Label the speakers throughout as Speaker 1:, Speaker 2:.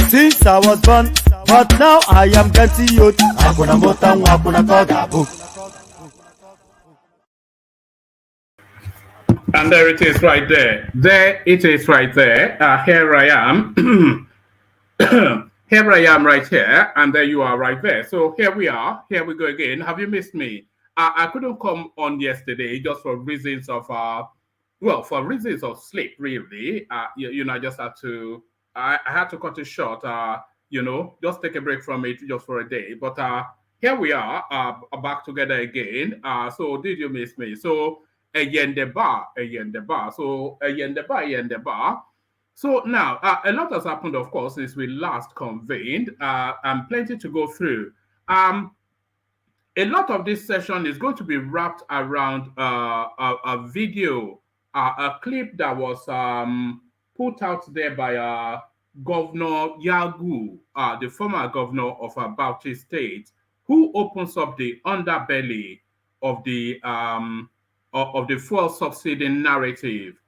Speaker 1: Since I was born, but now I am getting youth. Hakuna motangu, hakuna togabu.
Speaker 2: And there it is right there. There it is right there. Here I am. Here I am right here. And there you are right there. So here we are. Here we go again. Have you missed me? I couldn't come on yesterday just for reasons of, for reasons of sleep, really. I just had to, I had to cut it short, just take a break from it just for a day. But here we are, back together again. So did you miss me? So, Yendeba. So, Yendeba. So now, a lot has happened, of course, since we last convened, and plenty to go through. A lot of this session is going to be wrapped around a video, a clip that was put out there by Governor Yagu, the former governor of Bauchi State, who opens up the underbelly of the fuel subsidy narrative.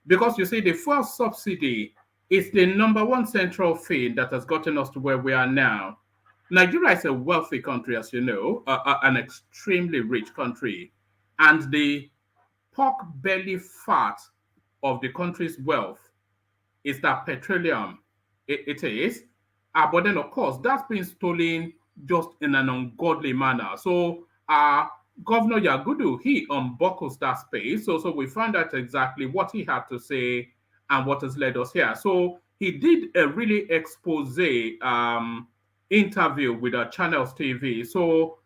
Speaker 2: Because you see, the fuel subsidy is the #1 central thing that has gotten us to where we are now. Nigeria is a wealthy country, as you know, an extremely rich country. And the pork belly fat of the country's wealth is that petroleum. It is. But then, of course, that's been stolen just in an ungodly manner. So Governor Yagudu, he unbuckles that space. So we found out exactly what he had to say and what has led us here. So he did a really expose interview with Channels TV. So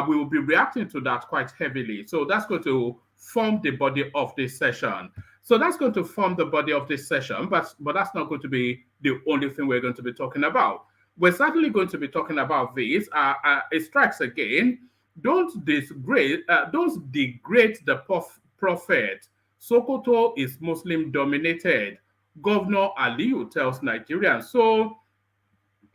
Speaker 2: we will be reacting to that quite heavily. So that's going to form the body of this session. So that's going to form the body of this session, but that's not going to be the only thing we're going to be talking about. We're certainly going to be talking about this. It strikes again. Don't degrade the prophet. Sokoto is Muslim dominated. Governor Aliyu tells Nigerians. So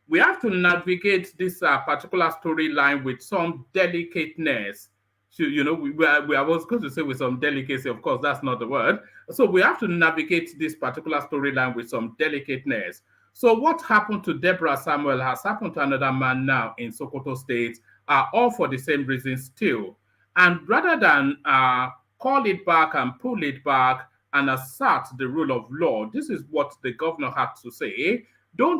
Speaker 2: we have to navigate this particular storyline with some delicateness. So, I was going to say with some delicacy, of course, that's not the word. So we have to navigate this particular storyline with some delicateness. So what happened to Deborah Samuel has happened to another man now in Sokoto State, all for the same reason still. And rather than call it back and pull it back and assert the rule of law, this is what the governor had to say. Do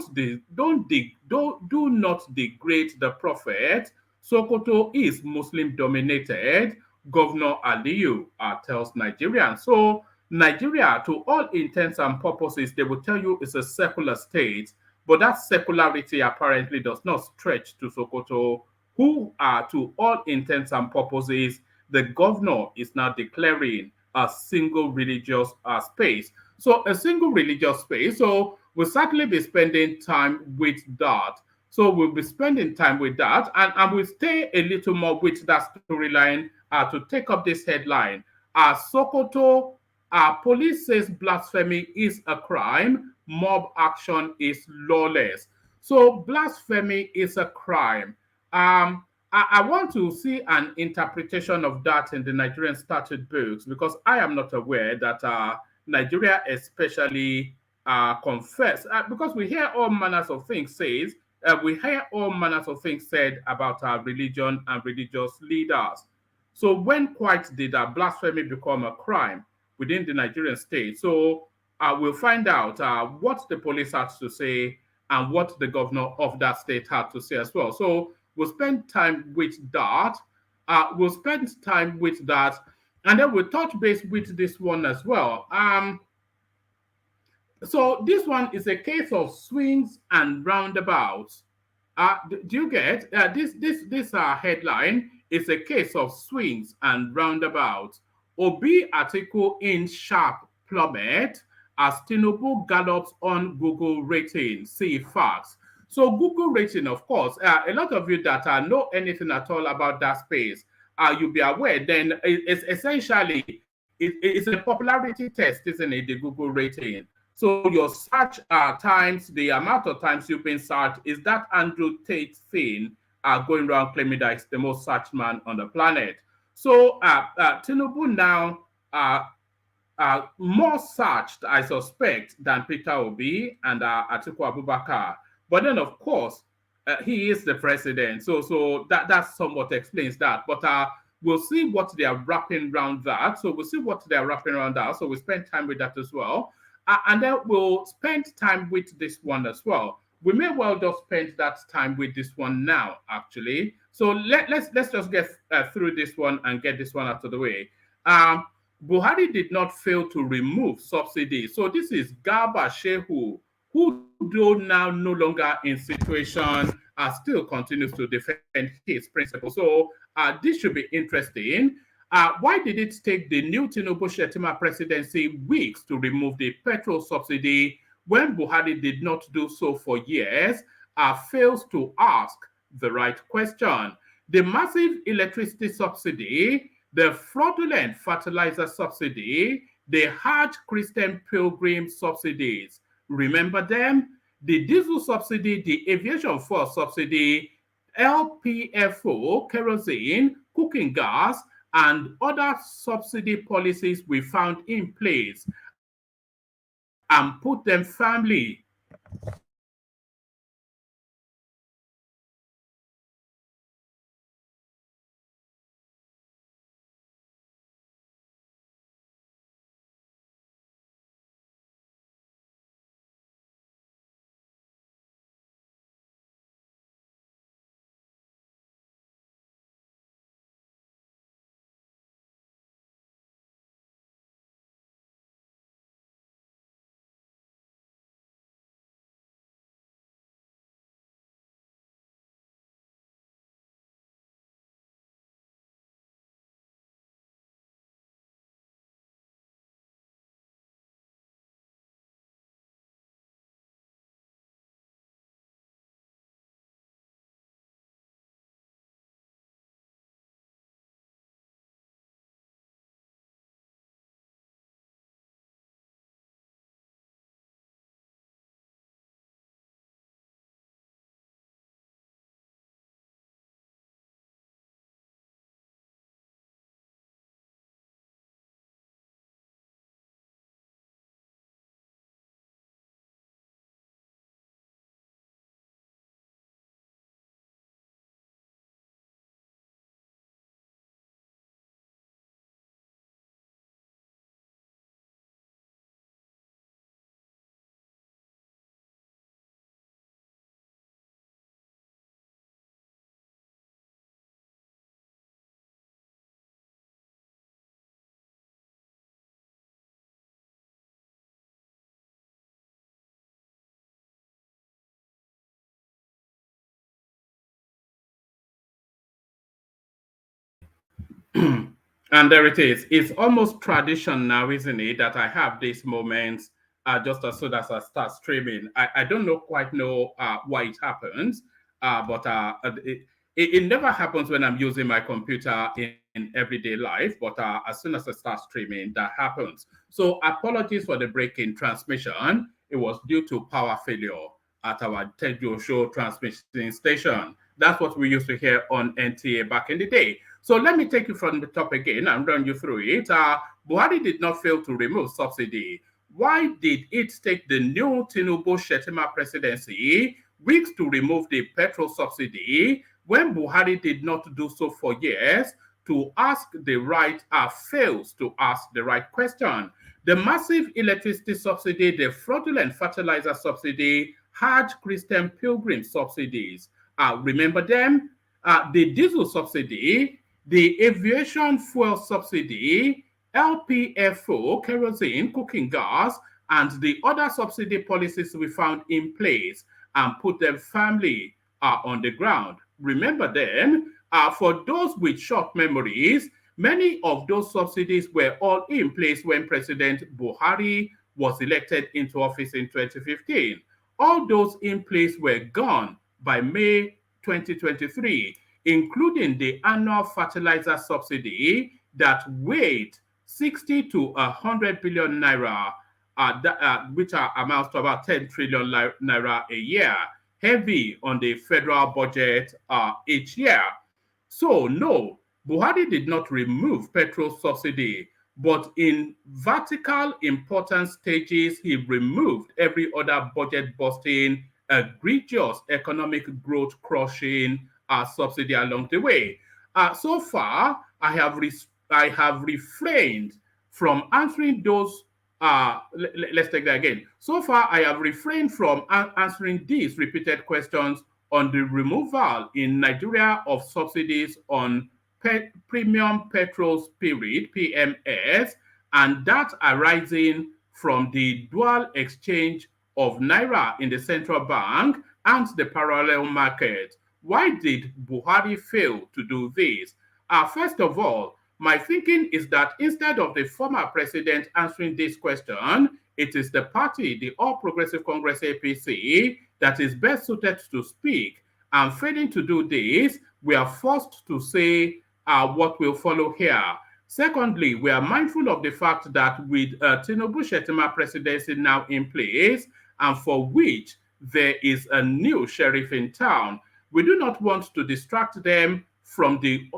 Speaker 2: not degrade the prophet. Sokoto is Muslim dominated. Governor Aliyu tells Nigerians. So Nigeria, to all intents and purposes, they will tell you it's a secular state, but that secularity apparently does not stretch to Sokoto, who are, to all intents and purposes, the governor is now declaring a single religious space. So a single religious space. So we'll certainly be spending time with that. So we'll be spending time with that, and we'll stay a little more with that storyline to take up this headline. Sokoto, police says blasphemy is a crime, mob action is lawless. So blasphemy is a crime. I want to see an interpretation of that in the Nigerian statute books because I am not aware that Nigeria especially confess because we hear all manners of things says we hear all manners of things said about our religion and religious leaders. So when quite did blasphemy become a crime within the Nigerian state? So we'll find out what the police had to say and what the governor of that state had to say as well. So we'll spend time with that. And then we'll touch base with this one as well. So this one is a case of swings and roundabouts. Do you get this headline is a case of swings and roundabouts. Obi article in sharp plummet as Tinubu gallops on Google rating. See facts. So Google rating, of course, a lot of you that know anything at all about that space, you'll be aware. Then it's essentially it's a popularity test, isn't it? The Google rating. So your search times, the amount of times you've been searched, is that Andrew Tate thing going around claiming that he's the most searched man on the planet. So Tinubu now more searched, I suspect, than Peter Obi and Atiku Abubakar. But then, of course, he is the president. So that somewhat explains that. But we'll see what they are wrapping around that. So we'll see what they are wrapping around that. So we'll spend time with that as well. And then we'll spend time with this one as well. We may well just spend that time with this one now, actually. So let's just get through this one and get this one out of the way. Buhari did not fail to remove subsidy. So this is Garba Shehu, who though now no longer in situation, still continues to defend his principles. So this should be interesting. Why did it take the new Tinubu Shettima presidency weeks to remove the petrol subsidy when Buhari did not do so for years? Fails to ask the right question. The massive electricity subsidy, the fraudulent fertilizer subsidy, the Hajj Christian pilgrim subsidies. Remember them? The diesel subsidy, the aviation fuel subsidy, LPFO, kerosene, cooking gas, and other subsidy policies we found in place and put them firmly And there it is. It's almost tradition now, isn't it, that I have these moments just as soon as I start streaming. I don't know quite know why it happens, but it never happens when I'm using my computer in everyday life. But as soon as I start streaming, that happens. So apologies for the break in transmission. It was due to power failure at our Tejo Show transmission station. That's what we used to hear on NTA back in the day. So let me take you from the top again and run you through it. Buhari did not fail to remove subsidy. Why did it take the new Tinubu Shettima presidency weeks to remove the petrol subsidy when Buhari did not do so for years? To ask the right fails to ask the right question. The massive electricity subsidy, the fraudulent fertilizer subsidy, Hajj Christian pilgrim subsidies. Remember them? The diesel subsidy, the aviation fuel subsidy, LPFO, kerosene, cooking gas, and the other subsidy policies we found in place and put them firmly on the ground. Remember them? For those with short memories, many of those subsidies were all in place when President Buhari was elected into office in 2015. All those in place were gone by May 2023, including the annual fertilizer subsidy that weighed 60 to 100 billion naira, which amounts to about 10 trillion naira a year, heavy on the federal budget each year. So, no, Buhari did not remove petrol subsidy, but in vertical important stages, he removed every other budget busting, egregious economic growth crushing subsidy along the way. So far, I have refrained from answering those. Let's take that again. So far, I have refrained from answering these repeated questions on the removal in Nigeria of subsidies on premium petrol spirit, PMS, and that arising from the dual exchange of Naira in the central bank and the parallel market. Why did Buhari fail to do this? First of all, my thinking is that instead of the former president answering this question, it is the party, the All Progressive Congress APC, that is best suited to speak. And failing to do this, we are forced to say what will follow here. Secondly, we are mindful of the fact that with Tinubu Shettima presidency now in place, and for which there is a new sheriff in town, we do not want to distract them from the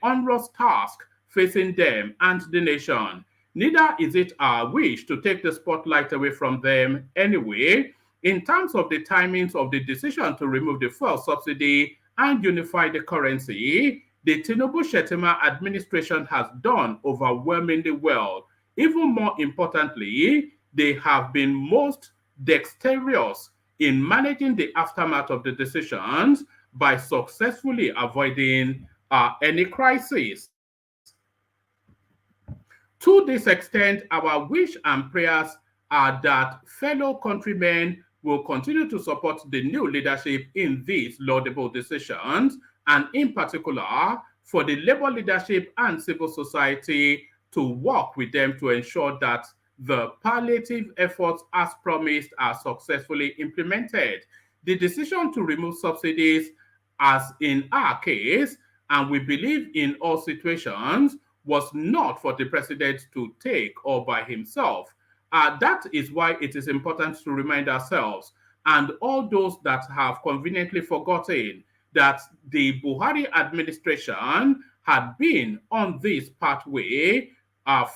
Speaker 2: onerous task facing them and the nation. Neither is it our wish to take the spotlight away from them anyway. In terms of the timings of the decision to remove the fuel subsidy and unify the currency, the Tinubu Shettima administration has done overwhelmingly well. Even more importantly, they have been most dexterous in managing the aftermath of the decisions by successfully avoiding any crisis. To this extent, our wish and prayers are that fellow countrymen will continue to support the new leadership in these laudable decisions, and in particular, for the labor leadership and civil society to work with them to ensure that the palliative efforts as promised are successfully implemented. The decision to remove subsidies, as in our case, and we believe in all situations, was not for the president to take all by himself. That is why it is important to remind ourselves and all those that have conveniently forgotten that the Buhari administration had been on this pathway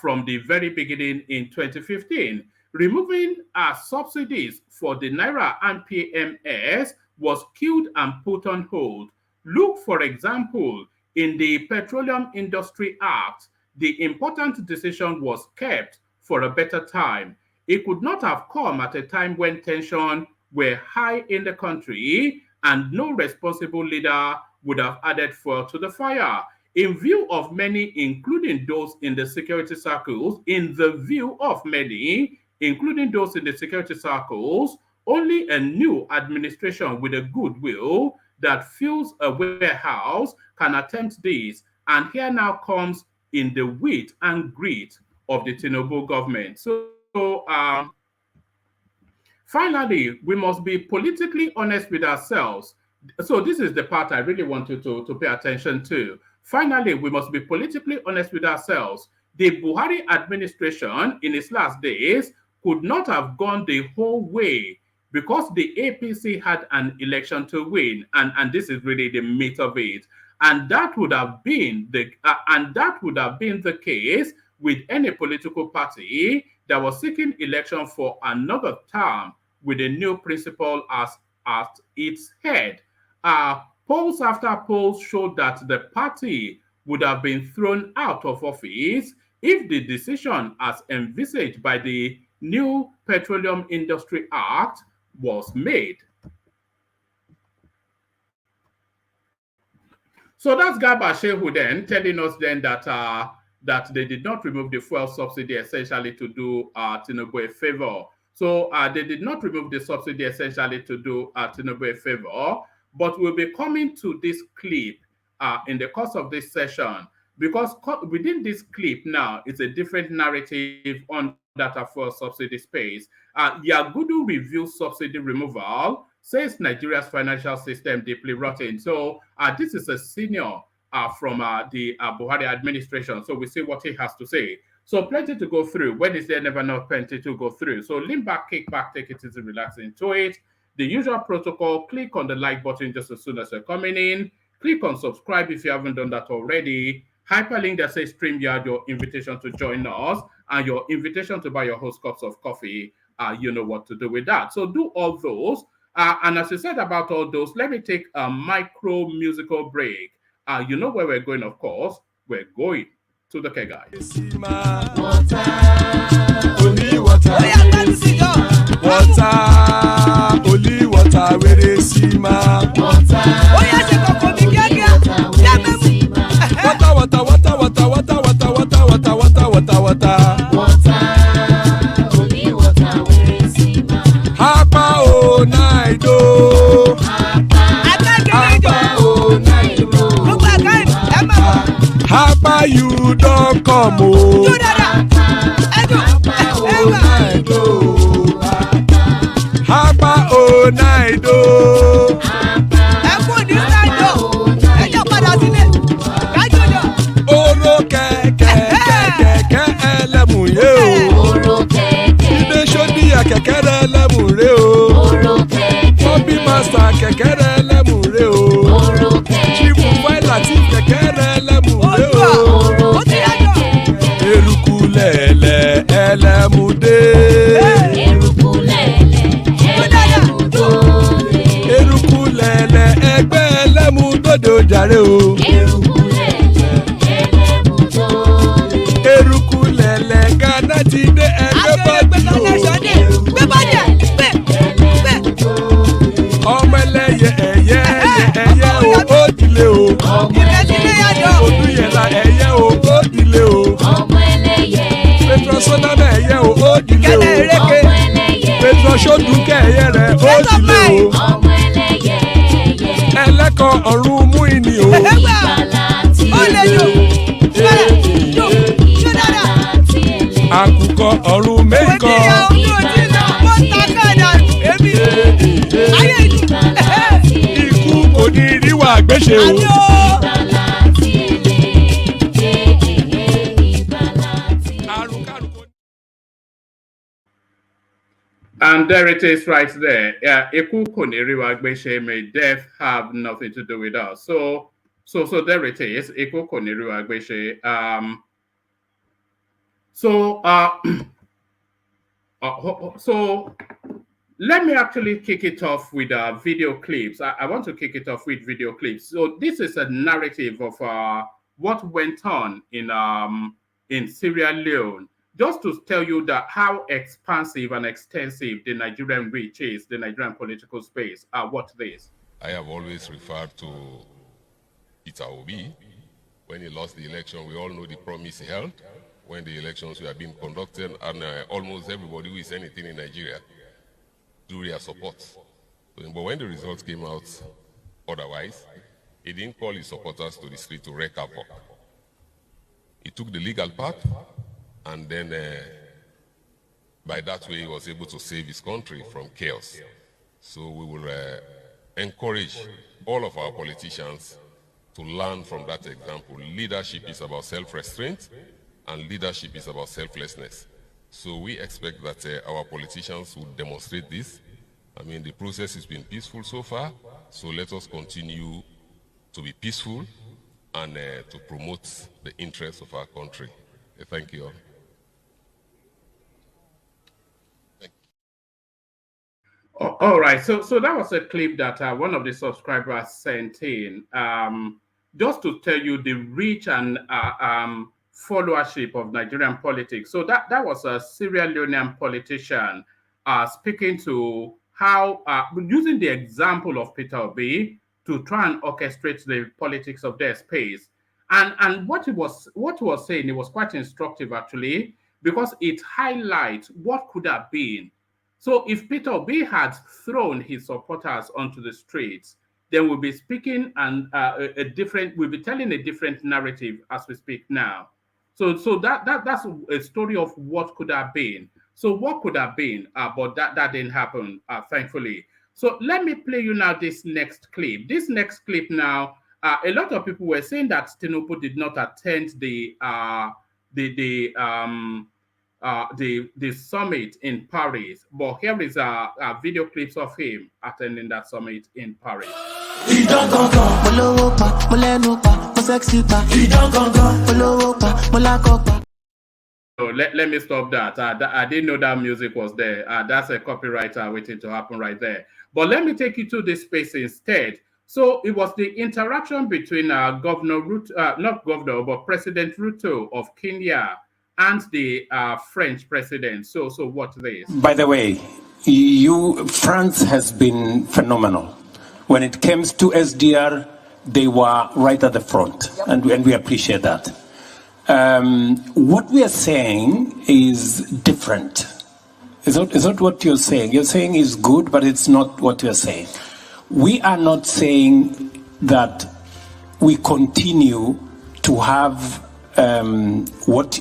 Speaker 2: from the very beginning in 2015. Removing subsidies for the Naira and PMS was killed and put on hold. Look, for example, in the Petroleum Industry Act, the important decision was kept for a better time. It could not have come at a time when tensions were high in the country and no responsible leader would have added fuel to the fire. In view of many, including those in the security circles, only a new administration with a goodwill that fills a warehouse can attempt this. And here now comes in the wheat and grit of the Tinubu government. Finally, we must be politically honest with ourselves. So this is the part I really want you to pay attention to. Finally, we must be politically honest with ourselves. The Buhari administration in its last days could not have gone the whole way because the APC had an election to win, and this is really the meat of it. And that would have been the case with any political party that was seeking election for another term with a new principal as at its head. Polls after polls showed that the party would have been thrown out of office if the decision as envisaged by the new Petroleum Industry Act was made. So that's Garba Shehu then telling us then that they did not remove the fuel subsidy essentially to do Tinubu a favor. So they did not remove the subsidy essentially to do Tinubu a favor, but we'll be coming to this clip in the course of this session because within this clip now it's a different narrative on that fuel subsidy space. Yagudu reviews subsidy removal, says Nigeria's financial system deeply rotten. So this is a senior from the Buhari administration. So we see what he has to say. So plenty to go through. When is there never not plenty to go through? So lean back, kick back, take it easy, relax into it. The usual protocol, click on the like button just as soon as you're coming in. Click on subscribe if you haven't done that already. Hyperlink that says StreamYard, your invitation to join us, and your invitation to buy your host cups of coffee. You know what to do with that. So do all those. And as you said about all those, let me take a micro musical break. You know where we're going, of course. We're going to the Kegai.
Speaker 3: Only water, where they see my water. Hapa o naido. Hapa you don't come o. Hapa o naido. Oro kẹ̀kẹ́ ẹlẹ́mù yé o. Ilé sọ́dí àkẹ́kẹ́ rẹ̀ ẹlẹ́mù rẹ̀ o. Bobby master kẹ̀kẹ́ rẹ̀ ẹlẹ́mù rẹ̀ o. Chifu Faila ti kẹ̀kẹ́ rẹ̀ ẹlẹ́mù rẹ̀ o. Eruku lẹ̀lẹ̀ ẹlẹ́mù dé. Eruku lẹ̀lẹ̀ ẹgbẹ́ ẹlẹ́mù dòde ojàre o. Eruku lẹ̀lẹ̀ Ghana ti dé ẹgbẹ́ bọ́ọ̀dì o. Ọmọ ẹlẹ́yẹ ẹyẹ o ó dilé o. Odúyẹ̀lá ẹyẹ o ó dilé o. Petrosonama ẹyẹ o ó dilé o. Petrosodúnkẹ́ ẹyẹ rẹ̀ ó dilé o. Ẹlẹ́kọ̀ ọ̀run mú ìní o. Àkùkọ ọ̀run méjìkọ. Ikú kò ní ríwà gbéṣe o.
Speaker 2: And there it is right there. Eku koniriwa gbeshe, may death have nothing to do with us. So there it is. Eku koniriwa gbeshe. So let me actually kick it off with video clips. I want to kick it off with video clips. So this is a narrative of what went on in Sierra Leone. Just to tell you that how expansive and extensive the Nigerian reach is, the Nigerian political space. What this?
Speaker 4: I have always referred to Peter Obi. When he lost the election, we all know the promise he held when the elections were being conducted, and almost everybody who is anything in Nigeria drew their support. But when the results came out otherwise, he didn't call his supporters to the street to wreak havoc. He took the legal path, and then by that way, he was able to save his country from chaos. So we will encourage all of our politicians to learn from that example. Leadership is about self-restraint, and leadership is about selflessness. So we expect that our politicians will demonstrate this. I mean, the process has been peaceful so far, so let us continue to be peaceful and to promote the interests of our country. Thank you all.
Speaker 2: All right, so that was a clip that one of the subscribers sent in, just to tell you the reach and followership of Nigerian politics. So that was a Sierra Leonean politician speaking to how, using the example of Peter Obi to try and orchestrate the politics of their space. And what he was saying, it was quite instructive actually, because it highlights what could have been. So if Peter Obi had thrown his supporters onto the streets, then we'll be speaking and we'll be telling a different narrative as we speak now. So that's a story of what could have been. So what could have been, but that didn't happen, thankfully. So let me play you now this next clip. This next clip now, a lot of people were saying that Tinubu did not attend the summit in Paris, but here is a video clips of him attending that summit in Paris. So let me stop that. I didn't know that music was there. That's a copyright waiting to happen right there. But let me take you to this space instead. So it was the interaction between Governor Ruto, not Governor, but President Ruto of Kenya and the French president. So what this?
Speaker 5: By the way, France has been phenomenal. When it comes to SDR, they were right at the front, and we appreciate that. What we are saying is different. Is that what you're saying? You're saying is good, but it's not what you're saying. We are not saying that we continue to have what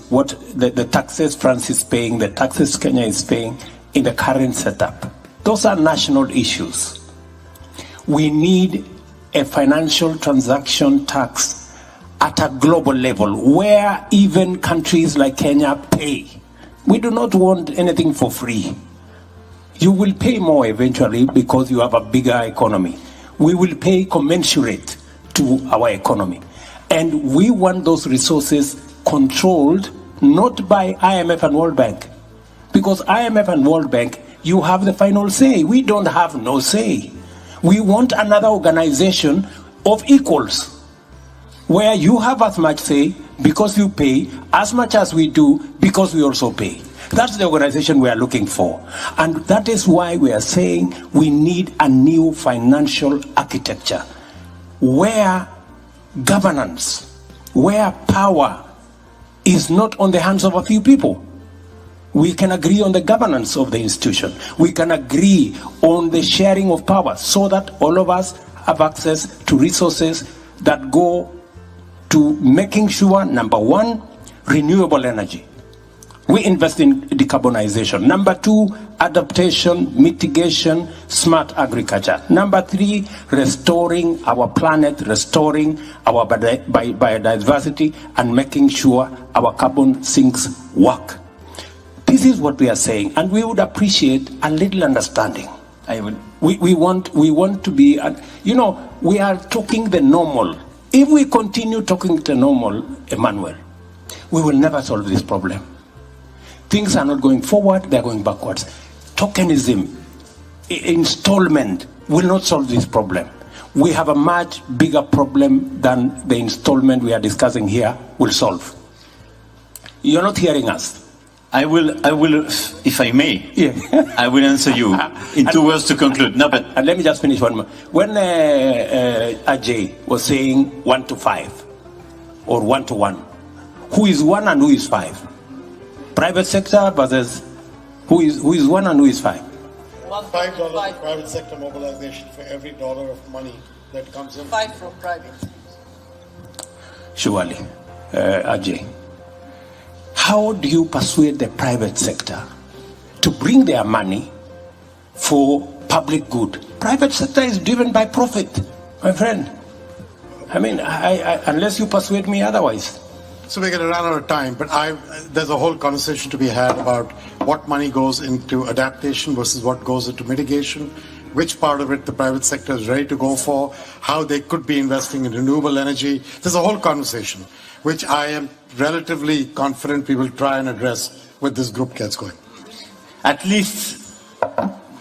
Speaker 5: the taxes France is paying, the taxes Kenya is paying in the current setup. Those are national issues. We need a financial transaction tax at a global level where even countries like Kenya pay. We do not want anything for free. You will pay more eventually because you have a bigger economy. We will pay commensurate to our economy. And we want those resources controlled not by IMF and World Bank. Because IMF and World Bank, you have the final say. We don't have no say. We want another organization of equals, where you have as much say because you pay as much as we do because we also pay. That's the organization we are looking for. And that is why we are saying we need a new financial architecture where governance, where power is not on the hands of a few people. We can agree on the governance of the institution. We can agree on the sharing of power so that all of us have access to resources that go to making sure, number one, renewable energy. We invest in decarbonization. Number two, adaptation, mitigation, smart agriculture. Number three, restoring our planet, restoring our biodiversity, and making sure our carbon sinks work. This is what we are saying, and we would appreciate a little understanding. We want to be, we are talking the normal. If we continue talking the normal, Emmanuel, we will never solve this problem. Things are not going forward, they're going backwards. Tokenism, installment will not solve this problem. We have a much bigger problem than the installment we are discussing here will solve. You're not hearing us.
Speaker 6: I will, if I may, I will answer you in 2 words to conclude. No, but
Speaker 5: and let me just finish one more. When Ajay was saying 1 to 5 or 1 to 1, who is 1 and who is 5? Private sector versus who is 1 and who is 5?
Speaker 7: $5 private sector mobilization for every dollar of money that comes in.
Speaker 8: 5 from private.
Speaker 5: Surely, Ajay. how do you persuade the private sector to bring their money for public good? Private sector is driven by profit, my friend. I mean, unless you persuade me otherwise.
Speaker 7: So we're going to run out of time, but there's a whole conversation to be had about what money goes into adaptation versus what goes into mitigation, which part of it the private sector is ready to go for, how they could be investing in renewable energy. There's a whole conversation, which I am relatively confident we will try and address when this group gets going.
Speaker 6: At least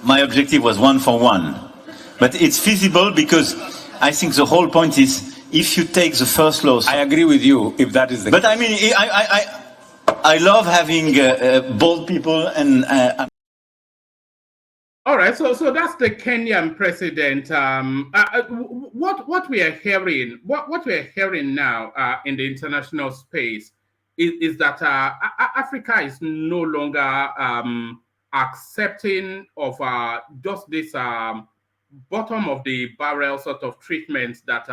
Speaker 6: my objective was 1 for 1. But it's feasible because I think the whole point is if you take the first loss.
Speaker 5: I agree with you if that is the
Speaker 6: But I mean, I love having bold people and.
Speaker 2: All right, so that's the Kenyan president. What we are hearing, what we are hearing now in the international space is that Africa is no longer accepting of just this bottom of the barrel sort of treatment that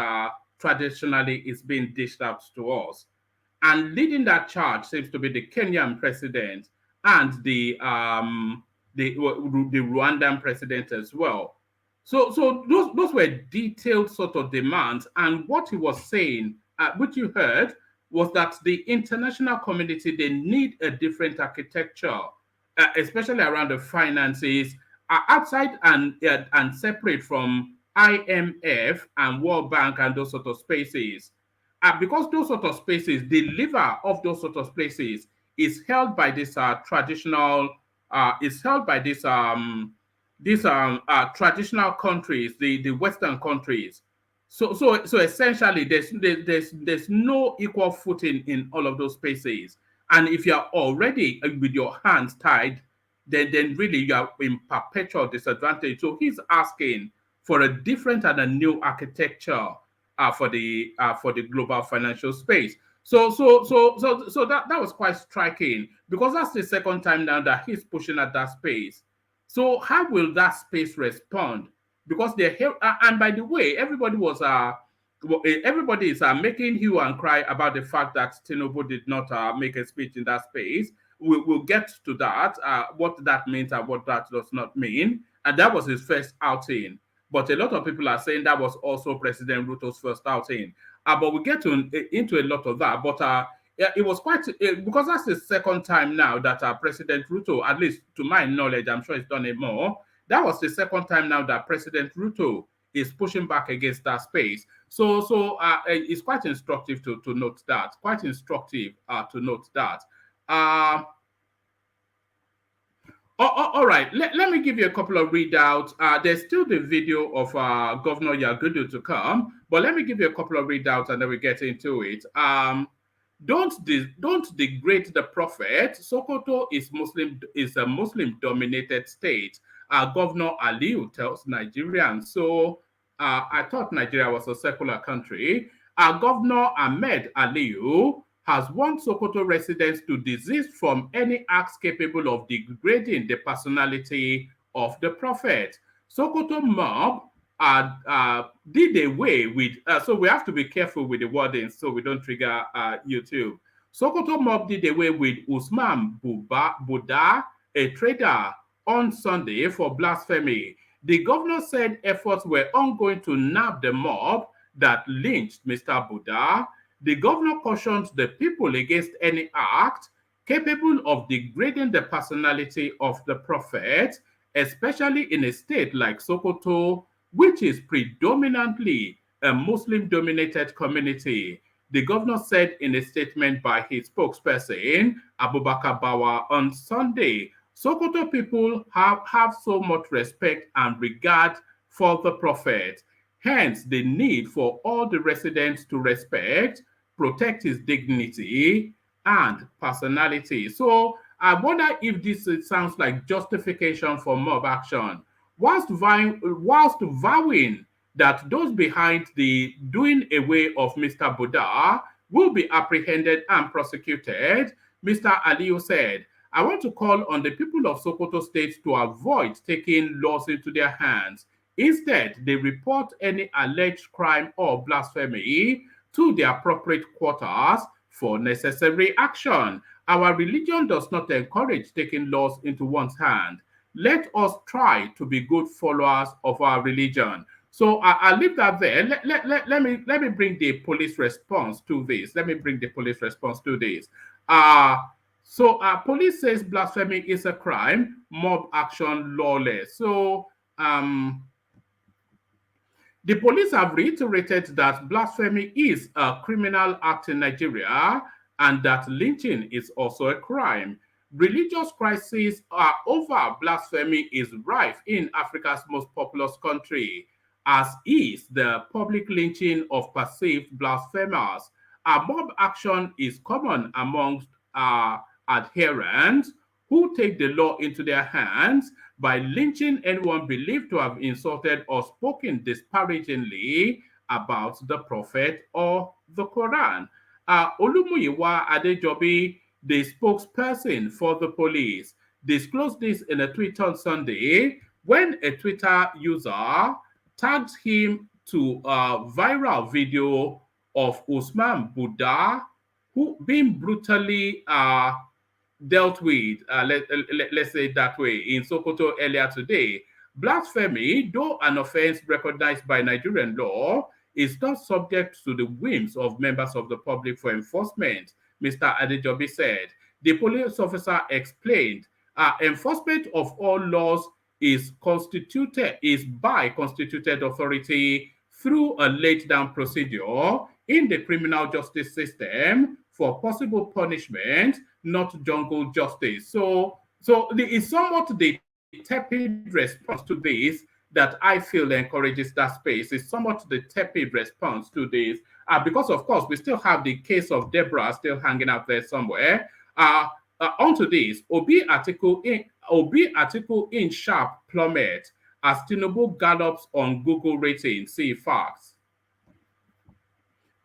Speaker 2: traditionally is being dished out to us. And leading that charge seems to be the Kenyan president and the Rwandan president as well. So those were detailed sort of demands. And what he was saying, which you heard, was that the international community, they need a different architecture, especially around the finances, outside and separate from IMF and World Bank and those sort of spaces. Because those sort of spaces, the liver of those sort of spaces is held by this traditional traditional countries, the Western countries. So essentially, there's no equal footing in all of those spaces. And if you are already with your hands tied, then really you are in perpetual disadvantage. So he's asking for a different and a new architecture for the global financial space. So that was quite striking, because that's the second time now that he's pushing at that space. So how will that space respond? Because they're here, and by the way, everybody is making hue and cry about the fact that Tinubu did not make a speech in that space. We'll get to that, what that means and what that does not mean. And that was his first outing. But a lot of people are saying that was also President Ruto's first outing. But we'll get into a lot of that. But it was quite, because that's the second time now that President Ruto, at least to my knowledge, I'm sure he's done it more. That was the second time now that President Ruto is pushing back against that space. So it's quite instructive to note that. Quite instructive to note that. All right, let me give you a couple of readouts. There's still the video of Governor Yagudu to come, but let me give you a couple of readouts and then we get into it. Don't degrade the prophet. Sokoto is a Muslim-dominated state. Governor Aliyu tells Nigerians. So I thought Nigeria was a secular country. Governor Ahmed Aliyu has warned Sokoto residents to desist from any acts capable of degrading the personality of the prophet. Sokoto mob did away with, so we have to be careful with the wording so we don't trigger YouTube. Sokoto mob did away with Usman Buddha, a trader, on Sunday for blasphemy. The governor said efforts were ongoing to nab the mob that lynched Mr. Buddha. The governor cautioned the people against any act capable of degrading the personality of the prophet, especially in a state like Sokoto, which is predominantly a Muslim-dominated community. The governor said in a statement by his spokesperson, Abubakar Bawa, on Sunday, Sokoto people have so much respect and regard for the prophet. Hence, the need for all the residents to respect, protect his dignity and personality. So I wonder if this sounds like justification for mob action, whilst vowing that those behind the doing away of Mr. Buddha will be apprehended and prosecuted. Mr. Aliyu said, I want to call on the people of Sokoto State to avoid taking laws into their hands. Instead, they report any alleged crime or blasphemy to the appropriate quarters for necessary action. Our religion does not encourage taking laws into one's hand. Let us try to be good followers of our religion. So I'll leave that there. Let me bring the police response to this. Let me bring the police response to this. Police says blasphemy is a crime, mob action lawless. So the police have reiterated that blasphemy is a criminal act in Nigeria and that lynching is also a crime. Religious crisis over blasphemy is rife in Africa's most populous country, as is the public lynching of perceived blasphemers. Mob action is common amongst adherents who take the law into their hands by lynching anyone believed to have insulted or spoken disparagingly about the Prophet or the Quran. Olumuyiwa Adejobi, the spokesperson for the police, disclosed this in a tweet on Sunday when a Twitter user tagged him to a viral video of Usman Buddha who being brutally dealt with, let's say it that way, in Sokoto earlier today. Blasphemy, though an offense recognized by Nigerian law, is not subject to the whims of members of the public for enforcement, Mr. Adejobi said. The police officer explained, enforcement of all laws is by constituted authority through a laid down procedure in the criminal justice system for possible punishment, not jungle justice. So it's somewhat the tepid response to this that I feel encourages that space. It's somewhat the tepid response to this, because of course we still have the case of Deborah still hanging out there somewhere. Onto this, Obi article in sharp plummet as Tinubu gallops on Google ratings. See facts.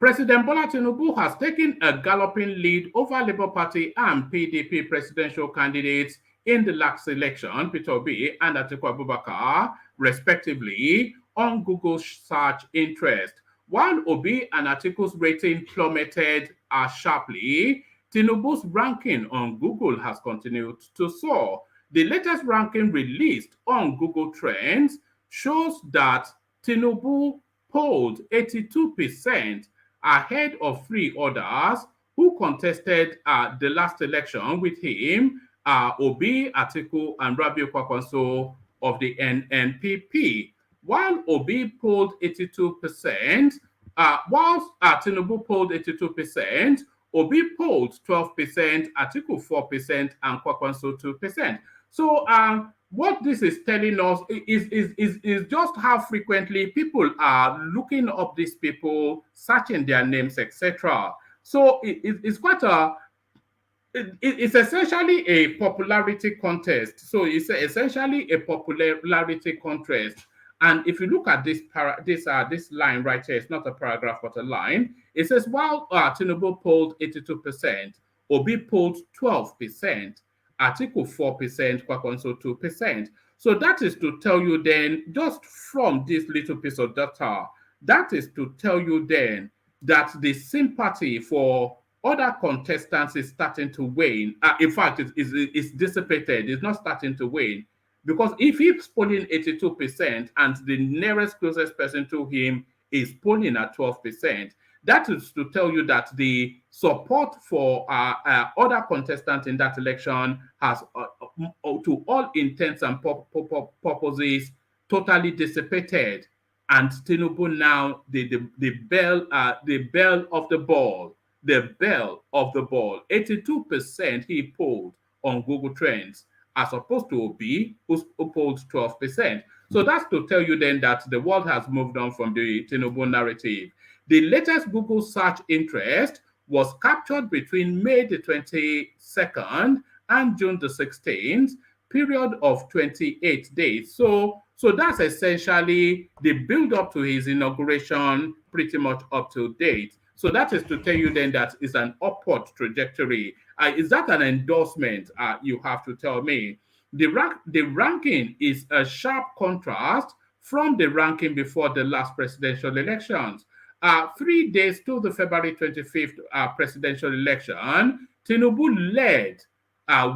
Speaker 2: President Bola Tinubu has taken a galloping lead over Labour Party and PDP presidential candidates in the last election, Peter Obi and Atiku Abubakar, respectively, on Google search interest. While Obi and Atiku's rating plummeted sharply, Tinubu's ranking on Google has continued to soar. The latest ranking released on Google Trends shows that Tinubu polled 82% ahead of three others who contested the last election with him, Obi, Atiku, and Rabiu Kwakwanso of the NNPP. While Obi polled 82%, whilst Tinubu polled 82%, Obi polled 12%, Atiku 4%, and Kwakwanso 2%. So what this is telling us is just how frequently people are looking up these people, searching their names, etc. So it's quite it's essentially a popularity contest. So it's essentially a popularity contest. And if you look at this line right here, it's not a paragraph but a line. It says while Tinubu polled 82%, Obi polled 12%. Atiku 4%, Kwakwanso 2%. So that is to tell you then, just from this little piece of data, that is to tell you then that the sympathy for other contestants is starting to wane. In fact, it's dissipated. It's not starting to wane. Because if he's polling 82% and the nearest closest person to him is polling at 12%, that is to tell you that the support for other contestants in that election has, to all intents and purposes, totally dissipated. And Tinubu now, the bell of the ball, 82% he polled on Google Trends, as opposed to Obi, who polled 12%. So that's to tell you then that the world has moved on from the Tinubu narrative. The latest Google search interest was captured between May the 22nd and June the 16th, period of 28 days. So that's essentially the build-up to his inauguration, pretty much up to date. So that is to tell you then that it's an upward trajectory. Is that an endorsement? You have to tell me. The ranking is a sharp contrast from the ranking before the last presidential elections. 3 days to the February 25th presidential election, Tinubu led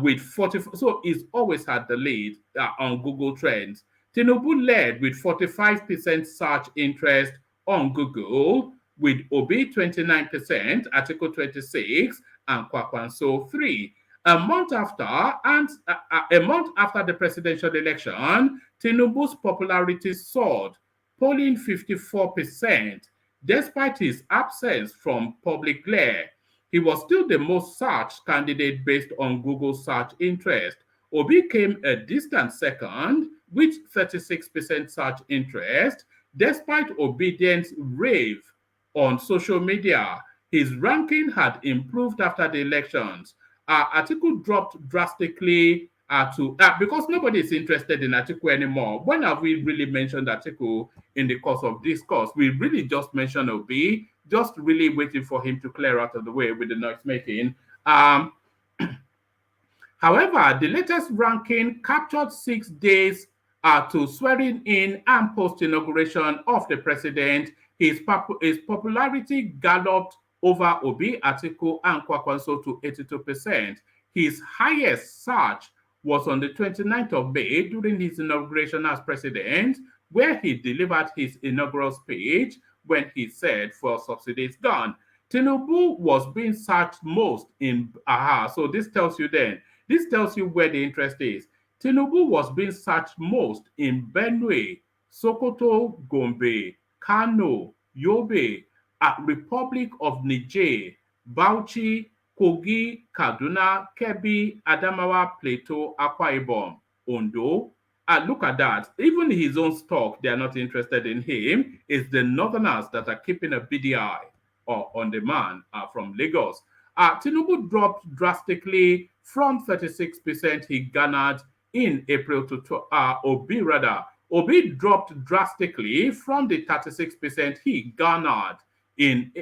Speaker 2: with 40. So he's always had the lead on Google Trends. Tinubu led with 45% search interest on Google, with Obi 29%, Article 26, and Kwakwanso 3. A month after the presidential election, Tinubu's popularity soared, polling 54%. Despite his absence from public glare, he was still the most searched candidate based on Google search interest. Obi came a distant second with 36% search interest. Despite Obidien's rave on social media, his ranking had improved after the elections. Article dropped drastically because nobody is interested in Atiku anymore. When have we really mentioned Atiku in the course of this course? We really just mentioned Obi, just really waiting for him to clear out of the way with the noise making. However, the latest ranking captured 6 days to swearing in and post-inauguration of the president. His popularity galloped over Obi, Atiku, and Kwakwanso to 82%. His highest search was on the 29th of May during his inauguration as president, where he delivered his inaugural speech when he said, "For subsidy is done." Tinubu was being searched most in so this tells you where the interest is. Tinubu was being searched most in Benue, Sokoto, Gombe, Kano, Yobe, Republic of Niger, Bauchi, Kogi, Kaduna, Kebbi, Adamawa, Plateau, Akwa Ibom, Ondo. Look at that. Even his own stock, they are not interested in him. It's the northerners that are keeping a beady eye on the man from Lagos. Tinubu dropped drastically from 36% he garnered in April to Obi dropped drastically from the 36% he garnered in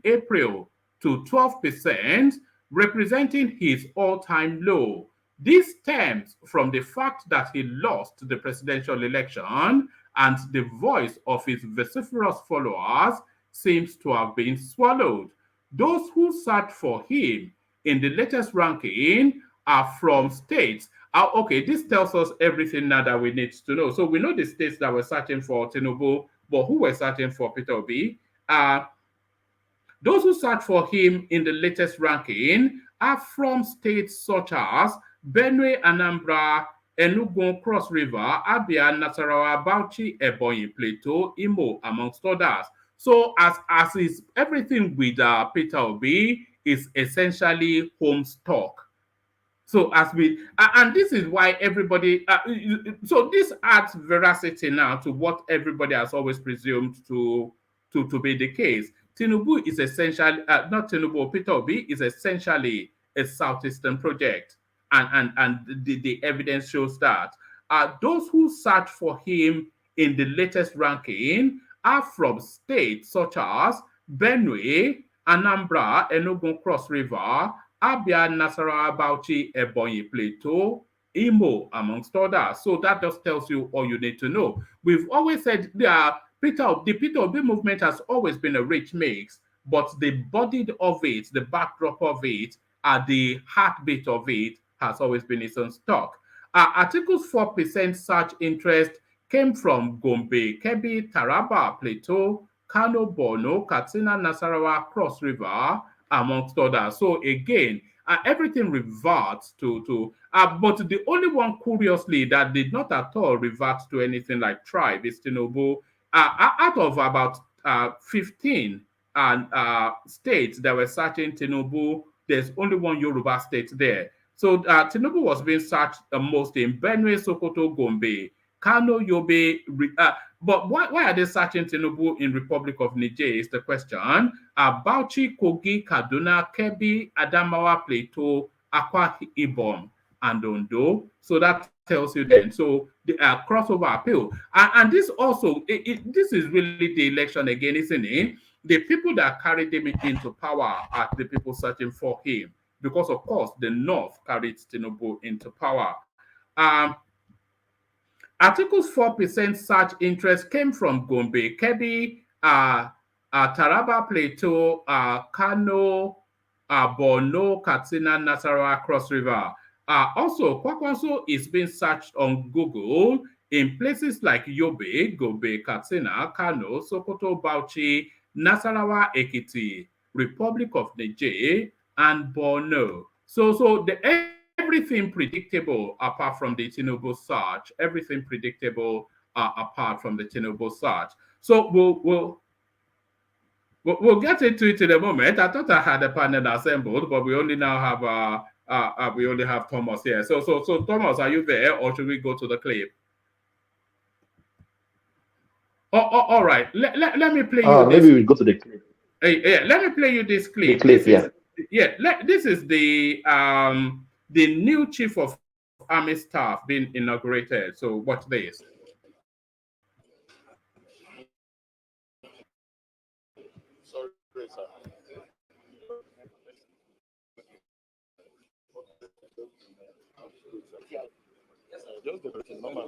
Speaker 2: April to 12%, representing his all-time low. This stems from the fact that he lost the presidential election and the voice of his vociferous followers seems to have been swallowed. Those who searched for him in the latest ranking are from states. Okay, this tells us everything now that we need to know. So we know the states that were searching for Tinubu, but who were searching for Peter Obi? Those who searched for him in the latest ranking are from states such as Benue, Anambra, Enugu, Cross River, Abia, Nasarawa, Bauchi, Ebonyi, Plateau, Imo, amongst others. So as is everything with Peter Obi is essentially home stock. So and this is why everybody, so this adds veracity now to what everybody has always presumed to be the case. Tinubu is essentially, not Tinubu, Peter Obi is essentially a Southeastern project. And the evidence shows that. Those who search for him in the latest ranking are from states such as Benue, Anambra, Enugu, Cross River, Abia, Nasarawa, Bauchi, Ebonyi, Plateau, Imo, amongst others. So that just tells you all you need to know. We've always said the Peter Obi movement has always been a rich mix, but the body of it, the backdrop of it, the heartbeat of it has always been its own stock. Article's 4% search interest came from Gombe, Kebbi, Taraba, Plateau, Kano, Borno, Katsina, Nasarawa, Cross River, amongst others. So again, everything reverts to but the only one, curiously, that did not at all revert to anything like tribe is Tinubu. Out of about 15 states that were searching Tinubu, there's only one Yoruba state there. So Tinubu was being searched most in Benue, Sokoto, Gombe, Kano, Yobe. But why are they searching Tinubu in Republic of Niger is the question. Bauchi, Kogi, Kaduna, Kebbi, Adamawa, Plateau, Akwa Ibom, and Ondo. So that tells you then. So the crossover appeal. And this also, this is really the election again, isn't it? The people that carried him into power are the people searching for him. Because, of course, the North carried Tinubu into power. Article's 4% search interest came from Gombe, Kebbi, Taraba Plateau, Kano, Borno, Katsina, Nasarawa, Cross River. Also, Kwakwanso is being searched on Google in places like Yobe, Gobe, Katsina, Kano, Sokoto, Bauchi, Nasarawa, Ekiti, Republic of Niger, and Borno. So everything predictable apart from the Tinubu search, everything predictable apart from the Tinubu search. So we'll get into it in a moment. I thought I had a panel assembled, but we only now have we only have Thomas here. So Thomas, are you there, or should we go to the clip? All right. Let me play you this.
Speaker 8: Maybe we'll go to the clip.
Speaker 2: Yeah, let me play you this clip.
Speaker 8: The clip,
Speaker 2: This is the new chief of army staff being inaugurated. So watch this.
Speaker 9: Sorry, sir. Just the normal.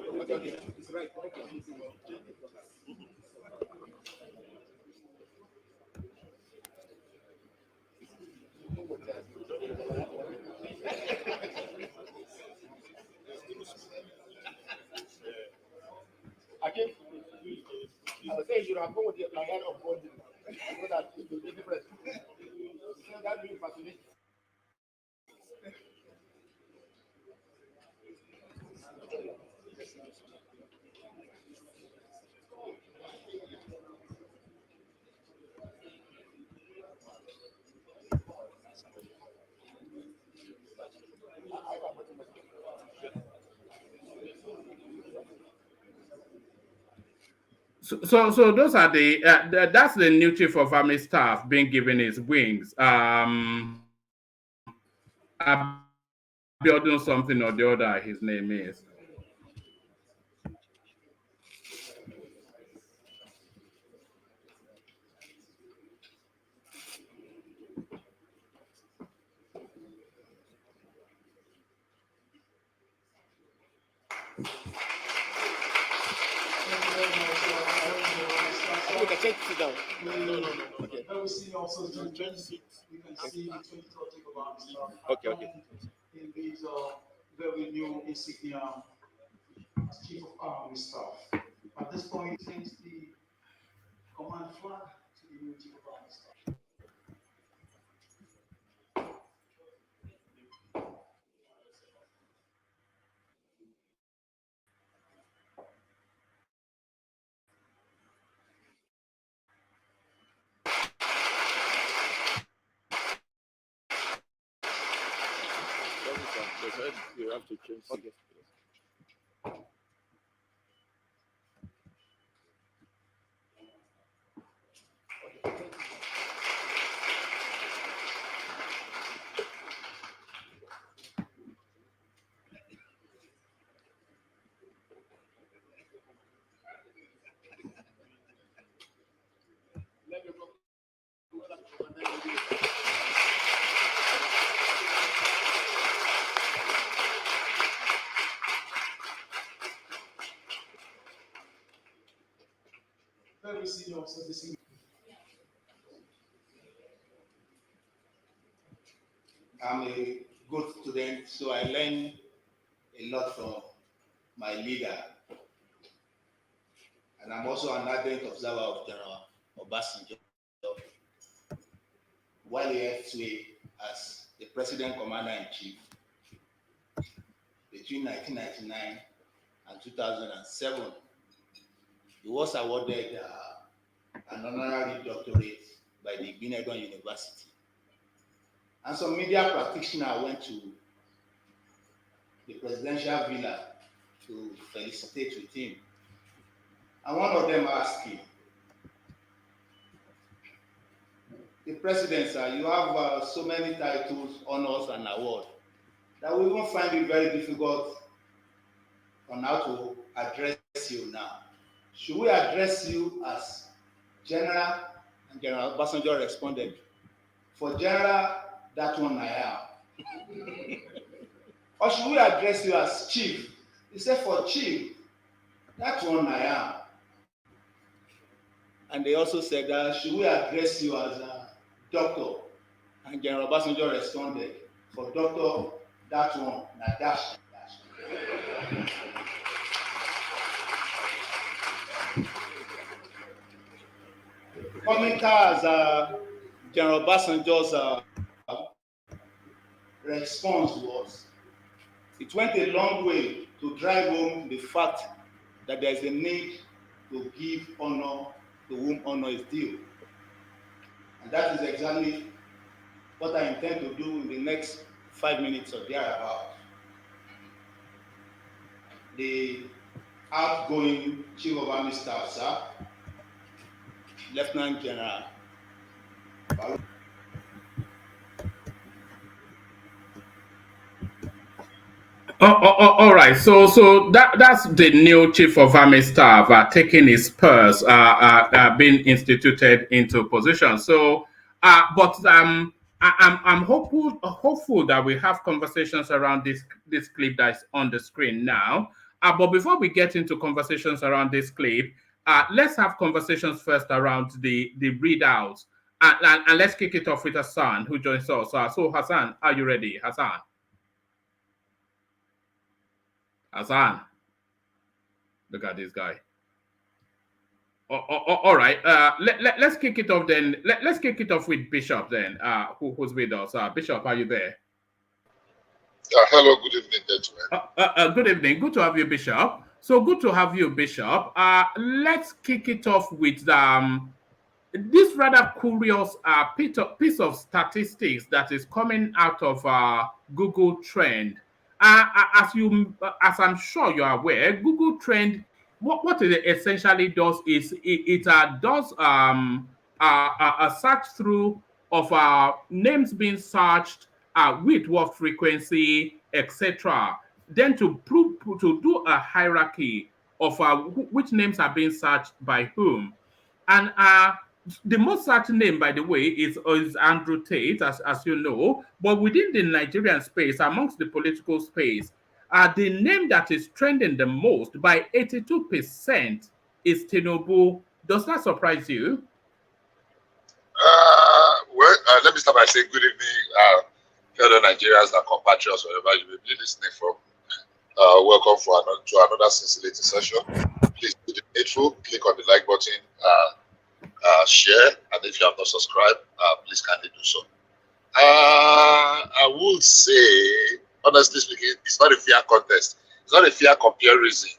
Speaker 9: I was saying you are going with my head of body so that it will be different. That will be fascinating.
Speaker 2: So those are that's the new chief of army staff being given his wings. Building something or the other, his name is.
Speaker 9: No. Okay. Okay.
Speaker 10: In these very new insignia chief of army staff. At this point, since the command flag to the new chief of army staff.
Speaker 9: You have to change. Okay.
Speaker 10: Very senior officer, the senior.
Speaker 11: I'm a good student, so I learn a lot from my leader. And I'm also an ardent observer of General Obasanjo. While he held sway as the President Commander-in-Chief between 1999 and 2007, he was awarded an honorary doctorate by the Benedon University. And some media practitioners went to the presidential villa to felicitate with him. And one of them asked him, the president, sir, you have so many titles, honors, and awards that we even find it very difficult on how to address you now. Should we address you as General? And General Obasanjo responded, for General, that one I am. Or should we address you as Chief? He said, for Chief, that one I am. And they also said, should we address you as a doctor? And General Obasanjo responded, for doctor, that one, na dash. Coming as General Obasanjo's response was, it went a long way to drive home the fact that there is a need to give honor to whom honor is due. And that is exactly what I intend to do in the next 5 minutes or thereabout. The outgoing Chief of Army Staff, sir, Lieutenant General.
Speaker 2: All right. So that's the new Chief of Army Staff taking his purse, being instituted into position. So, but I'm hopeful that we have conversations around this clip that's on the screen now. But before we get into conversations around this clip, let's have conversations first around the readouts, and let's kick it off with Hassan, who joins us. So Hassan, are you ready, Hassan? Hassan, look at this guy. All right. Let's kick it off then. Let's kick it off with Bishop then. Who's with us? Bishop, are you there?
Speaker 8: Hello. Good evening, gentlemen.
Speaker 2: Good evening. Good to have you, Bishop. So good to have you, Bishop. Let's kick it off with this rather curious piece of statistics that is coming out of Google Trend. As I'm sure you are aware, Google Trend, what it essentially does is it does a search through of names being searched with what frequency, etc. Then to do a hierarchy of which names are being searched by whom. And the most certain name, by the way, is Andrew Tate, as you know. But within the Nigerian space, amongst the political space, the name that is trending the most by 82% is Tinubu. Does that surprise you?
Speaker 8: Well, let me start by saying good evening, fellow Nigerians and compatriots, wherever you may be listening from. Welcome to another scintillating session. Please do the needful, click on the like button, share, and if you have not subscribed, please kindly do so. I would say, honestly speaking, it's not a fair contest. It's not a fair comparison.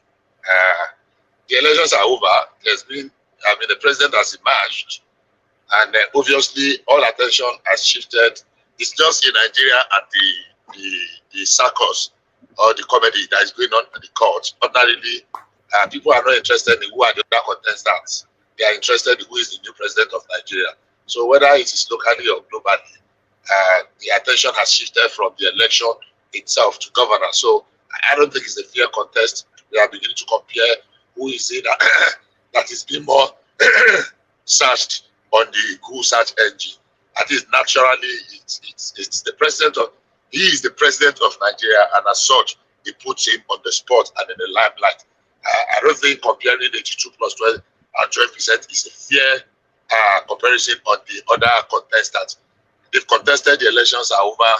Speaker 8: The elections are over. The president has emerged, and obviously all attention has shifted. It's just in Nigeria at the circus or the comedy that is going on in the court. Ordinarily, people are not interested in who are the other contestants. They are interested in who is the new president of Nigeria. So whether it is locally or globally, the attention has shifted from the election itself to governance. So I don't think it's a fair contest. We are beginning to compare who is it that is being more searched on the Google search engine. At least naturally, it's the president of, he is the president of Nigeria, and as such, it puts him on the spot and in the limelight. I don't think comparing 82 plus 12 and 12% is a fair comparison on the other contestants. They've contested, the elections are over,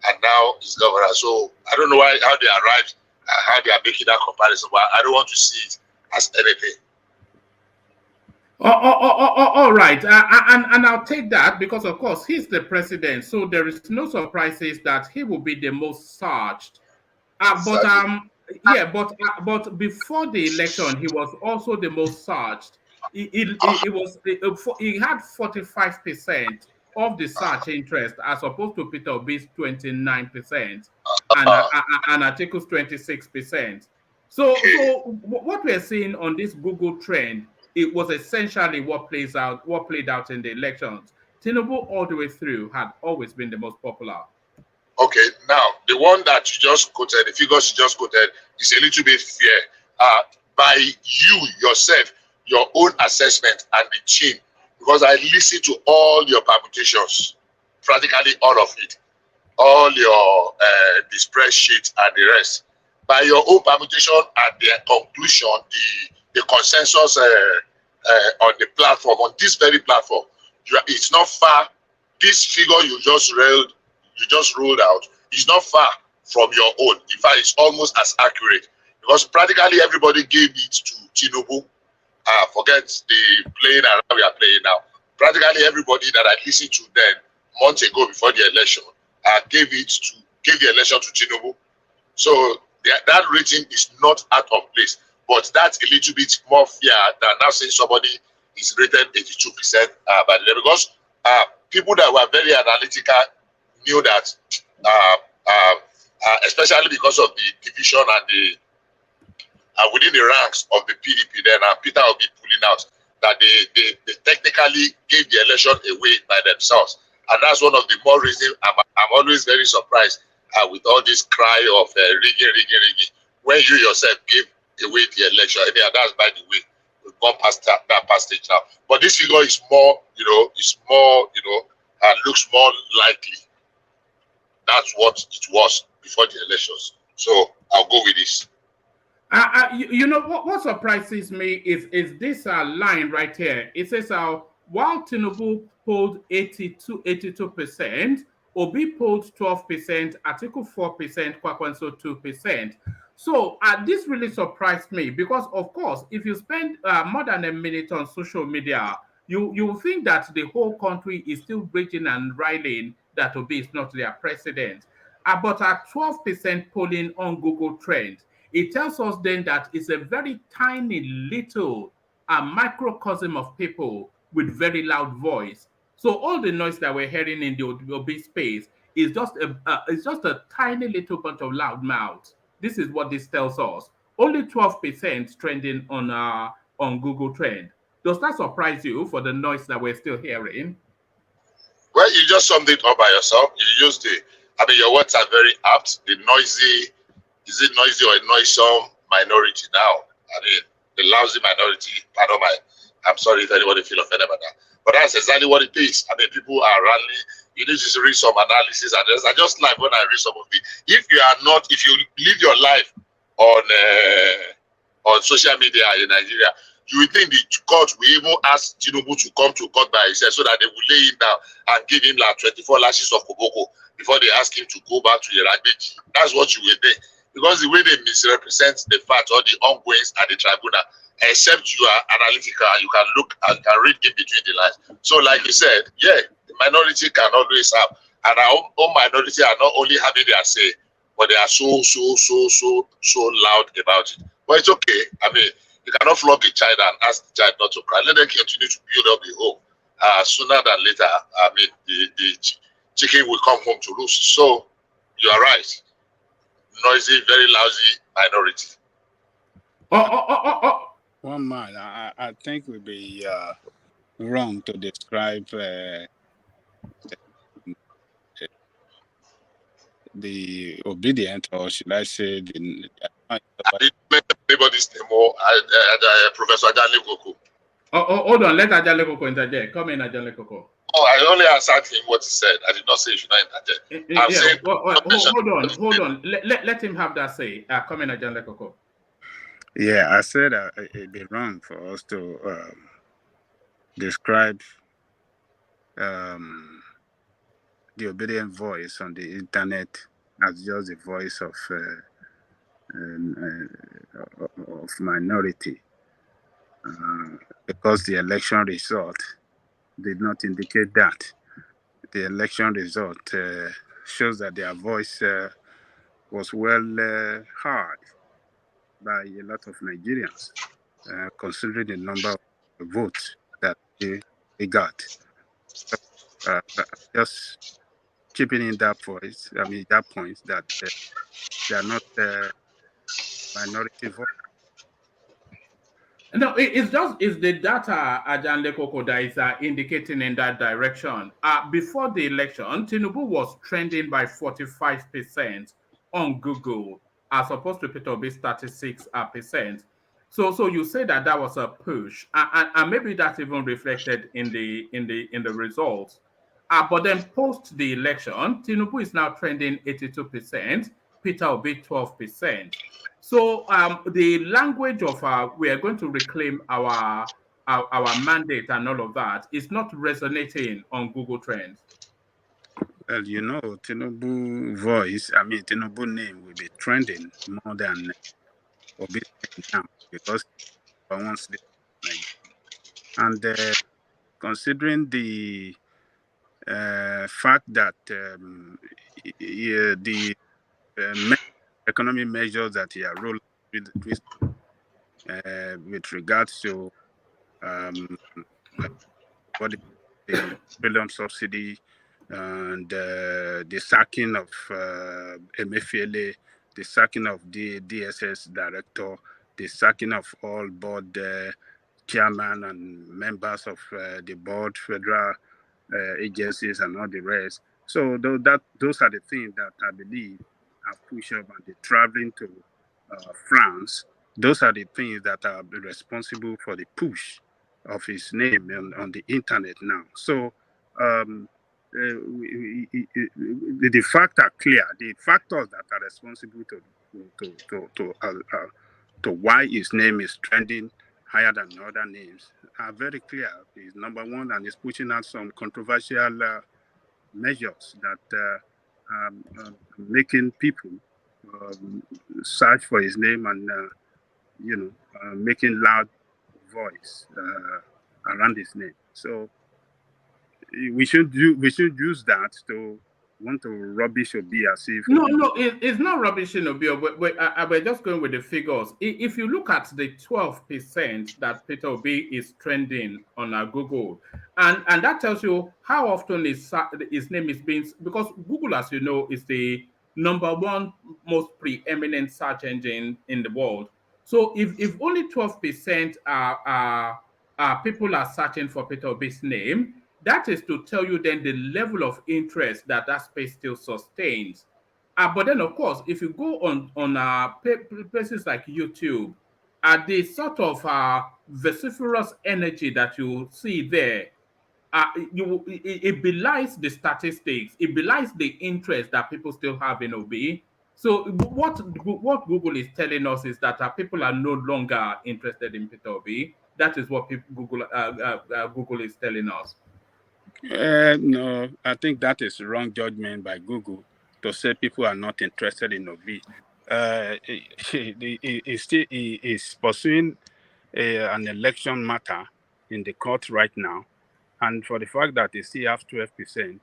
Speaker 8: and now he's governor. So I don't know how they arrived, how they are making that comparison, but I don't want to see it as anything.
Speaker 2: All right, and I'll take that because, of course, he's the president, so there is no surprises that he will be the most searched. But before the election, he was also the most searched. He had 45% of the search interest, as opposed to Peter Obi's 29% and Atiku's 26%. So what we're seeing on this Google trend, it was essentially what played out in the elections. Tinubu all the way through had always been the most popular.
Speaker 8: Okay, now the one that you just quoted, the figures you just quoted, is a little bit fair. By you yourself, your own assessment and the team, because I listened to all your permutations, practically all of it, all your the spreadsheet and the rest. By your own permutation and the conclusion, the consensus on the platform, on this very platform. It's not far. This figure you just rolled out is not far from your own. In fact, it's almost as accurate because practically everybody gave it to Tinubu. Forget the playing around we are playing now. Practically everybody that I listened to then months ago before the election gave the election to Tinubu. So that rating is not out of place, but that's a little bit more fair than now saying somebody is rated 82% by the because people that were very analytical knew that, especially because of the division and the within the ranks of the PDP, then Peter will be pulling out that they technically gave the election away by themselves, and that's one of the more reasons I'm always very surprised with all this cry of rigging when you yourself gave away the election. Yeah, that's by the way. We've gone past that stage now. But this figure is more, looks more likely. That's what it was before the elections. So I'll go with this.
Speaker 2: What surprises me is this line right here. It says while Tinubu polled 82%, Obi polled 12%, Atiku 4%, Kwakwanso 2%. So this really surprised me because, of course, if you spend more than a minute on social media, you think that the whole country is still raging and riling that Obi is not their president. But at 12% polling on Google Trends, it tells us then that it's a very tiny little microcosm of people with very loud voice. So all the noise that we're hearing in the Obi space is just a tiny little bunch of loud mouths. This is what this tells us. Only 12% trending on Google Trend. Does that surprise you for the noise that we're still hearing?
Speaker 8: Well, you just summed it up by yourself. You used your words are very apt. The noisy, is it noisy or a noisome minority now? The lousy minority, I'm sorry if anybody feel offended about that. But that's exactly what it is. People are rallying. You need to read some analysis, and I just like when I read some of it. If you live your life on social media in Nigeria, you would think the court will even ask Tinubu to come to court by himself so that they will lay him down and give him like 24 lashes of koboko before they ask him to go back to Iraqbeji. That's what you will think. Because the way they misrepresent the facts or the ongoings at the tribunal, except you are analytical, you can look and can read in between the lines. So like you said, yeah, the minority can always have, and our own minority are not only having their say, but they are so loud about it. But it's okay. You cannot flog a child and ask the child not to cry. Let them continue to build up the home. Sooner than later, the chicken will come home to roost. So you are right. Noisy, very lousy minority.
Speaker 12: One man, I think would be wrong to describe the obedient, or should I say the
Speaker 8: anybody's name or Professor Ajale Koko.
Speaker 2: Hold on, let Ajale Koko interject. Come in, Ajale Koko.
Speaker 8: Oh, I only answered him what he said. I did not say you should not interject.
Speaker 2: Hold on. Let him have that say. Come in, Ajale Koko.
Speaker 12: Yeah, I said it'd be wrong for us to describe the obedient voice on the internet as just the voice of minority, because the election result did not indicate that. The election result shows that their voice was well heard by a lot of Nigerians, considering the number of votes that they got. So, just keeping in that voice, that point that they are not minority vote.
Speaker 2: No, it's the data Ajale Koko that is indicating in that direction. Before the election, Tinubu was trending by 45% on Google, as opposed to Peter Obi's 36%. So you say that was a push, and maybe that's even reflected in the results. But then post the election, Tinubu is now trending 82%, Peter Obi 12%. So the language of we are going to reclaim our our mandate and all of that is not resonating on Google Trends?
Speaker 12: Well, you know, Tinubu voice, I mean, Tinubu name will be trending more than Obi's name now because for once, and considering the fact that the economic measures that he has rolled with regards to what the trillion subsidy and the sacking of Emefiele, the sacking of the DSS director, the sacking of all board chairman and members of the board, federal agencies, and all the rest. So those are the things that I believe are push up, and the traveling to France. Those are the things that are responsible for the push of his name on the internet now. So the facts are clear. The factors that are responsible to why his name is trending higher than other names are very clear. He's number one, and he's pushing out some controversial measures that are making people search for his name and making loud voice around his name. So we should use that to want to rubbish Obi as if
Speaker 2: No, it's not rubbish in Obi. We're just going with the figures. If you look at the 12% that Peter Obi is trending on Google, and that tells you how often his name is being, because Google, as you know, is the number one most preeminent search engine in the world. So if only 12% are people are searching for Peter Obi's name, that is to tell you then the level of interest that space still sustains. But then, of course, if you go on places like YouTube, the sort of vociferous energy that you see there, it belies the statistics. It belies the interest that people still have in OB. So what Google is telling us is that people are no longer interested in Peter Obi. That is what Google is telling us.
Speaker 12: No, I think that is wrong judgment by Google to say people are not interested in Obi. He is pursuing an election matter in the court right now, and for the fact that he still have 12%,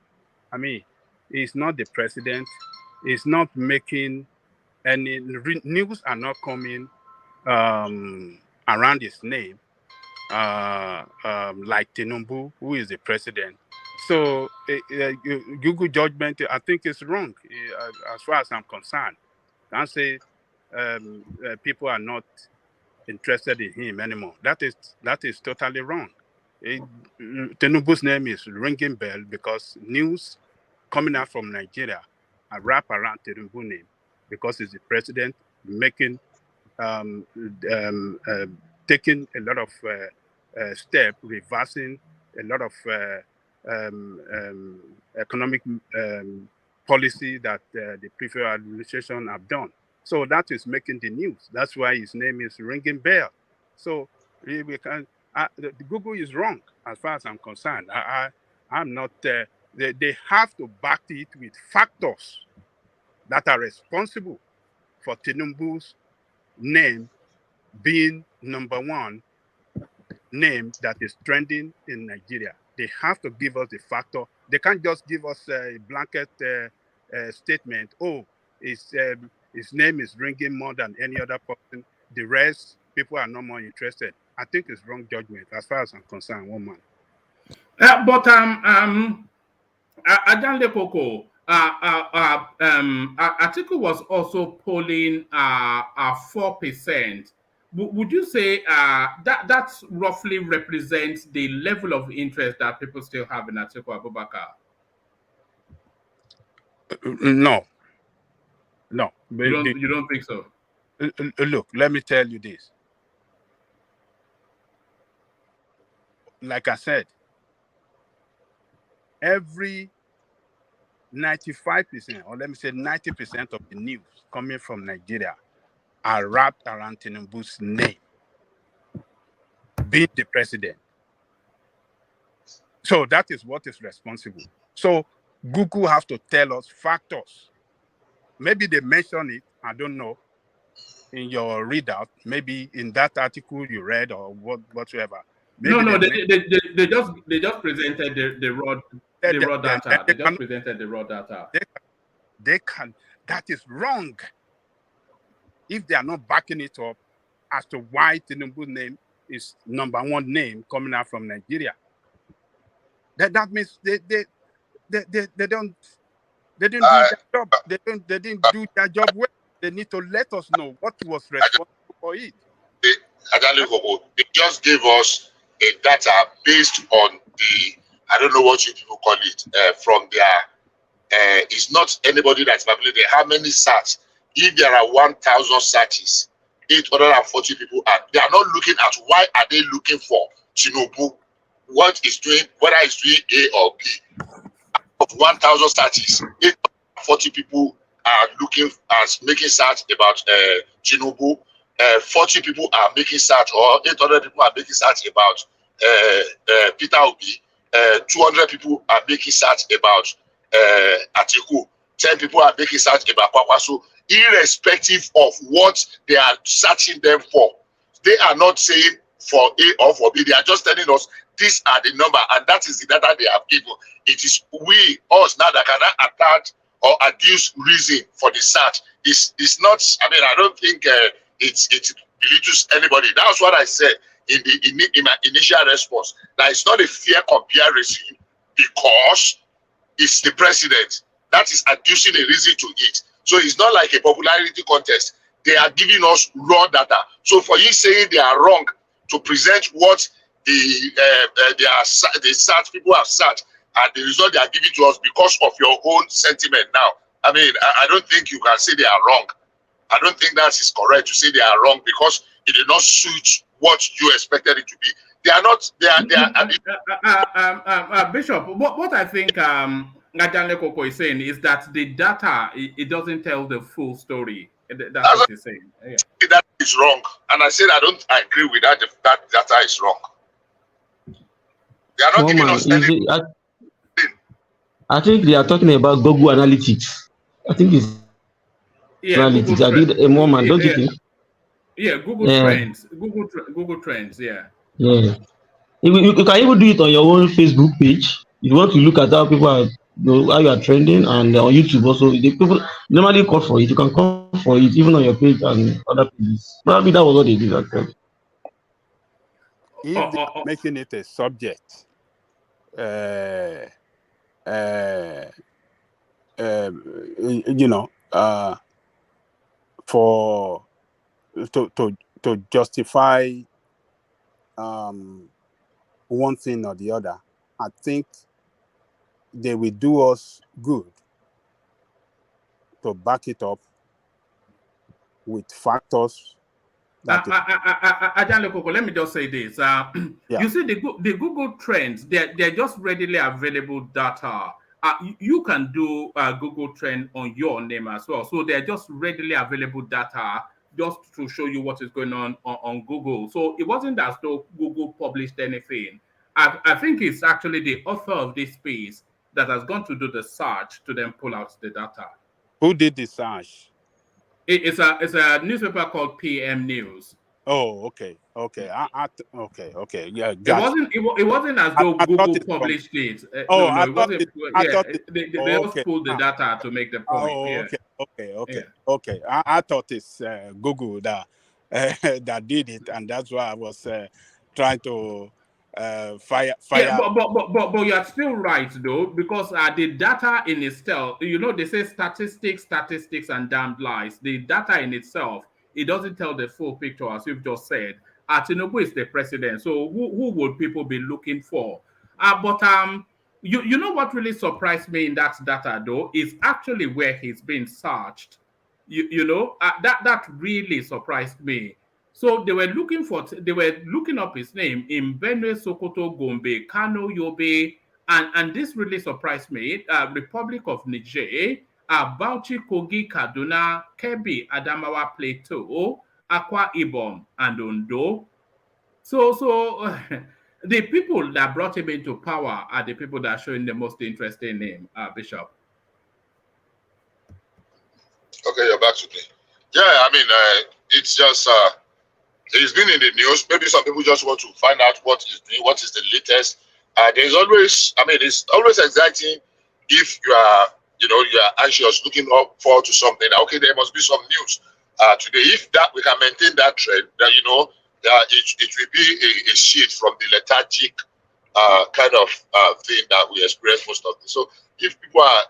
Speaker 12: I mean, he's not the president. He's not making any news are not coming around his name like Tinubu, who is the president. So Google judgment, I think, is wrong as far as I'm concerned. I can't say people are not interested in him anymore. That is totally wrong. Tinubu's name is ringing bell because news coming out from Nigeria are wrapped around Tinubu's name because he's the president, making taking a lot of steps, reversing a lot of economic policy that the previous administration have done. So that is making the news. That's why his name is ringing bell. So we can. Google is wrong as far as I'm concerned. I'm not. They have to back it with factors that are responsible for Tinubu's name being number one name that is trending in Nigeria. They have to give us the factor. They can't just give us a blanket statement. Oh, his name is ringing more than any other person. The rest, people are no more interested. I think it's wrong judgment as far as I'm concerned, woman.
Speaker 2: But Adanle Koko, Atiku was also polling 4%. Would you say that roughly represents the level of interest that people still have in Atiku Abubakar?
Speaker 12: No.
Speaker 2: You don't think so?
Speaker 12: Look, let me tell you this. Like I said, every 95%, or let me say 90% of the news coming from Nigeria are wrapped around Tinubu's name. being the president. So that is what is responsible. So Google have to tell us factors. Maybe they mention it, I don't know, in your readout, maybe in that article you read or whatsoever. Maybe
Speaker 2: No, they just presented the raw data. They just presented the raw data.
Speaker 12: They can. That is wrong. If they are not backing it up as to why Tinubu's name is number one name coming out from Nigeria, that means they didn't do their job. They didn't do their job well. They need to let us know what was responsible for it.
Speaker 8: They just gave us a data based on the, I don't know what you people call it, from their, it's not anybody that's familiar. How many searches? If there are 1,000 searches, 840 people are, they are not looking at why are they looking for Tinubu, what is doing, whether it's doing A or B. Of 1,000 searches, 840 people are looking at making search about Tinubu. 40 people are making search, or 800 people are making search about Peter Obi. 200 people are making search about Atiku. 10 people are making search about Kwakwa. So irrespective of what they are searching them for, they are not saying for A or for B. They are just telling us these are the number, and that is the data they have given. It is us now that cannot attach or adduce reason for the search. It's not, I mean, I don't think it belittles anybody. That's what I said in my initial response. That it's not a fair comparison because it's the president that is adducing a reason to it. So it's not like a popularity contest. They are giving us raw data. So for you saying they are wrong to present what the search people have searched and the result they are giving to us because of your own sentiment now. I mean, I don't think you can say they are wrong. I don't think that is correct to say they are wrong because it did not suit what you expected it to be. They are not. They are.
Speaker 2: Bishop, what I think Najan Koko is saying is that the data it doesn't tell the full story. That's what he's saying. Yeah.
Speaker 8: That is wrong, and I said I don't agree with that. That data is wrong. They are not giving us any.
Speaker 13: I think they are talking about Google Analytics. I think it's analytics. I did a moment, don't you think?
Speaker 2: Yeah, Google Trends. Google Trends, yeah.
Speaker 13: Yeah. You can even do it on your own Facebook page. You want to look at how people are, how you are trending, and on YouTube also. The people normally call for it. You can call for it even on your page and other pages. Probably that was what they did actually.
Speaker 12: If they are making it a subject, for to justify one thing or the other, I think they will do us good to back it up with factors.
Speaker 2: Ajan Lekoko, let me just say this. You see, the Google Trends, they're just readily available data. You can do Google Trend on your name as well. So they're just readily available data just to show you what is going on Google. So it wasn't as though Google published anything. I think it's actually the author of this piece that has gone to do the search to then pull out the data.
Speaker 12: Who did the search?
Speaker 2: It's a newspaper called PM News.
Speaker 12: Oh, okay. Okay. Yeah,
Speaker 2: it wasn't as though Google published it. No, it wasn't. They just pulled the data to make the point.
Speaker 12: Oh, okay. I thought it's Google that that did it, and that's why I was trying to fire.
Speaker 2: Yeah, but you are still right though, because the data in itself, they say statistics, and damned lies. The data in itself, it doesn't tell the full picture, as you've just said. Tinubu is the president, so who would people be looking for? But you know what really surprised me in that data though is actually where he's being searched. That really surprised me. So they were looking up his name in Benue, Sokoto, Gombe, Kano, Yobe, and this really surprised me. Republic of Niger, Bauchi, Kogi, Kaduna, Kebbi, Adamawa Plateau, Akwa Ibom, and Ondo. So the people that brought him into power are the people that are showing the most interest in him, Bishop.
Speaker 8: Okay, you're back to me. Yeah, I mean, it's just he's been in the news. Maybe some people just want to find out what is new, what is the latest. There's always, I mean, it's always exciting if you are, you are anxious, looking up forward to something. Okay, there must be some news today. If that we can maintain that trend, then it will be a shift from the lethargic kind of thing that we experience most of the. So if people are,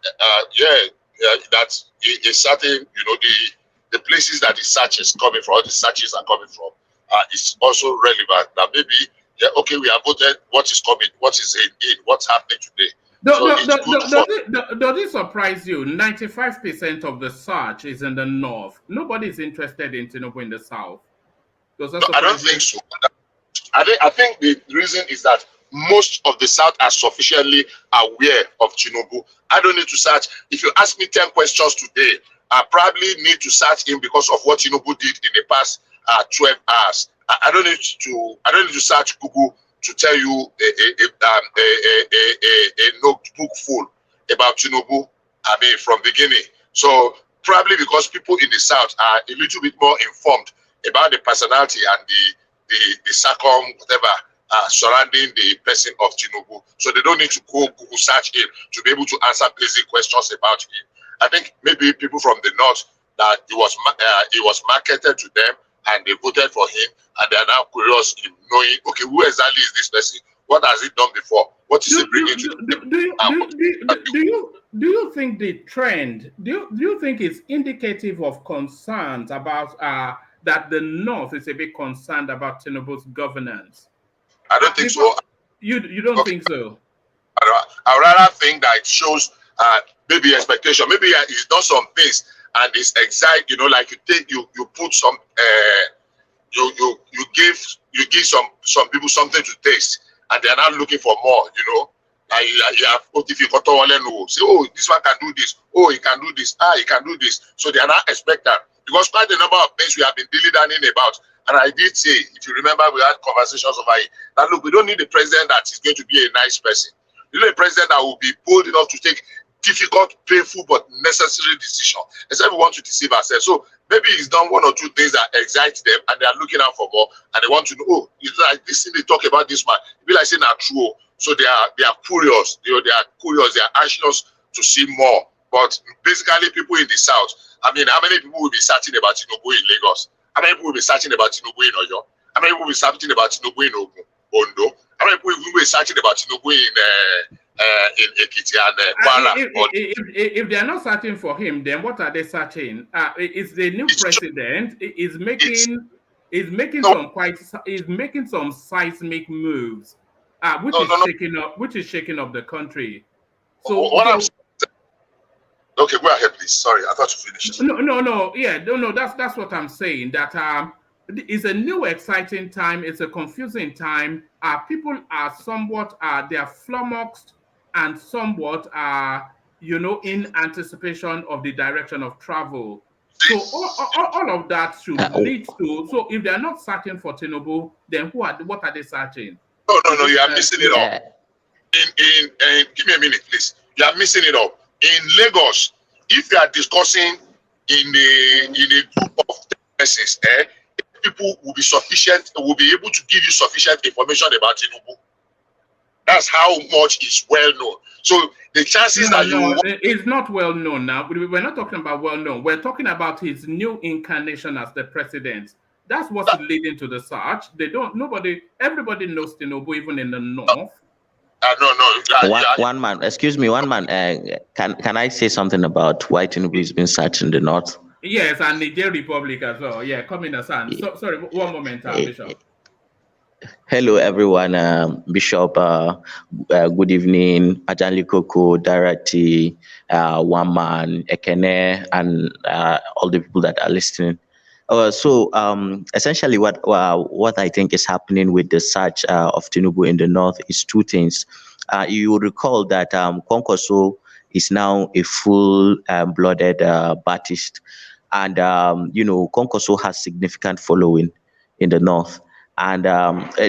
Speaker 8: that's a certain, the places that the search is coming from, all the searches are coming from, is also relevant. Now maybe, okay, we have voted. What is coming? What is in? What's happening today?
Speaker 2: Does it surprise you? 95% of the search is in the north. Nobody is interested in Tinubu in the south.
Speaker 8: I don't think so. I think the reason is that most of the South are sufficiently aware of Tinubu. I don't need to search. If you ask me 10 questions today, I probably need to search him because of what Tinubu did in the past 12 hours. I don't need to search Google to tell you a notebook full about Tinubu. I mean, from beginning. So probably because people in the South are a little bit more informed about the personality and the whatever surrounding the person of Tinubu. So they don't need to go Google search him to be able to answer basic questions about him. I think maybe people from the north that it was marketed to them and they voted for him and they are now curious in knowing, okay, who exactly is this person? What has he done before? What is he bringing to
Speaker 2: the do you think the trend, do you think it's indicative of concerns about that the North is a bit concerned about Tinubu's governance?
Speaker 8: I don't think so.
Speaker 2: You don't think so?
Speaker 8: I rather think that it shows maybe expectation. Maybe he's done some things and it's exciting. Like you put some you give some people something to taste and they are not looking for more. You have say, oh, this one can do this. Oh, he can do this. He can do this. So they are not expectant. Because quite a number of things we have been dilly-dallying about. And I did say, if you remember, we had conversations over it, that look, we don't need a president that is going to be a nice person. We need a president that will be bold enough to take difficult, painful, but necessary decisions. Except we want to deceive ourselves. So maybe he's done one or two things that excite them and they are looking out for more and they want to know, oh, it's like this thing they talk about this man. It be like saying not true. So they are curious. They are curious. They are anxious to see more. But basically, people in the South, I mean, how many people will be searching about Tinubu in Lagos? How many people will be searching about Tinubu in Oyo? How many people will be searching about Tinubu in Ondo? How many people will be searching about Tinubu in Ekiti and Kwara?
Speaker 2: If they are not searching for him, then what are they searching? Is the new president is making some seismic moves, which is shaking up the country.
Speaker 8: Okay, go ahead, please. Sorry, I thought you finished.
Speaker 2: No. Yeah, no. That's what I'm saying. That it's a new exciting time. It's a confusing time. People are somewhat they are flummoxed and somewhat in anticipation of the direction of travel. So all of that should lead to. So if they are not searching for Tinubu, then what are they searching?
Speaker 8: No. You are missing it all. In give me a minute, please. You are missing it all. In Lagos, if you are discussing in a group of persons, people will be able to give you sufficient information about Tinubu. That's how much is well known. So the chances
Speaker 2: it's not well known now. We're not talking about well known. We're talking about his new incarnation as the president. That's what's leading to the search. Everybody knows Tinubu, even in the north.
Speaker 14: One man. Excuse me, one man. Can I say something about why Tinubu is being searched in the north?
Speaker 2: Yes, and Niger Republic as well. Yeah, come in, Hassan. So, sorry, one moment, Bishop.
Speaker 14: Hello, everyone. Bishop, good evening. Ajanli Koko, Darati, one man, Ekene, and all the people that are listening. So essentially what I think is happening with the search of Tinubu in the north is two things. You will recall that Kwankwaso is now a full-blooded Baptist, and Kwankwaso has significant following in the north. And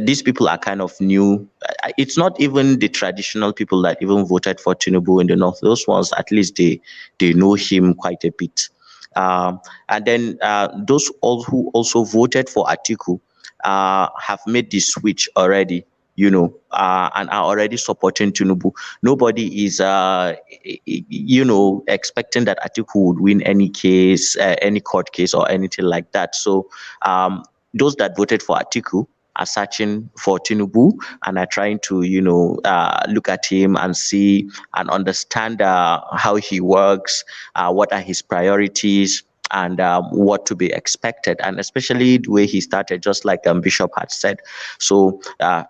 Speaker 14: these people are kind of new. It's not even the traditional people that even voted for Tinubu in the north. Those ones, at least they know him quite a bit. And then those all who also voted for Atiku have made the switch already, and are already supporting Tinubu. Nobody is, expecting that Atiku would win any case, any court case or anything like that. So those that voted for Atiku are searching for Tinubu and are trying to, look at him and see and understand how he works, what are his priorities, and what to be expected, and especially the way he started, just like Bishop had said. So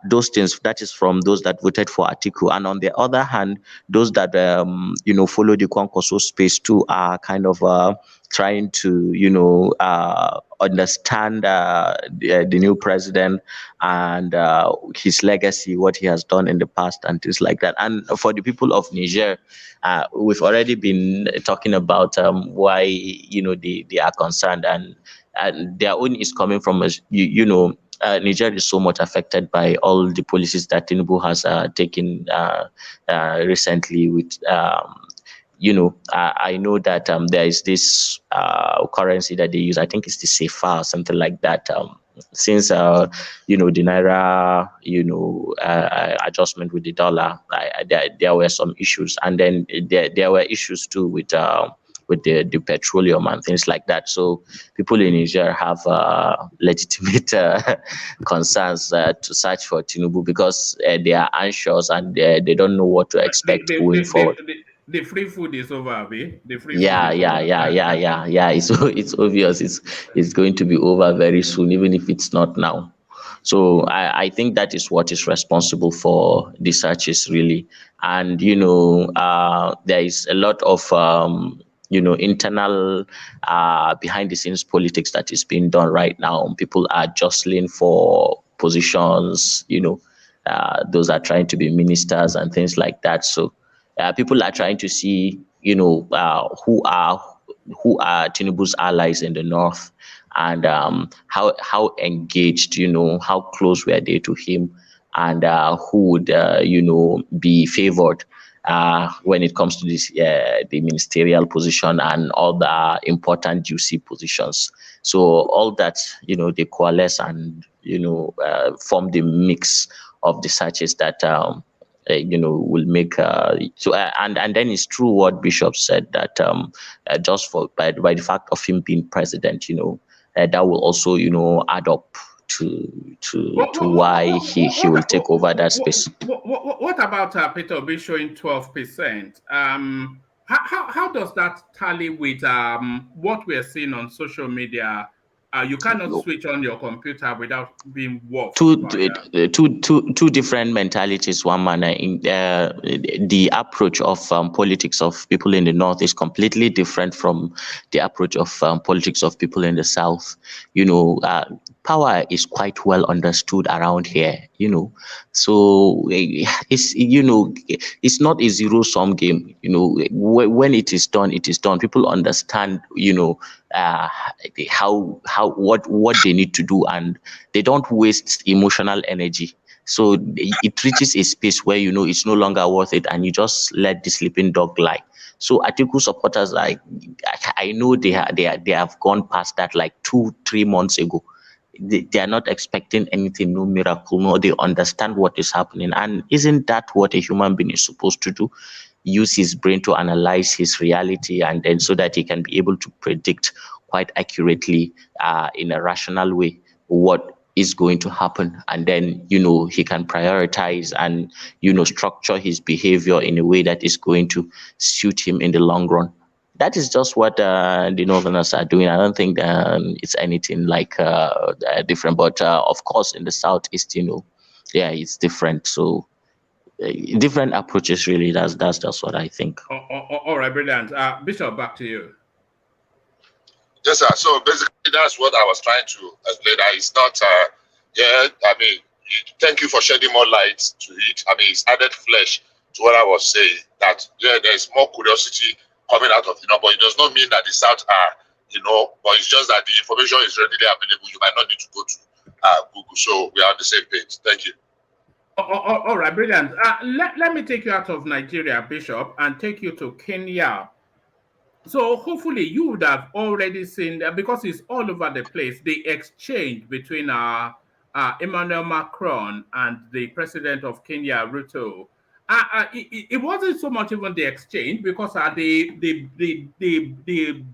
Speaker 14: those things, that is from those that voted for Atiku. And on the other hand, those that follow the Kwankwaso space too are kind of trying to understand the new president and his legacy, what he has done in the past and things like that. And for the people of Niger, we've already been talking about why they are concerned, and their own is coming from Niger is so much affected by all the policies that Tinubu has taken recently with I know that there is this currency that they use. I think it's the CFA or something like that. Since the naira adjustment with the dollar, there were some issues, and then there were issues too with the petroleum and things like that. So people in Niger have legitimate concerns to search for Tinubu because they are anxious and they don't know what to expect going forward.
Speaker 2: The free food is over, Abi. The free
Speaker 14: Yeah.
Speaker 2: food is over.
Speaker 14: It's obvious. It's going to be over very soon, even if it's not now. So I think that is what is responsible for the searches, really. And there is a lot of internal behind the scenes politics that is being done right now. People are jostling for positions. Those are trying to be ministers and things like that. So people are trying to see, who are Tinubu's allies in the north, and how engaged, how close were they to him, and who would be favored when it comes to this the ministerial position and all the important juicy positions. So all that, they coalesce and form the mix of the searches that will make so and then it's true what Bishop said, that just by the fact of him being president, that will also add up to why he will take over that space.
Speaker 2: What about Peter Obi showing 12%? How does that tally with what we are seeing on social media? You cannot switch on your computer without being wolfed.
Speaker 14: Two different mentalities. One manner in the approach of politics of people in the north is completely different from the approach of politics of people in the south. Power is quite well understood around here. So it's not a zero-sum game. When it is done, it is done. People understand. What they need to do, and they don't waste emotional energy. So it reaches a space where it's no longer worth it, and you just let the sleeping dog lie. So Atiku supporters, I know they have gone past that like 2-3 months ago. They are not expecting anything, no miracle, no. They understand what is happening, and isn't that what a human being is supposed to do? Use his brain to analyze his reality, and then so that he can be able to predict quite accurately in a rational way what is going to happen, and then he can prioritize and structure his behavior in a way that is going to suit him in the long run. That is just what the Northerners are doing. I don't think it's anything like different, but of course in the Southeast, it's different. So different approaches, really. That's just what I think.
Speaker 2: All right, brilliant. Bishop, back to you.
Speaker 8: Yes, sir. So basically, that's what I was trying to explain. That it's not, thank you for shedding more light to it. It's added flesh to what I was saying. That there's more curiosity coming out of but it does not mean that the South are, but it's just that the information is readily available. You might not need to go to Google. So we are on the same page. Thank you.
Speaker 2: All right, brilliant. Let me take you out of Nigeria, Bishop, and take you to Kenya. So hopefully you would have already seen that, because it's all over the place, the exchange between Emmanuel Macron and the president of Kenya, Ruto. It wasn't so much even the exchange, because the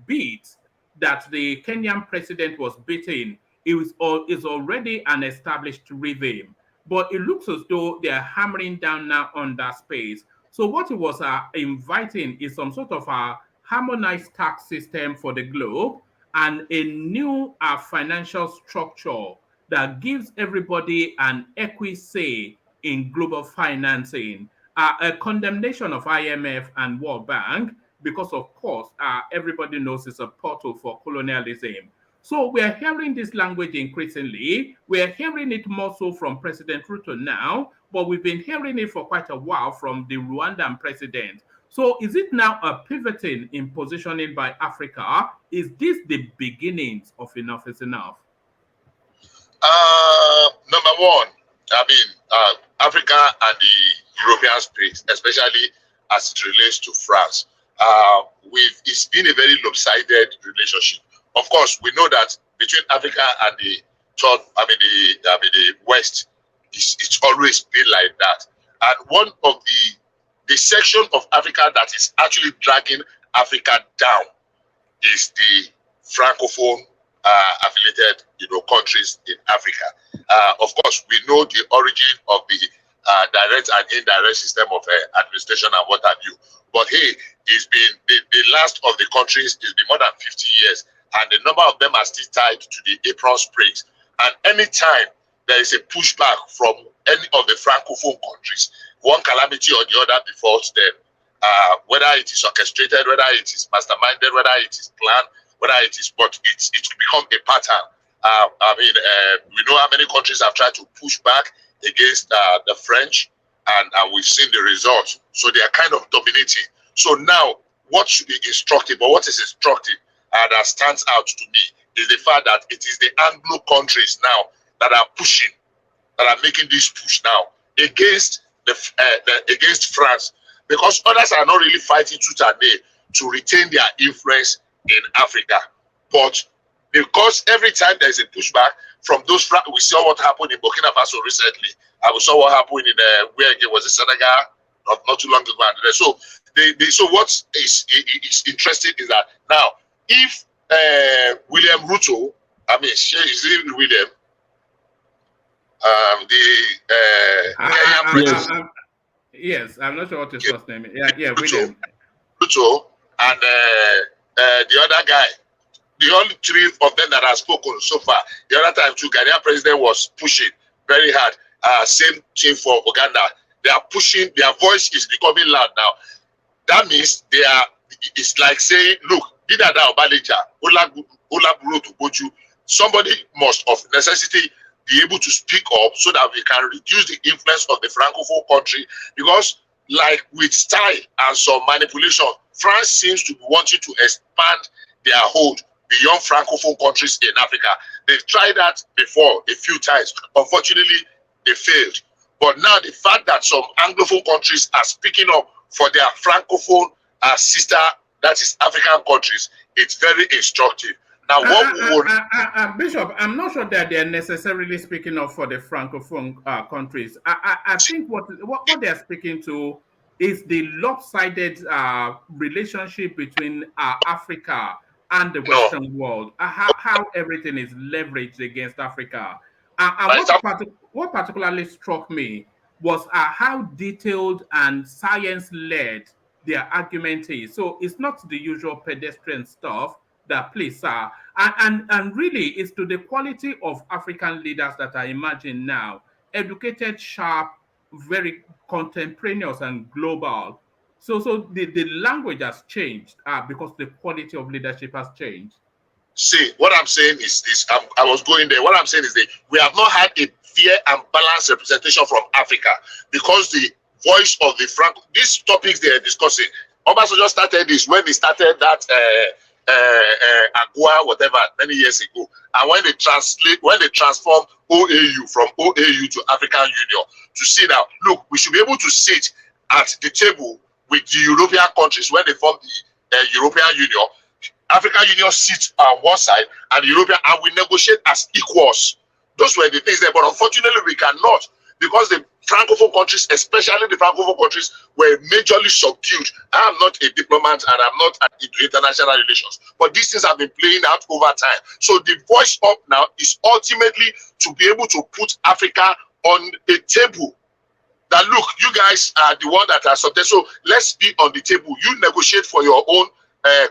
Speaker 2: beat that the Kenyan president was beating is already an established rhythm. But it looks as though they're hammering down now on that space. So what it was inviting is some sort of a harmonized tax system for the globe and a new financial structure that gives everybody an equal say in global financing. A condemnation of IMF and World Bank, because of course, everybody knows it's a portal for colonialism. So we're hearing this language increasingly. We're hearing it more so from President Ruto now, but we've been hearing it for quite a while from the Rwandan president. So is it now a pivoting in positioning by Africa? Is this the beginnings of enough is enough?
Speaker 8: Number one, Africa and the European space, especially as it relates to France, it's been a very lopsided relationship. Of course, we know that between Africa and the West, it's always been like that. And one of the section of Africa that is actually dragging Africa down is the Francophone affiliated, countries in Africa. Of course, we know the origin of the direct and indirect system of administration and what have you. But hey, it's been the last of the countries. It's been more than 50 years, and the number of them are still tied to the apron springs. And anytime there is a pushback from any of the Francophone countries, one calamity or the other befalls them. Whether it is orchestrated, whether it is masterminded, whether it is planned, whether it is, but it's become a pattern. We know how many countries have tried to push back against the French, and we've seen the results. So they are kind of dominating. So now, what should be instructive, or what is instructive that stands out to me, is the fact that it is the Anglo countries now that are pushing, that are making this push now against against France, because others are not really fighting tooth and nail to retain their influence in Africa. But because every time there is a pushback from those, we saw what happened in Burkina Faso recently, and we saw what happened in where it was in Senegal not too long ago. So, so what is interesting is that now, if William Ruto, is it William?
Speaker 2: Yes, I'm not sure what his first name is. Yeah, William.
Speaker 8: Ruto and the other guy, the only three of them that have spoken so far. The other time too, Ghanaian president was pushing very hard. Same thing for Uganda. They are pushing. Their voice is becoming loud now. That means they are. It's like saying, look, somebody must of necessity be able to speak up so that we can reduce the influence of the Francophone country, because like with style and some manipulation, France seems to be wanting to expand their hold beyond Francophone countries in Africa. They've tried that before a few times. Unfortunately, they failed. But now the fact that some Anglophone countries are speaking up for their Francophone sister, that is African countries, it's very instructive. Now,
Speaker 2: Bishop, I'm not sure that they're necessarily speaking up for the Francophone countries. I think what they're speaking to is the lopsided relationship between Africa and the Western world, how everything is leveraged against Africa. And what particularly struck me was how detailed and science-led their argument is. So it's not the usual pedestrian stuff that please and really it's to the quality of African leaders that are emerging now, educated, sharp, very contemporaneous and global. So the language has changed because the quality of leadership has changed.
Speaker 8: See, what I'm saying is this. I was going there. What I'm saying is that we have not had a fair and balanced representation from Africa, because the voice of the these topics they are discussing. Obasanjo started this when they started that Agua, whatever, many years ago. And when they transform OAU from OAU to African Union, to see that, look, we should be able to sit at the table with the European countries when they form the European Union. African Union sits on one side and the European, and we negotiate as equals. Those were the things there, but unfortunately we cannot, because the Francophone countries, especially the Francophone countries, were majorly subdued. I am not a diplomat and I'm not into international relations, but these things have been playing out over time. So the voice up now is ultimately to be able to put Africa on a table. That look, you guys are the one that are subject. So let's be on the table. You negotiate for your own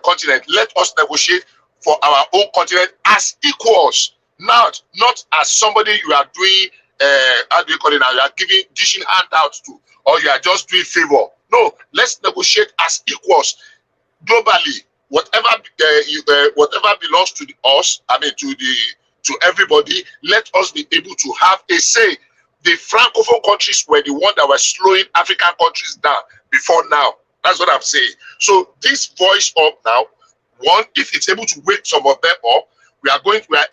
Speaker 8: continent. Let us negotiate for our own continent as equals. Not as somebody you are doing, how do you call it now? You are dishing handouts to, or you are just doing favor. No, let's negotiate as equals globally. Whatever belongs to us, to everybody. Let us be able to have a say. The Francophone countries were the one that were slowing African countries down before now. That's what I'm saying. So this voice up now, one, if it's able to wake some of them up, we are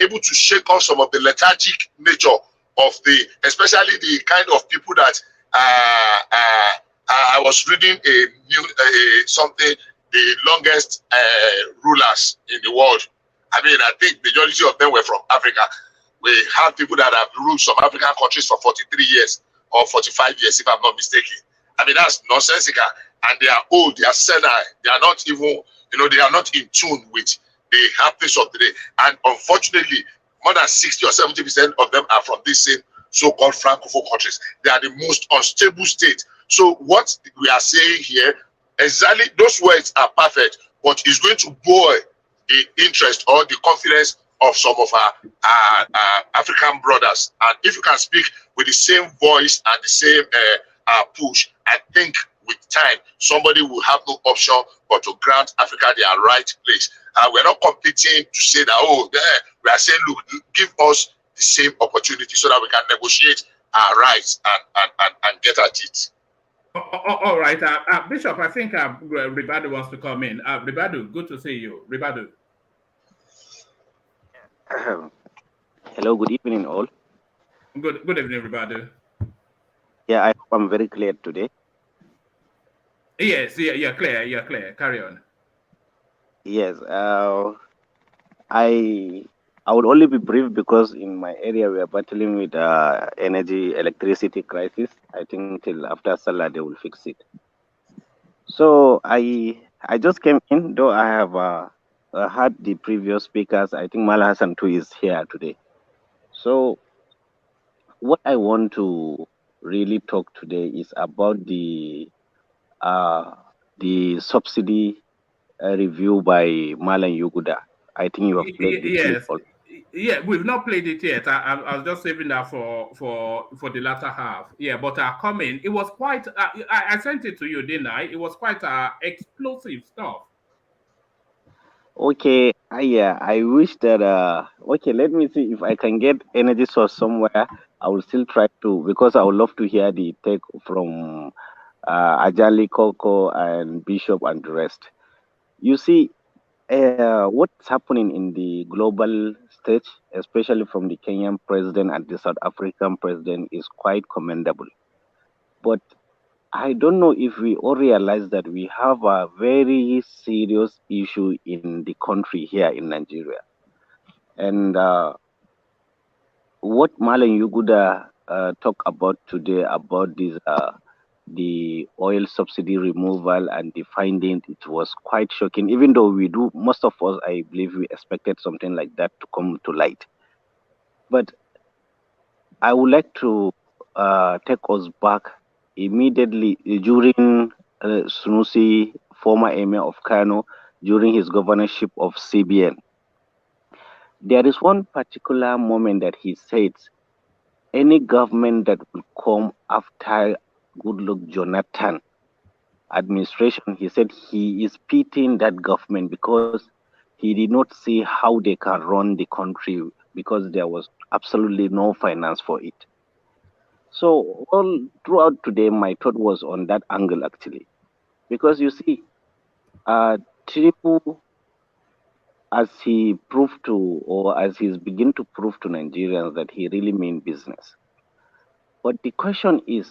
Speaker 8: able to shake off some of the lethargic nature of especially the kind of people that I was reading something, the longest rulers in the world. I think majority of them were from Africa. We have people that have ruled some African countries for 43 years or 45 years, if I'm not mistaken. That's nonsensical. And they are old, they are senile, they are not even, they are not in tune with the happenings of the day. And unfortunately, more than 60 or 70% of them are from these same so-called Francophone countries. They are the most unstable state. So what we are saying here, exactly those words are perfect, but it's going to boil the interest or the confidence of some of our African brothers. And if you can speak with the same voice and the same push, I think with time, somebody will have no option but to grant Africa their right place. We're not competing to say that, we are saying, look, give us the same opportunity so that we can negotiate our rights and get at it.
Speaker 2: All right. Bishop, I think Ribadu wants to come in. Ribadu, good to see you. Ribadu.
Speaker 15: Hello, good evening, all.
Speaker 2: Good evening, Ribadu.
Speaker 15: Yeah, I hope I'm very clear today.
Speaker 2: Yes, you're clear. You're clear. Carry on.
Speaker 15: Yes, I would only be brief because in my area we are battling with electricity crisis. I think till after Salah they will fix it. So I just came in, though I have heard the previous speakers. I think Mala Hassan too is here today. So what I want to really talk today is about the subsidy review by Malan Yuguda. I think you have played the clip.
Speaker 2: Yeah, we've not played it yet. I was just saving that for the latter half. Yeah, but comment. It was quite. I sent it to you, didn't I? It was quite explosive stuff.
Speaker 15: Okay, I wish that. Okay, let me see if I can get energy source somewhere. I will still try to, because I would love to hear the take from Ajali, Koko, and Bishop and the rest. You see, what's happening in the global stage, especially from the Kenyan president and the South African president, is quite commendable. But I don't know if we all realize that we have a very serious issue in the country here in Nigeria. And what Malan Yuguda talked about today about this, the oil subsidy removal and the finding, it was quite shocking. Even though most of us, I believe, we expected something like that to come to light. But I would like to take us back immediately during Sunusi, former emir of Kano, during his governorship of CBN. There is one particular moment that he said, any government that will come after Goodluck Jonathan administration, he said he is pitying that government because he did not see how they can run the country because there was absolutely no finance for it. So all throughout today, my thought was on that angle actually, because you see, Tinubu as he proved to, or as he's begin to prove to Nigerians that he really mean business. But the question is,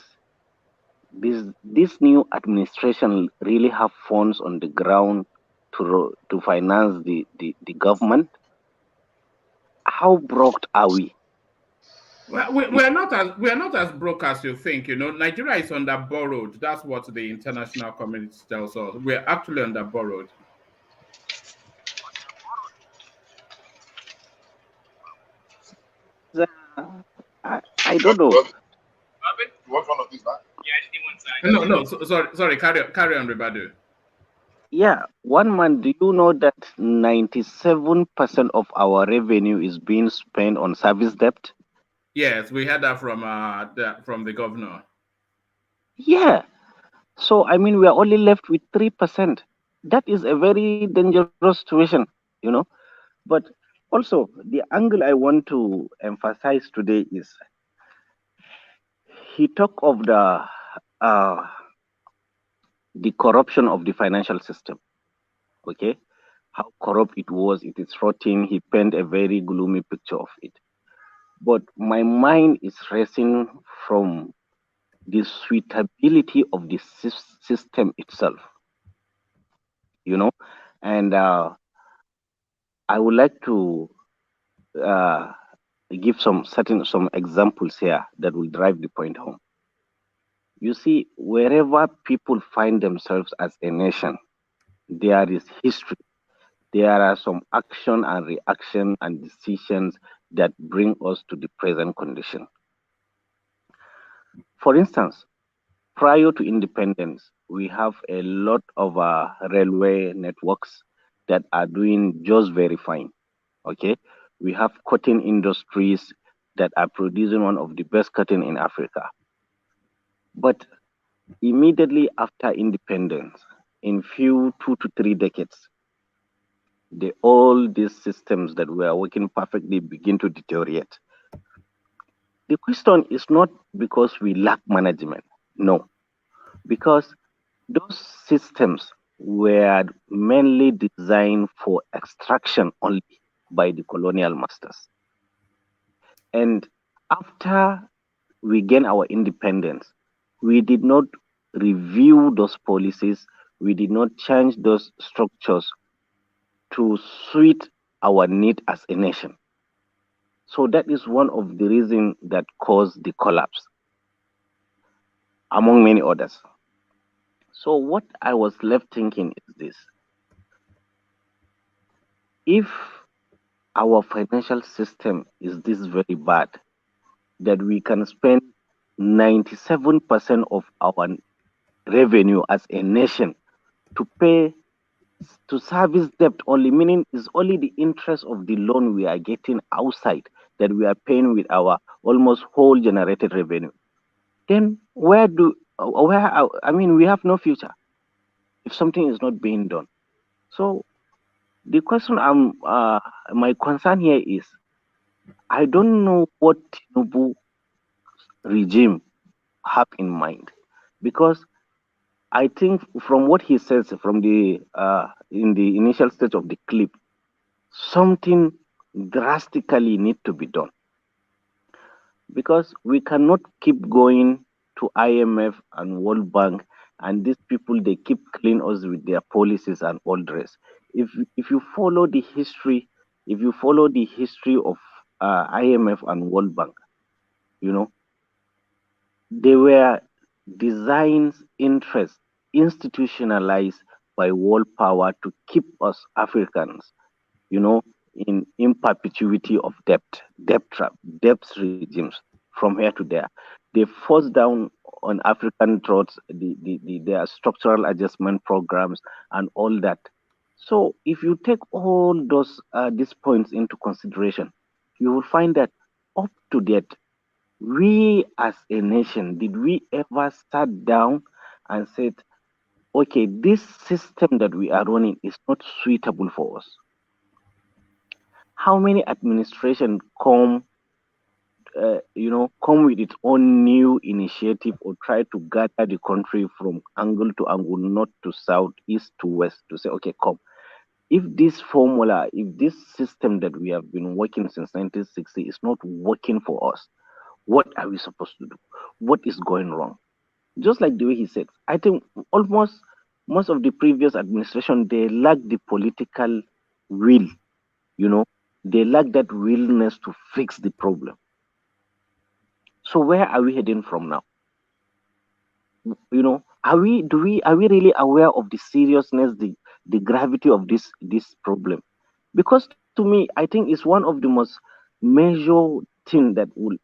Speaker 15: this new administration really have funds on the ground to finance the government? How broke are we?
Speaker 2: Well, we're not as broke as you think. Nigeria is under borrowed. That's what the international community tells us. We're actually under borrowed.
Speaker 15: I don't know.
Speaker 8: You want one of these back?
Speaker 2: No. Sorry. Carry on, Ribadu.
Speaker 15: Yeah, one man, do you know that 97% of our revenue is being spent on service debt?
Speaker 2: Yes, we had that from the governor.
Speaker 15: Yeah. So, I mean, we are only left with 3%. That is a very dangerous situation, you know. But also, the angle I want to emphasize today is he talked of the corruption of the financial system. Okay, how corrupt it was, it is rotting. He painted a very gloomy picture of it. But my mind is racing from the suitability of the system itself, you know, and I would like to give some examples here that will drive the point home. You see, wherever people find themselves as a nation, there is history. There are some action and reaction and decisions that bring us to the present condition. For instance, prior to independence, we have a lot of railway networks that are doing just very fine. Okay, we have cotton industries that are producing one of the best cotton in Africa. But immediately after independence, in few 2 to 3 decades, all these systems that were working perfectly begin to deteriorate. The question is not because we lack management, no, because those systems were mainly designed for extraction only by the colonial masters. And after we gained our independence, we did not review those policies, we did not change those structures to suit our need as a nation. So that is one of the reasons that caused the collapse, among many others. So what I was left thinking is this: if our financial system is this very bad, that we can spend 97% of our revenue as a nation to service debt only, meaning it's only the interest of the loan we are getting outside that we are paying with our almost whole generated revenue, then we have no future if something is not being done. So the question my concern here is, I don't know what Tinubu regime have in mind, because I think from what he says from the in the initial stage of the clip, something drastically need to be done, because we cannot keep going to IMF and World Bank and these people, they keep killing us with their policies and all the rest. If you follow the history, of IMF and World Bank, you know, they were designs interests institutionalized by world power to keep us Africans, you know, in perpetuity of debt trap, debt regimes from here to there. They force down on African throats their structural adjustment programs and all that. So if you take all these points into consideration, you will find that up to date, we as a nation, did we ever sat down and said, okay, this system that we are running is not suitable for us? How many administrations come with its own new initiative or try to gather the country from angle to angle, north to south, east to west, to say, okay, come, If this formula, if this system that we have been working since 1960 is not working for us, what are we supposed to do? What is going wrong? Just like the way he said, I think almost most of the previous administration, they lack the political will, they lack that willingness to fix the problem. So where are we heading from now? Are we really aware of the seriousness, the gravity of this problem? Because to me, I think it's one of the most major thing that will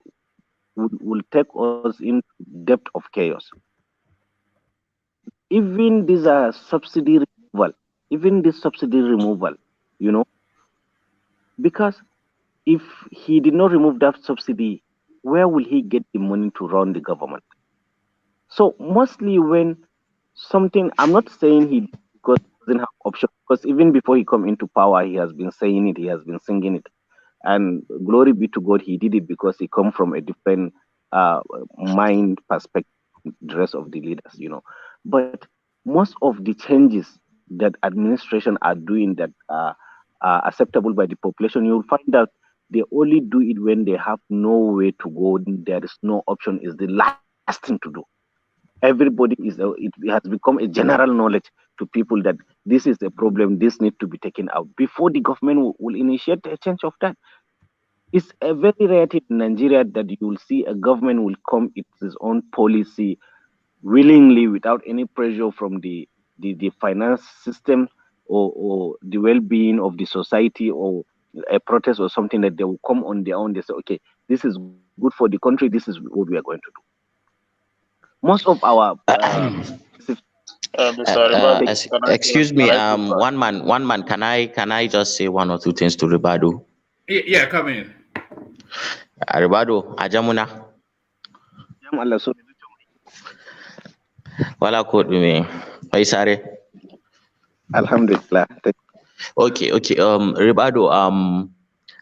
Speaker 15: take us in depth of chaos. Even these are subsidy removal, you know, because if he did not remove that subsidy, where will he get the money to run the government? So mostly when something, I'm not saying he because he doesn't have option, because even before he come into power, he has been saying it, he has been singing it, and glory be to God, he did it because he come from a different mind perspective, the rest of the leaders. But most of the changes that administration are doing that are acceptable by the population, you'll find that they only do it when they have no way to go. There is no option. Is the last thing to do. Everybody it has become a general knowledge to people that this is a problem. This needs to be taken out before the government will initiate a change of that. It's a very rare thing in Nigeria that you will see a government will come with its own policy willingly without any pressure from the finance system or the well-being of the society or a protest or something, that they will come on their own. They say, okay, this is good for the country. This is what we are going to do. Most of our
Speaker 14: excuse me, one man, can I just say one or two things to Ribado?
Speaker 2: Yeah, come in.
Speaker 14: Ribado, Ajamuna. Wala code me. Paisare.
Speaker 15: Alhamdulillah.
Speaker 14: Okay. Ribado,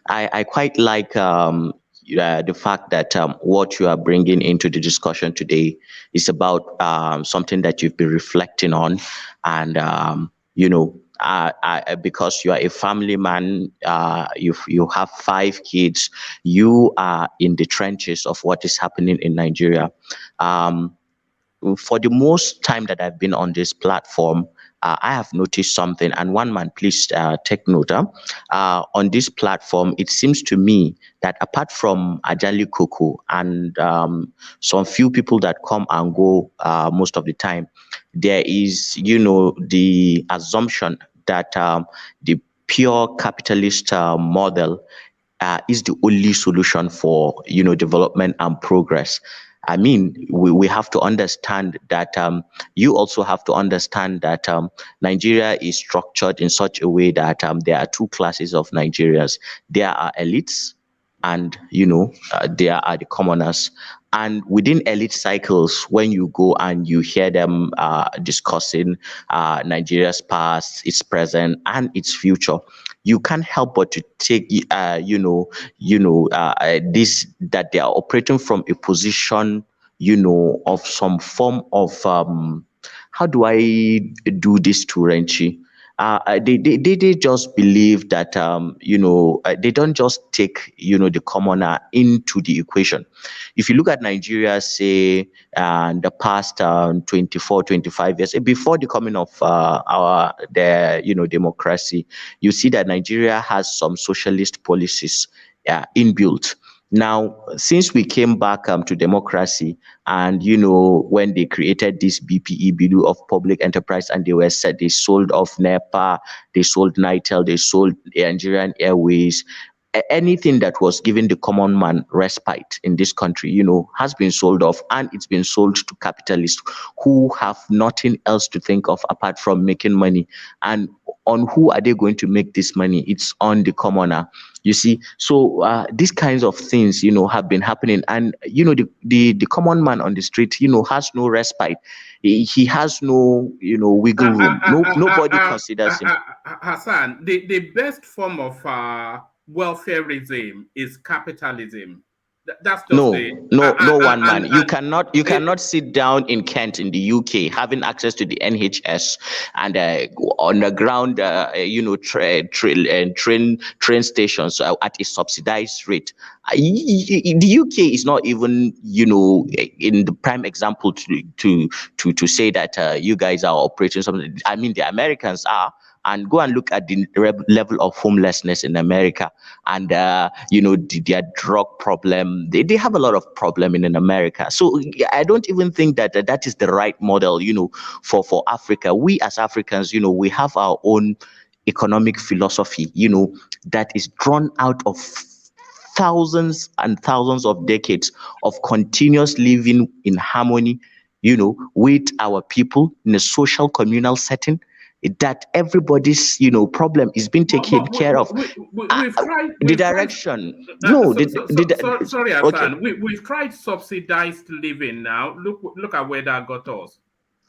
Speaker 14: I quite like the fact that what you are bringing into the discussion today is about something that you've been reflecting on, and because you are a family man, you have 5 kids, you are in the trenches of what is happening in Nigeria. For the most time that I've been on this platform, I have noticed something, and one man, please take note. On this platform, it seems to me that apart from Ajali Koko and some few people that come and go most of the time, there is, the assumption that the pure capitalist model is the only solution for, development and progress. I mean, we have to understand that you also have to understand that Nigeria is structured in such a way that there are 2 classes of Nigerians. There are elites and, there are the commoners. And within elite cycles, when you go and you hear them discussing Nigeria's past, its present, and its future, you can't help but to take, this that they are operating from a position, of some form of how do I do this to Renchi? They just believe that they don't just take the commoner into the equation. If you look at Nigeria, say the past 24-25 years before the coming of democracy, you see that Nigeria has some socialist policies inbuilt. Now, since we came back to democracy, and when they created this BPE, Bill of Public Enterprise, and they sold off NEPA, they sold Nitel, they sold Nigerian Airways. Anything that was giving the common man respite in this country, has been sold off, and it's been sold to capitalists who have nothing else to think of apart from making money. And on who are they going to make this money? It's on the commoner. You see, so these kinds of things, have been happening, and the common man on the street, has no respite. He has no, wiggle room. Nobody considers him.
Speaker 2: Hassan, the best form of welfareism is capitalism. That's just
Speaker 14: No,
Speaker 2: it.
Speaker 14: no one man. You
Speaker 2: And
Speaker 14: cannot sit down in Kent in the UK having access to the NHS and on the ground, train stations at a subsidized rate. The UK is not even in the prime example to say that you guys are operating something. I mean, the Americans are. And go and look at the level of homelessness in America, and their drug problem. They have a lot of problem in America. So I don't even think that that is the right model. For Africa, we as Africans, we have our own economic philosophy. That is drawn out of thousands and thousands of decades of continuous living in harmony, with our people in a social communal setting, that everybody's problem is being taken care of.
Speaker 2: we've tried.
Speaker 14: The direction,
Speaker 2: Sorry,
Speaker 14: okay.
Speaker 2: Hassan. We've tried subsidized living. Now look at where that got us.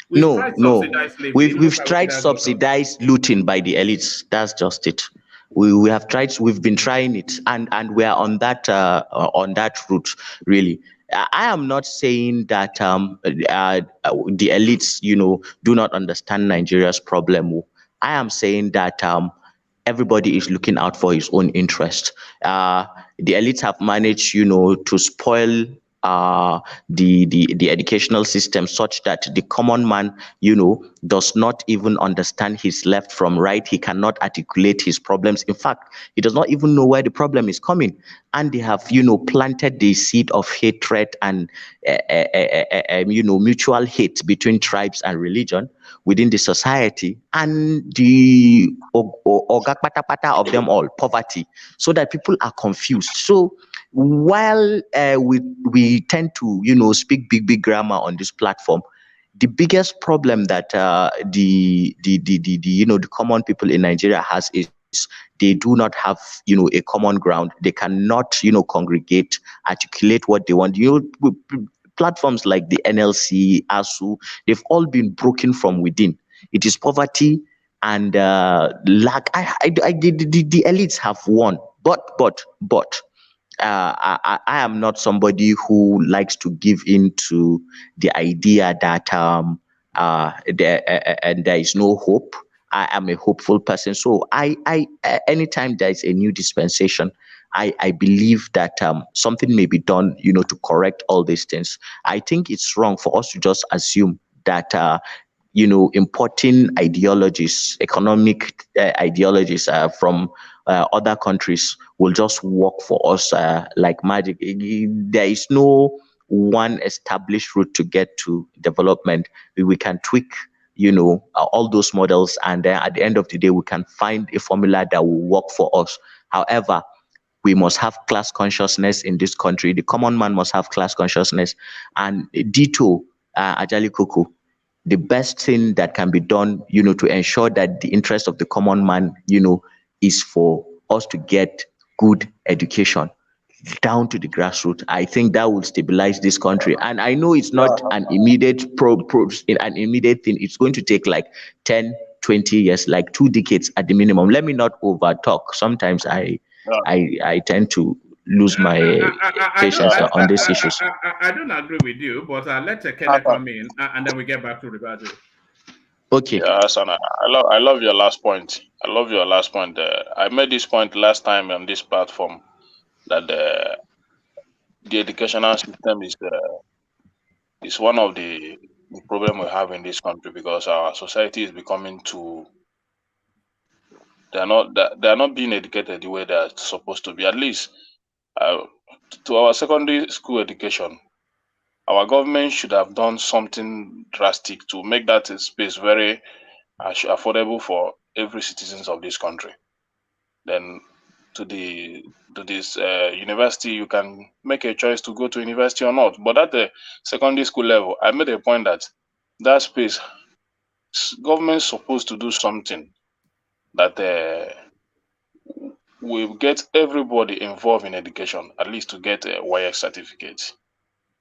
Speaker 2: We've tried
Speaker 14: No,
Speaker 2: subsidized living.
Speaker 14: we've
Speaker 2: Look at where
Speaker 14: tried
Speaker 2: that got us.
Speaker 14: subsidized looting by the elites. That's just it. We have tried. We've been trying it, and we are on that route. Really, I am not saying that the elites, do not understand Nigeria's problem. I am saying that everybody is looking out for his own interest. The elites have managed, to spoil the educational system such that the common man, does not even understand his left from right. He cannot articulate his problems. In fact, he does not even know where the problem is coming. And they have, planted the seed of hatred and, mutual hate between tribes and religion within the society, and the oga patapata of them all, poverty, so that people are confused. So while we tend to speak big grammar on this platform, the biggest problem that the common people in Nigeria has is they do not have a common ground. They cannot congregate, articulate what they want. Platforms like the NLC, ASU, they've all been broken from within. It is poverty and lack. The elites have won, but I am not somebody who likes to give in to the idea that there is no hope. I am a hopeful person. So anytime there is a new dispensation, I believe that something may be done, to correct all these things. I think it's wrong for us to just assume that importing ideologies, economic ideologies from other countries will just work for us like magic. There is no one established route to get to development. We can tweak, all those models, and then at the end of the day, we can find a formula that will work for us. However, we must have class consciousness in this country. The common man must have class consciousness. And Dito, Ajali Koko, the best thing that can be done, to ensure that the interest of the common man, is for us to get good education down to the grassroots. I think that will stabilize this country. And I know it's not an immediate an immediate thing. It's going to take like 10, 20 years, like 2 decades at the minimum. Let me not over talk. Sometimes I tend to lose my patience on these issues.
Speaker 2: I don't agree with you, but let Kele come in and then we get back to Ribadu.
Speaker 14: Okay.
Speaker 16: Yeah, son, I love your last point. I love your last point. I made this point last time on this platform that the educational system is one of the problem we have in this country, because our society is becoming too. They are not being educated the way they are supposed to be. At least to our secondary school education, our government should have done something drastic to make that space very affordable for every citizens of this country. Then to this university, you can make a choice to go to university or not. But at the secondary school level, I made a point that space, government is supposed to do something that will get everybody involved in education, at least to get a YX certificate.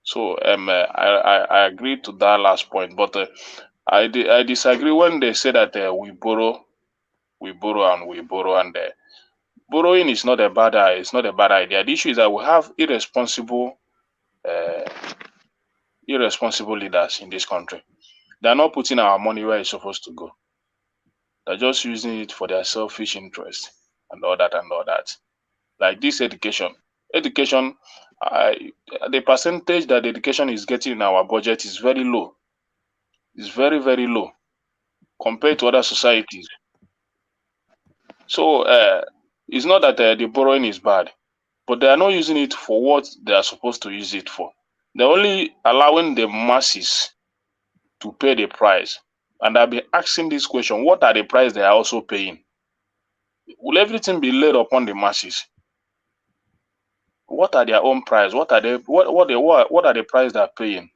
Speaker 16: So I agree to that last point, but I disagree when they say that we borrow and borrowing is not a bad idea. The issue is that we have irresponsible leaders in this country. They are not putting our money where it's supposed to go. They're just using it for their selfish interest and all that. Like this education, the percentage that education is getting in our budget is very low. It's very, very low compared to other societies. So it's not that the borrowing is bad, but they are not using it for what they are supposed to use it for. They're only allowing the masses to pay the price. And I'll be asking this question: what are the price they are also paying? Will everything be laid upon the masses? What are their own price? What are the price they are paying?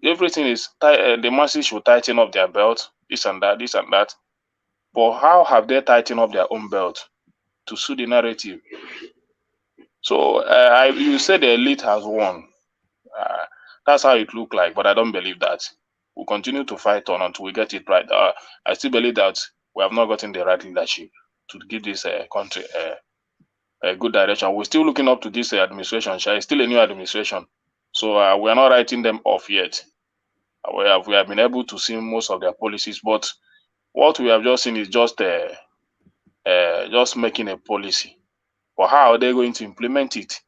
Speaker 16: Everything is the masses should tighten up their belt, this and that. But how have they tightened up their own belt to suit the narrative? So you say the elite has won. That's how it look like, but I don't believe that. We'll continue to fight on until we get it right. I still believe that we have not gotten the right leadership to give this country a good direction. We're still looking up to this administration. It's still a new administration, so we are not writing them off yet. We have been able to see most of their policies, but what we have just seen is just making a policy. But how are they going to implement it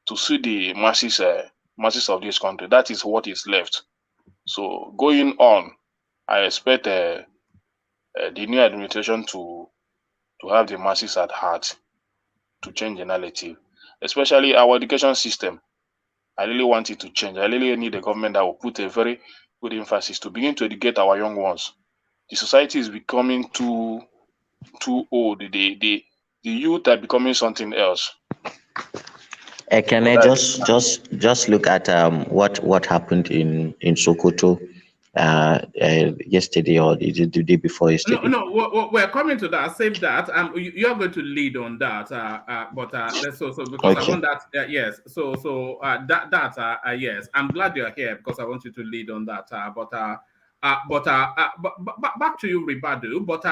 Speaker 16: to suit the masses of this country? That is what is left. So going on, I expect the new administration to have the masses at heart, to change the narrative, especially our education system. I really want it to change. I really need a government that will put a very good emphasis to begin to educate our young ones. The society is becoming too old. The youth are becoming something else.
Speaker 14: Can I just look at what happened in Sokoto yesterday or the day before yesterday?
Speaker 2: No, we're coming to that. Save that. You're going to lead on that. But so because
Speaker 14: Okay.
Speaker 2: I want that. Yes. So that yes. I'm glad you're here because I want you to lead on that. But back to you, Ribadu. But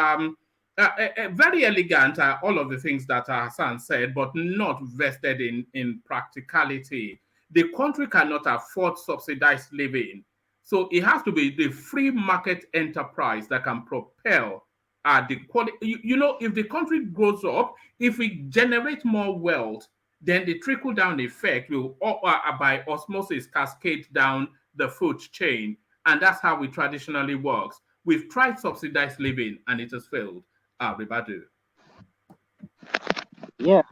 Speaker 2: very elegant. All of the things that Hassan said, but not vested in practicality. The country cannot afford subsidized living. So it has to be the free market enterprise that can propel the quality. If the country grows up, if we generate more wealth, then the trickle down effect will, by osmosis, cascade down the food chain. And that's how it traditionally works. We've tried subsidized living and it has failed. Ribadu.
Speaker 15: Yeah,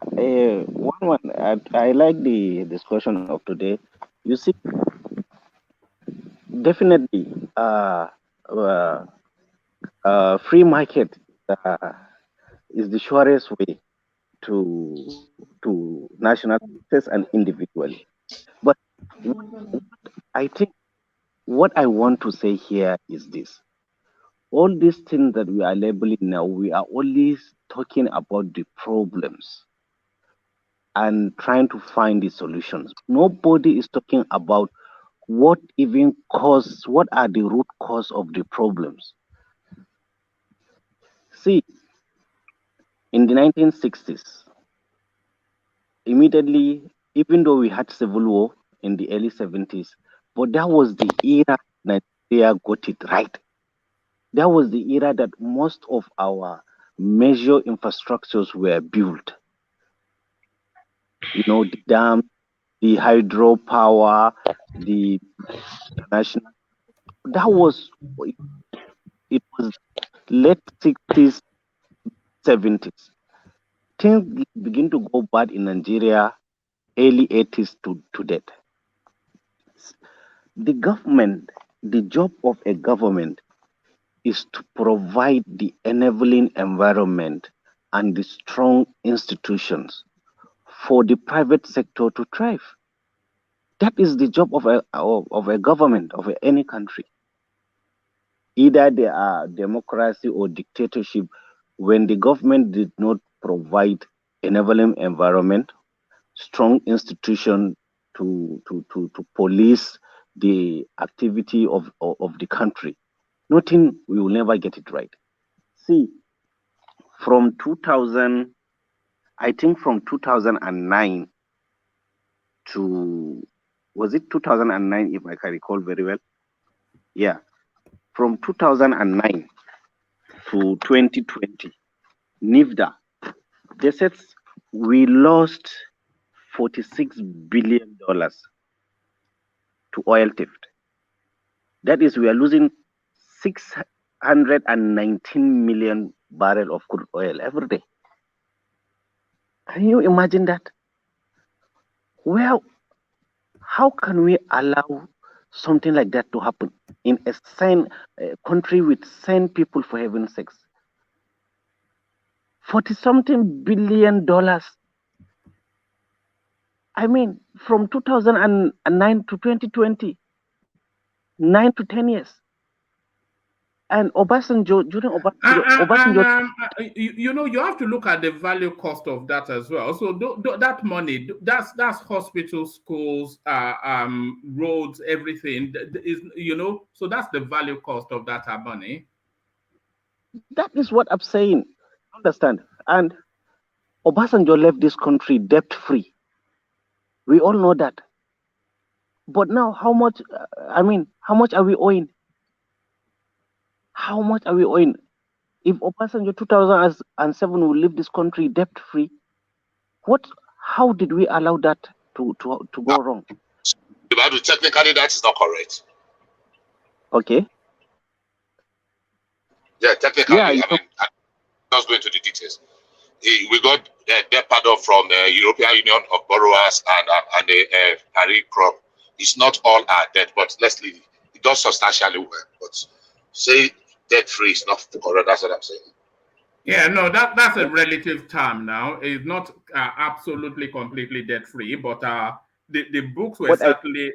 Speaker 15: I like the discussion of today. You see, definitely, free market is the surest way to national success and individually. But I think what I want to say here is this: all these things that we are labeling now, we are only talking about the problems and trying to find the solutions. Nobody is talking about what are the root cause of the problems. See, in the 1960s, immediately, even though we had civil war in the early 70s, but that was the era Nigeria got it right. That was the era that most of our major infrastructures were built. The dam, the hydropower, the national. That was it was late 60s, 70s. Things begin to go bad in Nigeria, early 80s to date. The job of a government is to provide the enabling environment and the strong institutions for the private sector to thrive. That is the job of a government, of any country. Either they are democracy or dictatorship. When the government did not provide enabling environment, strong institution to police the activity of the country, we will never get it right. See, from 2000, I think from 2009 to, was it 2009 if I can recall very well? Yeah, from 2009 to 2020, NIFDA, they said we lost $46 billion to oil theft. That is, we are losing 619 million barrels of crude oil every day. Can you imagine that? Well, how can we allow something like that to happen in a sane country with sane people, for heaven's sakes? 40-something billion dollars. I mean, from 2009 to 2020, 9 to 10 years. And Obasanjo, during Obasanjo,
Speaker 2: you know, you have to look at the value cost of that as well. So that money, that's hospitals, schools, roads, everything is, you know. So that's the value cost of that money.
Speaker 15: That is what I'm saying. Understand? And Obasanjo left this country debt free. We all know that. But now, how much? How much are we owing? How much are we owing? If Obasanjo 2007 will leave this country debt free, how did we allow that to go wrong?
Speaker 8: Technically, that is not correct.
Speaker 15: Okay.
Speaker 8: Yeah, technically, I mean, I'm not going into the details. We got debt pardon from the European Union of Borrowers and the Paris crop. It's not all our debt, but let's leave it. It does substantially well, but say debt free is not correct. That's what I'm saying.
Speaker 2: Yeah, no, that's a relative term now. It's not absolutely completely debt free, but the books were certainly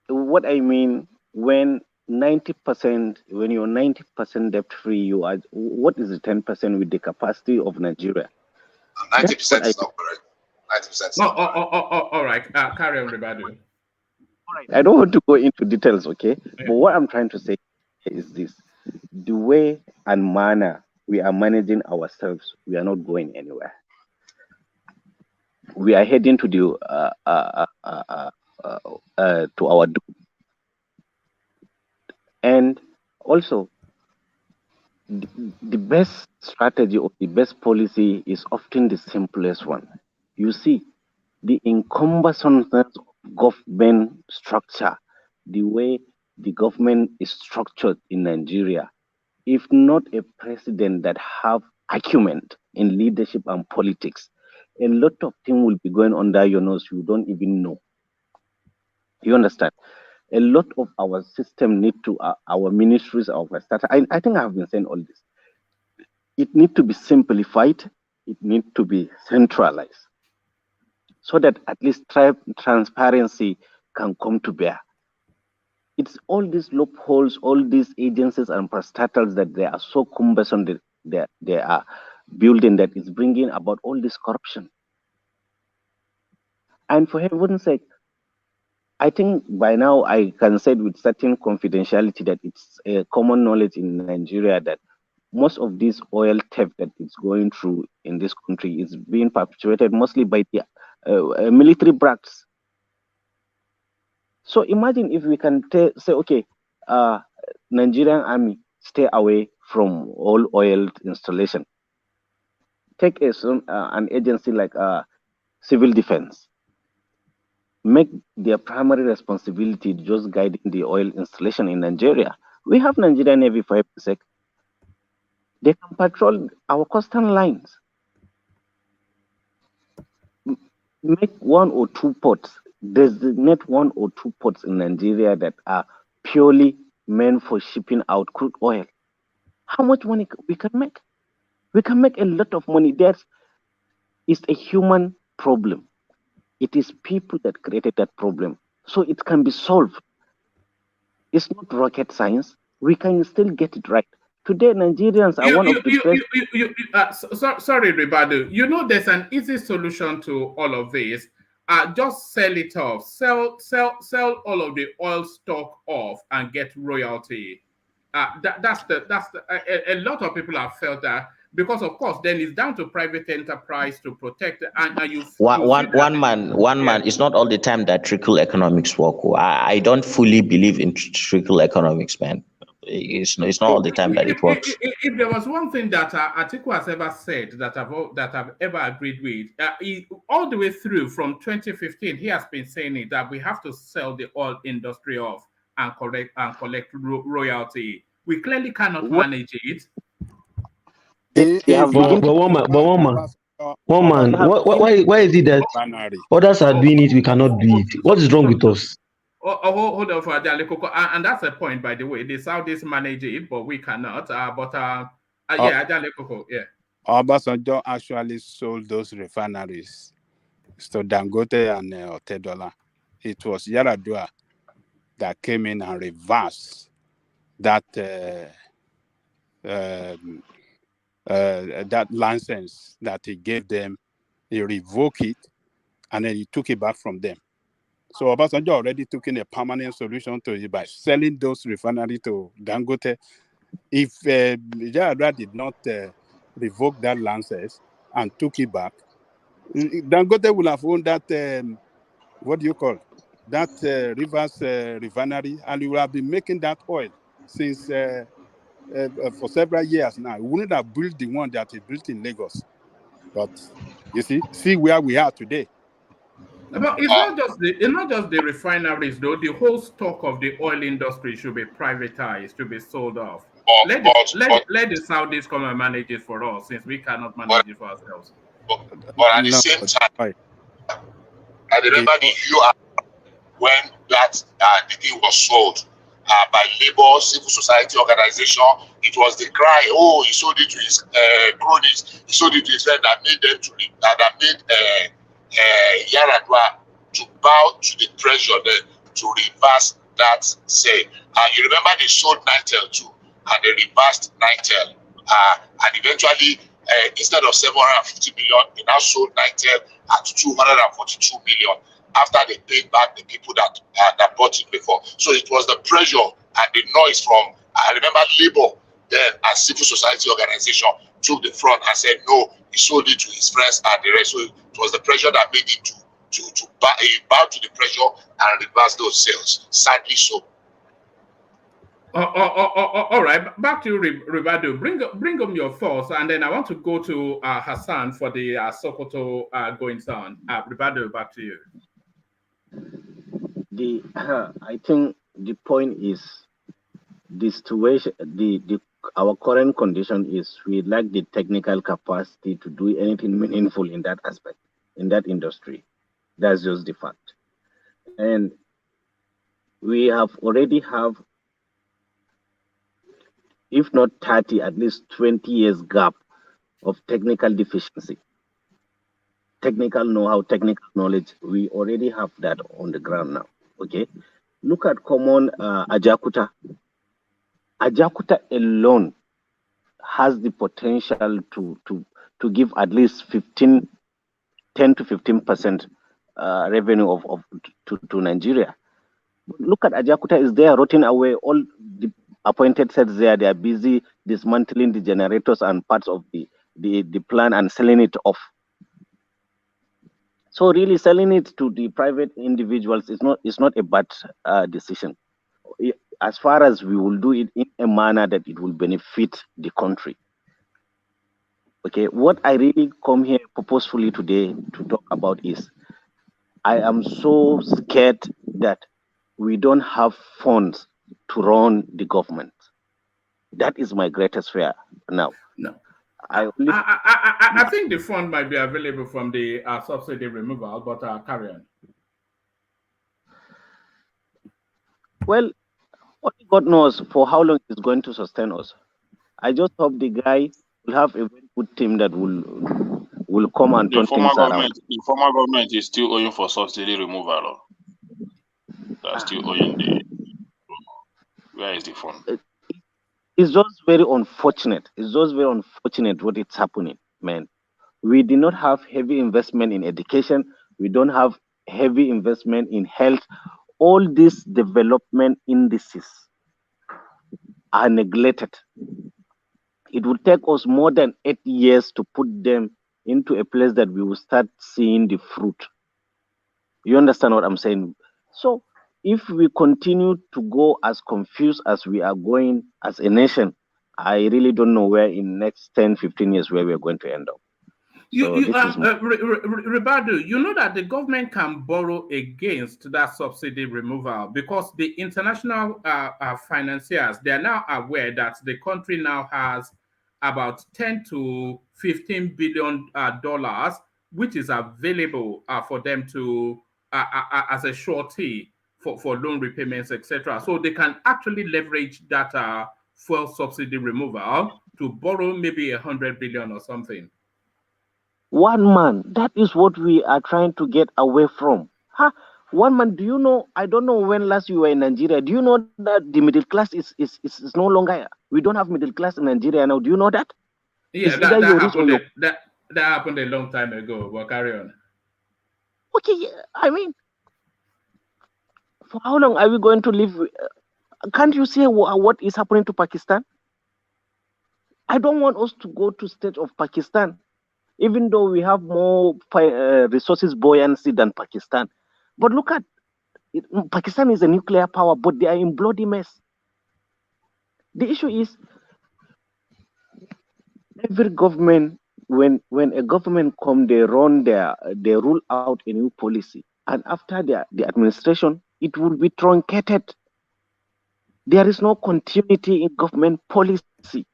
Speaker 15: What I mean, when 90%, when you're 90% debt free, you are. What is the 10% with the capacity of Nigeria?
Speaker 8: 90% is not correct. 90% is not correct.
Speaker 2: All right, carry on, Ribadu.
Speaker 15: I don't want to go into details, okay? Yeah. But what I'm trying to say is this: the way and manner we are managing ourselves, we are not going anywhere. We are heading to the to our doom. And also, the best strategy or the best policy is often the simplest one. You see, the incumbency of government structure, the way the government is structured in Nigeria, if not a president that have acumen in leadership and politics, a lot of things will be going under your nose you don't even know. You understand? A lot of our system need to, our ministries, our staff. I think I have been saying all this. It needs to be simplified. It needs to be centralized, so that at least transparency can come to bear. It's all these loopholes, all these agencies and parastatals that they are so cumbersome that they are building that is bringing about all this corruption. And for heaven's sake, I think by now I can say with certain confidentiality that it's a common knowledge in Nigeria that most of this oil theft that is going through in this country is being perpetuated mostly by the military brats. So imagine if we can say, okay, Nigerian army, stay away from all oil installation. Take an agency like civil defense. Make their primary responsibility just guiding the oil installation in Nigeria. We have Nigerian Navy for heaven's sake. They can patrol our coastal lines. Make 1 or 2 ports. Designate 1 or 2 ports in Nigeria that are purely meant for shipping out crude oil. How much money we can make? We can make a lot of money. It's a human problem. It is people that created that problem. So it can be solved. It's not rocket science. We can still get it right. Today, Nigerians are one of the best.
Speaker 2: Sorry, Ribadu. You know, there's an easy solution to all of this. Just sell it off. Sell all of the oil stock off and get royalty. A lot of people have felt that because of course then it's down to private enterprise to protect and you
Speaker 14: one man. It's not all the time that trickle economics work. I don't fully believe in trickle economics, man. It's not all the time that it works.
Speaker 2: If there was one thing that Atiku has ever said that I've ever agreed with, all the way through from 2015, he has been saying it that we have to sell the oil industry off and collect royalty. We clearly cannot manage it.
Speaker 13: One man. Why is it that others are doing it, we cannot do it? What is wrong with us?
Speaker 2: Hold on for Adele Coco, and that's a point, by the way. The Saudis manage it, but we cannot. Yeah, Adele Coco, yeah.
Speaker 12: Obasanjo actually sold those refineries to Dangote and Otedola. It was Yaradua that came in and reversed that that license that he gave them. He revoked it, and then he took it back from them. So Obasanjo already took in a permanent solution to it by selling those refineries to Dangote. If Yaradua did not revoke that license and took it back, Dangote will have owned that, what do you call that reverse refinery, and he will have been making that oil since for several years now. He wouldn't have built the one that he built in Lagos. But you see where we are today.
Speaker 2: But it's not just the refineries though. The whole stock of the oil industry should be privatized, to be sold off. Let the Saudis come and manage it for us, since we cannot manage it for ourselves.
Speaker 8: But at the same time, I remember the UR when that the thing was sold by labor, civil society organization. It was the cry, oh, he sold it to his cronies, he sold it to his friend, that made them that made Yaradua to bow to the pressure then to reverse that sale. You remember they sold Nitel too, and they reversed Nitel. And eventually, instead of 750 million, they now sold Nitel at 242 million after they paid back the people that bought it before. So it was the pressure and the noise from, I remember Labour then as civil society organization took the front and said, no, he sold it to his friends and the rest. So it was the pressure that made him to bow to the pressure and reverse those sales. Sadly so.
Speaker 2: All right, back to you, Ribadu. Bring up your thoughts, and then I want to go to Hassan for the Sokoto goings on. Ribadu, back to you.
Speaker 15: I think the point is the situation. Our current condition is we lack the technical capacity to do anything meaningful in that aspect, in that industry. That's just the fact. And we already have, if not 30, at least 20 years gap of technical deficiency. Technical know-how, technical knowledge, we already have that on the ground now, okay? Look at common Ajakuta. Ajakuta alone has the potential to give at least 10 to 15% revenue to Nigeria. Look at Ajakuta is there rotting away. All the appointed sets there, they are busy dismantling the generators and parts of the plant and selling it off. So really selling it to the private individuals is not a bad decision, as far as we will do it in a manner that it will benefit the country. Okay, what I really come here purposefully today to talk about is I am so scared that we don't have funds to run the government. That is my greatest fear now.
Speaker 2: No. I think the fund might be available from the subsidy removal, but carry on.
Speaker 15: Well, only God knows for how long it's going to sustain us. I just hope the guy will have a very good team that will come and turn things around.
Speaker 16: The former government is still owing for subsidy removal. They're still owing the. Where is the fund?
Speaker 15: It's just very unfortunate. It's just very unfortunate what is happening, man. We did not have heavy investment in education. We don't have heavy investment in health. All these development indices are neglected. It would take us more than 8 years to put them into a place that we will start seeing the fruit. You understand what I'm saying? So if we continue to go as confused as we are going as a nation, I really don't know where in next 10, 15 years where we're going to end up.
Speaker 2: Ribadu, you know that the government can borrow against that subsidy removal because the international financiers, they are now aware that the country now has about 10 to 15 billion dollars, which is available for them to as a surety for loan repayments, etc. So they can actually leverage that fuel subsidy removal to borrow maybe 100 billion or something.
Speaker 15: One man, that is what we are trying to get away from. One man, do you know? I don't know when last you were in Nigeria. Do you know that the middle class is no longer? We don't have middle class in Nigeria now. Do you know that?
Speaker 2: Yeah, that happened. That happened a long time ago. But carry on.
Speaker 15: Okay, I mean, for how long are we going to live? Can't you see what is happening to Pakistan? I don't want us to go to state of Pakistan, even though we have more resources buoyancy than Pakistan. But look at it, Pakistan is a nuclear power, but they are in bloody mess. The issue is every government, when a government come, they rule out a new policy, and after the administration, it will be truncated. There is no continuity in government policy.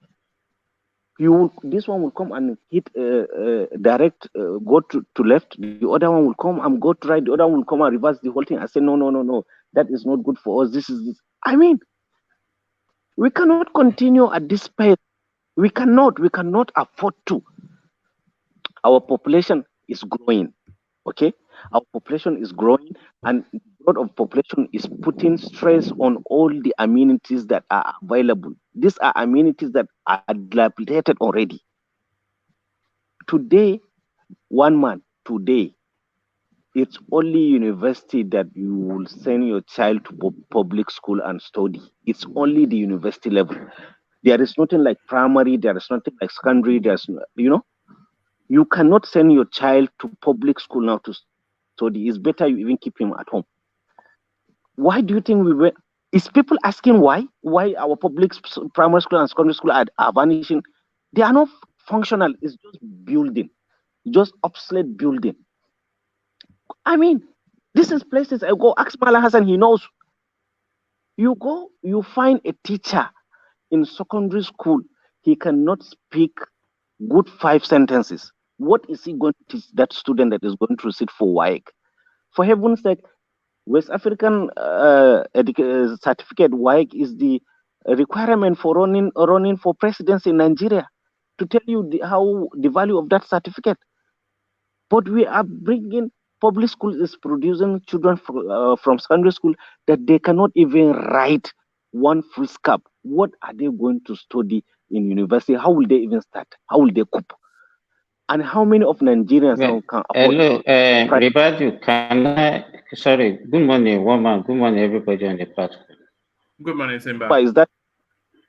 Speaker 15: This one will come and hit direct, go to left. The other one will come and go to right. The other one will come and reverse the whole thing. I say no, that is not good for us. This. I mean, we cannot continue at this pace. We cannot afford to. Our population is growing. Okay, our population is growing, and the growth of population is putting stress on all the amenities that are available. These are amenities that are dilapidated already. Today, it's only university that you will send your child to public school and study. It's only the university level. There is nothing like primary. There is nothing like secondary. You cannot send your child to public school now to study. It's better you even keep him at home. Why do you think is people asking why our public primary school and secondary school are vanishing? They are not functional. It's just building, just obsolete building. I mean, this is places I go. Ask Mala Hassan, he knows. You go, you find a teacher in secondary school, he cannot speak good 5 sentences. What is he going to teach that student that is going to sit for WAEC? For heaven's sake, West African certificate WAEC is the requirement for running for presidency in Nigeria, to tell you how the value of that certificate. But we are bringing public school is producing children from secondary school that they cannot even write one full scap. What are they going to study in university? How will they even start? How will they cope? And how many of Nigerians now can afford?
Speaker 17: Hello, Ribadu, sorry, good morning, woman. Good morning, everybody on the platform.
Speaker 2: Good morning, Simba.
Speaker 15: Is that?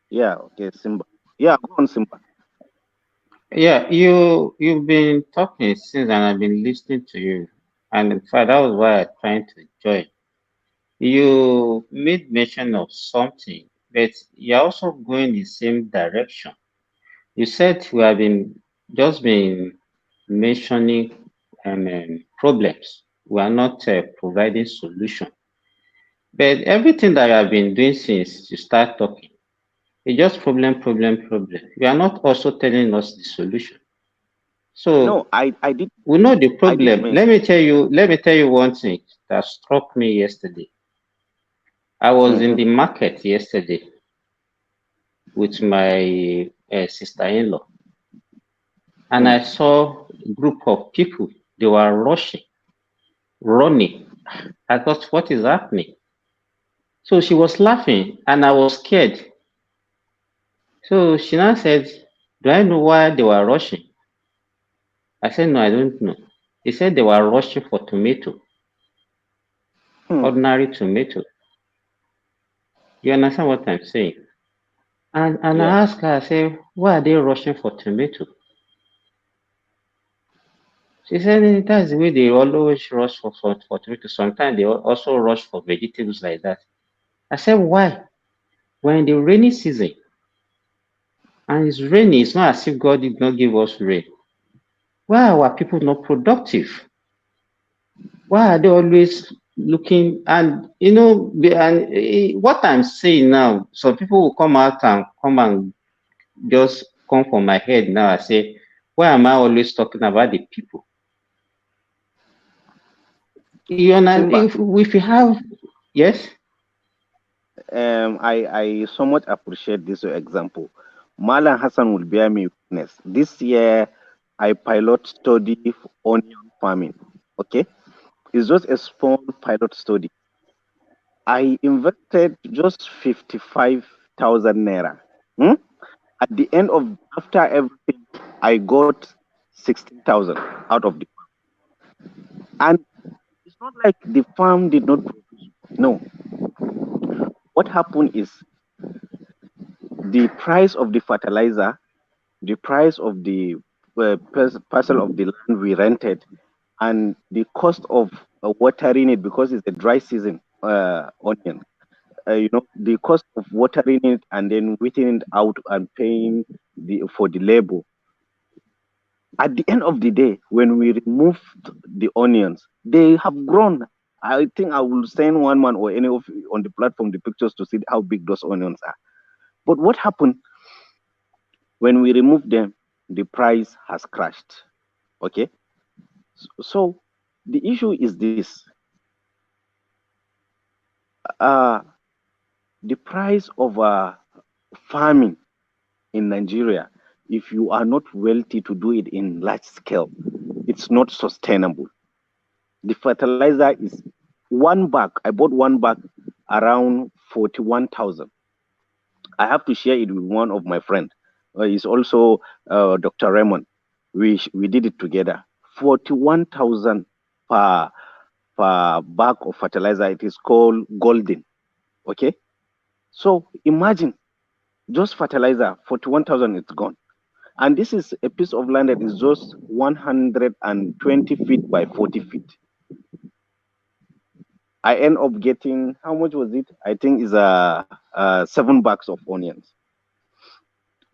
Speaker 15: Yeah, okay, Simba. Yeah, go on, Simba.
Speaker 17: Yeah, you've been talking since, and I've been listening to you. And in fact, that was why I'm trying to join. You made mention of something, but you're also going the same direction. You said we have just been mentioning problems. We are not providing solution. But everything that you have been doing since you start talking, it's just problem. You are not also telling us the solution. So
Speaker 15: no, I did.
Speaker 17: We know the problem. Let me tell you one thing that struck me yesterday. I was in the market yesterday with my sister-in-law, and I saw a group of people. They were running. I thought, what is happening? So she was laughing, and I was scared. So she now said, do I know why they were rushing? I said, no, I don't know. He said they were rushing for tomato, ordinary tomato. You understand what I'm saying? And
Speaker 15: Yeah.
Speaker 17: I asked her, I said, why are they rushing for tomato? She said that's the way they always rush for tomato. Sometimes they also rush for vegetables like that. I said, why? We're in the rainy season. And it's rainy. It's not as if God did not give us rain. Why are our people not productive? Why are they always looking? And what I'm saying now, some people will come out and just come for my head now. I say, why am I always talking about the people? You know,
Speaker 15: Simba,
Speaker 17: if you have, yes.
Speaker 15: I so much appreciate this example. Malan Hassan will bear me witness. This year, I pilot study onion farming. Okay, it's just a small pilot study. I invested just 55,000 naira. Hmm? At the end of after everything, I got 16,000 out of the and it's not like the farm did not produce. No, what happened is the price of the fertilizer, the price of the parcel of the land we rented, and the cost of watering it because it's a dry season onion. The cost of watering it and then waiting it out and paying for the labor. At the end of the day, when we removed the onions, they have grown. I think I will send one man or any of you on the platform the pictures to see how big those onions are. But what happened when we removed them? The price has crashed. Okay, so the issue is this: uh, the price of farming in Nigeria, if you are not wealthy to do it in large scale, it's not sustainable. The fertilizer is one bag. I bought one bag around 41,000. I have to share it with one of my friends. He's also Dr. Raymond. We did it together. 41,000 per bag of fertilizer. It is called golden. Okay, so imagine just fertilizer 41,000. It's gone. And this is a piece of land that is just 120 feet by 40 feet. I end up getting, how much was it? I think is 7 bags of onions.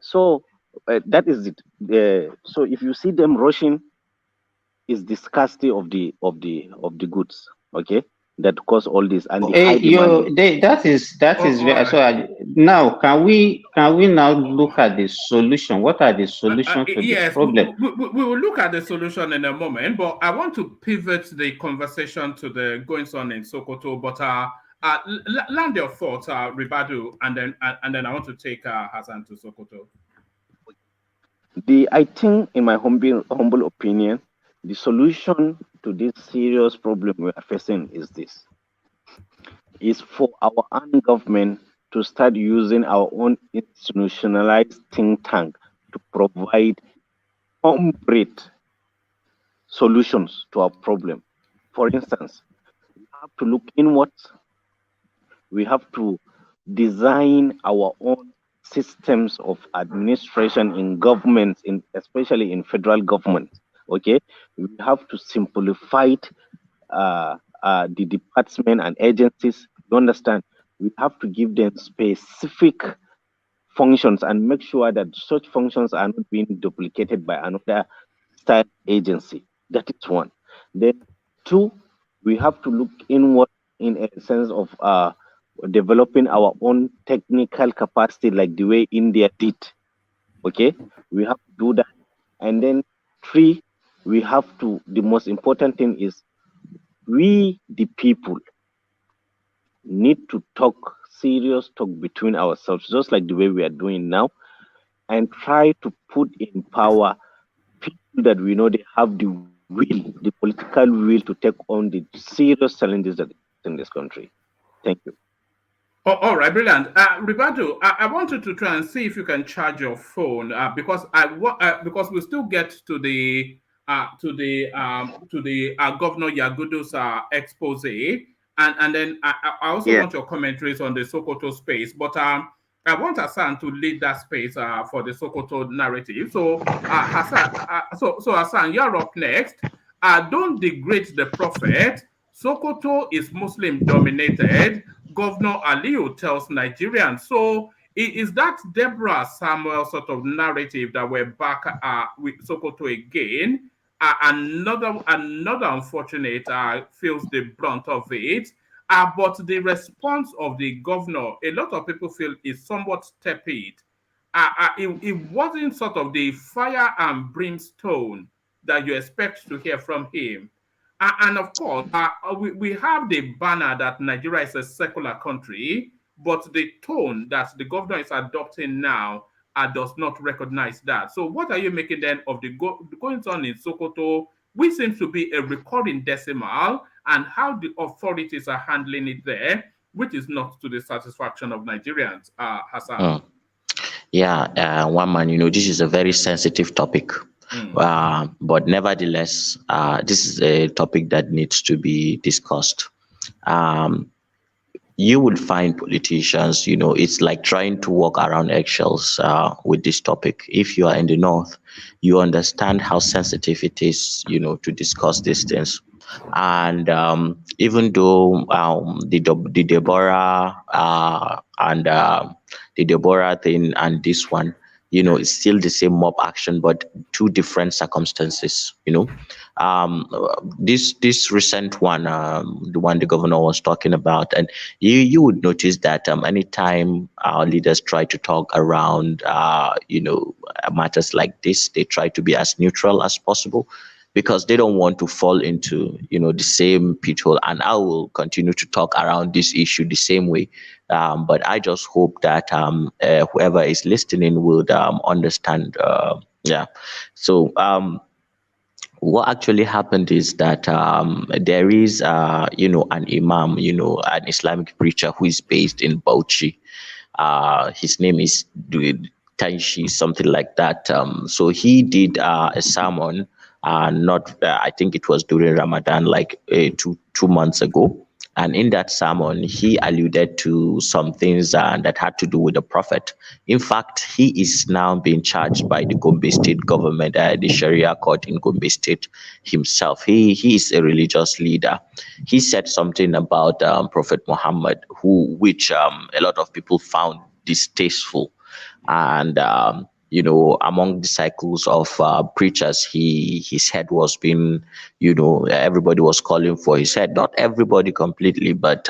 Speaker 15: So that is it. So if you see them rushing, is the scarcity of the goods. Okay, that cause all this and the high demand.
Speaker 17: That is very, so. Now, can we now look at the solution? What are the solutions to the
Speaker 2: Yes,
Speaker 17: problem?
Speaker 2: we will look at the solution in a moment, but I want to pivot the conversation to the goings on in Sokoto. But land your thoughts, Ribadu, and then I want to take Hassan to Sokoto.
Speaker 15: I think, in my humble opinion, the solution to this serious problem we are facing is this: is for our own government to start using our own institutionalized think tank to provide concrete solutions to our problem. For instance, we have to look inwards. We have to design our own systems of administration in governments, especially in federal government. Okay, we have to simplify the department and agencies. You understand? We have to give them specific functions and make sure that such functions are not being duplicated by another state agency. That is one. Then two, we have to look inward in a sense of developing our own technical capacity like the way India did. Okay, we have to do that. And then three, we have to, the most important thing is we the people need to talk serious talk between ourselves, just like the way we are doing now, and try to put in power people that we know they have the will, the political will to take on the serious challenges that in this country. Thank you.
Speaker 2: Oh, all right, brilliant. Ricardo, I wanted to try and see if you can charge your phone because because we still get to the Governor Yagudo's expose, and then I also
Speaker 15: Yeah.
Speaker 2: want your commentaries on the Sokoto space. But I want Hassan to lead that space for the Sokoto narrative. So, Hassan, so Hassan, you're up next. Don't degrade the prophet. Sokoto is Muslim dominated. Governor Aliyu tells Nigerians. So, is that Deborah Samuel sort of narrative that we're back with Sokoto again? Another unfortunate feels the brunt of it. But the response of the governor, a lot of people feel is somewhat tepid. It wasn't sort of the fire and brimstone that you expect to hear from him. And of course, we have the banner that Nigeria is a secular country, but the tone that the governor is adopting now does not recognize that. So, what are you making then of the goings on in Sokoto, which seems to be a recurring decimal, and how the authorities are handling it there, which is not to the satisfaction of Nigerians, Hassan?
Speaker 14: Mm. Yeah, one man, this is a very sensitive topic. But nevertheless, this is a topic that needs to be discussed. Um, you will find politicians, it's like trying to walk around eggshells with this topic. If you are in the north, you understand how sensitive it is, to discuss these things. And even though the Deborah and the Deborah thing and this one, it's still the same mob action, but two different circumstances. This recent one, the one the governor was talking about, and you would notice that anytime our leaders try to talk around matters like this, they try to be as neutral as possible, because they don't want to fall into the same pit hole. And I will continue to talk around this issue the same way, but I just hope that whoever is listening would understand. Yeah. So what actually happened is that there is an imam, an Islamic preacher who is based in Bauchi. His name is Taishi, something like that. So he did a sermon, not I think it was during Ramadan, like 2 months ago. And in that sermon, he alluded to some things that had to do with the prophet. In fact, he is now being charged by the Gombe State government, the Sharia court in Gombe State himself. He is a religious leader. He said something about Prophet Muhammad, which a lot of people found distasteful. And among the cycles of preachers, his head was being, everybody was calling for his head. Not everybody completely, but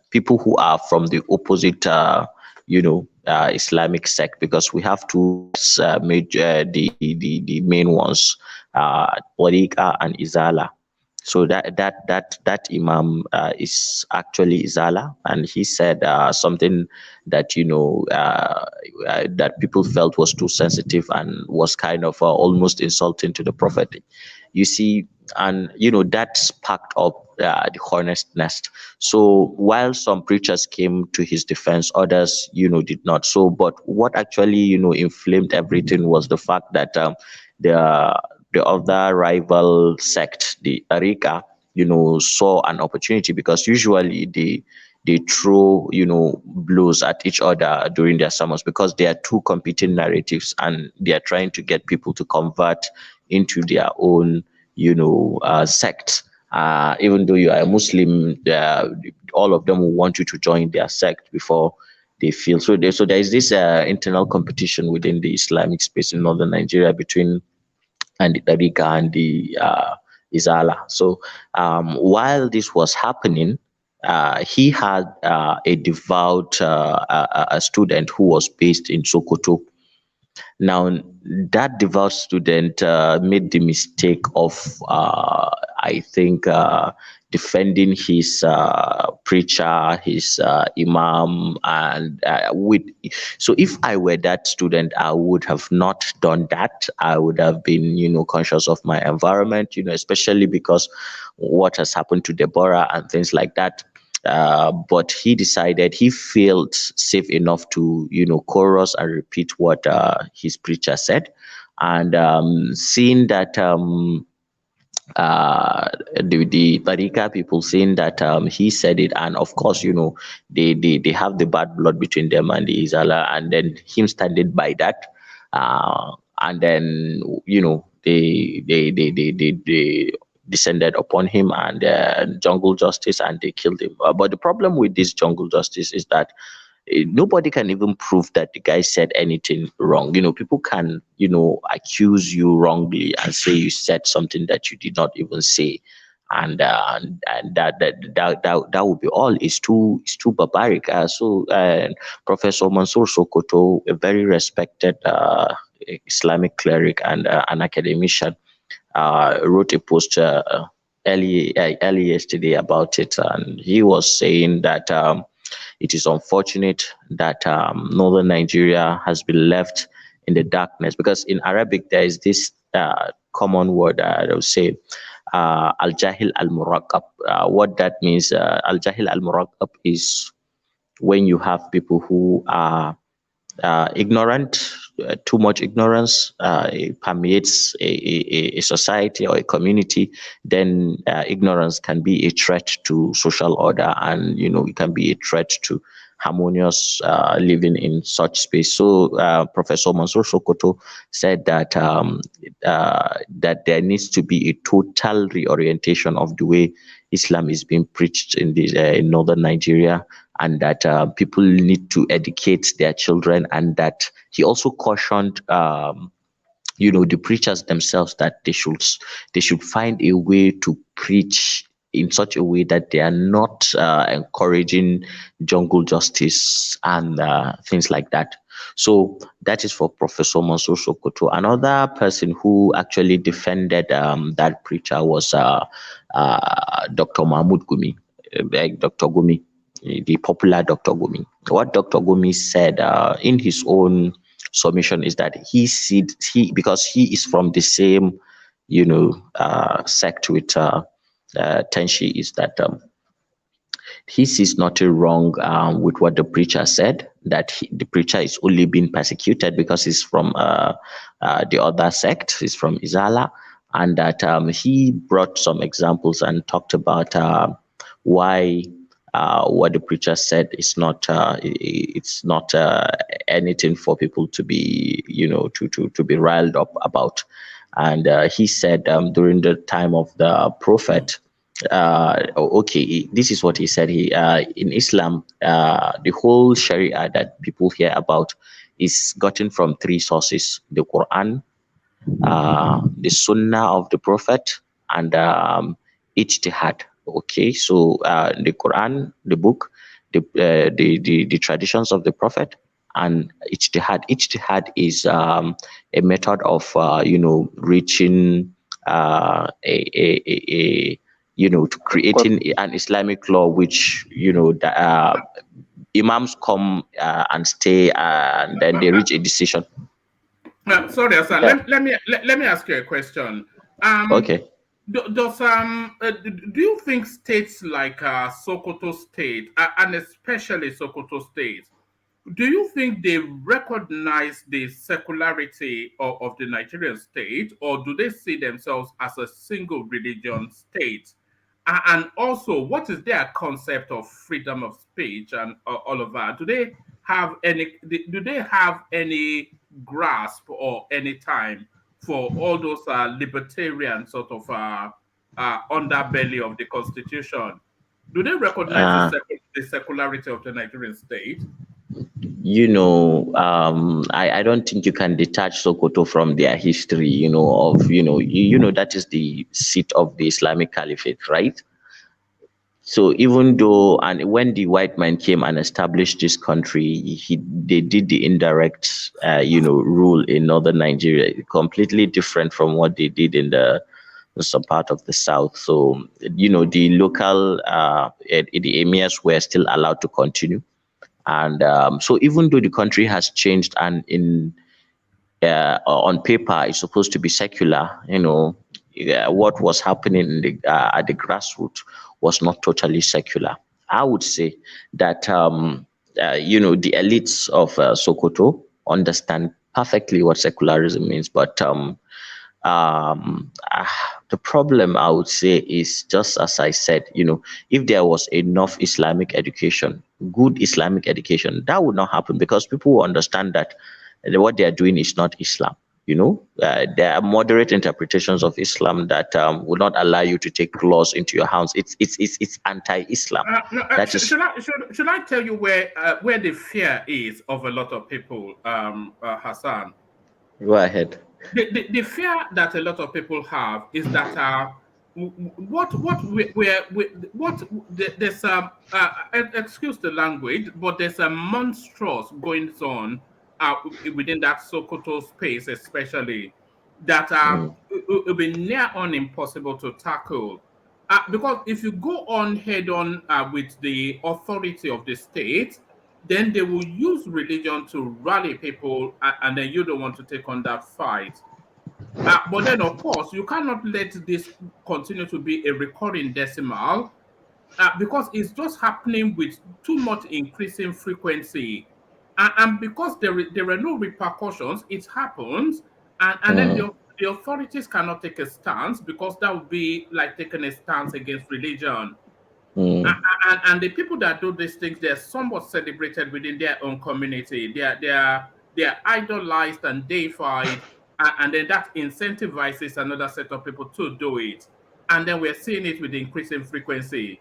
Speaker 14: people who are from the opposite, Islamic sect, because we have two major, the main ones, Tariqa and Izala. So that imam is actually Izala, and he said something that that people felt was too sensitive and was kind of almost insulting to the prophet. You see, and that sparked up the hornet's nest. So while some preachers came to his defense, others did not. So, but what actually inflamed everything was the fact that the the other rival sect, the Tariqa, saw an opportunity, because usually they throw blows at each other during their sermons, because there are two competing narratives and they are trying to get people to convert into their own sect. Even though you are a Muslim, all of them will want you to join their sect before they feel so. There is this internal competition within the Islamic space in northern Nigeria between and the Tariqa and the Izala. So while this was happening, he had a devout a student who was based in Sokoto. Now, that devout student made the mistake of, I think, defending his preacher, his imam, and with. So, if I were that student, I would have not done that. I would have been, conscious of my environment, especially because what has happened to Deborah and things like that. But he decided he felt safe enough to, chorus and repeat what his preacher said. And seeing that uh the Tariqa people saying that he said it, and of course, they have the bad blood between them and the Izala, and then him standing by that, and then they descended upon him and jungle justice, and they killed him. But the problem with this jungle justice is that nobody can even prove that the guy said anything wrong. People can, accuse you wrongly and say you said something that you did not even say. And that would be all. It's too barbaric. Professor Mansour Sokoto, a very respected Islamic cleric and an academician, wrote a post early yesterday about it, and he was saying that it is unfortunate that northern Nigeria has been left in the darkness, because in Arabic there is this common word, I would say, al jahil al murakkab. What that means, al jahil al murakkab, is when you have people who are ignorant. Too much ignorance permeates a society or a community, then ignorance can be a threat to social order, and it can be a threat to harmonious living in such space. So Professor Mansour Sokoto said that that there needs to be a total reorientation of the way Islam is being preached in northern Nigeria, and that people need to educate their children, and that he also cautioned the preachers themselves that they should find a way to preach in such a way that they are not encouraging jungle justice and things like that. So that is for Professor Mansour Sokoto. Another person who actually defended that preacher was Dr. Mahmoud Gumi, Dr. Gumi, the popular Dr. Gumi. What Dr. Gumi said in his own submission is that because he is from the same sect with Tenshi, is that he sees nothing wrong with what the preacher said, that the preacher is only being persecuted because he's from the other sect, he's from Izala, and that he brought some examples and talked about why what the preacher said is not it's not anything for people to be to be riled up about. And he said during the time of the prophet, okay, this is what he said. He in Islam, the whole Sharia that people hear about is gotten from three sources: the Quran, the Sunnah of the Prophet, and Ijtihad. Okay, so the Quran, the book, the traditions of the Prophet, and Ijtihad. Ijtihad is a method of reaching to creating an Islamic law, which the imams come and stay, and then they reach a decision.
Speaker 2: Sorry, Hassan.
Speaker 14: Yeah.
Speaker 2: Let me ask you a question.
Speaker 14: Okay.
Speaker 2: Do you think states like Sokoto State, and especially Sokoto State, do you think they recognize the secularity of the Nigerian state, or do they see themselves as a single religion state? And also, what is their concept of freedom of speech and all of that? Do they have any grasp or any time for all those libertarian sort of underbelly of the constitution? Do they recognize the secularity of the Nigerian state?
Speaker 14: I don't think you can detach Sokoto from their history, that is the seat of the Islamic Caliphate, right? So even though, and when the white man came and established this country, they did the indirect, rule in northern Nigeria, completely different from what they did in some part of the south. So, the local, the emirs were still allowed to continue. And so even though the country has changed and on paper it's supposed to be secular, what was happening at the grassroots was not totally secular. I would say that, the elites of Sokoto understand perfectly what secularism means, but The problem, I would say, is just as I said, if there was enough Islamic education, good Islamic education, that would not happen because people will understand that what they are doing is not Islam. There are moderate interpretations of Islam that will not allow you to take laws into your hands. It's anti-Islam.
Speaker 2: No,
Speaker 14: That is,
Speaker 2: should I tell you where the fear is of a lot of people, Hassan?
Speaker 14: go ahead.
Speaker 2: The fear that a lot of people have is that there's excuse the language, but there's a monstrous going on within that Sokoto space, especially that will be near on impossible to tackle. Because if you go on head on with the authority of the state, then they will use religion to rally people, and then you don't want to take on that fight. But then, of course, you cannot let this continue to be a recurring decimal because it's just happening with too much increasing frequency. And because there are no repercussions, it happens, and then the authorities cannot take a stance because that would be like taking a stance against religion. And the people that do these things, they're somewhat celebrated within their own community. They are idolized and deified, and then that incentivizes another set of people to do it. And then we're seeing it with increasing frequency.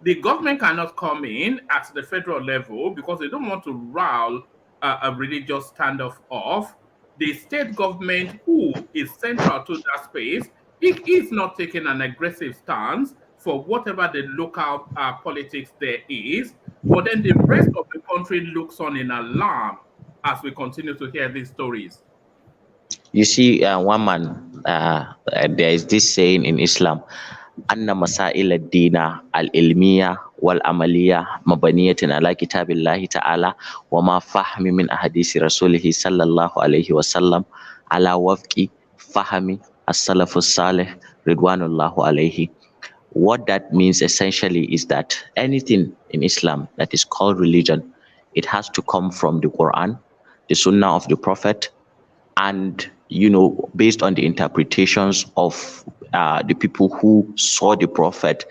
Speaker 2: The government cannot come in at the federal level because they don't want to rile a religious standoff off. The state government, who is central to that space, it is not taking an aggressive stance for whatever the local politics there is. But then the rest of the country looks on in alarm as we continue to hear these stories.
Speaker 14: You see, one man, there is this saying in Islam, "Anna masail ad-dina al-ilmiya wal-amaliya mabaniyatin ala kitabillahi ta'ala wa ma fahmi min ahadisi rasulihi sallallahu alayhi wa sallam ala wafqi fahmi as-salafus salih ridwanullahu alayhi." What that means essentially is that anything in Islam that is called religion, it has to come from the Quran, the Sunnah of the Prophet, and based on the interpretations of the people who saw the Prophet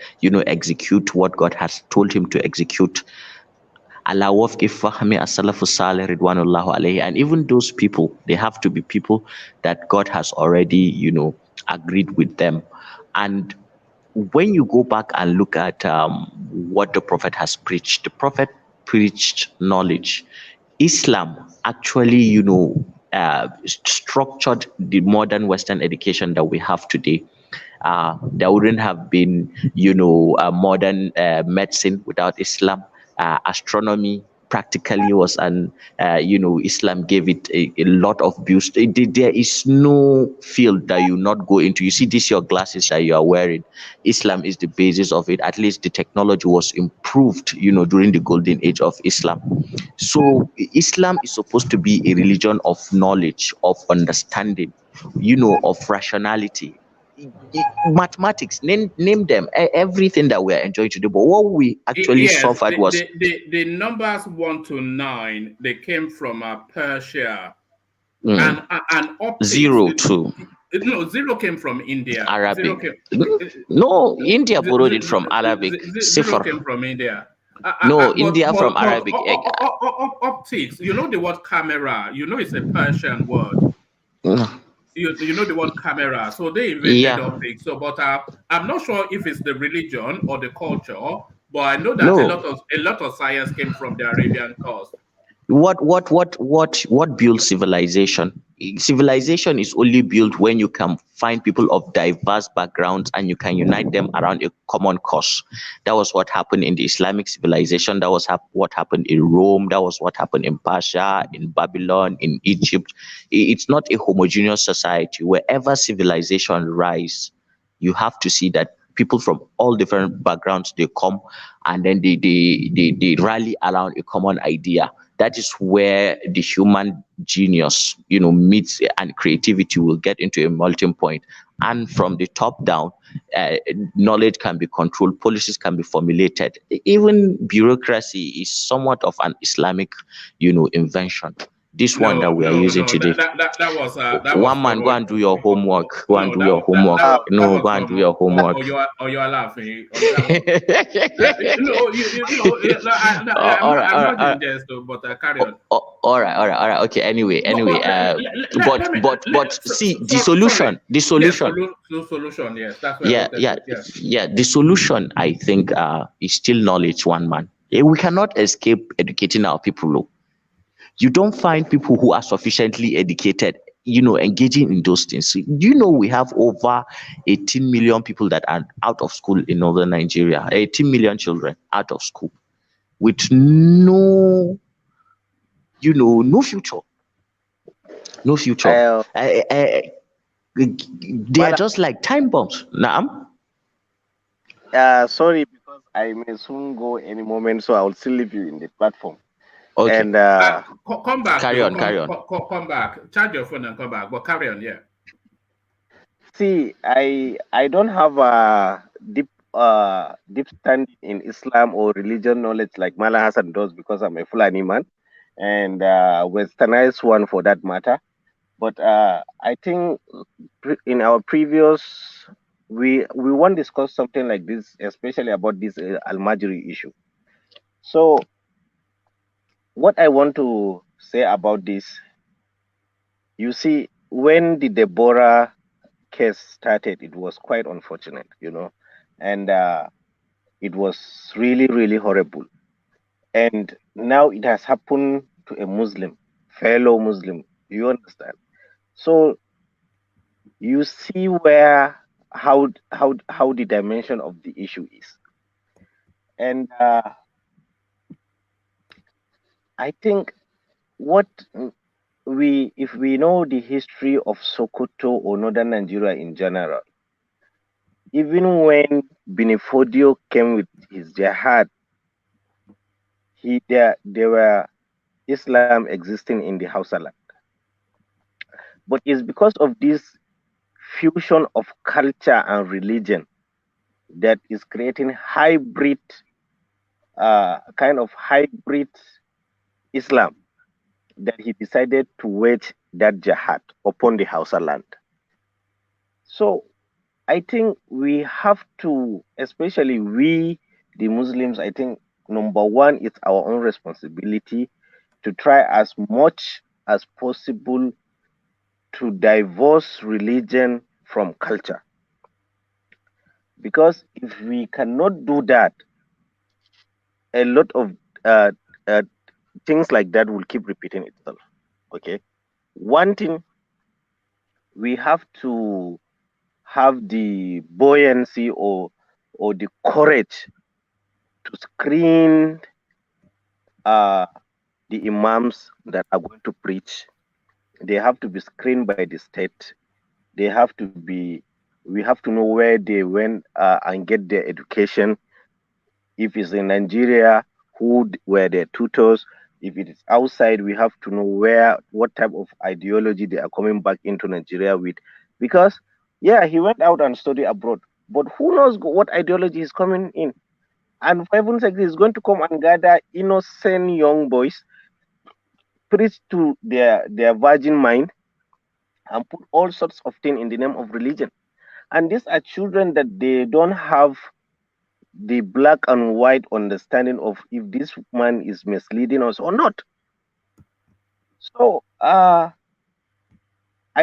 Speaker 14: execute what God has told him to execute. Ala wafqi fahmi as-salafus salih ridwanullahu alayhi. And even those people, they have to be people that God has already agreed with them. And when you go back and look at what the Prophet has preached, the Prophet preached knowledge. Islam actually structured the modern Western education that we have today. There wouldn't have been modern medicine without Islam. Astronomy practically was an Islam gave it a lot of boost. There is no field that you not go into. You see this, your glasses that you are wearing, Islam is the basis of it. At least the technology was improved during the golden age of Islam. So Islam is supposed to be a religion of knowledge, of understanding, of rationality. Mathematics, name them, everything that we are enjoying today. But what we actually suffered was
Speaker 2: the numbers 1 to 9. They came from Persia, and optics,
Speaker 14: 0 to
Speaker 2: no, 0 came from India.
Speaker 14: Arabic. India borrowed it from Arabic.
Speaker 2: 0 came from India.
Speaker 14: India from Arabic.
Speaker 2: Optics, the word camera, it's a Persian word. You know the word camera, so they invented optics. So, but I'm not sure if it's the religion or the culture, but I know that a lot of science came from the Arabian coast.
Speaker 14: What builds civilization? Civilization is only built when you can find people of diverse backgrounds and you can unite them around a common cause. That was what happened in the Islamic civilization. That was what happened in Rome. That was what happened in Persia, in Babylon, in Egypt. It's not a homogeneous society. Wherever civilization rise, you have to see that people from all different backgrounds, they come and then they rally around a common idea. That is where the human genius, meets, and creativity will get into a melting point. And from the top down, knowledge can be controlled, policies can be formulated. Even bureaucracy is somewhat of an Islamic, invention. This one that we are using today.
Speaker 2: That was
Speaker 14: one man, go and do your homework. Go and do your homework. No, go and do your homework.
Speaker 2: Or you are laughing. No, I'm not in jest, but carry on.
Speaker 14: All right. Okay. Anyway. But see, the solution.
Speaker 2: Yes, solution. Yes, that's what I wanted to.
Speaker 14: Yeah. The solution, I think, is still knowledge. One man. We cannot escape educating our people. Look. You don't find people who are sufficiently educated, engaging in those things. Do you know we have over 18 million people that are out of school in northern Nigeria? 18 million children out of school with no future. No future. They are just like time bombs.
Speaker 15: Sorry, because I may soon go any moment, so I will still leave you in the platform.
Speaker 14: Okay.
Speaker 15: And
Speaker 2: come back.
Speaker 14: Carry on.
Speaker 2: Come back. Charge your phone and come back. But carry on, yeah.
Speaker 15: See, I don't have a deep standing in Islam or religion knowledge like Mala Hassan does, because I'm a Fulani man and westernized one for that matter. But I think in our previous we won't discuss something like this, especially about this Al-Majri issue. So what I want to say about this, you see, when the Deborah case started, it was quite unfortunate, and it was really, really horrible. And now it has happened to a Muslim, fellow Muslim. You understand? So you see how the dimension of the issue is. And I think if we know the history of Sokoto or northern Nigeria in general, even when Benifodio came with his jihad, there were Islam existing in the Hausa land. But it's because of this fusion of culture and religion that is creating hybrid Islam, that he decided to wage that jihad upon the Hausa land. So I think we have to, especially we, the Muslims, I think number one, it's our own responsibility to try as much as possible to divorce religion from culture. Because if we cannot do that, a lot of things like that will keep repeating itself. Okay. One thing, we have to have the buoyancy or the courage to screen the imams that are going to preach. They have to be screened by the state. We have to know where they went and get their education. If it's in Nigeria, who were their tutors? If it is outside, we have to know what type of ideology they are coming back into Nigeria with. Because, yeah, he went out and studied abroad, but who knows what ideology is coming in? And for heaven's sake, he's going to come and gather innocent young boys, preach to their virgin mind, and put all sorts of things in the name of religion. And these are children that they don't have the black and white understanding of if this man is misleading us or not. So I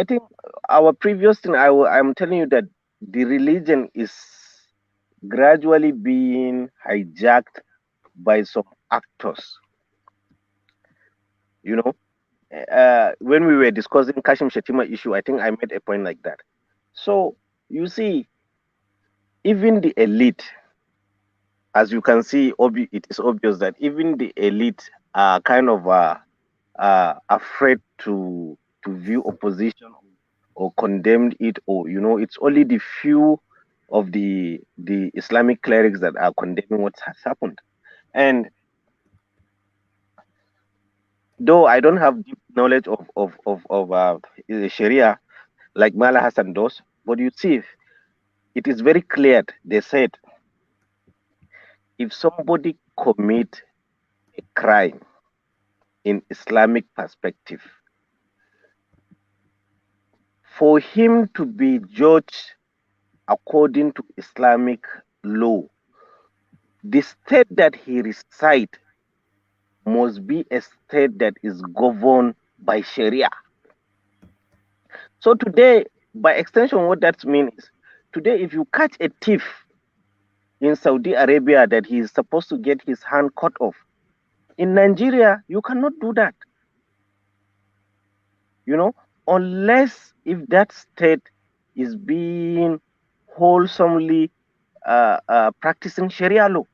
Speaker 15: think our previous thing, I'm telling you that the religion is gradually being hijacked by some actors. When we were discussing Kashim Shettima issue, I think I made a point like that. So you see, even the elite, as you can see, it is obvious that even the elite are kind of afraid to view opposition or condemn it, or it's only the few of the Islamic clerics that are condemning what has happened. And though I don't have deep knowledge of Sharia like Mala Hassan does, but you see, it is very clear. They said, if somebody commit a crime in Islamic perspective. For him to be judged according to Islamic law, the state that he resides must be a state that is governed by Sharia. So today, by extension, what that means is, today if you catch a thief in Saudi Arabia that he is supposed to get his hand cut off, in Nigeria, you cannot do that. You know, unless if that state is being wholesomely practicing Sharia law,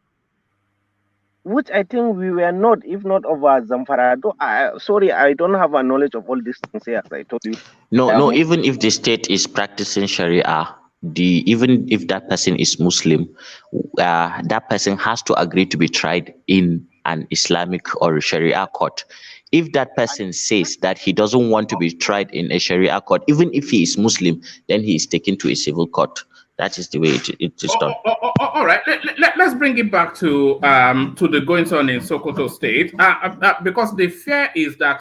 Speaker 15: which I think we were not, if not of our Zamfara. Sorry, I don't have a knowledge of all these things here, as I told you.
Speaker 14: No, even if the state is practicing Sharia, even if that person is Muslim, that person has to agree to be tried in an Islamic or Sharia court. If that person says that he doesn't want to be tried in a Sharia court, even if he is Muslim, then he is taken to a civil court. That is the way it is done.
Speaker 2: All right, let's bring it back to the goings on in Sokoto State, because the fear is that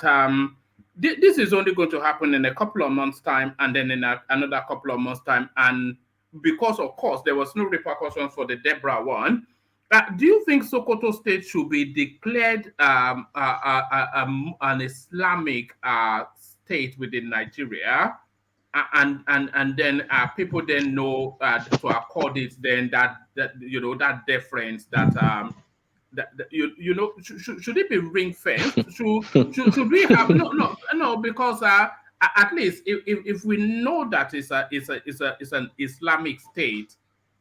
Speaker 2: this is only going to happen in a couple of months' time, and then in another couple of months' time, and because of course there was no repercussions for the Deborah one. Do you think Sokoto State should be declared an Islamic state within Nigeria? And then people then know to accord it then that you know that deference that you know should it be ring fenced? Should we have no because at least if we know that it's an Islamic state,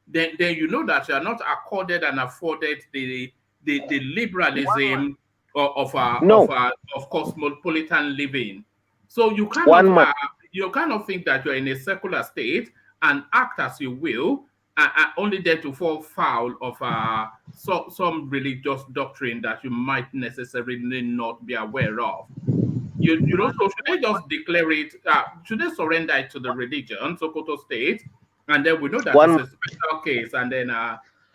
Speaker 2: then you know that you are not accorded and afforded the liberalism of cosmopolitan living. So you kind of think that you're in a secular state and act as you will, only there to fall foul of some religious doctrine that you might necessarily not be aware of. You know, so should they just declare it? Should they surrender it to the religion, Sokoto State, and then we know that it's a special case, and then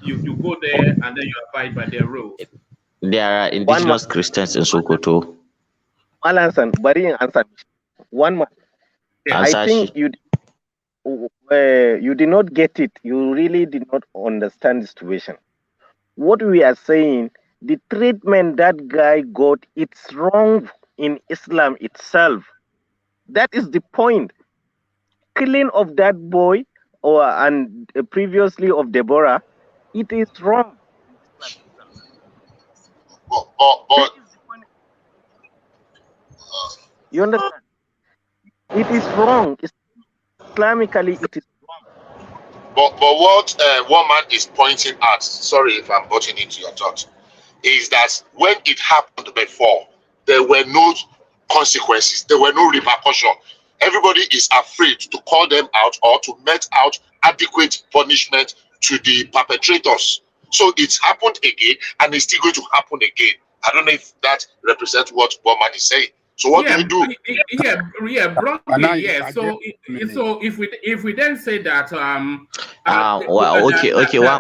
Speaker 2: you go there and then you abide by their rules.
Speaker 14: There are indigenous Christians in Sokoto.
Speaker 15: One man. I think you did not get it. You really did not understand the situation. What we are saying, the treatment that guy got, it's wrong in Islam itself. That is the point. Killing of that boy and previously of Deborah, it is wrong. You understand? It is wrong. Islamically, it is wrong.
Speaker 8: But what one man is pointing at, sorry if I'm butting into your thoughts, is that when it happened before, there were no consequences, there were no repercussions. Everybody is afraid to call them out or to met out adequate punishment to the perpetrators. So it's happened again, and it's still going to happen again. I don't know if that represents what one man is saying. So what do we do?
Speaker 2: Broadly, yeah. So if we then say that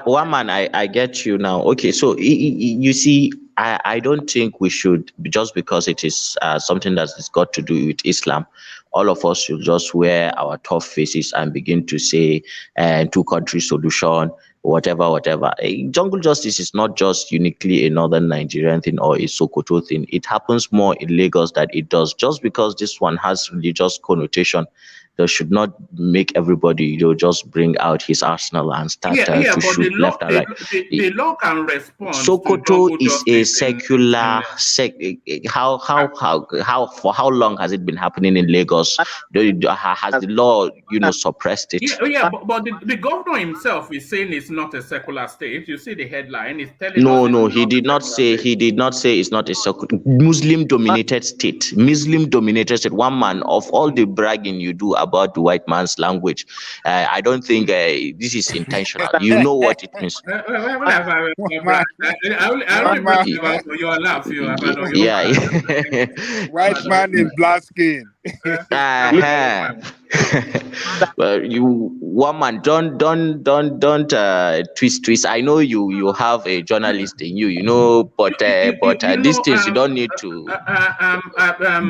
Speaker 14: one man, I get you now. Okay, so you see, I don't think we should, just because it is something that has got to do with Islam, all of us should just wear our tough faces and begin to say two-country solution, whatever. Jungle justice is not just uniquely a northern Nigerian thing or a Sokoto thing. It happens more in Lagos than it does. Just because this one has religious connotation, that should not make everybody just bring out his arsenal and start to shoot left and right.
Speaker 2: The law can respond.
Speaker 14: Sokoto is a secular for how long has it been happening in Lagos? Has the law suppressed it?
Speaker 2: But the governor himself is saying it's not a secular state. You see the headline, it's telling us
Speaker 14: no, he did not say it's not a secular Muslim dominated state. One man, of all the bragging you do about the white man's language, I don't think this is intentional. You know what it means.
Speaker 3: White man in black skin.
Speaker 14: Well, you woman, don't twist. I know you have a journalist in you, but these things you don't need to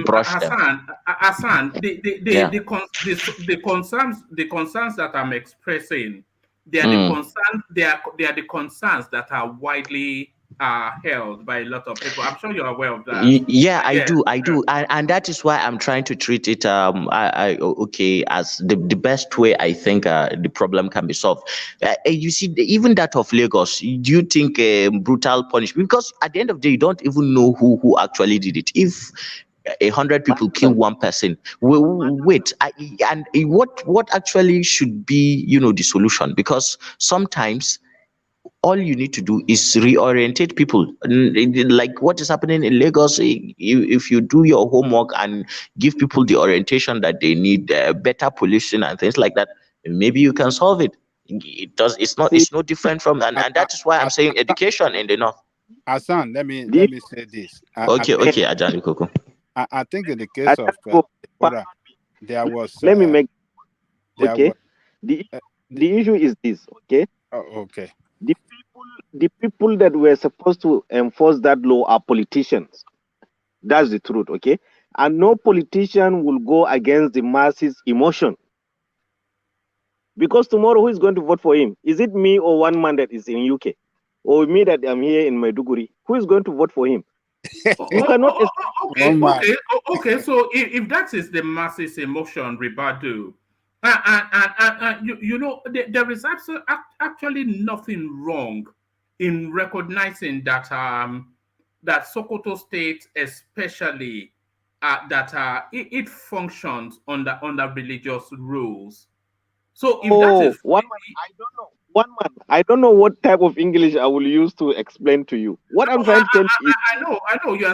Speaker 14: brush them.
Speaker 2: Hassan,
Speaker 14: Yeah.
Speaker 2: the concerns that I'm expressing,
Speaker 14: Mm.
Speaker 2: they are the concerns that are widely held by a lot of people. I'm sure you're aware of that.
Speaker 14: Yeah, I
Speaker 2: Yes.
Speaker 14: do, and that is why I'm trying to treat it okay, as the best way I think the problem can be solved. You see, even that of Lagos, do you think brutal punishment? Because at the end of the day, you don't even know who actually did it. If 100 people kill one person, wait, and what actually should be the solution? Because sometimes all you need to do is reorientate people. Like what is happening in Lagos, if you do your homework and give people the orientation that they need, better policing and things like that, maybe you can solve it. It's no different from, and that is why I'm saying education in the north.
Speaker 12: Hassan, let me say this.
Speaker 14: Okay, Ajani Koko.
Speaker 12: I think in the case of Deborah, there was
Speaker 15: let me make
Speaker 12: there
Speaker 15: okay.
Speaker 12: was
Speaker 15: The issue is this, okay?
Speaker 12: okay.
Speaker 15: The people that were supposed to enforce that law are politicians. That's the truth, okay? And no politician will go against the masses' emotion. Because tomorrow, who is going to vote for him? Is it me or one man that is in UK? Or me that I'm here in Maiduguri? Who is going to vote for him? You cannot
Speaker 2: Okay. So if that is the masses' emotion, Ribadu, there is actually nothing wrong in recognizing that that Sokoto State, especially, it functions under religious rules. So if that is
Speaker 15: I don't know what type of English I will use to explain to you. What I'm trying to tell you is
Speaker 2: I know. You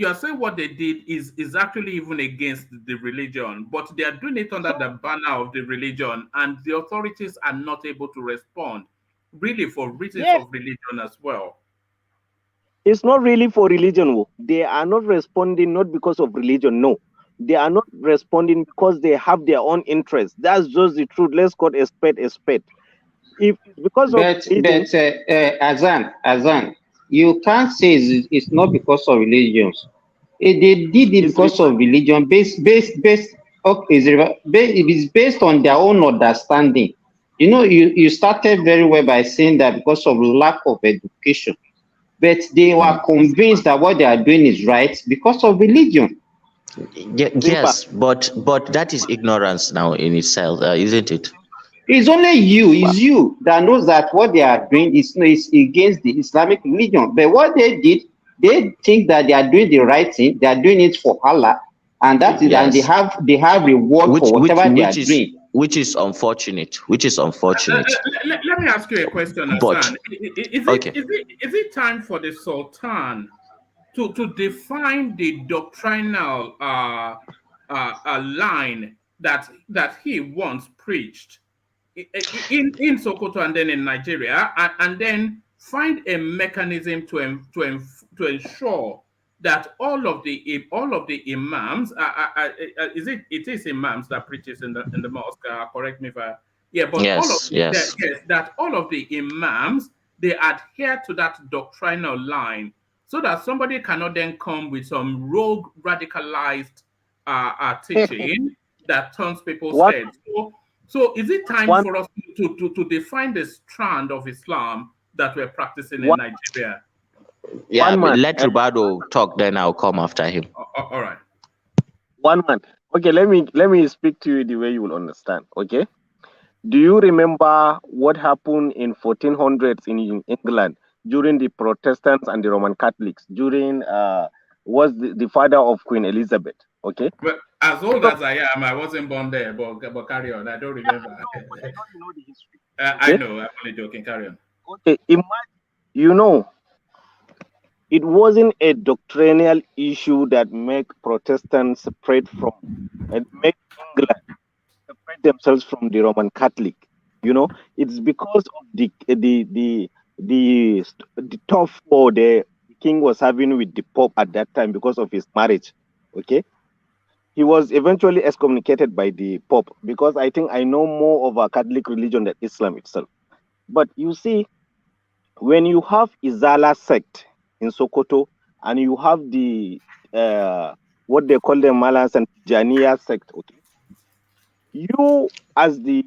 Speaker 2: are saying what they did is actually even against the religion, but they are doing it under the banner of the religion, and the authorities are not able to respond, really, for reasons of religion as well.
Speaker 15: it's not really for religion. They are not responding not because of religion. No, they are not responding because they have their own interests. That's just the truth. Let's call a spade a spade. If because of
Speaker 17: Azan, you can't say it's not because of religions. They did it because of religion, based. Okay, it is based on their own understanding. You started very well by saying that because of lack of education, but they were convinced that what they are doing is right because of religion.
Speaker 14: Yes, but that is ignorance now in itself, isn't it?
Speaker 17: It's only you that knows that what they are doing is against the Islamic religion. But what they did, they think that they are doing the right thing. They are doing it for Allah, and that is, and they have reward for whatever they are doing.
Speaker 14: Which is unfortunate.
Speaker 2: Let me ask you a question, Hassan. Is it time for the Sultan to define the doctrinal line that he once preached in Sokoto and then in Nigeria, and then find a mechanism to ensure that all of the imams, it is imams that preaches in the mosque, correct me if I, but that all of the imams, they adhere to that doctrinal line, so that somebody cannot then come with some rogue radicalized teaching that turns people's heads. So is it time for us to define the strand of Islam that we're practicing in Nigeria?
Speaker 14: Yeah, let Rubado talk, then I'll come after him.
Speaker 2: All right.
Speaker 15: 1 month. Okay, let me speak to you the way you will understand. Okay. Do you remember what happened in 1400s in England during the Protestants and the Roman Catholics? During was the father of Queen Elizabeth? Okay.
Speaker 2: Well, as old as I am, I wasn't born there, but carry on. I don't remember.
Speaker 15: I know you know the history.
Speaker 2: I know. I'm only joking. Carry on.
Speaker 15: Okay, imagine, it wasn't a doctrinal issue that make Protestants separate from and make England separate themselves from the Roman Catholic. It's because of the tough war the king was having with the Pope at that time because of his marriage. Okay, he was eventually excommunicated by the Pope, because I think I know more of a Catholic religion than Islam itself. But you see, when you have Izala sect in Sokoto and you have the what they call the Malans and Jania sect, okay, you as the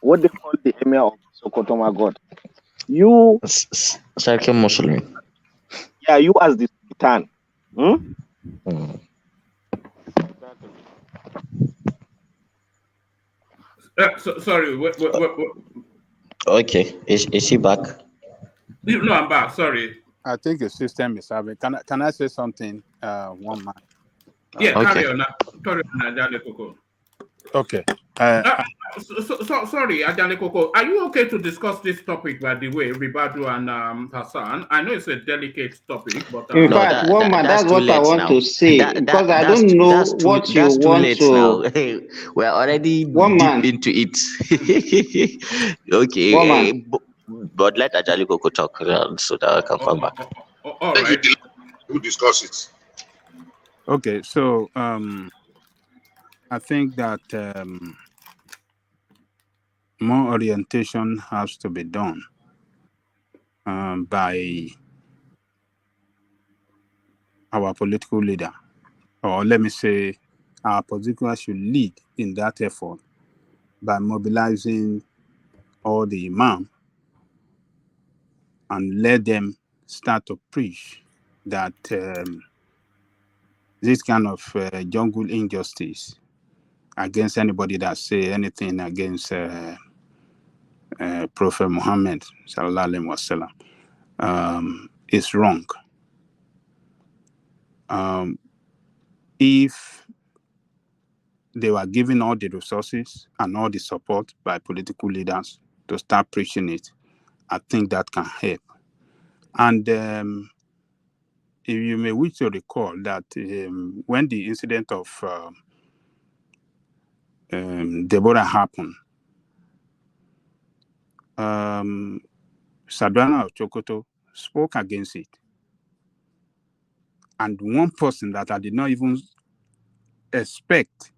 Speaker 15: what they call the emir of Sokoto, my God, you
Speaker 14: Sarkin Muslim.
Speaker 15: yeah, you as the Sultan.
Speaker 2: Sorry.
Speaker 14: Okay, is he back?
Speaker 2: No, I'm back. Sorry.
Speaker 12: I think the system is having. Can I say something? One man.
Speaker 2: Yeah,
Speaker 14: okay.
Speaker 2: carry on. Carry on, Ajale Koko.
Speaker 12: Okay.
Speaker 2: Sorry, Ajale Koko. Are you okay to discuss this topic, by the way, Ribadu and Hassan? I know it's a delicate topic, but
Speaker 17: In fact,
Speaker 14: that's
Speaker 17: that's what I want to say, because I
Speaker 14: that's
Speaker 17: don't know
Speaker 14: that's too,
Speaker 17: what you
Speaker 14: that's too
Speaker 17: want
Speaker 14: late
Speaker 17: to.
Speaker 14: now. We're already deep into it. Okay, but let Ajali Koko talk so that I can come back.
Speaker 2: All right.
Speaker 8: We'll discuss it.
Speaker 12: Okay, so I think that more orientation has to be done by our political leader, or let me say, our political leader should lead in that effort by mobilizing all the imam and let them start to preach that this kind of jungle injustice against anybody that say anything against Prophet Muhammad sallallahu alaihi wasallam is wrong. If they were given all the resources and all the support by political leaders to start preaching it, I think that can help. And if you may wish to recall that when the incident of Deborah happened, Sadwana of Sokoto spoke against it. And one person that I did not even expect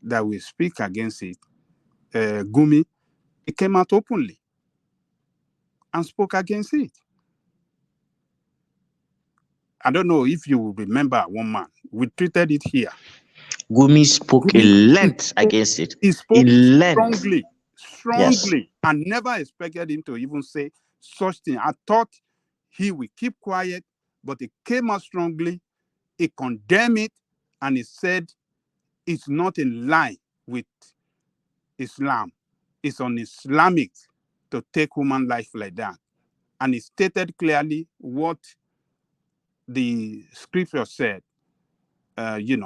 Speaker 12: that will speak against it, Gumi, he came out openly and spoke against it. I don't know if you remember one man. We treated it here.
Speaker 14: Gumi spoke in length against it.
Speaker 12: He spoke strongly,
Speaker 14: Yes.
Speaker 12: and never expected him to even say such thing. I thought he would keep quiet, but he came out strongly. He condemned it, and he said it's not in line with Islam. It's un-Islamic to take human life like that. And he stated clearly what the scripture said, in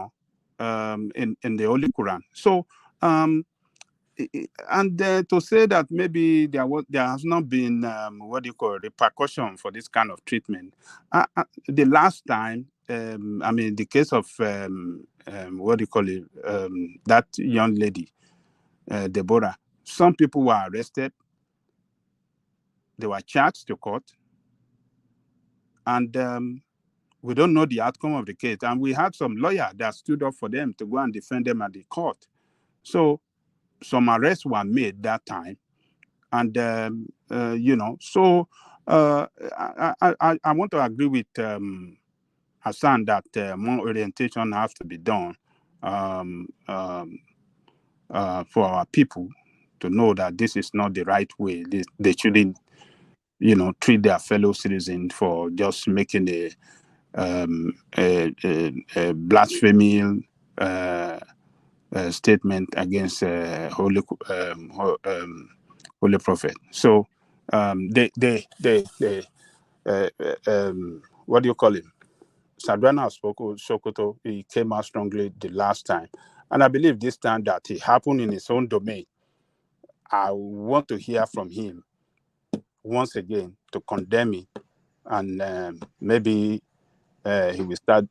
Speaker 12: the Holy Quran. So, and to say that maybe there has not been repercussion for this kind of treatment. The last time, the case of that young lady, Deborah. Some people were arrested. They were charged to court, and we don't know the outcome of the case. And we had some lawyer that stood up for them to go and defend them at the court. So some arrests were made that time, and So I want to agree with Hassan that more orientation has to be done for our people to know that this is not the right way. They shouldn't, treat their fellow citizens for just making a blasphemy statement against holy prophet. So what do you call him? Sadwana of Sokoto, he came out strongly the last time. And I believe this time that it happened in his own domain. I want to hear from him once again to condemn it. And maybe he will start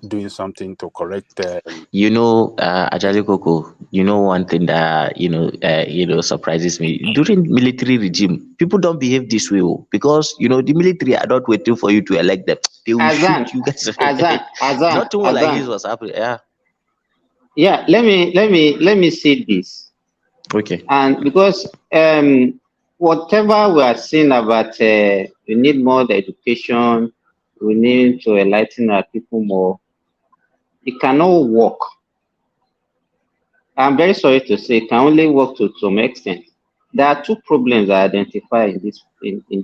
Speaker 12: doing something to correct.
Speaker 14: Ajali Koko, You know, one thing that surprises me during military regime, people don't behave this way, because the military are not waiting for you to elect them. They will shoot
Speaker 17: Azan,
Speaker 14: you guys. Nothing like
Speaker 17: Azan.
Speaker 14: this was happening. Yeah.
Speaker 17: Yeah, let me say this,
Speaker 14: Okay.
Speaker 17: and because whatever we are saying about we need more education, we need to enlighten our people more. It cannot work. I'm very sorry to say, it can only work to some extent. There are two problems I identify in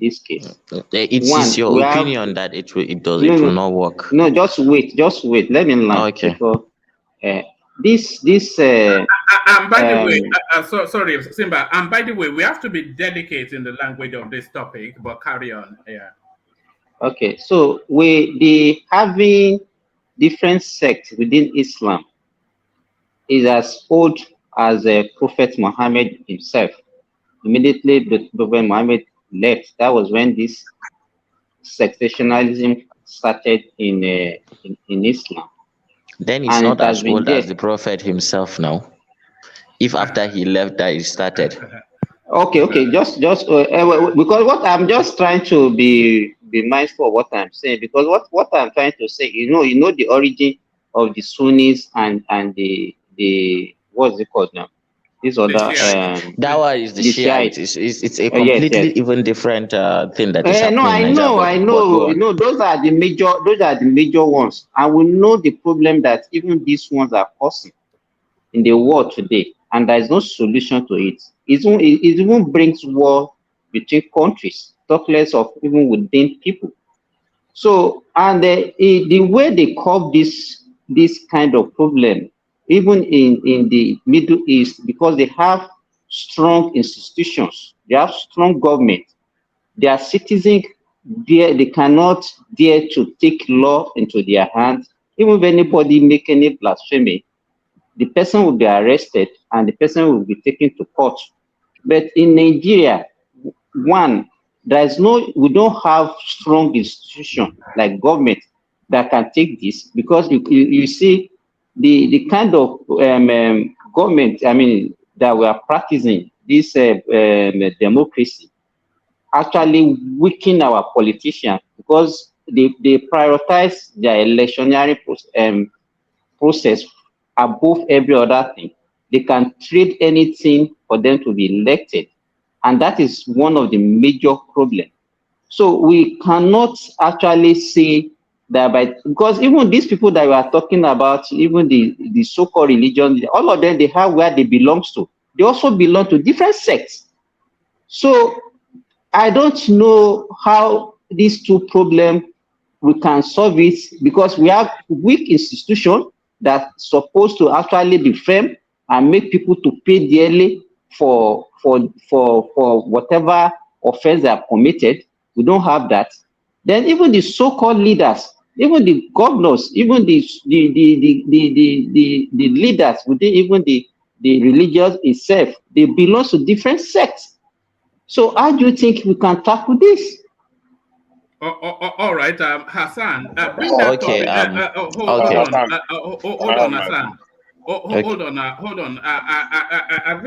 Speaker 17: this case.
Speaker 14: It is
Speaker 17: One,
Speaker 14: your
Speaker 17: we have
Speaker 14: opinion that
Speaker 17: no,
Speaker 14: it will
Speaker 17: no,
Speaker 14: not work.
Speaker 17: no. Just wait. Let me learn
Speaker 14: Okay.
Speaker 17: before this.
Speaker 2: And by the way, sorry, Simba. And by the way, we have to be delicate in the language of this topic, but carry on. Yeah.
Speaker 17: Okay, so the having different sects within Islam is as old as Prophet Muhammad himself. Immediately the Prophet Muhammad left, that was when this sectationalism started in Islam,
Speaker 14: Then it's
Speaker 17: and
Speaker 14: not
Speaker 17: it has
Speaker 14: as
Speaker 17: been
Speaker 14: old
Speaker 17: there.
Speaker 14: as the prophet himself now. If after he left that it started.
Speaker 17: Okay, just because what I'm just trying to be mindful of what I'm saying, because what I'm trying to say, the origin of the Sunnis and the what's it called now? This
Speaker 2: The
Speaker 17: other
Speaker 2: Shiite.
Speaker 14: That one is the
Speaker 17: the
Speaker 14: Shiite.
Speaker 17: Shiite.
Speaker 14: It's a
Speaker 17: Yes, yes.
Speaker 14: completely even different thing that is
Speaker 17: No,
Speaker 14: happening in
Speaker 17: I
Speaker 14: Nigeria.
Speaker 17: know,
Speaker 14: But go on.
Speaker 17: those are the major ones, and we know the problem that even these ones are causing in the world today, and there is no solution to it. It even brings war between countries, talk less of even within people. So, and the way they curb this kind of problem, even in the Middle East, because they have strong institutions, they have strong government, their citizens they cannot dare to take law into their hands. Even if anybody make any blasphemy, the person will be arrested and the person will be taken to court. But in Nigeria, one, we don't have strong institution like government that can take this, because you see the kind of government, I mean, that we are practicing this democracy actually weaken our politicians, because they prioritize their electionary process above every other thing. They can trade anything for them to be elected. And that is one of the major problems. So we cannot actually say that because even these people that we are talking about, even the so-called religion, all of them, they have where they belong to. They also belong to different sects. So I don't know how these two problems we can solve it, because we have weak institution that's supposed to actually defend and make people to pay dearly for whatever offense they have committed. We don't have that. Then even the so-called leaders, even the governors, even the leaders within even the religious itself, they belong to different sects. So how do you think we can tackle this?
Speaker 2: All right, Hassan, bring that
Speaker 14: Okay.
Speaker 2: topic. Hold
Speaker 14: Okay.
Speaker 2: on,
Speaker 16: Hassan,
Speaker 2: hold
Speaker 16: I have
Speaker 2: on,
Speaker 16: my
Speaker 2: Hassan.
Speaker 14: Okay.
Speaker 2: Hold on, hold on. I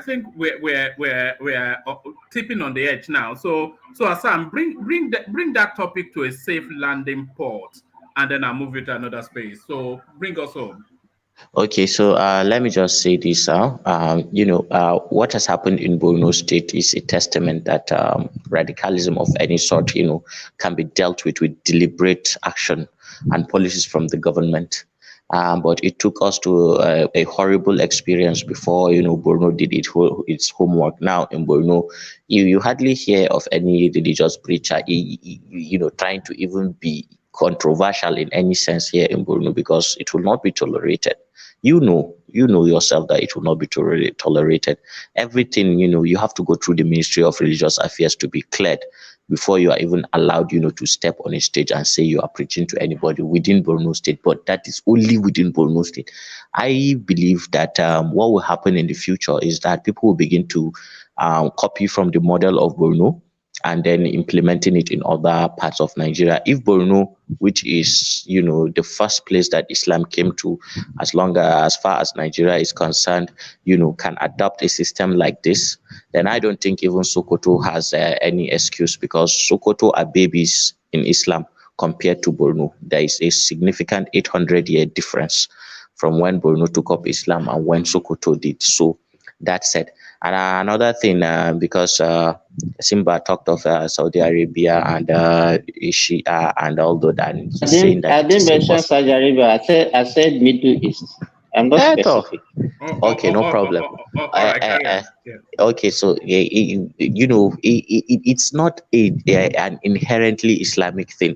Speaker 2: think we're tipping on the edge now. So Hassan, bring that topic to a safe landing port, and then I'll move you to another space. So bring us home.
Speaker 14: Okay, so let me just say this. What has happened in Borno State is a testament that radicalism of any sort, can be dealt with deliberate action and policies from the government. But it took us to a horrible experience before, Borno did its homework. Now in Borno, you hardly hear of any religious preacher, trying to even be controversial in any sense here in Borno, because it will not be tolerated. You know yourself that it will not be tolerated. Everything, you have to go through the Ministry of Religious Affairs to be cleared before you are even allowed, to step on a stage and say you are preaching to anybody within Borno State. But that is only within Borno State. I believe that what will happen in the future is that people will begin to copy from the model of Borno, and then implementing it in other parts of Nigeria. If Borno, which is the first place that Islam came to, as far as Nigeria is concerned, can adopt a system like this, then I don't think even Sokoto has any excuse, because Sokoto are babies in Islam compared to Borno. There is a significant 800-year difference from when Borno took up Islam and when Sokoto did. So that said, and another thing, because Simba talked of Saudi Arabia and Shia and all that, and he's saying that
Speaker 17: I didn't mention Saudi Arabia. I said Middle East. I'm not specific.
Speaker 14: Okay, no problem.
Speaker 2: All right, carry on. Yeah.
Speaker 14: Okay, so it's not an inherently Islamic thing.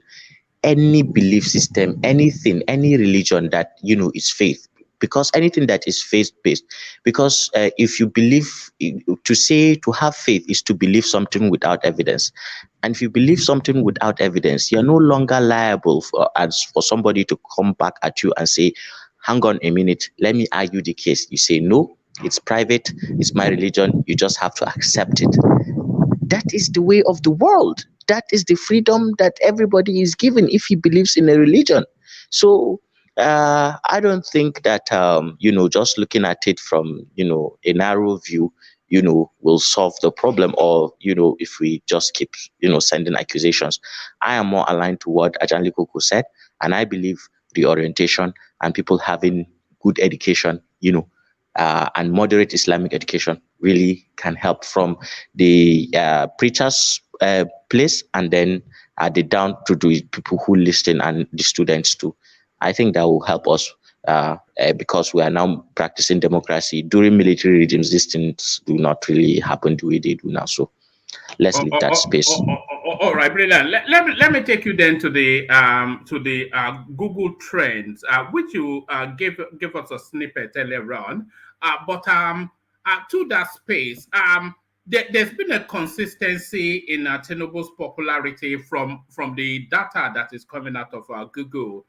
Speaker 14: Any belief system, anything, any religion that is faith, because anything that is faith based, because if you believe, to have faith is to believe something without evidence, and if you believe something without evidence, you're no longer liable for somebody to come back at you and say, hang on a minute, let me argue the case. You say, no, it's private, it's my religion, you just have to accept it. That is the way of the world. That is the freedom that everybody is given if he believes in a religion. So I don't think that just looking at it from a narrow view will solve the problem, or if we just keep sending accusations. I am more aligned to what Ajanli Koko said, and I believe reorientation and people having good education and moderate Islamic education really can help, from the preachers place, and then the down to the people who listen and the students too. I think that will help us because we are now practicing democracy. During military regimes, these things do not really happen the way they do now. So let's leave that space.
Speaker 2: All right, brilliant. Let me take you then to the Google Trends, which you gave us a snippet earlier on. But to that space, there's been a consistency in Tinubu's popularity from the data that is coming out of Google.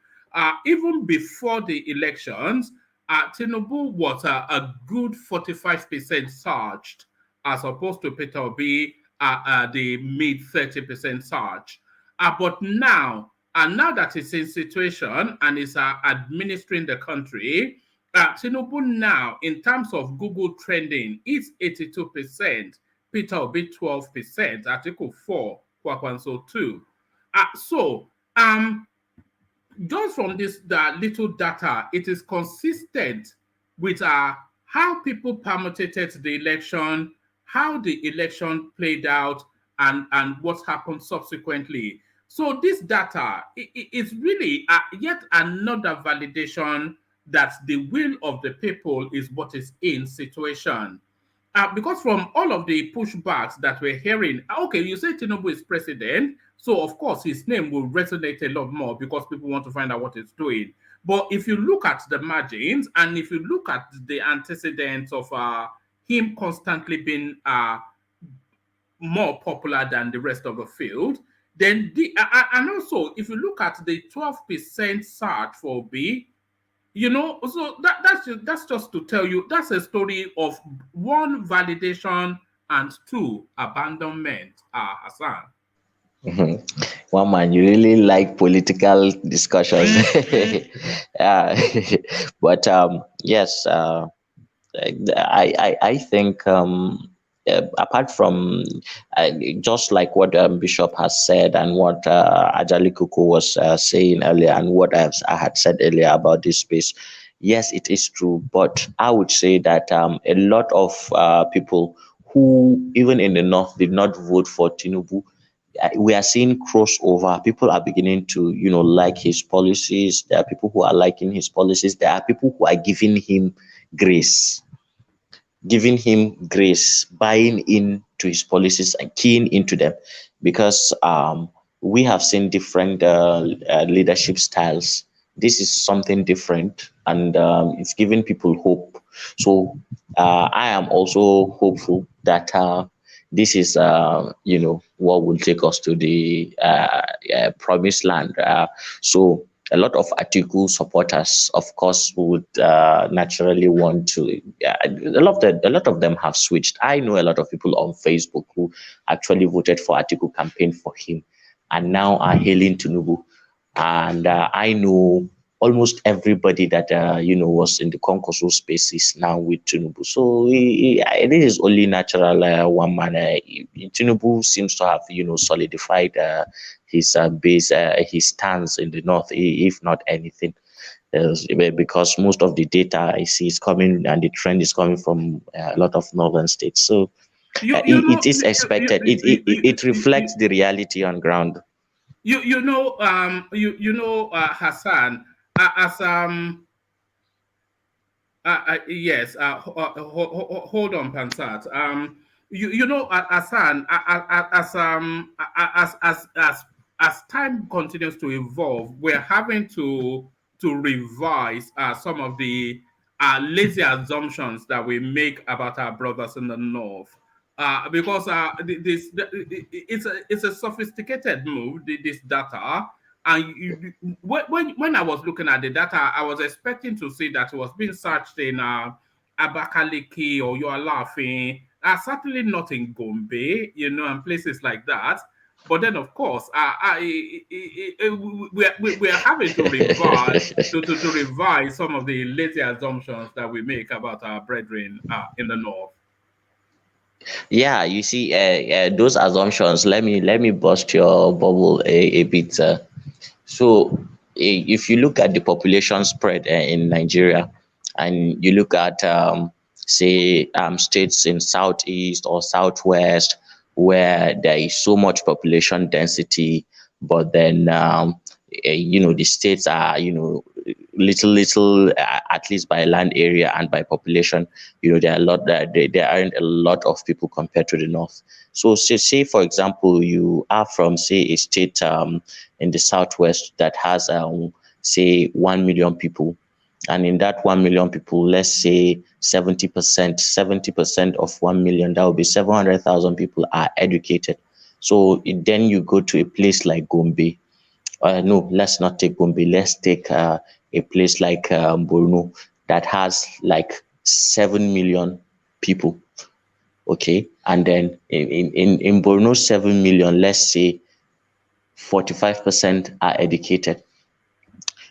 Speaker 2: Even before the elections, Tinubu was a good 45% surged, as opposed to Peter Obi, the mid 30% surge. But now that he's in situation and is administering the country, Tinubu now, in terms of Google trending, is 82%, Peter Obi 12%, Article 4, Kwakwanso 2. Just from this little data, it is consistent with how people permutated the election, how the election played out, and what happened subsequently. So this data is really yet another validation that the will of the people is what is in situation. Because from all of the pushbacks that we're hearing, okay, you say Tinubu is president, so of course his name will resonate a lot more because people want to find out what he's doing. But if you look at the margins and if you look at the antecedents of him constantly being more popular than the rest of the field, then and also if you look at the 12% surge for B, so that's just to tell you that's a story of one, validation, and two, abandonment. Hassan.
Speaker 14: One man, you really like political discussions. But yes, I think apart from just like what Bishop has said and what Ajali Kuku was saying earlier and what I had said earlier about this space, yes, it is true. But I would say that a lot of people who, even in the North, did not vote for Tinubu, we are seeing crossover. People are beginning to, like his policies. There are people who are liking his policies. There are people who are giving him grace, buying into his policies and keying into them, because we have seen different leadership styles. This is something different, and it's giving people hope. So I am also hopeful that this is, what will take us to the promised land. So a lot of Atiku supporters, of course, would naturally want to. A lot of them have switched. I know a lot of people on Facebook who actually voted for Atiku, campaign for him, and now are hailing Tinubu. And I know almost everybody that was in the Concourse space is now with Tinubu. So it is only natural. One man, Tinubu seems to have solidified his base, his stance in the north, if not anything. Because most of the data I see is coming and the trend is coming from a lot of northern states. So it is expected. It reflects the reality on ground.
Speaker 2: Hassan, as yes, hold on, Pansat. Hassan, as time continues to evolve, we're having to revise some of the lazy assumptions that we make about our brothers in the north. Because it's a sophisticated move, this data, and when I was looking at the data, I was expecting to see that it was being searched in Abakaliki or You Are Laughing, certainly not in Gombe, and places like that. But then, of course, we are having to revise to revise some of the lazy assumptions that we make about our brethren in the north.
Speaker 14: Yeah, you see, those assumptions. Let me bust your bubble a bit. So, if you look at the population spread in Nigeria, and you look at say states in southeast or southwest where there is so much population density, but then the states are little at least by land area and by population, there are a lot that there aren't a lot of people compared to the north. So say for example you are from say a state in the southwest that has say 1 million people, and in that 1 million people, let's say 70% of 1 million, that would be 700,000 people are educated. So then you go to a place like Gombe. No, let's not take Gombe. Let's take a place like Borno that has like 7 million people. Okay. And then in Borno, 7 million, let's say 45% are educated.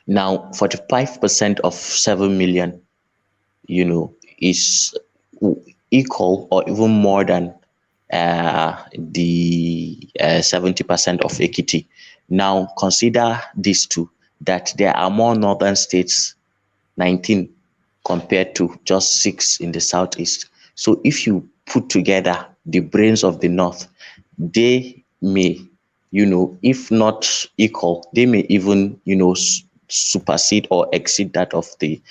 Speaker 14: Now, 45% of 7 million, is equal or even more than the 70% of Ekiti. Now, consider these two, that there are more northern states, 19, compared to just 6 in the southeast. So if you put together the brains of the north, they may, if not equal, they may even, supersede or exceed that of the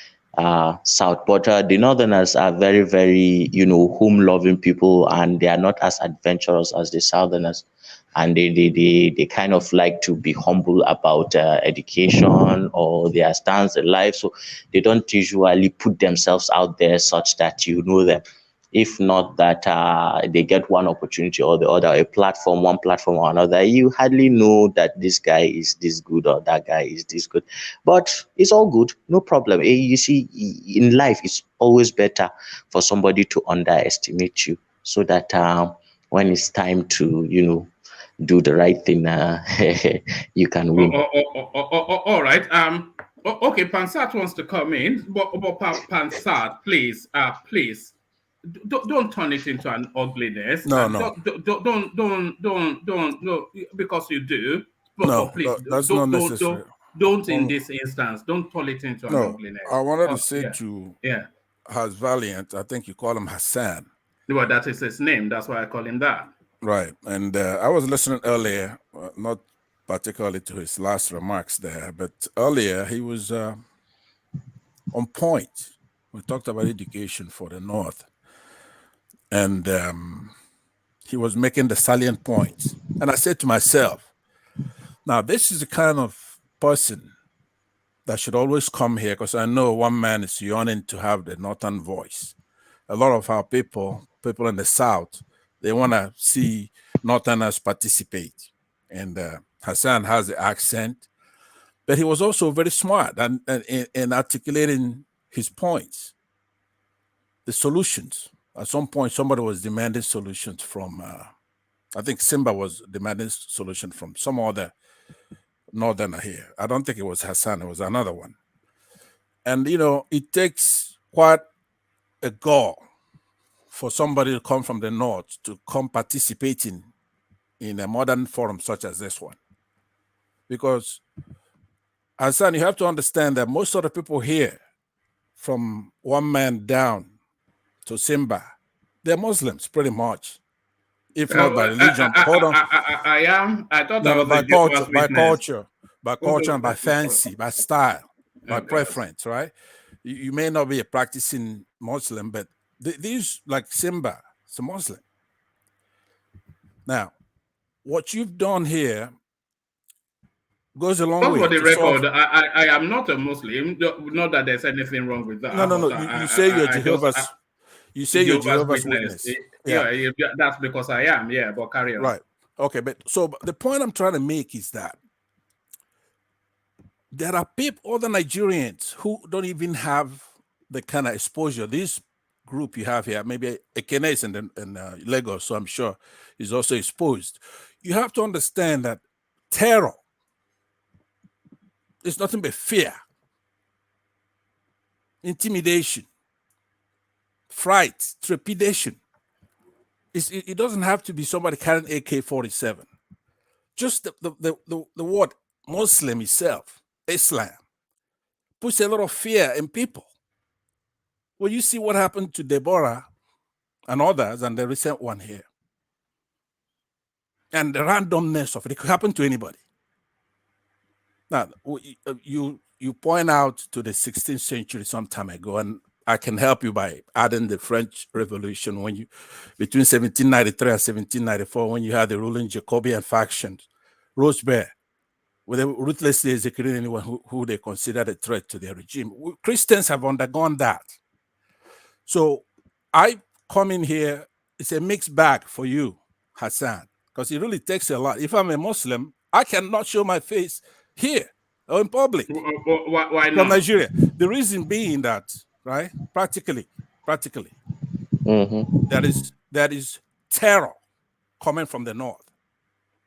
Speaker 14: south. But the northerners are very, very, home-loving people, and they are not as adventurous as the southerners. And they kind of like to be humble about education or their stance in life. So they don't usually put themselves out there such that you know them. If not that they get one opportunity or the other, one platform or another, you hardly know that this guy is this good or that guy is this good. But it's all good, no problem. You see, in life, it's always better for somebody to underestimate you, so that when it's time to, do the right thing, you can win.
Speaker 2: All right. Okay, Pansat wants to come in, but Pansat, please, don't turn it into an ugliness.
Speaker 3: No.
Speaker 2: Don't, because you do. But please,
Speaker 3: that's not necessary.
Speaker 2: Don't in this instance. Don't turn it into an ugliness.
Speaker 3: I wanted to say to
Speaker 2: yeah.
Speaker 3: Has Valiant, I think you call him Hassan.
Speaker 2: Well, that is his name. That's why I call him that.
Speaker 3: Right. And I was listening earlier, not particularly to his last remarks there, but earlier he was on point. We talked about education for the North. And he was making the salient points. And I said to myself, now this is the kind of person that should always come here, because I know one man is yearning to have the Northern voice. A lot of our people in the South, they want to see Northerners participate. And Hassan has the accent. But he was also very smart and in articulating his points, the solutions. At some point, somebody was demanding solutions from, I think Simba was demanding solution from some other northerner here. I don't think it was Hassan, it was another one. And, you know, it takes quite a gall for somebody to come from the north to come participating in a modern forum such as this one. Because, Hassan, you have to understand that most of the people here, from one man down to Simba, they're Muslims pretty much, if not by religion. Hold on.
Speaker 2: I am. I thought
Speaker 3: No,
Speaker 2: I
Speaker 3: no,
Speaker 2: was
Speaker 3: by
Speaker 2: a Jehovah's
Speaker 3: culture,
Speaker 2: Witness.
Speaker 3: and by fancy, by style, by
Speaker 2: Okay.
Speaker 3: preference, right? You may not be a practicing Muslim, but these, like Simba, it's a Muslim. Now, what you've done here goes a long
Speaker 2: But
Speaker 3: way
Speaker 2: for the
Speaker 3: to solve.
Speaker 2: record, I am not a Muslim. Not that there's anything wrong with that.
Speaker 3: No.
Speaker 2: But
Speaker 3: You say you're Jehovah's. You say you're
Speaker 2: Jehovah's
Speaker 3: Jehovah's Witness.
Speaker 2: Yeah, that's because I am. Yeah, but carry on.
Speaker 3: Right. Okay, but so the point I'm trying to make is that there are people, other Nigerians, who don't even have the kind of exposure this group you have here. Maybe Ekene is in Lagos, so I'm sure is also exposed. You have to understand that terror is nothing but fear, intimidation, fright, trepidation. It doesn't have to be somebody carrying AK-47. Just the word Muslim itself, Islam, puts a lot of fear in people. Well, you see what happened to Deborah and others, and the recent one here, and the randomness of it. It could happen to anybody. Now, you point out to the 16th century some time ago, and I can help you by adding the French Revolution between 1793 and 1794, when you had the ruling Jacobean factions, Robespierre, where they ruthlessly executing anyone who they considered a threat to their regime. Christians have undergone that. So I come in here, it's a mixed bag for you, Hassan, because it really takes a lot. If I'm a Muslim, I cannot show my face here or in public.
Speaker 2: Why not?
Speaker 3: From Nigeria. The reason being that, right, practically, there is terror coming from the north.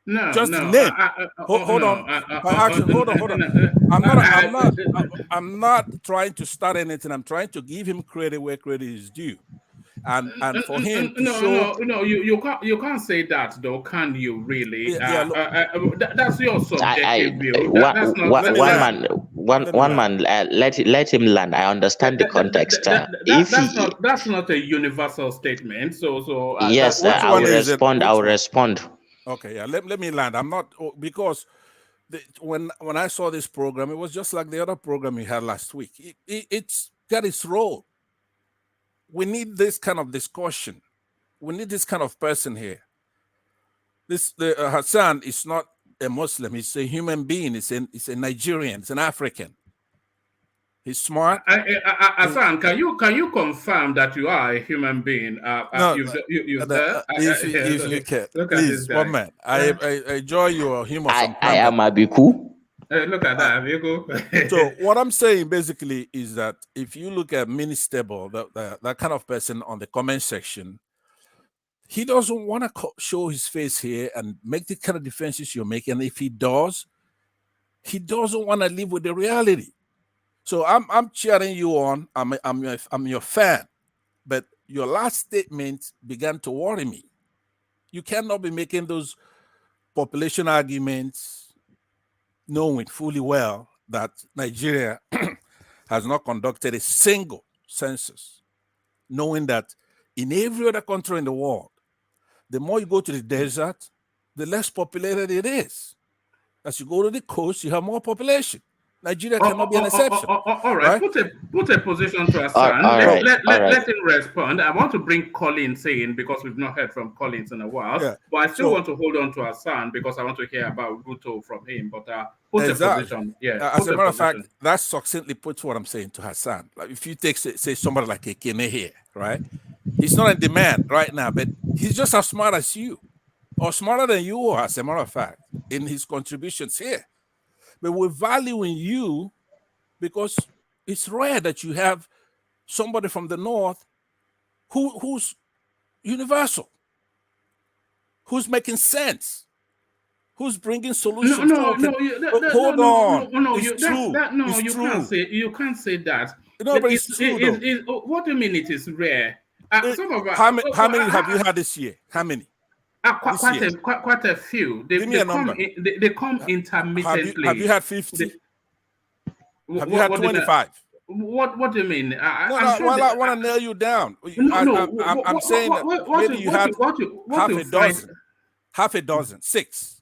Speaker 2: No,
Speaker 3: just
Speaker 2: no.
Speaker 3: the name. Hold on. I'm not trying to start anything. I'm trying to give him credit where credit is due, and for him to show.
Speaker 2: No. You can't say that though, can you? Really? That's your subjective view. That's not
Speaker 14: one man. Let him land. I understand the context.
Speaker 2: That's not a universal statement. So
Speaker 14: yes, I will respond.
Speaker 3: Okay, yeah. Let me land. I'm not, because when I saw this program, it was just like the other program we had last week. It's got its role. We need this kind of discussion. We need this kind of person here. Hassan is not a Muslim. He's a human being. He's a Nigerian. He's an African. He's smart.
Speaker 2: Hassan, can you confirm that you are a human being?
Speaker 3: No, if you can, please, one man. I enjoy your humor.
Speaker 14: I am Abiku.
Speaker 2: Look at that, Abiku.
Speaker 3: So what I'm saying basically is that if you look at Ministable, that kind of person on the comment section, he doesn't want to show his face here and make the kind of defenses you're making. And if he does, he doesn't want to live with the reality. So I'm cheering you on. I'm your fan, but your last statement began to worry me. You cannot be making those population arguments, knowing fully well that Nigeria has not conducted a single census, knowing that in every other country in the world, the more you go to the desert, the less populated it is. As you go to the coast, you have more population. Nigeria cannot be an exception.
Speaker 2: All right. Put a position to Hassan. Let him respond. I want to bring Collins in because we've not heard from Collins in a while.
Speaker 3: Yeah.
Speaker 2: But I still want to hold on to Hassan because I want to hear about Ruto from him. But put a position. Yeah.
Speaker 3: As a matter of fact, that succinctly puts what I'm saying to Hassan. Like if you take, say somebody like Ekene here, right? He's not in demand right now, but he's just as smart as you, or smarter than you are, as a matter of fact, in his contributions here. but we're valuing you because it's rare that you have somebody from the North who's universal, who's making sense, who's bringing solutions. Hold on, it's true. It's
Speaker 2: you
Speaker 3: true.
Speaker 2: can't say that.
Speaker 3: No, but it's true though.
Speaker 2: What do you mean it is rare? Some of
Speaker 3: How many have you had this year? How many?
Speaker 2: Quite a few.
Speaker 3: Give me a number.
Speaker 2: They come intermittently.
Speaker 3: Have you had 50? Have you had 25?
Speaker 2: What do you mean?
Speaker 3: I want to nail you down. I'm saying that maybe you had half a dozen, 6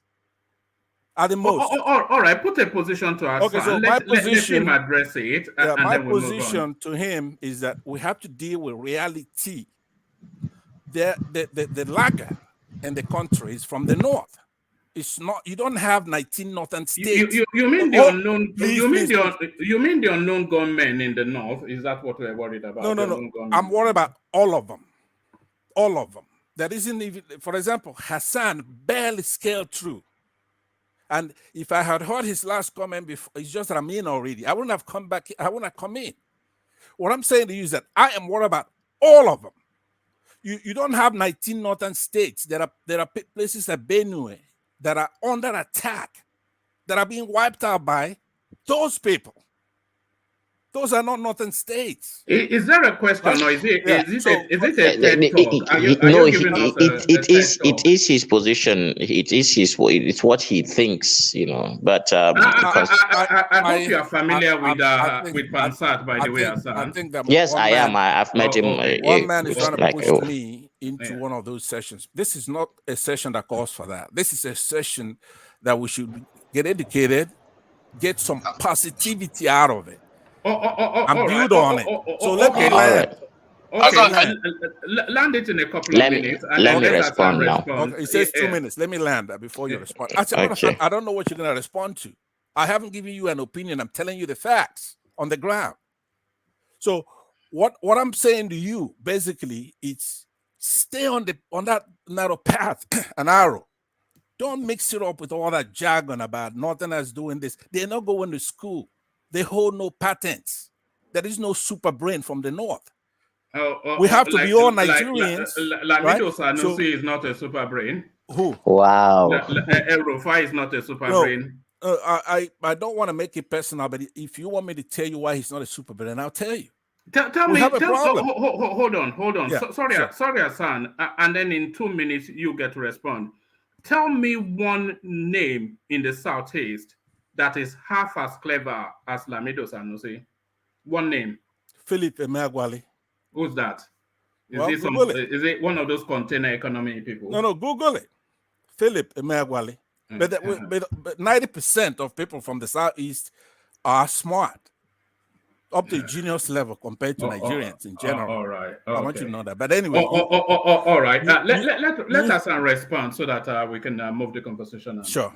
Speaker 3: at the most.
Speaker 2: All right, put a position to our son.
Speaker 3: So
Speaker 2: let him address it.
Speaker 3: My position to him is that we have to deal with reality. The lagger in the country is from the North. It's not. You don't have 19 northern states.
Speaker 2: You mean the unknown? You mean the unknown gunmen in the North? Is that what we're worried about?
Speaker 3: No. I'm worried about all of them. All of them. There isn't even. For example, Hassan barely scaled through. And if I had heard his last comment before, it's just that I'm in already. I wouldn't have come back. I wouldn't have come in. What I'm saying to you is that I am worried about all of them. You don't have 19 northern states. There are places like Benue that are under attack, that are being wiped out by those people. Those are not northern states.
Speaker 2: Is there a question, or is it a TED talk?
Speaker 14: It is his position. It's what he thinks, But
Speaker 2: I hope you are familiar with Pansat, by the way, Hassan.
Speaker 14: Yes, I am. I've met him.
Speaker 3: One man is trying to push me into one of those sessions. This is not a session that calls for that. This is a session that we should get educated, get some positivity out of it. And build on it. So let me land.
Speaker 2: Land it in a couple of minutes.
Speaker 14: Let me respond now.
Speaker 3: Okay, it says 2 minutes. Let me land that before you respond. I don't know what you're going to respond to. I haven't given you an opinion. I'm telling you the facts on the ground. So what I'm saying to you, basically, it's stay on that narrow path, an arrow. Don't mix it up with all that jargon about Northerners doing this. They're not going to school. They hold no patents. There is no super brain from the North. We have to be all Nigerians.
Speaker 2: Lamido Sanusi is not a super brain.
Speaker 3: Who?
Speaker 14: Wow.
Speaker 2: Rufai is not a super brain.
Speaker 3: I don't want to make it personal, but if you want me to tell you why he's not a super brain, I'll tell you.
Speaker 2: Tell me.
Speaker 3: Have a problem.
Speaker 2: Hold on.
Speaker 3: Yeah,
Speaker 2: Sorry, Hassan. And then in 2 minutes you get to respond. Tell me one name in the Southeast that is half as clever as Lamido Sanusi. One name.
Speaker 3: Philip Emeagwali.
Speaker 2: Who's that? Is it one of those container economy people?
Speaker 3: No, Google it. Philip Emeagwali. But 90% of people from the Southeast are smart, up to genius level compared to Nigerians in general.
Speaker 2: All right.
Speaker 3: I want you to know that. But anyway.
Speaker 2: All right. Let Hassan respond so that we can move the conversation on.
Speaker 3: Sure.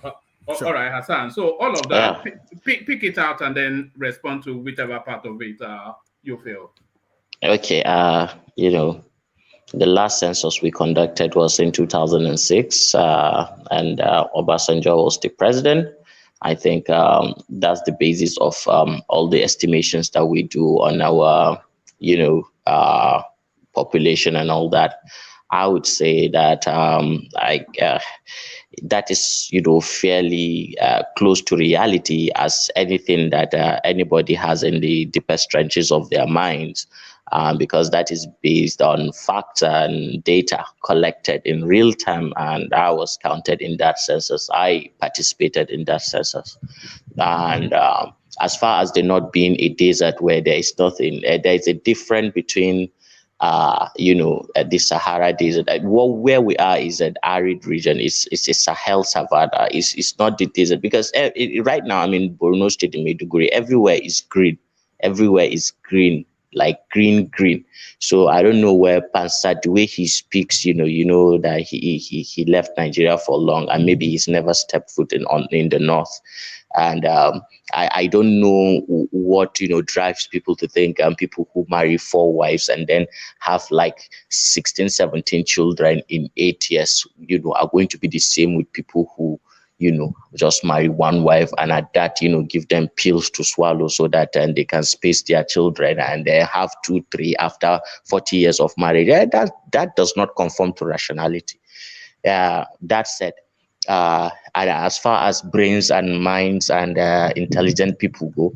Speaker 2: All right, Hassan. So all of that, pick it out and then respond to whichever part of it you feel.
Speaker 14: Okay. The last census we conducted was in 2006, and Obasanjo was the president. I think that's the basis of all the estimations that we do on our, population and all that. I would say that that is, fairly close to reality as anything that anybody has in the deepest trenches of their minds. Because that is based on facts and data collected in real time, and I was counted in that census. I participated in that census, and as far as there not being a desert where there is nothing, there is a difference between, the Sahara desert. Where we are is an arid region. It's a Sahel savanna. It's not the desert because right now I'm in Borno State in Maiduguri. Everywhere is green. Everywhere is green. Like green. So I don't know where Pansat, the way he speaks, that he left Nigeria for long and maybe he's never stepped foot in the north. And I don't know what drives people to think people who marry 4 wives and then have like 16, 17 children in 8 years, are going to be the same with people who just marry one wife, and at that, give them pills to swallow so that they can space their children, and they have 2, 3 after 40 years of marriage. That does not conform to rationality. That said, and as far as brains and minds and intelligent people go,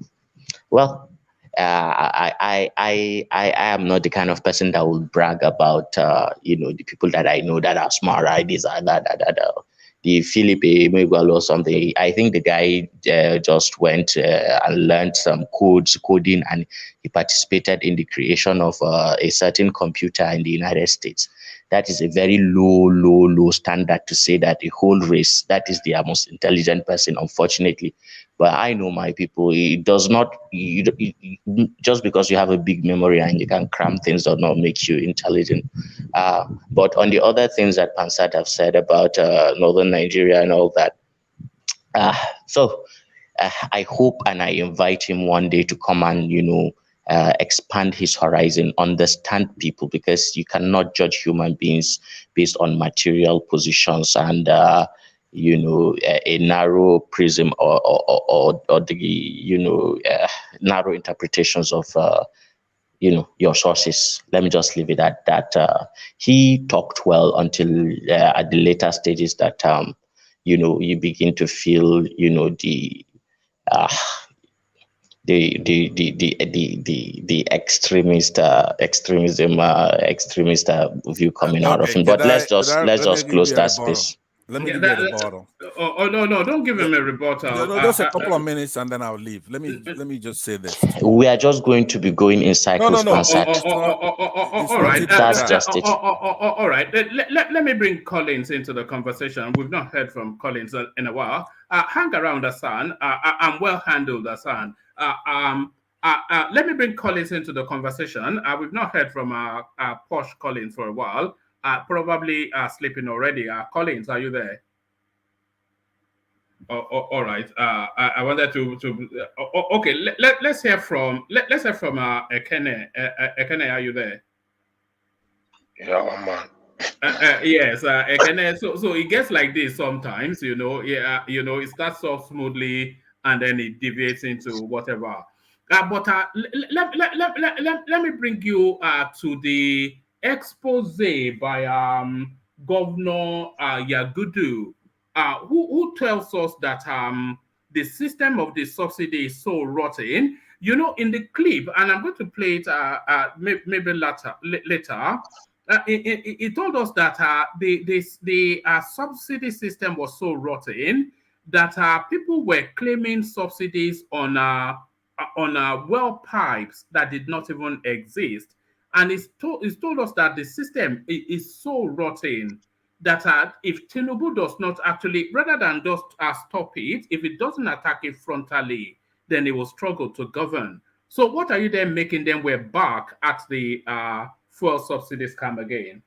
Speaker 14: well, I am not the kind of person that will brag about the people that I know that are smart, right? These are that. The Philip Emegual or something. I think the guy just went and learned some coding, and he participated in the creation of a certain computer in the United States. That is a very low standard to say that the whole race, that is the most intelligent person, unfortunately. But I know my people, it does not, just because you have a big memory and you can cram things does not make you intelligent. But on the other things that Pansat have said about northern Nigeria and all that, I hope and I invite him one day to come and, expand his horizon, understand people, because you cannot judge human beings based on material positions and, a narrow prism or the, narrow interpretations of, your sources. Let me just leave it at that. He talked well until at the later stages that, you begin to feel, uh, the extremist view coming out of
Speaker 3: Okay,
Speaker 14: him. But let's
Speaker 3: let me
Speaker 14: close
Speaker 3: give you a
Speaker 14: that
Speaker 3: rebuttal.
Speaker 14: space.
Speaker 3: Let me
Speaker 2: Yeah,
Speaker 3: give you a rebuttal.
Speaker 2: no, don't give him a rebuttal.
Speaker 3: Just a couple of minutes and then I'll leave. Let me just say this.
Speaker 14: We are just going to be going in cycles,
Speaker 3: No.
Speaker 14: Pansat.
Speaker 2: All right.
Speaker 14: That's just it.
Speaker 2: All right. Let me bring Collins into the conversation. We've not heard from Collins in a while. Hang around, Hassan. I'm well handled, Hassan. Let me bring Collins into the conversation. We've not heard from Posh Collins for a while. Probably sleeping already. Collins, are you there? All right. I wanted to okay. Let's hear from Ekene. Ekene, are you there?
Speaker 16: Yeah, man.
Speaker 2: Yes, Ekene. So it gets like this sometimes. Yeah. It starts off smoothly and then it deviates into whatever. But let me bring you to the expose by Governor Yagudu, who tells us that the system of the subsidy is so rotten. In the clip, and I'm going to play it maybe later. He told us that the subsidy system was so rotten that people were claiming subsidies on well pipes that did not even exist. And he's told us that the system is so rotten that if Tinubu does not actually, rather than just stop it, if it doesn't attack it frontally, then it will struggle to govern. So what are you then making them? We're back at the fuel subsidy scam again.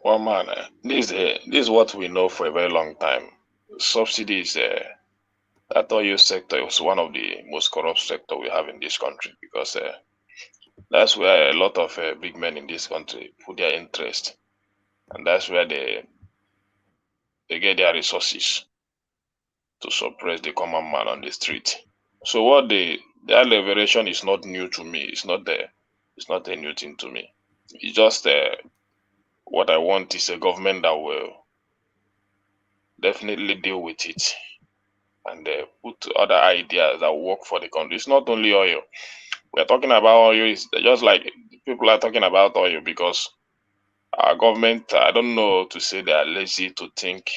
Speaker 16: Well, man, this is what we know for a very long time. Subsidies, that oil sector is one of the most corrupt sector we have in this country, because that's where a lot of big men in this country put their interest, and that's where they get their resources to suppress the common man on the street. So what their liberation is not new to me. It's not a new thing to me. It's just what I want is a government that will definitely deal with it and put other ideas that work for the country. It's not only oil. We're talking about oil. It's just like people are talking about oil because our government, I don't know to say they are lazy to think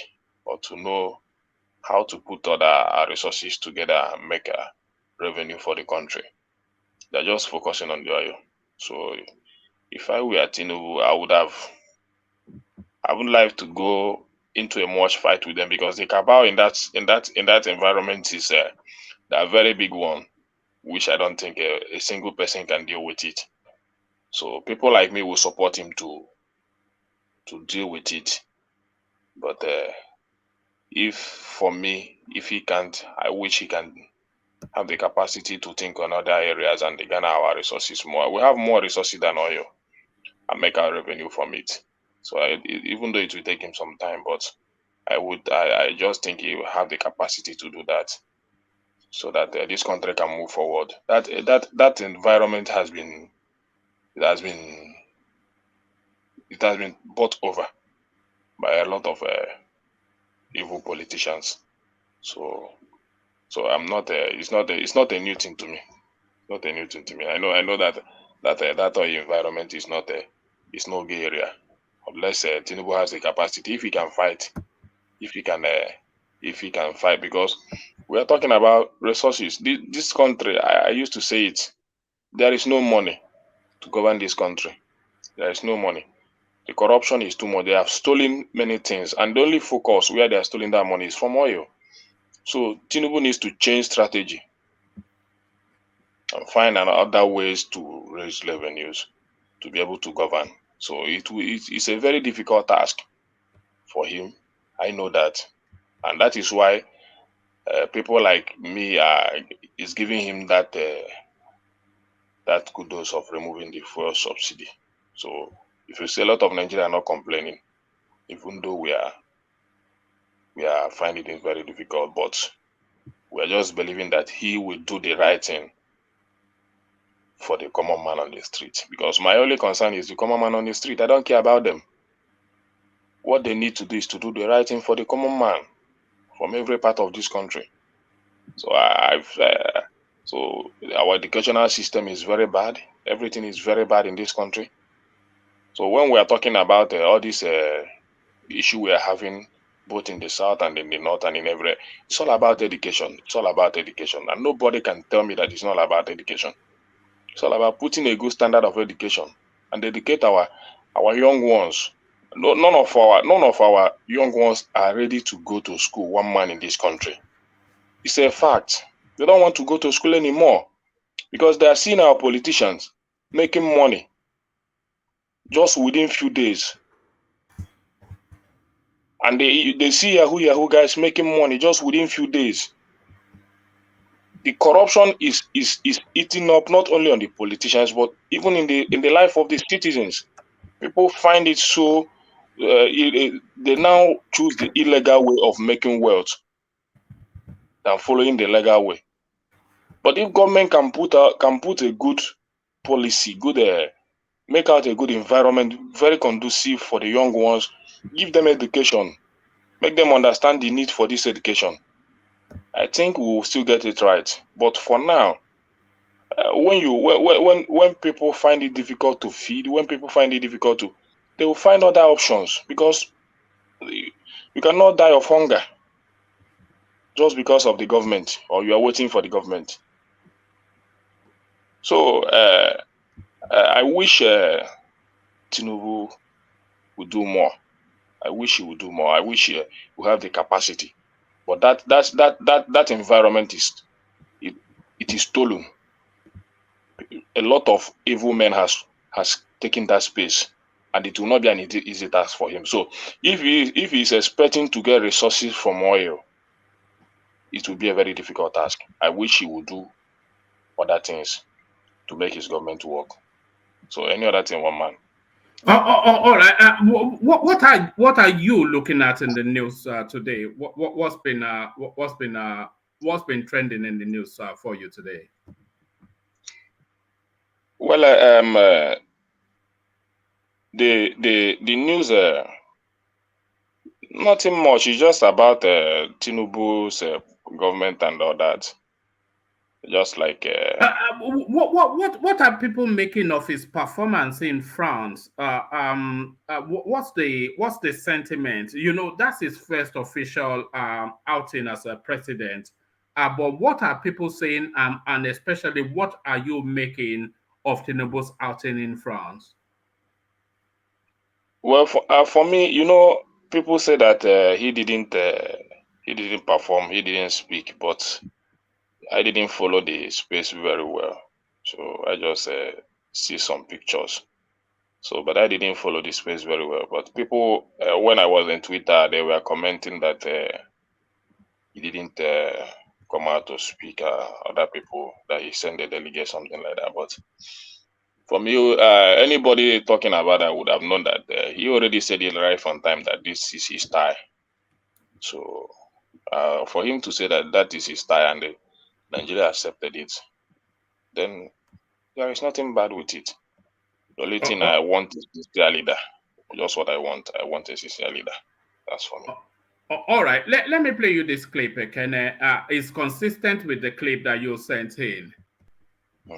Speaker 16: or to know how to put other resources together and make a revenue for the country. They're just focusing on the oil. So if I were Tinubu, I would like to go into a much fight with them, because the cabal in that environment is a very big one, which I don't think a single person can deal with it. So people like me will support him to deal with it. But if he can't, I wish he can have the capacity to think on other areas and garner our resources more. We have more resources than oil and make our revenue from it. So even though it will take him some time, but I just think he will have the capacity to do that, so that this country can move forward. That environment has been bought over by a lot of evil politicians. So I'm not. It's not a new thing to me. Not a new thing to me. I know that oil environment is not it's no gay area, unless Tinubu has the capacity. If he can fight, if he can fight, because we are talking about resources. This country, I used to say it. There is no money to govern this country. There is no money. The corruption is too much. They have stolen many things, and the only focus where they are stealing that money is from oil. So Tinubu needs to change strategy and find other ways to raise revenues to be able to govern. So it's a very difficult task for him. I know that, and that is why people like me is giving him that kudos of removing the fuel subsidy. So if you see, a lot of Nigerians are not complaining, even though we are finding it very difficult, but we are just believing that he will do the right thing for the common man on the street. Because my only concern is the common man on the street. I don't care about them. What they need to do is to do the right thing for the common man from every part of this country. So so our educational system is very bad. Everything is very bad in this country. So when we are talking about all this issue we are having, both in the south and in the north and in every, it's all about education. It's all about education, and nobody can tell me that it's not about education. It's all about putting a good standard of education and educate our young ones. None of our young ones are ready to go to school. One man in this country, it's a fact. They don't want to go to school anymore because they are seeing our politicians making money just within few days, and they see Yahoo guys making money just within few days. The corruption is eating up not only on the politicians but even in the life of the citizens. People find it so they now choose the illegal way of making wealth than following the legal way. But if government can put a good policy, make out a good environment, very conducive for the young ones, give them education, make them understand the need for this education, I think we will still get it right. But for now, when people find it difficult to feed, when people find it difficult to, they will find other options, because you cannot die of hunger just because of the government, or you are waiting for the government. So I wish Tinubu would do more. I wish he would do more. I wish he would have the capacity. But that environment it is stolen. A lot of evil men has taken that space, and it will not be an easy task for him. So if he is expecting to get resources from oil, it will be a very difficult task. I wish he would do other things to make his government work. So any other thing, one man.
Speaker 2: All right. What are you looking at in the news today? What's been trending in the news for you today?
Speaker 16: Well, the news, nothing much. It's just about Tinubu's government and all that. Just like
Speaker 2: what are people making of his performance in France? What's the sentiment? You know, that's his first official outing as a president. But what are people saying? And especially, what are you making of Tinubu's outing in France?
Speaker 16: Well, for me, you know, people say that he didn't perform, he didn't speak, but I didn't follow the space very well, so I just see some pictures. So, but I didn't follow the space very well. But people, when I was in Twitter, they were commenting that he didn't come out to speak. Other people that he sent a delegate, something like that. But for me, anybody talking about that would have known that he already said it right from time that this is his style. So for him to say that that is his style and Nigeria accepted it, then there is nothing bad with it. The only thing I want is a sincere leader. Just what I want. I want a sincere leader. That's for me.
Speaker 2: All right, let me play you this clip, Ekene. It's consistent with the clip that you sent in.
Speaker 18: You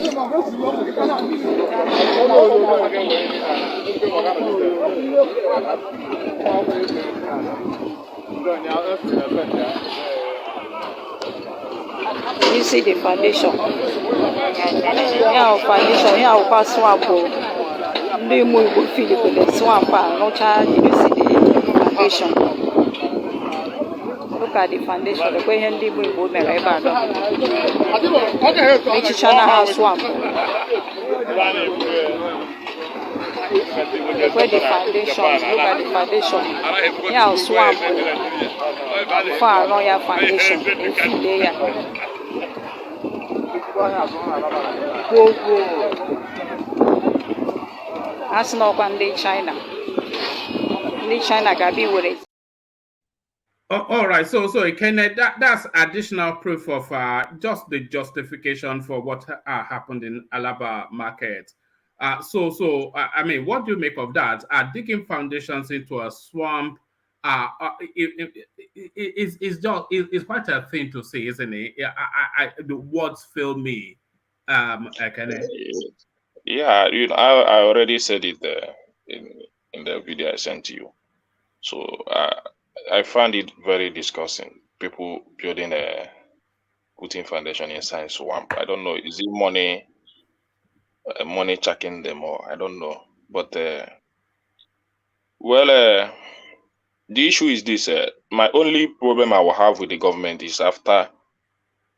Speaker 18: see the foundation. Yeah, foundation. Yeah, pass swamp. They move with Philip in the swamp. No child. You see the foundation. Look at the foundation. The way Henry move with me right back. Which China has swamp. Look where the foundation. Look at the foundation. Yeah, swamp. Far no, yeah, foundation. You feel there. That's not one day China. China can be with it.
Speaker 2: All right, so Ekene, that's additional proof of just the justification for what happened in Alaba market. I mean, what do you make of that? Digging foundations into a swamp it's quite a thing to say, isn't it? The words fail me. Ekene.
Speaker 16: Yeah, I already said it in the video I sent to you. So I found it very disgusting. People building putting foundation inside swamp. I don't know. Is it money checking them or I don't know. But the issue is this. My only problem I will have with the government is after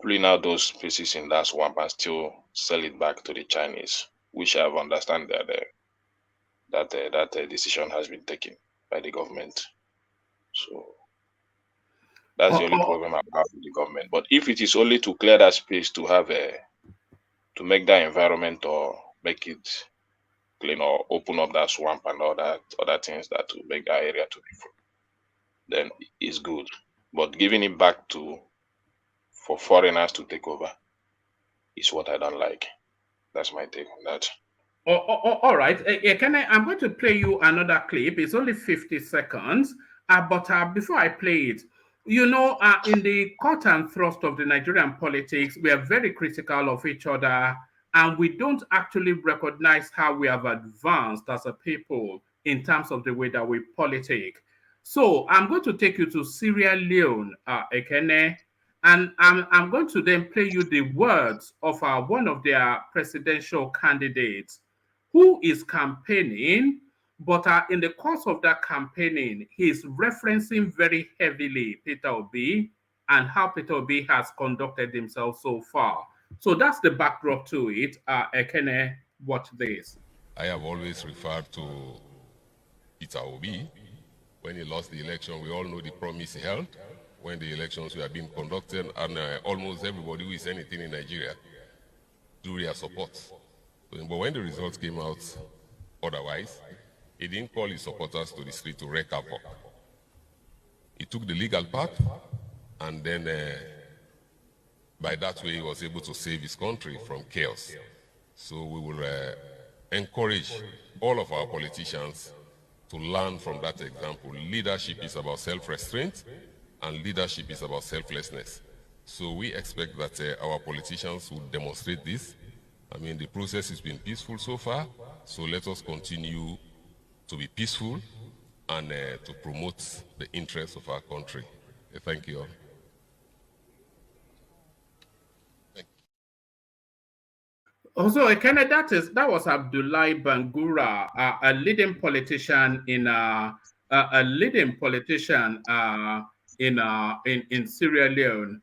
Speaker 16: pulling out those pieces in that swamp and still sell it back to the Chinese, which I've understand that decision has been taken by the government. So that's the only problem I have with the government. But if it is only to clear that space to have to make that environment or make it clean or open up that swamp and all that other things that will make that area to be full, then it's good. But giving it back for foreigners to take over is what I don't like. That's my take on that.
Speaker 2: All right. I'm going to play you another clip. It's only 50 seconds. But before I play it, in the cut and thrust of the Nigerian politics, we are very critical of each other, and we don't actually recognize how we have advanced as a people in terms of the way that we politic. So I'm going to take you to Sierra Leone, Ekene, and I'm going to then play you the words of one of their presidential candidates who is campaigning, but in the course of that campaigning, he's referencing very heavily Peter Obi and how Peter Obi has conducted himself so far. So that's the backdrop to it. Ekene, watch this.
Speaker 4: I have always referred to Peter Obi. When he lost the election, we all know the promise he held when the elections were being conducted, and almost everybody who is anything in Nigeria drew their support. But when the results came out otherwise, he didn't call his supporters to the street to wreak havoc. He took the legal path, and then by that way, he was able to save his country from chaos. So we will encourage all of our politicians to learn from that example. Leadership is about self-restraint, and leadership is about selflessness. So we expect that our politicians will demonstrate this. I mean, the process has been peaceful so far, so let us continue to be peaceful and to promote the interests of our country. Thank you all.
Speaker 2: Also, Ekene, that was Abdullahi Bangura, a leading politician in Sierra Leone.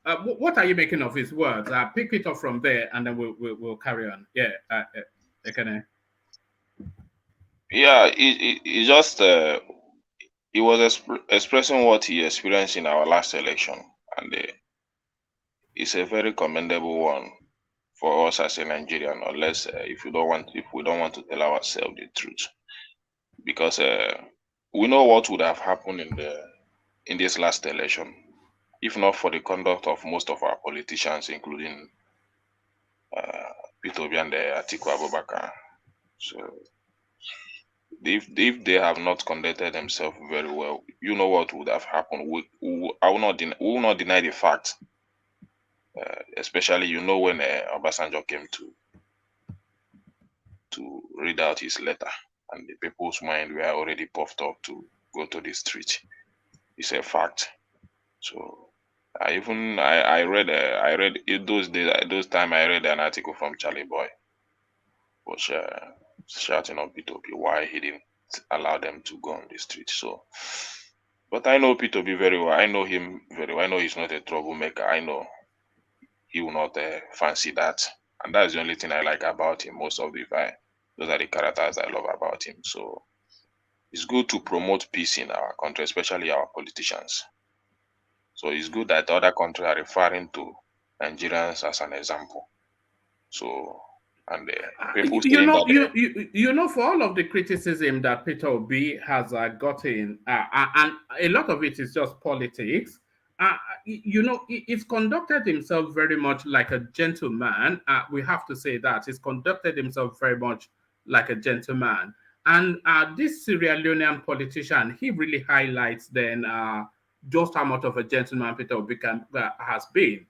Speaker 2: What are you making of his words? Pick it up from there, and then we'll carry on. Yeah, Ekene.
Speaker 16: Yeah, it just he was expressing what he experienced in our last election, and it's a very commendable one for us as a Nigerian, unless if we don't want to tell ourselves the truth, because we know what would have happened in this last election, if not for the conduct of most of our politicians, including Peter Obi and Atiku Abubakar. So if they have not conducted themselves very well, you know what would have happened. We will not deny the fact. Especially, when Obasanjo came to read out his letter, and the people's mind were already puffed up to go to the street. It's a fact. So I read it those days. Those time I read an article from Charlie Boy, was shouting on P2P why he didn't allow them to go on the street. So, but I know P2P very well. I know him very well. I know he's not a troublemaker. I know he will not fancy that, and that's the only thing I like about him. Most of those are the characters I love about him. So it's good to promote peace in our country, especially our politicians. So it's good that other countries are referring to Nigerians as an example. So, and people saying that
Speaker 2: for all of the criticism that Peter Obi has gotten, and a lot of it is just politics. He's conducted himself very much like a gentleman. We have to say that he's conducted himself very much like a gentleman. And this Sierra Leonean politician, he really highlights then just how much of a gentleman Peter Obi has been.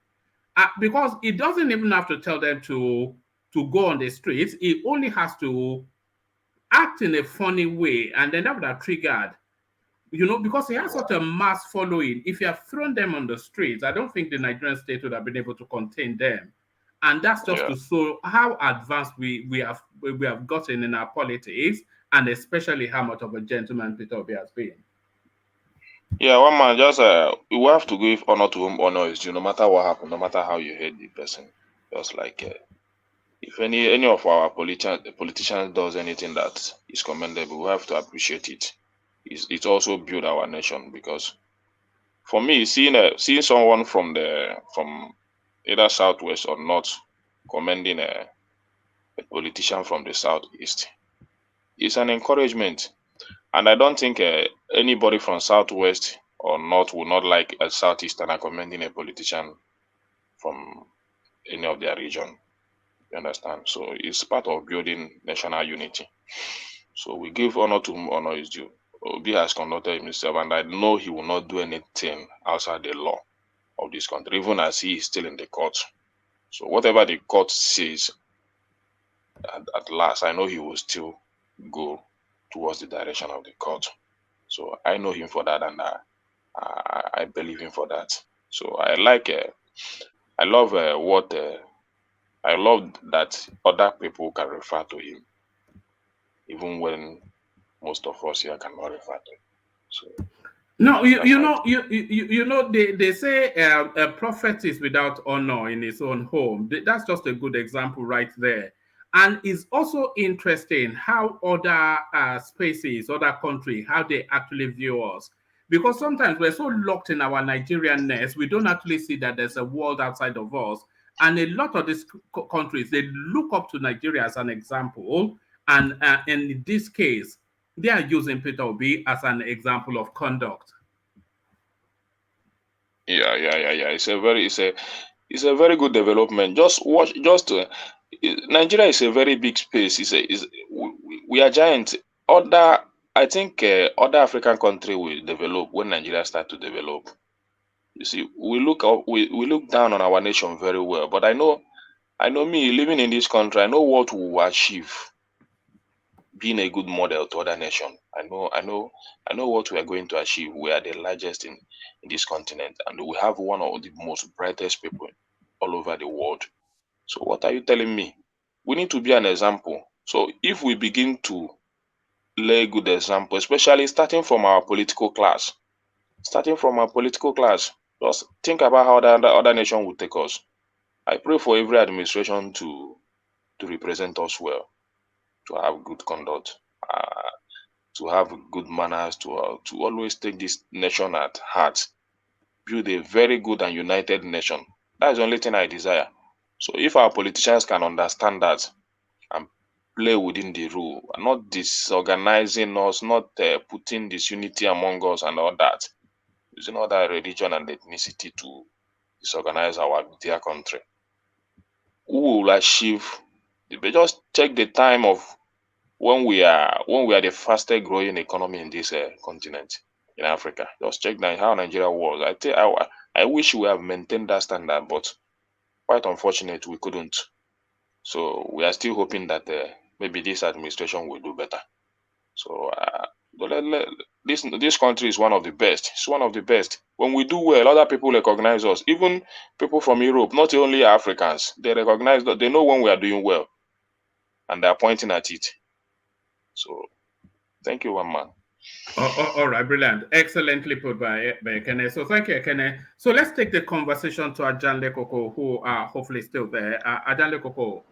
Speaker 2: Because he doesn't even have to tell them to go on the streets. He only has to act in a funny way, and then that would have triggered, because he has such a mass following. If you have thrown them on the streets, I don't think the Nigerian state would have been able to contain them. And that's just to show how advanced we have gotten in our politics, and especially how much of a gentleman Peter Obi has been.
Speaker 16: Yeah, one man, just we have to give honor to whom honor is due, no matter what happened, no matter how you hate the person. Just like if any of our politicians does anything that is commendable, we have to appreciate it. It also build our nation, because for me, seeing someone from either southwest or north commending a politician from the southeast is an encouragement. And I don't think anybody from southwest or north would not like a southeasterner commending a politician from any of their region. You understand? So it's part of building national unity. So we give honor to whom honor is due. Obi has conducted himself, and I know he will not do anything outside the law of this country, even as he is still in the court. So whatever the court says, at last, I know he will still go towards the direction of the court. So I know him for that, and I believe him for that. So I love I love that other people can refer to him, even when most of us here cannot refer to him. So
Speaker 2: no, they say a prophet is without honor in his own home. That's just a good example right there. And it's also interesting how other spaces, other countries, how they actually view us. Because sometimes we're so locked in our Nigerian nest, we don't actually see that there's a world outside of us. And a lot of these countries, they look up to Nigeria as an example. And in this case, they are using Peter Obi as an example of conduct.
Speaker 16: Yeah. It's a very good development. Nigeria is a very big space. We are giant. I think other African countries will develop when Nigeria start to develop. You see, we look down on our nation very well. But I know me living in this country, I know what we will achieve. Being a good model to other nations. I know what we are going to achieve. We are the largest in this continent, and we have one of the most brightest people all over the world. So what are you telling me? We need to be an example. So if we begin to lay good example, especially starting from our political class, just think about how the other nation will take us. I pray for every administration to represent us well, to have good conduct, to have good manners, to always take this nation at heart, build a very good and united nation. That's the only thing I desire. So if our politicians can understand that and play within the rule, not disorganizing us, not putting disunity among us and all that, using other religion and ethnicity to disorganize our dear country. Who will achieve? Just check the time of when we are the fastest growing economy in this continent in Africa. Just check that how Nigeria was. I wish we have maintained that standard, but quite unfortunate we couldn't. So we are still hoping that maybe this administration will do better. So this country is one of the best. It's one of the best. When we do well, other people recognize us. Even people from Europe, not only Africans, they recognize that they know when we are doing well, and they are pointing at it. So thank you, one man.
Speaker 2: All right, brilliant. Excellently put by Ekene. So thank you, Ekene. So let's take the conversation to Ajanle Koko, who are hopefully still there. Ajanle Koko,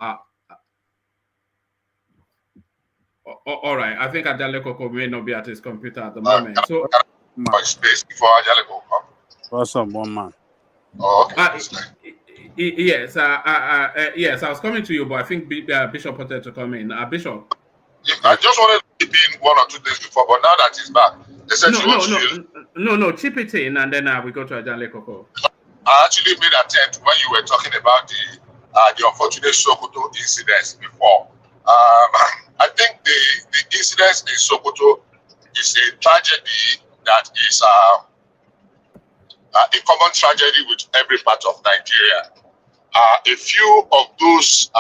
Speaker 2: all right. I think Ajanle Koko may not be at his computer at the moment. So
Speaker 8: space before Ajanle Koko.
Speaker 12: What's up, one man?
Speaker 8: Oh, okay.
Speaker 2: Yes, yes. I was coming to you, but I think Bishop wanted to come in. Bishop.
Speaker 8: I just wanted to chip in one or two days before, but now that he's back, they said
Speaker 2: no, chip it in, and then we go to Ajanle Koko.
Speaker 8: I actually made an attempt when you were talking about the unfortunate Sokoto incidents before. I think the incidents in Sokoto is a tragedy that is a common tragedy with every part of Nigeria. A few of those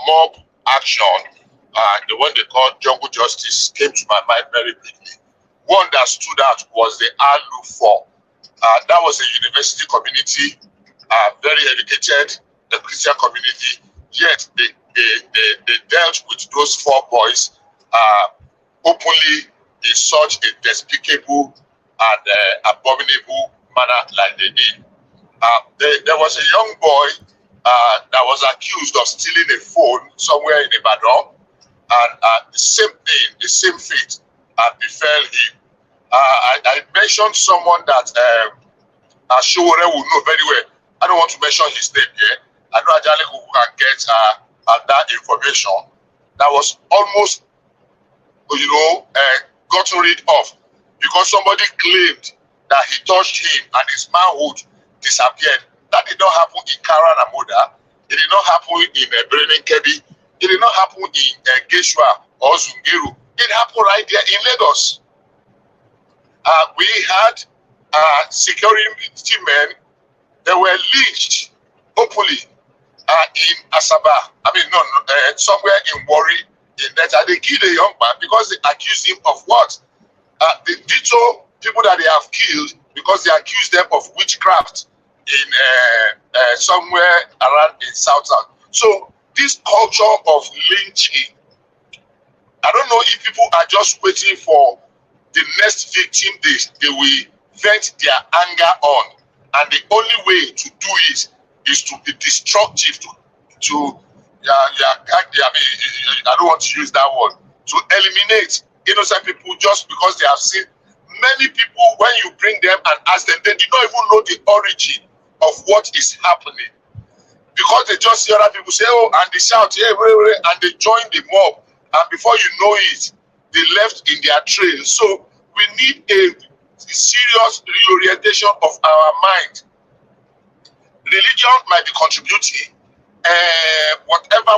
Speaker 8: mob action, the one they call jungle justice, came to my mind very quickly. One that stood out was the Alu-4. That was a university community, very educated, the Christian community, yet they dealt with those 4 boys openly in such a despicable and abominable manner like they did. There was a young boy that was accused of stealing a phone somewhere in Ibadan, and the same thing, the same fate befell him. I mentioned someone that Showore will know very well. I don't want to mention his name here. I know Ajanle Koko can get that information. That was almost, gotten rid of because somebody claimed that he touched him and his manhood disappeared. That did not happen in Kara Namoda. It did not happen in Bremen Kebi. It did not happen in Geshua or Zungiru. It happened right there in Lagos. We had security men that were lynched openly in Asaba. Somewhere in Warri, in that they killed a young man because they accused him of what? The ditto people that they have killed because they accused them of witchcraft in somewhere around in South. So this culture of lynching, I don't know if people are just waiting for the next victim they will vent their anger on, and the only way to do it is to be destructive, I don't want to use that word, to eliminate innocent people just because they have seen many people. When you bring them and ask them, they do not even know the origin of what is happening, because they just see other people say, oh, and they shout, yeah, and they join the mob, and before you know it, they left in their trail. So we need a serious reorientation of our mind. Religion might be contributing, whatever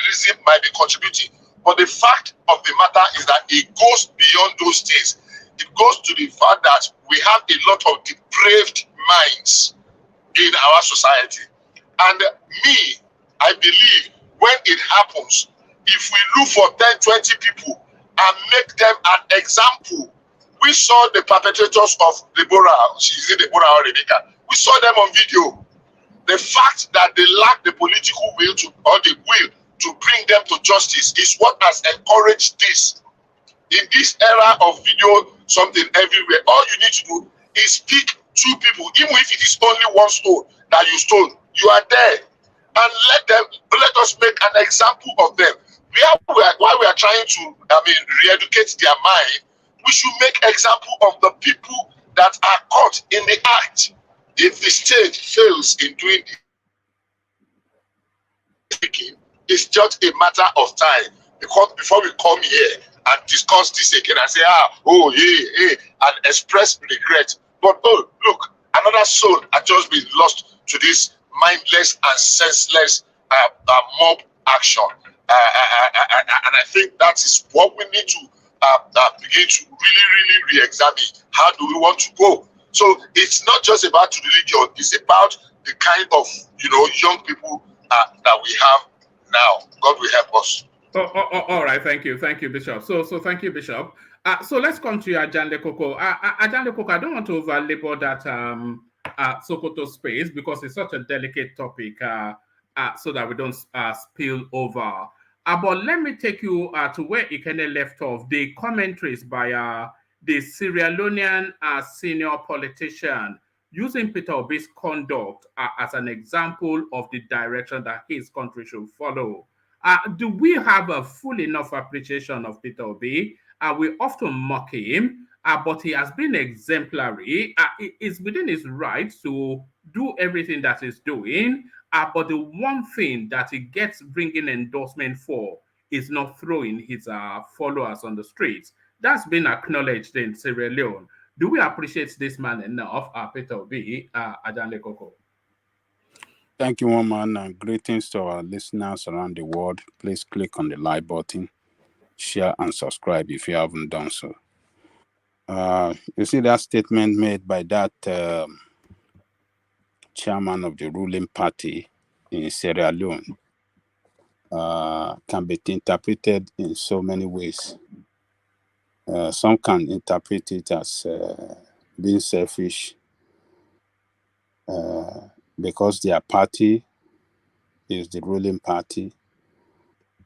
Speaker 8: reason might be contributing, but the fact of the matter is that it goes beyond those things. It goes to the fact that we have a lot of depraved minds in our society. And I believe when it happens, if we look for 10, 20 people and make them an example. We saw the perpetrators of Deborah, she's in Deborah or Rebecca. We saw them on video. The fact that they lack the political will to bring them to justice is what has encouraged this. In this era of video, something everywhere, all you need to do is pick 2 people, even if it is only 1 stone that you stole, you are there. And let us make an example of them. While we are trying to, re-educate their mind, we should make example of the people that are caught in the act. If the state fails in doing it, It's just a matter of time, because before we come here and discuss this again and say, and express regret. But oh, look, another soul has just been lost to this mindless and senseless mob action. And I think that is what we need to begin to really re-examine. How do we want to go? So it's not just about religion, it's about the kind of young people that we have now. God will help us.
Speaker 2: All right, thank you, Bishop. So thank you, Bishop. So let's come to Ajande Koko. Ajande Koko, I don't want to over-labor that Sokoto space because it's such a delicate topic, so that we don't spill over. But let me take you to where Ikene left off, the commentaries by the Sierra Leonean senior politician, using Peter Obi's conduct as an example of the direction that his country should follow. Do we have a full enough appreciation of Peter Obi? We often mock him, but he has been exemplary. It's within his right to do everything that he's doing. But the one thing that he gets bringing endorsement for is not throwing his followers on the streets. That's been acknowledged in Sierra Leone. Do we appreciate this man enough, Peter Obi, Ajande Koko?
Speaker 12: Thank you, Woman, and greetings to our listeners around the world. Please click on the like button, share, and subscribe if you haven't done so. You see that statement made by that chairman of the ruling party in Sierra Leone can be interpreted in so many ways. Some can interpret it as being selfish because their party is the ruling party,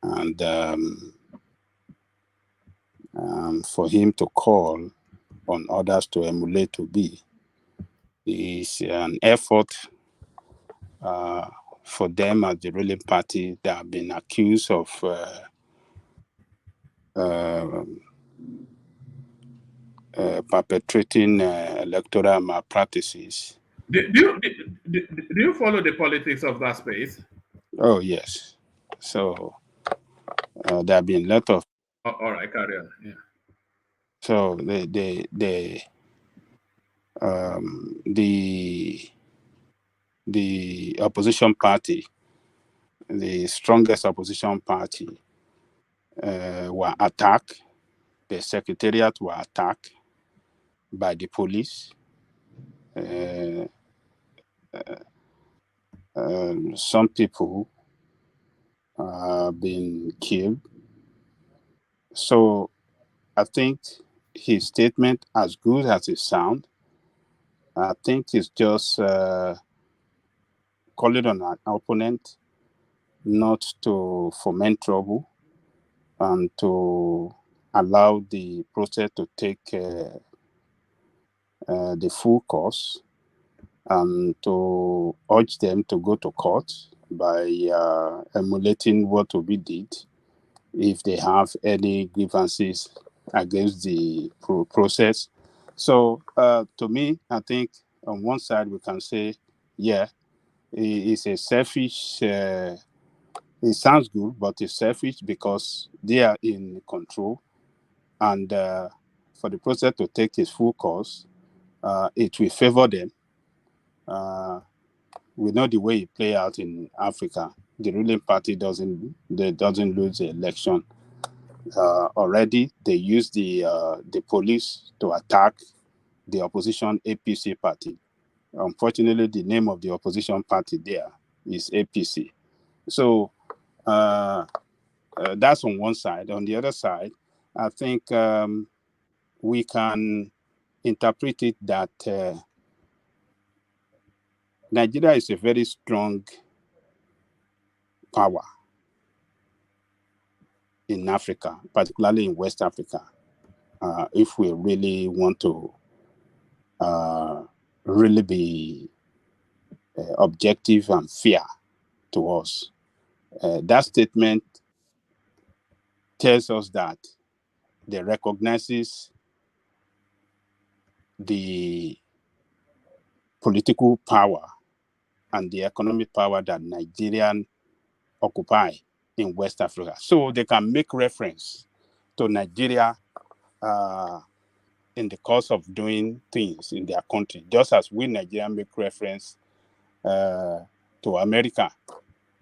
Speaker 12: and for him to call on others to emulate Obi is an effort for them as the ruling party that have been accused of perpetrating electoral malpractices.
Speaker 2: Do you follow the politics of that space?
Speaker 12: Oh, yes. So there have been a lot of...
Speaker 2: All right, carry on. Yeah.
Speaker 12: So the opposition party, the strongest opposition party, were attacked. The secretariat were attacked by the police. Some people have been killed. So I think his statement, as good as it sounds, I think it's just calling on an opponent not to foment trouble and to allow the process to take the full course, and to urge them to go to court by emulating what Obi did if they have any grievances against the process. So to me, I think on one side we can say, yeah, it's a selfish, it sounds good, but it's selfish because they are in control, and for the process to take its full course, it will favor them. We know the way it play out in Africa. The ruling party doesn't lose the election. Already, they use the police to attack the opposition APC party. Unfortunately, the name of the opposition party there is APC. So that's on one side. On the other side, I think we can interpret it that Nigeria is a very strong power in Africa, particularly in West Africa. If we really want to really be objective and fair to us, that statement tells us that they recognizes the political power and the economic power that Nigerians occupy in West Africa. So they can make reference to Nigeria in the course of doing things in their country, just as we Nigerians make reference to America,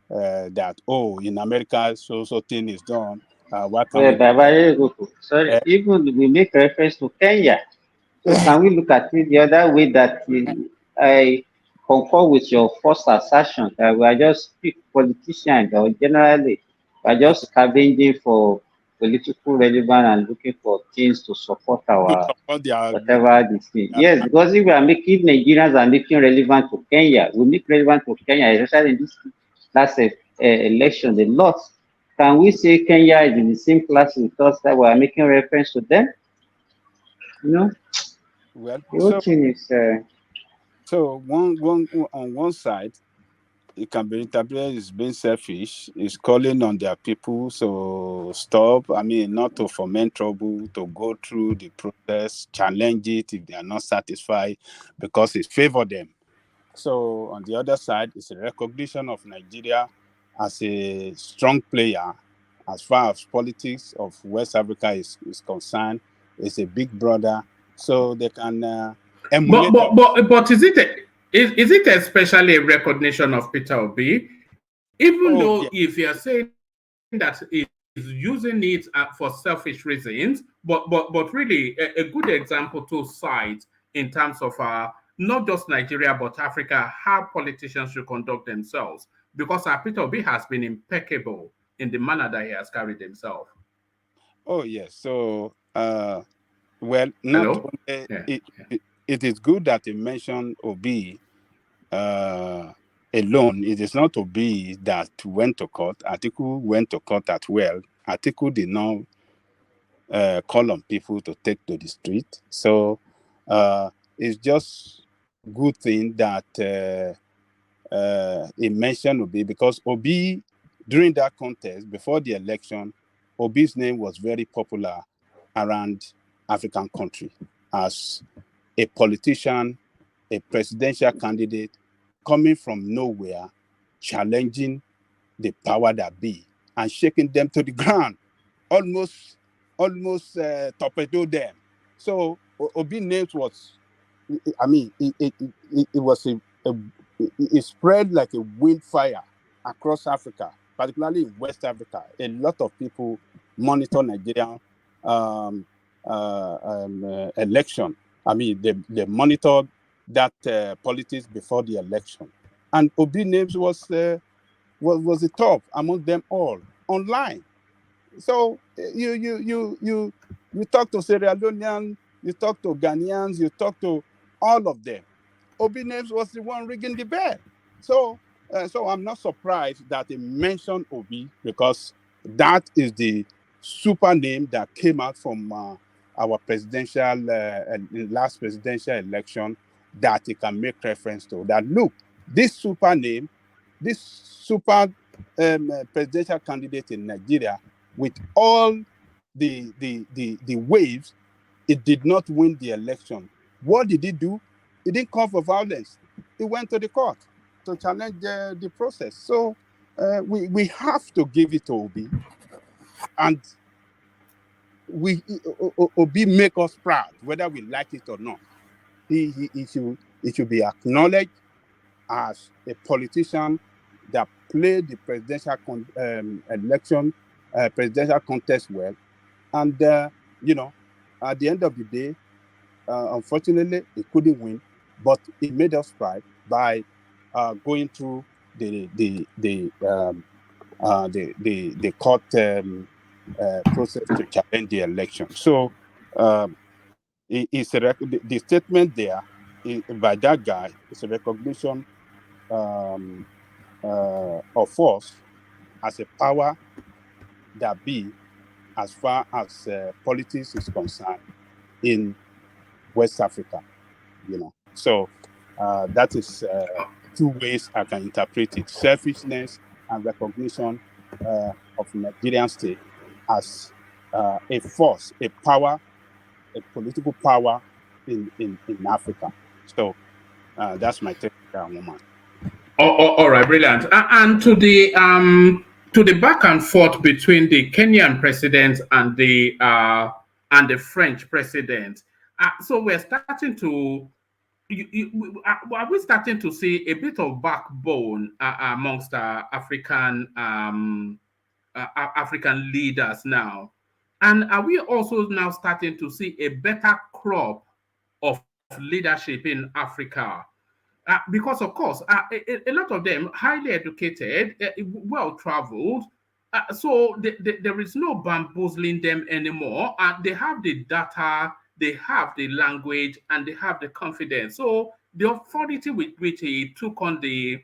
Speaker 12: that, in America, so thing is done. Why can't we do
Speaker 17: Sorry, even we make reference to Kenya. So can we look at it the other way, that I concur with your first assertion that we are just politicians, or generally we are just scavenging for political relevance and looking for things to support our whatever this thing. Yes, because if we are making, Nigerians are making relevant to Kenya, we make relevant to Kenya, especially in this last election, they lost. Can we say Kenya is in the same class with us, that we are making reference to them?
Speaker 12: Well,
Speaker 17: the whole thing is.
Speaker 12: So one on one side, it can be interpreted as being selfish. It's calling on their people to stop. I mean, not to foment trouble, to go through the process, challenge it if they are not satisfied, because it favors them. So on the other side, it's a recognition of Nigeria as a strong player as far as politics of West Africa is concerned. It's a big brother, so they can emulate.
Speaker 2: But is it especially a recognition of Peter Obi, even though if you're saying that he's using it for selfish reasons, but really a good example to cite in terms of not just Nigeria but Africa, how politicians should conduct themselves, because Peter Obi has been impeccable in the manner that he has carried himself.
Speaker 12: Oh yes, so well, not only it is good that you mentioned Obi alone. It is not Obi that went to court. Atiku went to court as well. Atiku did not call on people to take to the street. So it's just good thing that he mentioned Obi, because Obi, during that contest, before the election, Obi's name was very popular around African country as a politician, a presidential candidate coming from nowhere, challenging the power that be and shaking them to the ground, almost torpedo them. So Obi names was, I mean, it was it spread like a wildfire across Africa, particularly in West Africa. A lot of people monitor Nigerian election. I mean, they monitored that politics before the election, and Obi names was the top among them all online. So you talk to Sierra Leoneans, you talk to Ghanaians, you talk to all of them. Obi names was the one ringing the bell. So I'm not surprised that they mentioned Obi, because that is the super name that came out from our presidential last presidential election, that he can make reference to. That look, this super name, this super presidential candidate in Nigeria, with all the waves, it did not win the election. What did he do? He didn't call for violence. He went to the court to challenge the process. So we have to give it to Obi, and Obi make us proud, whether we like it or not. He should be acknowledged as a politician that played the presidential presidential contest well, and at the end of the day, unfortunately, he couldn't win, but he made us proud by going through the court process to challenge the election. So the statement there by that guy is a recognition of us as a power that be, as far as politics is concerned, in West Africa. So that is two ways I can interpret it: selfishness and recognition of Nigerian state as a force, a power, a political power in Africa. So that's my take on that, woman.
Speaker 2: All right, brilliant. And to the to the back and forth between the Kenyan president and the French president. So we're starting to. Are we starting to see a bit of backbone amongst African African leaders now? And are we also now starting to see a better crop of leadership in Africa? Because, of course, a lot of them highly educated, well traveled. So there is no bamboozling them anymore. And they have the data, they have the language, and they have the confidence. So the authority with which he took on the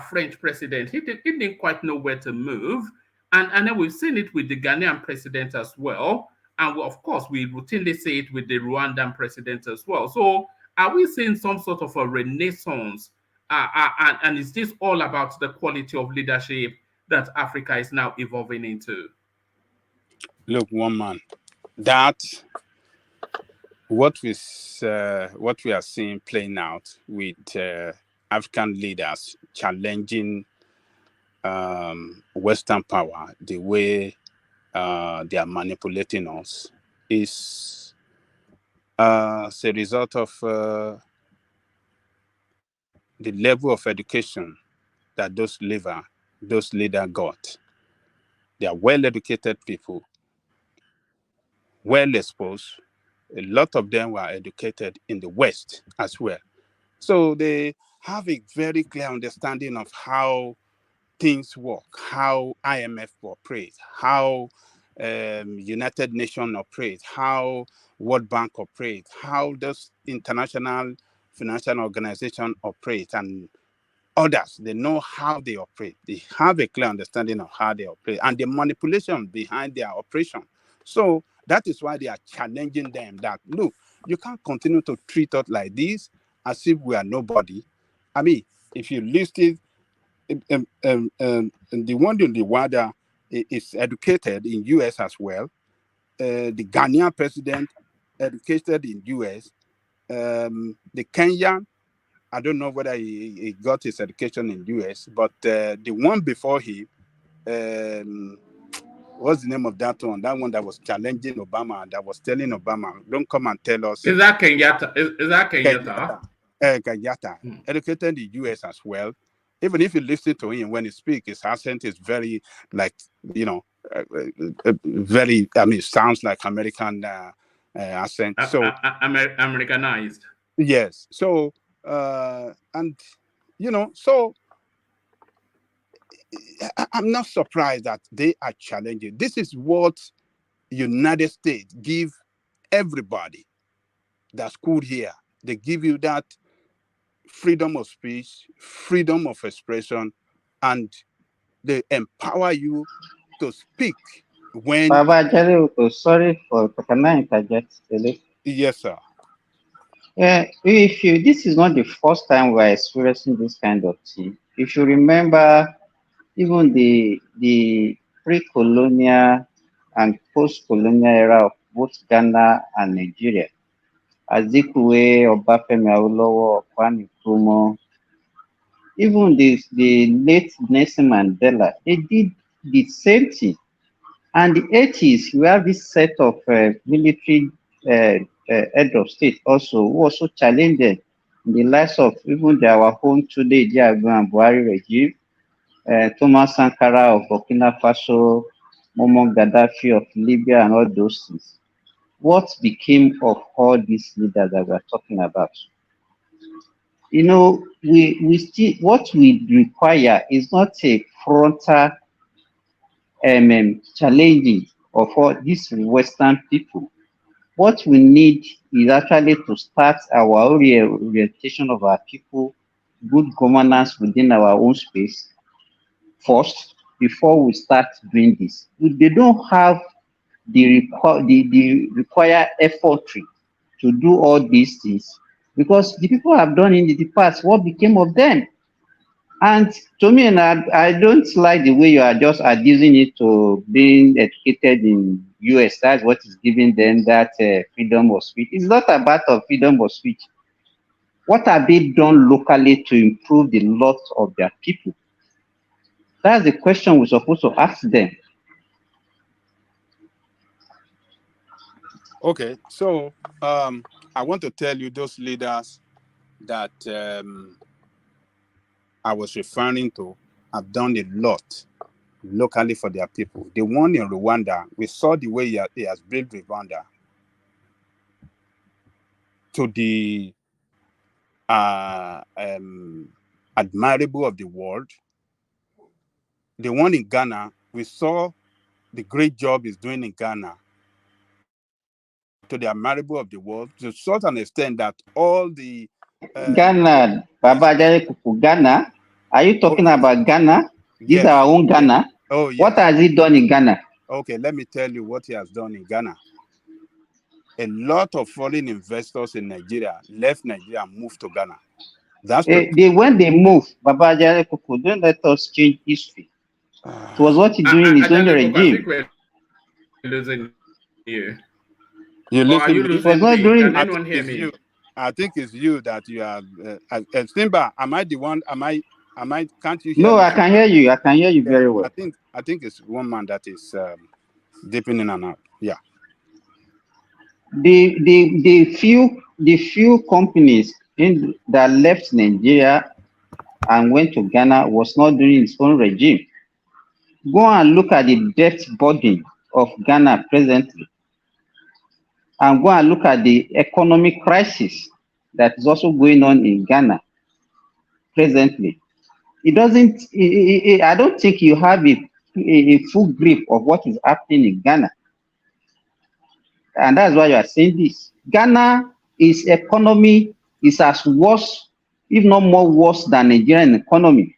Speaker 2: French president, he didn't quite know where to move. And then we've seen it with the Ghanaian president as well. And of course, we routinely see it with the Rwandan president as well. So are we seeing some sort of a renaissance? And is this all about the quality of leadership that Africa is now evolving into?
Speaker 12: Look, one man, that what we are seeing playing out with African leaders challenging Western power, the way they are manipulating us, is a result of the level of education that those leaders got. They are well-educated people, well-exposed. A lot of them were educated in the West as well. So they have a very clear understanding of how things work, how IMF operates, how United Nations operates, how World Bank operates, how those international financial organizations operate, and others. They know how they operate. They have a clear understanding of how they operate and the manipulation behind their operation. So that is why they are challenging them that, look, you can't continue to treat us like this as if we are nobody. I mean, if you listed the one in the WADA is educated in US as well. The Ghanaian president educated in US. The Kenyan, I don't know whether he got his education in US, but the one before him, what's the name of that one? That one that was challenging Obama, that was telling Obama, don't come and tell us.
Speaker 2: Is that Kenyatta? Is that Kenyatta?
Speaker 12: Kenyatta, educated in US as well. Even if you listen to him when he speaks, his accent is very, like, very, I mean, sounds like American accent. So
Speaker 2: Americanized.
Speaker 12: Yes. So, and, so I'm not surprised that they are challenging. This is what United States give everybody that's cool here. They give you that freedom of speech, freedom of expression, and they empower you to speak when...
Speaker 17: Baba sorry can I interject a little?
Speaker 12: Yes, sir.
Speaker 17: This is not the first time we're experiencing this kind of thing. If you remember, even the pre-colonial and post-colonial era of both Ghana and Nigeria, Azikiwe, Obafemi Awolowo, Kwame Nkrumah, even the late Nelson Mandela, they did the same thing. And the 80s, we have this set of military head of state also, who also challenged the likes of even our own today, Diago and Buhari regime, Thomas Sankara of Burkina Faso, Muammar Gaddafi of Libya, and all those things. What became of all these leaders that we're talking about? We still, what we require is not a frontal challenging of all these Western people. What we need is actually to start our orientation of our people, good governance within our own space first, before we start doing this. If they don't have the required effortry to do all these things, because the people have done in the past, what became of them? And to me, and I don't like the way you are just abusing it to being educated in US. That's what is giving them that freedom of speech. It's not about freedom of speech. What have they done locally to improve the lot of their people? That's the question we're supposed to ask them.
Speaker 12: Okay, so I want to tell you those leaders that I was referring to have done a lot locally for their people. The one in Rwanda, we saw the way he has built Rwanda to the admirable of the world. The one in Ghana, we saw the great job he's doing in Ghana to the admirable of the world, to such an extent that all the
Speaker 17: Ghana, Baba Kuku, Ghana. Are you talking about Ghana? This is
Speaker 12: yes,
Speaker 17: our own Ghana.
Speaker 12: yes. Oh, yes.
Speaker 17: What has he done in Ghana?
Speaker 12: Okay, let me tell you what he has done in Ghana. A lot of foreign investors in Nigeria left Nigeria and moved to Ghana. That's
Speaker 17: when they move, Baba Kuku, don't let us change history. It was what he's doing in his own regime.
Speaker 2: I think we're losing you.
Speaker 12: You
Speaker 2: Or are
Speaker 12: listen
Speaker 2: you
Speaker 12: me?
Speaker 2: losing me? Can anyone hear me?
Speaker 12: I think it's you that you are. Simba, am I the one? Am I? Can't you hear me?
Speaker 17: No, I can hear you. I can hear you very well.
Speaker 12: I think it's one man that is dipping in and out. Yeah.
Speaker 17: The few companies that left Nigeria and went to Ghana was not during its own regime. Go and look at the debt burden of Ghana presently, and go and look at the economic crisis that is also going on in Ghana presently. It doesn't. I don't think you have a full grip of what is happening in Ghana, and that's why you are saying this. Ghana is economy is as worse, if not more worse than Nigerian economy.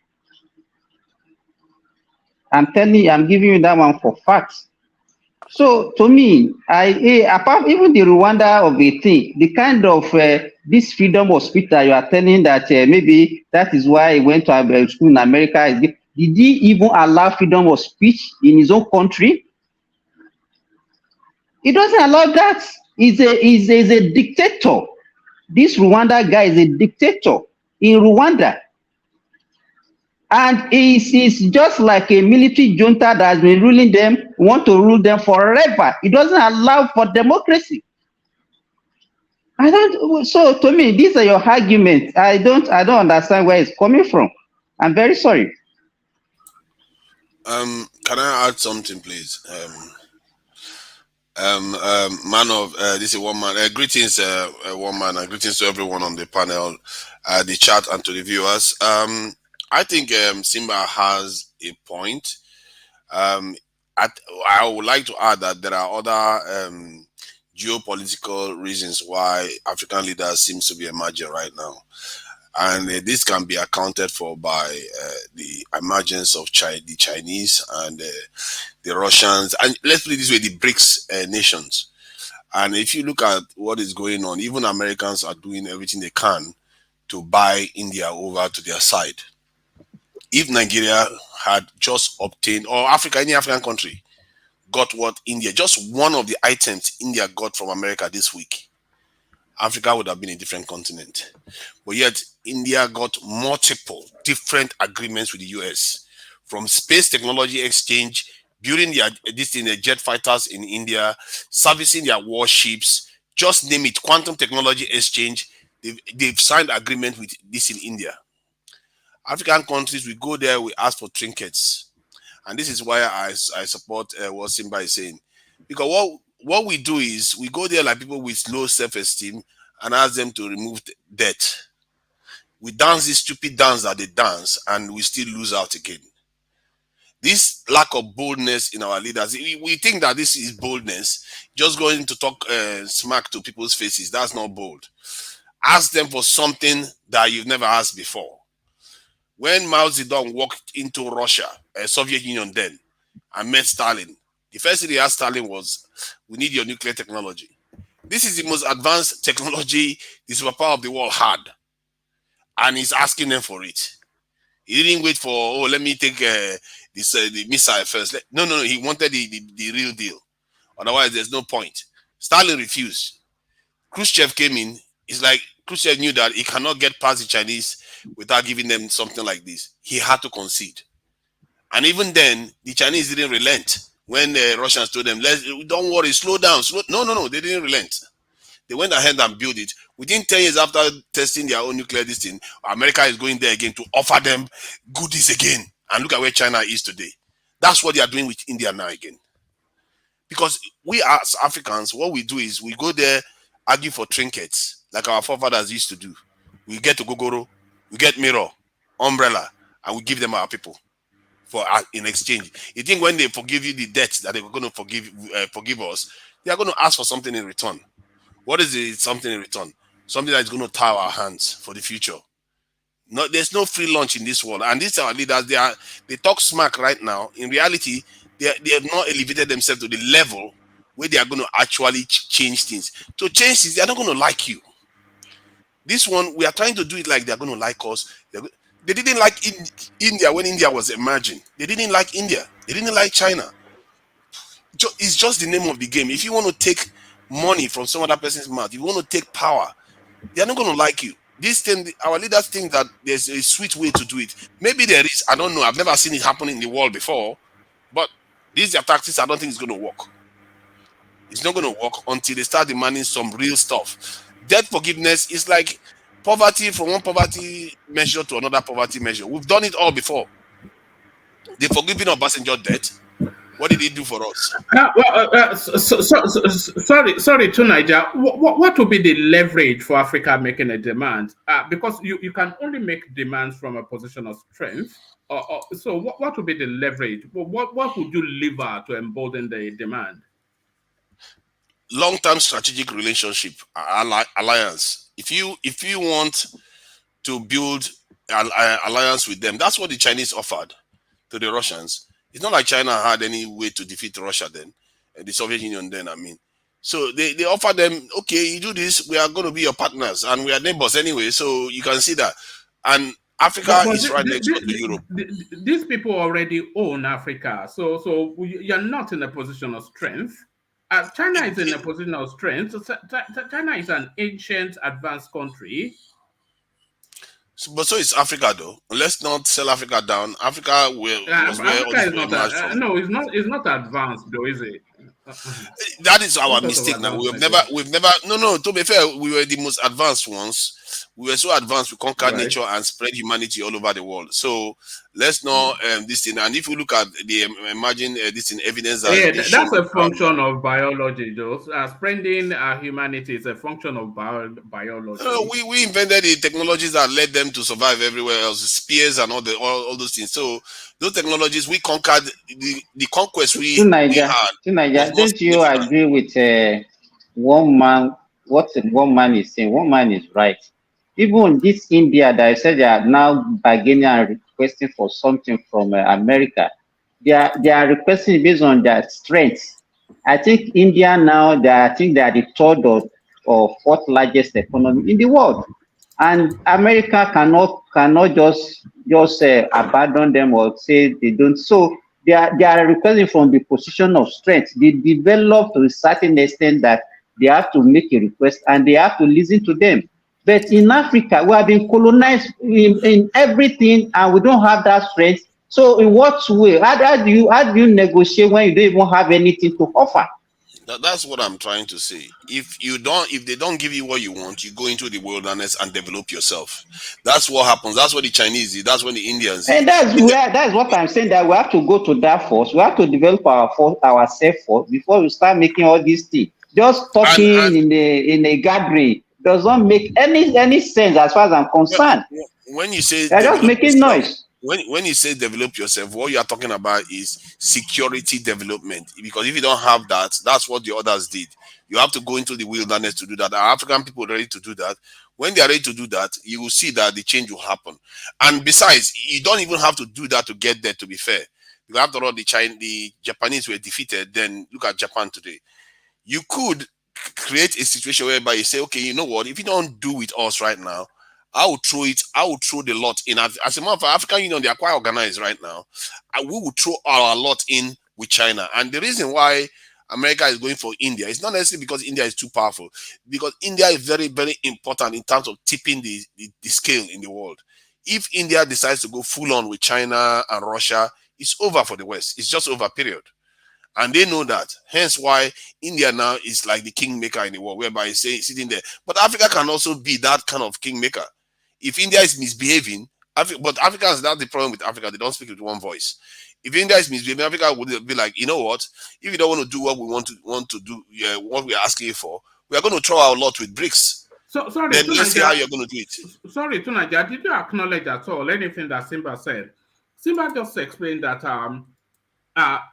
Speaker 17: I'm telling you, I'm giving you that one for facts. So to me, apart even the Rwanda of a thing, the kind of this freedom of speech that you are telling that maybe that is why he went to school in America. Did he even allow freedom of speech in his own country? He doesn't allow that. He's a dictator. This Rwanda guy is a dictator in Rwanda. And he's just like a military junta that has been ruling them, want to rule them forever. It doesn't allow for democracy. So to me, these are your arguments. I don't understand where it's coming from. I'm very sorry.
Speaker 19: Can I add something, please? This is one man. Greetings, one man, and greetings to everyone on the panel, the chat, and to the viewers. I think Simba has a point. I would like to add that there are other geopolitical reasons why African leaders seems to be emerging right now, and this can be accounted for by the emergence of the Chinese and the Russians, and let's put it this way, the BRICS nations. And if you look at what is going on, even Americans are doing everything they can to buy India over to their side. If Nigeria had just obtained, or Africa, any African country, got what India, just one of the items India got from America this week, Africa would have been a different continent. But yet, India got multiple different agreements with the US, from space technology exchange, building the jet fighters in India, servicing their warships, just name it, quantum technology exchange. They've signed agreement with this in India. African countries, we go there, we ask for trinkets. And this is why I support what Simba is saying. Because what we do is, we go there like people with low self-esteem and ask them to remove debt. We dance this stupid dance that they dance, and we still lose out again. This lack of boldness in our leaders, we think that this is boldness, just going to talk smack to people's faces. That's not bold. Ask them for something that you've never asked before. When Mao Zedong walked into Russia, Soviet Union then, and met Stalin, the first thing he asked Stalin was, we need your nuclear technology. This is the most advanced technology the superpower of the world had. And he's asking them for it. He didn't wait for, let me take the missile first. No, he wanted the real deal. Otherwise, there's no point. Stalin refused. Khrushchev came in. It's like Khrushchev knew that he cannot get past the Chinese without giving them something like this. He had to concede. And even then, the Chinese didn't relent when the Russians told them, don't worry, slow down. No, they didn't relent. They went ahead and built it. Within 10 years after testing their own nuclear thing, America is going there again to offer them goodies again. And look at where China is today. That's what they are doing with India now again. Because we as Africans, what we do is we go there, argue for trinkets, like our forefathers used to do. We get to Gogoro, we get mirror, umbrella, and we give them our people for in exchange. You think when they forgive you the debts that they're going to forgive us, they are going to ask for something in return. What is it? Something in return? Something that is going to tie our hands for the future. No, there's no free lunch in this world. And these are leaders. They talk smack right now. In reality, they have not elevated themselves to the level where they are going to actually change things. To change things, they are not going to like you. This one, we are trying to do it like they are going to like us. They didn't like India when India was emerging. They didn't like India. They didn't like China. It's just the name of the game. If you want to take money from some other person's mouth, if you want to take power, they are not going to like you. This thing, our leaders think that there's a sweet way to do it. Maybe there is. I don't know. I've never seen it happen in the world before. But these are tactics I don't think it's going to work. It's not going to work until they start demanding some real stuff. Debt forgiveness is like poverty from one poverty measure to another poverty measure. We've done it all before. The forgiving of passenger debt. What did he do for us?
Speaker 2: Sorry, to Niger. What would be the leverage for Africa making a demand? Because you can only make demands from a position of strength. So what would be the leverage? What would you lever to embolden the demand?
Speaker 19: Long-term strategic relationship, alliance. If you want to build an alliance with them, that's what the Chinese offered to the Russians. It's not like China had any way to defeat Russia then, and the Soviet Union then, I mean. So they offer them, okay, you do this, we are going to be your partners, and we are neighbors anyway, so you can see that. And Africa is right next door to Europe.
Speaker 2: These people already own Africa, so you're not in a position of strength. China is in a position of strength. China is an ancient, advanced country.
Speaker 19: But so is Africa, though. Let's not sell Africa down. Africa was where all these people emerged from.
Speaker 2: No, it's not advanced, though, is it?
Speaker 19: That is our mistake now. We've never. No. To be fair, we were the most advanced ones. We were so advanced, we conquered nature and spread humanity all over the world. So let's not this thing. And if you look at the emerging this in evidence,
Speaker 2: that's a function of biology, though. Spreading humanity is a function of biology.
Speaker 19: We invented the technologies that led them to survive everywhere else, spears and all those things. So those technologies we conquered. The conquest we had.
Speaker 17: Don't you agree with one man? What one man is saying? One man is right. Even this India that I said they are now bargaining and requesting for something from America, they are requesting based on their strength. I think India now, they are the third or fourth largest economy in the world, and America cannot just abandon them or say they don't. So they are requesting from the position of strength. They develop to a certain extent that they have to make a request and they have to listen to them. But in Africa, we have been colonized in everything, and we don't have that strength. So, in what way? How do you negotiate when you don't even have anything to offer?
Speaker 19: That's what I'm trying to say. If they don't give you what you want, you go into the wilderness and develop yourself. That's what happens. That's what the Chinese did. That's what the Indians did.
Speaker 17: And that's what I'm saying. That we have to go to that first. We have to develop ourselves first before we start making all these things. Just talking in a gathering does not make any sense as far as I'm concerned.
Speaker 19: When you say
Speaker 17: they're just making noise.
Speaker 19: When you say develop yourself, what you are talking about is security development. Because if you don't have that, that's what the others did. You have to go into the wilderness to do that. Are African people ready to do that? When they are ready to do that, you will see that the change will happen. And besides, you don't even have to do that to get there, to be fair. Because after all, the Japanese were defeated. Then look at Japan today. You could create a situation whereby you say, okay, you know what? If you don't do with us right now, I will throw the lot in. As a matter of fact, African Union, they are quite organized right now. And we will throw our lot in with China. And the reason why America is going for India is not necessarily because India is too powerful, because India is very, very important in terms of tipping the scale in the world. If India decides to go full on with China and Russia, It's over for the West. It's just over, period. And they know that. Hence why India now is like the kingmaker in the world, whereby it's sitting there. But Africa can also be that kind of kingmaker. If India is misbehaving, but Africans, that's the problem with Africa. They don't speak with one voice. If India is misbehaving, Africa would be like, you know what? If you don't want to do what we want to do, what we're asking you for, we are going to throw our lot with bricks.
Speaker 2: So sorry,
Speaker 19: then let's see how you're going to do it.
Speaker 2: Sorry, Tunaja, did you acknowledge at all anything that Simba said? Simba just explained that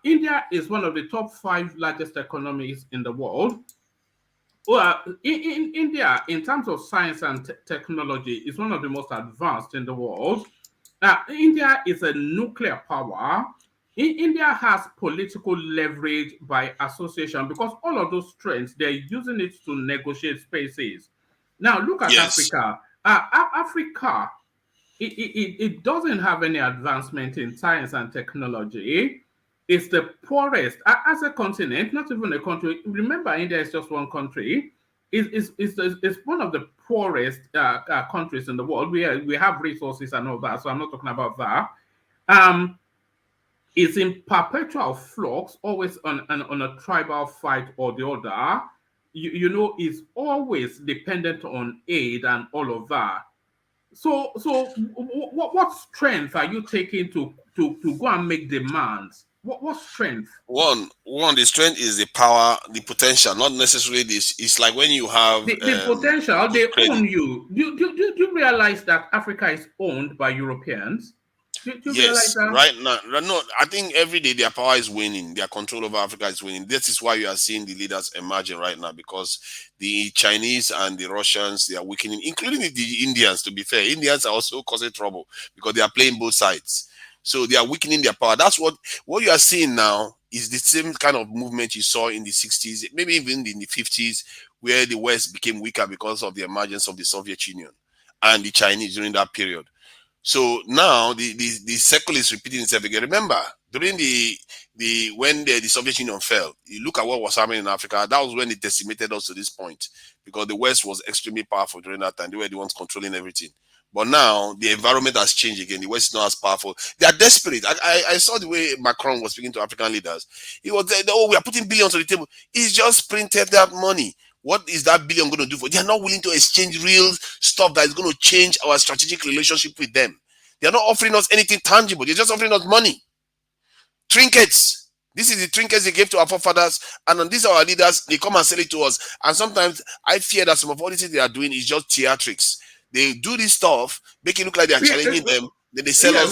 Speaker 2: India is one of the top 5 largest economies in the world. Well, in India, in terms of science and technology, is one of the most advanced in the world. India is a nuclear power. India has political leverage by association because all of those strengths, they're using it to negotiate spaces. Now, look at Africa. Africa, it doesn't have any advancement in science and technology. It's the poorest as a continent, not even a country. Remember, India is just one country. It's one of the poorest countries in the world. We have resources and all that, so I'm not talking about that. It's in perpetual flux, always on a tribal fight or the other. You know, it's always dependent on aid and all of that. So what strength are you taking to go and make demands? What strength?
Speaker 19: One, the strength is the power, the potential, not necessarily this. It's like when you have
Speaker 2: the potential, they
Speaker 19: credit.
Speaker 2: own you. Do you realize that Africa is owned by Europeans? Do you realize that?
Speaker 19: Right now, no, I think every day their power is winning, their control over Africa is winning. This is why you are seeing the leaders emerging right now, because the Chinese and the Russians, they are weakening, including the Indians. To be fair, Indians are also causing trouble because they are playing both sides. So they are weakening their power. That's what you are seeing now is the same kind of movement you saw in the 60s, maybe even in the 50s, where the West became weaker because of the emergence of the Soviet Union and the Chinese during that period. So now the cycle is repeating itself again. Remember, during when the Soviet Union fell, you look at what was happening in Africa. That was when it decimated us to this point, because the West was extremely powerful during that time. They were the ones controlling everything. But now the environment has changed again. The West is not as powerful. They are desperate. I saw the way Macron was speaking to African leaders. He was we are putting billions on the table. He's just printed that money. What is that billion going to do for? They are not willing to exchange real stuff that is going to change our strategic relationship with them. They are not offering us anything tangible. They're just offering us money. Trinkets. This is the trinkets they gave to our forefathers, and these are our leaders. They come and sell it to us. And sometimes I fear that some of all the things they are doing is just theatrics. They do this stuff, make it look like they are challenging them. Then they sell us.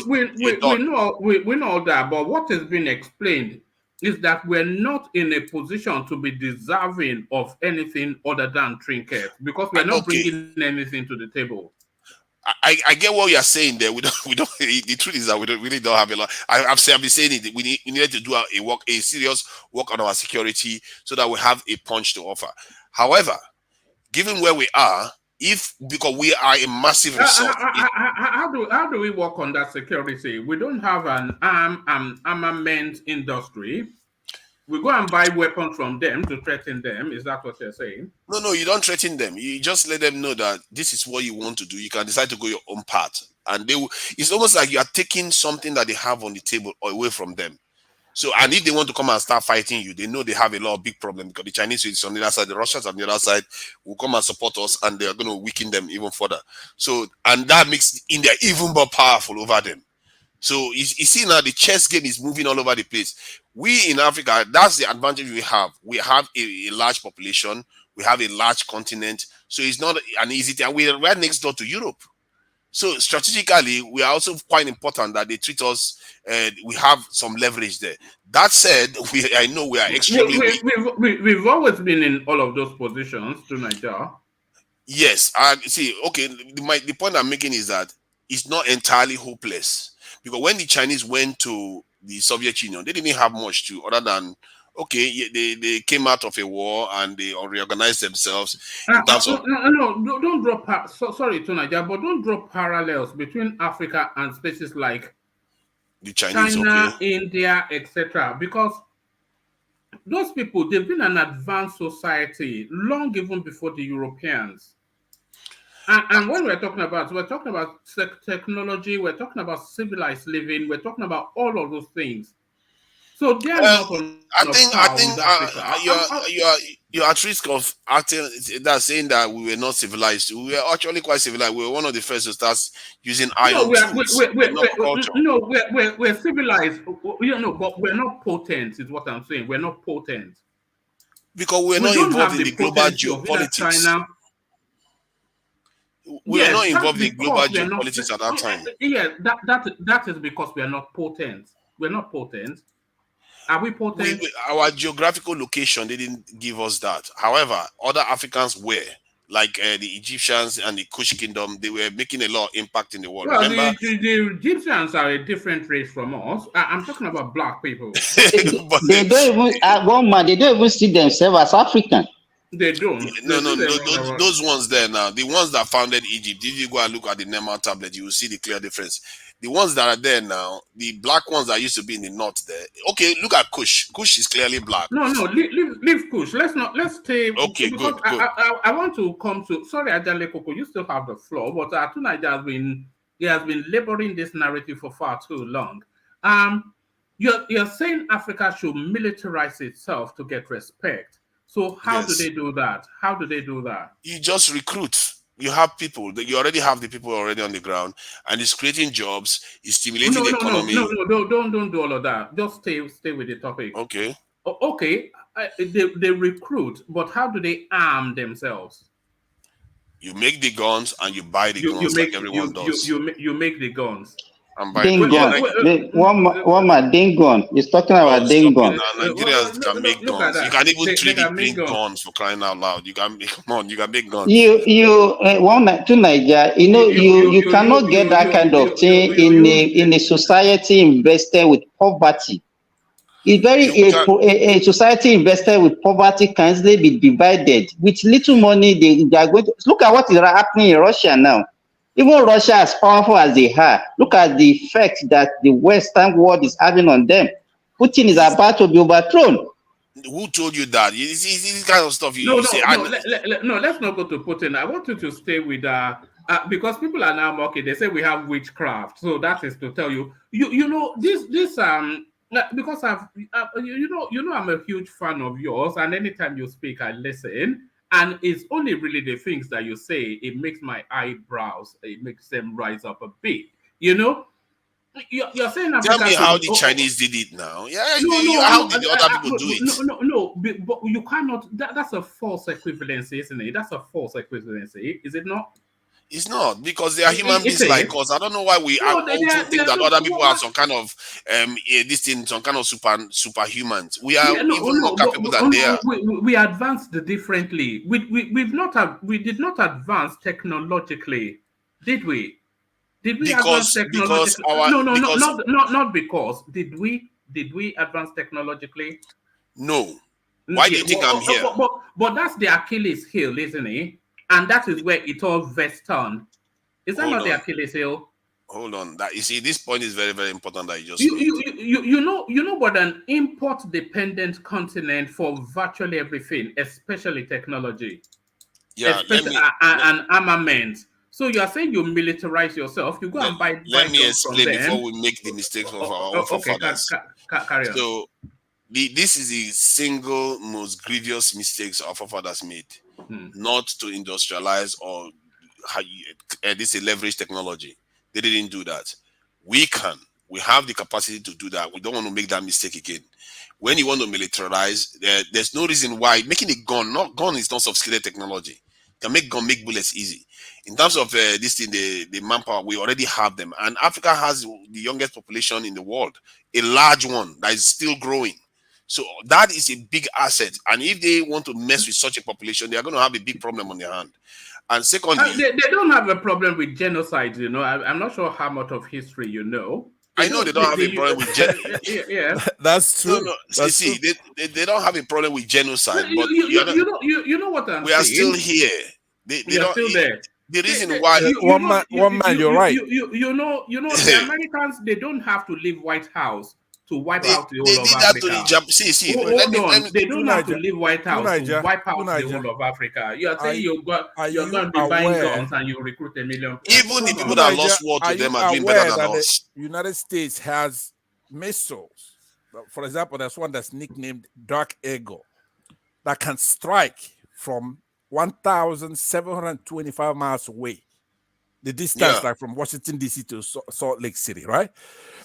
Speaker 2: We know that, but what has been explained is that we're not in a position to be deserving of anything other than trinkets because we're not bringing anything to the table.
Speaker 19: I get what you're saying there. We don't. The truth is that we really don't have a lot. I've been saying it. We needed to do a serious work on our security so that we have a punch to offer. However, given where we are, because we are a massive resource.
Speaker 2: How do we work on that security? We don't have an armament industry. We go and buy weapons from them to threaten them. Is that what you're saying?
Speaker 19: No, you don't threaten them. You just let them know that this is what you want to do. You can decide to go your own path. And it's almost like you are taking something that they have on the table away from them. So, and if they want to come and start fighting you, they know they have a lot of big problems because the Chinese is on the other side, the Russians on the other side will come and support us, and they are going to weaken them even further. So, and that makes India even more powerful over them. So, you see now the chess game is moving all over the place. We in Africa, that's the advantage we have. We have a large population. We have a large continent. So, it's not an easy thing. We're right next door to Europe. So strategically, we are also quite important that they treat us. We have some leverage there. That said, I know we are extremely weak.
Speaker 2: We've always been in all of those positions to Nigeria.
Speaker 19: Yes, see. Okay, the point I'm making is that it's not entirely hopeless, because when the Chinese went to the Soviet Union, they didn't have much to other than they came out of a war and they reorganized themselves in terms of.
Speaker 2: No, don't drop. Sorry, Tunaja, but don't draw parallels between Africa and spaces like
Speaker 19: the Chinese,
Speaker 2: China, India, etc. Because those people, they've been an advanced society long even before the Europeans. And when we're talking about technology, we're talking about civilized living, we're talking about all of those things. So they are not on a par with Africa.
Speaker 19: You're at risk of acting that saying that we were not civilized. We were actually quite civilized. We were one of the first to start using iron tools. Not culture.
Speaker 2: We're civilized, but we're not potent, is what I'm saying. We're not potent.
Speaker 19: Because we're not
Speaker 2: don't
Speaker 19: involved
Speaker 2: have
Speaker 19: in
Speaker 2: the
Speaker 19: the global
Speaker 2: potency of either
Speaker 19: geopolitics.
Speaker 2: China.
Speaker 19: We were not involved in global
Speaker 2: because we are not,
Speaker 19: geopolitics at that time.
Speaker 2: that is because we are not potent. We're not potent. Are we potent?
Speaker 19: Our geographical location, they didn't give us that. However, other Africans were, like the Egyptians and the Kush Kingdom, they were making a lot of impact in the world.
Speaker 2: Well,
Speaker 19: Remember?
Speaker 2: the Egyptians are a different race from us. I'm talking about black people.
Speaker 17: They don't even, they don't even see themselves as African.
Speaker 2: They don't.
Speaker 19: No, those ones there now, the ones that founded Egypt, if you go and look at the Nema tablet, you will see the clear difference. The ones that are there now, the black ones that used to be in the north there. Okay, look at Kush. Kush is clearly black.
Speaker 2: No, leave Kush. Let's stay.
Speaker 19: Okay, good.
Speaker 2: I want to come to. Sorry, Ajale Koko, you still have the floor, but Atunaja has been laboring this narrative for far too long. You're saying Africa should militarize itself to get respect. So how do they do that? How do they do that?
Speaker 19: You just recruit. You have people that you already have the people already on the ground, and it's creating jobs, it's stimulating the economy.
Speaker 2: No, don't do all of that. Just stay with the topic.
Speaker 19: Okay.
Speaker 2: Okay. They recruit, but how do they arm themselves?
Speaker 19: You make the guns and you buy the guns like everyone does.
Speaker 2: You make the guns.
Speaker 17: Dingon. One man, Dingon. He's talking about Dingon.
Speaker 19: Nigerians can make guns. You can even 3D print guns for crying out loud. You can make guns.
Speaker 17: To Nigeria, you cannot get that kind of thing in a society invested with poverty. It's a society invested with poverty can easily be divided. With little money, they are going to look at what is happening in Russia now. Even Russia, as powerful as they are, look at the effect that the Western world is having on them. Putin is about to be overthrown.
Speaker 19: Who told you that? This kind of stuff you say.
Speaker 2: No, let's not go to Putin. I want you to stay with because people are now mocking. They say we have witchcraft. So that is to tell you, this because I'm a huge fan of yours, and anytime you speak, I listen. And it's only really the things that you say, it makes my eyebrows, it makes them rise up a bit. You're saying
Speaker 19: Africa. Tell me how the Chinese did it now. How did the other people do it?
Speaker 2: No, but you cannot. That's a false equivalency, isn't it? That's a false equivalency, is it not?
Speaker 19: It's not, because they are human beings like us. I don't know why we also think that other people are some kind of some kind of superhumans. We are even more capable than they are.
Speaker 2: We advanced differently. We did not advance technologically, did we? Did we advance technologically? Not because. Did we advance technologically?
Speaker 19: No. Why do you think I'm here?
Speaker 2: But that's the Achilles heel, isn't it? And that is where it all vests on. Is that not the Achilles heel?
Speaker 19: Hold on. That, you see, this point is very, very important that you just
Speaker 2: you know what, an import-dependent continent for virtually everything, especially technology. Yeah, and armament. So you are saying you militarize yourself, you go and buy.
Speaker 19: Let me explain before we make the mistakes of our forefathers.
Speaker 2: Carry on.
Speaker 19: So this is the single most grievous mistakes our forefathers made. Not to industrialize or this leverage technology. They didn't do that. We have the capacity to do that. We don't want to make that mistake again. When you want to militarize, there's no reason why making a gun is not sophisticated technology. You can make bullets easy. In terms of this thing, the manpower, we already have them. And Africa has the youngest population in the world, a large one that is still growing. So that is a big asset. And if they want to mess with such a population, they are going to have a big problem on their hand. And secondly,
Speaker 2: they don't have a problem with genocide. I'm not sure how much of history you know.
Speaker 19: I know they don't have a problem with genocide.
Speaker 2: Yeah,
Speaker 3: that's true.
Speaker 19: No, they don't have a problem with genocide. But
Speaker 2: you know what I'm saying.
Speaker 19: We are still here.
Speaker 2: They are still there.
Speaker 19: The reason why
Speaker 3: one man, you're right.
Speaker 2: You know, the Americans, they don't have to leave White House to wipe
Speaker 19: They,
Speaker 2: out the
Speaker 19: they
Speaker 2: whole of
Speaker 19: did that to the
Speaker 2: Africa.
Speaker 19: See.
Speaker 2: Hold on, they
Speaker 3: to
Speaker 2: don't have to
Speaker 3: Niger,
Speaker 2: leave White
Speaker 3: to
Speaker 2: House to
Speaker 3: Niger,
Speaker 2: wipe
Speaker 3: to
Speaker 2: out the
Speaker 3: Niger.
Speaker 2: whole of Africa. You are saying
Speaker 3: Are
Speaker 2: you're
Speaker 3: you
Speaker 2: going to be buying
Speaker 3: aware?
Speaker 2: guns and you recruit 1 million.
Speaker 19: Even the
Speaker 2: Hold
Speaker 19: people
Speaker 2: on.
Speaker 19: that lost war to
Speaker 3: Are
Speaker 19: them
Speaker 3: you
Speaker 19: are doing better
Speaker 3: aware
Speaker 19: than
Speaker 3: that the
Speaker 19: us.
Speaker 3: United States has missiles? For example, there's one that's nicknamed Dark Eagle that can strike from 1,725 miles away. The distance, like from Washington D.C. to Salt Lake City, right?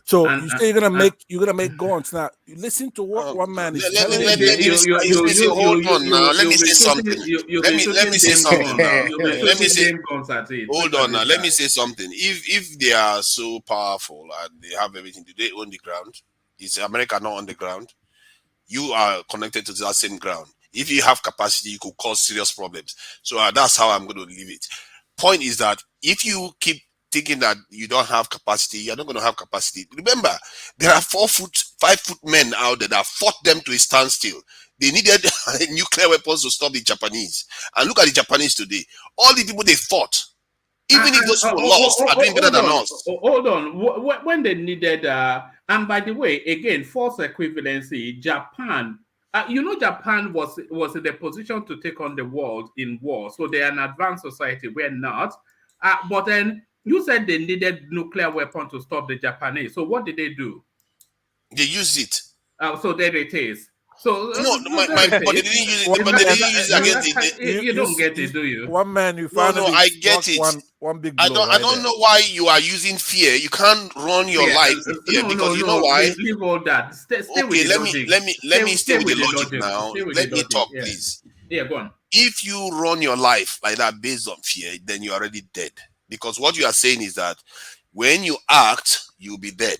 Speaker 3: So you say you're gonna make guns. Now listen to what one man is telling you.
Speaker 19: Let me hold on now. Let me say something. Let me say something now. Let me say. Hold on now. Let me say something. If they are so powerful and they have everything, do they own the ground? Is America not on the ground? You are connected to that same ground. If you have capacity, you could cause serious problems. So that's how I'm going to leave it. Point is that if you keep thinking that you don't have capacity, you're not going to have capacity. Remember, there are 4 foot, 5 foot men out there that fought them to a standstill. They needed nuclear weapons to stop the Japanese. And look at the Japanese today. All the people they fought, even if those people lost, are doing better than us.
Speaker 2: Hold on. When they needed, and by the way, again, force equivalency, Japan. Japan was in the position to take on the world in war, so they're an advanced society. We're not. But then you said they needed nuclear weapon to stop the Japanese. So what did they do?
Speaker 19: They used it.
Speaker 2: So there it is. So
Speaker 19: but they didn't use it. But they didn't use it against it.
Speaker 2: You don't get it, do you?
Speaker 3: One man, you
Speaker 19: No,
Speaker 3: finally
Speaker 19: I get it.
Speaker 3: One big blow.
Speaker 19: I don't know why you are using fear. You can't run your life with fear because you know why.
Speaker 2: Leave all that. Stay
Speaker 19: Okay,
Speaker 2: with the logic.
Speaker 19: let me stay with the logic now. Let me talk,
Speaker 2: yeah.
Speaker 19: please.
Speaker 2: Yeah, go on.
Speaker 19: If you run your life like that based on fear, then you're already dead. Because what you are saying is that when you act, you'll be dead.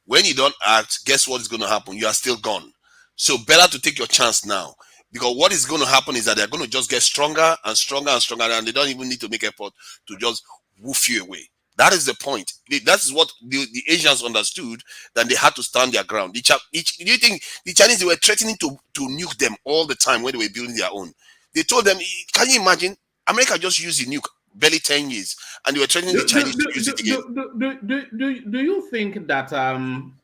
Speaker 19: When you don't act, guess what is going to happen? You are still gone. So better to take your chance now. Because what is going to happen is that they're going to just get stronger and stronger and stronger, and they don't even need to make effort to just woof you away. That is the point. That is what the Asians understood. Then they had to stand their ground. Do you think the Chinese, they were threatening to nuke them all the time when they were building their own? They told them, can you imagine? America just used the nuke barely 10 years, and they were threatening the Chinese to use it again.
Speaker 2: Do you think that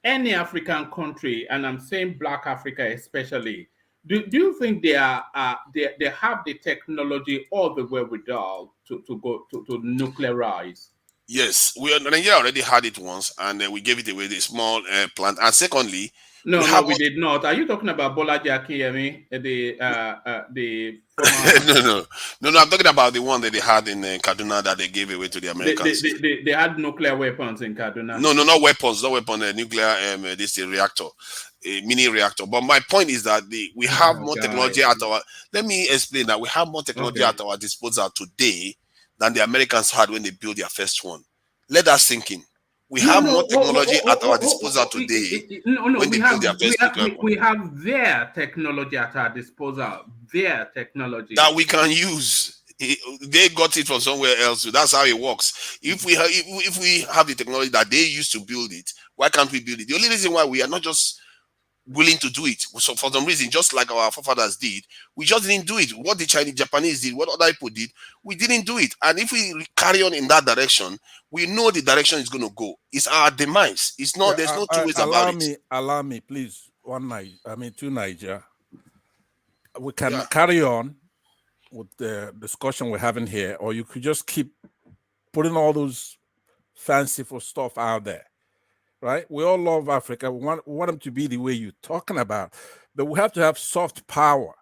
Speaker 2: any African country, and I'm saying Black Africa especially, do you think they have the technology or the wherewithal to go to nuclearize?
Speaker 19: Yes, Nigeria already had it once, and we gave it away, the small plant. And secondly,
Speaker 2: we did not. Are you talking about Bolaji Akiyemi, the former?
Speaker 19: No. I'm talking about the one that they had in Kaduna that they gave away to the Americans.
Speaker 2: They had nuclear weapons in Kaduna.
Speaker 19: No, not weapons. Not weapon. Nuclear. This reactor, a mini reactor. But my point is that we have more technology at our. Let me explain that we have more technology at our disposal today than the Americans had when they built their first one. Let that sink in. We have more technology at our disposal today.
Speaker 2: We have their technology at our disposal. Their technology
Speaker 19: that we can use. They got it from somewhere else. So that's how it works. If we have the technology that they used to build it, why can't we build it? The only reason why we are not just willing to do it, so for some reason, just like our forefathers did, we just didn't do it. What the Japanese did, what other people did, we didn't do it. And if we carry on in that direction, we know the direction is going to go. It's our demise. It's not. There's no two ways about it.
Speaker 3: Allow me, please. 2 Niger. We can carry on with the discussion we're having here, or you could just keep putting all those fanciful stuff out there. Right? We all love Africa. We want them to be the way you're talking about. But we have to have soft power.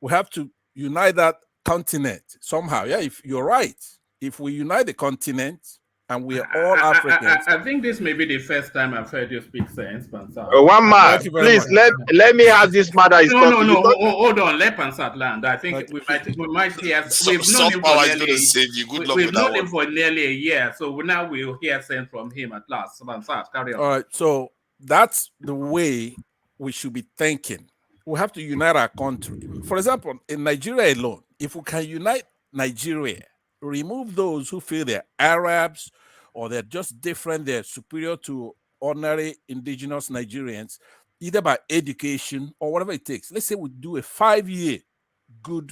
Speaker 3: We have to unite that continent somehow. Yeah, if you're right. If we unite the continent and we are all Africans.
Speaker 2: I think this may be the first time I've heard you speak sense, Pansat.
Speaker 9: One man, please let me have this matter.
Speaker 2: No. Hold on. Let Pansat land. I think we might hear. We've known him for we've known him for nearly a year, so now we'll hear sense from him at last. Pansat, carry on.
Speaker 3: All right. So that's the way we should be thinking. We have to unite our country. For example, in Nigeria alone, if we can unite Nigeria, remove those who feel they're Arabs or they're just different, they're superior to ordinary indigenous Nigerians, either by education or whatever it takes. Let's say we do a 5-year good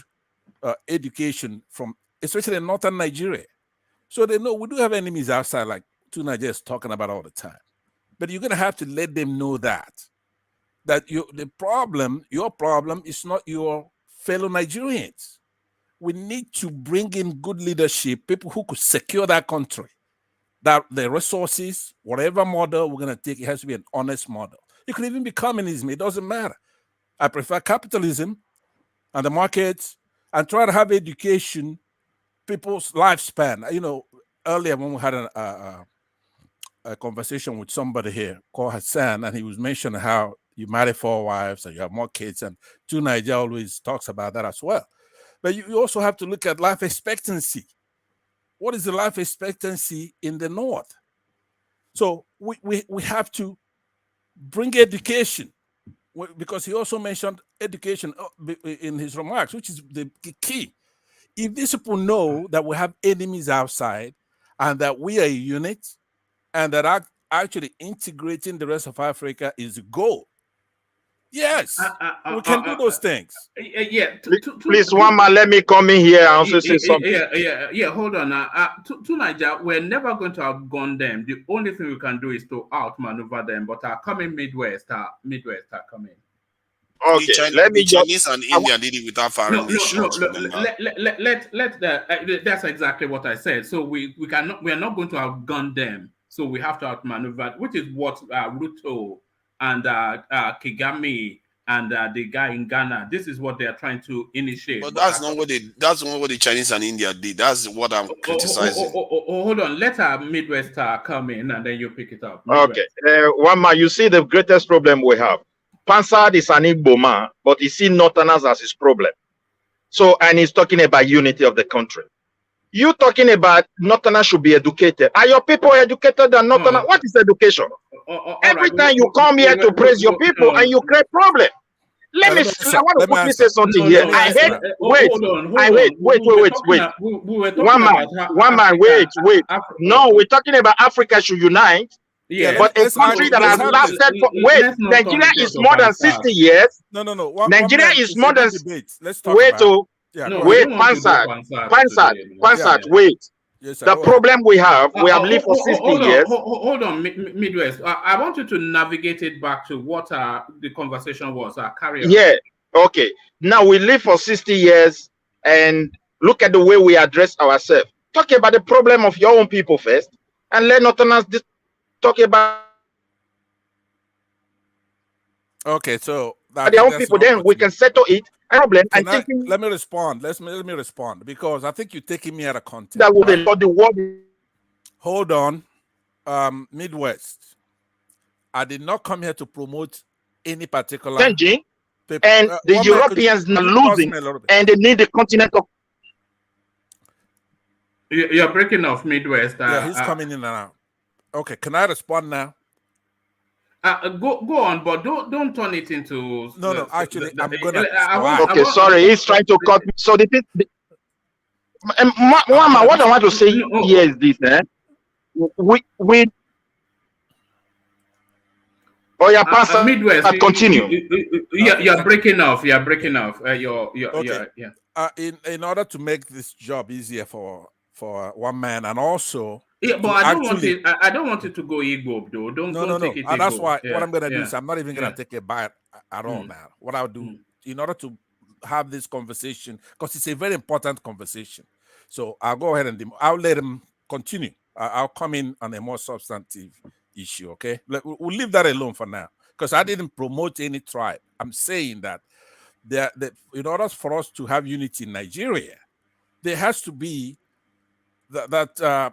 Speaker 3: education from, especially in northern Nigeria. So they know we do have enemies outside, like 2 Nigerians talking about all the time. But you're going to have to let them know that your problem is not your fellow Nigerians. We need to bring in good leadership, people who could secure that country, that the resources, whatever model we're going to take, it has to be an honest model. It could even be communism. It doesn't matter. I prefer capitalism and the markets, and try to have education, people's lifespan. You know, earlier when we had a conversation with somebody here called Hassan, and he was mentioning how you marry 4 wives and you have more kids, and Nigeria always talks about that as well. But you also have to look at life expectancy. What is the life expectancy in the North? So we have to bring education, because he also mentioned education in his remarks, which is the key. If these people know that we have enemies outside and that we are a unit and that actually integrating the rest of Africa is the goal, yes, we can do those things.
Speaker 2: Yeah.
Speaker 20: Please, one man, let me come in here and also say something.
Speaker 2: Yeah. Hold on. To Nigeria, we're never going to outgun them. The only thing we can do is to outmaneuver them. But coming Midwest are coming.
Speaker 20: Okay,
Speaker 19: the Chinese and India did it without firing the shots.
Speaker 2: That's exactly what I said. So we are not going to outgun them. So we have to outmaneuver, which is what Ruto and Kagame and the guy in Ghana, this is what they are trying to initiate.
Speaker 19: But that's not what the Chinese and India did. That's what I'm criticizing.
Speaker 2: Hold on, let our Midwest come in and then you pick it up.
Speaker 20: Midwest. Okay, one man, you see the greatest problem we have. Pansard is an Igbo man, but he sees Northerners as his problem. So, and he's talking about unity of the country. You talking about Northerners should be educated. Are your people educated than Northerners? What is education? Every time you come here to praise your people and you create problem. I want to quickly say something here. I hate. Wait. One man. Wait. No, we're talking about Africa should unite. Yeah, but a country that has lasted for Nigeria is more than 60 years.
Speaker 3: No.
Speaker 20: Nigeria is more than.
Speaker 3: Let's talk about
Speaker 20: Pansard, wait. Yes, the problem we have lived for 60 years.
Speaker 2: Hold on, Midwest. I want you to navigate it back to what the conversation was. Carry on.
Speaker 20: Yeah, okay. Now we live for 60 years and look at the way we address ourselves. Talk about the problem of your own people first and let Northerners talk about.
Speaker 3: Okay, so
Speaker 20: their own people, then we can settle it. Problem.
Speaker 3: Let me respond. Let me respond, because I think you're taking me out of context.
Speaker 20: That would the word.
Speaker 3: Hold on, Midwest. I did not come here to promote any particular.
Speaker 20: Changing, and the Europeans are losing, and they need the continent of.
Speaker 2: You're breaking off, Midwest.
Speaker 3: Yeah, he's coming in and out. Okay, can I respond now?
Speaker 2: Go on, but don't turn it into.
Speaker 3: No. Actually, I'm gonna.
Speaker 20: Okay, sorry, he's trying to cut me. So the Mama, what I want to say here is this, we. Oh yeah, Pastor.
Speaker 2: Midwest.
Speaker 20: Continue.
Speaker 2: You're breaking off. You're breaking off.
Speaker 3: Okay. In order to make this job easier for one man, and also.
Speaker 2: Yeah, but I don't want it to go Igbo though. Don't take it Igbo.
Speaker 3: That's why what I'm gonna do is I'm not even gonna take a bite at all now. What I'll do in order to have this conversation, because it's a very important conversation. So I'll go ahead and I'll let him continue. I'll come in on a more substantive issue. Okay, we'll leave that alone for now, because I didn't promote any tribe. I'm saying that in order for us to have unity in Nigeria, there has to be that.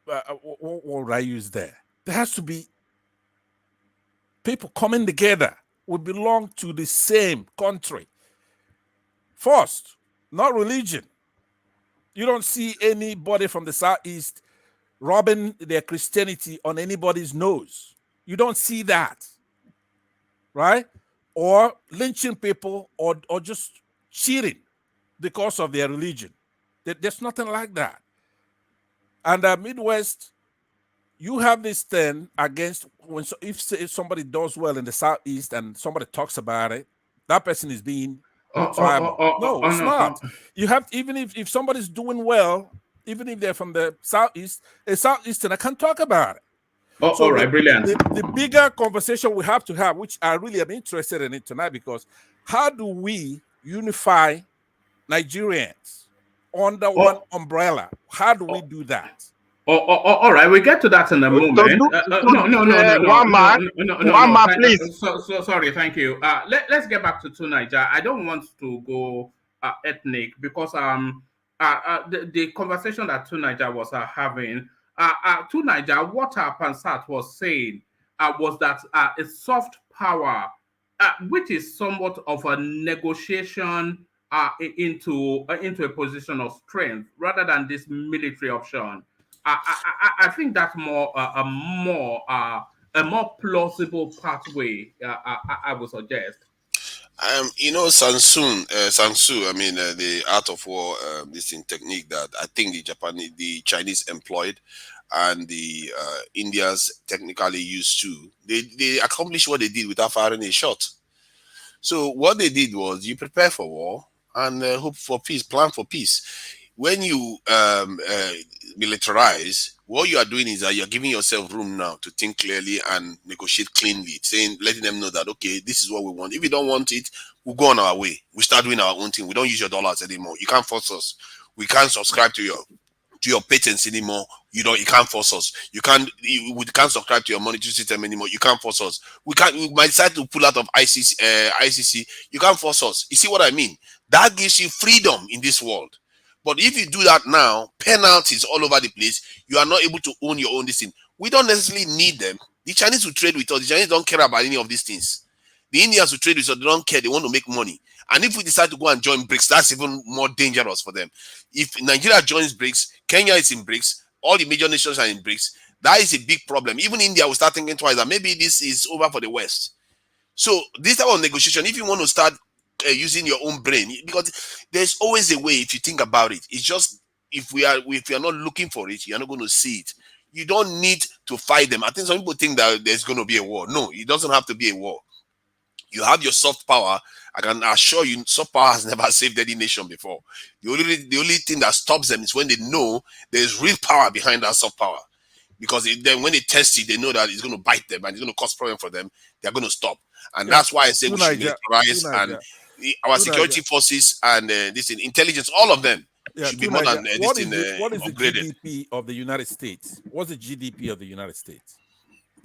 Speaker 3: What would I use there? There has to be people coming together. We belong to the same country. First, not religion. You don't see anybody from the Southeast rubbing their Christianity on anybody's nose. You don't see that, right? Or lynching people or just cheating because of their religion. There's nothing like that. And Midwest, you have this thing against if somebody does well in the Southeast and somebody talks about it, that person is being tribal. No, it's not. You have, even if somebody's doing well, even if they're from the Southeast, a Southeasterner can talk about it.
Speaker 2: Oh,
Speaker 3: So
Speaker 2: all right, brilliant.
Speaker 3: The bigger conversation we have to have, which I really am interested in it tonight, because how do we unify Nigerians under one umbrella? How do we do that?
Speaker 2: All right, we get to that in a moment.
Speaker 20: One man, please.
Speaker 2: So sorry, thank you. Let's get back to Two Niger. I don't want to go ethnic because the conversation that Two Niger was having, Two Niger, what Pansat was saying was that a soft power, which is somewhat of a negotiation into a position of strength rather than this military option. I think that's a more plausible pathway. I would suggest.
Speaker 19: Sansu. I mean, the art of war, this in technique that I think the Chinese employed, and the Indians technically used to. They accomplished what they did without firing a shot. So what they did was you prepare for war and hope for peace, plan for peace. When you militarize, what you are doing is that you're giving yourself room now to think clearly and negotiate cleanly, letting them know that, okay, this is what we want. If you don't want it, we'll go on our way. We start doing our own thing. We don't use your dollars anymore. You can't force us. We can't subscribe to your patents anymore. You can't force us. We can't subscribe to your monetary system anymore. You can't force us. We might decide to pull out of ICC. You can't force us. You see what I mean? That gives you freedom in this world. But if you do that now, penalties all over the place, you are not able to own your own this thing. We don't necessarily need them. The Chinese will trade with us. The Chinese don't care about any of these things. The Indians will trade with us. They don't care. They want to make money. And if we decide to go and join BRICS, that's even more dangerous for them. If Nigeria joins BRICS, Kenya is in BRICS, all the major nations are in BRICS, that is a big problem. Even India will start thinking twice that maybe this is over for the West. So this type of negotiation, if you want to start using your own brain, because there's always a way if you think about it. It's just if we are not looking for it, you're not going to see it. You don't need to fight them. I think some people think that there's going to be a war. No, it doesn't have to be a war. You have your soft power. I can assure you, soft power has never saved any nation before. The only thing that stops them is when they know there's real power behind that soft power. Because then when they test it, they know that it's going to bite them and it's going to cause problem for them. They're going to stop. And that's why I say we should militarize, and our security forces and this intelligence, all of them should be more than
Speaker 3: what is the
Speaker 19: upgraded.
Speaker 3: GDP of the United States? What's the GDP of the United States?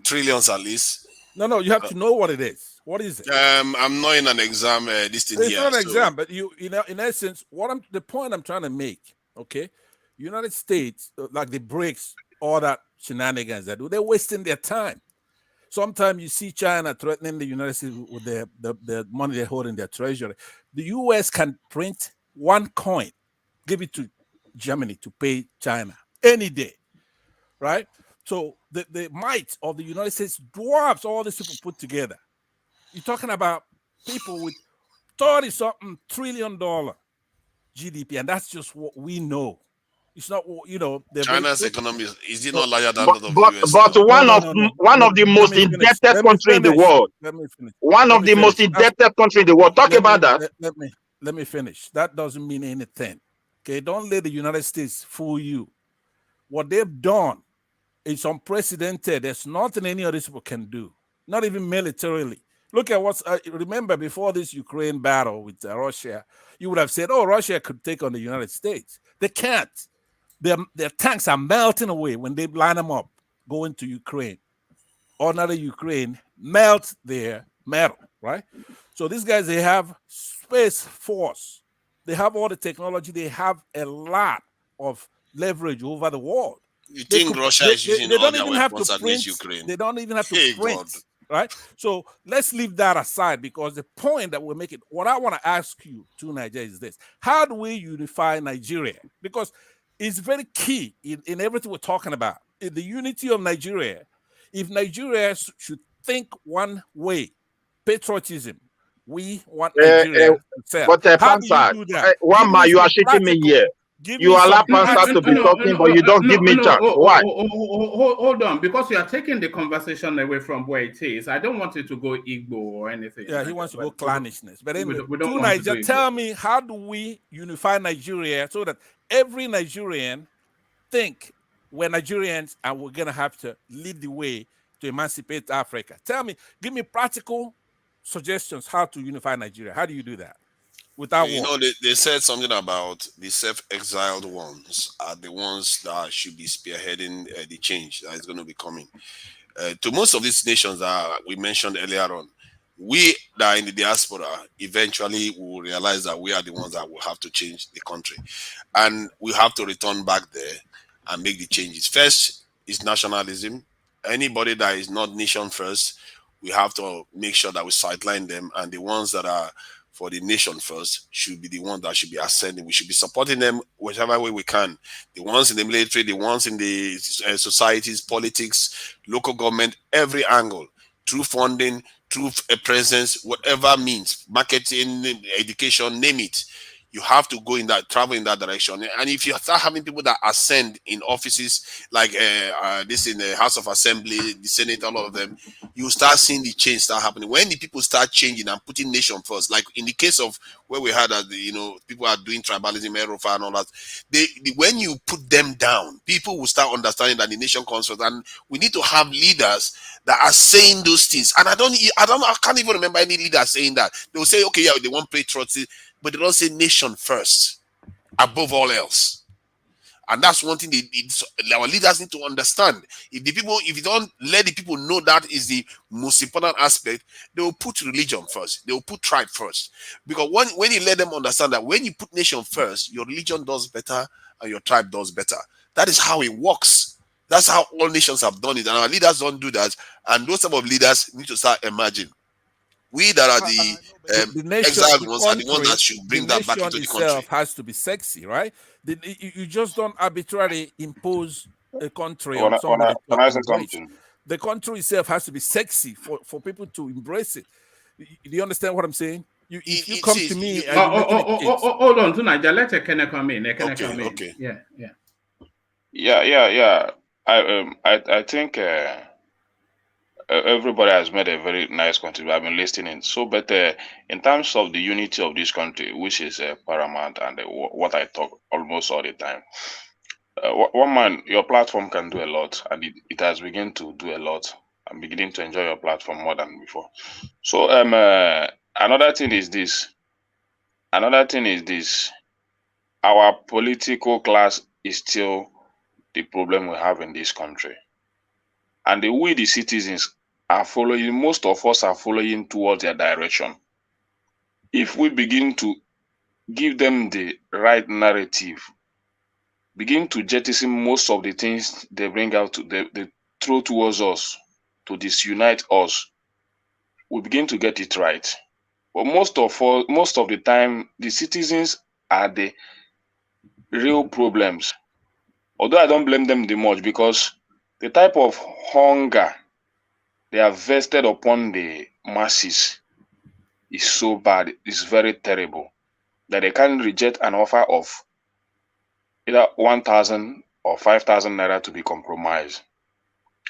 Speaker 19: Trillions at least.
Speaker 3: No, you have to know what it is. What is it?
Speaker 19: I'm not in an exam. This thing
Speaker 3: it's
Speaker 19: here.
Speaker 3: Not an exam, but in essence, the point I'm trying to make. Okay, United States, like the BRICS, all that shenanigans they're wasting their time. Sometimes you see China threatening the United States with the money they hold in their treasury. The US can print one coin, give it to Germany to pay China any day, right? So the might of the United States dwarfs all these people put together. You're talking about people with $30-something trillion GDP, and that's just what we know. It's not,
Speaker 19: China's economy is it not larger than
Speaker 20: that
Speaker 19: of the US?
Speaker 20: But one of the most indebted country in the world. One of the most indebted country in the world. Talk about that.
Speaker 3: Let me finish. That doesn't mean anything. Okay, don't let the United States fool you. What they've done is unprecedented. There's nothing any of these people can do, not even militarily. Look at what's. Remember, before this Ukraine battle with Russia, you would have said, "Oh, Russia could take on the United States." They can't. Their tanks are melting away when they line them up, going to Ukraine. Ordinary Ukraine melt their metal, right? So these guys, they have space force. They have all the technology. They have a lot of leverage over the world.
Speaker 19: You think Russia is using all their weapons against Ukraine?
Speaker 3: They don't even have to print, right? So let's leave that aside, because the point that we're making, what I want to ask you, to Nigeria, is this. How do we unify Nigeria? Because it's very key in everything we're talking about. In the unity of Nigeria, if Nigeria should think one way, patriotism, we want Nigeria to sell.
Speaker 20: But
Speaker 3: How do you do that?
Speaker 20: Wama, you are shaking me here. You allow Pansa to be talking, but you don't give me chance. Why?
Speaker 2: Hold on, because you are taking the conversation away from where it is. I don't want it to go Igbo or anything.
Speaker 3: Yeah, he wants to go clannishness. But anyway, to Nigeria, tell me, how do we unify Nigeria so that every Nigerian think we're Nigerians and we're going to have to lead the way to emancipate Africa. Tell me, give me practical suggestions how to unify Nigeria. How do you do that without
Speaker 19: You
Speaker 3: war?
Speaker 19: know, they said something about the self-exiled ones are the ones that should be spearheading the change that is going to be coming. To most of these nations that we mentioned earlier on, we that are in the diaspora eventually will realize that we are the ones that will have to change the country, and we have to return back there and make the changes. First is nationalism. Anybody that is not nation first, we have to make sure that we sideline them, and the ones that are for the nation first should be the ones that should be ascending. We should be supporting them whichever way we can. The ones in the military, the ones in the societies, politics, local government, every angle, through funding, through a presence, whatever means, marketing, education, name it. You have to go in that, travel in that direction. And if you start having people that ascend in offices like this in the House of Assembly, the Senate, all of them, you start seeing the change start happening. When the people start changing and putting nation first, like in the case of where we had that, people are doing tribalism, Erofa and all that. When you put them down, people will start understanding that the nation comes first, and we need to have leaders that are saying those things. And I can't even remember any leader saying that. They will say, okay, yeah, they want patriotism, but they don't say nation first, above all else. And that's one thing our leaders need to understand. If you don't let the people know that is the most important aspect, they will put religion first. They will put tribe first. Because when you let them understand that when you put nation first, your religion does better and your tribe does better. That is how it works. That's how all nations have done it. And our leaders don't do that. And those type of leaders need to start emerging. We that are
Speaker 3: The nation,
Speaker 19: exiled
Speaker 3: the
Speaker 19: ones are the ones
Speaker 3: country,
Speaker 19: that should
Speaker 3: the
Speaker 19: bring that back
Speaker 3: nation
Speaker 19: into the country.
Speaker 3: itself has to be sexy, right? You just don't arbitrarily impose a country on somebody
Speaker 16: Can
Speaker 3: to
Speaker 16: I say
Speaker 3: embrace.
Speaker 16: something?
Speaker 3: The country itself has to be sexy for people to embrace it. Do you understand what I'm saying? If you come to me and you're making a case,
Speaker 2: Hold on to Niger. Let Ekene come in.
Speaker 19: Okay.
Speaker 16: Yeah. I think everybody has made a very nice contribution. I've been listening. So, but in terms of the unity of this country, which is paramount, and what I talk almost all the time, one man, your platform can do a lot, and it has begun to do a lot. I'm beginning to enjoy your platform more than before. So, another thing is this. Our political class is still the problem we have in this country. And the way the citizens are following, most of us are following towards their direction. If we begin to give them the right narrative, begin to jettison most of the things they bring out, they throw towards us to disunite us, we begin to get it right. But most of the time, the citizens are the real problems. Although I don't blame them the much, because the type of hunger they have vested upon the masses is so bad, it's very terrible, that they can't reject an offer of either 1,000 or 5,000 naira to be compromised.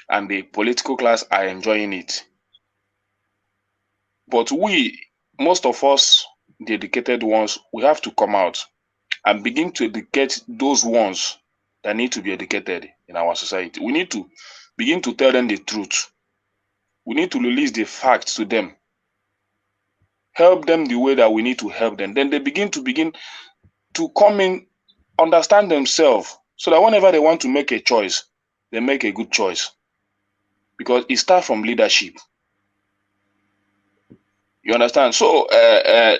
Speaker 16: And the political class are enjoying it. But we, most of us, the educated ones, we have to come out and begin to educate those ones that need to be educated in our society. We need to begin to tell them the truth. We need to release the facts to them. Help them the way that we need to help them. Then they begin to come in, understand themselves, so that whenever they want to make a choice, they make a good choice. Because it starts from leadership. You understand? So I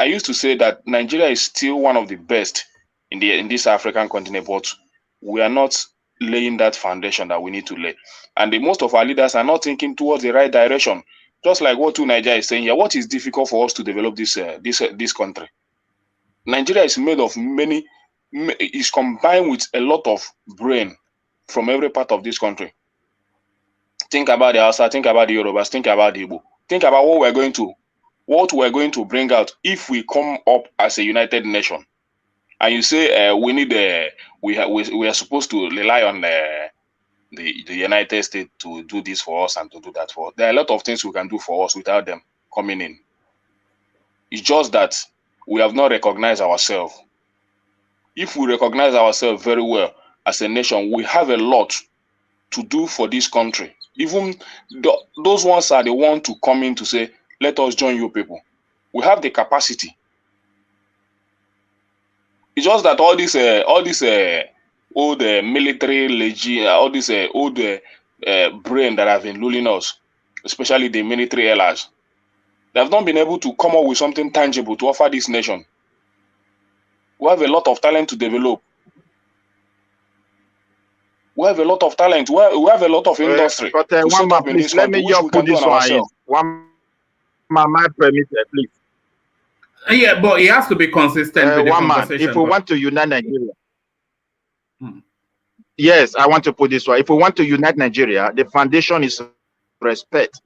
Speaker 16: used to say that Nigeria is still one of the best in this African continent, but we are not laying that foundation that we need to lay. And most of our leaders are not thinking towards the right direction. Just like what Nigeria is saying here, what is difficult for us to develop this country? Nigeria is made of is combined with a lot of brain from every part of this country. Think about the Hausa, think about the Yorubas, think about the Igbo. Think about what we're going to bring out if we come up as a united nation. And you say we are supposed to rely on the United States to do this for us and to do that for us. There are a lot of things we can do for us without them coming in. It's just that we have not recognized ourselves. If we recognize ourselves very well, as a nation, we have a lot to do for this country. Even those ones are the ones to come in to say, let us join you people. We have the capacity. It's just that all this old military legend, all this old brain that have been ruling us, especially the military allies, they have not been able to come up with something tangible to offer this nation. We have a lot of talent to develop. We have a lot of talent. We have a lot of industry.
Speaker 20: But
Speaker 16: to
Speaker 20: one
Speaker 16: set
Speaker 20: man,
Speaker 16: up in
Speaker 20: please,
Speaker 16: this
Speaker 20: let
Speaker 16: country,
Speaker 20: me
Speaker 16: which
Speaker 20: just
Speaker 16: we
Speaker 20: put
Speaker 16: can do
Speaker 20: this
Speaker 16: on
Speaker 20: one in.
Speaker 16: ourselves.
Speaker 20: One man, my permit, please.
Speaker 2: Yeah, but it has to be consistent with the
Speaker 20: One man,
Speaker 2: conversation.
Speaker 20: if we want to unite Nigeria, yes, I want to put this one. If we want to unite Nigeria, the foundation is respect.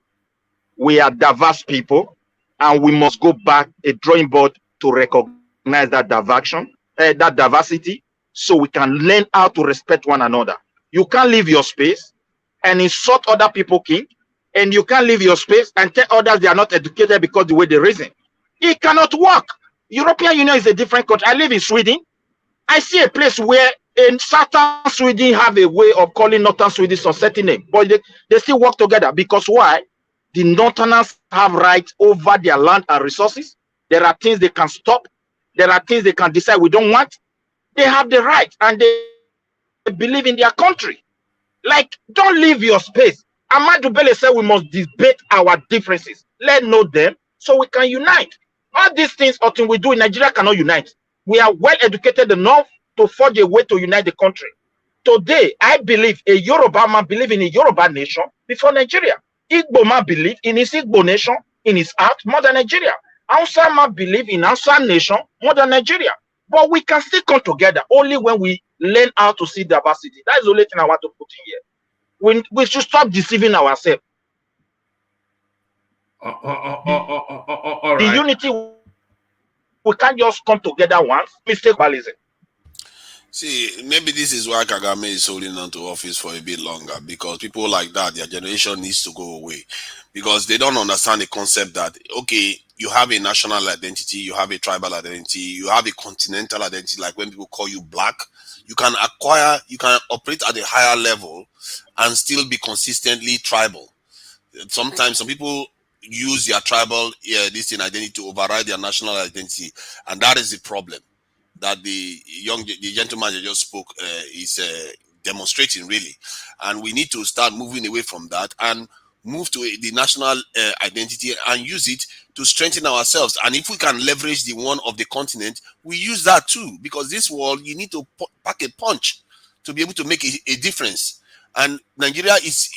Speaker 20: We are diverse people, and we must go back a drawing board to recognize that that diversity, so we can learn how to respect one another. You can't leave your space and insult other people, king, and you can't leave your space and tell others they are not educated because the way they reason. It cannot work. European Union is a different country. I live in Sweden. I see a place where in southern Sweden have a way of calling northern Sweden some certain name, but they still work together. Because why? The northerners have rights over their land and resources. There are things they can stop. There are things they can decide we don't want. They have the right, and they believe in their country. Like, don't leave your space. Ahmadu Bello said we must debate our differences. Let's know them so we can unite. All these things, nothing we do in Nigeria cannot unite. We are well educated enough to forge a way to unite the country. Today, I believe a Yoruba man believe in a Yoruba nation before Nigeria. Igbo man believe in his Igbo nation, in his heart, more than Nigeria. Hausa man believe in Hausa nation more than Nigeria. But we can still come together only when we learn how to see diversity. That is the only thing I want to put in here. We should stop deceiving ourselves.
Speaker 2: All right.
Speaker 20: The unity, we can't just come together once. Mistake balancing.
Speaker 19: See, maybe this is why Kagame is holding on to office for a bit longer, because people like that, their generation needs to go away, because they don't understand the concept that, okay, you have a national identity, you have a tribal identity, you have a continental identity, like when people call you black, you can operate at a higher level and still be consistently tribal. Sometimes some people use their tribal identity to override their national identity, and that is the problem that the gentleman that just spoke is demonstrating, really. And we need to start moving away from that and move to the national identity and use it to strengthen ourselves. And if we can leverage the one of the continent, we use that too, because this world, you need to pack a punch to be able to make a difference. And Nigeria is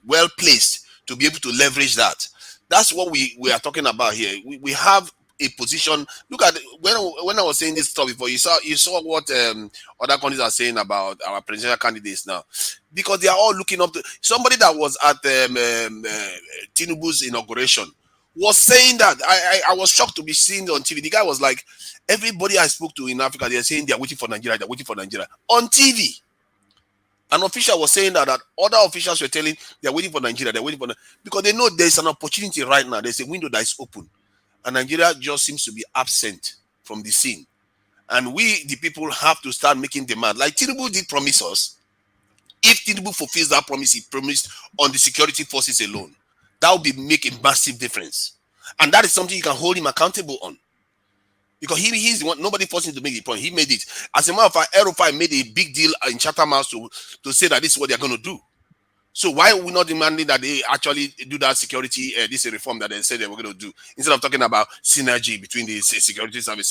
Speaker 19: well placed to be able to leverage that. That's what we are talking about here. We have a position. Look at when I was saying this stuff before, you saw what other countries are saying about our presidential candidates now, because they are all looking up to somebody that was at Tinubu's inauguration was saying that. I was shocked to be seen on TV. The guy was like, everybody I spoke to in Africa, they're saying they're waiting for Nigeria, on TV. An official was saying that other officials were telling they're waiting for Nigeria, because they know there's an opportunity right now. There's a window that is open. And Nigeria just seems to be absent from the scene. And we, the people, have to start making demand. Like Tinubu did promise us. If Tinubu fulfills that promise he promised on the security forces alone, that will make a massive difference. And that is something you can hold him accountable on. Because he's the one, nobody forced him to make the point. He made it. As a matter of fact, Aerofy made a big deal in Chatham House to say that this is what they're going to do. So why are we not demanding that they actually do that security, this reform that they said they were going to do, instead of talking about synergy between the security service,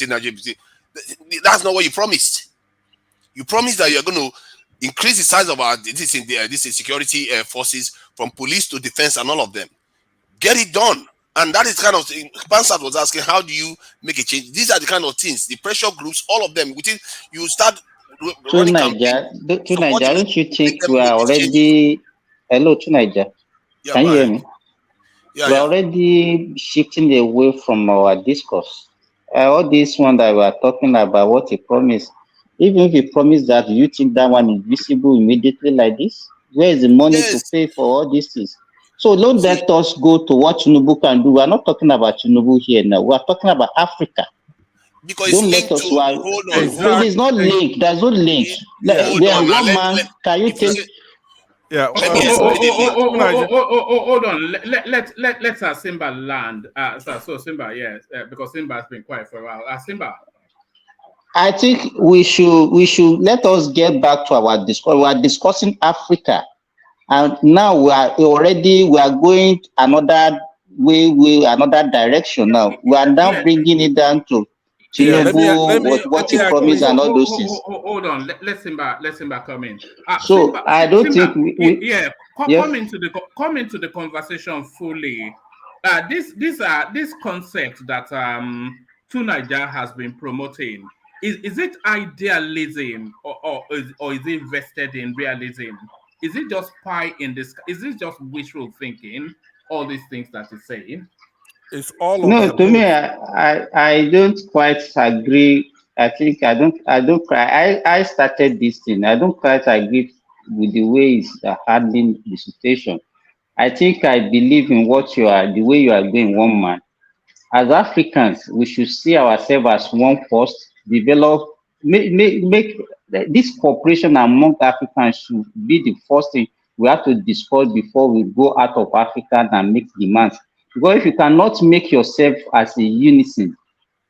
Speaker 19: that's not what you promised. You promised that you're going to increase the size of our security forces, from police to defense and all of them. Get it done. And that is kind of thing. Pansat was asking, how do you make a change? These are the kind of things, the pressure groups, all of them. Within you start running
Speaker 17: Niger, don't you think we are already? Hello, to Niger.
Speaker 19: Yeah,
Speaker 17: can you hear me?
Speaker 19: Yeah,
Speaker 17: we're already shifting away from our discourse. All this one that we are talking about, what he promised. Even if he promised that, do you think that one is visible immediately like this? Where is the money to pay for all these things? So don't let us go to what Tinubu can do. We are not talking about Tinubu here now. We are talking about Africa.
Speaker 19: because it's
Speaker 17: Don't let
Speaker 19: linked
Speaker 17: us
Speaker 19: to.
Speaker 17: worry.
Speaker 19: Hold on,
Speaker 17: It is not linked. There's no link.
Speaker 19: hold
Speaker 17: Then
Speaker 19: on. Now,
Speaker 17: one man, can you
Speaker 19: if you
Speaker 17: take?
Speaker 19: say,
Speaker 3: Yeah.
Speaker 19: let me explain the link.
Speaker 2: Hold on. Let Simba land. So Simba, yes, because Simba has been quiet for a while. Simba.
Speaker 17: I think we should let us get back to our discussion. We are discussing Africa, and now we are going another another direction. Now we are now bringing it down to
Speaker 3: Yeah, let
Speaker 17: Tinubu,
Speaker 3: me
Speaker 17: what he promised, and all those things.
Speaker 2: Hold on. Let Simba come in.
Speaker 17: So I don't think
Speaker 2: yeah,
Speaker 17: yes.
Speaker 2: come into the conversation fully. This concept that Tunaja has been promoting, is it idealism or is it vested in realism? Is it just pie in this? Is it just wishful thinking? All these things that he's saying.
Speaker 3: It's all of the
Speaker 17: No, to me,
Speaker 3: above.
Speaker 17: I don't quite agree. I think I started this thing. I don't quite agree with the way it's handling the situation. I think I believe in the way you are doing, one man. As Africans, we should see ourselves as one first, develop, make this cooperation among Africans should be the first thing we have to discuss before we go out of Africa and make demands. Because if you cannot make yourself as a unison,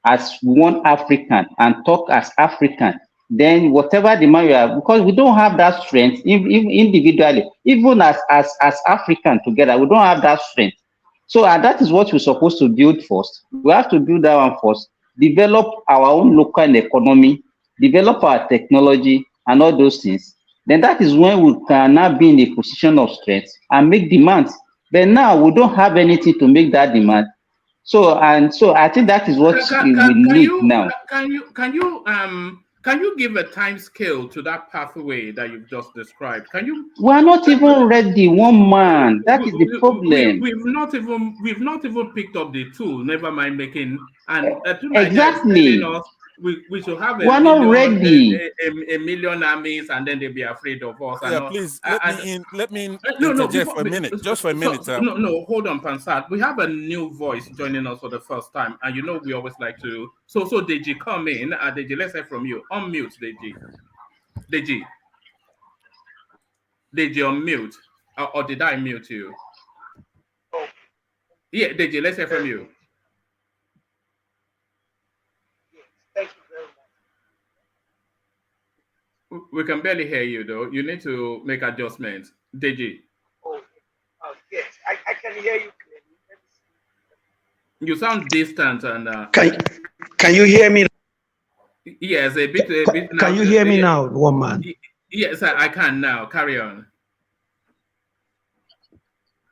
Speaker 17: as one African, and talk as African, then whatever demand you have, because we don't have that strength, individually, even as African together, we don't have that strength. So and that is what we're supposed to build first. We have to build that one first, develop our own local economy, develop our technology and all those things. Then that is when we can now be in a position of strength and make demands. But now we don't have anything to make that demand. So I think that is what we need now.
Speaker 2: Can you give a time scale to that pathway that you've just described? Can you?
Speaker 17: We are not even ready, one man. That is the problem.
Speaker 2: We've not even picked up the tool. Never mind making
Speaker 17: Exactly.
Speaker 2: telling us we should have
Speaker 17: We are not ready.
Speaker 2: a million armies, and then they'll be afraid of us.
Speaker 3: Yeah, please let me interject for a minute, just for a minute.
Speaker 2: No, hold on, Pansat. We have a new voice joining us for the first time, and we always like to. So Deji, come in. Deji, let's hear from you. Unmute, Deji. Deji, unmute. Or did I mute you? Yeah, Deji, let's hear from you.
Speaker 9: Thank you very much.
Speaker 2: We can barely hear you, though. You need to make adjustments. Deji.
Speaker 9: Yes, I can hear you clearly.
Speaker 2: You sound distant and.
Speaker 9: Can you hear me?
Speaker 2: Yes, a bit now.
Speaker 9: Can you hear me now, one man?
Speaker 2: Yes, I can now. Carry on.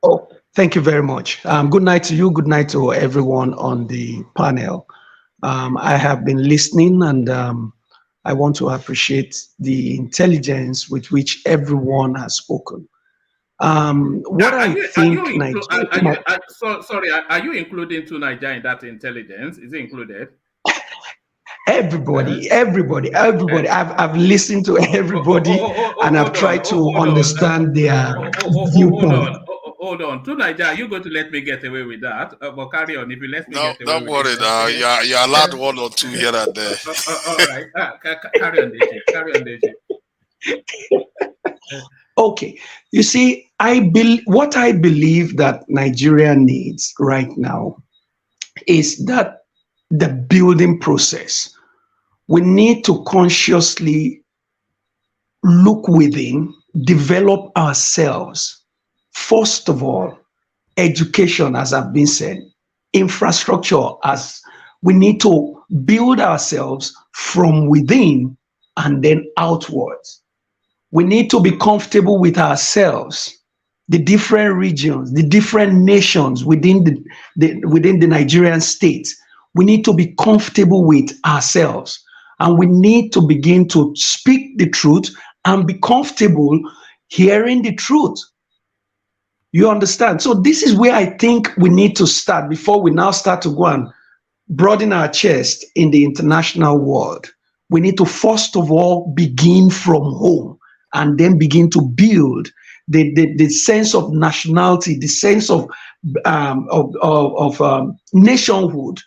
Speaker 9: Oh, thank you very much. Good night to you. Good night to everyone on the panel. I have been listening, and I want to appreciate the intelligence with which everyone has spoken. What I think,
Speaker 2: sorry, are you including Tunaja in that intelligence? Is it included?
Speaker 9: Everybody. I've listened to everybody, and I've tried to understand their viewpoint.
Speaker 2: Hold on. Tunaja, are you going to let me get away with that? But carry on. If you let me get away
Speaker 19: don't
Speaker 2: with
Speaker 19: worry,
Speaker 2: it.
Speaker 19: you're allowed one or two here and there.
Speaker 2: All right. Carry on, Deji.
Speaker 9: Okay. You see, what I believe that Nigeria needs right now is that the building process. We need to consciously look within, develop ourselves. First of all, education, as I've been said, infrastructure, as we need to build ourselves from within and then outwards. We need to be comfortable with ourselves, the different regions, the different nations within the Nigerian state. We need to be comfortable with ourselves, and we need to begin to speak the truth and be comfortable hearing the truth. You understand? So this is where I think we need to start before we now start to go and broaden our chest in the international world. We need to first of all begin from home and then begin to build the sense of nationality, the sense of nationhood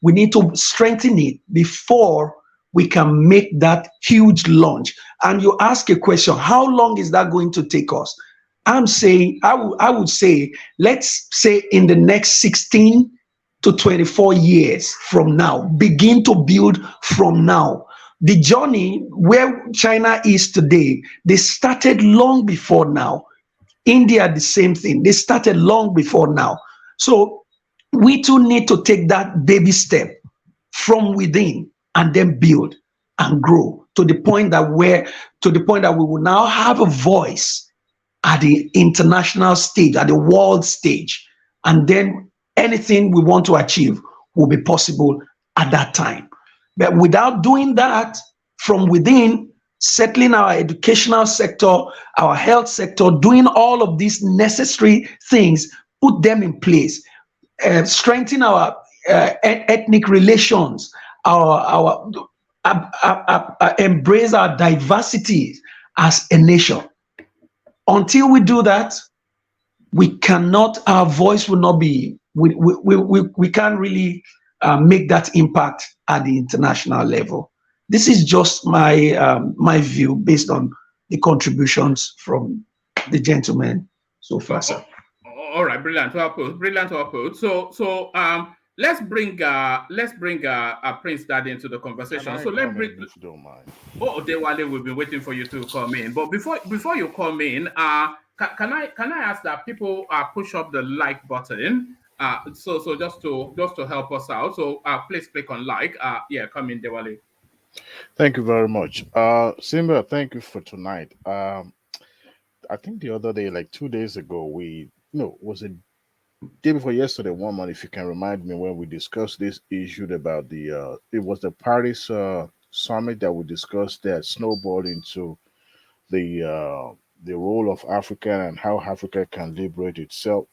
Speaker 9: We need to strengthen it before we can make that huge launch. And you ask a question, how long is that going to take us? I'm saying, I would say, let's say in the next 16 to 24 years from now, begin to build from now. The journey where China is today, they started long before now. India, the same thing. They started long before now. So we too need to take that baby step from within and then build and grow to the point that we will now have a voice at the international stage, at the world stage. And then anything we want to achieve will be possible at that time. But without doing that from within, settling our educational sector, our health sector, doing all of these necessary things, put them in place, strengthen our ethnic relations, embrace our diversities as a nation. Until we do that, our voice will not be, we can't really make that impact at the international level. This is just my view based on the contributions from the gentlemen so far, sir.
Speaker 2: All right, brilliant. Well put. Brilliant. Well put. So let's bring Prince Dad into the conversation. So let's bring.
Speaker 21: If you don't mind.
Speaker 2: Oh, Dewale, we've been waiting for you to come in. But before you come in, can I ask that people push up the like button? So just to help us out. So please click on like. Yeah, come in, Dewale.
Speaker 21: Thank you very much. Simba, thank you for tonight. I think the other day, like 2 days ago, was it day before yesterday, one month, if you can remind me, when we discussed this issue about it was the Paris summit that we discussed that snowballed into the role of Africa and how Africa can liberate itself,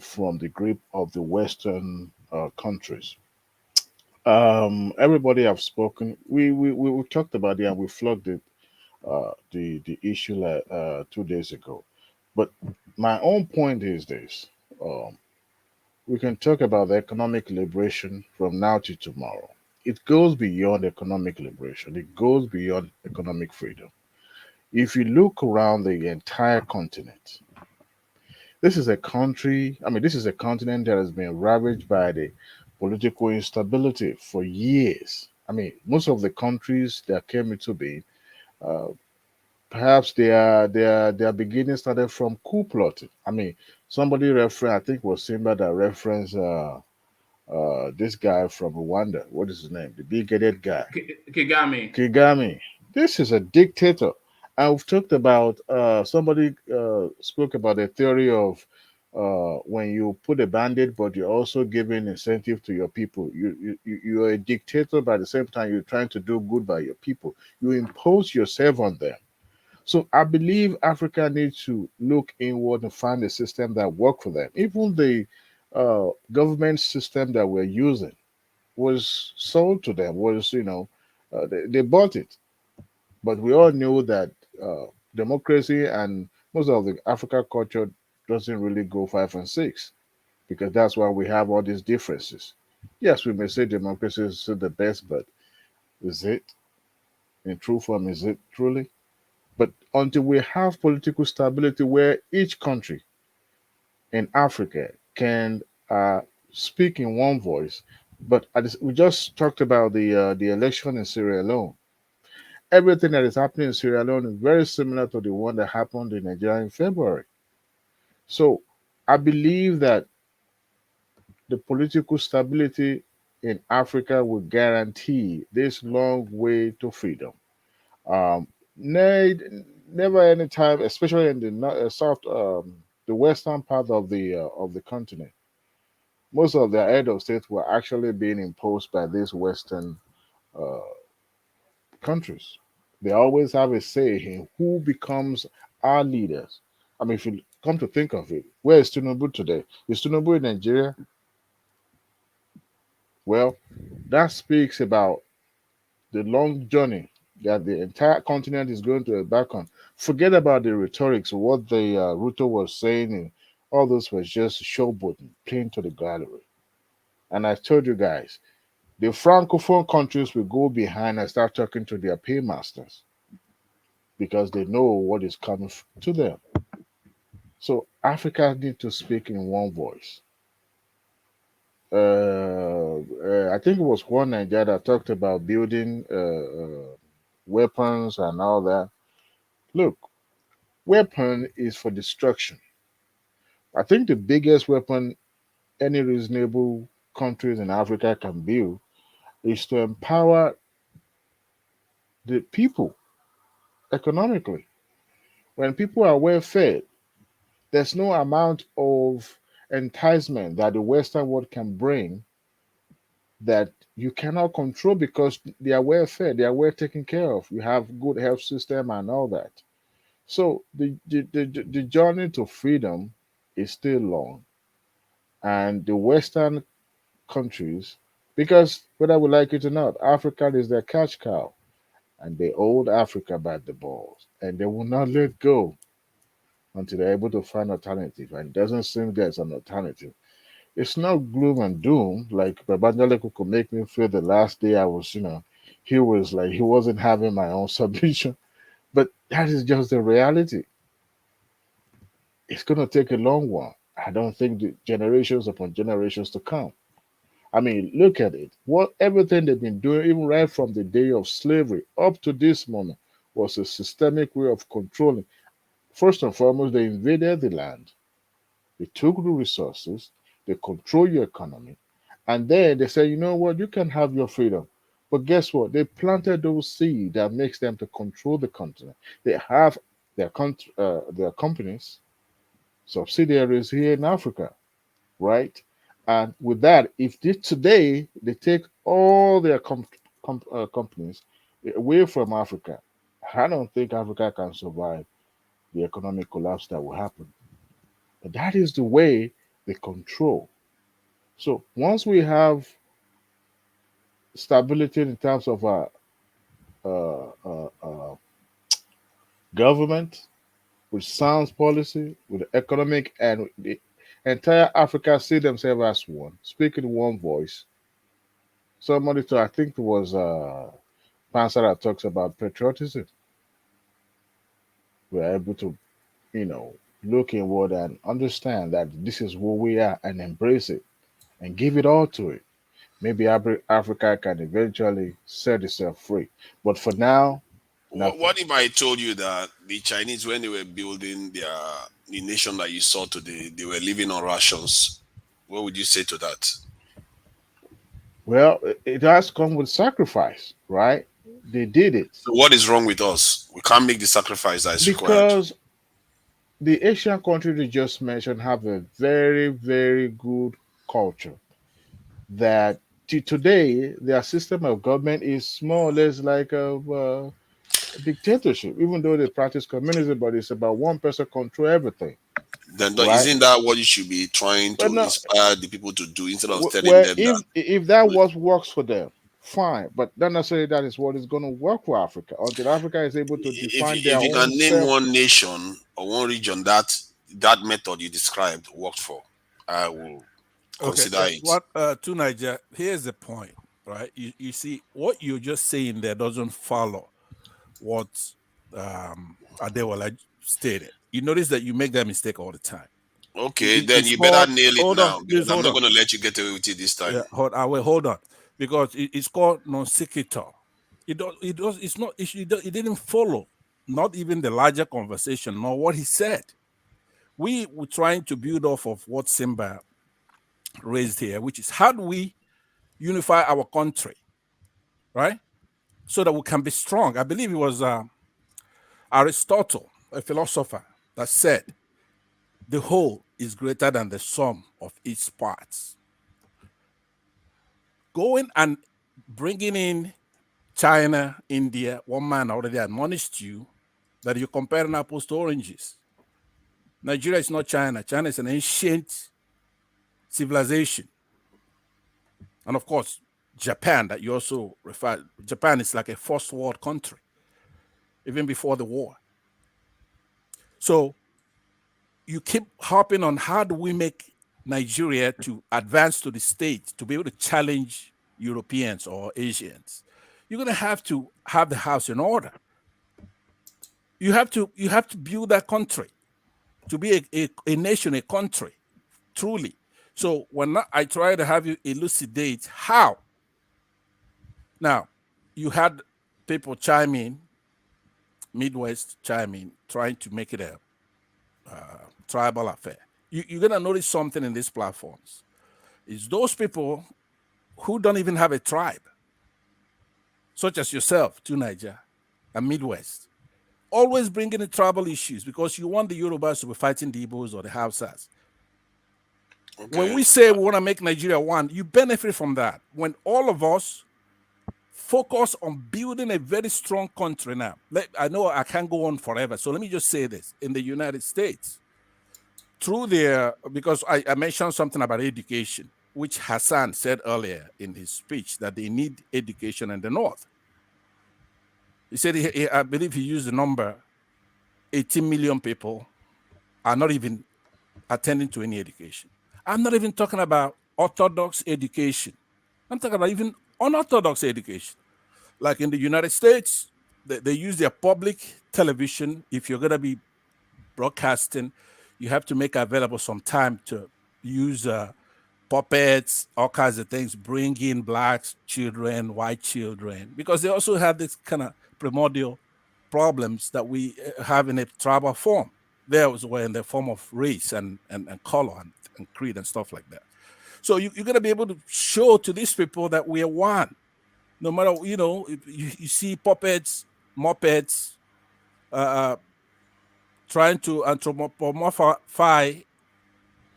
Speaker 21: from the grip of the Western countries. Everybody have spoken. We talked about it and we flogged it, the issue 2 days ago. But my own point is this: we can talk about the economic liberation from now to tomorrow. It goes beyond economic liberation. It goes beyond economic freedom. If you look around the entire continent, this is a continent that has been ravaged by the political instability for years. Most of the countries that came into being, perhaps their beginning started from coup plotting. Somebody referenced, I think it was Simba that referenced this guy from Rwanda. What is his name? The big-headed guy.
Speaker 2: Kagame.
Speaker 21: This is a dictator. And we've talked about, somebody spoke about the theory of when you put a bandit, but you're also giving incentive to your people. You're a dictator, but at the same time, you're trying to do good by your people. You impose yourself on them. So I believe Africa needs to look inward and find a system that works for them. Even the government system that we're using was sold to them, they bought it. But we all knew that democracy and most of the African culture doesn't really go 5 and 6, because that's why we have all these differences. Yes, we may say democracy is the best, but is it in true form? Is it truly? But until we have political stability where each country in Africa can speak in one voice, but we just talked about the election in Sierra Leone. Everything that is happening in Sierra Leone is very similar to the one that happened in Nigeria in February. So I believe that the political stability in Africa will guarantee this long way to freedom. Never any time, especially in the south, the western part of the continent, most of their head of state were actually being imposed by these western uh, countries. They always have a say in who becomes our leaders. If you come to think of it, where is Tinubu today? Is Tinubu in Nigeria? Well, that speaks about the long journey that the entire continent is going to embark on. Forget about the rhetorics, what the Ruto was saying, and all those was just showboating, playing to the gallery. And I told you guys, the francophone countries will go behind and start talking to their paymasters because they know what is coming to them. So Africa need to speak in one voice. I think it was one Nigeria that talked about building weapons and all that. Look, weapon is for destruction. I think the biggest weapon any reasonable countries in Africa can build is to empower the people economically. When people are well fed, there's no amount of enticement that the Western world can bring that you cannot control because they are well fed, they are well taken care of. You have good health system and all that. So the journey to freedom is still long, and the Western countries, because whether we like it or not, Africa is their cash cow, and they hold Africa by the balls, and they will not let go until they're able to find alternative. And it doesn't seem there's an alternative. It's not gloom and doom like Babangida could make me feel the last day I was, he was like he wasn't having my own submission. But that is just the reality. It's gonna take a long one. I don't think the generations upon generations to come. I mean, look at it. What everything they've been doing, even right from the day of slavery up to this moment, was a systemic way of controlling. First and foremost, they invaded the land, they took the resources, they control your economy, and then they say, you know what, you can have your freedom. But guess what? They planted those seeds that makes them to control the continent. They have their companies, subsidiaries here in Africa, right? And with that, if today they take all their companies away from Africa, I don't think Africa can survive the economic collapse that will happen. But that is the way they control. So once we have stability in terms of our uh, uh, uh, government, with sound policy, with economic, and the entire Africa see themselves as one, speaking one voice. Somebody, I think it was Panzer that talks about patriotism. We're able to, look inward and understand that this is who we are and embrace it and give it all to it. Maybe Africa can eventually set itself free. But for now, nothing.
Speaker 19: What if I told you that the Chinese, when they were building the nation that you saw today, they were living on rations? What would you say to that?
Speaker 21: Well, it has come with sacrifice, right? They did it.
Speaker 19: So what is wrong with us? We can't make the sacrifice that is required.
Speaker 21: Because the Asian countries you just mentioned have a very, very good culture that today their system of government is more or less like a dictatorship, even though they practice communism, but it's about one person control everything.
Speaker 19: Then
Speaker 21: Right?
Speaker 19: isn't that what you should be trying to
Speaker 21: But no,
Speaker 19: inspire the people to do instead of telling
Speaker 21: well,
Speaker 19: them that?
Speaker 21: if that what works for them, fine. But not necessarily that is what is going to work for Africa until Africa is able to define their
Speaker 19: If you can
Speaker 21: own
Speaker 19: name
Speaker 21: self.
Speaker 19: one nation or one region that method you described worked for, I will
Speaker 3: Okay,
Speaker 19: consider it.
Speaker 3: what to Niger? Here's the point, right? You see, what you're just saying there doesn't follow what Adewale stated. You notice that you make that mistake all the time.
Speaker 19: Okay, then
Speaker 3: It's
Speaker 19: you better
Speaker 3: called.
Speaker 19: nail it
Speaker 3: Hold on,
Speaker 19: now
Speaker 3: please
Speaker 19: because I'm
Speaker 3: hold
Speaker 19: not
Speaker 3: on.
Speaker 19: going to let you get away with it this time.
Speaker 3: Yeah, hold on, because it's called non sequitur. It's not. It didn't follow. Not even the larger conversation, nor what he said. We were trying to build off of what Simba raised here, which is how do we unify our country, right? So that we can be strong. I believe it was Aristotle, a philosopher, that said, the whole is greater than the sum of its parts. Going and bringing in China, India, one man already admonished you that you're comparing apples to oranges. Nigeria is not China. China is an ancient civilization. And of course, Japan, that you also referred, Japan is like a first world country, even before the war. So you keep harping on how do we make Nigeria to advance to the stage to be able to challenge Europeans or Asians, you're going to have the house in order. You have to build that country to be a nation, a country, truly. So when I try to have you elucidate how. Now, you had people chime in, Midwest chime in, trying to make it a tribal affair. You're going to notice something in these platforms. It's those people who don't even have a tribe, such as yourself, to Niger and Midwest, always bringing in tribal issues because you want the Yorubas to be fighting the Igbos or the Hausas. Okay. When we say we want to make Nigeria one, you benefit from that. When all of us focus on building a very strong country now. I know I can't go on forever, so let me just say this. In the United States, because I mentioned something about education, which Hassan said earlier in his speech, that they need education in the North. He said, I believe he used the number, 18 million people are not even attending to any education. I'm not even talking about orthodox education. I'm talking about even unorthodox education. Like in the United States, they use their public television. If you're going to be broadcasting, you have to make available some time to use puppets, all kinds of things, bring in black children, white children, because they also have this kind of primordial problems that we have in a tribal form. There was in the form of race and color and creed and stuff like that. So you're going to be able to show to these people that we are one. No matter, you see puppets, mopeds, trying to anthropomorphize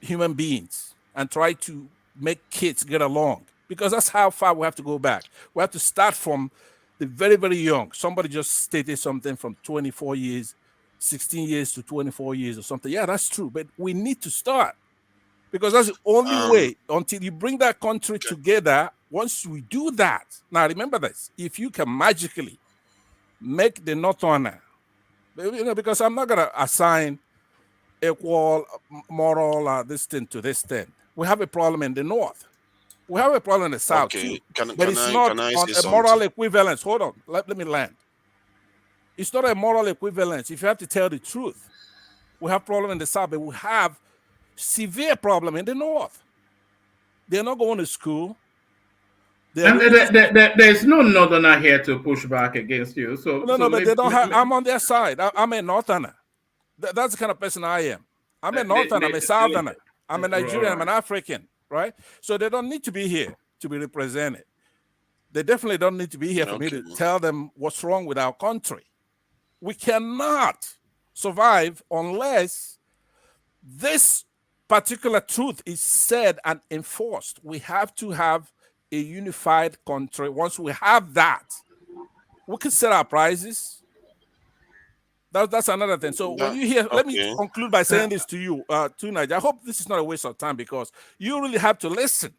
Speaker 3: human beings and try to make kids get along, because that's how far we have to go back. We have to start from the very, very young. Somebody just stated something from 24 years, 16 years to 24 years or something. Yeah, that's true. But we need to start, because that's the only way until you bring that country together. Once we do that, now remember this, if you can magically make the Northerner, because I'm not going to assign equal moral this thing to this thing. We have a problem in the North. We have a problem in the South too. But it's not on a moral equivalence. Hold on, let me land. It's not a moral equivalence. If you have to tell the truth, we have problem in the South, but we have severe problem in the North. They're not going to school.
Speaker 2: There's no Northerner here to push back against you. So
Speaker 3: but they don't have. I'm on their side. I'm a Northerner. That's the kind of person I am. I'm a Northerner. I'm a Southerner. I'm a Nigerian. I'm an African. Right? So they don't need to be here to be represented. They definitely don't need to be here for me to tell them what's wrong with our country. We cannot survive unless this particular truth is said and enforced. We have to have a unified country. Once we have that, we can set our prices. That's another thing. So when you hear, let me conclude by saying this to you, to Nigeria. I hope this is not a waste of time, because you really have to listen.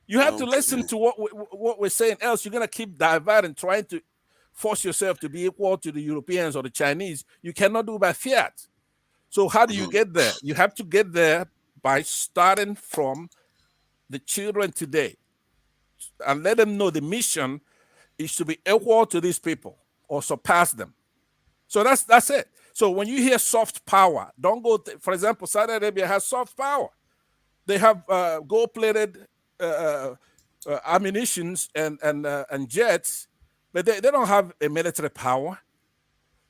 Speaker 3: You have to listen to what we're saying. Else you're going to keep diverting, trying to force yourself to be equal to the Europeans or the Chinese. You cannot do by fiat. So how do you get there? You have to get there by starting from the children today and let them know the mission is to be equal to these people or surpass them. So that's it. So when you hear soft power, don't go. For example, Saudi Arabia has soft power. They have gold-plated ammunitions and jets, but they don't have a military power.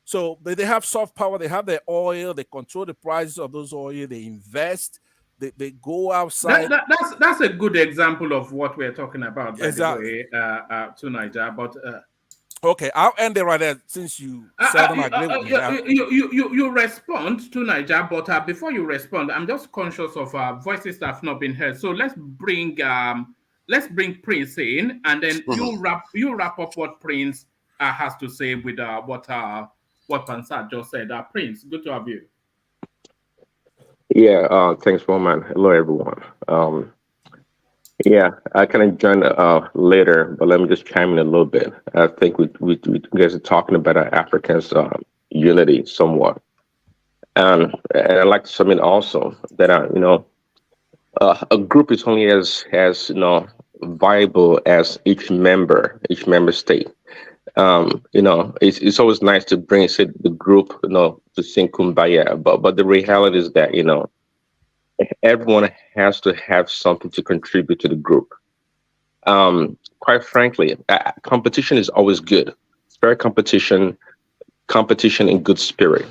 Speaker 3: So they have soft power. They have their oil. They control the prices of those oil. They invest. They go outside.
Speaker 2: That's a good example of what we're talking about, by
Speaker 3: exactly.
Speaker 2: the way, to Nigeria. But
Speaker 3: okay, I'll end it right there, since you seldom agree with me.
Speaker 2: You respond to Nigeria, but before you respond, I'm just conscious of voices that have not been heard. So let's bring Prince in, and then you wrap up what Prince has to say with what Pansat just said. Prince, good to have you.
Speaker 1: Yeah, thanks, Roman. Hello, everyone. Yeah, I can join later, but let me just chime in a little bit. I think we guys are talking about our Africans' unity somewhat, and I'd like to submit also that A group is only as viable as each member state. It's always nice to bring say the group to sing kumbaya, but the reality is that everyone has to have something to contribute to the group. Quite frankly, competition is always good. Fair competition, competition in good spirit.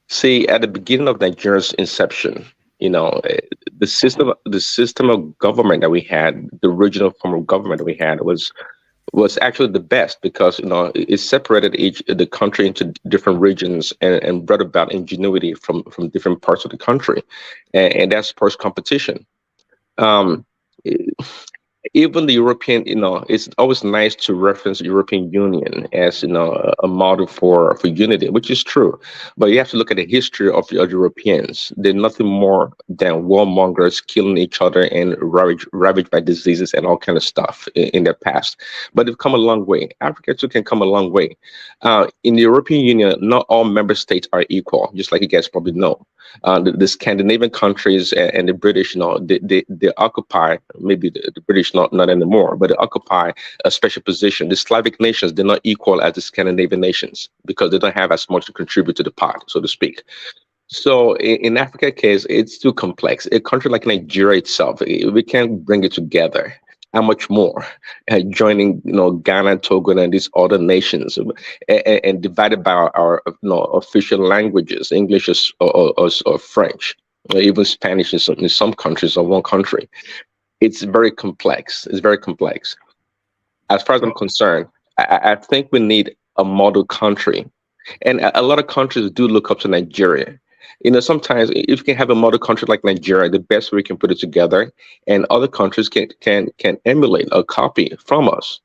Speaker 1: See, at the beginning of Nigeria's inception, the system of government that we had, the original form of government that we had was actually the best because it separated each the country into different regions and brought about ingenuity from different parts of the country, and that spurs competition. Um, Even the European, it's always nice to reference the European Union as a model for unity, which is true. But you have to look at the history of the Europeans. They're nothing more than warmongers killing each other and ravaged by diseases and all kind of stuff in their past. But they've come a long way. Africa too can come a long way. In the European Union, not all member states are equal, just like you guys probably know. The Scandinavian countries and the British, they occupy, maybe the British not anymore, but they occupy a special position. The Slavic nations, they're not equal as the Scandinavian nations because they don't have as much to contribute to the pot, so to speak. So in Africa case, it's too complex. A country like Nigeria itself, we can't bring it together. How much more joining, Ghana, Togo, and these other nations, and divided by our official languages, English or French, or even Spanish in some countries or one country. It's very complex. It's very complex. As far as I'm concerned, I think we need a model country, and a lot of countries do look up to Nigeria. Sometimes if you can have a model country like Nigeria, the best way we can put it together, and other countries can emulate or copy from us.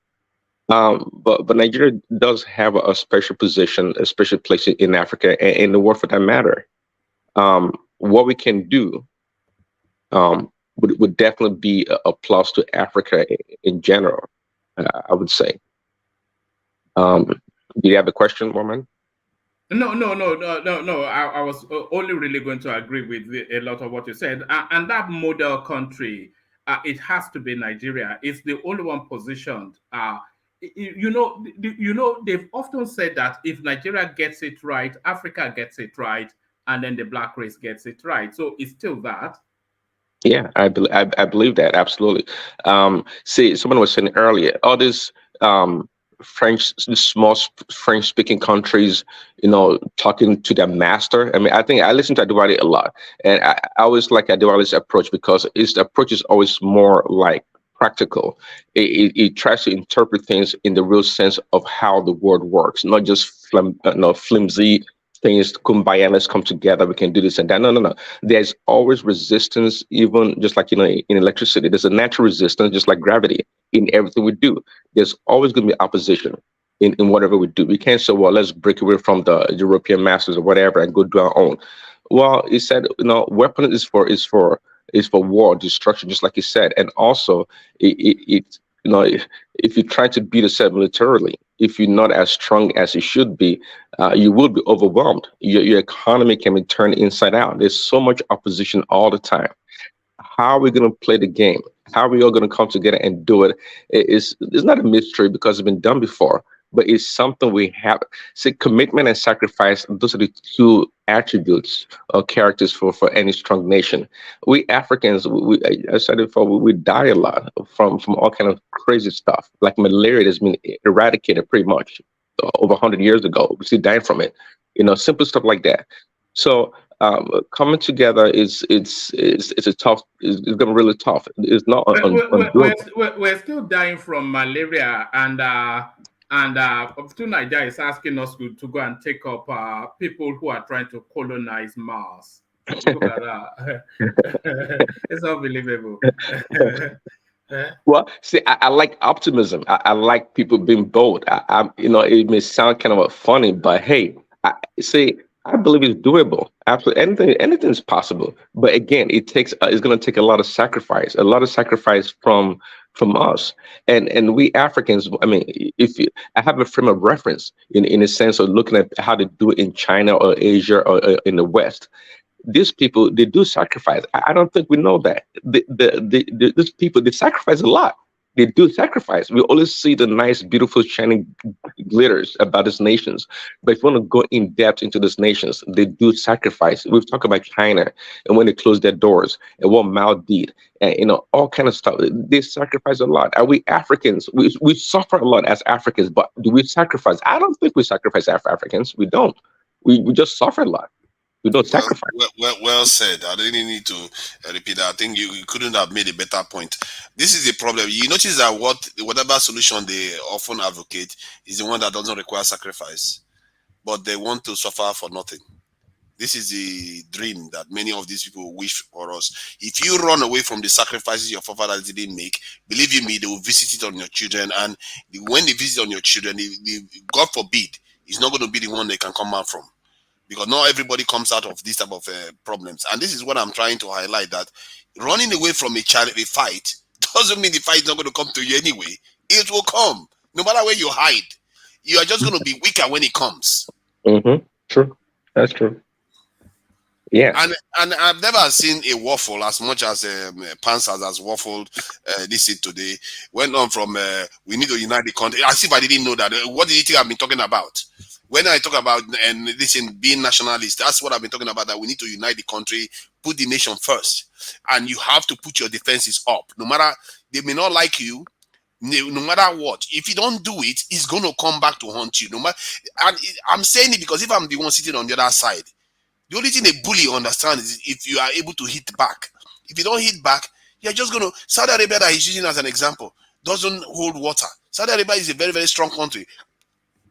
Speaker 1: But Nigeria does have a special position, a special place in Africa and in the world for that matter. What we can do would definitely be a plus to Africa in general. I would say. Do you have a question, Woman?
Speaker 2: No. I was only really going to agree with a lot of what you said. And that model country, it has to be Nigeria. It's the only one positioned. They've often said that if Nigeria gets it right, Africa gets it right, and then the black race gets it right. So it's still that.
Speaker 1: Yeah, I believe that absolutely. See, someone was saying earlier, all these small French speaking countries, talking to their master. I mean, I think I listen to Adewale a lot, and I always like Adewale's approach because his approach is always more like practical. It tries to interpret things in the real sense of how the world works, not just flimsy things, kumbaya, let's come together, we can do this and that. No. There's always resistance, even just like, in electricity, there's a natural resistance, just like gravity in everything we do. There's always going to be opposition in whatever we do. We can't say, well, let's break away from the European masters or whatever and go do our own. Well, he said, weapon is for war, destruction, just like he said. And also, if you try to beat yourself militarily, if you're not as strong as you should be, you will be overwhelmed. Your economy can be turned inside out. There's so much opposition all the time. How are we going to play the game? How are we all going to come together and do it? It's not a mystery because it's been done before, but it's something we have. See, commitment and sacrifice, those are the two attributes or characters for any strong nation. We Africans, I said it before, we die a lot from all kind of crazy stuff. Like malaria has been eradicated pretty much over 100 years ago. We still dying from it. Simple stuff like that. So coming together it's going to be really tough. It's not
Speaker 2: we're still dying from malaria, and Opportune Nigeria is asking us to go and take up people who are trying to colonize Mars. Look at that. It's unbelievable.
Speaker 1: Well, see, I like optimism. I like people being bold. It may sound kind of funny, but hey, I believe it's doable. Absolutely, anything is possible. But again, it's going to take a lot of sacrifice, from us, and we Africans. I mean, I have a frame of reference in a sense of looking at how to do it in China or Asia or in the West. these people, they do sacrifice. I don't think we know that. These people, they sacrifice a lot. They do sacrifice. We always see the nice, beautiful, shining glitters about these nations. But if you want to go in depth into these nations, they do sacrifice. We've talked about China and when they closed their doors and what Mao did, and all kind of stuff. They sacrifice a lot. Are we Africans? We suffer a lot as Africans, but do we sacrifice? I don't think we sacrifice as Africans. We don't. We just suffer a lot. We don't sacrifice.
Speaker 19: Well said. I didn't need to repeat that. I think you couldn't have made a better point. This is the problem. You notice that whatever solution they often advocate is the one that doesn't require sacrifice, but they want to suffer for nothing. This is the dream that many of these people wish for us. If you run away from the sacrifices your forefathers didn't make, believe you me, they will visit it on your children. And when they visit on your children, God forbid, it's not going to be the one they can come out from. Because not everybody comes out of this type of problems. And this is what I'm trying to highlight, that running away from a fight doesn't mean the fight is not going to come to you anyway. It will come. No matter where you hide, you are just going to be weaker when it comes.
Speaker 1: True. That's true. Yeah.
Speaker 19: And I've never seen a waffle as much as Panzers has waffled this today. Went on from we need to unite the country. As if I didn't know that. What do you think I've been talking about? When I talk about being nationalist, that's what I've been talking about, that we need to unite the country, put the nation first. And you have to put your defenses up. No matter, they may not like you, no matter what. If you don't do it, it's going to come back to haunt you. And I'm saying it because if I'm the one sitting on the other side, the only thing a bully understands is if you are able to hit back. If you don't hit back, you're just going to... Saudi Arabia that he's using as an example doesn't hold water. Saudi Arabia is a very, very strong country.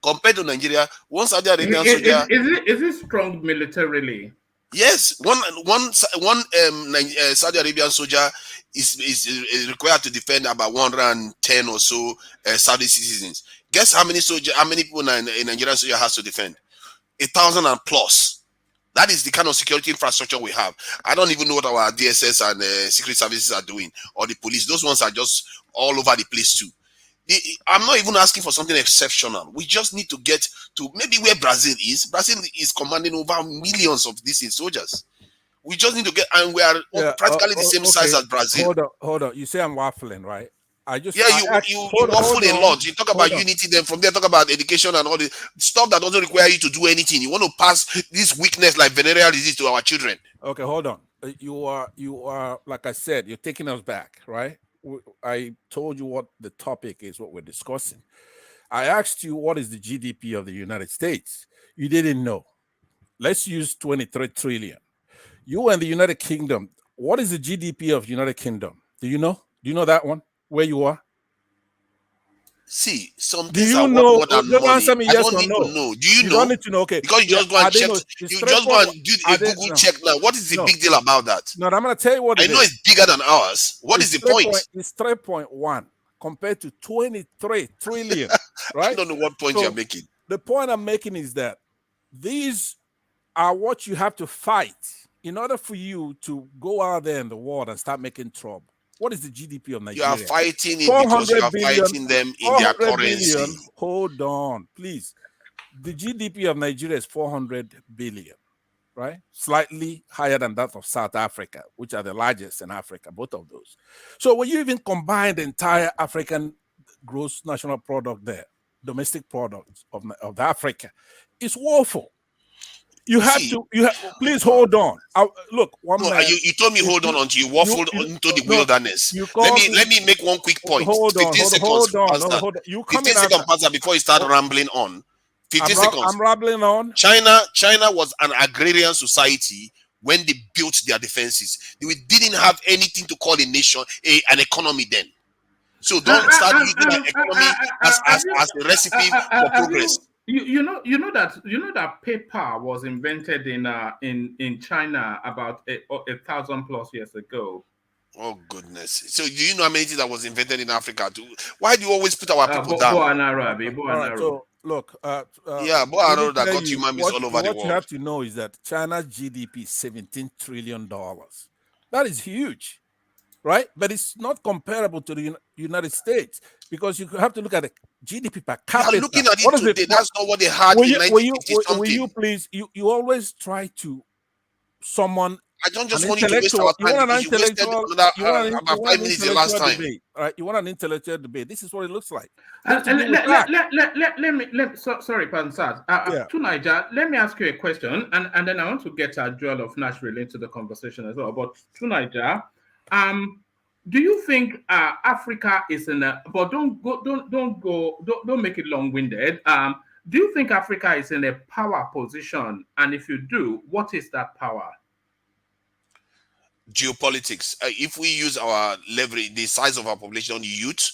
Speaker 19: Compared to Nigeria, one Saudi Arabian soldier...
Speaker 2: Is it strong militarily?
Speaker 19: Yes. One Saudi Arabian soldier is required to defend about 110 or so Saudi citizens. Guess how many people a Nigerian soldier has to defend? 1,000 and plus. That is the kind of security infrastructure we have. I don't even know what our DSS and secret services are doing, or the police. Those ones are just all over the place too. I'm not even asking for something exceptional. We just need to get to maybe where Brazil is. Brazil is commanding over millions of these soldiers. We just need to get, and we are practically the same size as Brazil.
Speaker 3: Hold on. You say I'm waffling, right?
Speaker 19: You waffle a lot. You talk about unity, then from there talk about education and all the stuff that doesn't require you to do anything. You want to pass this weakness like venereal disease to our children.
Speaker 3: Okay, hold on. You are like I said, you're taking us back, right? I told you what the topic is, what we're discussing. I asked you what is the GDP of the United States. You didn't know. Let's use 23 trillion. You and the United Kingdom, what is the GDP of United Kingdom? Do you know? Do you know that one? Where you are?
Speaker 19: See, some things are more than money.
Speaker 3: Answer me yes
Speaker 19: I don't
Speaker 3: or
Speaker 19: need
Speaker 3: no.
Speaker 19: to know. Do you
Speaker 3: You
Speaker 19: know?
Speaker 3: don't need to know. Okay.
Speaker 19: Because you just go and check. You just go and do a Google check now. What is the big deal about that?
Speaker 3: No, I'm going to tell you what
Speaker 19: I know it's bigger than ours. What is the point?
Speaker 3: It's 3.1 compared to 23 trillion, right?
Speaker 19: I don't know what point you're making.
Speaker 3: The point I'm making is that these are what you have to fight in order for you to go out there in the world and start making trouble. What is the GDP of Nigeria?
Speaker 19: You are fighting it because you are fighting them in their currency.
Speaker 3: Billion, hold on, please. The GDP of Nigeria is 400 billion, right? Slightly higher than that of South Africa, which are the largest in Africa, both of those. So when you even combine the entire African gross national product there, domestic product of Africa, it's woeful. You have to. Please hold on. Look,
Speaker 19: you told me hold on until you waffled into the wilderness. Let me make one quick point.
Speaker 3: Hold on.
Speaker 19: 15 seconds. You 15 seconds pastor before you start rambling on. 15 seconds.
Speaker 3: I'm rambling on.
Speaker 19: China was an agrarian society when they built their defenses. They didn't have anything to call a nation, an economy then. So don't start using that economy as a recipe for progress.
Speaker 2: You know that paper was invented in China about 1,000 plus years ago.
Speaker 19: Oh goodness! So do you know how many things that was invented in Africa? Why do you always put our people down?
Speaker 3: So look,
Speaker 19: that got human beings all over the world.
Speaker 3: What you have to know is that China's GDP is $17 trillion. That is huge, right? But it's not comparable to the United States because you have to look at the GDP per capita.
Speaker 19: You're looking at it today. That's not what they had in 1950 something.
Speaker 3: Will you please? You always try to someone.
Speaker 19: I don't just
Speaker 3: An
Speaker 19: want you to waste our
Speaker 3: intellectual. You
Speaker 19: time
Speaker 3: want an
Speaker 19: because you wasted
Speaker 3: intellectual.
Speaker 19: another
Speaker 3: You
Speaker 19: about
Speaker 3: want
Speaker 19: 5
Speaker 3: an
Speaker 19: minutes the last
Speaker 3: intellectual
Speaker 19: time.
Speaker 3: debate, right? You want an intellectual debate. This is what it looks like. You have to deal with facts.
Speaker 2: Sorry, Pansat.
Speaker 3: Yeah.
Speaker 2: To Niger, let me ask you a question, and then I want to get Joel of Nashville into the conversation as well. But to Niger, do you think Africa is in a? But don't make it long-winded. Do you think Africa is in a power position? And if you do, what is that power?
Speaker 19: Geopolitics. If we use our leverage, the size of our population, youth,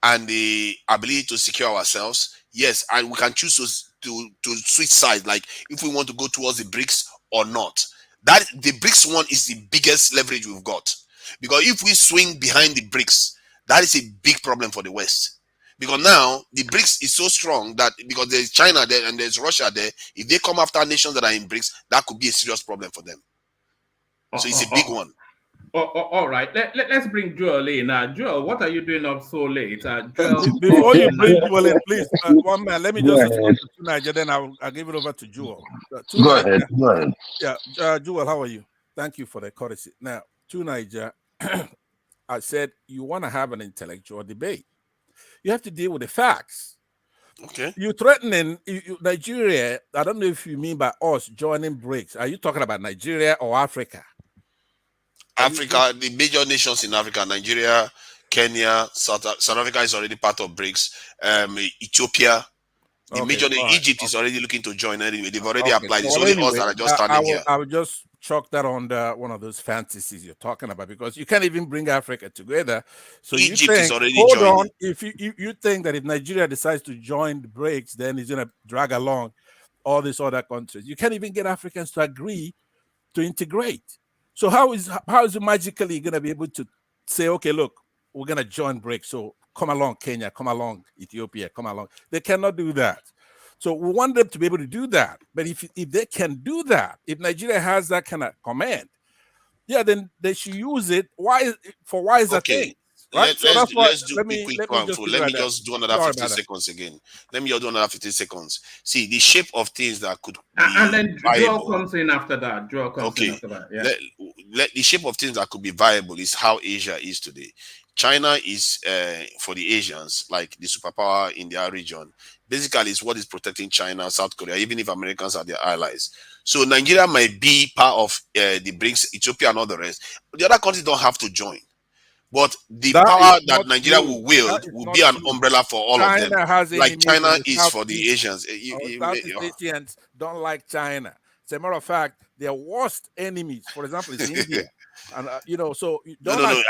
Speaker 19: and the ability to secure ourselves, yes, and we can choose to switch sides. Like if we want to go towards the BRICS or not. That the BRICS one is the biggest leverage we've got, because if we swing behind the BRICS, that is a big problem for the West. Because now the BRICS is so strong that because there's China there and there's Russia there, if they come after nations that are in BRICS, that could be a serious problem for them. So it's a big one.
Speaker 2: All right. Let's bring Joel in. Joel, what are you doing up so late? Joel,
Speaker 3: Before you bring Joel in, please, one man, let me
Speaker 7: Go
Speaker 3: just
Speaker 7: ahead.
Speaker 3: respond to Niger, then I'll give it over to Joel.
Speaker 7: Go ahead. Go ahead.
Speaker 3: Yeah, Joel, how are you? Thank you for the courtesy. Now, to Niger, I said you want to have an intellectual debate. You have to deal with the facts.
Speaker 19: Okay.
Speaker 3: You're threatening Nigeria. I don't know if you mean by us joining BRICS. Are you talking about Nigeria or Africa?
Speaker 19: Africa, the major nations in Africa, Nigeria, Kenya, South Africa is already part of BRICS. Ethiopia, Egypt is already looking to join anyway. They've already applied. It's only us that are just standing here.
Speaker 3: I would just chalk that on one of those fantasies you're talking about, because you can't even bring Africa together. So
Speaker 19: Egypt is already
Speaker 3: hold
Speaker 19: joining.
Speaker 3: on, if you think that if Nigeria decides to join the BRICS, then it's going to drag along all these other countries. You can't even get Africans to agree to integrate. So how is it magically going to be able to say, okay, look, we're going to join BRICS, so come along Kenya, come along Ethiopia, come along. They cannot do that. So we want them to be able to do that. But if they can do that, if Nigeria has that kind of command, yeah, then they should use it. Why is that thing? Right?
Speaker 19: Let's do quick one through. Let me just do another 50 seconds again. Let me just do another 50 seconds. See, the shape of things that could be
Speaker 2: and then
Speaker 19: viable.
Speaker 2: Joel comes in after that. Yeah.
Speaker 19: The shape of things that could be viable is how Asia is today. China is, for the Asians, like the superpower in their region. Basically, it's what is protecting China, South Korea, even if Americans are their allies. So Nigeria might be part of the BRICS, Ethiopia and all the rest. The other countries don't have to join. But the power that Nigeria will wield will be an umbrella for all of them. Like China is for the Asians.
Speaker 3: Southeast Asians don't like China. As a matter of fact, their worst enemies, for example, is India. And so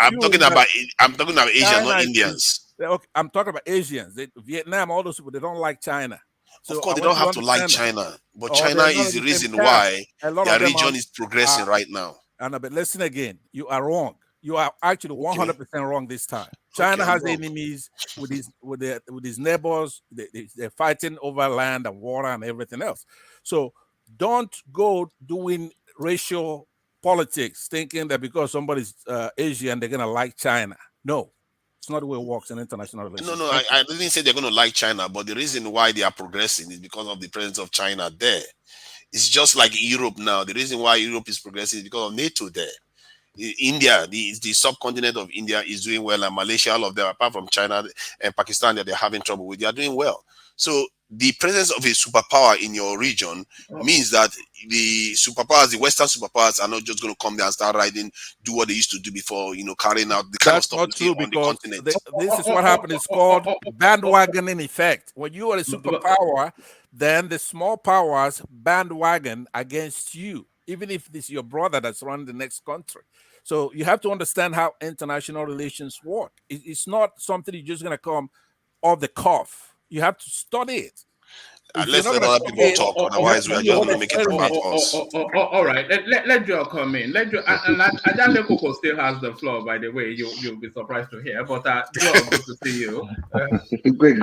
Speaker 19: I'm talking about Asians, not Indians.
Speaker 3: Okay, I'm talking about Asians. Vietnam, all those people, they don't like China. So
Speaker 19: of course, they don't have to like China, but China is the reason why their region is progressing right now.
Speaker 3: But listen again, you are wrong. You are actually 100% wrong this time. China has enemies with his neighbors. They're fighting over land and water and everything else. So don't go doing racial politics thinking that because somebody's Asian, they're going to like China. No, it's not the way it works in international relations.
Speaker 19: No, I didn't say they're going to like China, but the reason why they are progressing is because of the presence of China there. It's just like Europe now. The reason why Europe is progressing is because of NATO there. India, the subcontinent of India is doing well, and Malaysia, all of them, apart from China and Pakistan that they're having trouble with, they are doing well. So the presence of a superpower in your region means that the superpowers, the Western superpowers, are not just going to come there and start do what they used to do before, carrying out the kind of stuff
Speaker 3: not true,
Speaker 19: on the continent.
Speaker 3: This is what happened. It's called bandwagoning effect. When you are a superpower, then the small powers bandwagon against you, even if it's your brother that's running the next country. So you have to understand how international relations work. It's not something you're just going to come off the cuff. You have to study it.
Speaker 19: Let's let other people talk, otherwise we are just going to make it about us.
Speaker 2: All right, let Joel come in. And Ajale Koko still has the floor, by the way. You'll be surprised to hear. But Joel, good to see you.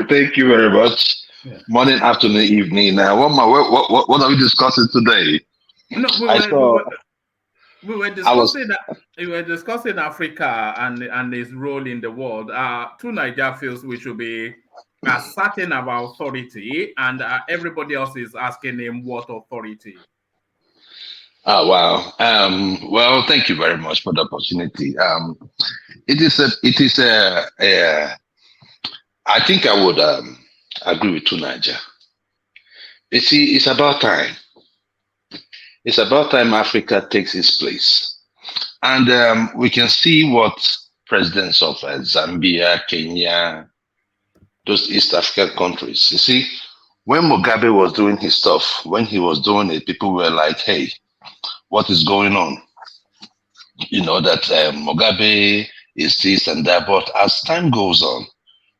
Speaker 7: Thank you very much. Yeah. Morning, afternoon, evening. What are we discussing today?
Speaker 2: No, we were discussing Africa and its role in the world. Two Niger feels we should be asserting about authority, and everybody else is asking him what authority.
Speaker 7: Wow. Well, thank you very much for the opportunity. I think I would agree with you, Niger. You see, it's about time. It's about time Africa takes its place. And we can see what presidents of Zambia, Kenya, those East African countries. You see, when Mugabe was doing his stuff, when he was doing it, people were like, hey, what is going on? You know, that Mugabe is this and that. But as time goes on,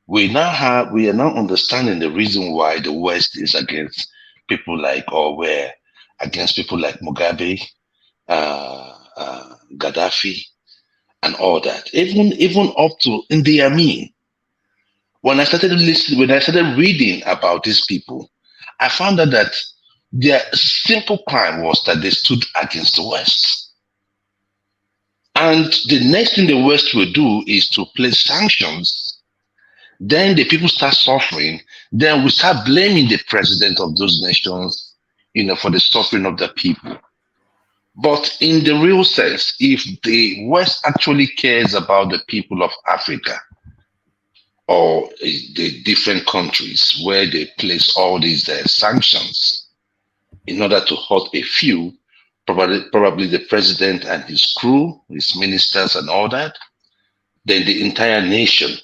Speaker 7: we are now understanding the reason why the West is against people like, or were against people like Mugabe, Gaddafi, and all that. Even up to Idi Amin. When I started reading about these people, I found out that their simple crime was that they stood against the West. And the next thing the West will do is to place sanctions. Then the people start suffering. Then we start blaming the president of those nations, for the suffering of the people. But in the real sense, if the West actually cares about the people of Africa, or the different countries where they place all these sanctions in order to hurt a few, probably the president and his crew, his ministers and all that, then the entire nation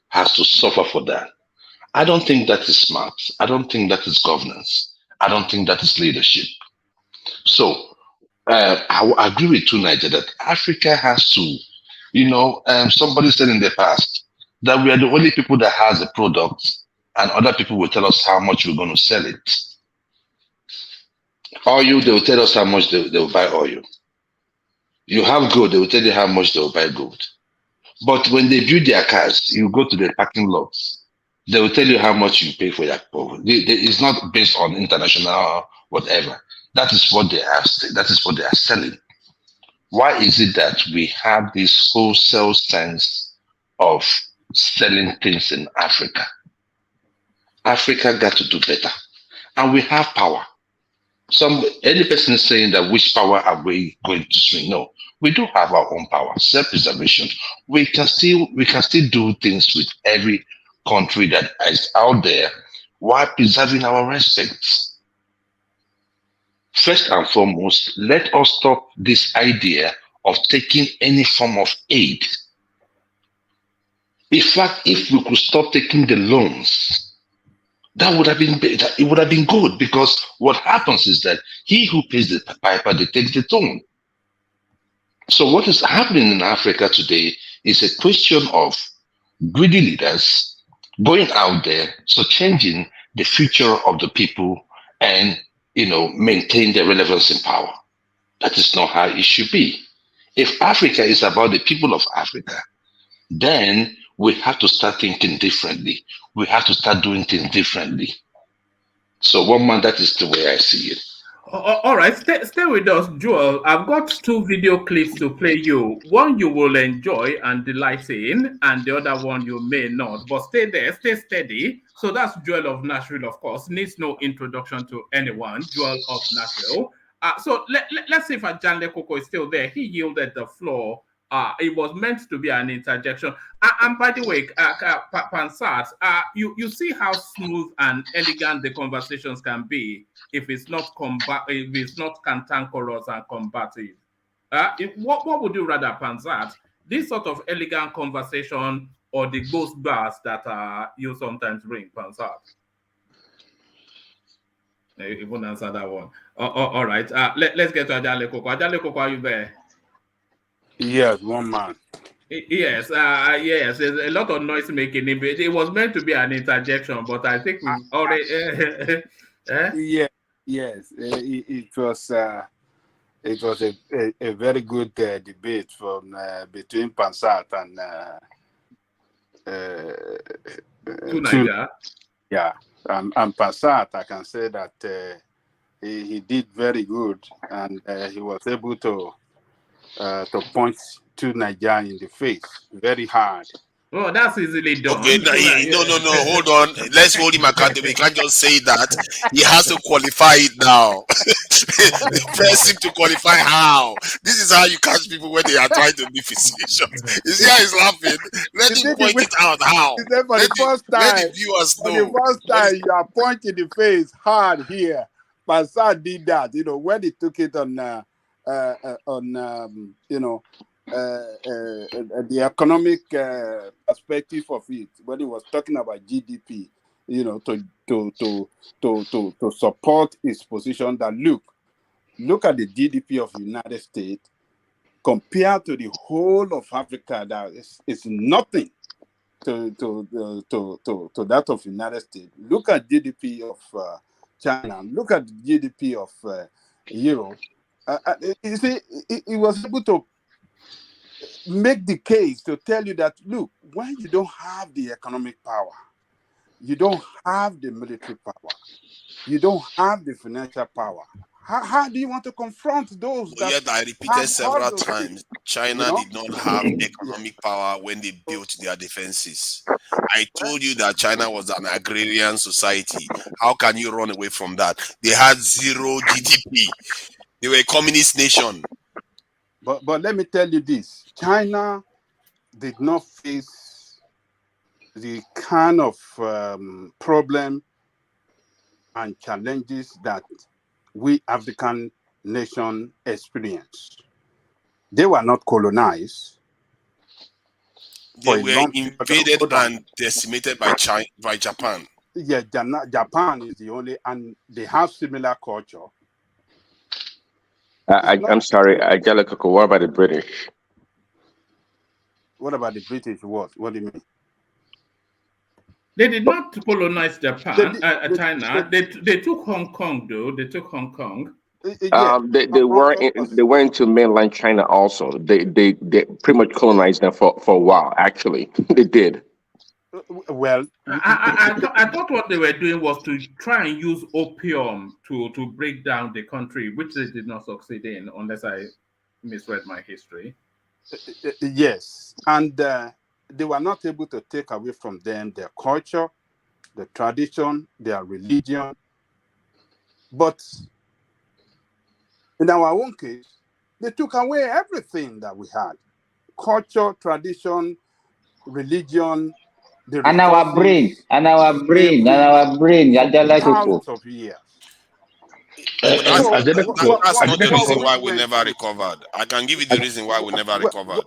Speaker 7: has to suffer for that. I don't think that is smart. I don't think that is governance. I don't think that is leadership. So I agree with you, Niger, that Africa has to, somebody said in the past that we are the only people that has a product and other people will tell us how much we're going to sell it. Oil, they will tell us how much they will buy oil. You have gold, they will tell you how much they will buy gold. But when they build their cars, you go to the parking lots, they will tell you how much you pay for that. It's not based on international whatever. That is what they are. That is what they are selling. Why is it that we have this wholesale sense of selling things in Africa? Africa got to do better, and we have power. Any person saying that which power are we going to swing? No, we do have our own power, self-preservation. We can still do things with every country that is out there while preserving our respects. First and foremost, let us stop this idea of taking any form of aid. In fact, if we could stop taking the loans, that would have been better. It would have been good, because what happens is that he who pays the piper, they take the tone. So what is happening in Africa today is a question of greedy leaders going out there, so changing the future of the people and maintain their relevance in power. That is not how it should be. If Africa is about the people of Africa, then we have to start thinking differently. We have to start doing things differently. So, that is the way I see it.
Speaker 2: All right, stay with us, Joel. I've got 2 video clips to play you. One you will enjoy and delight in, and the other one you may not. But stay there, stay steady. So that's Joel of Nashville, of course. Needs no introduction to anyone. Joel of Nashville. So let's see if Ajanle Koko is still there. He yielded the floor. It was meant to be an interjection. And by the way, Pansat, you see how smooth and elegant the conversations can be if it's not cantankerous and combative. What would you rather, Pansat? This sort of elegant conversation or the ghost bars that you sometimes bring, Pansat? You won't answer that one. All right. Let's get to Ajale Koko. Ajale Koko, are you there?
Speaker 12: Yes, one man.
Speaker 2: Yes, yes. There's a lot of noise making. It was meant to be an interjection, but I think we've already.
Speaker 12: Yeah, yes. It was a very good debate from between Pansat and
Speaker 2: Niger.
Speaker 12: Yeah, and Pansat, I can say that he did very good, and he was able to point to Niger in the face very hard
Speaker 2: Oh, that's easily done.
Speaker 19: Okay, no, hold on. Let's hold him accountable. He can't just say that. He has to qualify it now. Press him to qualify how. This is how you catch people when they are trying to be facetious. You see how he's laughing? Let him point it out how.
Speaker 12: He said for the first
Speaker 19: Let
Speaker 12: time,
Speaker 19: the viewers
Speaker 12: for
Speaker 19: know.
Speaker 12: the first time, you are pointing the face hard here. Passad did that, when he took it on the economic perspective of it, when he was talking about GDP, to support his position that look at the GDP of the United States compared to the whole of Africa, that is nothing to that of the United States. Look at GDP of China. Look at the GDP of Europe. You see, he was able to make the case to tell you that, look, when you don't have the economic power, you don't have the military power, you don't have the financial power, how do you want to confront those that
Speaker 19: Yet I repeated
Speaker 12: have
Speaker 19: several
Speaker 12: those
Speaker 19: times,
Speaker 12: things?
Speaker 19: China did not have economic power when they built their defenses. I told you that China was an agrarian society. How can you run away from that? They had zero GDP. They were a communist nation.
Speaker 12: But let me tell you this: China did not face the kind of problem and challenges that we African nation experience. They were not colonized.
Speaker 19: They were invaded and decimated by Japan.
Speaker 12: Yeah, Japan is the only, and they have similar culture.
Speaker 1: I'm sorry, Angelica, what about the British?
Speaker 12: What about the British? What do you mean?
Speaker 2: They did not colonize Japan, China. They took Hong Kong, though. They took Hong Kong.
Speaker 1: They were into mainland China also. They pretty much colonized them for a while. Actually, they did.
Speaker 12: Well,
Speaker 2: I thought what they were doing was to try and use opium to break down the country, which they did not succeed in, unless I misread my history.
Speaker 12: Yes, and they were not able to take away from them their culture, their tradition, their religion. But in our own case, they took away everything that we had: culture, tradition, religion,
Speaker 17: and our brain,
Speaker 12: thousands of years.
Speaker 19: That's not the reason why we never recovered. I can give you the reason why we never recovered.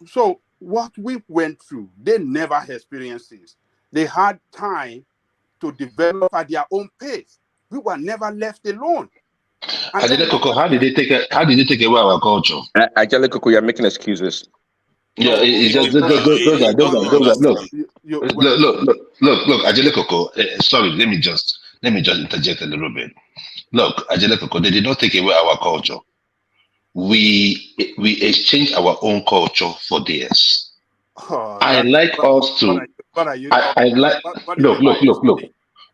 Speaker 12: So what we went through, they never experienced this. They had time to develop at their own pace. We were never left alone.
Speaker 7: Angelico, how did they take away our culture?
Speaker 1: Angelico, you're making excuses.
Speaker 7: Yeah, it's just look, Angelico. Sorry, let me just interject a little bit. Look, Angelico, they did not take away our culture. We exchanged our own culture for theirs. I like us to.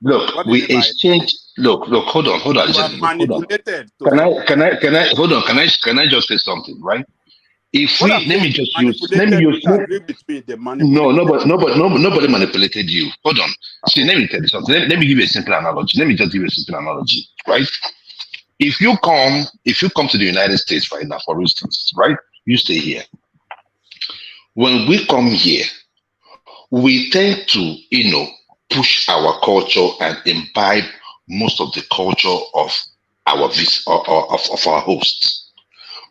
Speaker 7: Look. We exchange. Look. Hold on. Hold on. Can I hold on? Can I just say something, right? Nobody manipulated you. Hold on. See, let me tell you something. Let me give you a simple analogy. Let me just give you a simple analogy, right? If you come to the United States right now, for instance, right? You stay here. When we come here, we tend to, push our culture and imbibe most of the culture of our of our hosts.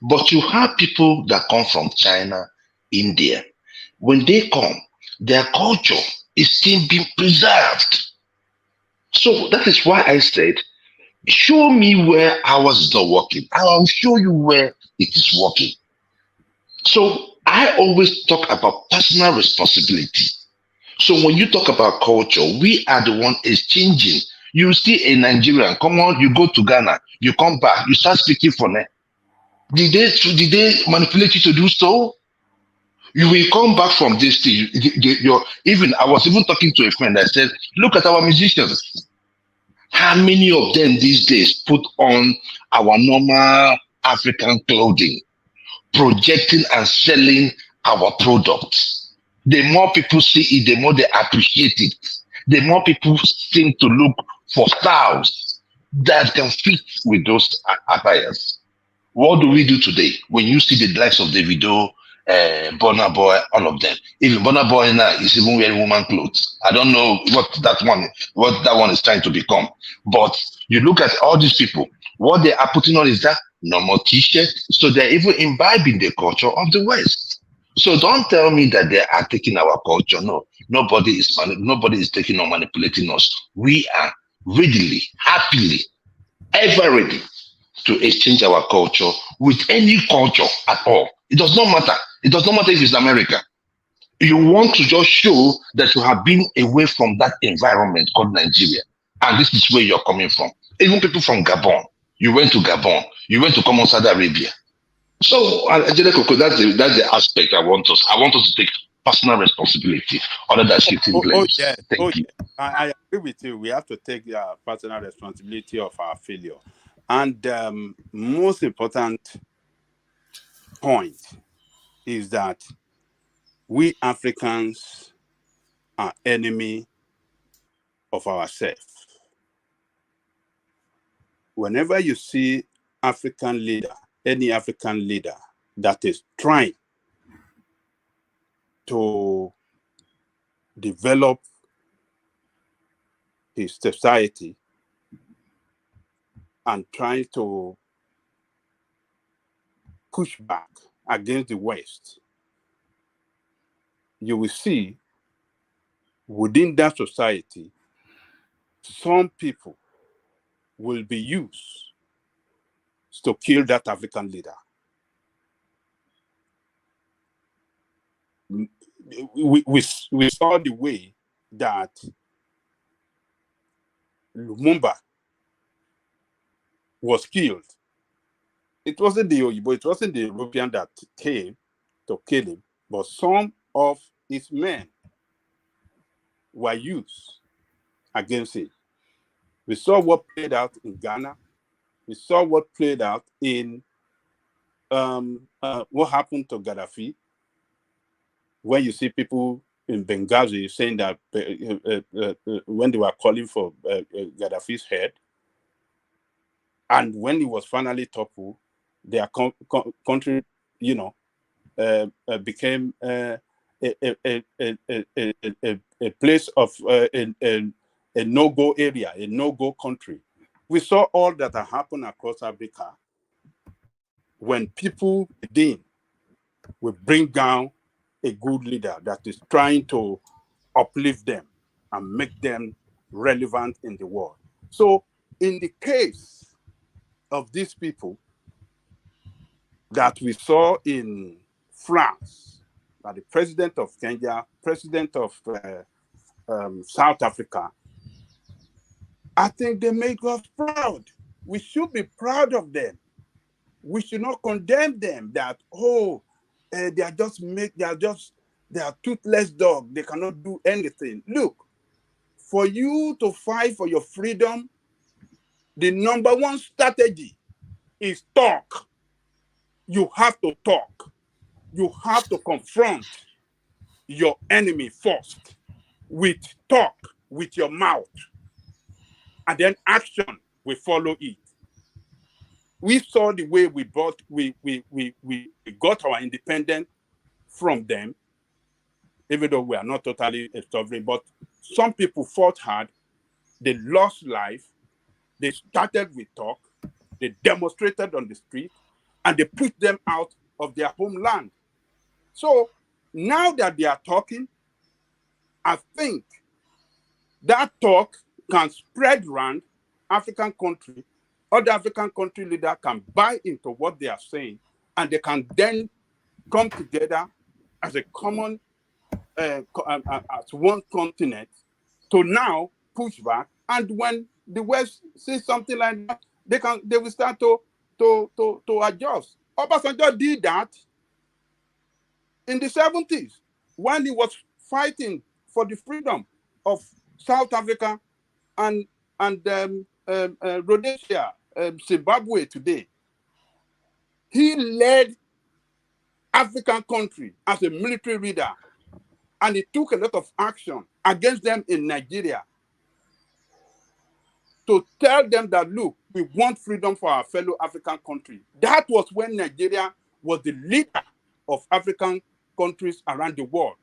Speaker 7: But you have people that come from China, India. When they come, their culture is still being preserved. So that is why I said, show me where ours is not working. I will show you where it is working. So I always talk about personal responsibility. So when you talk about culture, we are the one exchanging. You see a Nigerian, come on, you go to Ghana, you come back, you start speaking for them. Did they manipulate you to do so? You will come back from this thing. I was even talking to a friend that said, look at our musicians. How many of them these days put on our normal African clothing, projecting and selling our products. The more people see it, the more they appreciate it. The more people seem to look for styles that can fit with those attires. What do we do today when you see the likes of Davido, Burna Boy, all of them? Even Burna Boy now is even wearing woman clothes. I don't know what that one is trying to become. But you look at all these people, what they are putting on is that normal t-shirt. So they're even imbibing the culture of the West. So don't tell me that they are taking our culture. No, nobody is taking or manipulating us. We are readily, happily, ever ready to exchange our culture with any culture at all. It does not matter. It does not matter if it's America. You want to just show that you have been away from that environment called Nigeria. And this is where you're coming from. Even people from Gabon. You went to Gabon. You went to come on Saudi Arabia. So, Angelica, that's the aspect I want us. I want us to take personal responsibility other than shifting blames.
Speaker 12: Yes.
Speaker 7: Thank you.
Speaker 12: I agree with you. We have to take personal responsibility of our failure. And most important point is that we Africans are enemy of ourselves. Whenever you see any African leader that is trying to develop his society and trying to push back against the West, you will see within that society, some people will be used to kill that African leader. We saw the way that Lumumba was killed. It wasn't the Oyibo, it wasn't the European that came to kill him, but some of his men were used against him. We saw what played out in Ghana. We saw what played out in what happened to Gaddafi. When you see people in Benghazi saying that when they were calling for Gaddafi's head, and when he was finally toppled, their country, became a place of a no-go area, a no-go country. We saw all that happened across Africa when people within will bring down a good leader that is trying to uplift them and make them relevant in the world. So in the case of these people that we saw in France, that the president of Kenya, president of South Africa, I think they make us proud. We should be proud of them. We should not condemn them that, they are toothless dogs. They cannot do anything. Look, for you to fight for your freedom, the number one strategy is talk. You have to talk. You have to confront your enemy first with talk, with your mouth, and then action will follow it. We saw the way we got our independence from them, even though we are not totally sovereign, but some people fought hard, they lost life, they started with talk, they demonstrated on the street, and they put them out of their homeland. So now that they are talking, I think that talk can spread around African country. Other African country leaders can buy into what they are saying, and they can then come together as a common, as one continent to now push back. And when the West sees something like that, they will start to adjust. Obasanjo did that in the 70s when he was fighting for the freedom of South Africa and Rhodesia, Zimbabwe today. He led
Speaker 5: African country as a military leader, and he took a lot of action against them in Nigeria to tell them that, look, we want freedom for our fellow African country. That was when Nigeria was the leader of African countries around the world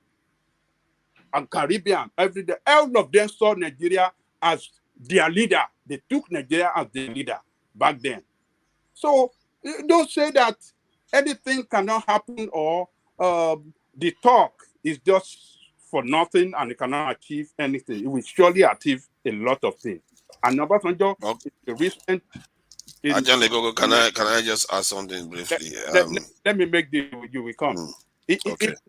Speaker 5: and Caribbean. Every day, all of them saw Nigeria as their leader. They took Nigeria as their leader back then. So don't say that anything cannot happen or the talk is just for nothing and it cannot achieve anything. It will surely achieve a lot of things. And number one, the recent.
Speaker 19: Can I just add something briefly?
Speaker 5: Let me make the you will come.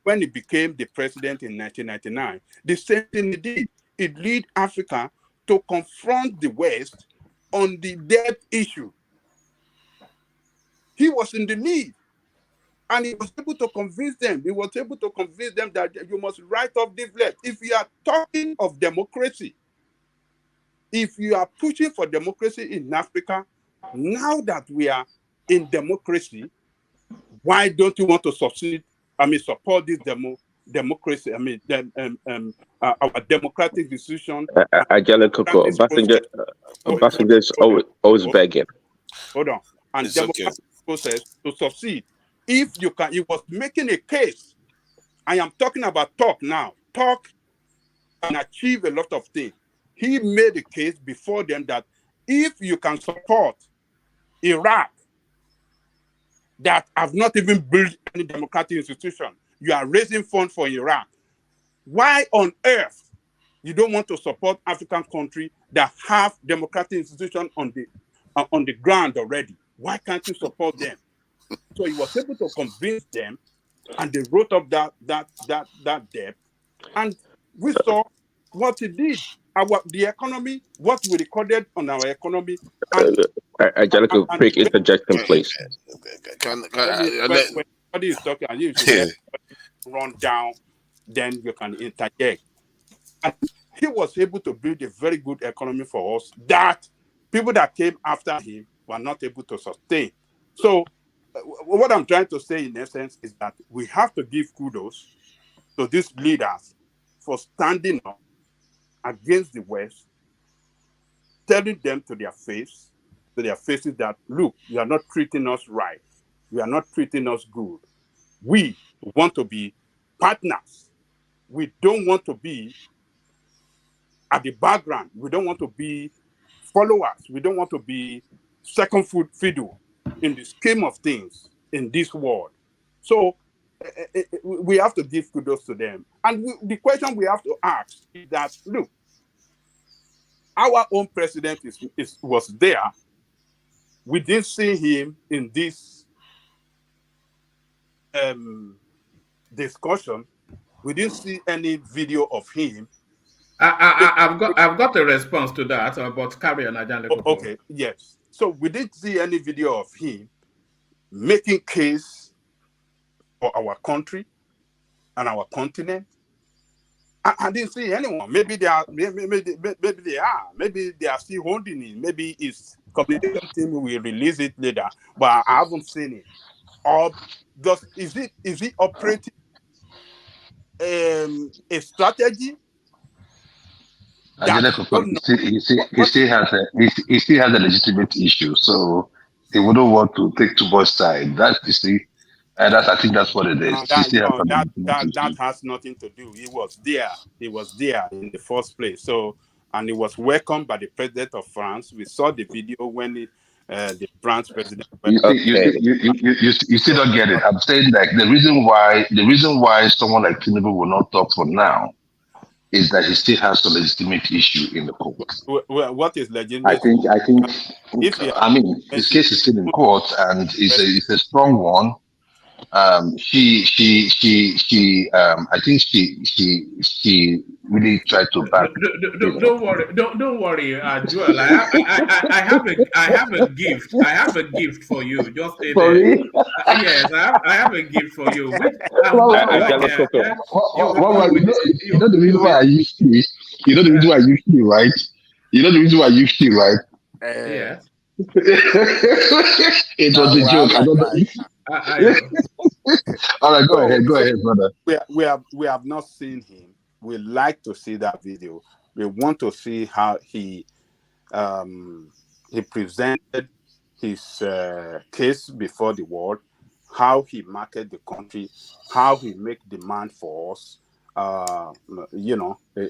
Speaker 5: When he became the president in 1999, the same thing he did. It led Africa to confront the West on the debt issue. He was in the lead, and he was able to convince them. He was able to convince them that you must write off this debt. If you are talking of democracy, if you are pushing for democracy in Africa, now that we are in democracy, why don't you want to support this democracy? Our democratic decision.
Speaker 1: Ambassador is always begging.
Speaker 5: Hold on. And democratic process to succeed. If you can, he was making a case. I am talking about talk now. Talk can achieve a lot of things. He made a case before them that if you can support Iraq that have not even built any democratic institution, you are raising funds for Iraq. Why on earth you don't want to support African countries that have democratic institutions on the ground already? Why can't you support them? So he was able to convince them, and they wrote up that debt, and we saw what he did. The economy, what we recorded on our economy.
Speaker 1: Angelica, quick interjection, please.
Speaker 5: When somebody is talking, and you should run down, then you can interject. And he was able to build a very good economy for us that people that came after him were not able to sustain. So what I'm trying to say in essence is that we have to give kudos to these leaders for standing up against the West, telling them to their faces that, look, you are not treating us right. You are not treating us good. We want to be partners. We don't want to be at the background. We don't want to be followers. We don't want to be second fiddle in the scheme of things in this world. So we have to give kudos to them. And the question we have to ask is that, look, our own president was there. We didn't see him in this discussion. We didn't see any video of him.
Speaker 2: I've got a response to that, but carry on, Ajanle.
Speaker 5: Okay, yes. So we didn't see any video of him making case for our country and our continent. I didn't see anyone. Maybe they are. Maybe they are still holding it. Maybe his communication team will release it later. But I haven't seen it. Or is it operating a strategy?
Speaker 7: He still has a legitimate issue, so he wouldn't want to take too much side. I think that's what it is.
Speaker 5: That has nothing to do. He was there. He was there in the first place. So, and he was welcomed by the president of France. We saw the video when the France president.
Speaker 7: You still don't get it. I'm saying that the reason why someone like Tinubu will not talk for now is that he still has some legitimate issue in the court.
Speaker 5: Well, what is legitimate?
Speaker 7: I think. His case is still in court, and it's a strong one. I think she really tried to back.
Speaker 2: Don't worry, Joel. I have a gift. I have a gift for you. Just stay there. Yes, I have a gift for you.
Speaker 7: You know the reason why I use you. You know the reason why I use you, right? You know the reason why I use you, right?
Speaker 2: Yes.
Speaker 7: It was a joke. All right, go ahead,
Speaker 5: So
Speaker 7: brother.
Speaker 5: we have not seen him. We like to see that video. We want to see how he presented his case before the world, how he marketed the country, how he make demand for us. You know,
Speaker 17: but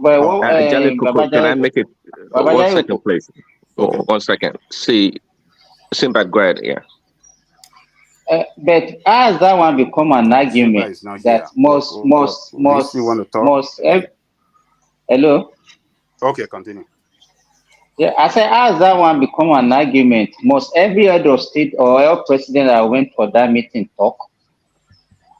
Speaker 17: what,
Speaker 1: Ajale Koko, can I make it
Speaker 17: Baba
Speaker 1: 1
Speaker 17: Jai,
Speaker 1: second, please?
Speaker 5: Okay.
Speaker 1: 1 second. See, Simbad, go ahead. Yeah.
Speaker 17: but how has that one become an
Speaker 5: Simba
Speaker 17: argument
Speaker 5: is not
Speaker 17: that
Speaker 5: here. Do you still want to talk?
Speaker 17: hello?
Speaker 5: Okay, continue.
Speaker 17: Yeah, I said, how has that one become an argument? Must every head of state or El president that went for that meeting talk?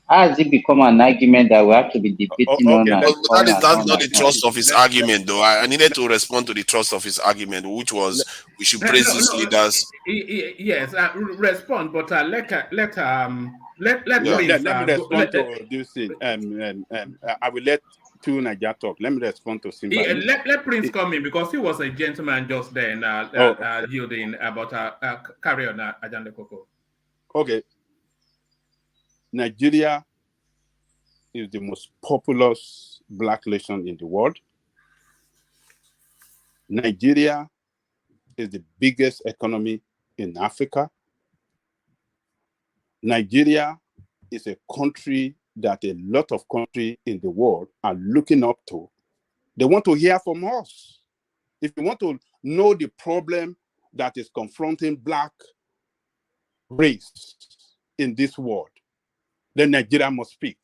Speaker 17: How has it become an argument that we have to be debating on
Speaker 5: Okay,
Speaker 17: and
Speaker 19: But
Speaker 17: on and
Speaker 19: that's
Speaker 17: on
Speaker 19: not
Speaker 17: and
Speaker 19: the
Speaker 17: on?
Speaker 19: thrust of his argument, though. I needed to respond to the thrust of his argument, which was we should praise these leaders.
Speaker 2: Yes, respond, but let
Speaker 19: Yeah.
Speaker 2: Prince
Speaker 5: Let me
Speaker 2: go.
Speaker 5: respond to this thing. I will let two Naija talk. Let me respond to Simba.
Speaker 2: Let Prince come in because he was a gentleman just then, yielding about carry on Ajande Koko.
Speaker 5: Okay. Nigeria is the most populous black nation in the world. Nigeria is the biggest economy in Africa. Nigeria is a country that a lot of countries in the world are looking up to. They want to hear from us. If you want to know the problem that is confronting black race in this world, then Nigeria must speak.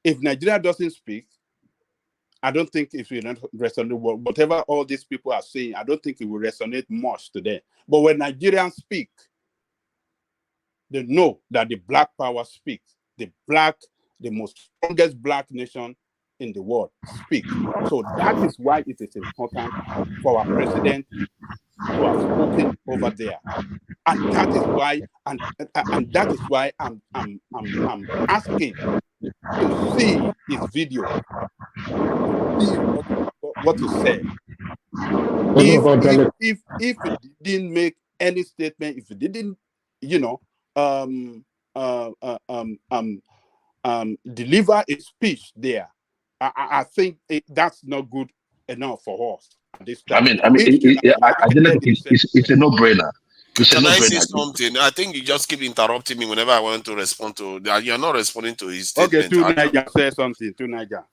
Speaker 5: If Nigeria doesn't speak, I don't think it will resonate. Whatever all these people are saying, I don't think it will resonate much today. But when Nigerians speak, they know that the black power speaks. The most strongest black nation in the world speak. So that is why it is important for our president to have spoken over there. And that is why, and that is why I'm asking to see his video, see what he said. If he didn't make any statement, if he didn't, deliver a speech there, I think that's not good enough for us at this time.
Speaker 7: It's a no-brainer.
Speaker 19: Can I say something? I think you just keep interrupting me whenever I want to respond to that. You're not responding to his statement.
Speaker 5: Okay, Naija, say something. Naija.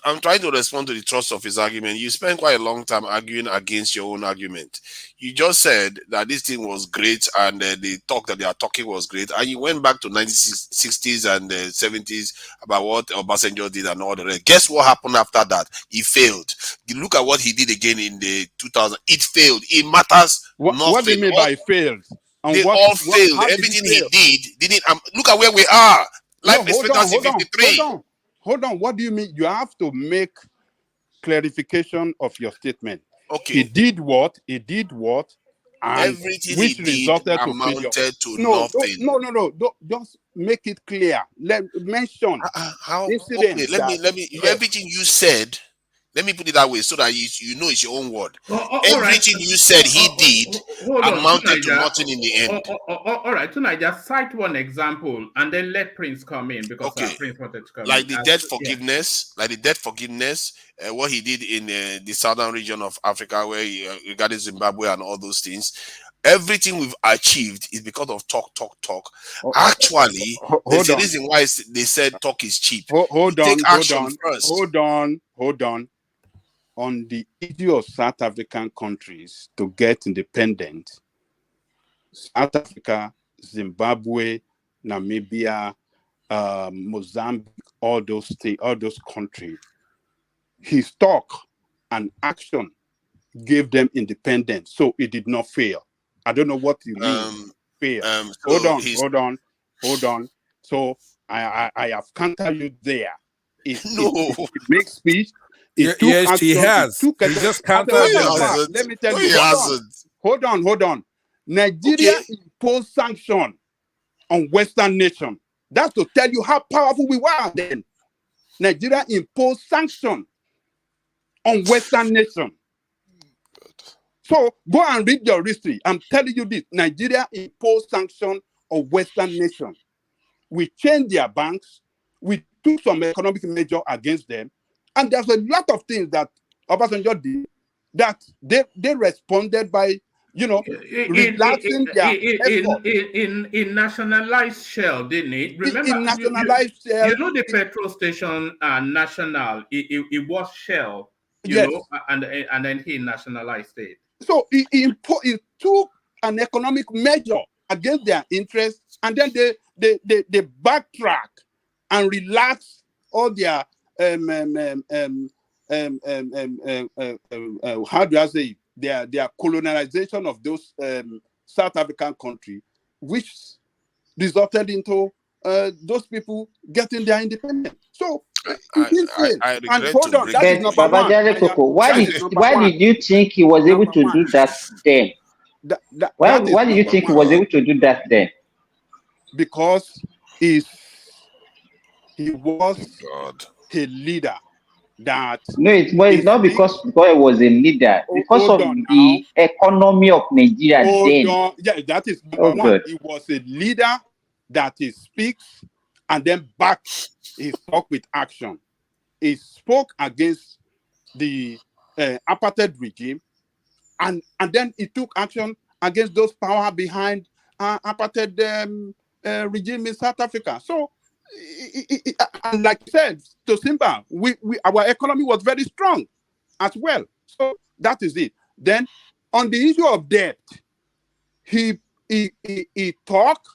Speaker 19: I'm trying to respond to the thrust of his argument. You spent quite a long time arguing against your own argument. You just said that this thing was great and the talk that they are talking was great. And you went back to 1960s and 70s about what Obasanjo did and all the rest. Guess what happened after that? He failed. You look at what he did again in the 2000s. It failed. It matters nothing.
Speaker 5: What do you mean by failed?
Speaker 19: They all failed. Everything he did didn't. Look at where we are. Life expectancy 53.
Speaker 5: Hold on. What do you mean? You have to make clarification of your statement.
Speaker 19: Okay.
Speaker 5: He did what? And
Speaker 19: everything
Speaker 5: which
Speaker 19: he
Speaker 5: resulted
Speaker 19: did amounted to nothing.
Speaker 5: No. Just make it clear. Mention incidents.
Speaker 19: Okay, let me. Yes. Everything you said. Let me put it that way so that you know it's your own word. Everything you said he did amounted to nothing in the end.
Speaker 2: All right, tonight just cite one example and then let Prince come in because Prince wanted to come
Speaker 19: like
Speaker 2: in.
Speaker 19: The debt forgiveness, what he did in the southern region of Africa where he regarding Zimbabwe and all those things. Everything we've achieved is because of talk. Actually, there's a reason why they said talk is cheap.
Speaker 5: Hold on
Speaker 19: first.
Speaker 5: Hold on. On the issue of South African countries to get independent, South Africa, Zimbabwe, Namibia, Mozambique, all those countries, his talk and action gave them independence, so it did not fail. I don't know what you mean. Fail. Hold on. So I have countered you there. If he makes speech.
Speaker 3: Yes, he has. He just countered
Speaker 5: that. Let me tell you. Hold on. Nigeria imposed sanction on Western nation. That's to tell you how powerful we were then. Nigeria imposed sanction on Western nation. So go and read your history. I'm telling you this. Nigeria imposed sanctions on Western nations. We changed their banks. We took some economic measure against them. And there's a lot of things that Obasanjo did that they responded by, relaxing their effort.
Speaker 2: In nationalized Shell, didn't it? Remember,
Speaker 5: In nationalized Shell.
Speaker 2: You know the petrol station national. It was Shell,
Speaker 5: Yes.
Speaker 2: and then he nationalized it.
Speaker 5: So he took an economic measure against their interests, and then they backtrack and relax all their how do I say it? Their colonization of those South African country, which resulted into those people getting their independence. So
Speaker 19: I
Speaker 5: and
Speaker 19: regret
Speaker 5: hold
Speaker 19: to
Speaker 5: on,
Speaker 19: break
Speaker 5: that is
Speaker 19: it.
Speaker 5: number one.
Speaker 17: Why did you think he was able to do that then? Why did you think he was able to do that then?
Speaker 5: Because he was a leader that
Speaker 17: it's not because he was a leader, because of the economy of Nigeria then.
Speaker 5: Yeah, that is number one. He was a leader that he speaks and then backs his talk with action. He spoke against the apartheid regime, and then he took action against those power behind apartheid regime in South Africa. So, and like I said, to Simba, our economy was very strong as well. So that is it. Then on the issue of debt, he talked,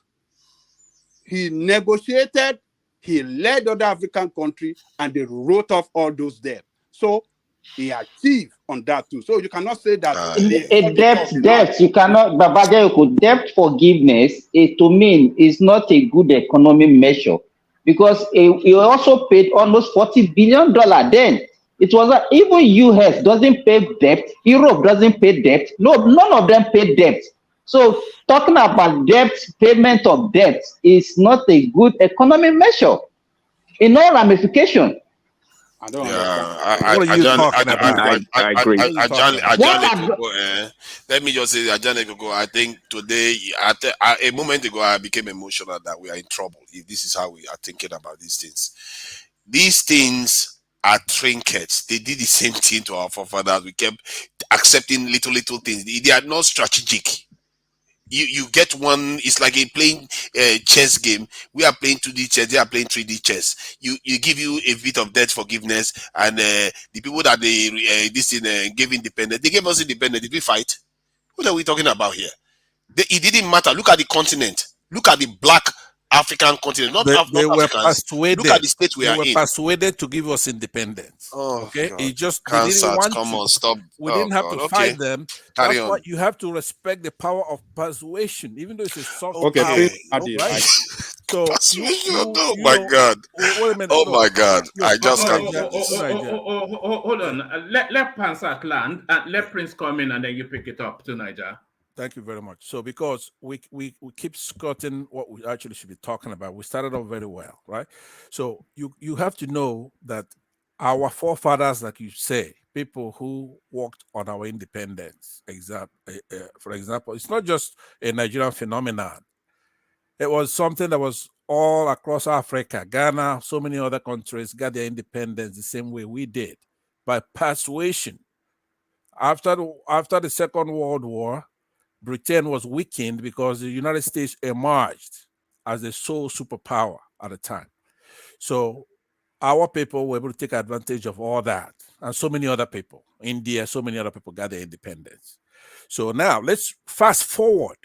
Speaker 5: he negotiated, he led other African countries, and they wrote off all those debts. So he achieved on that too. So you cannot say that
Speaker 17: debt. You cannot, Babajayoko, debt forgiveness to me is not a good economic measure, because he also paid almost $40 billion then. It was even US doesn't pay debt, Europe doesn't pay debt. No, none of them pay debt. So talking about debt, payment of debt is not a good economic measure in all ramifications.
Speaker 5: I don't
Speaker 3: understand. What are you talking about?
Speaker 19: I agree. Let me just say, I think today, a moment ago, I became emotional that we are in trouble. If this is how we are thinking about these things. These things are trinkets. They did the same thing to our forefathers. We kept accepting little things. They are not strategic. You get one. It's like a playing chess game. We are playing 2D chess. They are playing 3D chess. You give you a bit of debt forgiveness, and the people that they gave independence, they gave us independence. Did we fight? What are we talking about here? It didn't matter. Look at the continent. Look at the black African continent.
Speaker 3: They were
Speaker 19: Africans.
Speaker 3: persuaded.
Speaker 19: Look at the state we are in.
Speaker 3: They were persuaded to give us independence.
Speaker 19: Oh,
Speaker 3: okay,
Speaker 19: God.
Speaker 3: it just
Speaker 19: Cancers,
Speaker 3: they didn't want
Speaker 19: come
Speaker 3: to.
Speaker 19: on, stop.
Speaker 3: We didn't have to fight them.
Speaker 19: Carry
Speaker 3: That's
Speaker 19: on.
Speaker 3: why you have to respect the power of persuasion, even though it's a soft
Speaker 5: Okay,
Speaker 3: power.
Speaker 5: please,
Speaker 3: Right? So
Speaker 19: my God.
Speaker 3: Wait a minute.
Speaker 19: Oh my God. I just can't.
Speaker 2: Hold on. Let Pansak land and let Prince come in, and then you pick it up to Niger.
Speaker 3: Thank you very much. So because we keep skirting what we actually should be talking about, we started off very well, right? So you have to know that our forefathers, like you say, people who worked on our independence, for example, it's not just a Nigerian phenomenon. It was something that was all across Africa. Ghana, so many other countries got their independence the same way we did, by persuasion. After the Second World War, Britain was weakened because the United States emerged as the sole superpower at the time. So our people were able to take advantage of all that. And so many other people, India, so many other people got their independence. So now let's fast forward.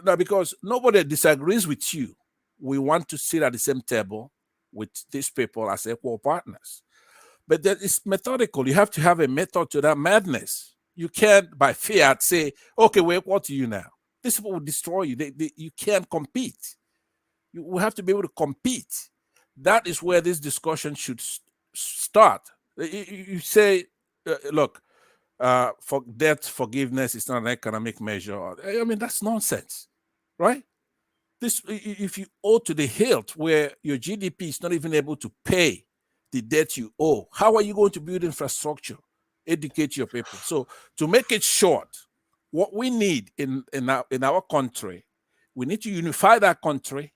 Speaker 3: Now, because nobody disagrees with you, we want to sit at the same table with these people as equal partners. But that is methodical. You have to have a method to that madness. You can't, by fiat, say, okay, we're equal to you now. These people will destroy you. You can't compete. You will have to be able to compete. That is where this discussion should start. You say, look, for debt forgiveness is not an economic measure. I mean, that's nonsense, right? If you owe to the hilt where your GDP is not even able to pay the debt you owe, how are you going to build infrastructure, educate your people? So to make it short, What we need in our country, we need to unify that country,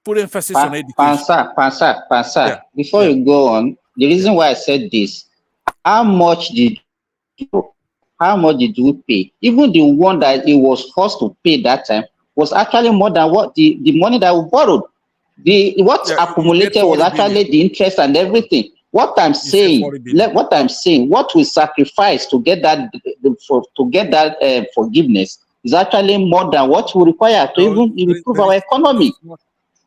Speaker 3: put emphasis on education.
Speaker 17: Pansa,
Speaker 3: Yeah,
Speaker 17: before
Speaker 3: yeah.
Speaker 17: you go on, the reason why I said this, how much did we pay? Even the one that it was forced to pay that time was actually more than what the money that we borrowed. What
Speaker 3: Yeah, he paid
Speaker 17: accumulated was
Speaker 3: 40
Speaker 17: actually
Speaker 3: billion.
Speaker 17: the interest and everything. What I'm
Speaker 3: He said
Speaker 17: saying,
Speaker 3: 40 billion.
Speaker 17: what we sacrifice to get that forgiveness is actually more than what we require to
Speaker 3: No,
Speaker 17: even improve our economy.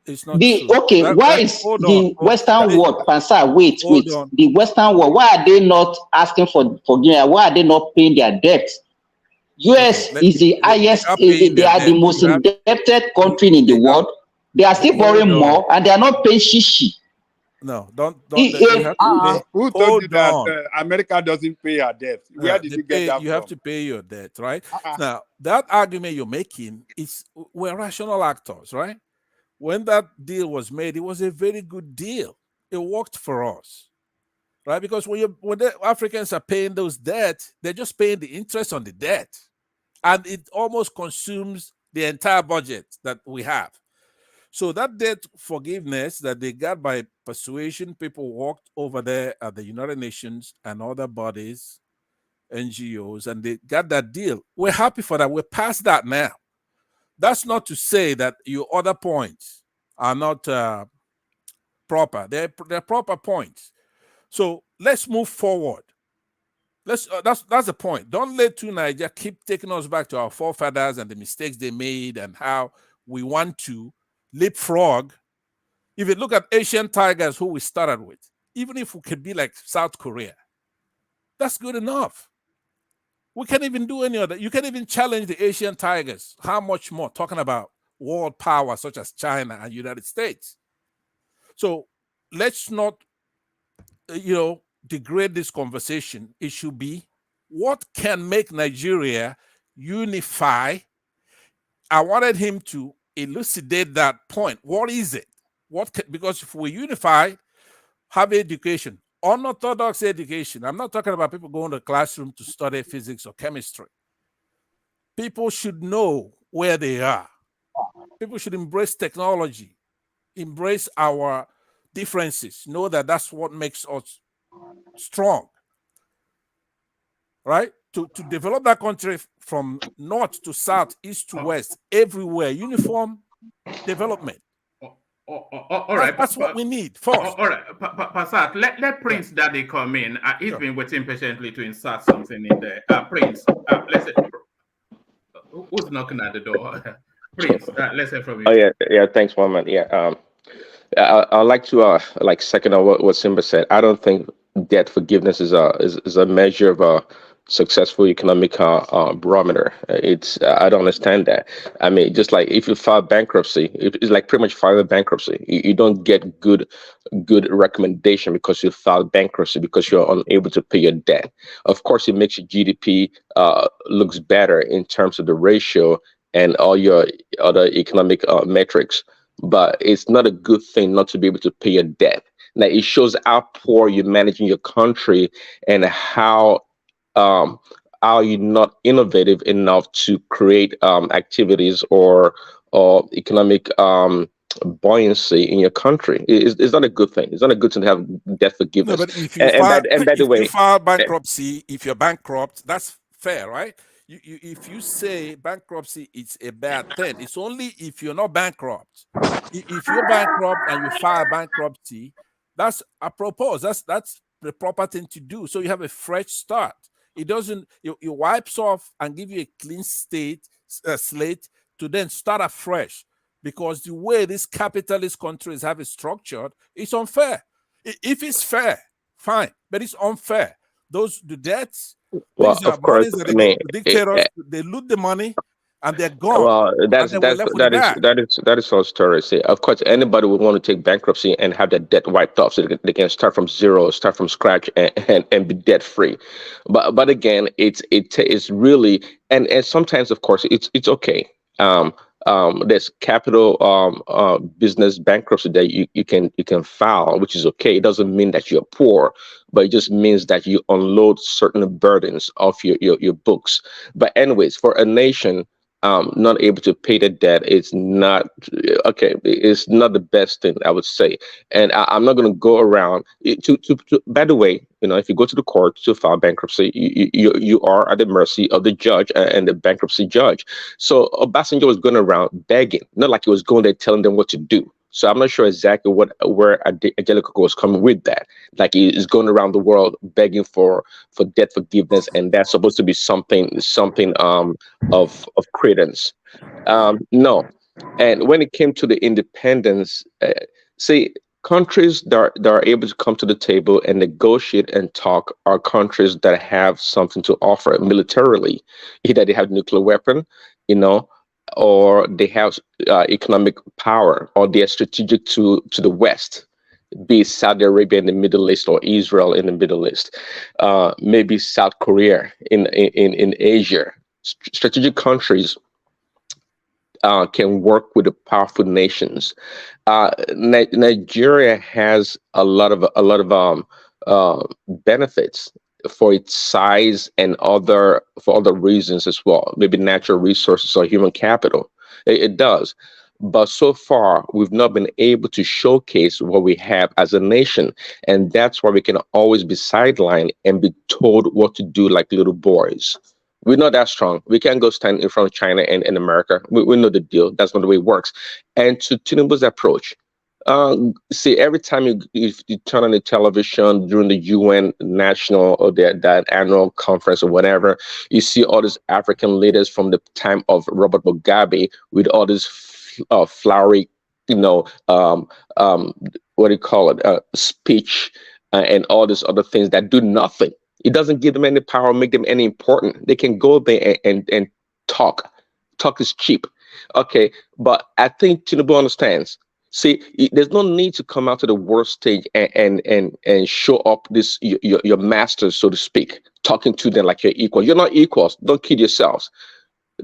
Speaker 3: it's not true.
Speaker 17: Why is
Speaker 3: Hold on.
Speaker 17: the Western world, Pansa, wait,
Speaker 3: Hold on.
Speaker 17: the Western world, why are they not asking for forgiveness? Why are they not paying their debts? US is the highest, they are the most indebted country in the world. They are still borrowing more and they are not paying shishi.
Speaker 3: No, don't. You have to pay.
Speaker 5: Who told you
Speaker 3: Hold
Speaker 5: that
Speaker 3: on.
Speaker 5: America doesn't pay her debt? Where did you get that
Speaker 3: You
Speaker 5: from?
Speaker 3: have to pay your debt, right? Now, that argument you're making is we're rational actors, right? When that deal was made, it was a very good deal. It worked for us, right? Because when the Africans are paying those debts, they're just paying the interest on the debt, and it almost consumes the entire budget that we have. So that debt forgiveness that they got by persuasion, people walked over there at the United Nations and other bodies, NGOs, and they got that deal. We're happy for that. We're past that now. That's not to say that your other points are not proper. They're proper points. So let's move forward. That's the point. Don't let Nigeria keep taking us back to our forefathers and the mistakes they made and how we want to leapfrog. If you look at Asian tigers, who we started with, even if we could be like South Korea, that's good enough. We can't even do any other. You can't even challenge the Asian tigers. How much more? Talking about world power such as China and United States. So let's not, degrade this conversation. It should be what can make Nigeria unify. I wanted him to elucidate that point. What is it? Because if we unify, have education, unorthodox education. I'm not talking about people going to the classroom to study physics or chemistry. People should know where they are. People should embrace technology, embrace our differences, know that that's what makes us strong, right? To develop that country from north to south, east to west, everywhere, uniform development.
Speaker 2: All right,
Speaker 3: that's what we need first.
Speaker 2: All right, Passat, let Prince Daddy come in. He's been waiting patiently to insert something in there. Prince, let's say, who's knocking at the door? Prince, let's hear from you.
Speaker 1: Oh yeah. Thanks, Mohammed. Yeah. I'd like to second on what Simba said. I don't think debt forgiveness is a measure of a successful economic barometer. I don't understand that. I mean, just like if you file bankruptcy, it's like pretty much filing bankruptcy. You don't get good recommendation because you filed bankruptcy because you're unable to pay your debt. Of course, it makes your GDP looks better in terms of the ratio and all your other economic metrics. But it's not a good thing not to be able to pay your debt. Now it shows how poor you're managing your country and how you're not innovative enough to create activities or economic buoyancy in your country. It's not a good thing. It's not a good thing to have debt forgiveness.
Speaker 3: No, but if you file bankruptcy, if you're bankrupt, that's fair, right? If you say bankruptcy is a bad thing, it's only if you're not bankrupt. If you're bankrupt and you file bankruptcy, that's apropos. That's the proper thing to do. So you have a fresh start. It doesn't. It wipes off and give you a clean slate to then start afresh. Because the way this capitalist countries have it structured, it's unfair. If it's fair, fine, but it's unfair. The debts.
Speaker 1: Well, of course,
Speaker 3: the dictators, they loot the money and they're gone.
Speaker 1: Well, that is all story. See, of course, anybody would want to take bankruptcy and have that debt wiped off, so they can start from zero, start from scratch, and be debt free. But again, it's really and sometimes, of course, it's okay. There's capital business bankruptcy that you can file, which is okay. It doesn't mean that you're poor, but it just means that you unload certain burdens off your books. But anyways, for a nation not able to pay the debt, it's not okay. It's not the best thing, I would say. And I'm not going to go around by the way, if you go to the court to file bankruptcy, you are at the mercy of the judge and the bankruptcy judge. So Obasanjo was going around begging, not like he was going there telling them what to do. So I'm not sure exactly where Angelica was coming with that. Like he is going around the world begging for debt forgiveness, and that's supposed to be something of credence. No. And when it came to the independence, see, countries that are able to come to the table and negotiate and talk are countries that have something to offer militarily. Either they have nuclear weapon, you know, or they have economic power, or they are strategic to the West, be it Saudi Arabia in the Middle East or Israel in the Middle East, maybe South Korea in Asia. Strategic countries can work with the powerful nations. Nigeria has a lot of benefits for its size and for other reasons as well. Maybe natural resources or human capital. It does. But so far, we've not been able to showcase what we have as a nation. And that's why we can always be sidelined and be told what to do like little boys. We're not that strong. We can't go stand in front of China and America. We know the deal. That's not the way it works. And to Tinubu's approach, see, every time you turn on the television during the UN national or that annual conference or whatever, you see all these African leaders from the time of Robert Mugabe with all this flowery, what do you call it, speech and all these other things that do nothing. It doesn't give them any power, make them any important. They can go there and talk. Talk is cheap. Okay, but I think Tinubu understands. See, there's no need to come out to the world stage and show up your masters, so to speak, talking to them like you're equal. You're not equals. Don't kid yourselves.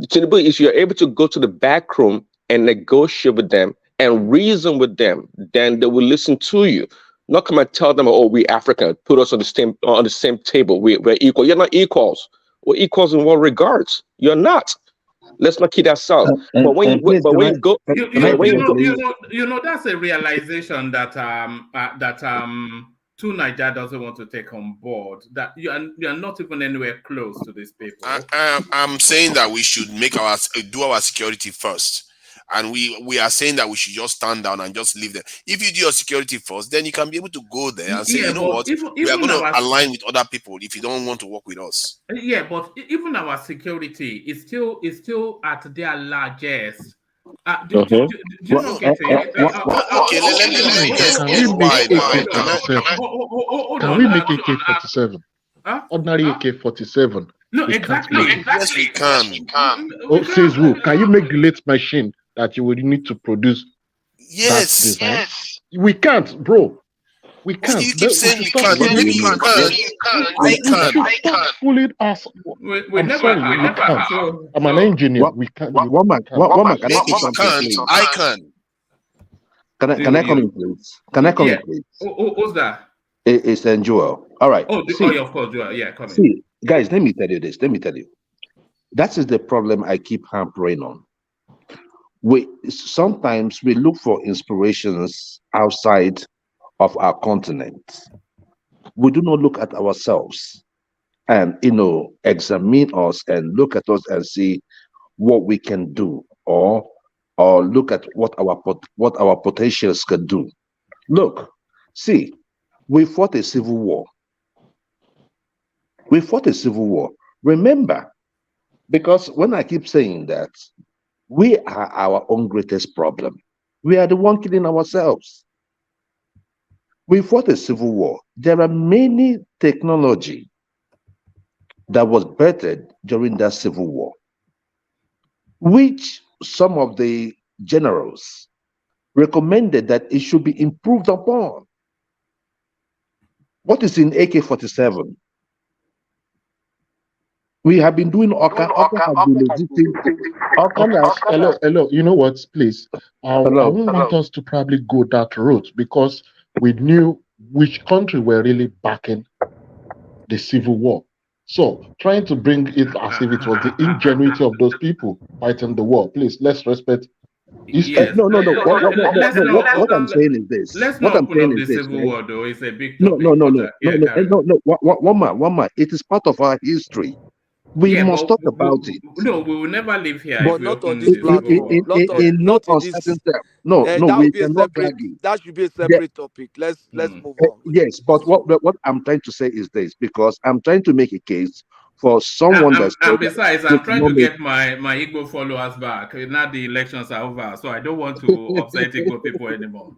Speaker 1: Tinubu, if you're able to go to the back room and negotiate with them and reason with them, then they will listen to you. Not come and tell them, oh, we African, put us on the same table. We're equal. You're not equals. We're equals in what regards? You're not. Let's not kid ourselves. But when you go,
Speaker 2: that's a realization that Two Niger doesn't want to take on board. That you are not even anywhere close to these people.
Speaker 19: I'm saying that we should do our security first. And we are saying that we should just stand down and just leave them. If you do your security first, then you can be able to go there and say, we are going to align with other people if you don't want to work with us.
Speaker 2: Yeah, but even our security is still at their largest. Do you not get it?
Speaker 19: Okay, let me
Speaker 21: Can we make AK-47? Ordinary AK-47.
Speaker 2: No, exactly.
Speaker 19: Yes, we can.
Speaker 21: Oh, says who? Can you make the late machine that you would need to produce?
Speaker 19: Yes.
Speaker 21: We can't, bro. We can't.
Speaker 19: You keep saying we can't. Maybe you can. I can't.
Speaker 21: Fooling us. I'm sorry, we can't. I'm an engineer. We can't.
Speaker 6: One man.
Speaker 19: Maybe you can't. I can.
Speaker 6: Can I come in, please? Can I come in, please?
Speaker 2: Who's that?
Speaker 6: It's Joel. All right.
Speaker 2: Yeah, of course, Joel. Yeah, come in.
Speaker 6: See, guys, let me tell you this. That is the problem I keep hampering on. Sometimes we look for inspirations outside of our continent. We do not look at ourselves and examine us and look at us and see what we can do, or look at what our potentials can do. Look, see, we fought a civil war. Remember, because when I keep saying that, we are our own greatest problem. We are the one killing ourselves. We fought a civil war. There are many technology that was bettered during that civil war, which some of the generals recommended that it should be improved upon. What is in AK-47? We have been doing Oka. Oka has been existing.
Speaker 21: Hello. You know what, please? I
Speaker 6: Hello.
Speaker 21: won't want us to probably go that route because we knew which country were really backing the civil war. So trying to bring it as if it was the ingenuity of those people fighting the war. Please, let's respect history.
Speaker 2: Yes.
Speaker 6: No.
Speaker 2: Let's not.
Speaker 6: What I'm saying is this.
Speaker 2: Let's
Speaker 6: What
Speaker 2: not
Speaker 6: I'm
Speaker 2: open
Speaker 6: saying
Speaker 2: up
Speaker 6: is
Speaker 2: the
Speaker 6: this,
Speaker 2: civil
Speaker 6: right?
Speaker 2: war, though. It's a big
Speaker 6: No.
Speaker 2: topic. But yeah, carry on.
Speaker 6: One man. It is part of our history. We
Speaker 2: Yeah,
Speaker 6: must
Speaker 2: but
Speaker 6: talk about it.
Speaker 2: no, we will never live here if
Speaker 10: But
Speaker 2: we
Speaker 10: not on
Speaker 2: open
Speaker 10: this
Speaker 2: the civil
Speaker 10: platform.
Speaker 2: war.
Speaker 6: In no
Speaker 10: Not in
Speaker 6: uncertain
Speaker 10: this.
Speaker 6: term. No,
Speaker 10: That
Speaker 6: we
Speaker 10: would be a
Speaker 6: cannot
Speaker 10: separate.
Speaker 6: drag it.
Speaker 10: That should be a separate topic. Let's move on.
Speaker 6: Yes, but what I'm trying to say is this, because I'm trying to make a case for someone that said
Speaker 2: And
Speaker 6: that
Speaker 2: besides,
Speaker 6: we
Speaker 2: I'm trying
Speaker 6: cannot
Speaker 2: to
Speaker 6: make.
Speaker 2: get my Igbo followers back. Now the elections are over, so I don't want to upset Igbo people anymore.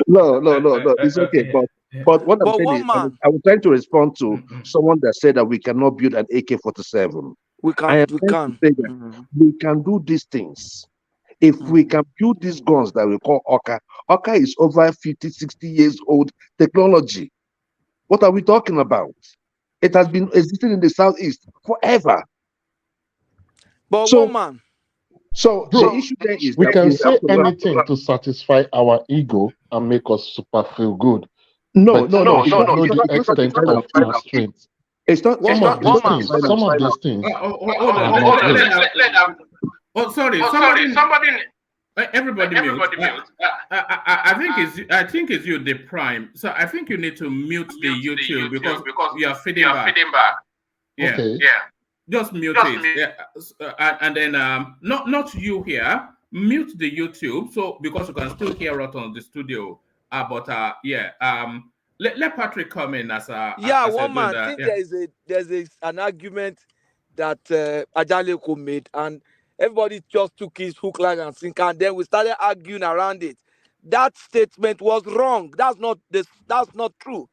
Speaker 6: No. It's okay, but what I'm
Speaker 10: But
Speaker 6: saying
Speaker 10: one
Speaker 6: is,
Speaker 10: man,
Speaker 6: I was trying to respond to someone that said that we cannot build an AK-47.
Speaker 10: we
Speaker 6: I
Speaker 10: can.
Speaker 6: am
Speaker 10: We
Speaker 6: trying to
Speaker 10: can.
Speaker 6: say that we can do these things. If we can build these guns that we call Oka, Oka is over 50, 60 years old technology. What are we talking about? It has been existing in the Southeast forever.
Speaker 10: But
Speaker 6: So,
Speaker 10: one man.
Speaker 6: so
Speaker 21: Bro,
Speaker 6: the issue there is
Speaker 21: we
Speaker 6: that
Speaker 21: can
Speaker 6: we have
Speaker 21: say
Speaker 6: to
Speaker 21: anything to satisfy our ego and make us super feel good.
Speaker 6: No.
Speaker 21: But we should know
Speaker 6: It's
Speaker 21: the
Speaker 6: not
Speaker 21: extent of our strength.
Speaker 6: It's not.
Speaker 21: Some of these things,
Speaker 2: Hold
Speaker 21: are
Speaker 2: on.
Speaker 21: not real.
Speaker 2: Oh, sorry. Somebody. Everybody mute. I think it's you, the prime. So I think you need to mute the YouTube because you are feeding back. Yeah.
Speaker 21: Okay.
Speaker 2: Just mute it. Yeah. And then not you here. Mute the YouTube so because you can still hear us on the studio. But yeah. Let Patrick come in as a
Speaker 10: One
Speaker 2: good.
Speaker 10: man. Think
Speaker 2: Yeah.
Speaker 10: there's an argument that Ajaleko made, and everybody just took his hook, line, and sinker, and then we started arguing around it. That statement was wrong. That's not true.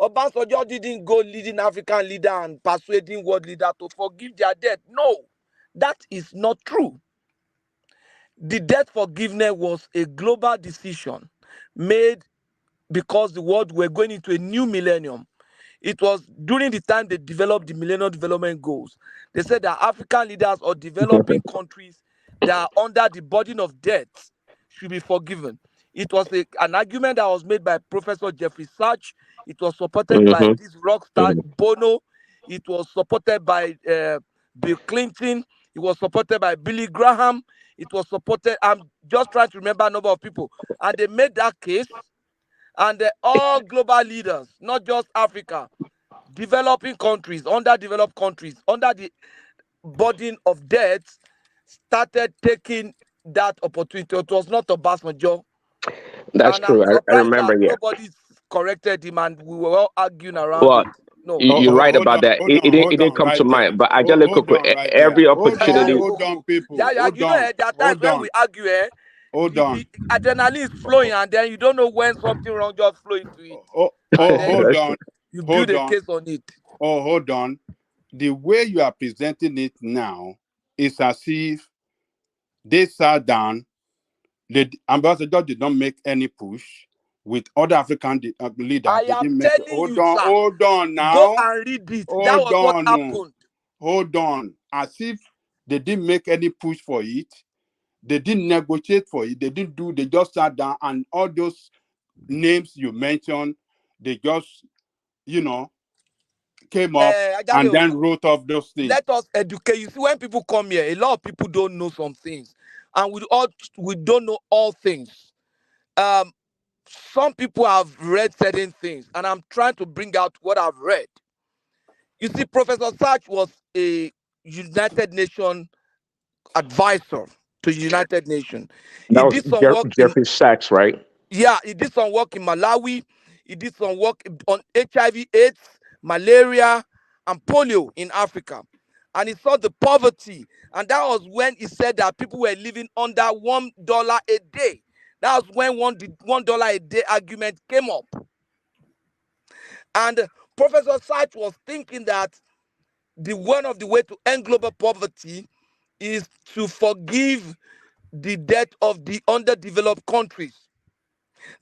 Speaker 10: Obasanjo didn't go leading African leader and persuading world leader to forgive their debt. No, that is not true. The debt forgiveness was a global decision made because the world were going into a new millennium. It was during the time they developed the Millennium Development Goals. They said that African leaders or developing countries that are under the burden of debt should be forgiven. It was an argument that was made by Professor Jeffrey Sachs. It was supported by this rock star Bono. It was supported by Bill Clinton. It was supported by Billy Graham. It was supported. I'm just trying to remember a number of people. And they made that case. And all global leaders, not just Africa, developing countries, underdeveloped countries, under the burden of debt, started taking that opportunity. It was not Obasanjo.
Speaker 1: That's
Speaker 10: And I'm
Speaker 1: true. I
Speaker 10: surprised
Speaker 1: remember.
Speaker 10: that
Speaker 1: Yeah.
Speaker 10: nobody corrected him and we were all arguing around
Speaker 1: Well,
Speaker 10: it. No.
Speaker 1: you're right about that.
Speaker 5: Hold
Speaker 1: It didn't come to
Speaker 5: right there.
Speaker 1: mind. But Ajale
Speaker 5: Hold
Speaker 1: Koko,
Speaker 5: on right there.
Speaker 1: every opportunity.
Speaker 5: Hold on, people.
Speaker 10: Yeah,
Speaker 5: Hold
Speaker 10: you know,
Speaker 5: on.
Speaker 10: there are times
Speaker 5: Hold
Speaker 10: when we
Speaker 5: on.
Speaker 10: argue,
Speaker 5: Hold on.
Speaker 10: the adrenaline is flowing, and then you don't know when something wrong just flow into it. And then
Speaker 5: Hold on.
Speaker 10: you build
Speaker 5: Hold
Speaker 10: a
Speaker 5: on.
Speaker 10: case on it.
Speaker 5: Oh, hold on. The way you are presenting it now is as if they sat down, the ambassador did not make any push with other African leaders.
Speaker 10: I
Speaker 5: They
Speaker 10: am
Speaker 5: didn't make
Speaker 10: telling you, sir.
Speaker 5: Hold on now.
Speaker 10: Go and read it. That was what happened.
Speaker 5: Hold on. As if they didn't make any push for it. They didn't negotiate for it. They just sat down, and all those names you mentioned, they just, came up and then wrote off those things.
Speaker 10: Let us educate. You see, when people come here, a lot of people don't know some things, and we don't know all things. Some people have read certain things, and I'm trying to bring out what I've read. You see, Professor Sachs was a United Nations advisor to United Nations.
Speaker 1: That
Speaker 10: He
Speaker 1: was
Speaker 10: did some work
Speaker 1: Jeffrey Sachs, right?
Speaker 10: Yeah, he did some work in Malawi. He did some work on HIV/AIDS, malaria, and polio in Africa. And he saw the poverty. And that was when he said that people were living under $1 a day. That was when $1 a day argument came up. And Professor Sachs was thinking that one of the way to end global poverty is to forgive the debt of the underdeveloped countries.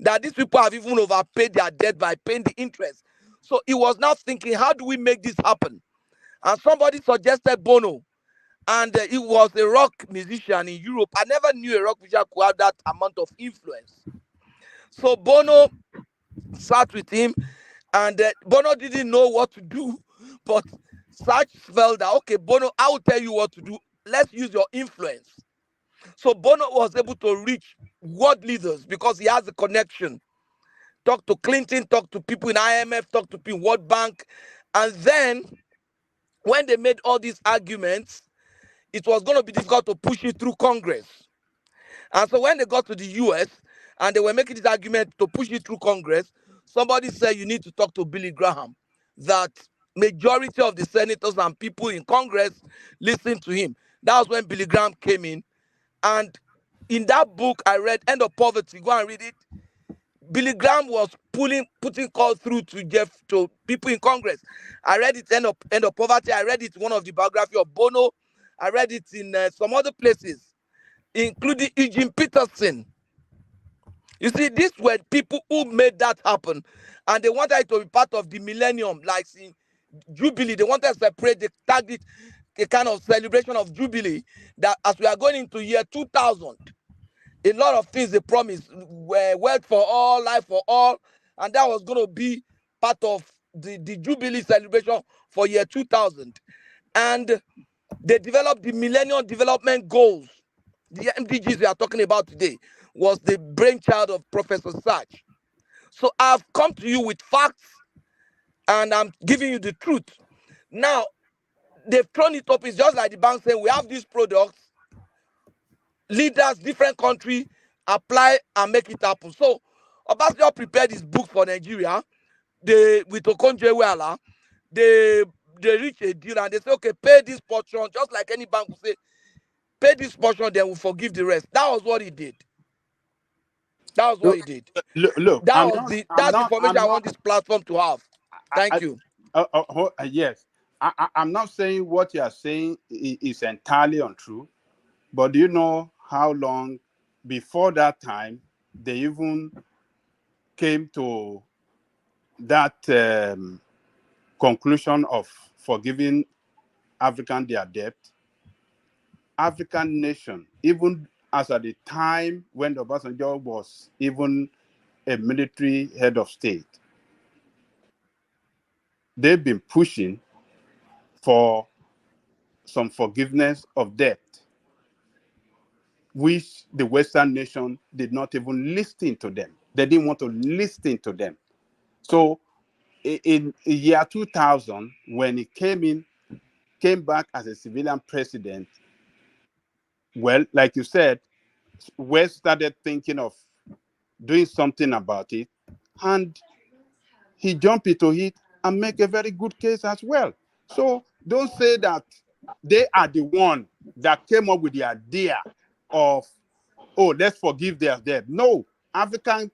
Speaker 10: That these people have even overpaid their debt by paying the interest. So he was now thinking, how do we make this happen? And somebody suggested Bono, and he was a rock musician in Europe. I never knew a rock musician could have that amount of influence. So Bono sat with him, and Bono didn't know what to do, but Sarge felt that, okay, Bono, I will tell you what to do. Let's use your influence. So Bono was able to reach world leaders because he has a connection. Talk to Clinton, talk to people in IMF, talk to people in World Bank. And then when they made all these arguments, it was going to be difficult to push it through Congress. And so when they got to the US and they were making this argument to push it through Congress, somebody said you need to talk to Billy Graham, that majority of the senators and people in Congress listened to him. That was when Billy Graham came in. And in that book I read, End of Poverty, go and read it. Billy Graham was putting calls through to people in Congress. I read it, End of Poverty. I read it in one of the biography of Bono. I read it in some other places, including Eugene Peterson. You see, these were people who made that happen, and they wanted it to be part of the millennium, like in Jubilee. They wanted to separate, they tagged it a kind of celebration of Jubilee, that as we are going into year 2000, a lot of things they promised were wealth for all, life for all, and that was going to be part of the Jubilee celebration for year 2000. And they developed the Millennium Development Goals. The MDGs we are talking about today was the brainchild of Professor Sarge. So I've come to you with facts, and I'm giving you the truth. Now, they've thrown it up. It's just like the bank saying, we have these products, leaders, different country, apply and make it happen. So Obasanjo prepared his book for Nigeria. With Okonjo-Iweala, they reach a deal and they say, okay, pay this portion, just like any bank will say, pay this portion, then we'll forgive the rest. That was what he did. That was what he did.
Speaker 5: Look,
Speaker 10: That's the information I want this platform to have. Thank you.
Speaker 5: Yes, I'm not saying what you are saying is entirely untrue, but do you know how long before that time they even came to that conclusion of forgiving African their debt? African nation, even as at the time when the Obasanjo was even a military head of state, they've been pushing for some forgiveness of debt, which the Western nation did not even listen to them. They didn't want to listen to them. So in year 2000, when he came back as a civilian president, well, like you said, West started thinking of doing something about it, and he jumped into it and make a very good case as well. So don't say that they are the one that came up with the idea of, oh, let's forgive their debt. No, African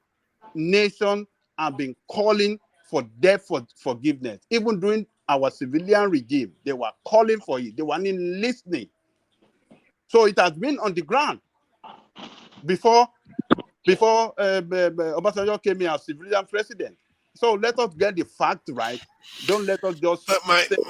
Speaker 5: nations have been calling for debt forgiveness. Even during our civilian regime, they were calling for it. They weren't even listening. So it has been on the ground before Obasanjo came in as civilian president. So let us get the fact right. Don't let us just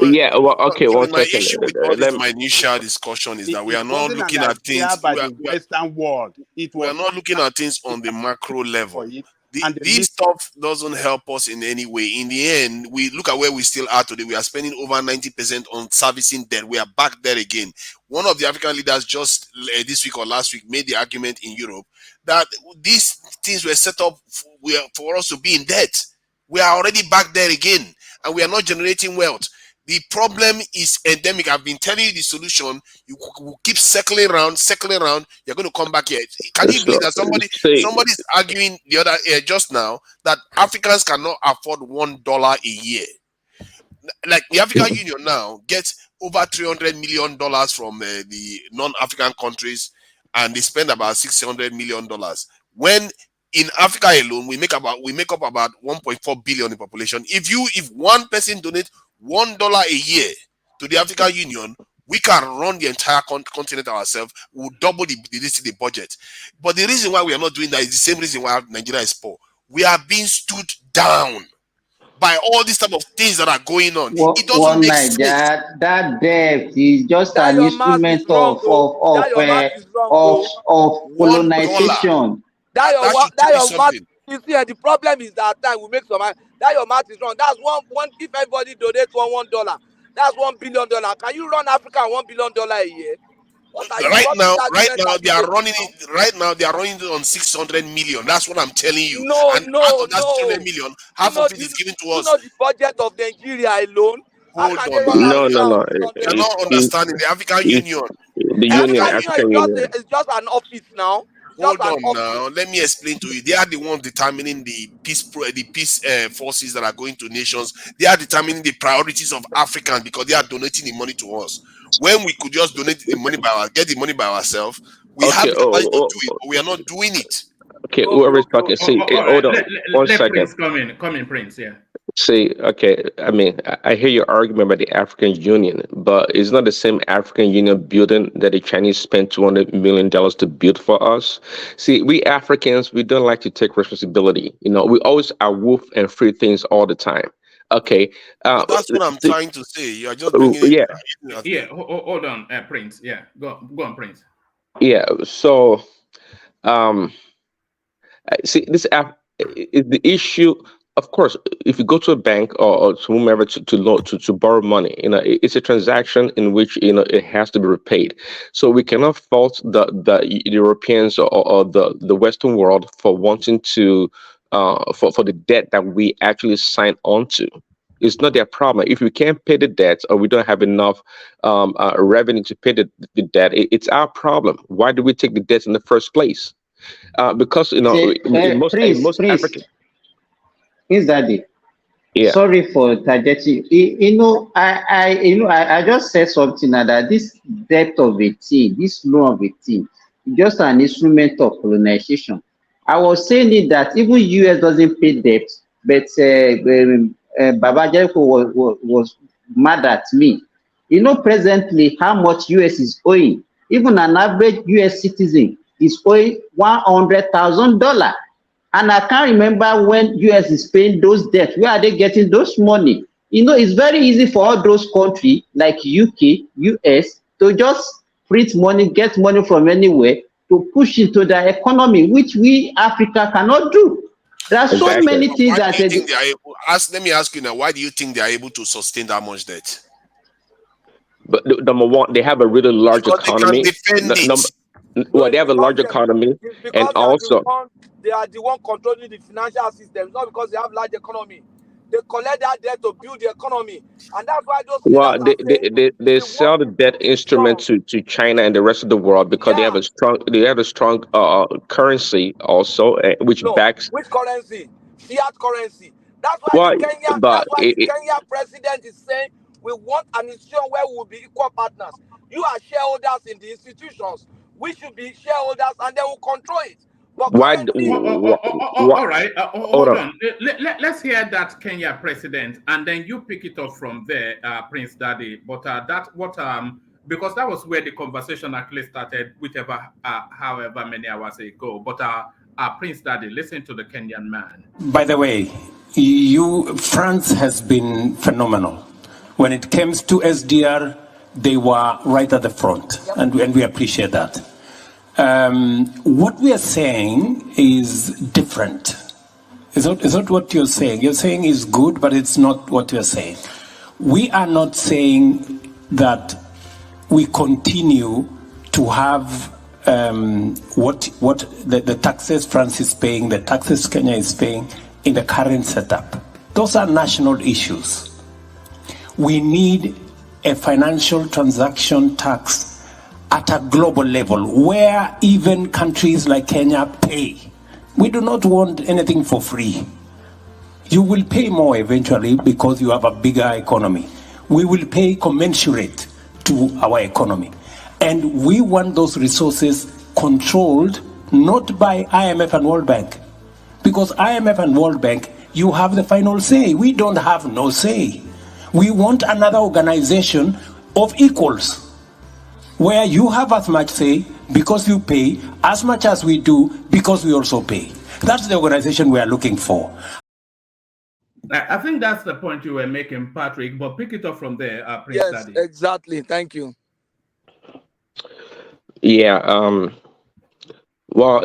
Speaker 1: Yeah, well, okay, one
Speaker 19: my
Speaker 1: second.
Speaker 19: issue with all this minutiae discussion is that we are
Speaker 5: it
Speaker 19: not
Speaker 5: wasn't an
Speaker 19: looking at
Speaker 5: idea
Speaker 19: things.
Speaker 5: by the Western world. It
Speaker 19: We are
Speaker 5: was
Speaker 19: not looking at things on the macro level.
Speaker 5: and
Speaker 19: This stuff doesn't help us in any way. In the end, we look at where we still are today. We are spending over 90% on servicing debt. We are back there again. One of the African leaders just this week or last week made the argument in Europe that these things were set up for us to be in debt. We are already back there again, and we are not generating wealth. The problem is endemic. I've been telling you the solution. You will keep circling around. You're going to come back here. Can you believe that somebody's arguing the other just now that Africans cannot afford $1 a year? Like the African Union now gets over $300 million from the non-African countries, and they spend about $600 million. When in Africa alone, we make up about 1.4 billion in population. If one person donates $1 a year to the African Union, we can run the entire continent ourselves. We'll double the budget. But the reason why we are not doing that is the same reason why Nigeria is poor. We are being stood down by all these type of things that are going on. It doesn't
Speaker 17: One
Speaker 19: make
Speaker 17: night,
Speaker 19: sense.
Speaker 17: that debt is just
Speaker 10: That
Speaker 17: an
Speaker 10: your math is
Speaker 17: instrument
Speaker 10: wrong, oh. That your math is wrong, oh.
Speaker 17: of
Speaker 19: $1.
Speaker 17: colonization.
Speaker 19: That should tell you
Speaker 10: That your math.
Speaker 19: something.
Speaker 10: You see, the problem is that time we make some money. That your math is wrong. That's one. If everybody donates $1, that's $1 billion. Can you run Africa $1 billion a year? What are you?
Speaker 19: Right now,
Speaker 10: argument
Speaker 19: they are running it. Right now, they are running it on 600 million. That's what I'm telling you.
Speaker 10: No,
Speaker 19: And out of that 600 million, half of it is given to
Speaker 10: you
Speaker 19: us.
Speaker 10: know the budget of Nigeria alone? How
Speaker 19: Hold
Speaker 10: can they
Speaker 19: on
Speaker 10: run
Speaker 19: now.
Speaker 10: Africa on
Speaker 19: You're
Speaker 10: 600
Speaker 19: not
Speaker 10: million?
Speaker 19: understanding the African Union.
Speaker 1: The Union, African Union.
Speaker 10: It's just an office now.
Speaker 19: Hold on now. Let me explain to you. They are the ones determining the peace forces that are going to nations. They are determining the priorities of Africans because they are donating the money to us. When we could just donate the money get the money by ourselves, we have the capacity to do it, but we are not doing it.
Speaker 1: Okay, whoever is talking, see, hold on, one
Speaker 2: Let
Speaker 1: second.
Speaker 2: Prince come in, Prince. Yeah.
Speaker 1: See, okay, I mean, I hear your argument about the African Union, but it's not the same African Union building that the Chinese spent $200 million to build for us. See, we Africans, we don't like to take responsibility. You know, we always are wolf and free things all the time. Okay.
Speaker 19: But that's what I'm trying to say. You are just bringing it.
Speaker 2: Yeah, hold on, Prince. Yeah, go on, Prince.
Speaker 1: Yeah, so, see, this is the issue. Of course, if you go to a bank or to whomever to borrow money, you know, it's a transaction in which, you know, it has to be repaid. So we cannot fault the Europeans or the Western world for wanting to for the debt that we actually signed onto. It's not their problem. If we can't pay the debt or we don't have enough revenue to pay the debt, it's our problem. Why do we take the debt in the first place? Because, you know, in most African.
Speaker 17: Is Daddy?
Speaker 1: Yeah.
Speaker 17: Sorry for targeting. I just said something now that this debt of a thing, this loan of a thing, is just an instrument of colonization. I was saying it that even US doesn't pay debt, but Baba Jericho was mad at me. You know presently how much US is owing. Even an average US citizen is owing $100,000. And I can't remember when US is paying those debts. Where are they getting those money? You know, it's very easy for all those countries like UK, US to just print money, get money from anywhere to push into their economy, which we Africa cannot do. There are so many things that
Speaker 19: let me ask you now, why do you think they are able to sustain that much debt?
Speaker 1: But number one, they have a really large economy.
Speaker 19: They can defend it.
Speaker 1: Well, they have a large economy, and also
Speaker 10: they are the one controlling the financial system, not because they have large economy. They collect that debt to build the economy, and that's why those.
Speaker 1: Well, they sell the debt instrument to China and the rest of the world because they have a strong currency also, which backs.
Speaker 10: Which currency? Fiat currency. That's why the Kenya president is saying we want an institution where we will be equal partners. You are shareholders in the institutions. We should be shareholders, and they will control it. But currently,
Speaker 2: all right, hold on. Let's hear that Kenya president, and then you pick it up from there, Prince Daddy. But because that was where the conversation actually started, however many hours ago. But Prince Daddy, listen to the Kenyan man.
Speaker 11: By the way, France has been phenomenal. When it comes to SDR, they were right at the front, and we appreciate that. What we are saying is different. It's not what you're saying. You're saying is good, but it's not what you're saying. We are not saying that we continue to have what the taxes France is paying, the taxes Kenya is paying in the current setup. Those are national issues. We need a financial transaction tax at a global level where even countries like Kenya pay. We do not want anything for free. You will pay more eventually because you have a bigger economy. We will pay commensurate to our economy. And we want those resources controlled not by IMF and World Bank. Because IMF and World Bank, you have the final say. We don't have no say. We want another organization of equals, where you have as much say because you pay as much as we do because we also pay. That's the organization we are looking for.
Speaker 2: I think that's the point you were making, Patrick, but pick it up from there, Prince
Speaker 10: Yes,
Speaker 2: Daddy.
Speaker 10: exactly. Thank you.
Speaker 1: Yeah. Well,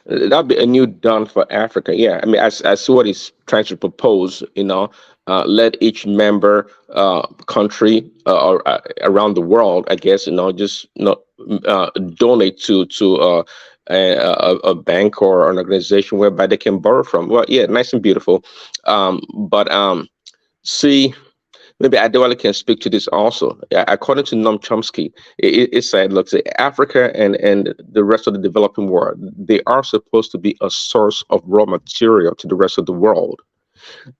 Speaker 1: that'd be a new dawn for Africa. Yeah, I mean, I see what he's trying to propose. Let each member country or around the world, I guess, just donate to a bank or an organization whereby they can borrow from. Well, yeah, nice and beautiful. But see. Maybe Adewale can speak to this also. According to Noam Chomsky, it said, look, say Africa and the rest of the developing world, they are supposed to be a source of raw material to the rest of the world.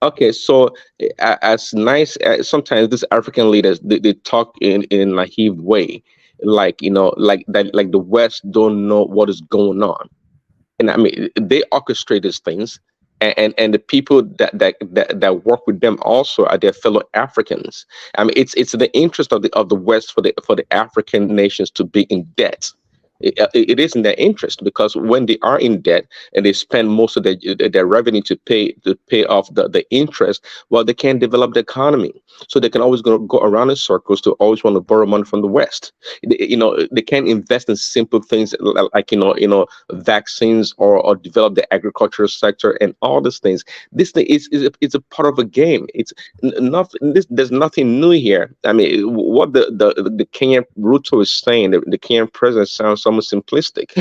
Speaker 1: Okay, so as nice as sometimes these African leaders, they talk in a naive way, like like that, like the West don't know what is going on. And I mean, they orchestrate these things, and the people that work with them also are their fellow Africans. I mean, it's the interest of the West for the African nations to be in debt. It is in their interest, because when they are in debt and they spend most of their revenue to pay off the interest, well, they can't develop the economy. So they can always go around in circles to always want to borrow money from the West. They can't invest in simple things like vaccines, or develop the agricultural sector and all these things. This thing is a part of a game. It's nothing. There's nothing new here. I mean, what the Kenyan Ruto is saying, the Kenyan president sounds almost simplistic.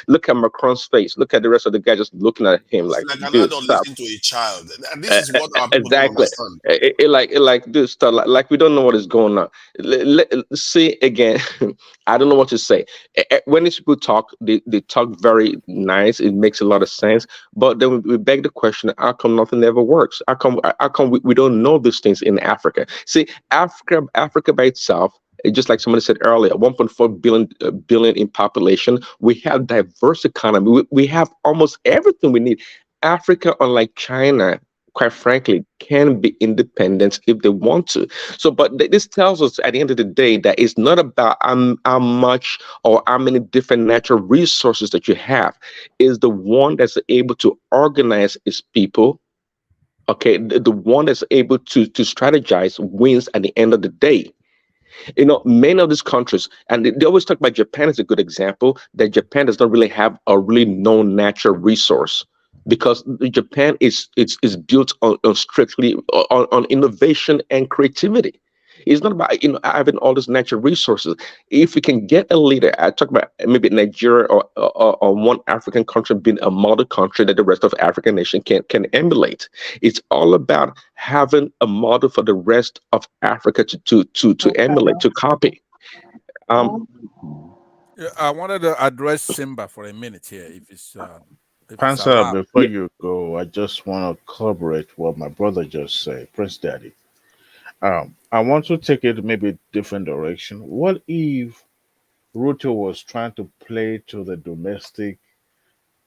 Speaker 1: Look at Macron's face. Look at the rest of the guys just looking at him
Speaker 19: It's
Speaker 1: like,
Speaker 19: like an
Speaker 1: dude,
Speaker 19: adult
Speaker 1: stop.
Speaker 19: listening to a child. And this is what our people don't
Speaker 1: Exactly.
Speaker 19: understand.
Speaker 1: Like dude, stop. Like we don't know what is going on. See again. I don't know what to say. When these people talk, they talk very nice. It makes a lot of sense. But then we beg the question: how come nothing ever works? How come we don't know these things in Africa? See, Africa by itself, just like somebody said earlier, 1.4 billion in population. We have diverse economy. We have almost everything we need. Africa, unlike China, quite frankly, can be independent if they want to. So, but this tells us at the end of the day that it's not about how much or how many different natural resources that you have. Is the one that's able to organize its people. Okay, the one that's able to strategize wins at the end of the day. Many of these countries, and they always talk about Japan as a good example, that Japan does not really have a really known natural resource, because Japan is built on strictly on innovation and creativity. It's not about having all these natural resources. If we can get a leader, I talk about maybe Nigeria or one African country being a model country that the rest of African nation can emulate. It's all about having a model for the rest of Africa to emulate, to copy.
Speaker 3: Yeah, I wanted to address Simba for a minute here, if it's
Speaker 21: Pansa,
Speaker 3: allowed.
Speaker 21: before you go, I just want to corroborate what my brother just said, Prince Daddy. I want to take it maybe a different direction. What if Ruto was trying to play to the domestic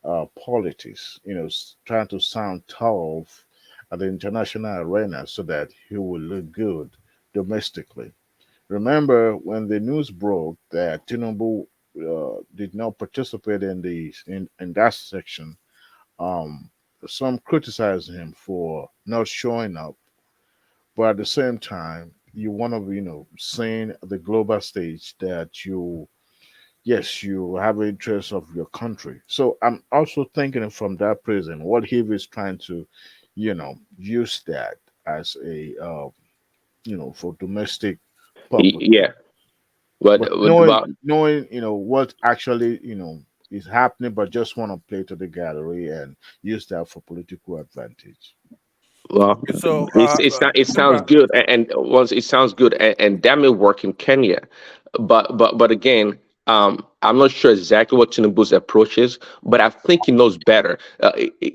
Speaker 21: politics, trying to sound tough at the international arena so that he would look good domestically? Remember when the news broke that Tinubu did not participate in that section, um, some criticized him for not showing up, but at the same time, you want to, saying the global stage that yes, you have an interest of your country. So I'm also thinking it from that prism. What he is trying to, use that as a, for domestic purpose.
Speaker 1: Yeah, but
Speaker 21: But
Speaker 1: about
Speaker 21: knowing, what actually, is happening, but just want to play to the gallery and use that for political advantage.
Speaker 1: well,
Speaker 3: So,
Speaker 1: it sounds
Speaker 3: Simba,
Speaker 1: good, and once it sounds good, and that may work in Kenya, but again, I'm not sure exactly what Tinubu's approach is, but I think he knows better.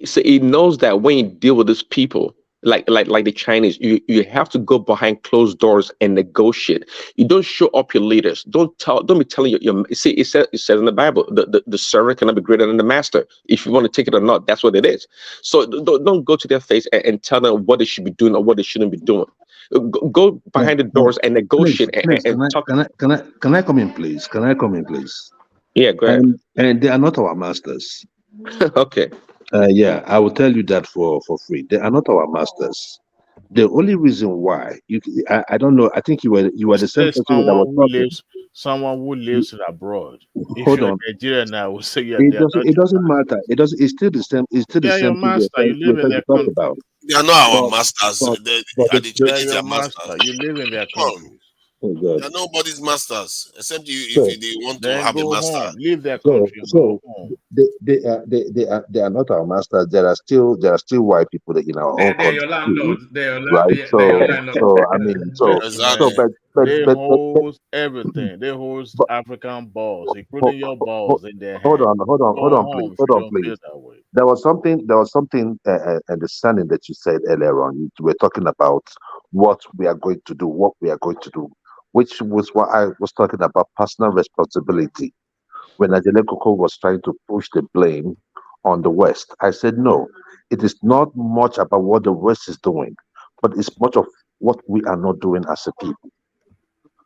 Speaker 1: So he knows that when you deal with these people, like the Chinese, you have to go behind closed doors and negotiate. You don't show up your leaders. Don't be telling your see. It says in the Bible, the servant cannot be greater than the master. If you want to take it or not, that's what it is. So don't go to their face and tell them what they should be doing or what they shouldn't be doing. Go behind the doors and
Speaker 6: Please,
Speaker 1: negotiate
Speaker 6: please,
Speaker 1: and talk.
Speaker 6: can I come in, please? Can I come in, please?
Speaker 1: Yeah, go ahead.
Speaker 6: And they are not our masters.
Speaker 1: Okay.
Speaker 6: Yeah, I will tell you that for free. They are not our masters. The only reason why I don't know. I think you were the same
Speaker 21: Say
Speaker 6: person that was talking.
Speaker 21: someone who lives abroad. If
Speaker 6: Hold
Speaker 21: you're
Speaker 6: on.
Speaker 21: Nigerian, I will say yeah,
Speaker 6: It
Speaker 21: they are
Speaker 6: doesn't.
Speaker 21: not
Speaker 6: It
Speaker 21: your
Speaker 6: doesn't matter. It doesn't. It's still the same. It's still
Speaker 21: They
Speaker 6: the
Speaker 21: are your
Speaker 6: same thing
Speaker 21: master. You live
Speaker 6: we're
Speaker 21: in
Speaker 6: trying
Speaker 21: their
Speaker 6: to talk
Speaker 21: country.
Speaker 6: about.
Speaker 19: They are not our
Speaker 6: But
Speaker 19: masters.
Speaker 6: but
Speaker 19: They
Speaker 6: but
Speaker 19: are the
Speaker 21: They
Speaker 19: church
Speaker 21: are
Speaker 19: is
Speaker 21: your
Speaker 19: their
Speaker 21: master.
Speaker 19: masters.
Speaker 21: You live in their
Speaker 19: Come on.
Speaker 21: countries.
Speaker 6: oh God.
Speaker 19: They are nobody's masters except you if
Speaker 6: So
Speaker 19: they want to
Speaker 21: Then
Speaker 19: have a
Speaker 21: go
Speaker 19: master.
Speaker 21: home. Leave their
Speaker 6: so
Speaker 21: country and go
Speaker 6: so
Speaker 21: home.
Speaker 6: they are not our masters. There are still white people in our own
Speaker 2: They're your
Speaker 6: country too,
Speaker 2: landlords.
Speaker 6: right?
Speaker 2: They're your
Speaker 6: So
Speaker 2: landlords.
Speaker 6: so I mean so
Speaker 19: Exactly.
Speaker 21: Man,
Speaker 6: but
Speaker 21: they
Speaker 6: but but, but,
Speaker 21: host everything. They host
Speaker 6: but
Speaker 21: African balls,
Speaker 6: ho-
Speaker 21: including your
Speaker 6: ho-
Speaker 21: balls in their
Speaker 6: hold
Speaker 21: hand.
Speaker 6: on, hold
Speaker 21: Go
Speaker 6: on, please,
Speaker 21: home if
Speaker 6: hold
Speaker 21: you
Speaker 6: on,
Speaker 21: don't feel
Speaker 6: please.
Speaker 21: that way.
Speaker 6: There was something understanding that you said earlier on. You were talking about what we are going to do, which was what I was talking about personal responsibility. When Ajele Koko was trying to push the blame on the West, I said no. It is not much about what the West is doing, but it's much of what we are not doing as a people.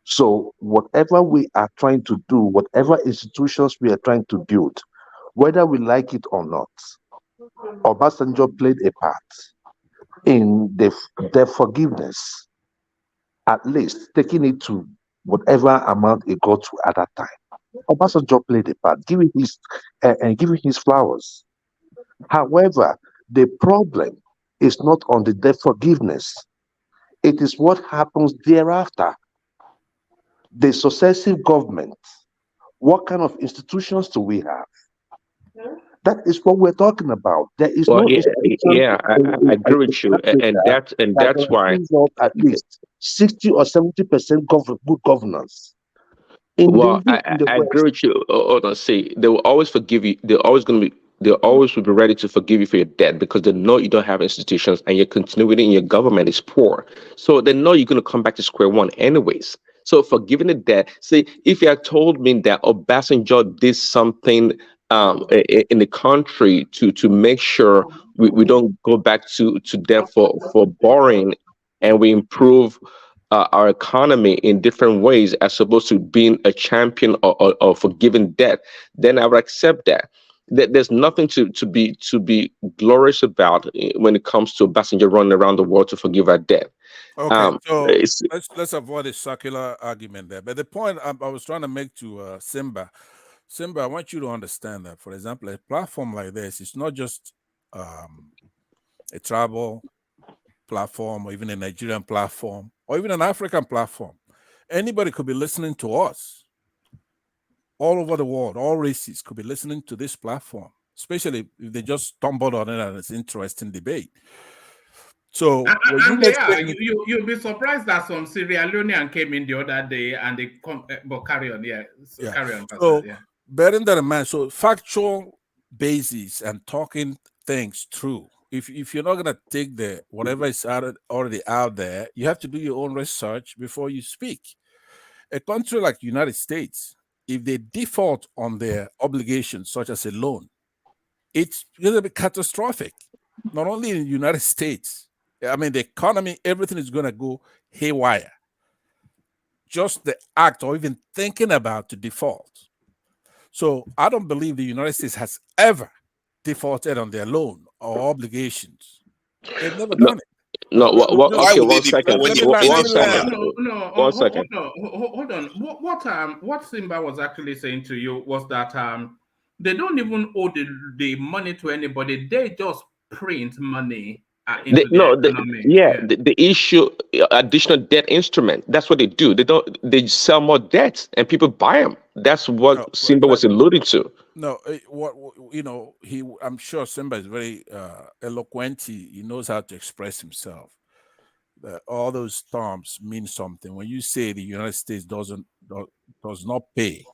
Speaker 6: So whatever we are trying to do, whatever institutions we are trying to build, whether we like it or not, Obasanjo played a part in their forgiveness, at least taking it to whatever amount it got to at that time. Obasanjo played a part, giving his flowers. However, the problem is not on the debt forgiveness. It is what happens thereafter. The successive government. What kind of institutions do we have? That is what we're talking about. There is
Speaker 1: Well,
Speaker 6: no
Speaker 1: yeah,
Speaker 6: institution
Speaker 1: yeah, I
Speaker 6: in
Speaker 1: agree with you, and
Speaker 6: Africa that
Speaker 1: that's why.
Speaker 6: guarantees us at least 60 or 70% good governance.
Speaker 1: Well,
Speaker 6: Even in the
Speaker 1: I agree
Speaker 6: West,
Speaker 1: with you. Hold on, see, they will always forgive you. They're always going to be. They always will be ready to forgive you for your debt because they know you don't have institutions and your continuity in your government is poor. So they know you're going to come back to square one anyways. So forgiving the debt. See, if you had told me that Obasanjo did something in the country to make sure we don't go back to debt for borrowing and we improve our economy in different ways as opposed to being a champion or forgiving debt, then I would accept that. There's nothing to be glorious about when it comes to Obasanjo running around the world to forgive our debt.
Speaker 3: Okay,
Speaker 1: Um,
Speaker 3: so
Speaker 1: it's,
Speaker 3: let's avoid a circular argument there. But the point I was trying to make to Simba, I want you to understand that, for example, a platform like this is not just um, a travel platform or even a Nigerian platform or even an African platform. Anybody could be listening to us all over the world. All races could be listening to this platform, especially if they just stumbled on it and it's interesting debate. So when you
Speaker 2: And
Speaker 3: make
Speaker 2: they are.
Speaker 3: statements,
Speaker 2: You'll be surprised that some Sierra Leonean came in the other day and they come. But carry on, yeah. So
Speaker 3: yeah.
Speaker 2: carry on, Pastor.
Speaker 3: So
Speaker 2: Yeah.
Speaker 3: bearing that in mind, so factual basis and talking things through. If you're not gonna take the whatever is already out there, you have to do your own research before you speak. A country like United States, if they default on their obligations, such as a loan, it's going to be catastrophic. Not only in the United States, I mean, the economy, everything is going to go haywire. Just the act or even thinking about to default. So I don't believe the United States has ever defaulted on their loan or obligations. They've never
Speaker 1: no,
Speaker 3: done it.
Speaker 1: no.
Speaker 21: Just
Speaker 19: Why
Speaker 1: Okay,
Speaker 19: would they
Speaker 1: one
Speaker 19: deport
Speaker 1: second.
Speaker 19: when
Speaker 21: let
Speaker 19: they
Speaker 21: me land.
Speaker 19: pay
Speaker 21: Let
Speaker 19: the
Speaker 1: One
Speaker 21: me
Speaker 19: fuel?
Speaker 1: second.
Speaker 21: land.
Speaker 2: No.
Speaker 1: One
Speaker 2: Hold
Speaker 1: second.
Speaker 2: on. Hold on. What Simba was actually saying to you was that they don't even owe the money to anybody. They just print money
Speaker 1: The,
Speaker 2: into the
Speaker 1: no,
Speaker 2: economy.
Speaker 1: yeah,
Speaker 2: Yeah.
Speaker 1: the issue, additional debt instrument. That's what they do. They sell more debts and people buy them. That's what
Speaker 3: No,
Speaker 1: Simba was alluding to.
Speaker 3: no. I'm sure Simba is very eloquent. He knows how to express himself. All those terms mean something. When you say the United States does not pay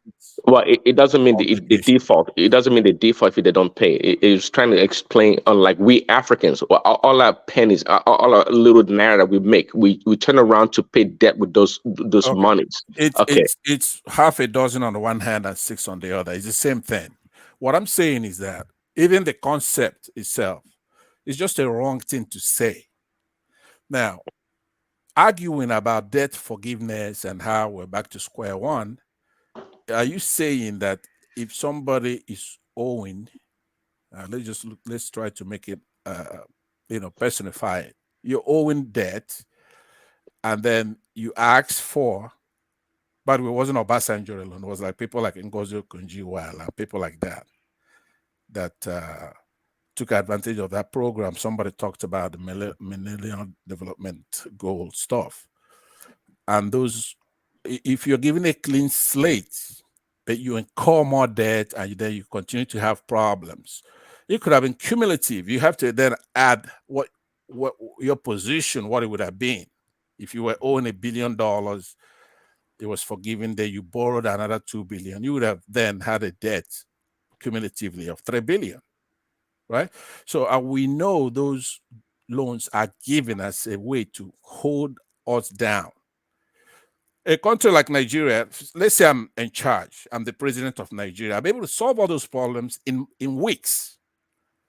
Speaker 3: its
Speaker 1: Well, it doesn't mean the
Speaker 3: obligation.
Speaker 1: default. It doesn't mean the default if they don't pay. It's trying to explain, unlike we Africans, all our pennies, all our little naira we make, we turn around to pay debt with those
Speaker 3: Okay,
Speaker 1: monies.
Speaker 3: it's
Speaker 1: Okay.
Speaker 3: it's it's half a dozen on the one hand and six on the other. It's the same thing. What I'm saying is that even the concept itself is just a wrong thing to say. Now, arguing about debt forgiveness and how we're back to square one, are you saying that if somebody is owing let's try to make it, personify it. You're owing debt, and then you ask for, but it wasn't Obasanjo alone. It was like people like Ngozi Okonjo-Iweala and people like that took advantage of that program. Somebody talked about the Millennium Development Goal stuff. And those, if you're given a clean slate, but you incur more debt and then you continue to have problems, it could have been cumulative. You have to then add what your position, what it would have been. If you were owing $1 billion, it was forgiven, then you borrowed another 2 billion. You would have then had a debt cumulatively of 3 billion, right? So we know those loans are given as a way to hold us down. A country like Nigeria, let's say I'm in charge, I'm the president of Nigeria, I'll be able to solve all those problems in weeks,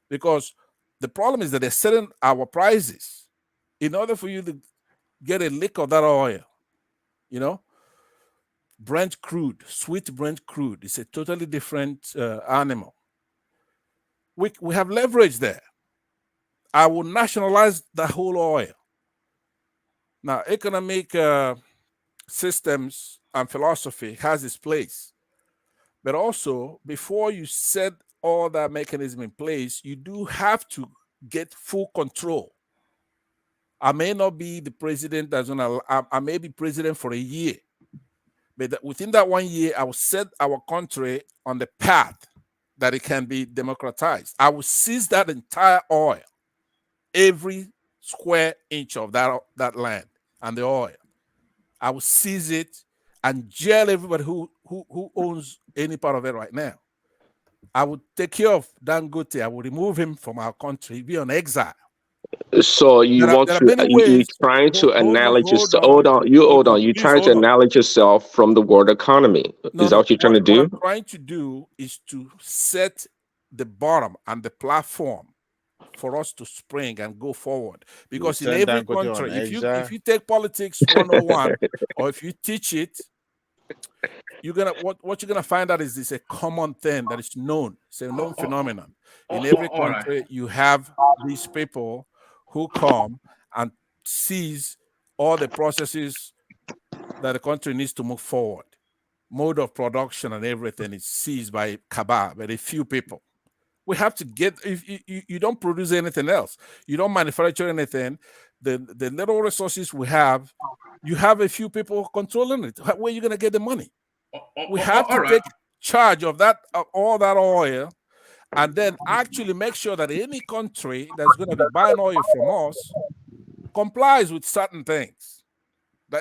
Speaker 3: because the problem is that they're setting our prices. In order for you to get a lick of that oil, Brent crude, sweet Brent crude, is a totally different animal. We have leverage there. I will nationalize the whole oil. Now, economic systems and philosophy has its place. But also, before you set all that mechanism in place, you do have to get full control. I may not be the president I may be president for a year. But within that 1 year, I will set our country on the path that it can be democratized. I will seize that entire oil, every square inch of that land and the oil. I will seize it and jail everybody who owns any part of it right now. I would take care of Dangote. I will remove him from our country, be on exile.
Speaker 1: So you're trying to analogize yourself. Hold on. You're trying to analogize yourself from the world economy. Is that what you're trying to do?
Speaker 3: What I'm trying to do is to set the bottom and the platform for us to spring and go forward. Because in every country, if you take politics 101 or if you teach it, what you're gonna find out is this a common thing that is known. It's a known phenomenon. In every country, you have these people who come and seize all the processes that the country needs to move forward. Mode of production and everything is seized by cabal, by a few people. We have to get, if you don't produce anything else, you don't manufacture anything, the little resources we have, you have a few people controlling it. Where are you going to get the money? We have to take charge of that, of all that oil, and then actually make sure that any country that's going to be buying oil from us complies with certain things.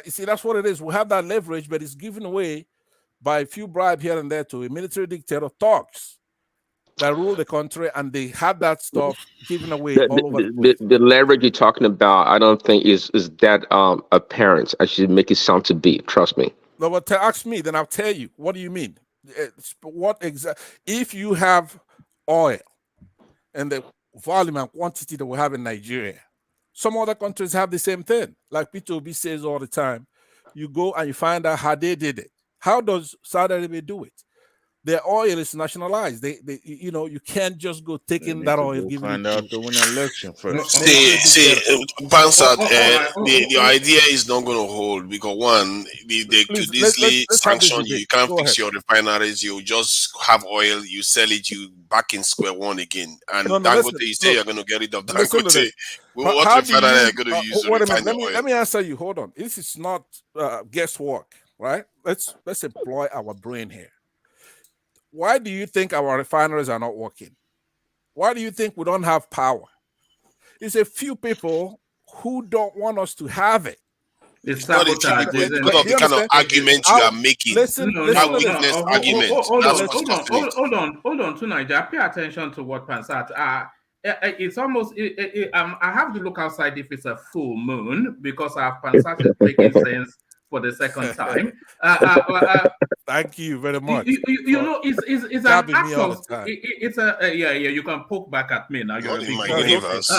Speaker 3: You see, that's what it is. We have that leverage, but it's given away by a few bribes here and there to a military dictator thugs that rule the country, and they have that stuff given away all over the place.
Speaker 1: The leverage you're talking about, I don't think is that apparent. I should make it sound to be. Trust me.
Speaker 3: No, but ask me, then I'll tell you. What do you mean? If you have oil and the volume and quantity that we have in Nigeria, some other countries have the same thing. Like P2B says all the time, you go and you find out how they did it. How does Saudi Arabia do it? Their oil is nationalized. You can't just go taking that oil.
Speaker 21: Find out to win an election first.
Speaker 19: See, Pansat, the idea is not going to hold because one, they could easily sanction you. You can't fix your refineries. You just have oil, you sell it, you back in square one again. And Dangote, you say you're going to get rid of Dangote. What refinery are you going to use to refine the oil?
Speaker 3: Let me answer you. Hold on. This is not guesswork, right? Let's employ our brain here. Why do you think our refineries are not working? Why do you think we don't have power? It's a few people who don't want us to have it.
Speaker 19: It's not a few people. Because of the kind of argument you are making.
Speaker 2: Hold on to Nigeria. Pay attention to what Pansat. It's almost. I have to look outside if it's a full moon because Pansat is making sense for the second time.
Speaker 3: Thank you very much.
Speaker 2: It's an act of. It's a you can poke back at me now. You're a big universe.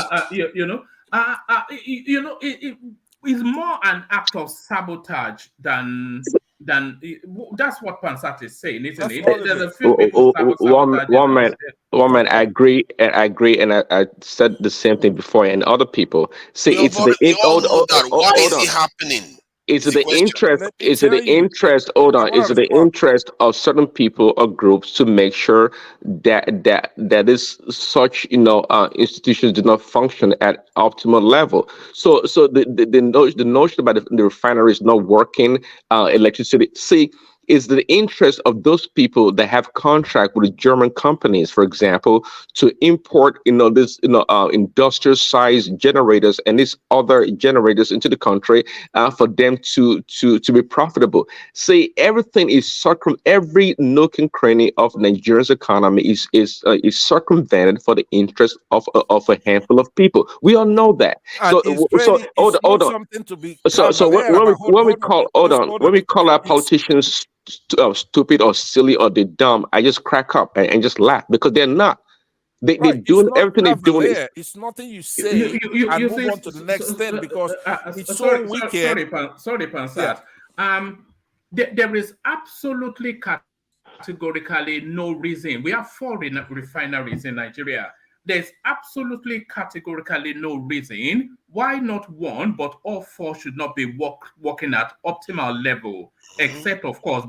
Speaker 2: It's more an act of sabotage than that's what Pansat is saying, isn't
Speaker 3: That's
Speaker 2: it?
Speaker 3: all it
Speaker 2: There's a
Speaker 3: is.
Speaker 2: few people sabotaging
Speaker 1: One
Speaker 2: us.
Speaker 1: man, one man, I agree, and I said the same thing before, and other people say
Speaker 19: We
Speaker 1: it's the
Speaker 19: all know that. Why
Speaker 1: hold
Speaker 19: is
Speaker 1: on.
Speaker 19: it happening?
Speaker 1: Is
Speaker 19: Is
Speaker 1: it
Speaker 19: the
Speaker 1: the
Speaker 19: question.
Speaker 1: interest?
Speaker 3: Let me
Speaker 1: Is it
Speaker 3: tell
Speaker 1: the
Speaker 3: you.
Speaker 1: interest? Hold
Speaker 3: I
Speaker 1: on.
Speaker 3: want
Speaker 1: Is
Speaker 3: to
Speaker 1: it the
Speaker 3: respond.
Speaker 1: interest of certain people or groups to make sure that is such institutions do not function at optimal level? So the notion about the refinery is not working, electricity. See, is the interest of those people that have contract with German companies, for example, to import this industrial size generators and these other generators into the country, for them to be profitable. See, everything is every nook and cranny of Nigeria's economy is circumvented for the interest of a handful of people. We all know that.
Speaker 3: And it's
Speaker 1: Hold
Speaker 3: not
Speaker 1: on.
Speaker 3: something to be
Speaker 1: So
Speaker 3: cavalier about.
Speaker 1: when we
Speaker 3: Hold on,
Speaker 1: call hold
Speaker 3: just
Speaker 1: on
Speaker 3: hold
Speaker 1: when
Speaker 3: on.
Speaker 1: we call our
Speaker 3: It's
Speaker 1: politicians stupid or silly or they dumb, I just crack up and just laugh because they're not. They're
Speaker 3: right. It's
Speaker 1: doing
Speaker 3: not
Speaker 1: everything they're doing is
Speaker 3: cavalier. It's nothing you say and
Speaker 2: You
Speaker 3: move
Speaker 2: say,
Speaker 3: on to the next thing because it's so
Speaker 2: sorry,
Speaker 3: wicked.
Speaker 2: sorry,
Speaker 3: Yeah.
Speaker 2: Pansat. There is absolutely categorically no reason. We have four refineries in Nigeria. There's absolutely categorically no reason why not one, but all four should not be working at optimal level, except, of course,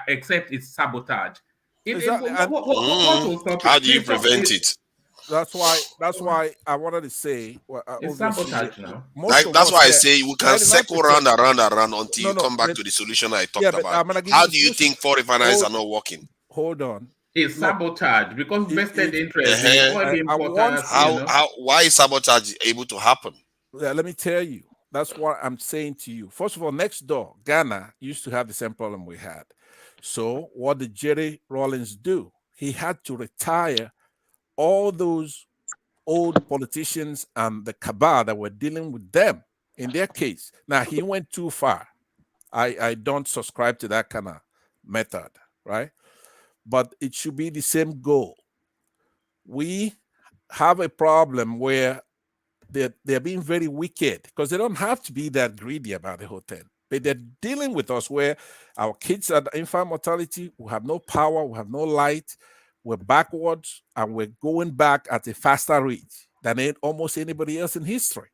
Speaker 2: except it's sabotage.
Speaker 3: Exactly. And
Speaker 2: What will stop
Speaker 19: How
Speaker 2: it?
Speaker 19: do you prevent it?
Speaker 3: that's why I wanted to say, well,
Speaker 2: It's
Speaker 3: obviously,
Speaker 2: sabotage now.
Speaker 3: most of
Speaker 19: That's
Speaker 3: us
Speaker 19: why I
Speaker 3: here,
Speaker 19: say we can circle
Speaker 3: 99%.
Speaker 19: round and round and round until
Speaker 3: No,
Speaker 19: you
Speaker 3: no,
Speaker 19: come back
Speaker 3: but
Speaker 19: to the solution I
Speaker 3: yeah,
Speaker 19: talked
Speaker 3: but
Speaker 19: about.
Speaker 3: I'm gonna give
Speaker 19: How
Speaker 3: you the
Speaker 19: do you
Speaker 3: solution.
Speaker 19: think four refineries are not working?
Speaker 3: Hold on.
Speaker 2: It's
Speaker 3: Look,
Speaker 2: sabotage because vested interest, the
Speaker 19: Uh-huh.
Speaker 2: oil
Speaker 3: I want
Speaker 2: importers,
Speaker 19: Why is sabotage able to happen?
Speaker 3: let me tell you. That's what I'm saying to you. First of all, next door, Ghana used to have the same problem we had. So what did Jerry Rawlings do? He had to retire all those old politicians and the cabal that were dealing with them in their case. Now he went too far. I don't subscribe to that kind of method, right? But it should be the same goal. We have a problem where they're being very wicked because they don't have to be that greedy about the whole thing. But they're dealing with us where our kids are infant mortality, we have no power, we have no light, we're backwards, and we're going back at a faster rate than almost anybody else in history.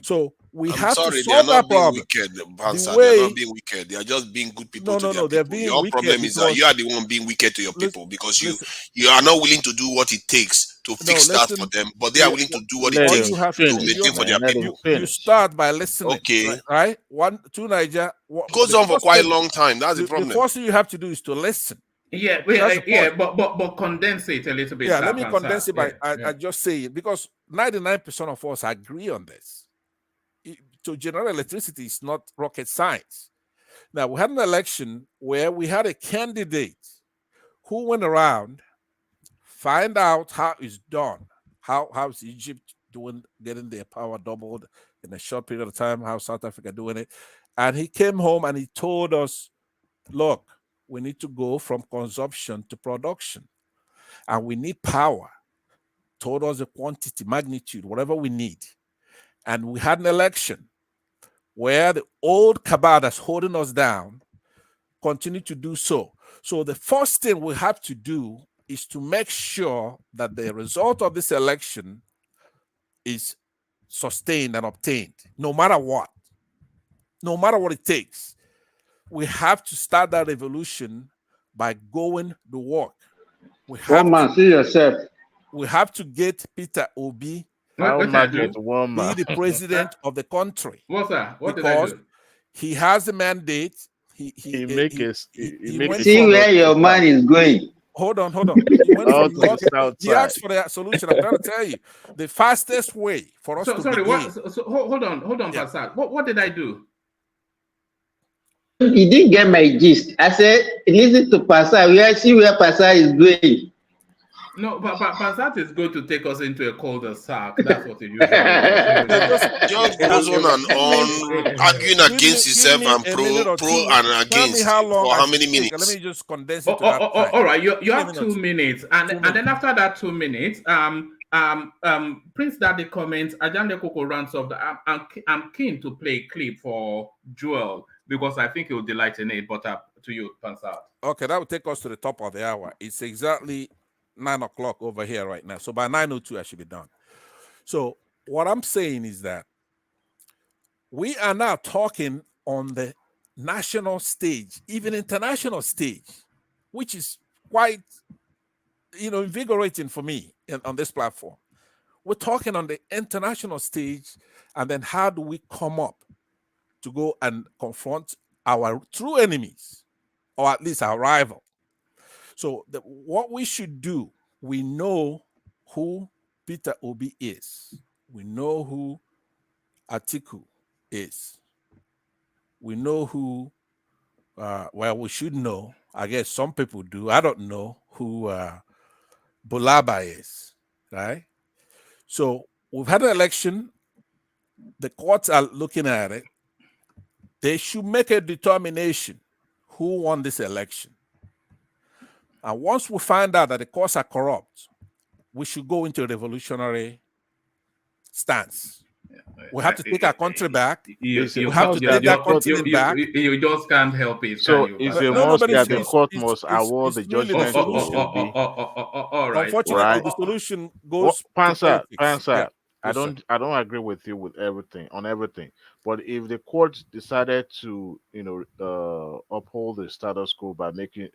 Speaker 3: So we
Speaker 19: I'm
Speaker 3: have to
Speaker 19: sorry, they are
Speaker 3: solve that
Speaker 19: not being
Speaker 3: problem.
Speaker 19: wicked,
Speaker 3: The
Speaker 19: Pansa. They are not
Speaker 3: way
Speaker 19: being wicked. They are just being good people to their
Speaker 3: no, they're
Speaker 19: people.
Speaker 3: being
Speaker 19: Your
Speaker 3: wicked
Speaker 19: problem is that
Speaker 3: because
Speaker 19: you are the one being wicked to your people because
Speaker 3: listen,
Speaker 19: you are not willing to do what it takes to
Speaker 3: no,
Speaker 19: fix that for
Speaker 3: listen.
Speaker 19: them, but they are willing to do what it
Speaker 21: Let
Speaker 3: What
Speaker 19: takes
Speaker 3: you
Speaker 21: him
Speaker 3: have
Speaker 19: to
Speaker 3: to
Speaker 21: finish,
Speaker 19: maintain for their
Speaker 21: man. Let him
Speaker 19: people.
Speaker 3: you
Speaker 21: finish.
Speaker 3: start by listening,
Speaker 19: Okay.
Speaker 3: right? One, two, Niger.
Speaker 19: It goes
Speaker 3: The
Speaker 19: on for
Speaker 3: first
Speaker 19: quite
Speaker 3: thing,
Speaker 19: a long time. That's the
Speaker 3: the
Speaker 19: problem.
Speaker 3: first thing you have to do is to listen.
Speaker 2: Yeah,
Speaker 3: That's the point.
Speaker 2: but condense it a little bit,
Speaker 3: Yeah,
Speaker 2: sir,
Speaker 3: let me condense
Speaker 2: Pansat.
Speaker 3: it by
Speaker 2: Yeah.
Speaker 3: I just say it because 99% of us agree on this. To generate electricity is not rocket science. Now we had an election where we had a candidate who went around, find out how it's done, how's Egypt doing, getting their power doubled in a short period of time, how South Africa doing it, and he came home and he told us, look, we need to go from consumption to production, and we need power. Told us the quantity, magnitude, whatever we need, and we had an election where the old cabal that's holding us down continue to do so. So the first thing we have to do is to make sure that the result of this election is sustained and obtained, no matter what it takes. We have to start that revolution by going to work.
Speaker 17: One man, see yourself.
Speaker 3: We have to get Peter Obi
Speaker 21: How
Speaker 2: What I do?
Speaker 21: market one
Speaker 3: be
Speaker 21: man?
Speaker 3: the president of the country.
Speaker 2: What's that? What did I
Speaker 3: Because
Speaker 2: do?
Speaker 3: he has the mandate. He
Speaker 21: make
Speaker 3: went
Speaker 17: See
Speaker 3: from
Speaker 17: where your man is going.
Speaker 3: hold on. He went
Speaker 21: All
Speaker 3: from
Speaker 21: to the
Speaker 3: north.
Speaker 21: south
Speaker 3: He asked
Speaker 21: side.
Speaker 3: for the solution. I'm trying to tell you, the fastest way for us to
Speaker 2: Sorry,
Speaker 3: begin.
Speaker 2: hold on,
Speaker 3: Yeah.
Speaker 2: Pansat. What did I do?
Speaker 17: He didn't get my gist. I said, listen to Pastor. See where Pastor is going.
Speaker 2: No, but Pansat is going to take us into a cul-de-sac. That's what he usually does.
Speaker 19: Just goes on and on, arguing against himself and
Speaker 3: a minute or
Speaker 19: pro
Speaker 3: two.
Speaker 19: and
Speaker 3: Tell me
Speaker 19: against
Speaker 3: how long
Speaker 19: for
Speaker 3: I
Speaker 19: how
Speaker 3: should
Speaker 19: many
Speaker 3: take. Let
Speaker 19: minutes?
Speaker 3: me just condense it to that time.
Speaker 2: All right, you
Speaker 3: Give me a
Speaker 2: have
Speaker 3: minute
Speaker 2: 2
Speaker 3: or two.
Speaker 2: minutes, and then after that 2 minutes, Prince Daddy comments. Ajande Koko runs off. I'm keen to play a clip for Joel because I think he will delight in it. But to you, Pansat.
Speaker 3: Okay, that will take us to the top of the hour. It's exactly 9 o'clock over here right now. So by 9:02, I should be done. So what I'm saying is that we are now talking on the national stage, even international stage, which is quite, invigorating for me on this platform. We're talking on the international stage, and then how do we come up to go and confront our true enemies, or at least our rival? So what we should do, we know who Peter Obi is. We know who Atiku is. We know who, we should know. I guess some people do. I don't know who Bulaba is, right? So we've had an election. The courts are looking at it. They should make a determination who won this election. And once we find out that the courts are corrupt, we should go into a revolutionary stance. We have to take our country back.
Speaker 2: You just can't help it.
Speaker 21: So it's a must that the court must award the judgment to Obi.
Speaker 2: All right.
Speaker 3: Unfortunately, the solution goes
Speaker 21: Pansa.
Speaker 3: Yeah.
Speaker 21: I don't agree with you with everything. But if the court decided to, uphold the status quo by making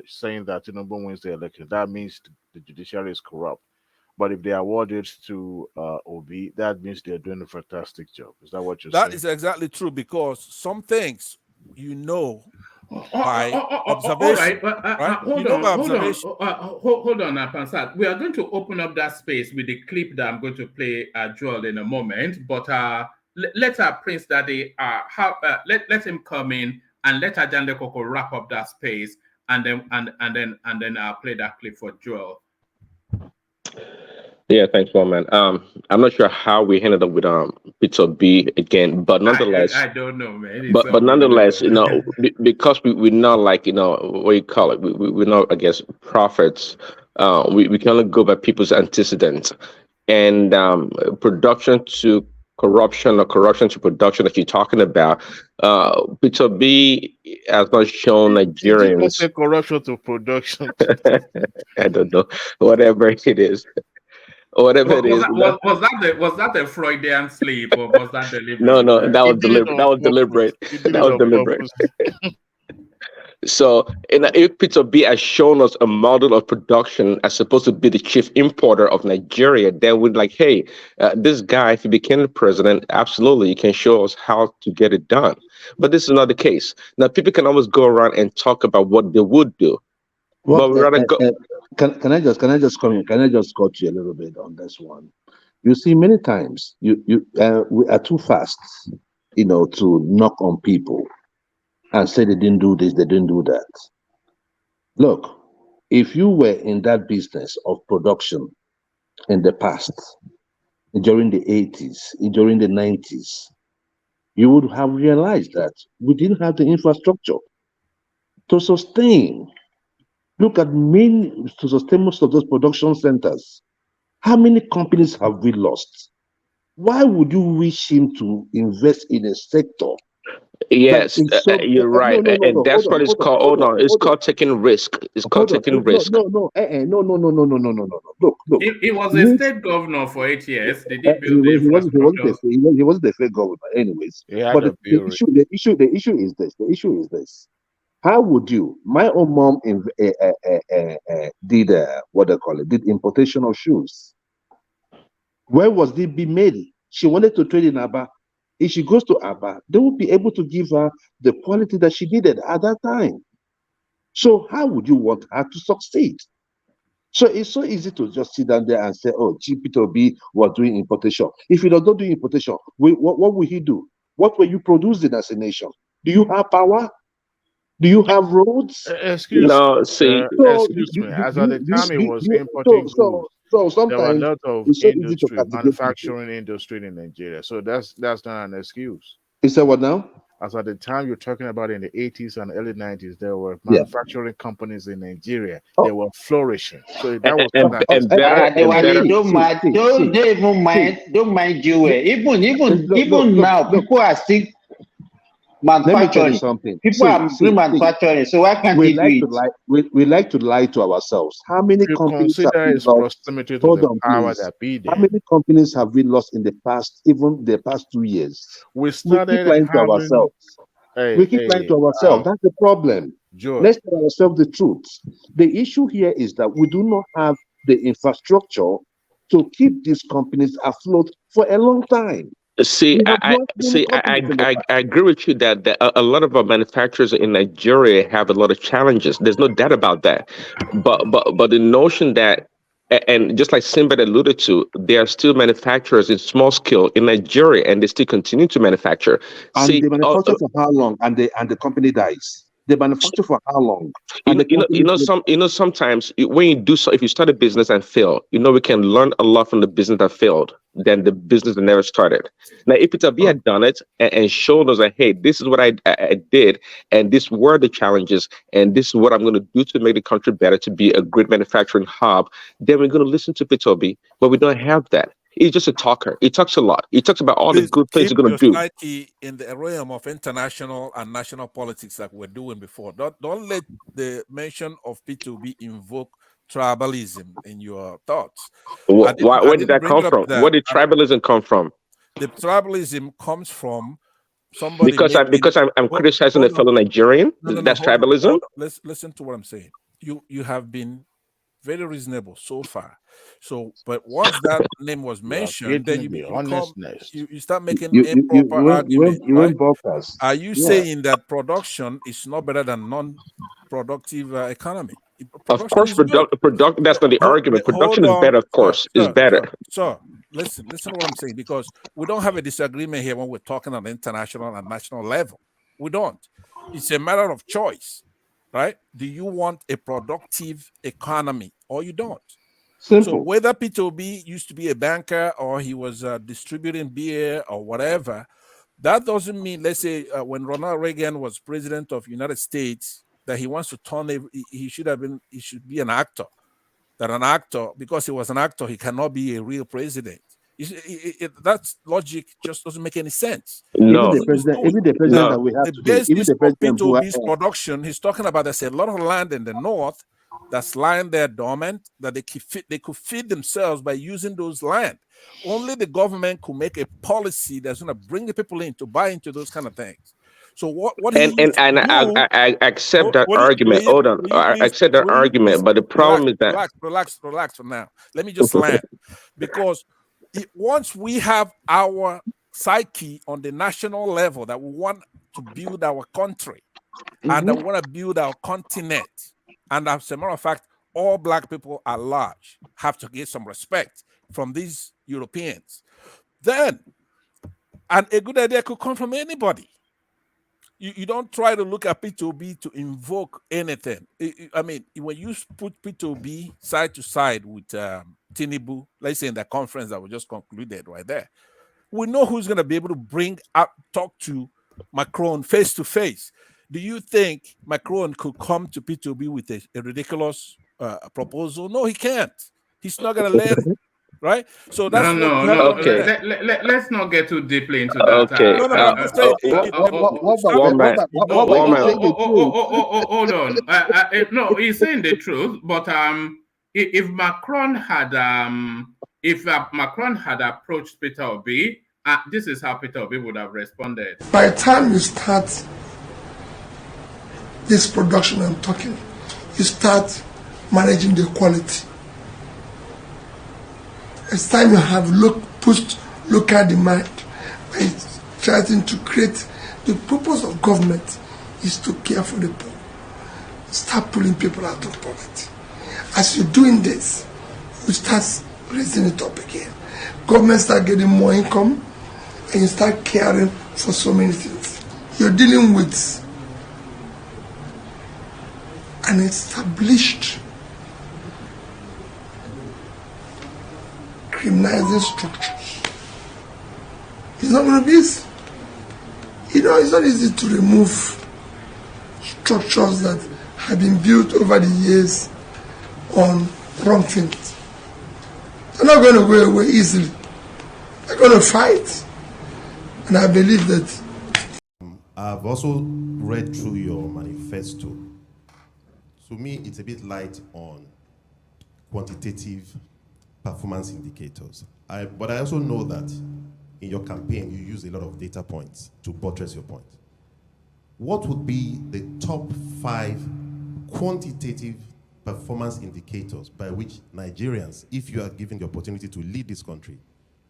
Speaker 21: saying that Tinubu wins the election, that means the judiciary is corrupt. But if they award it to Obi, that means they're doing a fantastic job. Is that what you're saying?
Speaker 3: That is exactly true, because some things by observation.
Speaker 2: Hold on, Pansat. We are going to open up that space with the clip that I'm going to play Joel in a moment. But let Prince Daddy let him come in and let Ajande Koko wrap up that space, and then I'll play that clip for Joel.
Speaker 1: Yeah, thanks, man. I'm not sure how we ended up with Peter B again, but nonetheless,
Speaker 2: I don't know, man.
Speaker 1: But nonetheless, because we're not like what you call it, we're not, I guess, prophets. We can only go by people's antecedents, and production to corruption or corruption to production that you're talking about. Peter B has not shown Nigerians.
Speaker 21: Did you say corruption to production?
Speaker 1: I don't know, whatever it is. Whatever it is.
Speaker 2: Was that a Freudian slip, or was that deliberate?
Speaker 1: No, that was deliberate. That was deliberate. That was deliberate. So, if Peter B has shown us a model of production as supposed to be the chief importer of Nigeria, then we're like, hey, this guy, if he became the president, absolutely, you can show us how to get it done. But this is not the case. Now, people can always go around and talk about what they would do.
Speaker 6: Well,
Speaker 1: but we rather go.
Speaker 6: Can I just come in? Can I just cut you a little bit on this one? You see, many times we are too fast, to knock on people and say they didn't do this, they didn't do that. Look, if you were in that business of production in the past, during the 80s, during the 90s, you would have realized that we didn't have the infrastructure to sustain. Look at to sustain most of those production centers. How many companies have we lost? Why would you wish him to invest in a sector?
Speaker 1: Yes, you're right. And that's what it's called. Hold on. It's called taking risk. It's called taking risk.
Speaker 6: No. Look.
Speaker 2: He was a state governor for 8 years. Did he build the infrastructure?
Speaker 6: He wasn't the state governor, anyways. But the issue is this. How would you? My own mom did did importation of shoes. Where was it being made? She wanted to trade in Aba. If she goes to Aba, they will be able to give her the quality that she needed at that time. So how would you want her to succeed? So it's so easy to just sit down there and say, oh, Peter B was doing importation. If he does not do importation, what will he do? What were you producing as a nation? Do you have power? Do you have roads?
Speaker 21: Excuse me. As at the time he was importing goods,
Speaker 6: sometimes
Speaker 21: there were a lot of manufacturing industry in Nigeria. So that's not an excuse.
Speaker 6: Is that what now?
Speaker 21: As at the time you're talking about in the 80s and early 90s, there were manufacturing companies in Nigeria. They were flourishing. So that was
Speaker 17: don't mind you. Even now, people are still
Speaker 6: Let me tell you
Speaker 17: manufacturing.
Speaker 6: something.
Speaker 17: People are doing manufacturing, so why can't
Speaker 6: we
Speaker 17: they do
Speaker 6: like to
Speaker 17: it?
Speaker 6: lie. We like to lie to ourselves. How many
Speaker 21: You
Speaker 6: companies have
Speaker 21: consider
Speaker 6: we
Speaker 21: its
Speaker 6: lost?
Speaker 21: proximity to
Speaker 6: Hold
Speaker 21: the
Speaker 6: on,
Speaker 21: power
Speaker 6: please.
Speaker 21: that be
Speaker 6: How
Speaker 21: there.
Speaker 6: many companies have we lost in the past, even the past 2 years?
Speaker 21: We
Speaker 6: We keep
Speaker 21: started
Speaker 6: lying to
Speaker 21: having
Speaker 6: ourselves.
Speaker 21: a
Speaker 6: We keep lying to ourselves. That's the problem.
Speaker 21: Joy.
Speaker 6: Let's tell ourselves the truth. The issue here is that we do not have the infrastructure to keep these companies afloat for a long time.
Speaker 1: See,
Speaker 6: We have
Speaker 1: I
Speaker 6: lost many companies in the past.
Speaker 1: I agree with you that a lot of our manufacturers in Nigeria have a lot of challenges. There's no doubt about that. But the notion that and just like Sinbad alluded to, there are still manufacturers in small scale in Nigeria, and they still continue to manufacture.
Speaker 6: And
Speaker 1: See,
Speaker 6: they manufacture for how long? And the company dies. They manufacture for how long? And the company
Speaker 1: sometimes when you do so, if you start a business and fail, we can learn a lot from the business that failed than the business that never started. Now, if Peter B had done it and shown us that, hey, this is what I did, and these were the challenges, and this is what I'm going to do to make the country better, to be a great manufacturing hub, then we're going to listen to Peter B. But we don't have that. He's just a talker. He talks a lot. He talks about all the
Speaker 3: Please
Speaker 1: good things
Speaker 3: keep
Speaker 1: he's going
Speaker 3: your
Speaker 1: to do.
Speaker 3: psyche in the realm of international and national politics like we're doing before. Don't let the mention of P2B invoke tribalism in your thoughts.
Speaker 1: Where did that
Speaker 3: bring
Speaker 1: come
Speaker 3: it up
Speaker 1: from?
Speaker 3: that.
Speaker 1: Where did tribalism come from?
Speaker 3: The tribalism comes from somebody
Speaker 1: Because I'm criticizing a fellow Nigerian. That's
Speaker 3: hold
Speaker 1: tribalism.
Speaker 3: on. Let's listen to what I'm saying. You have been very reasonable so far. So, but once that name was mentioned, then you start making improper argument, right? Are you saying that production is not better than non-productive economy?
Speaker 1: Of course, product. That's not the argument. Production is better. Of course, is better.
Speaker 3: So, listen to what I'm saying, because we don't have a disagreement here when we're talking on the international and national level. We don't. It's a matter of choice, right? Do you want a productive economy or you don't?
Speaker 6: Simple.
Speaker 3: So whether P2B used to be a banker or he was distributing beer or whatever, that doesn't mean, let's say, when Ronald Reagan was president of the United States, that he wants to he should be an actor. That an actor, because he was an actor, he cannot be a real president. That logic just doesn't make any sense.
Speaker 1: No,
Speaker 6: even the president that we have today, even the president
Speaker 3: P2B's production, he's talking about there's a lot of land in the north that's lying there dormant that they could feed themselves by using those land. Only the government could make a policy that's going to bring the people in to buy into those kind of things. So what I
Speaker 1: accept that argument. Hold on, I accept that argument, but the problem is that
Speaker 3: relax for now. Let me just land, because once we have our psyche on the national level that we want to build our country and that we want to build our continent, and as a matter of fact, all Black people at large have to get some respect from these Europeans, then and a good idea could come from anybody. You don't try to look at P2B to invoke anything. I mean, when you put P2B side to side with Tinubu, let's say in the conference that we just concluded right there, we know who's going to be able to talk to Macron face to face. Do you think Macron could come to P2B with a ridiculous proposal? No, he can't. He's not going to let it. Right, so that's
Speaker 2: no. Okay. Let's not get too deeply into that.
Speaker 1: Okay.
Speaker 2: Hold on. No, he's saying the truth. But if Macron had approached Peter Obi, this is how Peter Obi would have responded.
Speaker 13: By the time you start this production I'm talking, you start managing the quality. It's time you have pushed local demand by trying to create. The purpose of government is to care for the poor. Start pulling people out of poverty. As you're doing this, you start raising it up again. Government start getting more income, and you start caring for so many things. You're dealing with an established criminalizing structures. It's not going to be easy. It's not easy to remove structures that have been built over the years on wrong things. They're not going to go away easily. They're going to fight. And I believe that
Speaker 15: I've also read through your manifesto. To me, it's a bit light on quantitative performance indicators. But I also know that in your campaign, you use a lot of data points to buttress your point. What would be the top 5 quantitative performance indicators by which Nigerians, if you are given the opportunity to lead this country,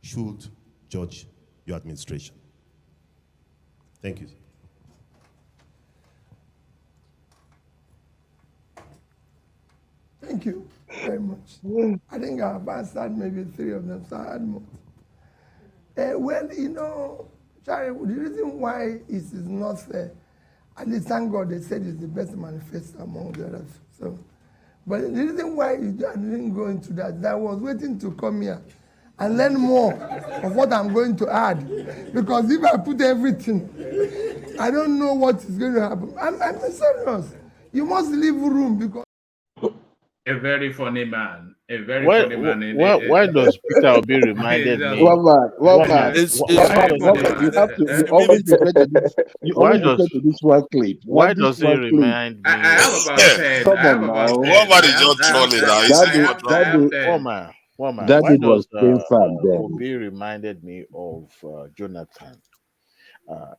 Speaker 15: should judge your administration? Thank you.
Speaker 13: Thank you very much. I think I've answered maybe 3 of them, so I add more. Well, you know, Charlie, the reason why it is not fair, and thank God they said it's the best manifesto among the others. So, but the reason why I didn't go into that, I was waiting to come here and learn more of what I'm going to add. Because if I put everything, I don't know what is going to happen. I'm serious. You must leave room because.
Speaker 2: A very funny man. A very
Speaker 21: Why,
Speaker 2: funny man.
Speaker 21: why does Peter Obi reminded me?
Speaker 6: One man. You always refer to this. You
Speaker 21: Why
Speaker 6: always refer
Speaker 21: does
Speaker 6: to this one clip.
Speaker 21: why
Speaker 6: This
Speaker 21: does he
Speaker 6: one clip.
Speaker 21: remind me?
Speaker 2: I have about 10.
Speaker 6: Come
Speaker 2: I have
Speaker 6: on
Speaker 2: about
Speaker 6: now.
Speaker 2: 10.
Speaker 19: One man is just trolling now. He's looking for trouble.
Speaker 21: One man.
Speaker 6: That
Speaker 21: Why
Speaker 6: it was
Speaker 21: does
Speaker 6: playing fan then.
Speaker 21: Obi reminded me of Jonathan?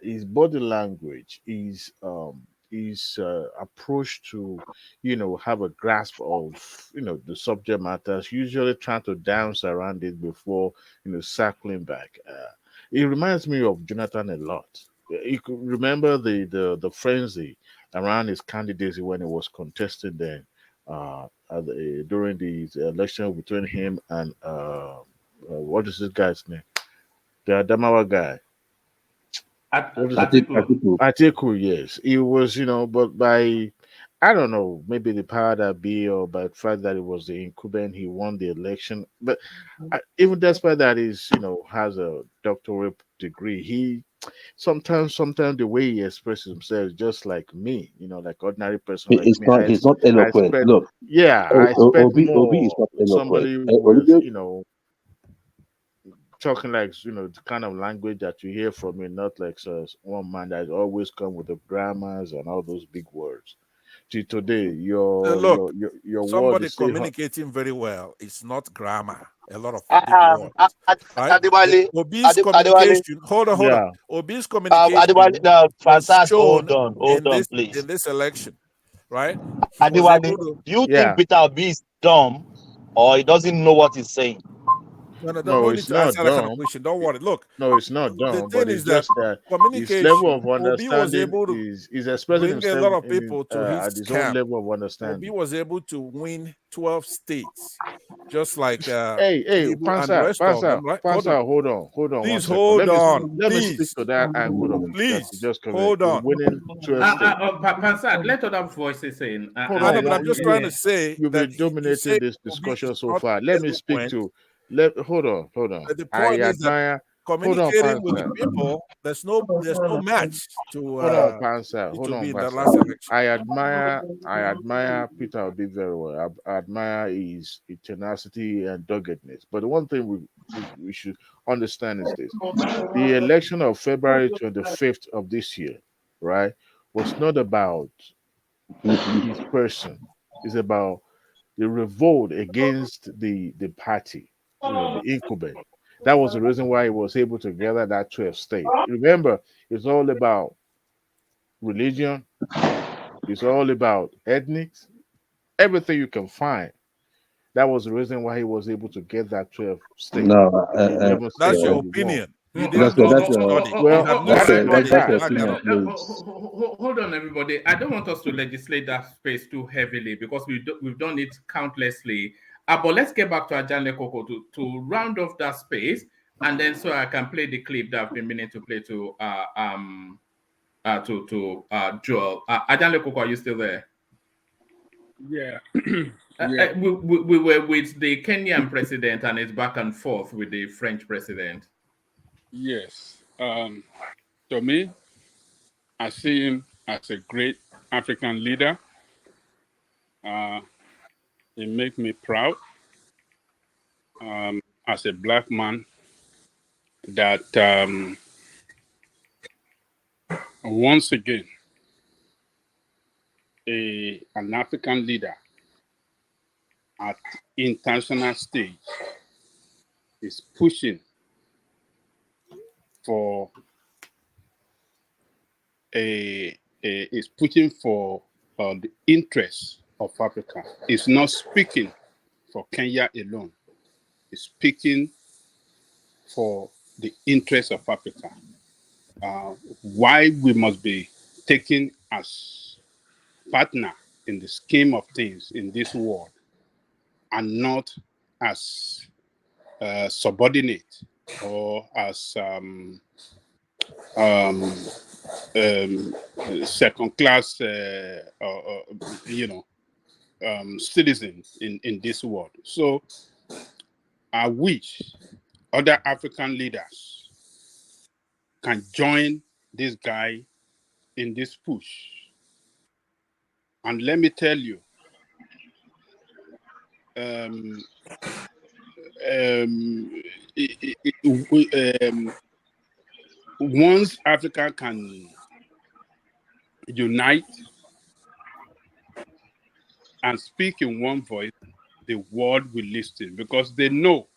Speaker 21: His body language, his approach to, have a grasp of, the subject matters, usually trying to dance around it before, circling back. It reminds me of Jonathan a lot. You could remember the frenzy around his candidacy when he was contesting then, during the election between him and what is this guy's name? The Adamawa guy. Atiku, yes. It was, but by, I don't know, maybe the power that be, or by the fact that it was the incumbent, he won the election. But even despite that, he's, has a doctorate degree. He sometimes the way he expresses himself is just like me, like ordinary person like me.
Speaker 6: He's not eloquent. Look,
Speaker 21: I expect
Speaker 6: Obi is
Speaker 21: more
Speaker 6: not eloquent.
Speaker 21: somebody with, talking like the kind of language that you hear from me, not like one man that always come with the grammars and all those big words. See, today your word
Speaker 3: somebody
Speaker 21: is still
Speaker 3: communicating very well. It's not grammar. A lot of big words. Right?
Speaker 22: Adewale,
Speaker 3: Obi's
Speaker 22: Adewale.
Speaker 3: communication. Hold on. Obi's communication
Speaker 22: Adewale,
Speaker 3: was shown
Speaker 22: hold on, please.
Speaker 3: in this election. Right? He was
Speaker 22: Adewale,
Speaker 3: able to.
Speaker 22: do you think Peter Obi is dumb or he doesn't know what he's saying?
Speaker 3: No need to answer that kind of question. Don't worry. Look,
Speaker 21: no, it's not
Speaker 3: the
Speaker 21: dumb,
Speaker 3: thing
Speaker 21: but
Speaker 3: is
Speaker 21: it's
Speaker 3: that
Speaker 21: just that his
Speaker 3: communication.
Speaker 21: level of
Speaker 3: Obi was
Speaker 21: understanding
Speaker 3: able to
Speaker 21: is expressing
Speaker 3: bring a
Speaker 21: himself
Speaker 3: lot of people to his
Speaker 21: at his
Speaker 3: camp.
Speaker 21: own level of
Speaker 3: Obi
Speaker 21: understanding.
Speaker 3: was able to win 12 states, just like
Speaker 21: Hey,
Speaker 3: Tinubu and the rest of them. Right?
Speaker 21: Hold on.
Speaker 3: Please
Speaker 21: 1 second.
Speaker 3: hold on.
Speaker 21: Let me speak to that angle of it.
Speaker 3: Please
Speaker 21: That you just
Speaker 3: hold on.
Speaker 21: Winning 12 states.
Speaker 2: Pansad, let other voices in.
Speaker 21: Hold on.
Speaker 3: But I'm just trying to say
Speaker 21: you've
Speaker 3: that
Speaker 21: been dominating this discussion so far. Let me speak to. Hold on.
Speaker 3: The point is that communicating with the people, there's no match to
Speaker 21: hold on, Pansa. Hold on,
Speaker 3: in the last election.
Speaker 21: I admire Peter Obi very well. I admire his tenacity and doggedness. But the one thing we should understand is this: the election of February 25th of this year, right, was not about his person. It's about the revolt against the party, the incumbent. That was the reason why he was able to gather that 12 states. Remember, it's all about religion, it's all about ethnics, everything you can find. That was the reason why he was able to get that 12 states.
Speaker 6: No,
Speaker 3: that's your opinion. You
Speaker 6: that's
Speaker 3: didn't
Speaker 6: your
Speaker 3: study.
Speaker 2: Hold on, everybody. I don't want us to legislate that space too heavily because we've done it countlessly. But let's get back to Ajanle Koko to round off that space, and then so I can play the clip that I've been meaning to play to Joel. Ajanle Koko, are you still there?
Speaker 5: Yeah.
Speaker 2: We were with the Kenyan president and it's back and forth with the French president.
Speaker 5: Yes. To me, I see him as a great African leader. He makes me proud as a black man that once again, an African leader at international stage is pushing for the interests of Africa. It's not speaking for Kenya alone. It's speaking for the interests of Africa. Why we must be taken as partner in the scheme of things in this world and not as subordinate or as second class, citizens in this world. So I wish other African leaders can join this guy in this push. And let me tell you, once Africa can unite and speak in one voice, the world will listen because they know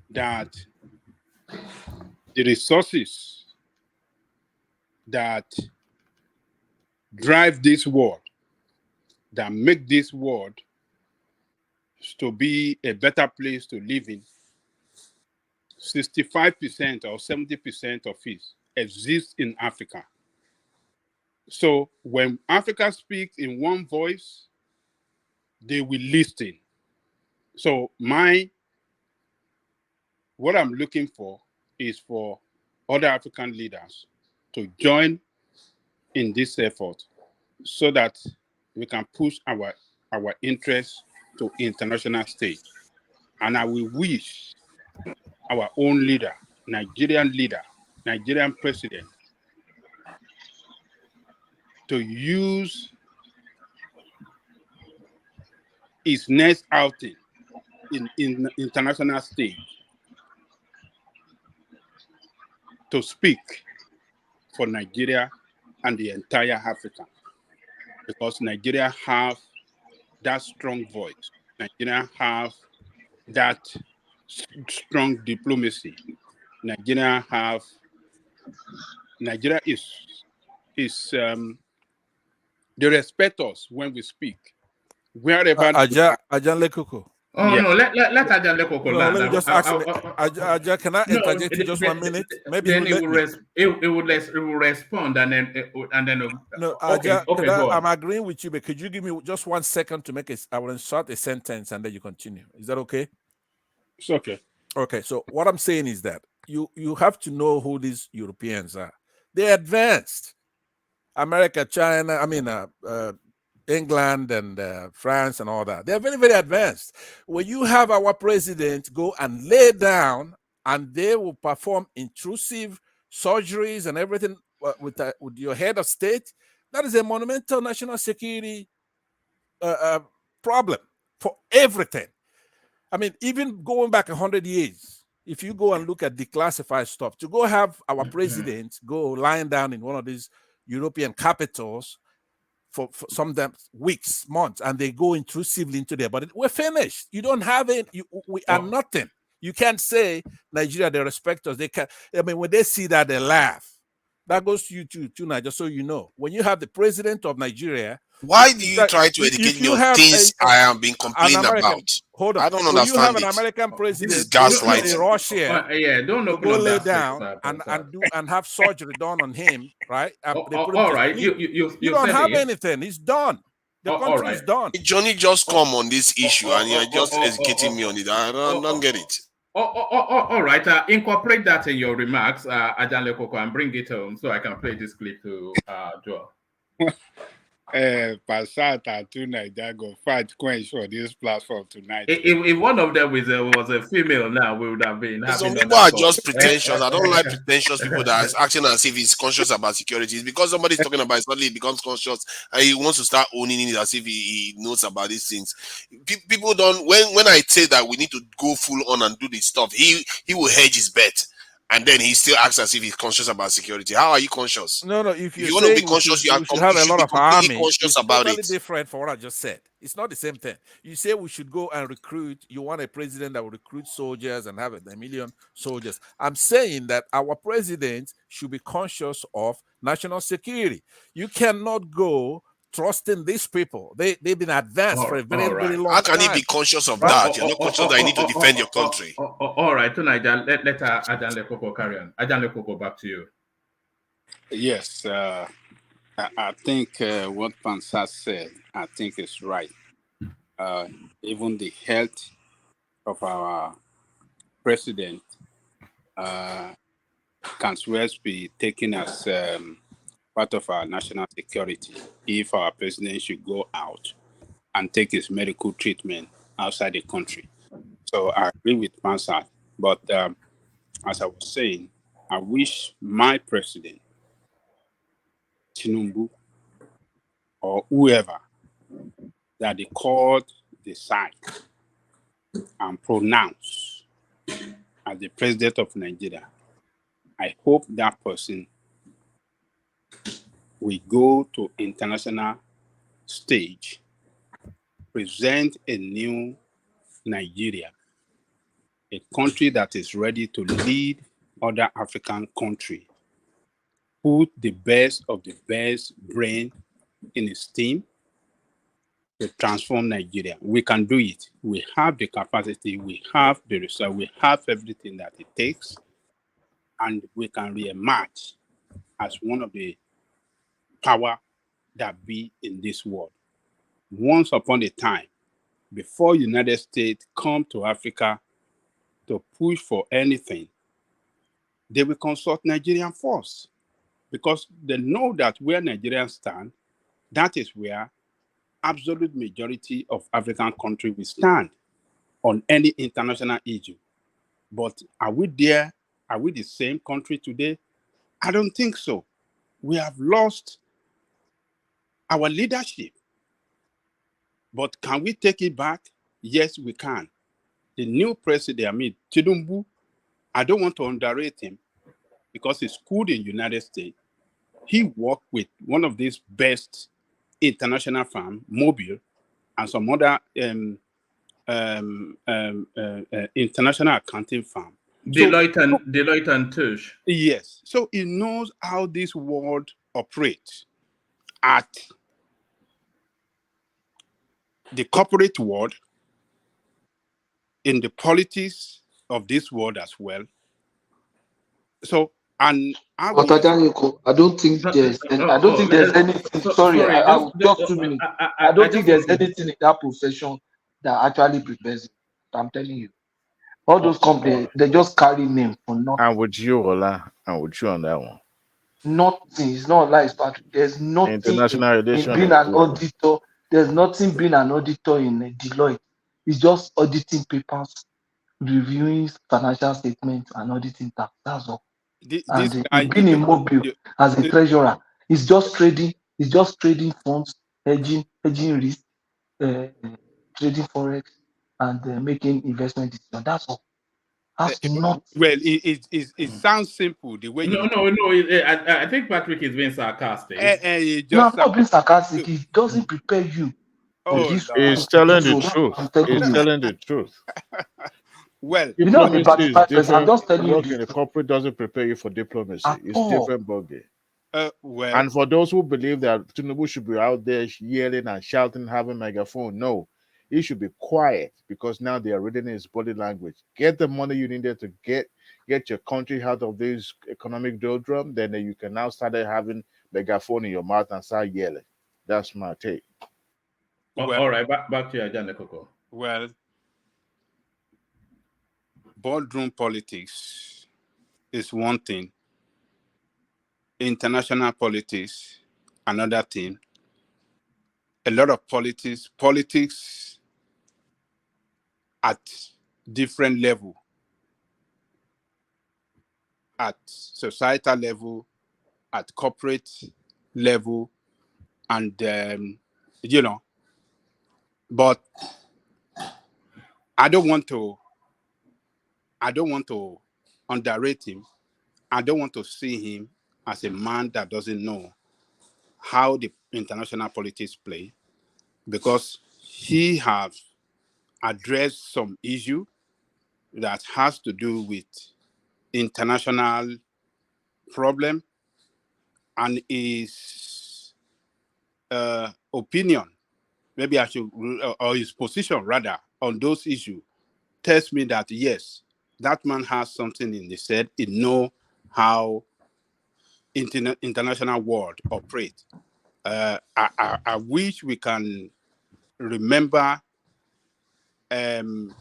Speaker 5: that the resources that drive this world, that make this world to be a better place to live in, 65% or 70% of it exists in Africa. So when Africa speaks in one voice, they will listen. So what I'm looking for is for other African leaders to join in this effort so that we can push our interests to international stage. And I will wish our own leader, Nigerian president, to use his next outing in international stage to speak for Nigeria and the entire Africa, because Nigeria have that strong voice. Nigeria have that strong diplomacy. Nigeria is they respect us when we speak. Wherever
Speaker 3: Aja Lekoko.
Speaker 2: Oh, no, let Aja Lekoko
Speaker 3: No,
Speaker 2: land.
Speaker 3: let me just ask him. Aja, can I interject you just 1 minute? Maybe
Speaker 2: then
Speaker 3: you let me.
Speaker 2: it will respond and then
Speaker 3: No,
Speaker 2: okay,
Speaker 3: Aja,
Speaker 2: go on.
Speaker 3: I'm agreeing with you, but could you give me just 1 second to make it? I will insert a sentence and then you continue. Is that okay?
Speaker 5: It's okay.
Speaker 3: Okay, so what I'm saying is that you have to know who these Europeans are. They're advanced. America, China, England and France and all that. They're very, very advanced. When you have our president go and lay down and they will perform intrusive surgeries and everything with your head of state, that is a monumental national security problem for everything. I mean, even going back 100 years, if you go and look at declassified stuff, to go have our president go lying down in one of these European capitals for some weeks, months, and they go intrusively into there. But we're finished. You don't have it. We are nothing. You can't say Nigeria, they respect us. They can. I mean, when they see that, they laugh. That goes to you too, just so you know. When you have the president of Nigeria,
Speaker 19: why do you try to educate me on things I am being complaining about?
Speaker 3: Hold on.
Speaker 19: I don't
Speaker 3: When you have
Speaker 19: understand
Speaker 3: an
Speaker 19: it.
Speaker 3: American
Speaker 19: This is
Speaker 3: president go to
Speaker 19: gaslighting.
Speaker 3: Russia,
Speaker 2: don't
Speaker 3: to go lay down and have surgery done on him, right? They put him
Speaker 2: all
Speaker 3: to
Speaker 2: right,
Speaker 3: sleep. You don't
Speaker 2: said
Speaker 3: have
Speaker 2: it.
Speaker 3: anything. It's done. The country is done.
Speaker 19: Johnny just come on this issue and you're just educating me on it. I don't get it.
Speaker 2: All right. Incorporate that in your remarks, Ajan Lekoko, and bring it home so I can play this clip to Joel.
Speaker 5: Passata tonight, I go fight quench for this platform tonight.
Speaker 2: If one of them was a female now, we would have been having.
Speaker 19: Some people are just pretentious. I don't like pretentious people that is acting as if he's conscious about security. It's because somebody's talking about it, suddenly he becomes conscious and he wants to start owning it as if he knows about these things. People don't. When I say that we need to go full on and do this stuff, he will hedge his bet and then he still acts as if he's conscious about security. How are you conscious?
Speaker 3: No, if
Speaker 19: you
Speaker 3: you're
Speaker 19: want to be
Speaker 3: saying
Speaker 19: conscious,
Speaker 3: we should have
Speaker 19: you
Speaker 3: a
Speaker 19: should
Speaker 3: lot
Speaker 19: be
Speaker 3: of
Speaker 19: completely
Speaker 3: army,
Speaker 19: conscious
Speaker 3: it's
Speaker 19: about
Speaker 3: totally
Speaker 19: it.
Speaker 3: different from what I just said. It's not the same thing. You say we should go and recruit. You want a president that will recruit soldiers and have a million soldiers. I'm saying that our president should be conscious of national security. You cannot go trusting these people. They've been advanced for a very, very long
Speaker 19: How
Speaker 3: time.
Speaker 19: can you be conscious of that? You're not conscious that you need to defend your country.
Speaker 2: All right, tonight, let Ajan Lekoko carry on. Ajan Lekoko, back to you.
Speaker 5: Yes, I think what Pansas said, I think is right. Even the health of our president can well be taken as part of our national security if our president should go out and take his medical treatment outside the country. So I agree with Pansas, but as I was saying, I wish my president, Tinubu, or whoever, that the court decide and pronounce as the president of Nigeria. I hope that person will go to international stage, present a new Nigeria, a country that is ready to lead other African countries, put the best of the best brain in his team to transform Nigeria. We can do it. We have the capacity, we have the resource, we have everything that it takes, and we can re-emerge as one of the power that be in this world. Once upon a time, before United States come to Africa to push for anything, they will consult Nigerian first, because they know that where Nigerians stand, that is where absolute majority of African countries will stand on any international issue. But are we there? Are we the same country today? I don't think so. We have lost our leadership. But can we take it back? Yes, we can. The new president, Tinubu, I don't want to underrate him because he's schooled in the United States. He worked with one of these best international firms, Mobile, and some other international accounting firm.
Speaker 2: Deloitte and Touche.
Speaker 5: Yes. So he knows how this world operates at the corporate world, in the politics of this world as well. So, and
Speaker 9: but I don't think there's anything. Sorry, I will just 2 minutes. I don't think there's anything in that profession that actually prepares you. I'm telling you. All those companies, they just carry name for nothing.
Speaker 21: I'm with you, Ola. I'm with you on that one.
Speaker 9: Nothing. It's not like Patrick. There's nothing
Speaker 21: International
Speaker 9: in
Speaker 21: relations
Speaker 9: being an auditor. There's nothing being an auditor in Deloitte. It's just auditing papers, reviewing financial statements, and auditing tax. That's all. And being in Mobile as a treasurer, it's just trading. It's just trading funds, hedging risk, trading forex, and making investment decisions. That's all. That's not.
Speaker 5: Well, it sounds simple the way you.
Speaker 2: I think Patrick is being sarcastic.
Speaker 9: No, I'm not being sarcastic. It doesn't prepare you.
Speaker 21: He's telling the truth. He's telling the truth.
Speaker 5: Well,
Speaker 9: you know, I'm just telling you.
Speaker 21: Working in a corporate doesn't prepare you for diplomacy. It's different ballgame.
Speaker 5: Well,
Speaker 21: and for those who believe that Tinubu should be out there yelling and shouting, having megaphone, no, he should be quiet because now they are reading his body language. Get the money you needed to get your country out of this economic doldrum, then you can now start having megaphone in your mouth and start yelling. That's my take.
Speaker 2: All right, back to you, Ajan Lekoko.
Speaker 5: Well, boardroom politics is one thing. International politics, another thing. A lot of politics at different level, at societal level, at corporate level, and but I don't want to underrate him I don't want to see him as a man that doesn't know how the international politics play, because he has addressed some issue that has to do with international problem, and his opinion, maybe I should, or his position rather, on those issues tells me that yes, that man has something in his head. He know how international world operate. I wish we can remember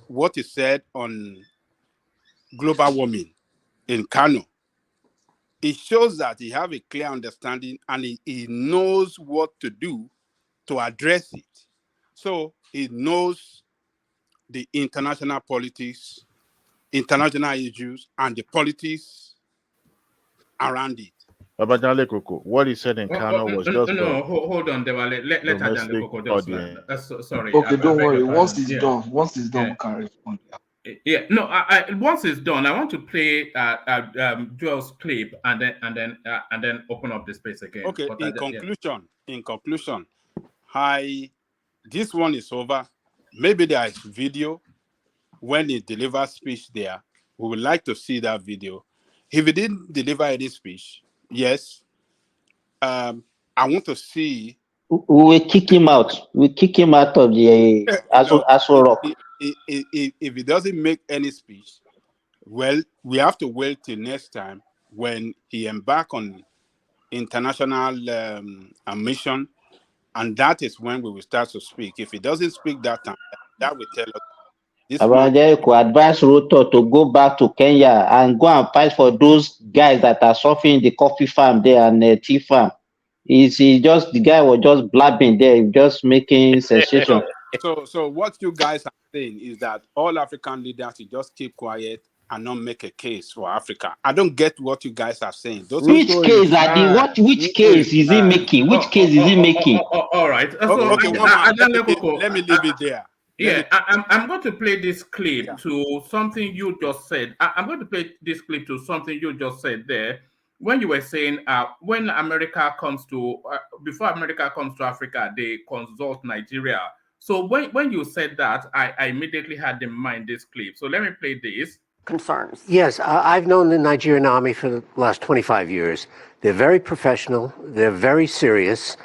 Speaker 5: what he said on global warming in Kano. It shows that he have a clear understanding and he knows what to do to address it. So he knows the international politics, international issues, and the politics around it.
Speaker 21: Babajale Koko, what he said in Kano was just for
Speaker 2: hold on, Dewale. Let Ajale
Speaker 21: domestic
Speaker 2: Koko just
Speaker 21: audience.
Speaker 2: sorry.
Speaker 14: Okay, don't
Speaker 2: beg
Speaker 14: worry.
Speaker 2: your
Speaker 14: Once
Speaker 2: pardon.
Speaker 14: it's
Speaker 2: Yeah.
Speaker 14: done, we can respond.
Speaker 2: Yeah, no. Once it's done, I want to play Joel's clip and then open up the space again.
Speaker 5: Okay.
Speaker 2: But
Speaker 5: In conclusion, this one is over. Maybe there is video when he delivers speech there. We would like to see that video. If he didn't deliver any speech, yes, I want to see.
Speaker 17: We will kick him out. We kick him out of the Aso Rock.
Speaker 5: If he doesn't make any speech, well, we have to wait till next time when he embark on international mission, and that is when we will start to speak. If he doesn't speak that time, that will tell us this man.
Speaker 17: Abajayeko advise Ruto to go back to Kenya and go and fight for those guys that are suffering the coffee farm there and the tea farm. The guy was just blabbing there, just making sensation.
Speaker 5: So what you guys are saying is that all African leaders should just keep quiet and not make a case for Africa. I don't get what you guys are saying.
Speaker 17: Which case is he making? Which case is he making?
Speaker 2: All right.
Speaker 5: Okay, let me leave it there.
Speaker 2: Yeah, I'm going to play this clip to something you just said. I'm going to play this clip to something you just said there. When you were saying when America comes to before America comes to Africa, they consult Nigeria. So when you said that, I immediately had in mind this clip. So let me play this.
Speaker 18: Concerns. Yes, I've known the Nigerian army for the last 25 years. They're very professional. They're very serious.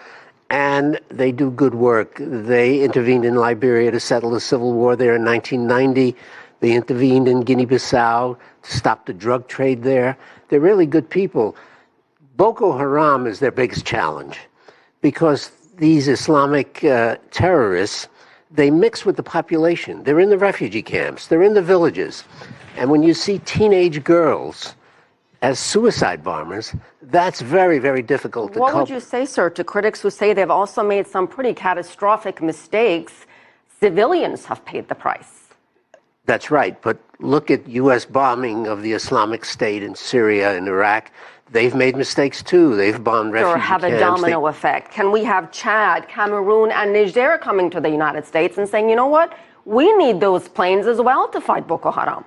Speaker 18: And they do good work. They intervened in Liberia to settle the civil war there in 1990. They intervened in Guinea-Bissau to stop the drug trade there. They're really good people. Boko Haram is their biggest challenge because these Islamic terrorists, they mix with the population. They're in the refugee camps. They're in the villages. And when you see teenage girls as suicide bombers, that's very, very difficult to
Speaker 23: What would you say, sir, to critics who say they've also made some pretty catastrophic mistakes? Civilians have paid the price.
Speaker 18: That's right. But look at U.S. bombing of the Islamic State in Syria and Iraq. They've made mistakes, too. They've bombed refugee
Speaker 23: Or have
Speaker 18: camps.
Speaker 23: a domino effect. Can we have Chad, Cameroon, and Niger coming to the United States and saying, you know what, we need those planes as well to fight Boko Haram?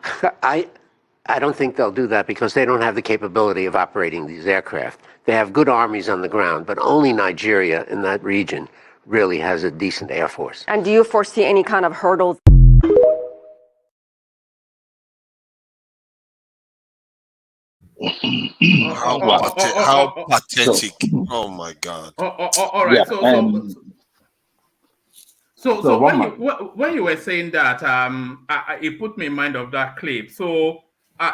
Speaker 18: I don't think they'll do that because they don't have the capability of operating these aircraft. They have good armies on the ground, but only Nigeria in that region really has a decent air force.
Speaker 23: And do you foresee any kind of hurdles?
Speaker 19: How pathetic. Oh my God.
Speaker 2: All right. So when you were saying that, it put me in mind of that clip. So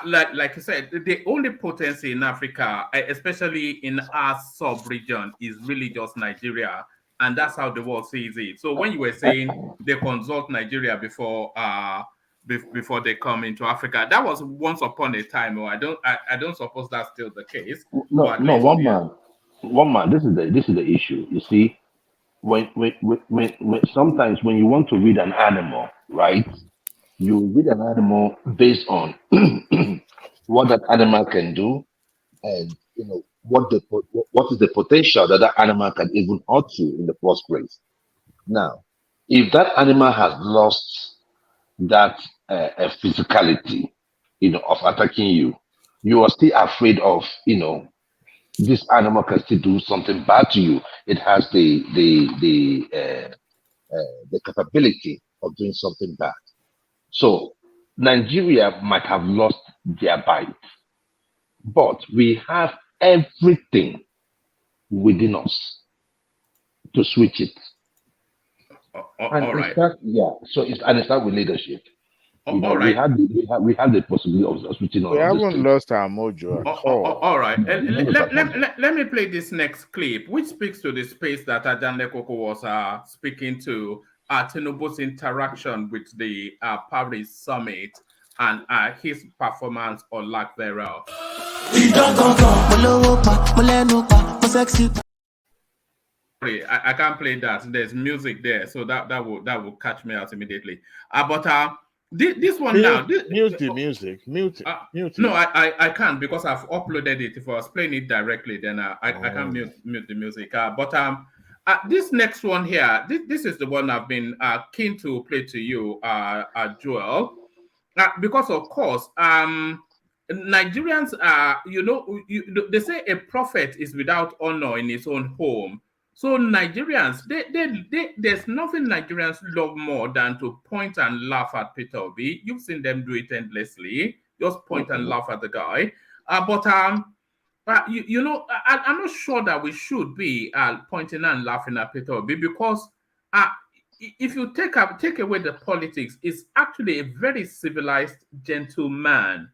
Speaker 2: like you said, the only potency in Africa, especially in our sub-region, is really just Nigeria. And that's how the world sees it. So when you were saying they consult Nigeria before they come into Africa, that was once upon a time. Or I don't suppose that's still the case.
Speaker 6: No, one man. This is the issue. You see, when sometimes when you want to read an animal, right? You read an animal based on what that animal can do, and what is the potential that animal can even hurt you in the first place. Now, if that animal has lost that physicality, of attacking you, You are still afraid of, this animal can still do something bad to you. It has the capability of doing something bad. So Nigeria might have lost their bite, but we have everything within us to switch it. And
Speaker 2: All
Speaker 6: it
Speaker 2: right.
Speaker 6: starts, yeah. So it starts with leadership.
Speaker 2: All
Speaker 6: We
Speaker 2: right.
Speaker 6: have the possibility of switching
Speaker 21: We
Speaker 6: on the
Speaker 21: haven't
Speaker 6: state.
Speaker 21: lost our mojo at all.
Speaker 2: All right.
Speaker 6: No, we don't look at that.
Speaker 2: Let me play this next clip, which speaks to the space that Ajanle Koko was speaking to Tinubu's interaction with the Paris summit and his performance or lack thereof. Sorry, I can't play that. There's music there, so that will catch me out immediately. This one now.
Speaker 21: Mute the music. Mute it.
Speaker 2: No, I can't because I've uploaded it. If I was playing it directly, then I can't mute the music. This next one here, this is the one I've been keen to play to you, Joel, because of course, Nigerians are, they say a prophet is without honor in his own home. So Nigerians, there's nothing Nigerians love more than to point and laugh at Peter Obi. You've seen them do it endlessly. Just point and laugh at the guy. I'm not sure that we should be pointing and laughing at Peter Obi because if you take away the politics, it's actually a very civilized gentleman,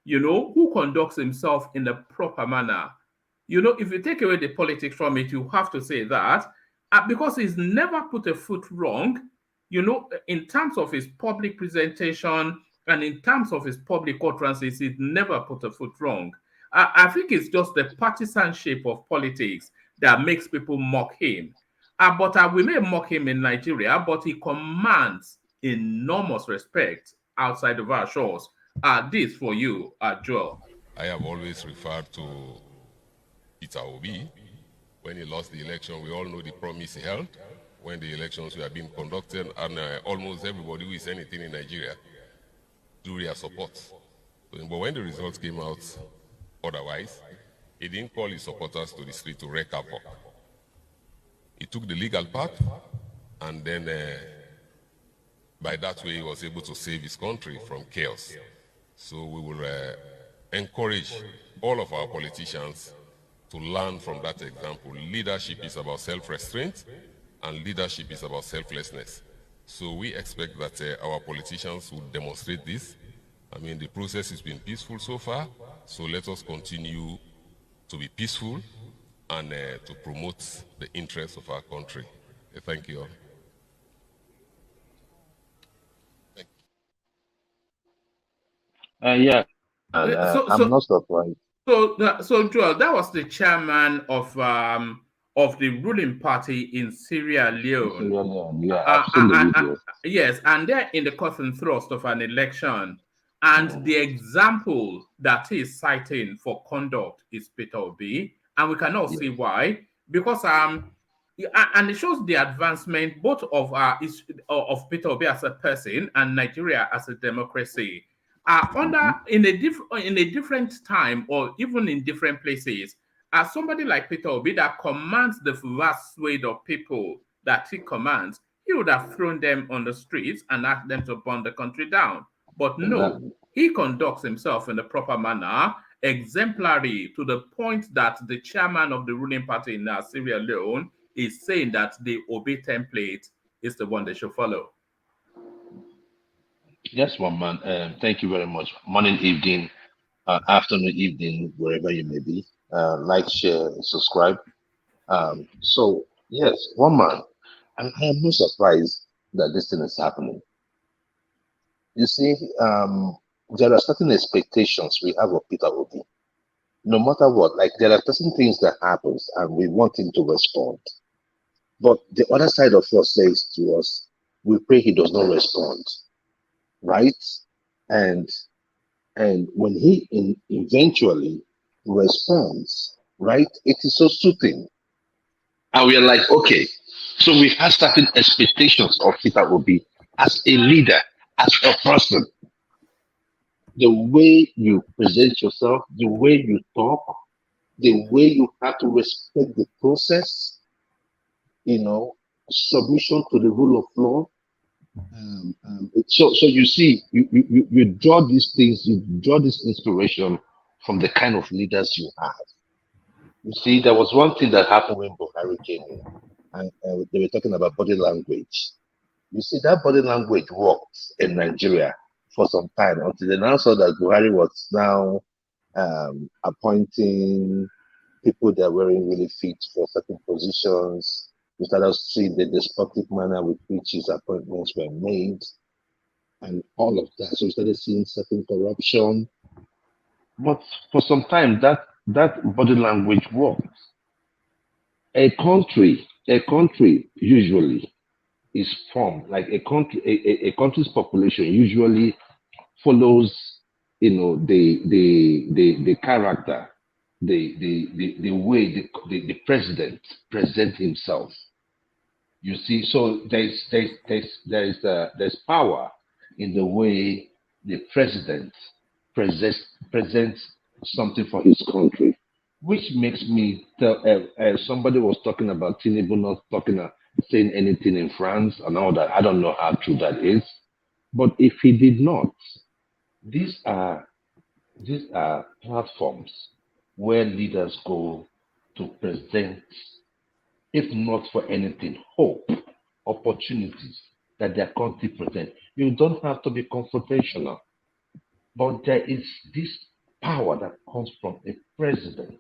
Speaker 2: who conducts himself in a proper manner. If you take away the politics from it, you have to say that because he's never put a foot wrong, in terms of his public presentation and in terms of his public utterances, he's never put a foot wrong. I think it's just the partisanship of politics that makes people mock him. But we may mock him in Nigeria, but he commands enormous respect outside of our shores. This for you, Joel.
Speaker 4: I have always referred to Peter Obi. When he lost the election, we all know the promise he held when the elections were being conducted, and almost everybody who is anything in Nigeria drew their support. But when the results came out otherwise, he didn't call his supporters to the street to wreak havoc. He took the legal path, and then by that way, he was able to save his country from chaos. So we will encourage all of our politicians to learn from that example. Leadership is about self-restraint, and leadership is about selflessness. So we expect that our politicians will demonstrate this. I mean, the process has been peaceful so far, so let us continue to be peaceful and to promote the interests of our country. Thank you all.
Speaker 6: Yeah, I'm not surprised.
Speaker 2: So Joel, that was the chairman of the ruling party in Sierra Leone.
Speaker 6: Yeah, absolutely.
Speaker 2: Yes, and they're in the cut and thrust of an election. And the example that he is citing for conduct is Peter Obi, and we cannot see why, because and it shows the advancement both of Peter Obi as a person and Nigeria as a democracy. In a different time or even in different places, somebody like Peter Obi that commands the vast swathe of people that he commands, he would have thrown them on the streets and asked them to burn the country down. But no, he conducts himself in a proper manner, exemplary, to the point that the chairman of the ruling party in Sierra Leone is saying that the Obi template is the one they should follow.
Speaker 6: Yes, one man. Thank you very much. Morning, evening, afternoon, evening, wherever you may be. Like, share, subscribe. So, yes, one man. And I am not surprised that this thing is happening. You see, there are certain expectations we have of Peter Obi. No matter what, like there are certain things that happens and we want him to respond. But the other side of us says to us, we pray he does not respond. Right? And when he eventually responds, right, it is so soothing. And we are like, okay, so we have certain expectations of Peter Obi as a leader, as a person.
Speaker 7: the way you present yourself, the way you talk, the way you have to respect the process, submission to the rule of law. So you see, you draw these things, you draw this inspiration from the kind of leaders you have. You see, there was one thing that happened when Buhari came in, and they were talking about body language. You see, that body language worked in Nigeria for some time until they now saw that Buhari was now appointing people that weren't really fit for certain positions. We started seeing the despotic manner with which his appointments were made and all of that. So we started seeing certain corruption. But for some time, that body language worked. A country usually is formed like a country. A country's population usually follows, the character, the way the president presents himself. You see, so there's power in the way the president presents something for his country, which makes me tell. Somebody was talking about Tinubu not saying anything in France and all that. I don't know how true that is, but if he did not, these are platforms where leaders go to present, if not for anything, hope, opportunities that their country presents. You don't have to be confrontational, but there is this power that comes from a president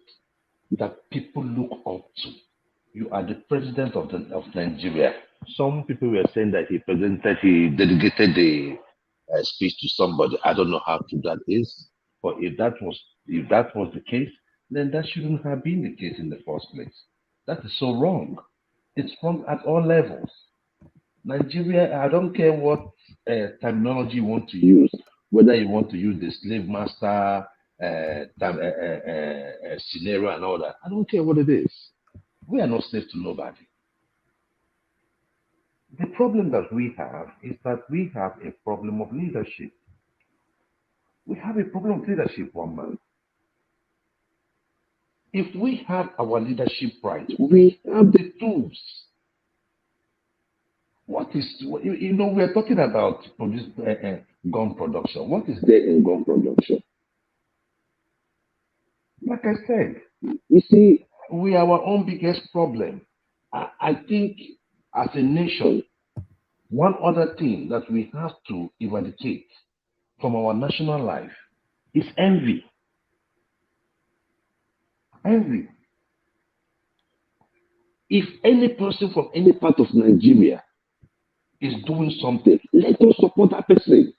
Speaker 7: that people look up to. You are the president of Nigeria. Some people were saying that he dedicated the speech to somebody. I don't know how true that is, but if that was the case, then that shouldn't have been the case in the first place. That is so wrong. It's wrong at all levels. Nigeria, I don't care what terminology you want to use, whether you want to use the slave master scenario and all that. I don't care what it is. We are not slaves to nobody. The problem that we have is that we have a problem of leadership. We have a problem of leadership, one man. If we have our leadership right, we have the tools. What is, we are talking about gun production. What is there in gun production? Like I said, you see, we are our own biggest problem. I think as a nation, one other thing that we have to eradicate from our national life is envy. Envy. If any person from any part of Nigeria is doing something, let us support that person.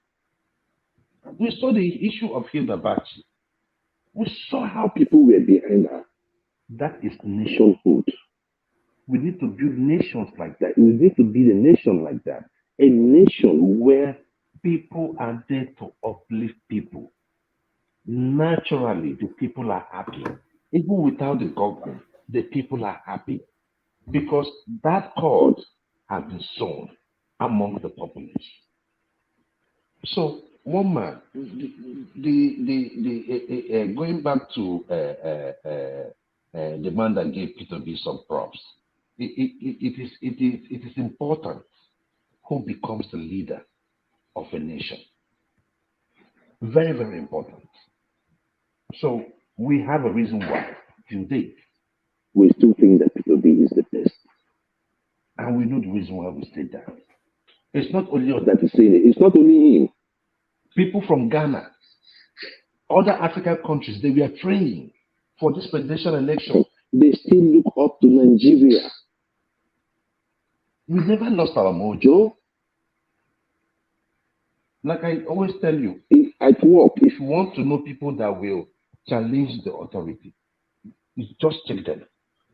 Speaker 7: We saw the issue of Hilda Baci. We saw how people were behind her. That is nationhood. We need to build nations like that. We need to build a nation like that. A nation where people are there to uplift people. Naturally, the people are happy. Even without the government, the people are happy. Because that cord has been sown among the population. So, one man, going back to the man that gave Peter B some props, it is important who becomes the leader of a nation. Very, very important. So we have a reason why till date we still think that Peter B is the best, and we know the reason why we say that. It's not only us that is saying it. It's not only him. People from Ghana, other African countries, they were praying for this presidential election. They still look up to Nigeria. We never lost our mojo. Like I always tell you, at work, if you want to know people that will challenge the authority, just check them.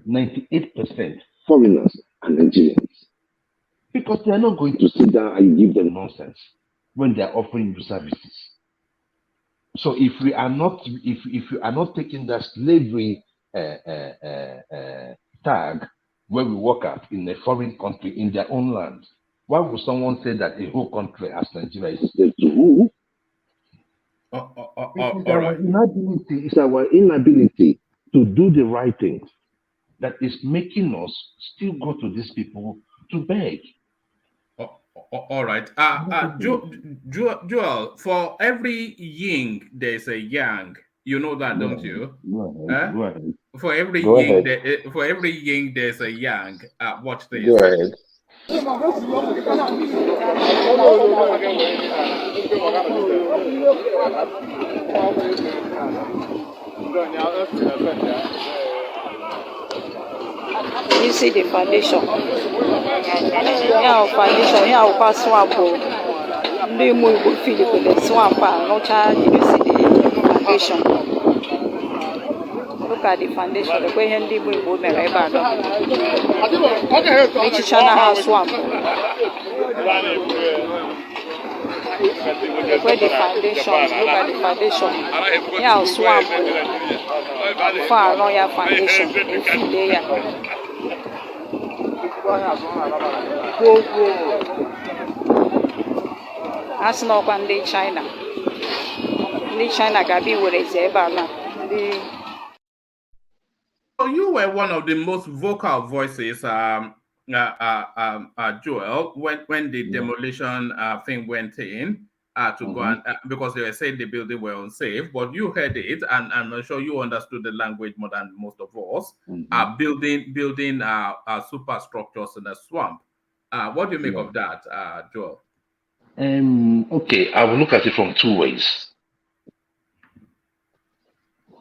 Speaker 7: 98% foreigners and Nigerians. Because they are not going to sit down and give them nonsense when they are offering you services. So if we are not, if you are not taking that slavery tag where we work at in a foreign country in their own land, why would someone say that a whole country as Nigeria is slave to who?
Speaker 6: It's
Speaker 2: all
Speaker 6: our
Speaker 2: right.
Speaker 6: inability. It's our inability to do the right things that is making us still go to these people to beg.
Speaker 2: All right. Joel, for every yin, there's a yang. You know that,
Speaker 6: Go
Speaker 2: don't
Speaker 6: ahead.
Speaker 2: you?
Speaker 6: Go ahead.
Speaker 2: Huh?
Speaker 6: Go ahead.
Speaker 2: For every
Speaker 6: Go
Speaker 2: yin,
Speaker 6: ahead.
Speaker 2: for every yin, there's a yang. Watch
Speaker 6: Go
Speaker 2: this.
Speaker 6: ahead.
Speaker 8: You see the foundation. Yeah, foundation. Yeah, I'll pass swamp. Ndị Igbo Igbo Philip the swamp nọcha. Did you see the foundation? Look at the foundation. The way ndị Igbo Igbo mere ebe a nọ. Mechicha na ha swamp. Look where the foundation. Look at the foundation. Yeah, swamp. Far along your foundation. If you there. Asị na ọkwa ndị China. Ndị China ga-abịa iwerezi ebe a na ndị.
Speaker 2: So you were one of the most vocal voices, Joel, when the demolition thing went in to go and because they were saying the building were unsafe, but you heard it, and I'm sure you understood the language more than most of us. Building superstructures in a swamp. What do you make of that, Joel?
Speaker 6: Okay, I will look at it from two ways.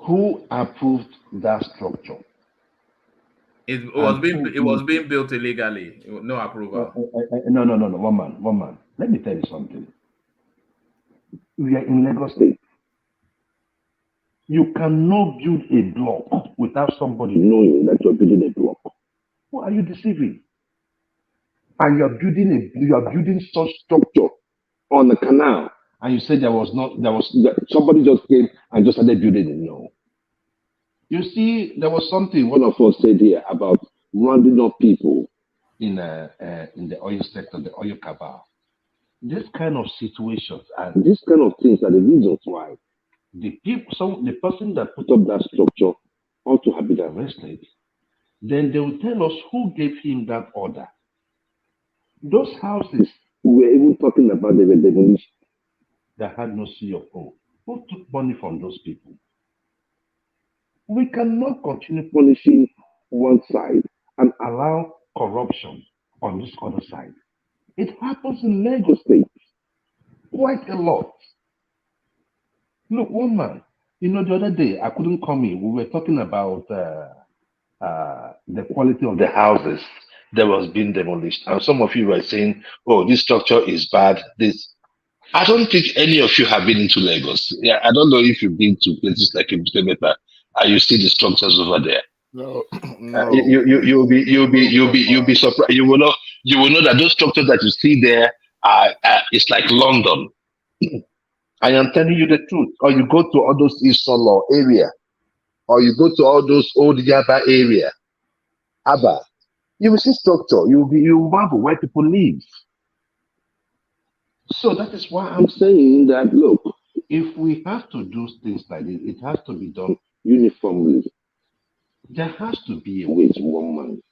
Speaker 6: Who approved that structure?
Speaker 2: It was being built illegally, no approval.
Speaker 6: No. One man. Let me tell you something. We are in Lagos State. You cannot build a block without somebody knowing that you're building a block. Who are you deceiving? And you are building such structure on the canal, and you said somebody just came and just started building it. No. You see, there was something one of us said here about rounding up people in the oil sector, the oil cabal. This kind of situations and these kind of things are the reasons why the person that put up that structure ought to have been arrested. Then they will tell us who gave him that order. Those houses we were even talking about, they were demolished. That had no C of O. Who took money from those people? We cannot continue punishing one side and allow corruption on this other side. It happens in Lagos State quite a lot. Look, one man, the other day I couldn't come in. We were talking about the quality of the houses that was being demolished, and some of you were saying, "Oh, this structure is bad." I don't think any of you have been into Lagos. Yeah, I don't know if you've been to places like Ibukemeta and you see the structures over there.
Speaker 21: No,
Speaker 6: You'll be surprised. You will know that those structures that you see there it's like London. I am telling you the truth. Or you go to all those East Solo area, or you go to all those old Yaba area, Abba, you will see structure. You will wonder where people live. So that is why I'm saying that, look, if we have to do things like this, it has to be done uniformly. There has to be a way to one man.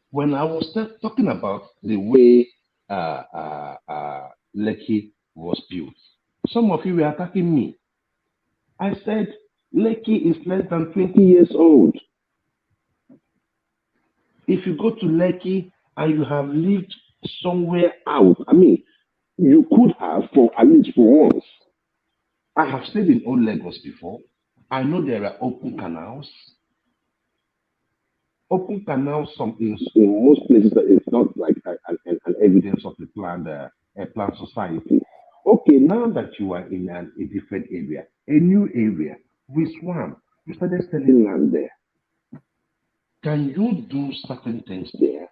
Speaker 6: When I was talking about the way Lekki was built, some of you were attacking me. I said, Lekki is less than 20 years old. If you go to Lekki and you have lived somewhere out, you could have for at least for once. I have stayed in Old Lagos before. I know there are open canals. Open canals, in most places, it's not like an evidence of a planned society. Okay, now that you are in a different area, a new area, with swamp, you started selling land there. Can you do certain things there?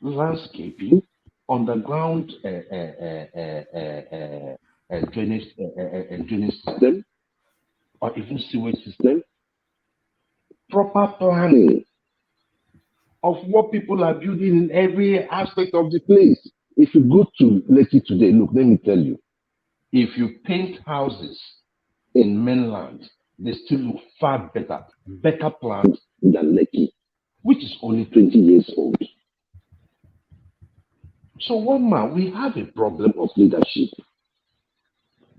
Speaker 6: Landscaping, underground drainage system, or even sewage system, proper planning of what people are building in every aspect of the place. If you go to Lekki today, look, let me tell you, If you paint houses in mainland, they still look far better planned than Lekki, which is only 20 years old. So one man, we have a problem of leadership.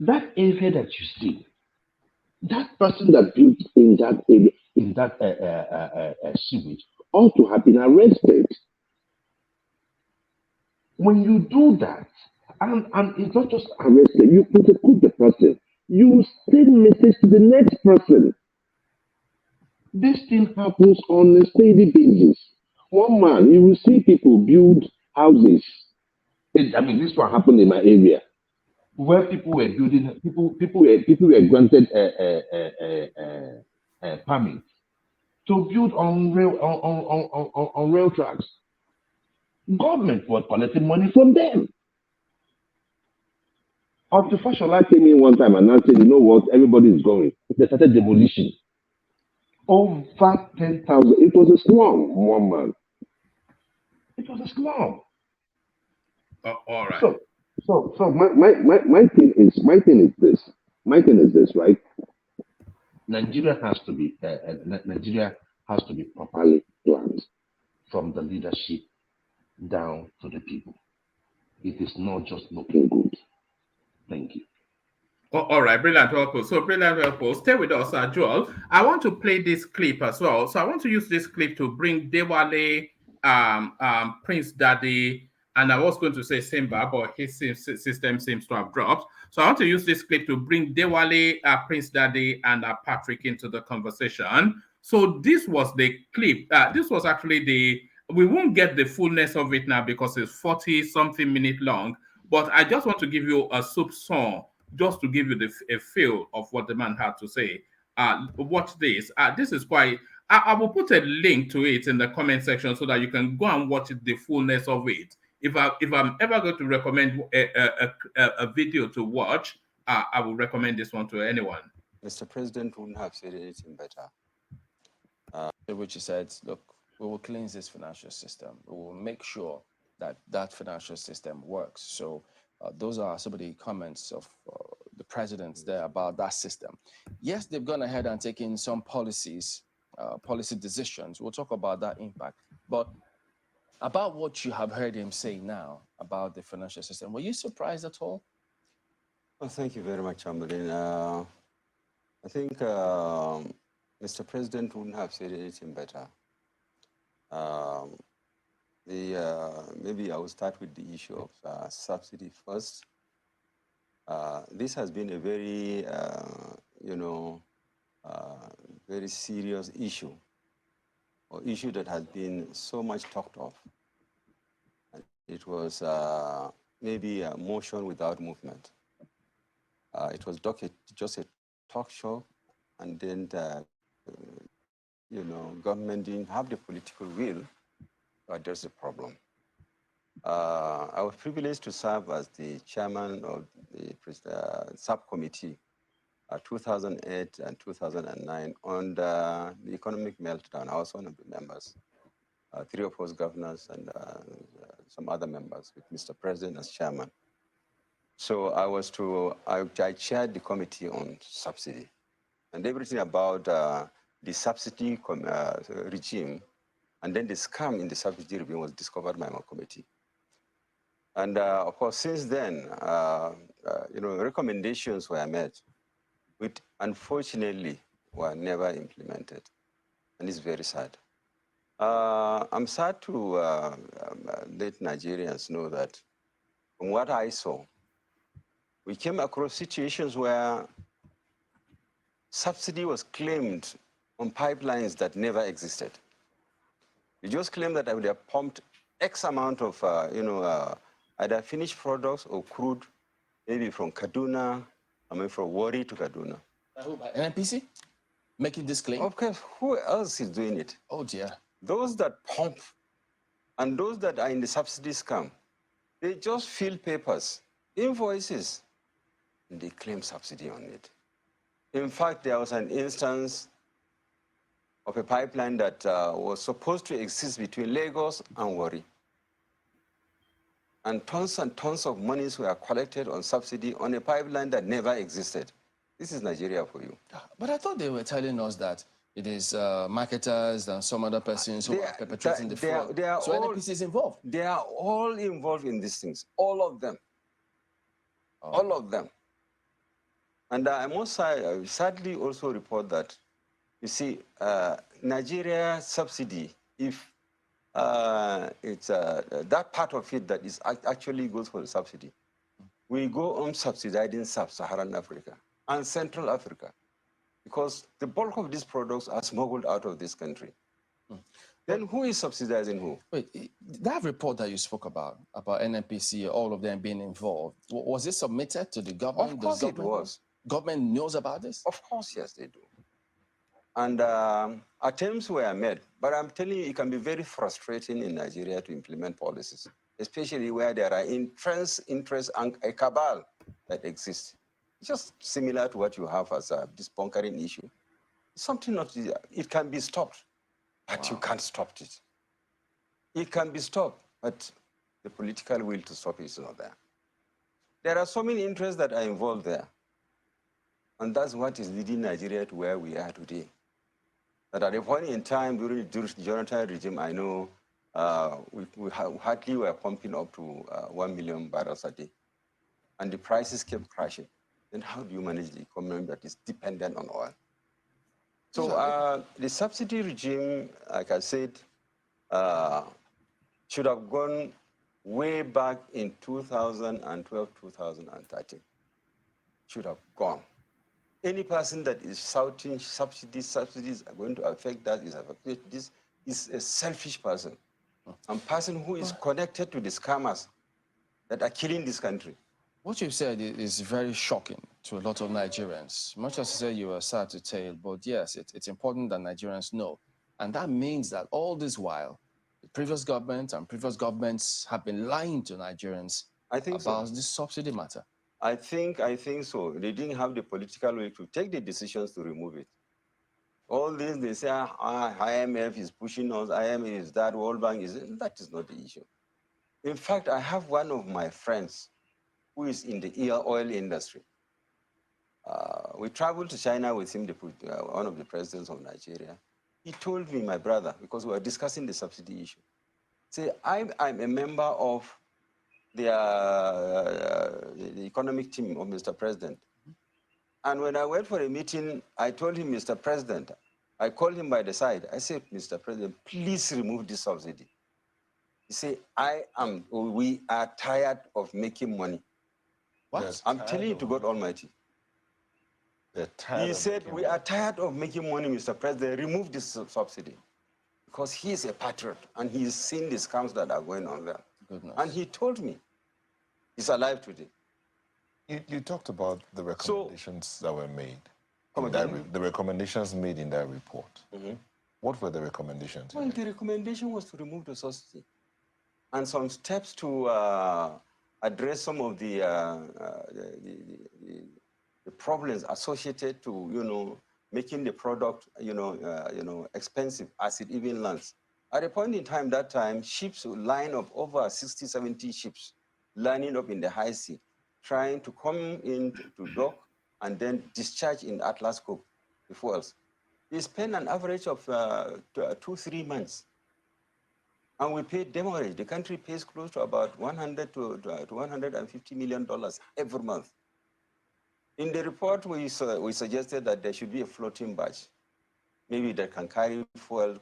Speaker 6: That area that you see, that person that built in that area, in that sewage, ought to have been arrested. When you do that, and it's not just arrested, you prosecute the person, you send message to the next person. This thing happens on a steady basis. One man, you will see people build houses. This one happened in my area, where people were building, people were granted a permit to build on rail tracks. Government was collecting money from them. After Fashola came in one time and now said, you know what, everybody is going. They started demolition. Over 10,000. It was a slum, one man. It was a slum.
Speaker 2: All right.
Speaker 6: So my thing is this, right? Nigeria has to be properly planned from the leadership down to the people. It is not just looking good. Thank you.
Speaker 2: All right, brilliant, well. So brilliant, well. Stay with us, Joel. I want to play this clip as well. So I want to use this clip to bring Dewale, Prince Daddy, and I was going to say Simba, but his system seems to have dropped. So I want to use this clip to bring Dewale, Prince Daddy, and Patrick into the conversation. So this was the clip. This was actually we won't get the fullness of it now because it's 40-something minutes long. But I just want to give you a soup song, just to give you a feel of what the man had to say. Watch this. This is quite. I will put a link to it in the comment section so that you can go and watch the fullness of it. If I'm ever going to recommend a video to watch, I will recommend this one to anyone.
Speaker 12: Mr. President wouldn't have said anything better. Which he said, look, we will cleanse this financial system. We will make sure that financial system works. So those are some of the comments of the presidents there about that system. Yes, they've gone ahead and taken some policy decisions. We'll talk about that impact. But about what you have heard him say now about the financial system, were you surprised at all?
Speaker 16: Well, thank you very much, Amberlin. I think Mr. President wouldn't have said anything better. Maybe I will start with the issue of subsidy first. This has been a very, very serious issue, or issue that has been so much talked of. And it was maybe a motion without movement. It was just a talk show, and then government didn't have the political will to address the problem. I was privileged to serve as the chairman of the subcommittee 2008 and 2009 on the economic meltdown. I was one of the members, 3 of us governors and some other members with Mr. President as chairman. So I chaired the committee on subsidy, and everything about the subsidy regime, and then the scam in the subsidy regime was discovered by my committee. And of course, since then, recommendations were made, which unfortunately were never implemented, and it's very sad. I'm sad to let Nigerians know that from what I saw, we came across situations where subsidy was claimed on pipelines that never existed. We just claimed that I would have pumped X amount of, either finished products or crude, maybe from Kaduna, from Warri to Kaduna.
Speaker 12: NNPC making this claim?
Speaker 16: Of course, who else is doing it?
Speaker 12: Oh dear.
Speaker 16: Those that pump and those that are in the subsidy scam, they just fill papers, invoices, and they claim subsidy on it. In fact, there was an instance of a pipeline that was supposed to exist between Lagos and Warri. and tons of monies were collected on subsidy on a pipeline that never existed. This is Nigeria for you.
Speaker 12: But I thought they were telling us that it is marketers and some other persons who are perpetrating the fraud. So NNPC is involved.
Speaker 16: They are all involved in these things, all of them.
Speaker 12: Oh.
Speaker 16: All of them. And I must sadly also report that, you see, Nigeria subsidy, if it's that part of it that is actually goes for the subsidy, we go on subsidizing sub-Saharan Africa and Central Africa, because the bulk of these products are smuggled out of this country. Then who is subsidizing who?
Speaker 12: Wait, that report that you spoke about NNPC, all of them being involved, was it submitted to the government?
Speaker 16: Of course it was.
Speaker 12: Government knows about this?
Speaker 16: Of course, yes, they do. And attempts were made, but I'm telling you, it can be very frustrating in Nigeria to implement policies, especially where there are interest and a cabal that exists. Just similar to what you have as this bunkering issue. Something not, it can be stopped, but you can't stop it. It can be stopped, but the political will to stop it is not there. There are so many interests that are involved there. And that's what is leading Nigeria to where we are today. But at a point in time during the Jonathan regime, I know we hardly were pumping up to 1 million barrels a day. And the prices kept crashing. Then how do you manage the economy that is dependent on oil? So the subsidy regime, like I said, should have gone way back in 2012, 2013. Should have gone. Any person that is shouting subsidies are going to affect that, this is a selfish person. A person who is connected to the scammers that are killing this country.
Speaker 12: What you've said is very shocking to a lot of Nigerians. Much as you said you were sad to tell, but yes, it's important that Nigerians know. And that means that all this while, the previous government and previous governments have been lying to Nigerians about this subsidy matter.
Speaker 16: I think so. They didn't have the political will to take the decisions to remove it. All this, they say, IMF is pushing us, IMF is that, World Bank is, that is not the issue. In fact, I have one of my friends who is in the oil industry. We traveled to China with him, one of the presidents of Nigeria. He told me, my brother, because we were discussing the subsidy issue, say, I'm a member of the economic team of Mr. President. And when I went for a meeting, I told him, Mr. President, I called him by the side. I said, Mr. President, please remove this subsidy. He said, we are tired of making money. What? I'm telling you to God Almighty. He said, we are tired of making money, Mr. President. Remove this subsidy. Because he is a patriot and he's seen the scams that are going on there.
Speaker 12: Goodness.
Speaker 16: And he told me, he's alive today.
Speaker 10: You talked about the recommendations that were made. The recommendations made in that report.
Speaker 16: Mm-hmm.
Speaker 10: What were the recommendations?
Speaker 16: Well, the recommendation was to remove the subsidy and some steps to address some of the problems associated to, making the product, expensive as it even lands. At a point in time, ships would line up over 60, 70 ships lining up in the high sea, trying to come in to dock and then discharge in Atlas Cove the fuels. They spend an average of 2-3 months. And we pay demurrage. The country pays close to about $100 to $150 million every month. In the report, we suggested that there should be a floating barge, maybe that can carry fuel,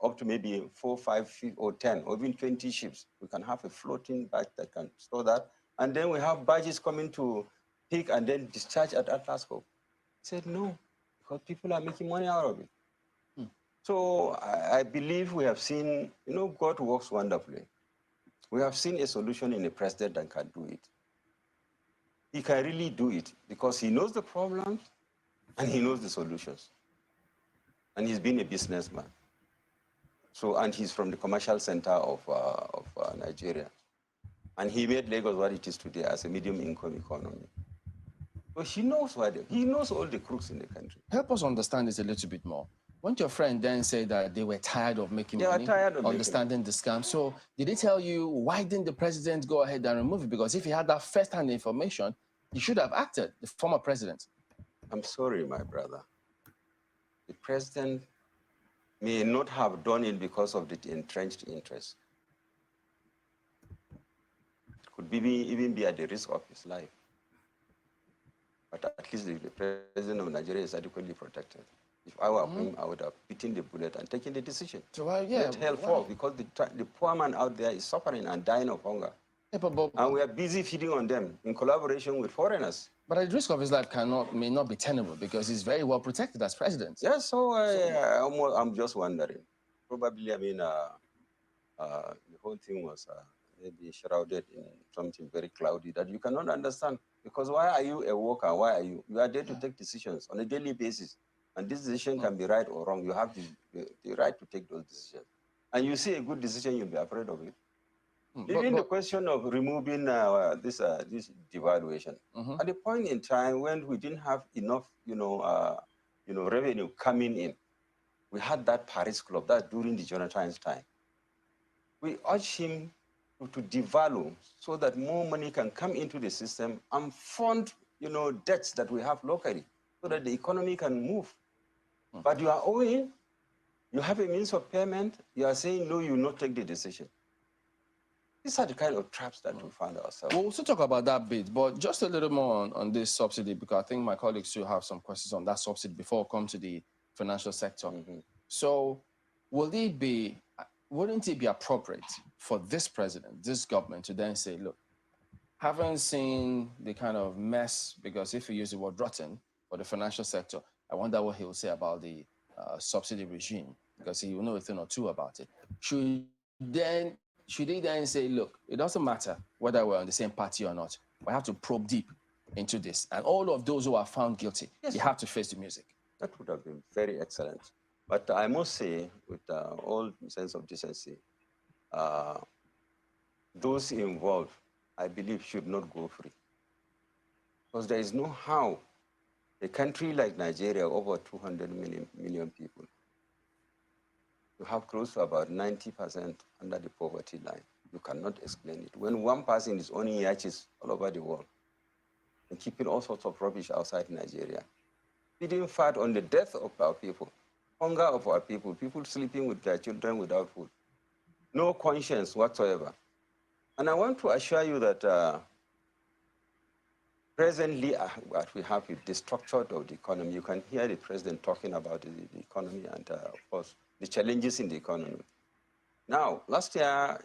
Speaker 16: up to maybe 4, 5, or 10, or even 20 ships. We can have a floating barge that can store that. And then we have barges coming to pick and then discharge at Atlas Cove. He said, no, because people are making money out of it. So I believe we have seen, God works wonderfully. We have seen a solution in a president that can do it. He can really do it because he knows the problems and he knows the solutions. And he's been a businessman. So, and he's from the commercial center of Nigeria. And he made Lagos what it is today as a medium-income economy. So he knows all the crooks in the country.
Speaker 12: Help us understand this a little bit more. Won't your friend then say that they were tired of making money, understanding the scam? So did he tell you, why didn't the president go ahead and remove it? Because if he had that first-hand information, he should have acted, the former president.
Speaker 16: I'm sorry, my brother. The president may not have done it because of the entrenched interest. It could even be at the risk of his life. But at least the president of Nigeria is adequately protected. If I were him, I would have bitten the bullet and taken the decision.
Speaker 12: So why,
Speaker 16: Let hell fall, because the poor man out there is suffering and dying of hunger. And we are busy feeding on them in collaboration with foreigners.
Speaker 12: But at the risk of his life may not be tenable because he's very well protected as president.
Speaker 16: Yes, so I'm just wondering. Probably, I mean, the whole thing was maybe shrouded in something very cloudy that you cannot understand. Because why are you a worker? Why are you? You are there to take decisions on a daily basis. And this decision can be right or wrong. You have the right to take those decisions. And you see a good decision, you'll be afraid of it. Even the question of removing this devaluation, at the point in time when we didn't have enough, revenue coming in, we had that Paris Club, that during the Jonathan's time. We urged him to devalue so that more money can come into the system and fund, debts that we have locally, so that the economy can move. But you are owing, you have a means of payment, you are saying, no, you will not take the decision. These are the kind of traps that we find ourselves.
Speaker 12: We'll also talk about that bit, but just a little more on this subsidy, because I think my colleagues still have some questions on that subsidy before we come to the financial sector. So wouldn't it be appropriate for this president, this government, to then say, look, haven't seen the kind of mess, because if you use the word rotten for the financial sector, I wonder what he will say about the subsidy regime, because he will know a thing or two about it. Should he then say, look, it doesn't matter whether we're on the same party or not. We have to probe deep into this. And all of those who are found guilty, you have to face the music.
Speaker 16: That would have been very excellent. But I must say, with all sense of decency, those involved, I believe, should not go free. Because there is no how a country like Nigeria, over 200 million people, you have close to about 90% under the poverty line. You cannot explain it. When one person is owning yachts all over the world and keeping all sorts of rubbish outside Nigeria, feeding fat on the death of our people, hunger of our people, people sleeping with their children without food, no conscience whatsoever. And I want to assure you that presently, what we have is the structure of the economy. You can hear the president talking about the economy and, of course, the challenges in the economy. Now, last year,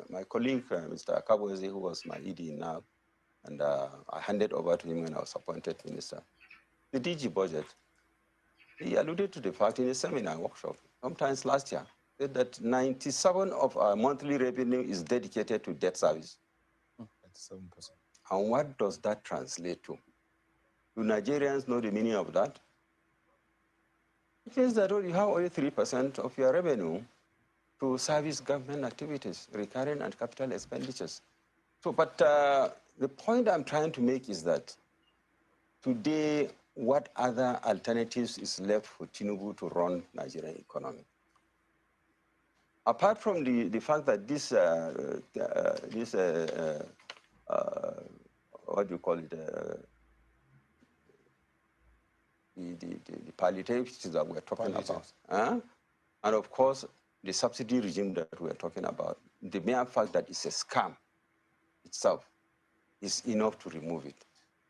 Speaker 16: my colleague, Mr. Kabwezi, who was my ED now, and I handed over to him when I was appointed minister, the DG budget, he alluded to the fact in a seminar workshop, sometimes last year, that 97% of our monthly revenue is dedicated to debt service.
Speaker 10: 97%.
Speaker 16: And what does that translate to? Do Nigerians know the meaning of that? It means that you have only 3% of your revenue to service government activities, recurring and capital expenditures. So, but the point I'm trying to make is that today, what other alternatives is left for Tinubu to run Nigerian economy? Apart from the fact that what do you call it, the palliatives that we're talking about. And of course, the subsidy regime that we're talking about, the mere fact that it's a scam itself is enough to remove it.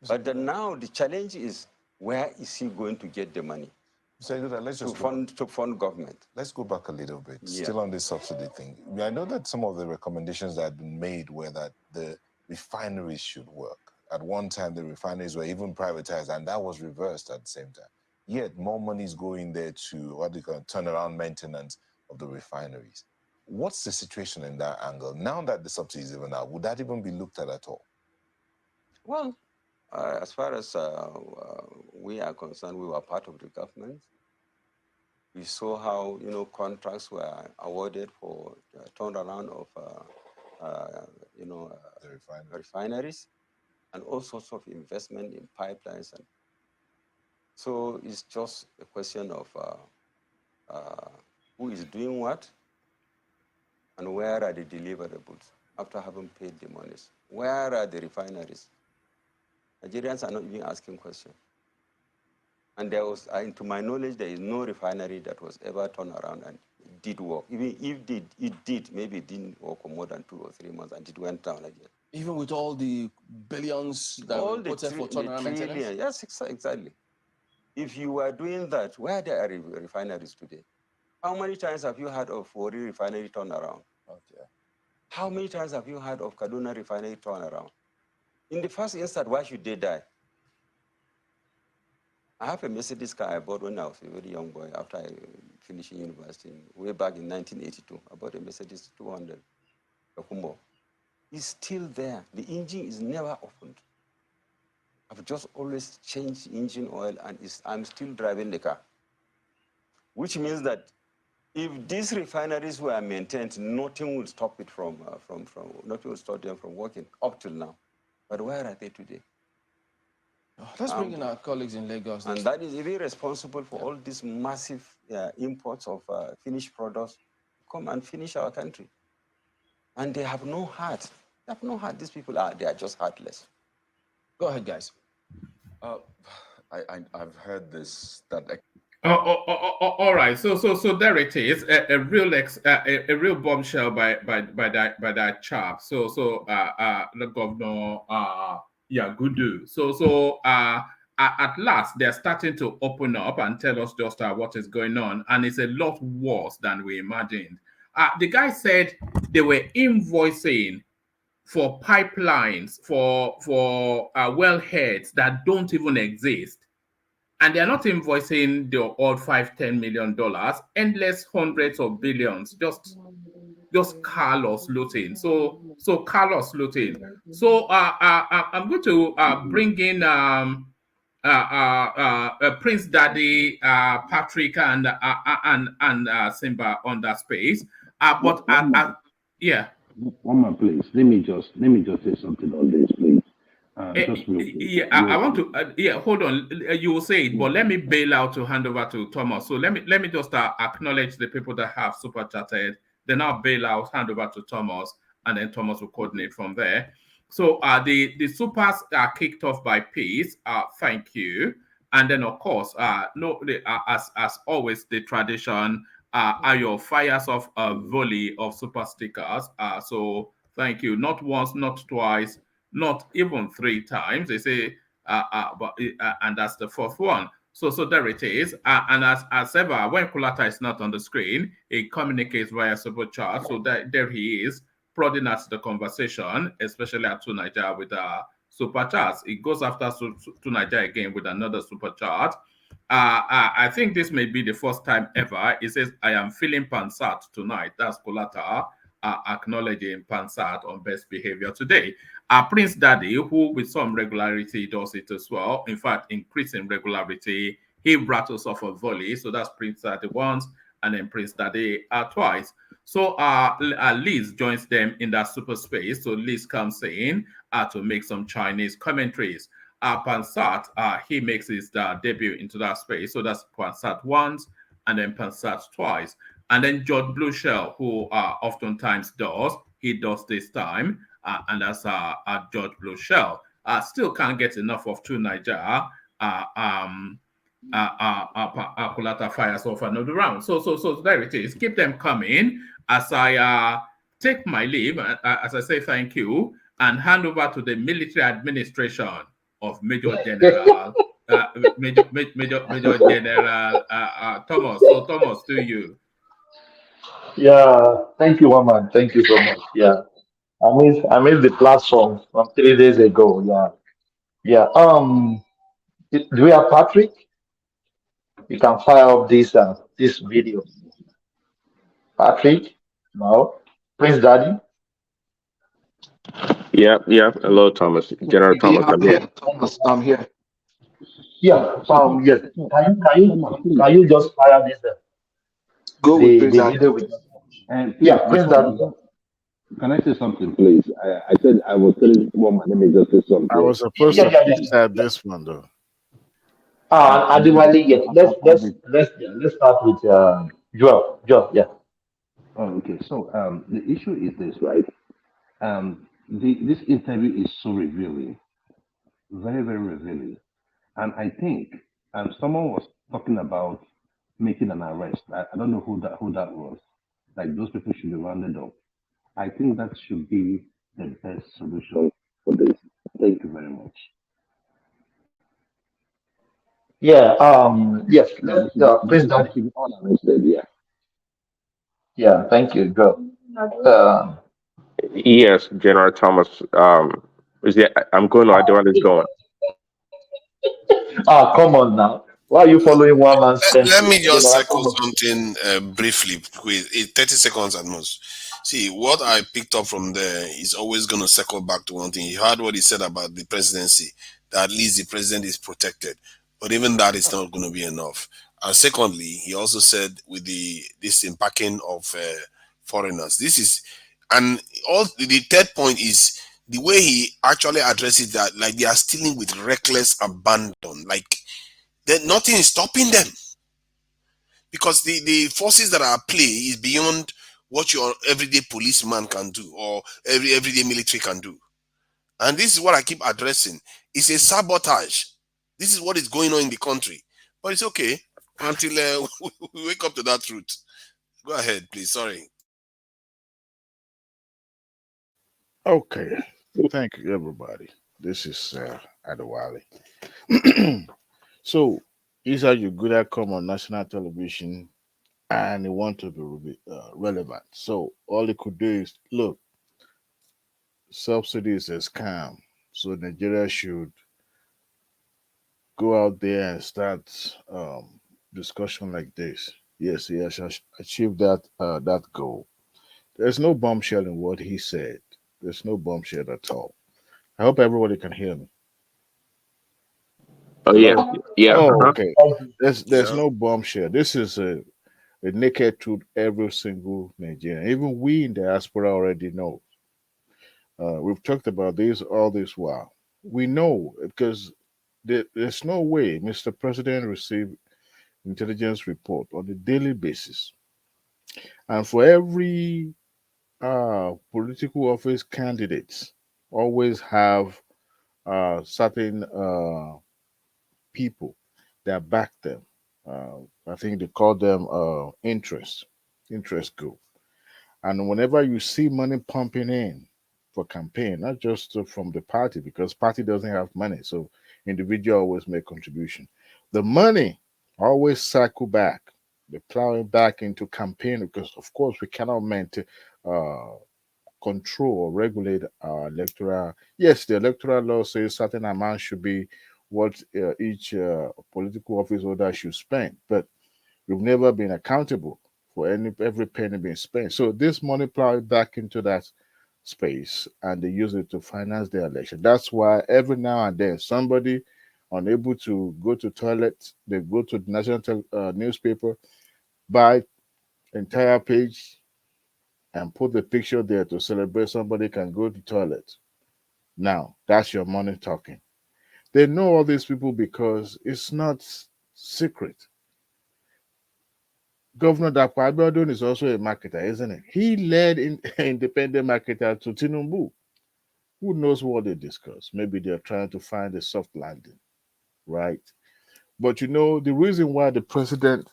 Speaker 16: But then now the challenge is, where is he going to get the money?
Speaker 10: So let's just
Speaker 16: to fund government.
Speaker 10: Let's go back a little bit,
Speaker 16: Yeah.
Speaker 10: still on this subsidy thing. I know that some of the recommendations that had been made were that the refineries should work. At one time, the refineries were even privatized, and that was reversed at the same time. Yet, more money is going there to, what they call, turnaround maintenance of the refineries. What's the situation in that angle? Now that the subsidy is even out, would that even be looked at all?
Speaker 16: Well, as far as we are concerned, we were part of the government. We saw how, contracts were awarded for turnaround of,
Speaker 10: the
Speaker 16: refineries, and all sorts of investment in pipelines. And so it's just a question of who is doing what, and where are the deliverables after having paid the monies? Where are the refineries? Nigerians are not even asking questions. And there was, to my knowledge, there is no refinery that was ever turned around and did work. Even if it did, maybe it didn't work for more than 2 or 3 months and it went down again.
Speaker 12: Even with all the billions that were put for turnaround maintenance?
Speaker 16: Yes, exactly. If you are doing that, where there are refineries today? How many times have you heard of Wari refinery turnaround?
Speaker 12: Okay.
Speaker 16: How many times have you heard of Kaduna refinery turnaround? In the first instance, why should they die? I have a Mercedes car I bought when I was a very young boy after finishing university, way back in 1982. I bought a Mercedes 200, Kumbo. It's still there. The engine is never opened. I've just always changed engine oil and I'm still driving the car. Which means that if these refineries were maintained, nothing will stop it nothing will stop them from working up till now. But where are they today?
Speaker 12: Let's bring in our colleagues in Lagos.
Speaker 16: And that is even responsible for all these massive imports of finished products come and finish our country. And they have no heart. They have no heart. These people they are just heartless.
Speaker 12: Go ahead, guys.
Speaker 1: I've heard this that.
Speaker 2: All right. So there it is. A real bombshell by that chap. The governor Yagudu. At last they're starting to open up and tell us just what is going on, and it's a lot worse than we imagined. The guy said they were invoicing for pipelines for wellheads that don't even exist. And they're not invoicing the odd $5-10 million, endless hundreds of billions, just Carlos looting. So Carlos looting. So I'm going to bring in Prince Daddy, Patrick, and Simba on that space. Yeah.
Speaker 6: One more, please. Let me just say something on this, please. Just real quick.
Speaker 2: Yeah, I want to. Hold on. You will say it, but let me bail out to hand over to Thomas. So let me just acknowledge the people that have super chatted. Then I'll bail out, hand over to Thomas, and then Thomas will coordinate from there. So the supers are kicked off by Peace. Thank you. And then of course, as always, the tradition. Ayo fires off a volley of super stickers. So thank you. Not once, not twice, not even 3 times. They say, and that's the 4th one. So there it is. And as ever, when Kulata is not on the screen, it communicates via super chat. So there he is, prodding at the conversation, especially at Tunaija with super chats. It goes after Tunaija again with another super chat. I think this may be the first time ever. It says, I am feeling Pansat tonight. That's Kolata acknowledging Pansat on best behavior today. Prince Daddy, who with some regularity does it as well. In fact, increasing regularity, he rattles off a volley. So that's Prince Daddy once, and then Prince Daddy twice. So Liz joins them in that super space. So Liz comes in to make some Chinese commentaries. Pansat, he makes his debut into that space. So that's Pansat once, and then Pansat twice. And then George Blueshell, who oftentimes does, he does this time. And that's George Blueshell. Still can't get enough of Tunaija. Kulata fires off another round. So there it is. Keep them coming as I take my leave, as I say thank you, and hand over to the military administration of Major General Major General Thomas. So Thomas, to you.
Speaker 22: Yeah, thank you, woman. Thank you so much. Yeah, I missed the platform from 3 days ago. Yeah. Do we have Patrick? You can fire up this video. Patrick, no. Prince Daddy.
Speaker 11: Yeah. Hello, Thomas. General Thomas, I'm here.
Speaker 22: Thomas, I'm here. Yeah. Yes. Can you just fire this?
Speaker 14: Go with Prince Daddy.
Speaker 22: Video with.
Speaker 6: Yeah,
Speaker 22: Prince Daddy.
Speaker 6: Can I say something, please? I said I was telling one my name is just say something.
Speaker 21: I was supposed to start this one though.
Speaker 22: Adivali, yes. Let's start with Joel, yeah.
Speaker 6: Oh, okay. So the issue is this, right? This interview is so revealing, very, very revealing. And I think someone was talking about making an arrest. I don't know who that was. Like those people should be rounded up. I think that should be the best solution for this. Thank you very much.
Speaker 22: Yeah, yes,
Speaker 6: Yeah,
Speaker 22: let's please
Speaker 6: they
Speaker 22: don't.
Speaker 6: should be all arrested. Yeah.
Speaker 22: Yeah, thank you, Joel. Uh,
Speaker 11: Yes, General Thomas. Is there, I'm going or Adewan is going.
Speaker 22: come on now. Why are you following one man's
Speaker 19: Let
Speaker 22: template?
Speaker 19: me
Speaker 22: You
Speaker 19: just
Speaker 22: know,
Speaker 19: circle something briefly, with 30 seconds at most. See, what I picked up from there is always going to circle back to one thing. You heard what he said about the presidency, that at least the president is protected. But even that is not going to be enough. And secondly, he also said with this impacting of foreigners, this is, and all the third point is the way he actually addresses that, like they are stealing with reckless abandon, like nothing is stopping them, because the forces that are at play is beyond what your everyday policeman can do or everyday military can do. And this is what I keep addressing. It's a sabotage. This is what is going on in the country. But it's okay until we wake up to that truth. Go ahead, please. Sorry.
Speaker 21: Okay. Thank you, everybody. This is Adewale. So, these are you good at come on national television and they want to be relevant. So, all they could do is look, subsidy is a scam. So, Nigeria should go out there and start discussion like this. Yes, he has achieved that goal. There's no bombshell in what he said. There's no bombshell at all. I hope everybody can hear me.
Speaker 11: Oh yeah,
Speaker 21: Hello.
Speaker 11: yeah.
Speaker 21: Oh,
Speaker 11: Uh-huh.
Speaker 21: okay. There's
Speaker 19: Yeah.
Speaker 21: no bombshell. This is a naked truth. Every single Nigerian, even we in diaspora, already know. We've talked about this all this while. We know because there's no way Mr. President received intelligence report on a daily basis, and for every political office candidates always have certain people that back them. I think they call them interest group. And whenever you see money pumping in for campaign, not just from the party, because party doesn't have money, so individual always make contribution. The money always cycle back. They plow it back into campaign because, of course, we cannot maintain, uh, control or regulate our electoral. Yes, the electoral law says certain amount should be what each political office holder should spend, but we've never been accountable for every penny being spent. So this money plowed back into that space and they use it to finance their election. That's why every now and then somebody unable to go to toilet, they go to the national newspaper, buy entire page and put the picture there to celebrate somebody can go to toilet. Now that's your money talking. They know all these people because it's not secret. Governor Dapo Abiodun is also a marketer, isn't it? He led in independent marketer to Tinubu. Who knows what they discuss? Maybe they're trying to find a soft landing, right? But you know, the reason why the president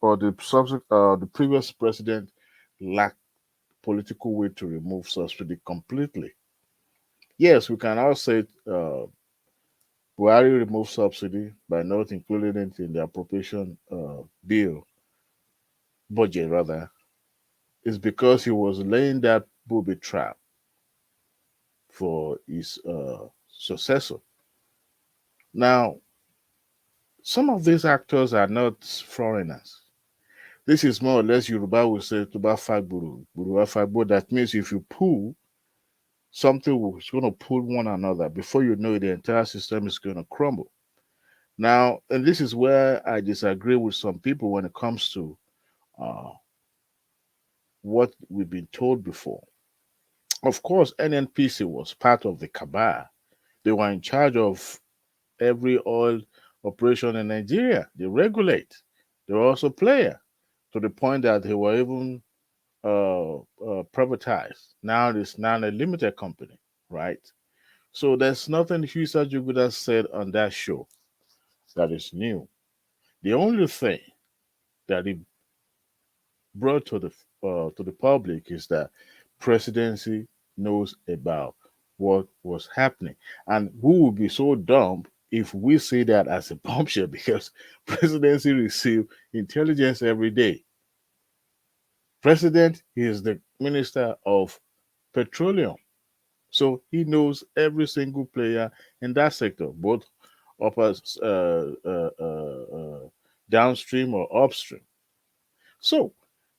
Speaker 21: or the previous president lacked political will to remove subsidy completely. Yes, we can all say Buhari removed subsidy by not including it in the appropriation bill budget rather. Is because he was laying that booby trap for his successor. Now, some of these actors are not foreigners. This is more or less Yoruba will say Tuba Fagburu, Buruwa Fagbo. That means if you pull, something is going to pull one another. Before you know it, the entire system is going to crumble. Now, and this is where I disagree with some people when it comes to uh, what we've been told before. Of course, NNPC was part of the cabal. They were in charge of every oil operation in Nigeria. They regulate. They're also player. to the point that they were even privatized. Now it's now a limited company, right? So there's nothing Husa Juguda said on that show that is new. The only thing that he brought to the public is that presidency knows about what was happening, and who would be so dumb if we say that as a bombshell because presidency receive intelligence every day. President is the minister of petroleum, so he knows every single player in that sector, both upper, downstream or upstream. So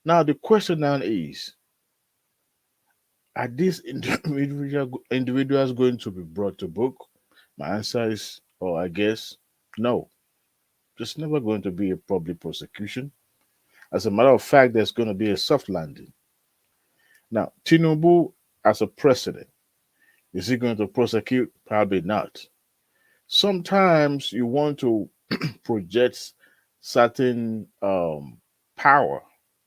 Speaker 21: now the question now is: are these individuals going to be brought to book? My answer is, I guess, no. There's never going to be a public prosecution. As a matter of fact, there's going to be a soft landing. Now, Tinubu, as a president, is he going to prosecute? Probably not. Sometimes you want to project certain power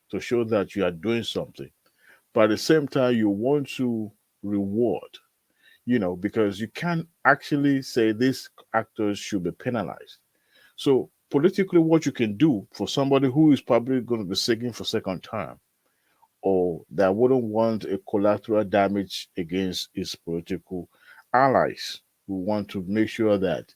Speaker 21: to show that you are doing something, but at the same time, you want to reward, because you can't actually say these actors should be penalized. So, politically, what you can do for somebody who is probably going to be seeking for second term or that wouldn't want a collateral damage against his political allies who want to make sure that,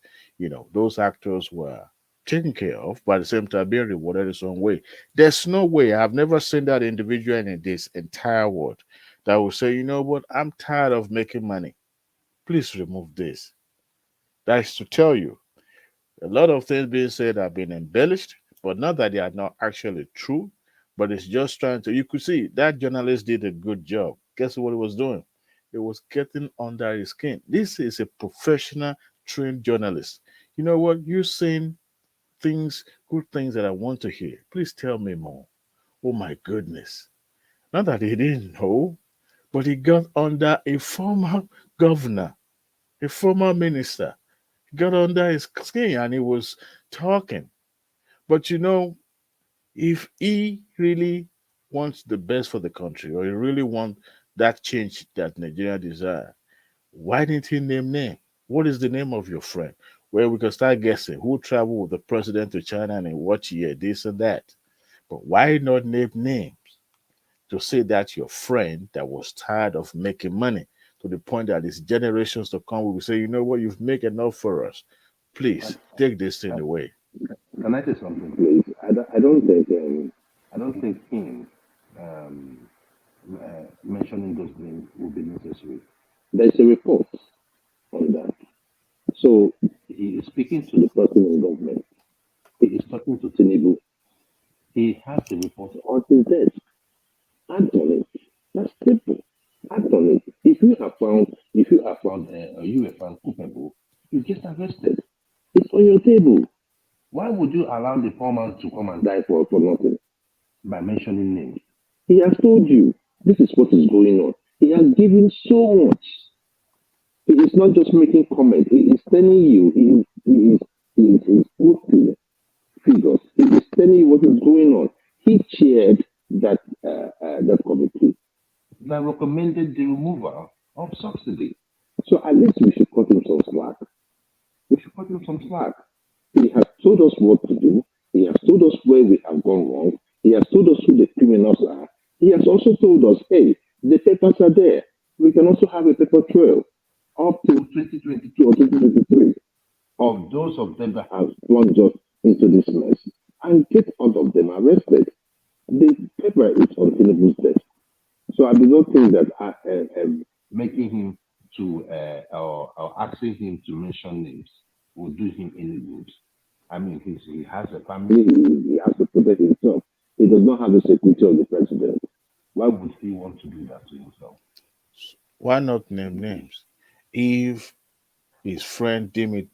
Speaker 21: those actors were taken care of, but at the same time being rewarded in some way. There's no way, I've never seen that individual in this entire world that will say, you know what, I'm tired of making money. Please remove this. That is to tell you, a lot of things being said have been embellished, but not that they are not actually true, but it's just trying to. You could see that journalist did a good job. Guess what he was doing? It was getting under his skin. This is a professional, trained journalist. You know what? You're saying things, good things that I want to hear. Please tell me more. Oh my goodness. Not that he didn't know, but he got under a former governor, a former minister, got under his skin and he was talking. But if he really wants the best for the country or he really wants that change that Nigeria desire, why didn't he name name? What is the name of your friend? Where we can start guessing who traveled with the president to China and in what year, this and that. But why not name names to say that your friend that was tired of making money to the point that his generations to come will say, you know what, you've made enough for us. Please take this thing away.
Speaker 6: Can I say something, please? I don't think him mentioning those names will be necessary. There's a report on that. So he is speaking to the person in government. He is talking to Tinubu. He has the report on his desk. Act on it. That's simple. Act on it. If you have found, you have found culpable, you get arrested. It's on your table. Why would you allow the poor man to come and die for nothing by mentioning names? He has told you this is what is going on. He has given so much. He is not just making comment. He is telling you. He is putting figures. He is telling you what is going on. He chaired that committee that recommended the removal of subsidy. So at least we should cut him some slack. We should cut him some slack. He has told us what to do. He has told us where we have gone wrong. He has told us who the criminals are. He has also told us, hey, the papers are there. We can also have a paper trail up to 2022 or 2023 of those of them that have plunged us into this mess and get all of them arrested. The paper is on Tinubu's desk. So I do not think that making him or asking him to mention names will do him any good. I mean, he has a family, he has to protect himself. He does not have the security of the president. Why would he want to do that to himself?
Speaker 21: Why not name names? If his friend deem it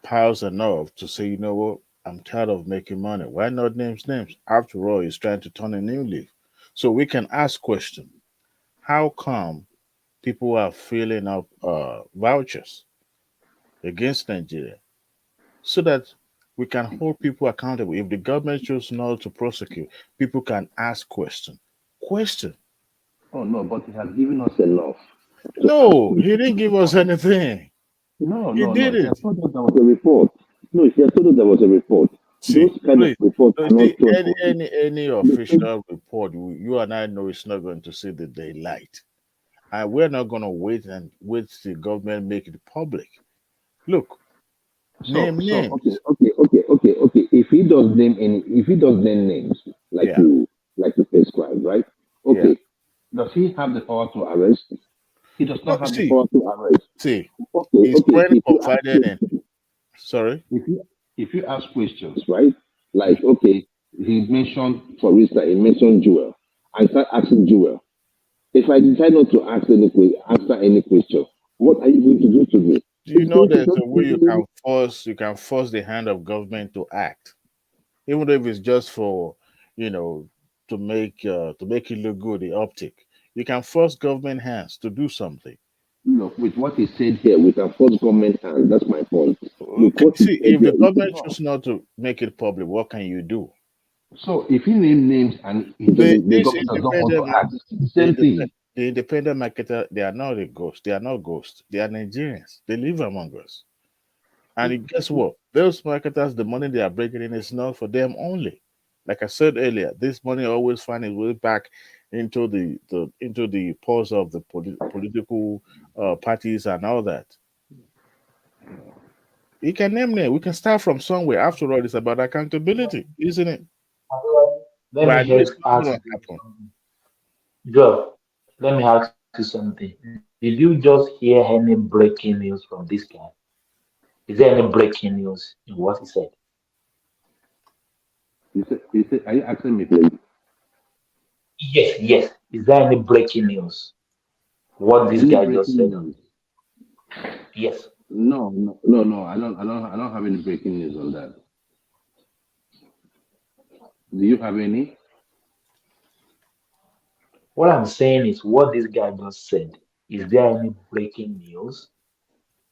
Speaker 21: piles enough to say, you know what, I'm tired of making money. Why not names names? After all, he's trying to turn a new leaf. So we can ask question. How come people are filling up vouchers against Nigeria so that We can hold people accountable. If the government chooses not to prosecute, people can ask question. Question.
Speaker 6: Oh no, but he has given us enough.
Speaker 21: No, he didn't give us anything.
Speaker 6: No,
Speaker 21: He
Speaker 6: no, no.
Speaker 21: did
Speaker 6: He
Speaker 21: it.
Speaker 6: has told us there was a report. No, he has told us there was a report.
Speaker 21: See,
Speaker 6: Those kind
Speaker 21: please.
Speaker 6: of reports are not
Speaker 21: See,
Speaker 6: trustworthy.
Speaker 21: any official report, you and I know it's not going to see the daylight. And we're not going to wait till government make it public. Look, name names.
Speaker 6: Okay. If he does name names like
Speaker 21: Yeah,
Speaker 6: you prescribed, right?
Speaker 21: yeah.
Speaker 6: Okay. Does he have the power to arrest? He does
Speaker 21: No,
Speaker 6: not have the
Speaker 21: see,
Speaker 6: power to arrest.
Speaker 21: see,
Speaker 6: Okay,
Speaker 21: it's when
Speaker 6: if you ask
Speaker 21: confided in.
Speaker 6: questions,
Speaker 21: Sorry.
Speaker 6: if you ask questions, right? Like, okay, he mentioned, for instance, he mentioned Joel. I start asking Joel. If I decide not to answer any question, what are you going to do to me?
Speaker 21: Do you
Speaker 6: It's
Speaker 21: know
Speaker 6: going to
Speaker 21: there's
Speaker 6: just
Speaker 21: a way
Speaker 6: be
Speaker 21: you can force the hand of government to act, even if it's just for, you know, to make it look good, the optic. You can force government hands to do something.
Speaker 6: look with what he said here with a force government hand. That's my point. With
Speaker 21: Okay,
Speaker 6: what he
Speaker 21: see,
Speaker 6: said
Speaker 21: if
Speaker 6: here,
Speaker 21: the
Speaker 6: we
Speaker 21: government
Speaker 6: cannot.
Speaker 21: chooses not to make it public, what can you do?
Speaker 6: So if he name names and the
Speaker 21: These
Speaker 6: government does not want to act, it's the same thing.
Speaker 21: the independent marketer, they are not a ghost. They are not ghosts. They are Nigerians. They live among us. And guess what? Those marketers, the money they are bringing in is not for them only. Like I said earlier, this money always finds its way back into the purse of the political parties and all that. You can name them. We can start from somewhere. After all, it's about accountability, isn't it?
Speaker 22: Let
Speaker 21: But
Speaker 22: me
Speaker 21: I know it's
Speaker 22: just
Speaker 21: not
Speaker 22: ask
Speaker 21: going to
Speaker 22: you
Speaker 21: happen.
Speaker 22: something. Joe, let me ask you something. Did you just hear any breaking news from this guy? Is there any breaking news in what he said?
Speaker 6: Are you asking me, please?
Speaker 22: Yes, yes. Is there any breaking news? What this
Speaker 6: Any
Speaker 22: guy just
Speaker 6: breaking
Speaker 22: said?
Speaker 6: news?
Speaker 22: Yes.
Speaker 6: No. I don't have any breaking news on that. Do you have any?
Speaker 22: What I'm saying is what this guy just said. Is there any breaking news?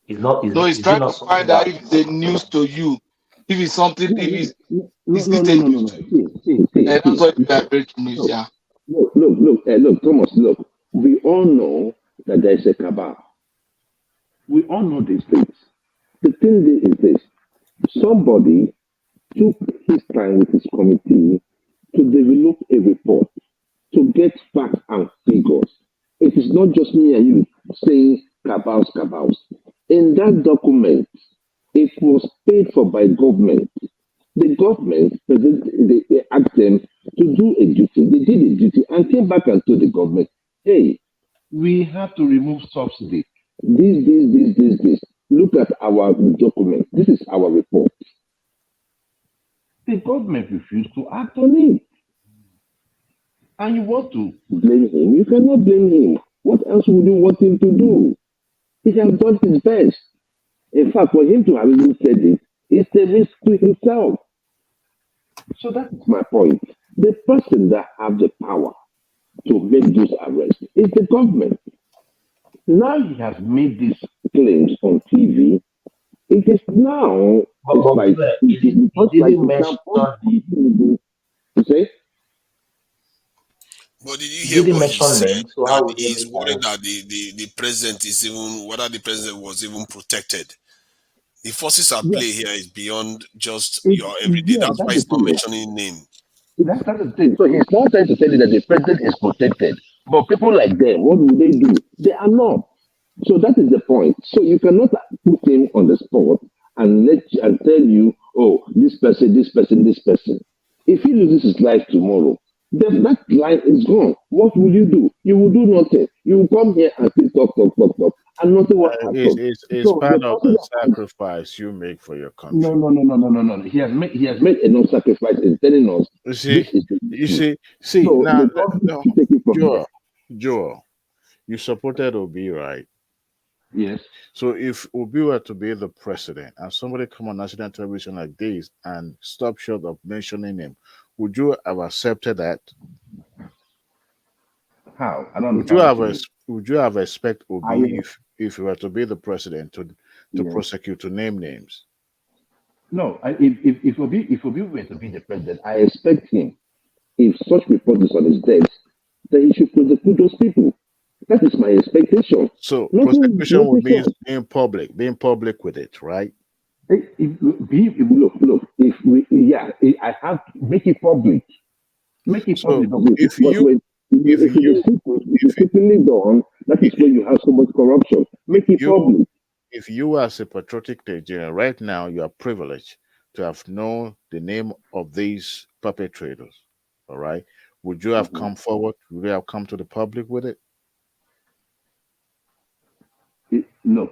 Speaker 22: Is not
Speaker 14: No, he's
Speaker 22: is it
Speaker 14: trying
Speaker 22: not
Speaker 14: to
Speaker 22: something
Speaker 14: find out
Speaker 22: that
Speaker 14: if it's a news to you. If it's something, if it's is it a news
Speaker 6: No.
Speaker 14: to you? That's what we are breaking news,
Speaker 6: No.
Speaker 14: yeah.
Speaker 6: Look, Thomas, look. We all know that there's a cabal. We all know these things. The thing is this: somebody took his time with his committee to develop a report to get facts and figures. It is not just me and you saying cabals. In that document, it was paid for by government. The government, they asked them to do a duty. They did a duty and came back and told the government, hey, we have to remove subsidy. This. Look at our document. This is our report. The government refused to act on it. And you want to blame him? You cannot blame him. What else would you want him to do? He has done his best. In fact, for him to have even said it, it's a risk to himself. So that is my point. The person that have the power to make those arrests is the government. Now he has made these claims on TV. It is now, it's like, it is just like
Speaker 22: didn't
Speaker 6: you
Speaker 22: mention
Speaker 6: can force people to say,
Speaker 19: But did you
Speaker 22: he
Speaker 19: hear
Speaker 22: didn't
Speaker 19: what he
Speaker 22: mention
Speaker 19: said?
Speaker 22: names, so
Speaker 19: That
Speaker 22: how will they
Speaker 19: he's
Speaker 22: make
Speaker 19: worried
Speaker 22: arrest?
Speaker 19: that the president is even whether the president was even protected. The forces at
Speaker 6: yes,
Speaker 19: play here is beyond just your everyday.
Speaker 6: yeah,
Speaker 19: That's why
Speaker 6: that's the
Speaker 19: he's not
Speaker 6: thing.
Speaker 19: mentioning name.
Speaker 6: That's the thing. So he's not trying to tell you that the president is protected. But people like them, what will they do? They are not. So that is the point. So you cannot put him on the spot and tell you, oh, this person. If he loses his life tomorrow, then that life is gone. What will you do? You will do nothing. You will come here and still talk, and nothing will happen.
Speaker 21: It's
Speaker 6: So the
Speaker 21: part of
Speaker 6: person
Speaker 21: the
Speaker 6: that has
Speaker 21: sacrifice you make for your country.
Speaker 6: no. He has made enough sacrifice in telling us
Speaker 21: You
Speaker 6: this
Speaker 21: see,
Speaker 6: is the
Speaker 21: you
Speaker 6: issue.
Speaker 21: see
Speaker 6: So
Speaker 21: now,
Speaker 6: the government
Speaker 21: no,
Speaker 6: should take it from there.
Speaker 21: Joel, you supported Obi, right?
Speaker 6: Yes.
Speaker 21: So if Obi were to be the president and somebody come on national television like this and stop short of mentioning him, would you have accepted that?
Speaker 6: How? I don't understand what you mean.
Speaker 21: Would you have expect
Speaker 6: I
Speaker 21: Obi if he were to be the president to
Speaker 6: yes.
Speaker 21: prosecute to name names?
Speaker 6: No, if Obi were to be the president, I expect him, if such report is on his desk, that he should prosecute those people. That is my expectation.
Speaker 21: So prosecution would
Speaker 6: Nothing
Speaker 21: mean
Speaker 6: short.
Speaker 21: being public with it, right?
Speaker 6: Look, if we, yeah, I have make it public. Make it
Speaker 21: So
Speaker 6: public. But
Speaker 21: if you
Speaker 6: if it is secret, if it's secretly done, that is where you have so much corruption. Make it
Speaker 21: you
Speaker 6: public.
Speaker 21: if you as a patriotic Nigerian right now, you are privileged to have known the name of these perpetrators. All right. Would you have come forward? Would you have come to the public with it?
Speaker 6: Look,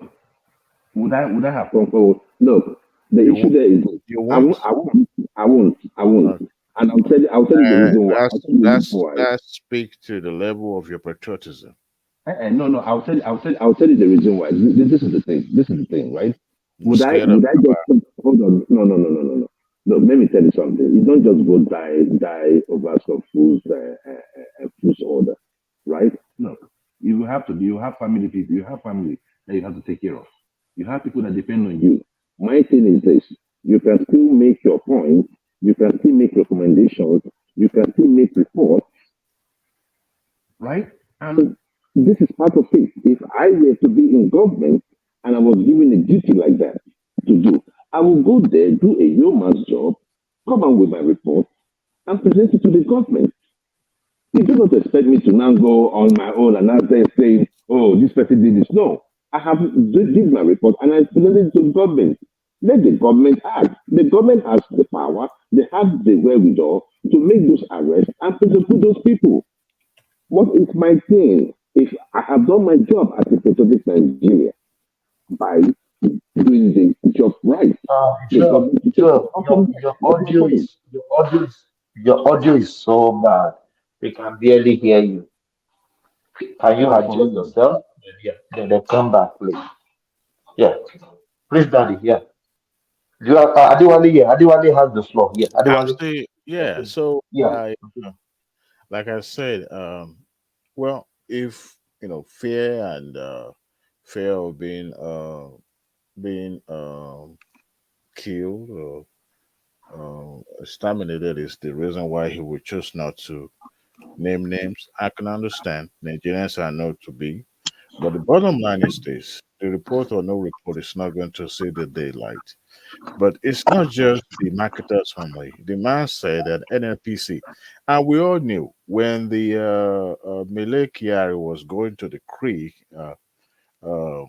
Speaker 6: would I have come forward? Look, the
Speaker 21: You
Speaker 6: issue
Speaker 21: won't.
Speaker 6: there is
Speaker 21: You
Speaker 6: I
Speaker 21: won't.
Speaker 6: won't, I won't, I won't, I won't.
Speaker 21: Okay.
Speaker 6: And I'll tell you the reason why. I'll
Speaker 21: That's
Speaker 6: tell you the reason
Speaker 21: that's
Speaker 6: why.
Speaker 21: that speaks to the level of your patriotism.
Speaker 6: No, I'll tell you the reason why. This is the thing. This is the thing, right?
Speaker 21: You're
Speaker 6: Would I
Speaker 21: scared of
Speaker 6: would I just hold on? No. Look, let me tell you something. You don't just go die over some fool's order, right? Look, you have family people, you have family that you have to take care of. You have people that depend on you. My thing is this: you can still make your point, you can still make recommendations, you can still make reports, right? And this is part of it. If I were to be in government and I was given a duty like that to do, I will go there, do a yeoman's job, come out with my report, and present it to the government. You do not expect me to now go on my own and now say, oh, this person did this. No, I have did my report and I presented it to the government. Let the government act. The government has the power, they have the wherewithal to make those arrests and prosecute those people. What is my thing? If I have done my job as a patriotic Nigeria by doing the job right, the
Speaker 22: Joe,
Speaker 6: government should take
Speaker 22: Joe,
Speaker 6: it up from there.
Speaker 22: your
Speaker 6: That's my
Speaker 22: audio
Speaker 6: point.
Speaker 22: is your audio is so bad. We can barely hear you. Can you
Speaker 6: For
Speaker 22: adjust
Speaker 6: real.
Speaker 22: yourself? Yeah. Then come back, please. Yeah. Please, Daddy. Yeah. You are Adiwali. Yeah. Adiwali has the floor. Yeah.
Speaker 21: I'm
Speaker 22: Adiwali.
Speaker 21: saying, yeah.
Speaker 22: Okay.
Speaker 21: So
Speaker 22: Yeah.
Speaker 21: like I said, well, if fear and fear of being killed or exterminated is the reason why he would choose not to name names. I can understand. Nigerians are known to be. But the bottom line is this: the report or no report is not going to see the daylight. But it's not just the marketers only. The man said that NNPC, and we all knew when the Mele Kyari was going to the creek, um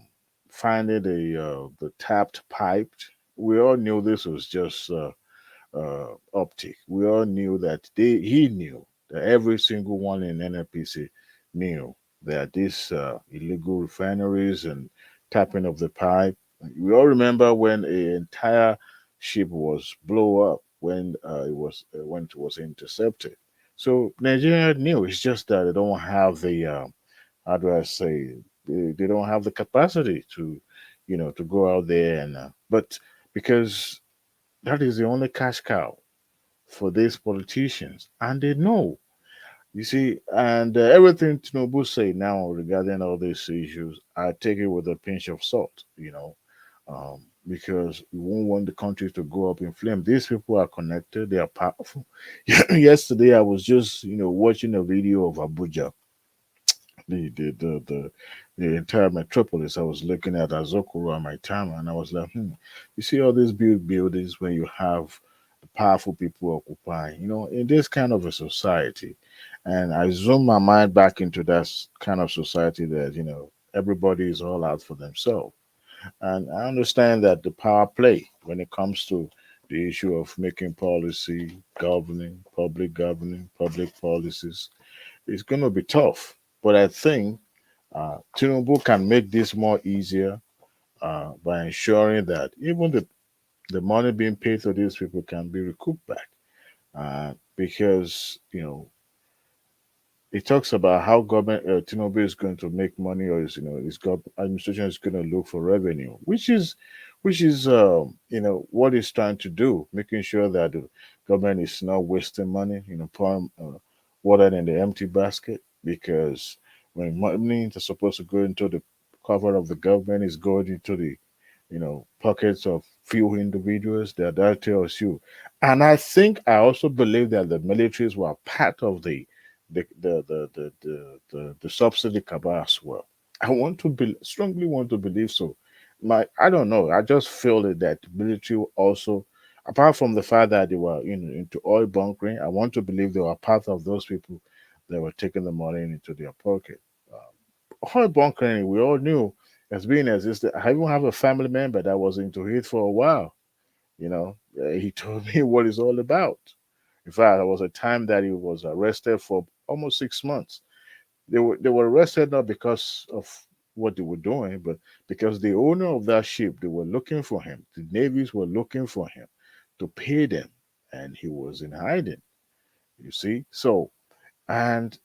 Speaker 21: finding the tapped pipe, we all knew this was just optic. We all knew that he knew that every single one in NNPC knew that these illegal refineries and tapping of the pipe. We all remember when an entire ship was blow up when it was intercepted. So Nigeria knew. It's just that they don't have the how do I say, they don't have the capacity to to go out there and but because that is the only cash cow for these politicians, and they know. You see, and everything Tinubu say now regarding all these issues, I take it with a pinch of salt. Because we won't want the country to go up in flame. These people are connected; they are powerful. Yesterday, I was just watching a video of Abuja, the the the the, the entire metropolis. I was looking at Azokoro and my time, and I was like, you see all these big buildings when you have the powerful people occupying, in this kind of a society. And I zoom my mind back into that kind of society that, everybody is all out for themselves. And I understand that the power play when it comes to the issue of making policy, governing, public policies, it's going to be tough. But I think Tinubu can make this more easier by ensuring that even the money being paid to these people can be recouped back. Because, it talks about how government Tinubu is going to make money, or his administration is going to look for revenue, which is what he's trying to do, making sure that the government is not wasting money, pouring water in the empty basket. Because when money is supposed to go into the cover of the government, is going into the pockets of few individuals that tells you. And I think I also believe that the militaries were part of the subsidy cabal as well. I want to strongly want to believe so. I don't know. I just feel it that military also, apart from the fact that they were into oil bunkering, I want to believe they were part of those people that were taking the money into their pocket. Oil bunkering, we all knew has been existed. I even have a family member that was into it for a while. He told me what it's all about. In fact, there was a time that he was arrested for almost 6 months. They were arrested not because of what they were doing, but because the owner of that ship, they were looking for him. The navies were looking for him to pay them, and he was in hiding. You see, so and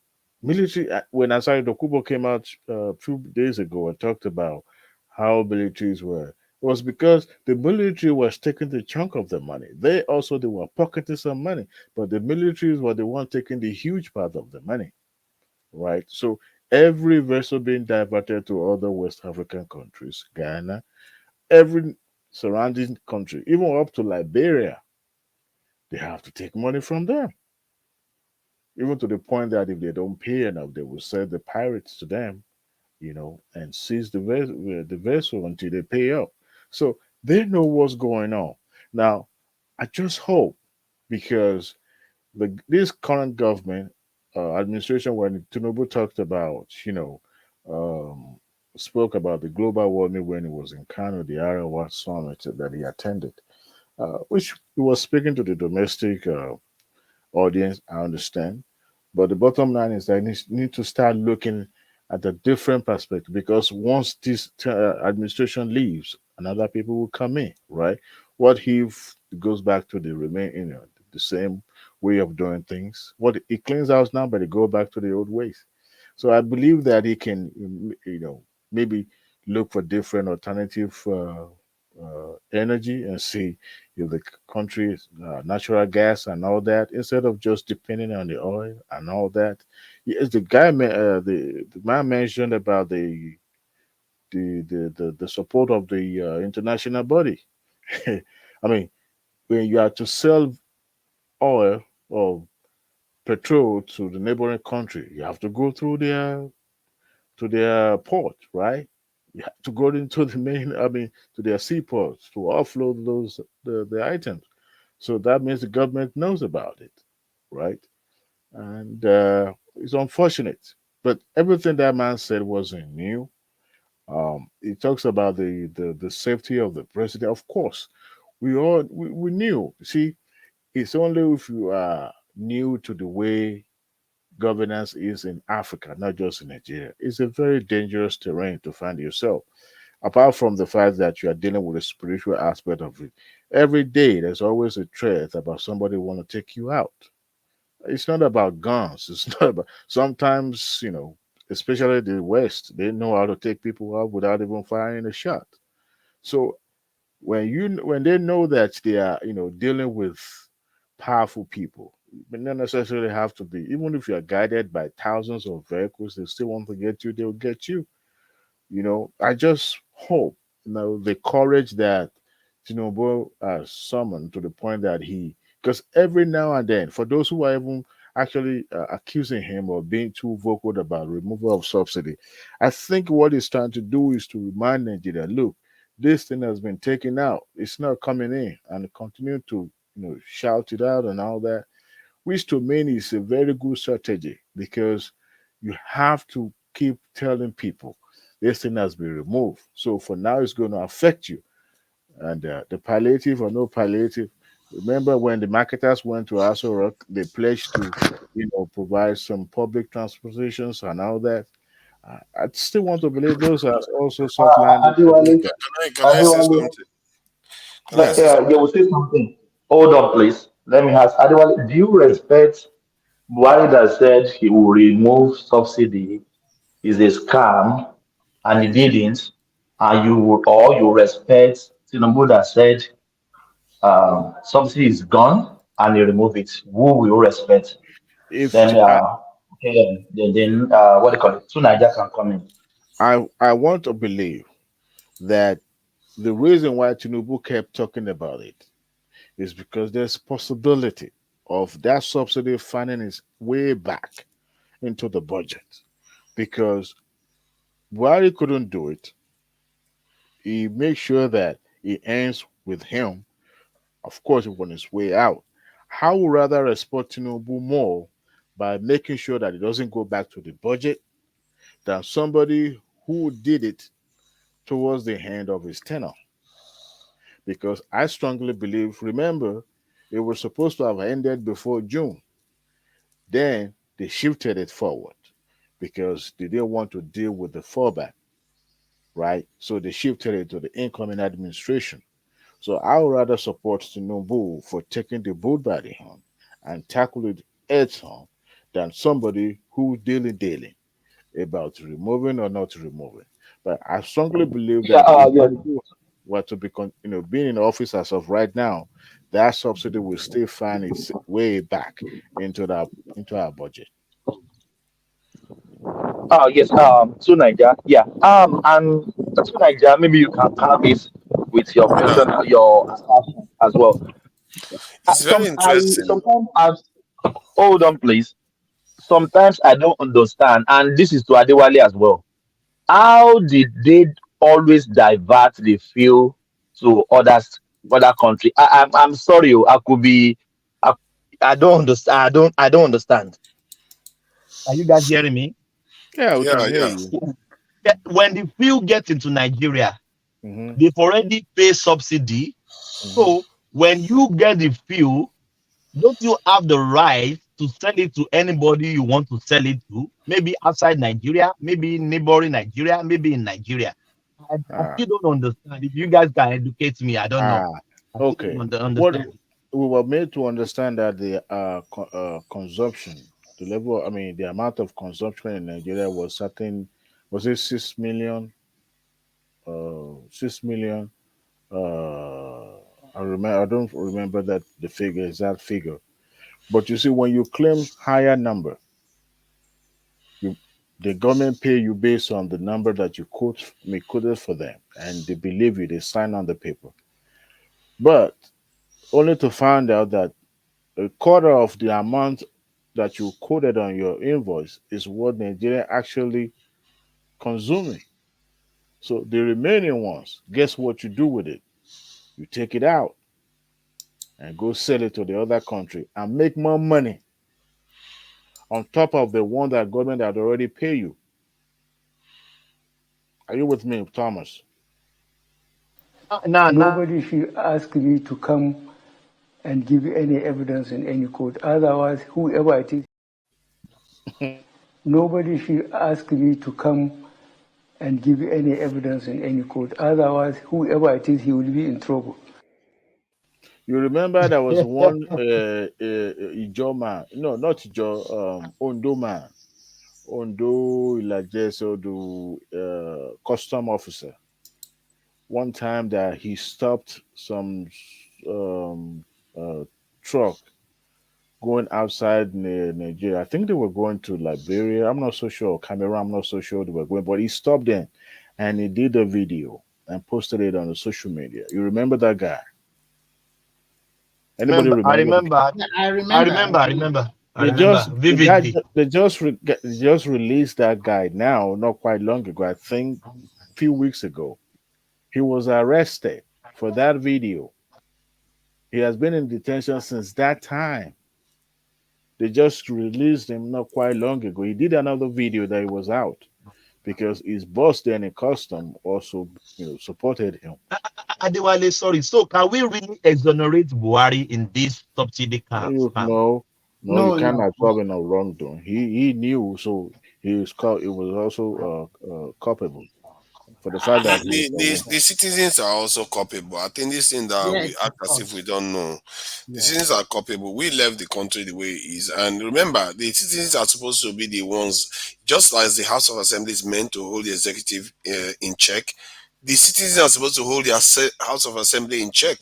Speaker 21: military, when Asari Dokubo came out a few days ago and talked about how militaries were, it was because the military was taking the chunk of the money. They were pocketing some money, but the militaries were the one taking the huge part of the money, right? So every vessel being diverted to other West African countries, Ghana, every surrounding country, even up to Liberia, they have to take money from them, even to the point that if they don't pay enough, they will sell the pirates to them, and seize the vessel until they pay up. So they know what's going on. Now, I just hope, because this current government administration, when Tinubu talked about, um, spoke about the global warming when he was in Kano, the Arawa summit that he attended, which he was speaking to the domestic audience, I understand. But the bottom line is that I need to start looking at a different perspective, because once this administration leaves, another people will come in, right? What if it goes back to the same way of doing things? What it cleans house now, but it go back to the old ways. So I believe that he can, maybe look for different alternative energy and see if the country's natural gas and all that, instead of just depending on the oil and all that. Yes, the man mentioned about the support of the international body. I mean, when you are to sell oil or petrol to the neighboring country, you have to go through their port, right? You have to go into the main, to their seaports to offload the items. So that means the government knows about it, right? And it's unfortunate, but everything that man said wasn't new. He talks about the safety of the president. Of course, we knew. See, it's only if you are new to the way governance is in Africa, not just in Nigeria. It's a very dangerous terrain to find yourself. Apart from the fact that you are dealing with the spiritual aspect of it, every day there's always a threat about somebody want to take you out. It's not about guns. It's not about. Sometimes, especially the West, they know how to take people out without even firing a shot. So when they know that they are dealing with powerful people, but not necessarily have to be. Even if you are guided by thousands of vehicles, they still want to get you. They'll get you. I just hope the courage that Tinubu summoned, to the point that because every now and then, for those who are even actually accusing him of being too vocal about removal of subsidy, I think what he's trying to do is to remind Nigeria, look, this thing has been taken out. It's not coming in, and continue to shout it out and all that, which to me is a very good strategy, because you have to keep telling people this thing has been removed. So for now, it's going to affect you. And the palliative or no palliative, remember when the marketers went to Aso Rock, they pledged to, provide some public transportations and all that. I still want to believe those are also soft landing to
Speaker 22: Adiwale,
Speaker 21: look at.
Speaker 19: Can I say
Speaker 22: Adiwale,
Speaker 19: something? Can I say
Speaker 22: you
Speaker 19: something?
Speaker 22: will say something. Hold on, please. Let me ask Adiwale, do you respect Buhari that said he will remove subsidy is a scam and he didn't, and you respect Tinubu that said subsidy is gone and he remove it? Who will you respect?
Speaker 21: If
Speaker 22: Then,
Speaker 21: I,
Speaker 22: okay, then what do you call it? Two Nigeria can come in.
Speaker 21: I want to believe that the reason why Tinubu kept talking about it is because there's possibility of that subsidy finding its way back into the budget. Because while he couldn't do it, he makes sure that it ends with him, of course, on his way out. I would rather respect Tinubu more by making sure that it doesn't go back to the budget than somebody who did it towards the end of his tenure. Because I strongly believe, remember, it was supposed to have ended before June. Then they shifted it forward because they didn't want to deal with the fallback, right? So they shifted it to the incoming administration. So I would rather support Tinubu for taking the bull by the horn and tackle it heads on than somebody who daily about removing or not removing. But I strongly believe
Speaker 22: Yeah,
Speaker 21: that if
Speaker 22: yeah.
Speaker 21: Tinubu were to be, being in office as of right now, that subsidy will still find its way back into our budget.
Speaker 22: Yes, to Niger. Yeah. And to Niger, maybe you can calm it with your
Speaker 19: Yeah,
Speaker 22: question, your assumption as well.
Speaker 19: it's very interesting.
Speaker 22: Sometimes hold on, please. Sometimes I don't understand, and this is to Adewale as well. How did they always divert the fuel to other country? I'm sorry, I could be. I, I don't understand. I don't understand. Are you guys hearing me?
Speaker 21: Yeah, we can
Speaker 19: Yeah,
Speaker 21: hear
Speaker 19: yeah.
Speaker 21: you.
Speaker 22: Yeah, when the fuel gets into Nigeria,
Speaker 21: Hmm.
Speaker 22: they've already paid subsidy.
Speaker 21: Hmm.
Speaker 22: So when you get the fuel, don't you have the right to sell it to anybody you want to sell it to? Maybe outside Nigeria, maybe neighboring Nigeria, maybe in Nigeria. I
Speaker 21: Ah,
Speaker 22: still don't understand. If you guys can educate me, I don't know.
Speaker 21: ah,
Speaker 22: I still don't
Speaker 21: okay. What
Speaker 22: understand.
Speaker 21: we were made to understand that the consumption, the level, I mean, the amount of consumption in Nigeria was certain, was it 6 million? 6 million. Uh, I remember. I don't remember that the figure, exact figure. But you see, when you claim higher number, you the government pay you based on the number that you quoted for them, and they believe you. They sign on the paper, but only to find out that a quarter of the amount that you quoted on your invoice is what Nigeria actually consuming. So the remaining ones, guess what you do with it? You take it out and go sell it to the other country and make more money on top of the one that government had already paid you. Are you with me, Thomas?
Speaker 22: No.
Speaker 13: Nobody should ask me to come and give you any evidence in any court. Otherwise, whoever it is, nobody should ask me to come and give you any evidence in any court. Otherwise, whoever it is, he will be in trouble.
Speaker 21: You remember there was one Ijo man, no, not Ijo, Ondo man, Ondo Ilajeso, the custom officer. One time that he stopped some um, uh, truck going outside Nigeria. I think they were going to Liberia. I'm not so sure. Cameroon. I'm not so sure they were going, but he stopped them and he did a video and posted it on the social media. You remember that guy? Anybody
Speaker 22: I
Speaker 21: remember?
Speaker 22: remember.
Speaker 15: Yeah, I
Speaker 22: I
Speaker 15: remember.
Speaker 22: remember. I remember. I
Speaker 21: They
Speaker 22: remember
Speaker 21: just the guy
Speaker 22: vividly.
Speaker 21: they just released that guy now, not quite long ago. I think a few weeks ago. He was arrested for that video. He has been in detention since that time. They just released him not quite long ago. He did another video that he was out because his boss then in custom also supported him.
Speaker 22: Adewale, sorry. So can we really exonerate Buhari in this subsidy scam?
Speaker 21: No, you
Speaker 15: No,
Speaker 21: cannot
Speaker 15: no.
Speaker 21: probably no wrongdoing. He knew, so he was called. It was also culpable for the fact that he was aware.
Speaker 19: The citizens are also culpable. I think this thing that we
Speaker 15: Yes,
Speaker 19: act
Speaker 15: of
Speaker 19: as if we
Speaker 15: course.
Speaker 19: don't know. The
Speaker 15: Yeah.
Speaker 19: citizens are culpable. We left the country the way it is. And remember, the citizens are supposed to be the ones, just as the House of Assembly is meant to hold the executive in check, the citizens are supposed to hold the House of Assembly in check.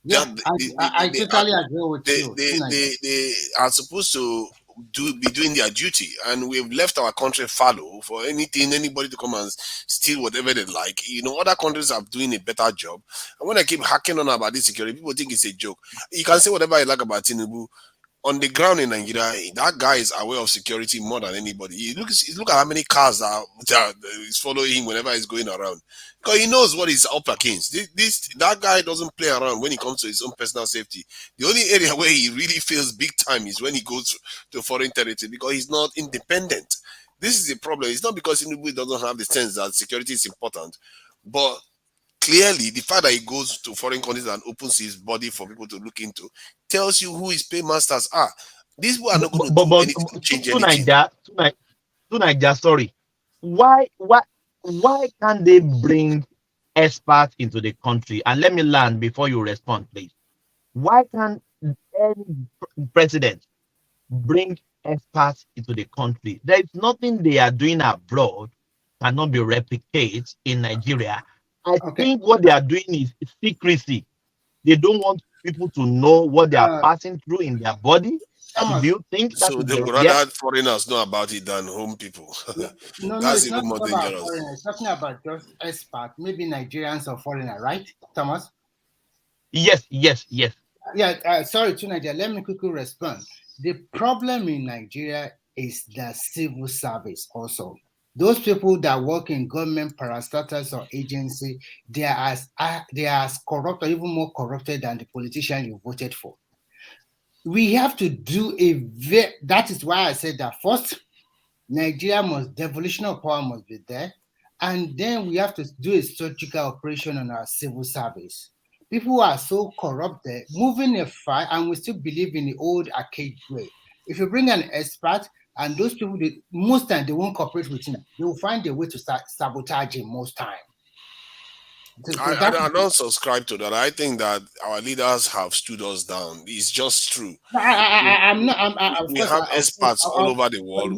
Speaker 15: Yeah, I totally agree with you.
Speaker 19: They are supposed to be doing their duty, and we've left our country fallow for anybody to come and steal whatever they like. Other countries are doing a better job. And when I keep hacking on about this security, people think it's a joke. You can say whatever you like about Tinubu. On the ground in Nigeria, that guy is aware of security more than anybody. You look at how many cars that is following him whenever he's going around, because he knows what he's up against. That guy doesn't play around when it comes to his own personal safety. The only area where he really feels big time is when he goes to foreign territory, because he's not independent. This is the problem. It's not because Tinubu doesn't have the sense that security is important, but clearly the fact that he goes to foreign countries and opens his body for people to look into tells you who his paymasters are. These people are not going to do anything to change anything.
Speaker 3: To Naija, sorry. Why can't they bring experts into the country? And let me land before you respond, please. Why can't any president bring experts into the country? There is nothing they are doing abroad cannot be replicated in Nigeria. I think what they are doing is secrecy. They don't want people to know what they are passing through in their body. Do you think that
Speaker 19: so?
Speaker 3: Is
Speaker 19: They would rather foreigners know about it than home people.
Speaker 15: No,
Speaker 19: That's
Speaker 15: it's
Speaker 19: even
Speaker 15: not
Speaker 19: more
Speaker 15: about
Speaker 19: dangerous.
Speaker 15: foreigners. It's talking about just expat, maybe Nigerians or foreigner, right, Thomas?
Speaker 3: Yes.
Speaker 15: Yeah, sorry, to Nigeria. Let me quickly respond. The problem in Nigeria is the civil service also. Those people that work in government parastatals or agency, they are as corrupt or even more corrupted than the politician you voted for. We have to do that is why I said that first, Nigeria devolution of power must be there. And then we have to do a surgical operation on our civil service. People are so corrupted, moving a far, and we still believe in the old archaic way. If you bring an expert, and those people, most time they won't cooperate with him, they will find a way to start sabotaging most time.
Speaker 19: I don't subscribe to that. I think that our leaders have stood us down. It's just true.
Speaker 15: We
Speaker 19: have experts all over the world.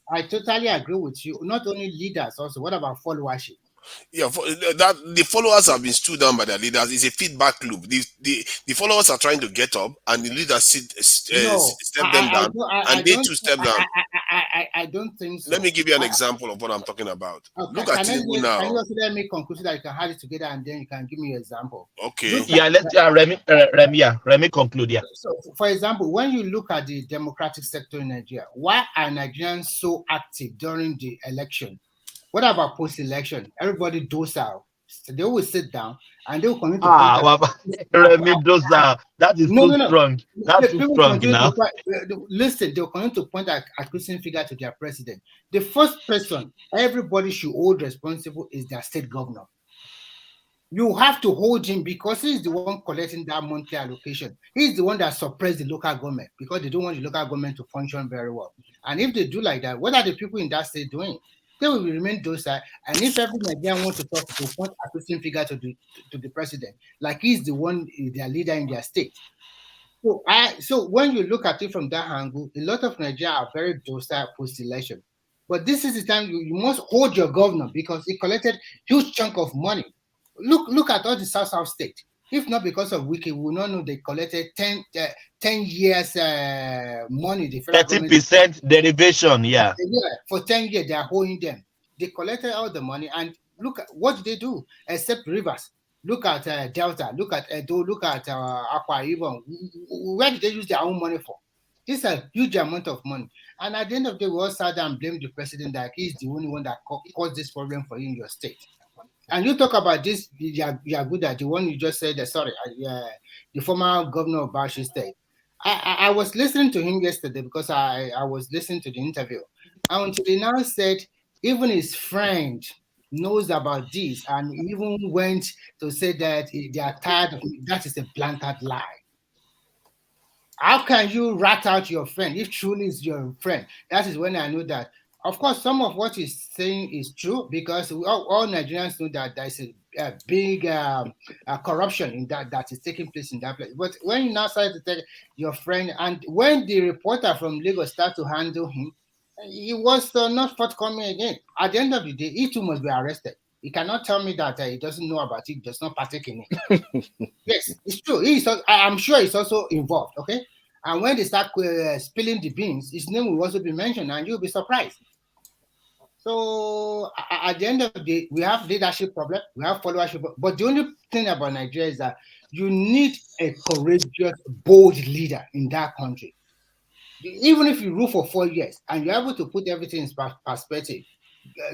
Speaker 15: I totally agree with you. Not only leaders, also. What about followership?
Speaker 19: Yeah, the followers have been stood down by their leaders. It's a feedback loop. The followers are trying to get up, and the leaders step them down, and they too step down.
Speaker 15: I don't think so.
Speaker 19: Let me give you an example of what I'm talking about. Look at Tinubu now.
Speaker 15: Can you also let me conclude so that you can have it together, and then you can give me an example?
Speaker 19: Okay.
Speaker 3: Let's Remy conclude. Yeah.
Speaker 15: So, for example, when you look at the democratic sector in Nigeria, why are Nigerians so active during the election? What about post-election? Everybody docile. So they will sit down and they will continue to
Speaker 3: Remy docile. That is too strong. That's too strong now.
Speaker 15: Listen, they'll continue to point at accusing figure to their president. The first person everybody should hold responsible is their state governor. You have to hold him because he's the one collecting that monthly allocation. He's the one that suppressed the local government because they don't want the local government to function very well. And if they do like that, what are the people in that state doing? They will remain docile. And if every Nigerian wants to talk, to point accusing figure to the president, like he's the one, their leader in their state. So when you look at it from that angle, a lot of Nigerians are very docile post-election. But this is the time you must hold your governor because he collected huge chunk of money. Look at all the South state. If not because of Wiki, we will not know they collected 10 years money.
Speaker 3: 30% derivation, yeah.
Speaker 15: For 10 years, they are holding them. They collected all the money, and look at what they do, except Rivers. Look at Delta, look at Edo, look at Akwa Ibom. Where did they use their own money for? This is a huge amount of money. And at the end of the day, we all sat down and blamed the president that he's the only one that caused this problem for you in your state. And you talk about this, Yaguda, the one you just said, the former governor of Bashi State. I was listening to him yesterday because I was listening to the interview. And he now said even his friend knows about this and even went to say that they are tired of it. That is a blatant lie. How can you rat out your friend if truly is your friend? That is when I know that. Of course, some of what he's saying is true because all Nigerians know that there's a big corruption in that is taking place in that place. But when you now start to tell your friend, and when the reporter from Lagos started to handle him, he was not forthcoming again. At the end of the day, he too must be arrested. He cannot tell me that he doesn't know about it, does not partake in it. Yes, it's true. I'm sure he's also involved, okay? And when they start spilling the beans, his name will also be mentioned, and you'll be surprised. So at the end of the day, we have leadership problem, we have followership, but the only thing about Nigeria is that you need a courageous, bold leader in that country. Even if you rule for 4 years and you're able to put everything in perspective,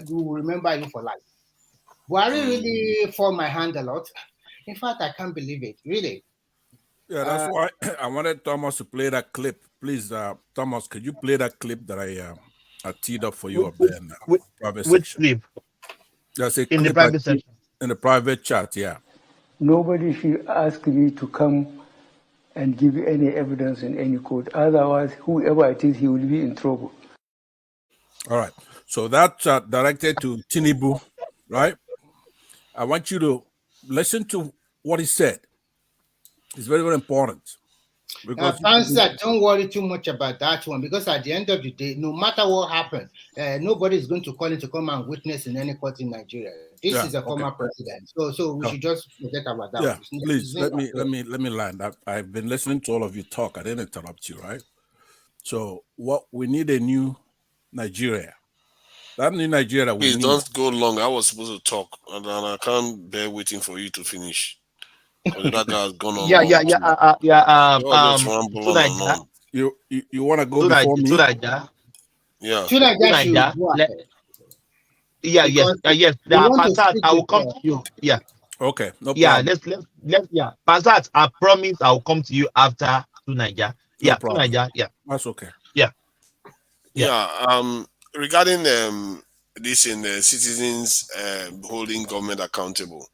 Speaker 15: we will remember you for life. Buhari really forced my hand a lot. In fact, I can't believe it, really.
Speaker 9: Yeah, that's why I wanted Thomas to play that clip. Please, Thomas, could you play that clip that I teed up for you up there in the private section?
Speaker 3: Clip?
Speaker 9: That's a
Speaker 3: in
Speaker 9: clip
Speaker 3: the private section.
Speaker 9: In the private chat, yeah.
Speaker 13: Nobody should ask me to come and give any evidence in any court. Otherwise, whoever it is, he will be in trouble.
Speaker 9: All right. So that's directed to Tinubu, right? I want you to listen to what he said. It's very, very important. Because
Speaker 15: don't worry too much about that one, because at the end of the day, no matter what happens, nobody is going to call him to come and witness in any court in Nigeria. This is a former president, so we should just forget about that.
Speaker 9: Yeah,
Speaker 15: one.
Speaker 9: please let me land. I've been listening to all of you talk. I didn't interrupt you, right? So what we need a new Nigeria. That new Nigeria.
Speaker 19: Please don't go long. I was supposed to talk, and I can't bear waiting for you to finish. That guy has gone on.
Speaker 3: Just
Speaker 19: ramble on and on.
Speaker 9: You want to go before me?
Speaker 19: Yeah.
Speaker 3: Yes. Pasat, I will come to you. Yeah.
Speaker 9: Okay. No problem.
Speaker 3: Yeah. Pasat, I promise I will come to you after Tunaja. Yeah.
Speaker 9: No problem.
Speaker 3: Tunaja. Yeah.
Speaker 9: That's okay.
Speaker 19: Yeah. Regarding this in the citizens holding government accountable.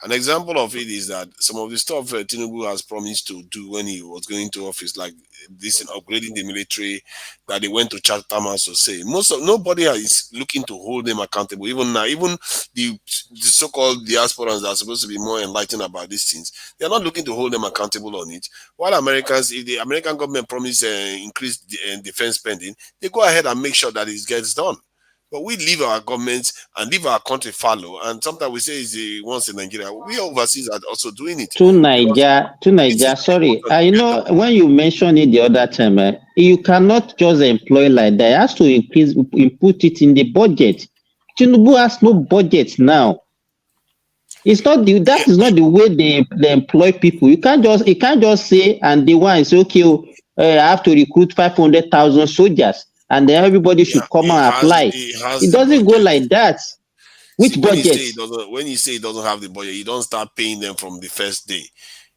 Speaker 19: An example of it is that some of the stuff Tinubu has promised to do when he was going to office, like this in upgrading the military, that they went to Chatham House to say. Nobody is looking to hold them accountable. Even now, even the so-called diasporans that are supposed to be more enlightened about these things, they are not looking to hold them accountable on it. While Americans, if the American government promise increased defense spending, they go ahead and make sure that it gets done. But we leave our governments and leave our country fallow. And sometimes we say it's the ones in Nigeria. We overseas are also doing it.
Speaker 17: To Nigeria, sorry. You know, when you mentioned it the other time, you cannot just employ like that. It has to input it in the budget. Tinubu has no budget now. It's not that is not the way they employ people. You can't just say, and the one is okay, I have to recruit 500,000 soldiers. And then everybody should come and apply. It doesn't go like that. Which budget?
Speaker 19: When you say it doesn't have the budget, you don't start paying them from the first day.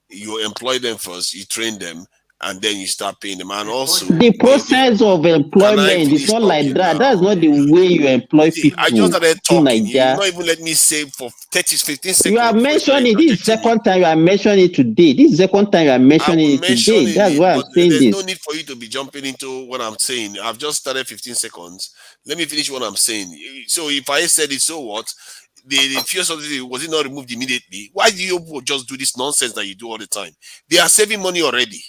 Speaker 19: You employ them first, you train them, and then you start paying them. And also,
Speaker 17: the process of employment is not like that. That's not the way you employ people.
Speaker 19: I just started talking. You not even let me say for 15 seconds.
Speaker 17: You are mentioning it. This is the second time you are mentioning it today. This is the second time you are mentioning it today. That's why I'm saying this.
Speaker 19: There's no need for you to be jumping into what I'm saying. I've just started 15 seconds. Let me finish what I'm saying. So if I said it, so what? The fuel subsidy, was it not removed immediately? Why do you just do this nonsense that you do all the time? They are saving money already.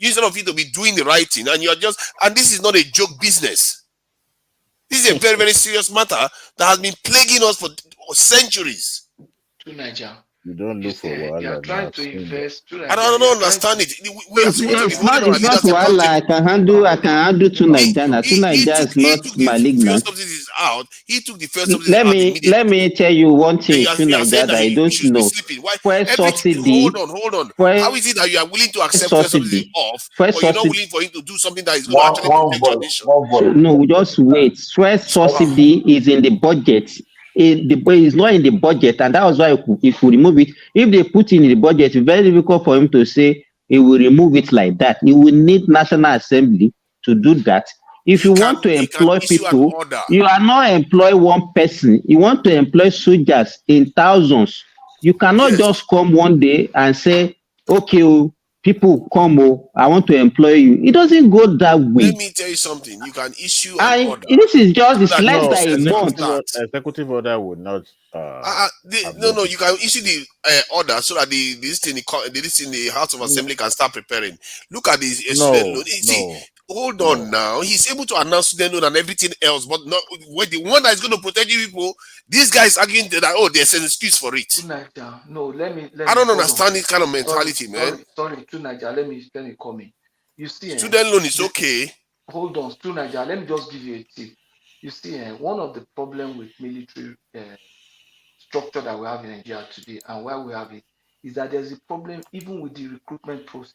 Speaker 19: Instead of you to be doing the right thing, and and this is not a joke business. This is a very, very serious matter that has been plaguing us for centuries.
Speaker 14: To Nigeria.
Speaker 21: You don't look for wahala.
Speaker 14: They are trying to invest.
Speaker 19: I don't understand it.
Speaker 17: It's not wahala. I can handle to Nigeria. To Nigeria is not malignant.
Speaker 19: He took the first subsidy out.
Speaker 17: Let me tell you one thing to Nigeria that I don't know. Fuel subsidy.
Speaker 19: Hold on. How is it that you are willing to accept fuel subsidy off, but you're not willing for him to do something that is going to actually protect your nation?
Speaker 17: No, just wait. Fuel subsidy is in the budget. It's not in the budget, and that was why if we remove it, if they put it in the budget, it's very difficult for him to say he will remove it like that. He will need National Assembly to do that. If you want to employ people, you are not employ one person. You want to employ soldiers in thousands. You cannot just come one day and say, okay, people come, I want to employ you. It doesn't go that way.
Speaker 19: Let me tell you something. You can issue an order.
Speaker 17: This is just less than a month.
Speaker 21: Executive order would not.
Speaker 19: No. You can issue the order so that the House of Assembly can start preparing. Look at the student loan. See, Hold on now. He's able to announce student loan and everything else, but not when the one that is going to protect you people. This guy is arguing that there's an excuse for it.
Speaker 14: Naija, no, let me
Speaker 19: I don't
Speaker 14: hold on.
Speaker 19: understand this kind of mentality, man.
Speaker 14: Sorry, to Naija, let me come in. You see,
Speaker 19: Student loan is okay.
Speaker 14: Hold on, to Naija, let me just give you a tip. You see, one of the problem with military structure that we have in Nigeria today and why we have it is that there's a problem even with the recruitment process.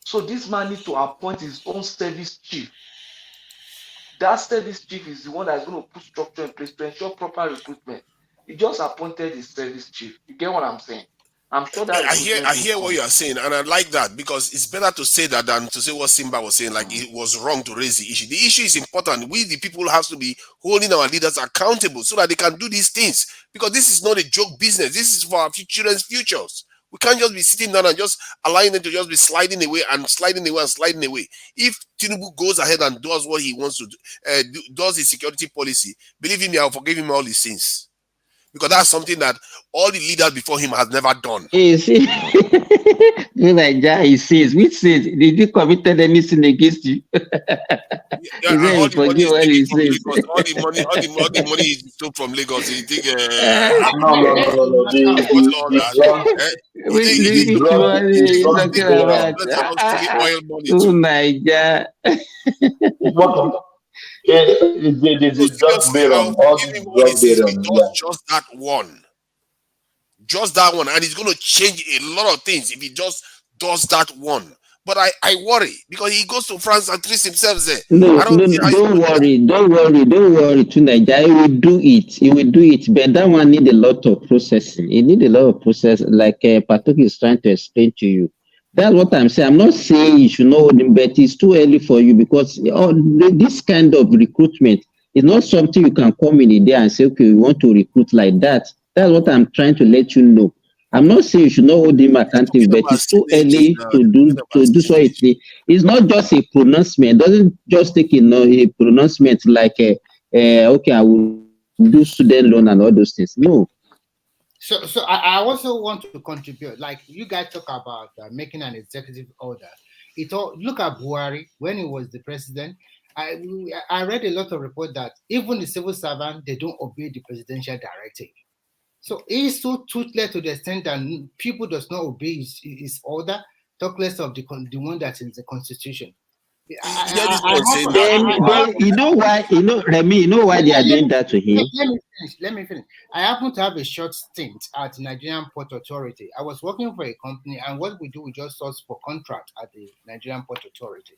Speaker 14: So this man needs to appoint his own service chief. That service chief is the one that's going to put structure in place to ensure proper recruitment. He just appointed his service chief. You get what I'm saying? I'm sure that
Speaker 19: I hear what you are saying, and I like that because it's better to say that than to say what Simba was saying, like it was wrong to raise the issue. The issue is important. We, the people, have to be holding our leaders accountable so that they can do these things, because this is not a joke business. This is for our children's futures. We can't just be sitting down and just allowing them to just be sliding away and sliding away and sliding away. If Tinubu goes ahead and does what he wants to do, does his security policy, believe me, I'll forgive him all his sins. Because that's something that all the leaders before him has never done.
Speaker 17: You see, Naija, he says, which says, did you committed any sin against you?
Speaker 19: Yeah, all the money is taken from Lagos. All the money is stolen from Lagos. You think
Speaker 22: No.
Speaker 19: oil money
Speaker 17: Oh, Naija.
Speaker 22: It's drug baron. All
Speaker 19: Give him
Speaker 22: the
Speaker 19: all
Speaker 22: drug
Speaker 19: he says. He
Speaker 22: baron.
Speaker 19: does just that one. Just that one. And it's going to change a lot of things if he just does that one. But I worry because he goes to France and treats himself there.
Speaker 17: No, don't worry, to Naija. He will do it. But that one need a lot of processing. It need a lot of process, like Patok is trying to explain to you. That's what I'm saying. I'm not saying you should know him, but it's too early for you because this kind of recruitment is not something you can come in a day and say, okay, we want to recruit like that. That's what I'm trying to let you know. I'm not saying you should not hold him accountable, but it's too early to do so. It's not just a pronouncement. It doesn't just take a pronouncement like, okay, I will do student loan and all those things. No.
Speaker 15: So I also want to contribute. Like you guys talk about making an executive order. Look at Buhari when he was the president. I read a lot of reports that even the civil servant, they don't obey the presidential directive. So he's so toothless to the extent that people does not obey his order. Talk less of the one that's in the constitution.
Speaker 17: You know why? Remy, you know why they are doing that to him?
Speaker 15: Let me finish. I happen to have a short stint at the Nigerian Port Authority. I was working for a company, and what we do, we just source for contract at the Nigerian Port Authority.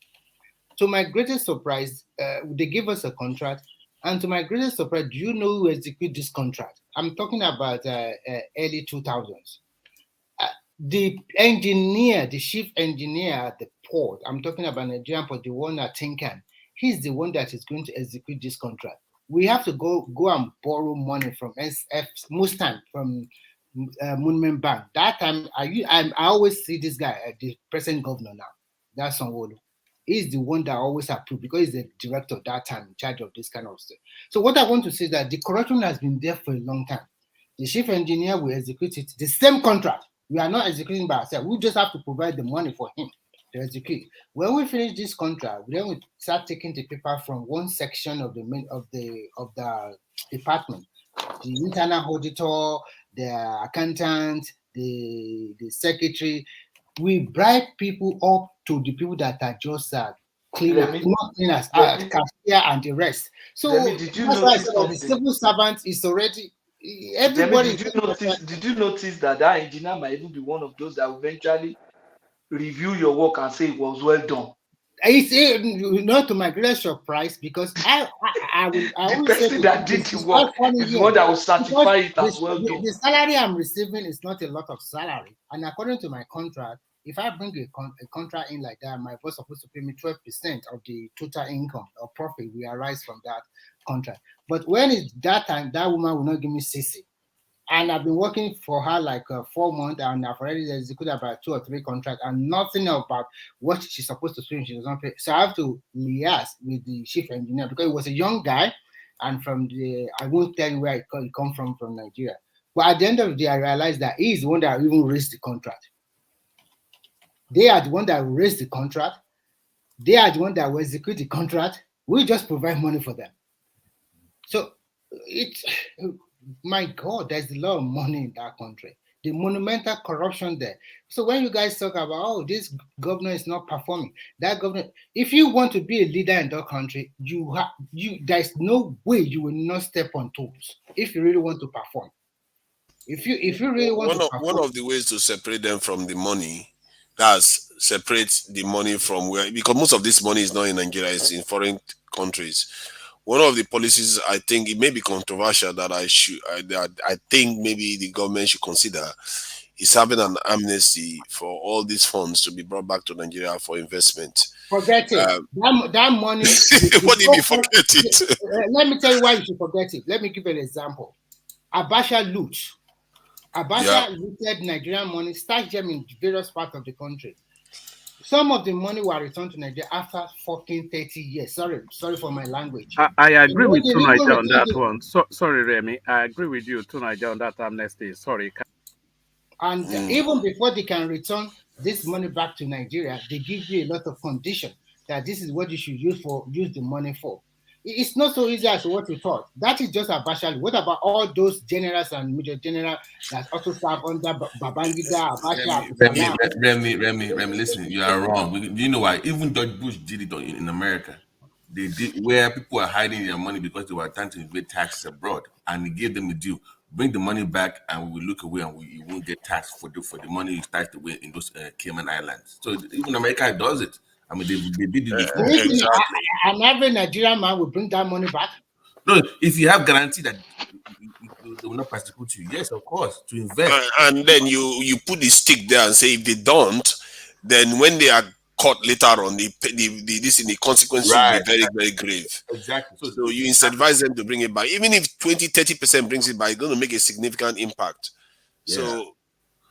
Speaker 15: To my greatest surprise, they give us a contract, and to my greatest surprise, do you know who executed this contract? I'm talking about early 2000s. The engineer, the chief engineer at the port, I'm talking about Nigerian Port, the one at Tinkan, he's the one that is going to execute this contract. We have to go and borrow money from SF Mustang, from Monument Bank. That time, I always see this guy, the present governor now, that's Sanwo-Olu. He's the one that always approved because he's the director at that time in charge of this kind of stuff. So what I want to say is that the corruption has been there for a long time. The chief engineer will execute it, the same contract. We are not executing by ourselves. We just have to provide the money for him to execute. When we finish this contract, then we start taking the paper from one section of the department, the internal auditor, the accountant, the secretary. We bribe people up to the people that are just cleaners, not cleaners, cashier and the rest. So
Speaker 14: did you
Speaker 15: that's why I
Speaker 14: notice
Speaker 15: said that the civil servant is already. Everybody.
Speaker 14: Did you notice that engineer might even be one of those that will eventually review your work and say it was well done?
Speaker 15: It's not to my great surprise because I
Speaker 14: the person that did the work is the one that will certify it as well done.
Speaker 15: The salary I'm receiving is not a lot of salary, and according to my contract, if I bring a contract in like that, my boss is supposed to pay me 12% of the total income or profit we arise from that contract. But when it's that time, that woman will not give me 60. And I've been working for her like 4 months, and I've already executed about 2 or 3 contracts, and nothing about what she's supposed to pay. She doesn't pay. So I have to liaise with the chief engineer because he was a young guy, and I won't tell you where he come from Nigeria. But at the end of the day, I realized that he's the one that even raised the contract. They are the one that raised the contract. They are the one that will execute the contract. We just provide money for them. So it's, my God, there's a lot of money in that country. The monumental corruption there. So when you guys talk about, oh, this governor is not performing, that governor, if you want to be a leader in that country, there's no way you will not step on toes if you really want to perform. If you really want to perform,
Speaker 19: one of the ways to separate them from the money, that's separate the money from where, because most of this money is not in Nigeria, it's in foreign countries. One of the policies, I think it may be controversial, that I think maybe the government should consider, is having an amnesty for all these funds to be brought back to Nigeria for investment.
Speaker 15: Forget it. That money.
Speaker 19: What do you mean forget it?
Speaker 15: Let me tell you why you should forget it. Let me give you an example. Abacha loot. Abacha looted Nigerian money, stashed them in various parts of the country. Some of the money were returned to Nigeria after 14, 30 years. Sorry for my language.
Speaker 2: I agree with Tunaja on that one. Sorry, Remy. I agree with you, Tunaja, on that amnesty. Sorry.
Speaker 15: And even before they can return this money back to Nigeria, they give you a lot of conditions that this is what you should use the money for. It's not so easy as what you thought. That is just Abacha. What about all those generals and major generals that also serve under Babangida, Abacha?
Speaker 5: Remy, listen, you are wrong. Do you know why? Even George Bush did it in America. They did, where people are hiding their money because they were trying to evade taxes abroad, and he gave them a deal: bring the money back, and we will look away, and you won't get taxed for the money you stashed away in those Cayman Islands. So even America does it. I mean, they did it before.
Speaker 15: Exactly. And every Nigerian man will bring that money back.
Speaker 5: No, if you have guarantee that they will not persecute you, yes, of course, to invest.
Speaker 19: And then you put the stick there and say, if they don't, then when they are caught later on, the consequences will be very, very grave.
Speaker 5: Exactly.
Speaker 19: So you incentivize them to bring it back. Even if 20-30% brings it back, it's going to make a significant impact. Yeah. So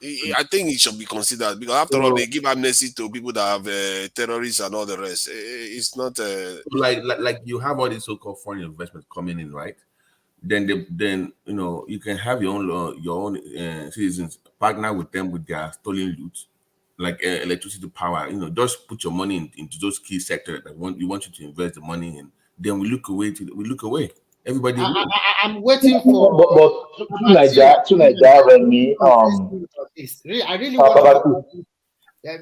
Speaker 19: I think it should be considered, because after all, they give amnesty to people that have terrorists and all the rest. It's not
Speaker 5: like you have all these so-called foreign investments coming in, right? Then you know, you can have your own citizens partner with them with their stolen loot, like electricity, power. You know, just put your money into those key sectors that we want you to invest the money in. Then we look away. Everybody.
Speaker 15: I'm waiting for.
Speaker 22: But to Nigeria, Remy,
Speaker 15: I really want to,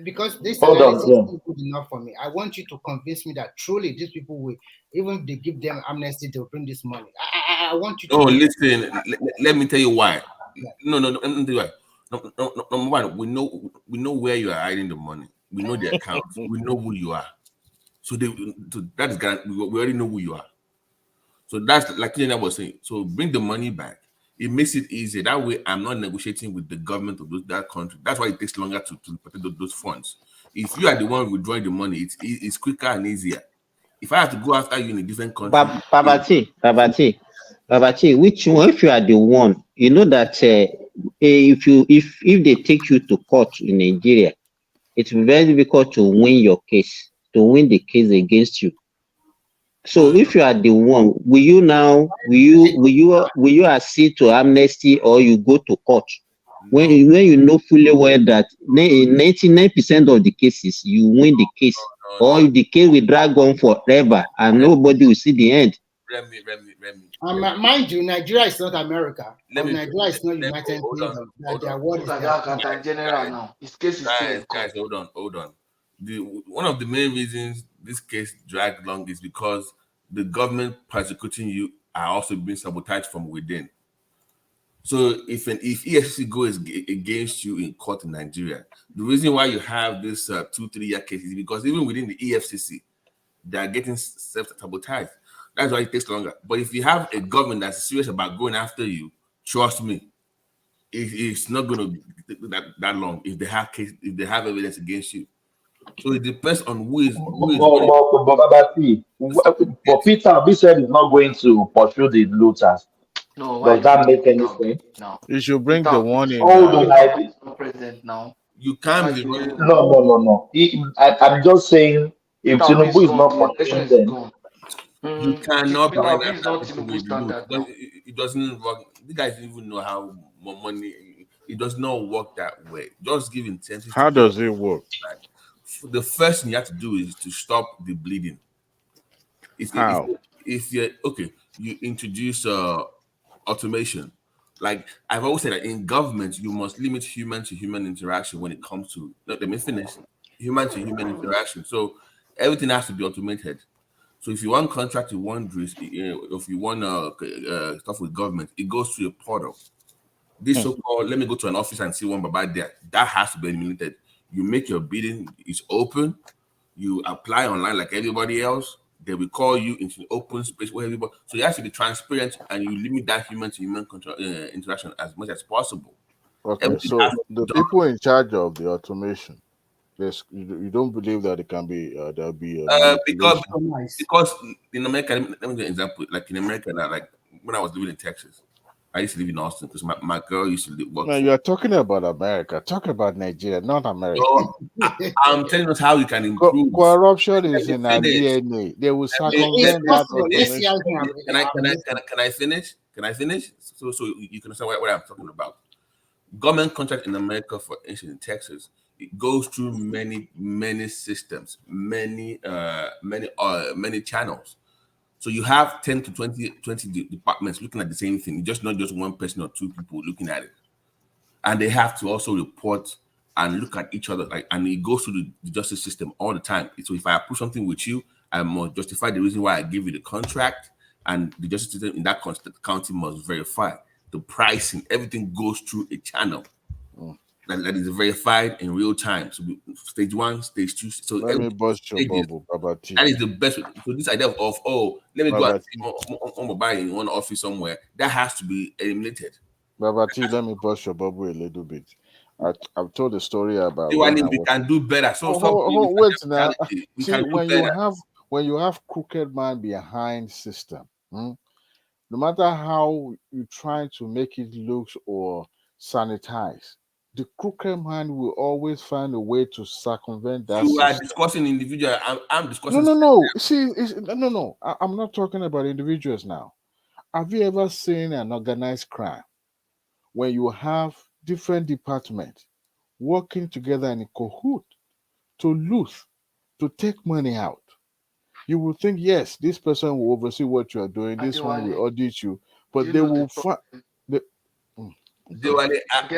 Speaker 15: because this analysis is not good enough for me. I want you to convince me that truly these people will, even if they give them amnesty, they'll bring this money. I want you to.
Speaker 5: Oh, listen. Let me tell you why. No. Let me tell you why. Number one, we know where you are hiding the money. We know the accounts. We know who you are. So that is guaranteed. We already know who you are. So that's like Tina was saying. So bring the money back. It makes it easier. That way, I'm not negotiating with the government of that country. That's why it takes longer to protect those funds. If you are the one withdrawing the money, it's quicker and easier. If I have to go after you in a different country,
Speaker 17: Babati, which one? If you are the one, you know that if they take you to court in Nigeria, it's very difficult to win your case, to win the case against you. So if you are the one, will you accede to amnesty, or you go to court? When you know fully well that 99% of the cases you win the case, or the case will drag on forever and nobody will see the end.
Speaker 5: Remy.
Speaker 15: Mind you, Nigeria is not America. Nigeria is not United Kingdom.
Speaker 14: General now. His case is still in court.
Speaker 5: Guys, hold on. One of the main reasons this case dragged long is because the government persecuting you are also being sabotaged from within. So if EFCC goes against you in court in Nigeria, the reason why you have this 2-3 year case is because even within the EFCC, they are getting self-sabotaged. That's why it takes longer. But if you have a government that's serious about going after you, trust me, it's not going to be that long if they have evidence against you. So it depends on who is.
Speaker 22: But Peter, we said he's not going to pursue the looters.
Speaker 14: No,
Speaker 22: does that make any sense?
Speaker 14: No.
Speaker 21: You should bring the one in.
Speaker 14: President now.
Speaker 5: You can't be.
Speaker 22: No. I'm just saying, if Tinubu is not pursuing them,
Speaker 5: you cannot bring it doesn't work. You guys even know how money. It does not work that way. Just give incentives.
Speaker 21: How does it work?
Speaker 5: the first thing you have to do is to stop the bleeding.
Speaker 21: How?
Speaker 5: If you okay, you introduce automation. Like I've always said that in government, you must limit human to human interaction when it comes to. Let me finish. Human to human interaction. So everything has to be automated. So if you want contract, you want if you want stuff with government, it goes through a portal. This so-called, let me go to an office and see one baba there. That has to be eliminated. You make your bidding, it's open. You apply online like everybody else. They will call you into an open space where everybody. So you have to be transparent and you limit that human to human interaction as much as possible.
Speaker 21: Okay,
Speaker 5: Everything
Speaker 21: so
Speaker 5: has to
Speaker 21: the
Speaker 5: be done.
Speaker 21: people in charge of the automation, you don't believe that it can be there'll be a manipulation?
Speaker 5: Because in America, let me give you an example. Like in America, now, like when I was living in Texas, I used to live in Austin because my girl used to work.
Speaker 21: No, you are talking about America. Talk about Nigeria, not America.
Speaker 5: So I'm telling us how we can improve.
Speaker 21: Corruption is
Speaker 5: Let
Speaker 21: in
Speaker 5: me
Speaker 21: our
Speaker 5: finish.
Speaker 21: DNA. They will
Speaker 5: Let me
Speaker 21: circumvent that
Speaker 5: finish.
Speaker 21: automation.
Speaker 5: Can I finish? Can I finish? So you can understand what I'm talking about. Government contract in America, for instance, in Texas, it goes through many systems, many channels. So you have 10 to 20 departments looking at the same thing. Just not just one person or two people looking at it. And they have to also report and look at each other. And it goes through the justice system all the time. So if I approve something with you, I must justify the reason why I give you the contract, and the justice system in that county must verify the pricing. Everything goes through a channel that is verified in real time. So stage 1, stage 2. So
Speaker 21: Let me bust your
Speaker 5: stages.
Speaker 21: bubble, Baba T.
Speaker 5: That is the best. So this idea of let me go
Speaker 21: Baba
Speaker 5: and buy in one office somewhere, that has to be eliminated.
Speaker 21: Baba T, let me bust your bubble a little bit. I've told a story about
Speaker 5: we
Speaker 21: when I was.
Speaker 5: can do better. So
Speaker 21: wait now.
Speaker 5: We
Speaker 21: See,
Speaker 5: can do
Speaker 21: when
Speaker 5: better.
Speaker 21: you have crooked man behind system, no matter how you try to make it look or sanitize, the crooked man will always find a way to circumvent that
Speaker 5: You are
Speaker 21: system.
Speaker 5: discussing individual. I'm discussing.
Speaker 21: No. See, no. I'm not talking about individuals now. Have you ever seen an organized crime when you have different departments working together in a cahoot to loot, to take money out? You will think, yes, this person will oversee what you are doing, this one will audit you, but they will find.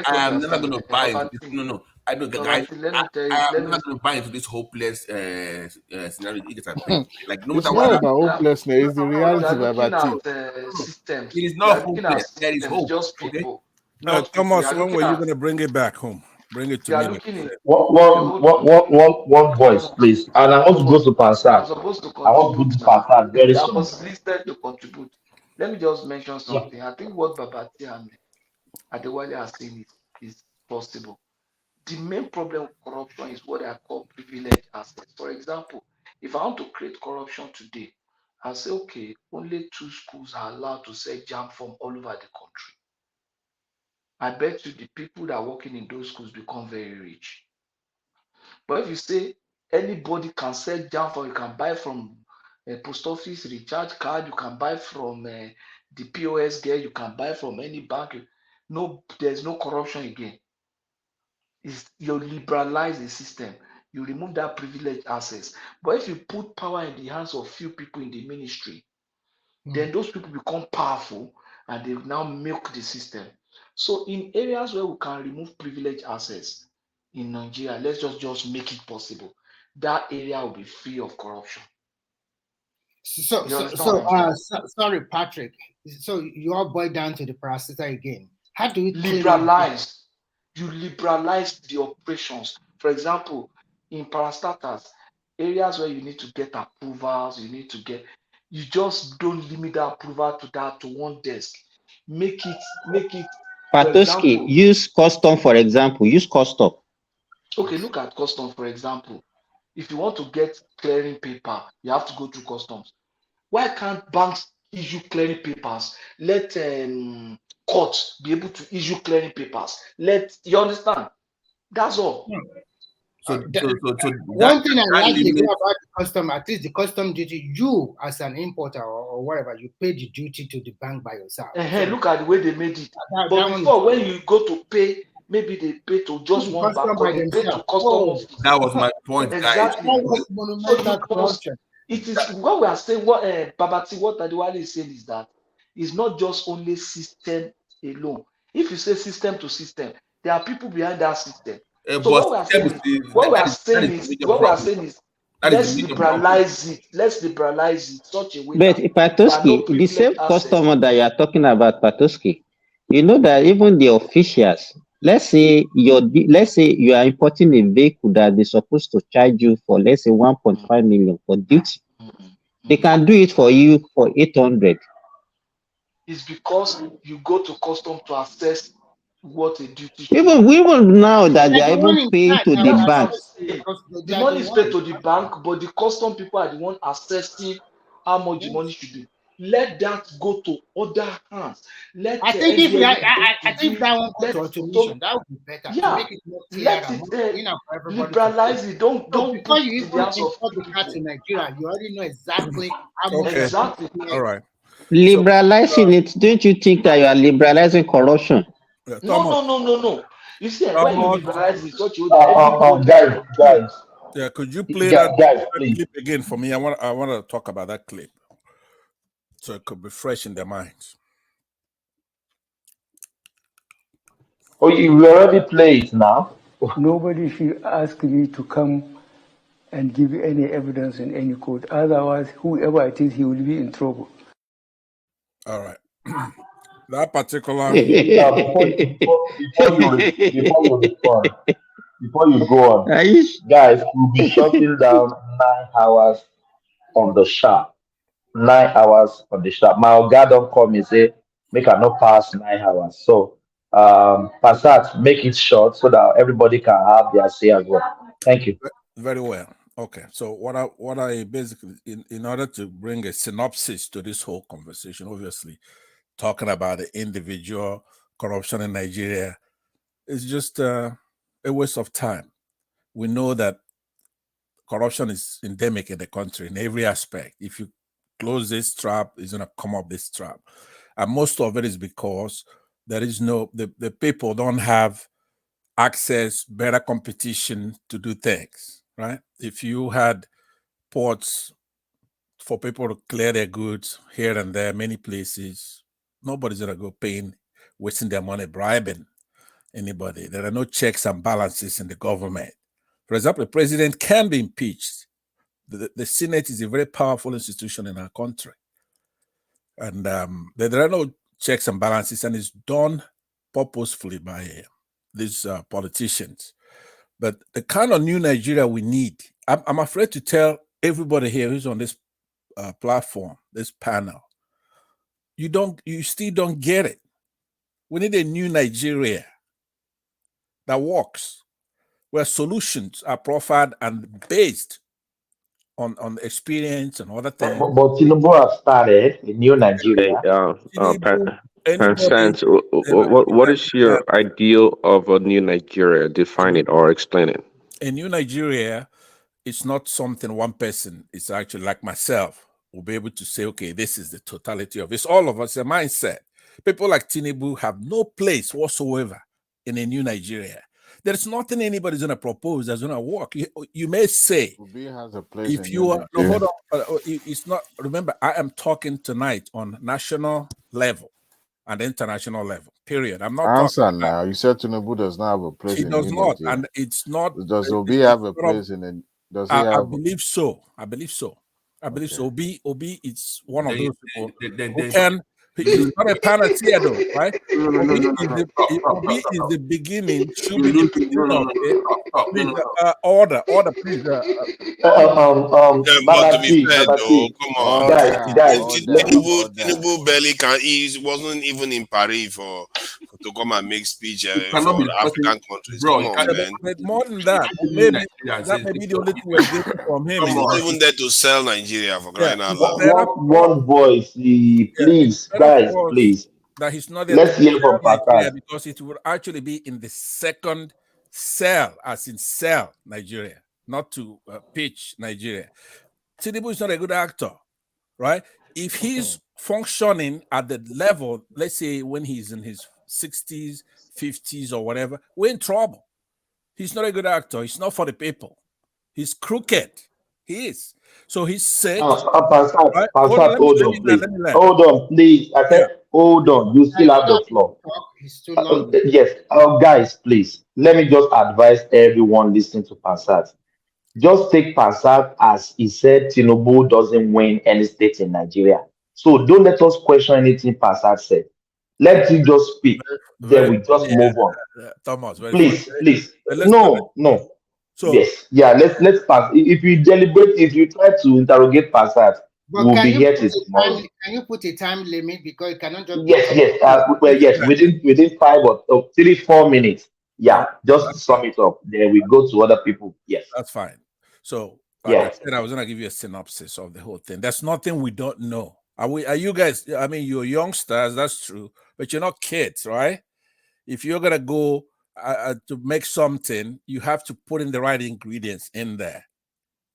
Speaker 5: I am never going to buy into this. No. I don't, guys. I'm never going to buy into this hopeless scenario you guys are painting. Like no matter
Speaker 21: It's
Speaker 5: what
Speaker 21: not about hopelessness, it's the reality, Baba T.
Speaker 14: Systems.
Speaker 5: It is
Speaker 14: You are
Speaker 5: not
Speaker 14: looking at
Speaker 5: hopeless. There is
Speaker 14: systems,
Speaker 5: hope.
Speaker 14: just
Speaker 5: Okay.
Speaker 14: people.
Speaker 9: Thomas,
Speaker 14: you are
Speaker 9: when were
Speaker 14: looking
Speaker 9: you
Speaker 14: at-
Speaker 9: going to bring it back home? Bring it to
Speaker 14: You are
Speaker 9: me.
Speaker 14: looking in
Speaker 22: One voice, please. And I want to go to
Speaker 14: I'm
Speaker 22: Pansat.
Speaker 14: supposed to
Speaker 22: I want to go
Speaker 14: contribute
Speaker 22: to
Speaker 14: now.
Speaker 22: Pansat very
Speaker 14: I
Speaker 22: soon.
Speaker 14: was listed to contribute. Let me just mention something. I think what Babati and Adewale are saying is possible. The main problem with corruption is what I call privileged access. For example, if I want to create corruption today, I say, okay, only 2 schools are allowed to sell jam from all over the country. I bet you the people that are working in those schools become very rich. But if you say anybody can sell jam from, you can buy from a post office recharge card, you can buy from the POS girl, you can buy from any bank. No, there's no corruption again. You liberalize the system, you remove that privileged access. But if you put power in the hands of few people in the ministry, then those people become powerful and they now milk the system. So in areas where we can remove privileged access in Nigeria, let's just make it possible. That area will be free of corruption.
Speaker 15: Sorry, Patrick. So you all boil down to the parastatal again. How do we
Speaker 14: liberalize? You liberalize the operations. For example, in parastatals, areas where you need to get approvals, you just don't limit the approval to one desk. Make it.
Speaker 17: Patoski, use custom, for example. Use custom.
Speaker 14: Okay, look at custom, for example. If you want to get clearing paper, you have to go through customs. Why can't banks issue clearing papers? Let courts be able to issue clearing papers. You understand? That's all.
Speaker 15: One thing I like to do about the custom, at least the custom duty, you as an importer or whatever, you pay the duty to the bank by yourself.
Speaker 14: Look at the way they made it. But before, when you go to pay maybe they pay to just one
Speaker 15: custom
Speaker 14: bank
Speaker 15: by
Speaker 14: or they pay to
Speaker 15: themselves.
Speaker 14: custom
Speaker 15: Oh,
Speaker 14: office.
Speaker 5: That was my point, guys.
Speaker 14: Exactly.
Speaker 15: that was
Speaker 14: So
Speaker 15: monumental
Speaker 14: you must,
Speaker 15: corruption.
Speaker 14: it is what we are saying, what Babati, what Tadiwale is saying is that it's not just only system alone. If you say system to system, there are people behind that system. So
Speaker 5: But
Speaker 14: what we are
Speaker 5: system
Speaker 14: saying is, what we are saying is,
Speaker 5: the major
Speaker 14: what we are
Speaker 5: problem.
Speaker 14: saying is,
Speaker 5: That is the
Speaker 14: let's
Speaker 5: major problem.
Speaker 14: liberalize it. Let's liberalize it such a way
Speaker 17: But
Speaker 14: that there are no
Speaker 17: Patoski, the same
Speaker 14: privileged access.
Speaker 17: customer that you are talking about, Patoski, you know that even the officials, let's say you are importing a vehicle that they're supposed to charge you for, let's say 1.5 million for duty. They can do it for you for 800.
Speaker 14: It's because you go to custom to assess what a duty.
Speaker 17: Even now that they
Speaker 15: And
Speaker 17: are
Speaker 15: the
Speaker 17: even
Speaker 15: one in
Speaker 17: paying
Speaker 15: charge
Speaker 17: to
Speaker 15: now
Speaker 17: the
Speaker 14: That's
Speaker 15: are
Speaker 14: what
Speaker 17: bank.
Speaker 14: I'm saying.
Speaker 15: because
Speaker 14: The
Speaker 15: they are the
Speaker 14: money is paid
Speaker 15: ones.
Speaker 14: to the bank, but the custom people are the one assessing how much the money should be. Let that go to other hands. Let
Speaker 15: I
Speaker 14: the
Speaker 15: think if we,
Speaker 14: NDLE begin
Speaker 15: I
Speaker 14: to
Speaker 15: think
Speaker 14: do.
Speaker 15: that one go
Speaker 14: Let
Speaker 15: to
Speaker 14: some,
Speaker 15: automation. That would be better to
Speaker 14: yeah,
Speaker 15: make it more clear
Speaker 14: let
Speaker 15: and
Speaker 14: it
Speaker 15: more cleaner for everybody to see.
Speaker 14: liberalize it. Don't
Speaker 15: So
Speaker 14: don't
Speaker 15: before
Speaker 14: put
Speaker 15: you
Speaker 14: it in the
Speaker 15: even
Speaker 14: hands of
Speaker 15: import the car to
Speaker 14: people.
Speaker 15: Nigeria, you already know exactly how much
Speaker 9: Okay.
Speaker 15: you're going to
Speaker 14: Exactly.
Speaker 15: pay.
Speaker 9: All right.
Speaker 17: Liberalizing it, don't you think that you are liberalizing corruption?
Speaker 9: Yeah,
Speaker 14: No,
Speaker 9: Thomas.
Speaker 14: no, no, no, no. You see, when you
Speaker 9: Thomas.
Speaker 14: liberalize it, such a way that everybody
Speaker 22: Guys,
Speaker 9: Yeah, could you play that
Speaker 22: please.
Speaker 9: clip again for me? I want to talk about that clip so it could be fresh in their minds.
Speaker 22: Oh, you already played it now.
Speaker 13: Nobody should ask me to come and give any evidence in any court. Otherwise, whoever it is, he will be in trouble.
Speaker 9: All right. That particular.
Speaker 22: Before you go on, guys, we'll be shutting down 9 hours on the sharp. 9 hours on the sharp. My oga don't call me say make I not pass 9 hours. So Passat, make it short so that everybody can have their say as well. Thank you.
Speaker 9: Very well. Okay. So what I basically in order to bring a synopsis to this whole conversation, obviously talking about the individual corruption in Nigeria is just a waste of time. We know that corruption is endemic in the country in every aspect. If you close this trap, it's going to come up this trap. And most of it is because there is the people don't have access, better competition to do things, right? If you had ports for people to clear their goods here and there, many places, nobody's going to go paying, wasting their money, bribing anybody. There are no checks and balances in the government. For example, the president can be impeached. The Senate is a very powerful institution in our country. And there are no checks and balances, and it's done purposefully by these politicians. But the kind of new Nigeria we need, I'm afraid to tell everybody here who's on this platform, this panel, you still don't get it. We need a new Nigeria that works, where solutions are proffered and based on experience and other things.
Speaker 22: But Tinubu has started a new Nigeria.
Speaker 11: Sense, what is your ideal of a new Nigeria? Define it or explain it.
Speaker 9: A new Nigeria is not something one person, it's actually like myself, will be able to say, okay, this is the totality of it. It's all of us, a mindset. People like Tinubu have no place whatsoever in a new Nigeria. There's nothing anybody's going to propose that's going to work. You may say,
Speaker 21: Obi has a place
Speaker 9: if
Speaker 21: in
Speaker 9: you are, no,
Speaker 21: Nigeria.
Speaker 9: hold on, it's not, remember, I am talking tonight on national level and international level, period. I'm not talking
Speaker 21: Answer
Speaker 9: about,
Speaker 21: now. You said Tinubu does not have a place
Speaker 9: he
Speaker 21: in
Speaker 9: does
Speaker 21: New
Speaker 9: not,
Speaker 21: Nigeria.
Speaker 9: and it's not.
Speaker 21: Does Obi
Speaker 9: it's
Speaker 21: have a
Speaker 9: sort of-
Speaker 21: place in it? Does he
Speaker 9: I
Speaker 21: have?
Speaker 9: believe so. I believe so. Obi, it's one of those people who
Speaker 5: Then
Speaker 9: can. He's not a panacea, though, right?
Speaker 5: No.
Speaker 9: Obi
Speaker 5: Stop.
Speaker 9: is the beginning. Should
Speaker 5: You
Speaker 9: be the
Speaker 5: lose it.
Speaker 9: beginning of it.
Speaker 5: Stop.
Speaker 9: Please, order, please.
Speaker 19: But to be fair, though,
Speaker 22: Babati,
Speaker 19: come on, Tinubu barely can. He wasn't even in Paris to come and make speech
Speaker 5: cannot
Speaker 19: for
Speaker 5: be
Speaker 19: African countries.
Speaker 5: bro.
Speaker 19: Come on, man.
Speaker 9: But more than that, maybe that may be the only thing we're getting from him.
Speaker 19: He's not even there to sell Nigeria for crying out loud.
Speaker 22: one voice, please, guys, please.
Speaker 9: That he's not there
Speaker 22: Let's
Speaker 9: to
Speaker 22: hear
Speaker 9: sell
Speaker 22: from
Speaker 9: Nigeria
Speaker 22: Passat.
Speaker 9: because it would actually be in the second sell, as in sell Nigeria, not to pitch Nigeria. Tinubu is not a good actor, right? If he's functioning at the level, let's say when he's in his 60s, 50s, or whatever, we're in trouble. He's not a good actor. He's not for the people. He's crooked. He is. So he's sick. Right? Hold on,
Speaker 22: Hold on, please.
Speaker 9: let me learn.
Speaker 22: Hold on, please. I said, hold on. You still have the floor.
Speaker 15: It's too long.
Speaker 22: Yes, guys, please. Let me just advise everyone listening to Passat. Just take Passat as he said. Tinubu doesn't win any state in Nigeria. So don't let us question anything Passat said. Let him just speak. Then we just move on.
Speaker 9: Thomas, very
Speaker 22: Please,
Speaker 9: funny.
Speaker 22: please.
Speaker 9: Let's
Speaker 22: No.
Speaker 9: So
Speaker 22: Yes, yeah. Let's pass. If you deliberate, if you try to interrogate Passat,
Speaker 15: But
Speaker 22: we'll be here till tomorrow.
Speaker 15: can you put a time limit, because you cannot just
Speaker 22: Yes. Yes. Within 5 or 3, 4 minutes. Yeah, just sum it up. Then we go to other people. Yes.
Speaker 9: That's fine. So, like I
Speaker 22: Yeah.
Speaker 9: said, I was gonna give you a synopsis of the whole thing. There's nothing we don't know. Are you guys? I mean, you're youngsters. That's true, but you're not kids, right? If you're gonna go to make something, you have to put in the right ingredients in there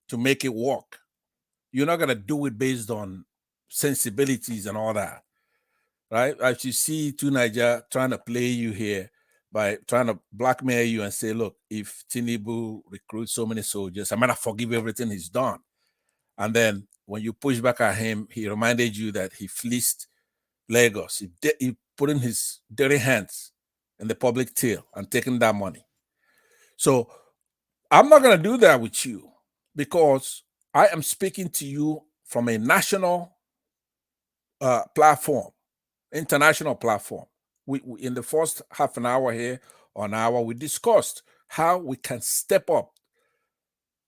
Speaker 9: to make it work. You're not gonna do it based on sensibilities and all that, right? As you see, to Niger trying to play you here by trying to blackmail you and say, look, if Tinubu recruits so many soldiers, I'm gonna forgive everything he's done. And then when you push back at him, he reminded you that he fleeced Lagos. He put in his dirty hands in the public till and taking that money. So I'm not going to do that with you, because I am speaking to you from a national platform, international platform. We in the first half an hour here or an hour, we discussed how we can step up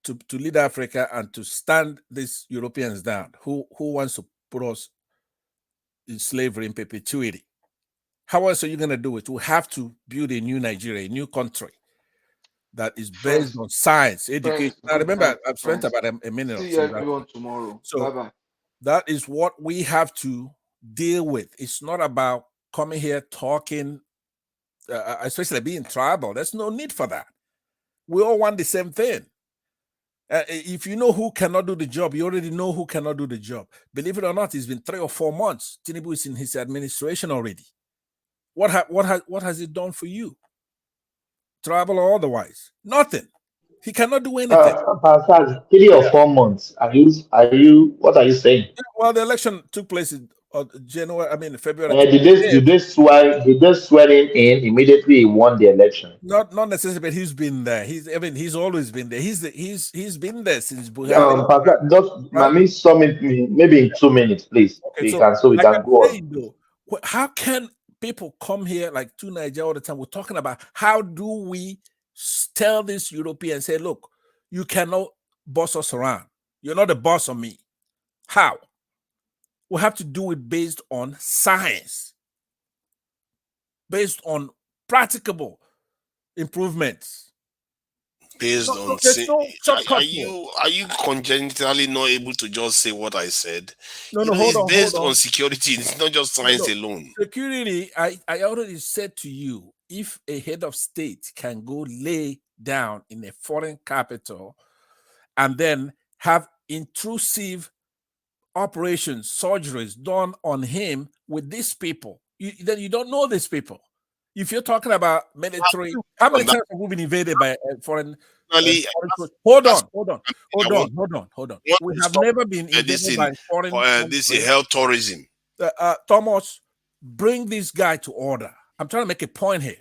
Speaker 9: to lead Africa and to stand these Europeans down who wants to put us in slavery in perpetuity. How else are you going to do it? We have to build a new Nigeria, a new country that is based on science, education. I remember I've spent about a minute or
Speaker 14: See
Speaker 9: so.
Speaker 14: everyone tomorrow.
Speaker 9: So
Speaker 14: Bye-bye.
Speaker 9: that is what we have to deal with. It's not about coming here talking, especially being tribal. There's no need for that. We all want the same thing. If you know who cannot do the job, you already know who cannot do the job. Believe it or not, it's been 3 or 4 months. Tinubu is in his administration already. What has it done for you? Tribal or otherwise? Nothing. He cannot do anything.
Speaker 22: Passat, 3 or 4 months. What are you saying?
Speaker 9: Well, the election took place in January. I mean, February.
Speaker 22: Did they swear him in immediately he won the election?
Speaker 9: Not necessarily, but he's been there. He's always been there. He's been there since Buhari.
Speaker 22: Passat, just Mami, sum it maybe in 2 minutes, please.
Speaker 9: Okay,
Speaker 22: So we can go on.
Speaker 9: saying, though, how can people come here like to Nigeria all the time? We're talking about how do we tell this European, say, look, you cannot boss us around. You're not the boss of me. How? We have to do it based on science, based on practicable improvements.
Speaker 19: Based on are you congenitally not able to just say what I said? It's based on security. It's not just science alone.
Speaker 9: Security, I already said to you, if a head of state can go lay down in a foreign capital and then have intrusive operations, surgeries done on him with these people, then you don't know these people. If you're talking about military, how many times have we been invaded by foreign? Hold on. We have never been invaded by foreign.
Speaker 19: This is health tourism.
Speaker 9: Thomas, bring this guy to order. I'm trying to make a point here.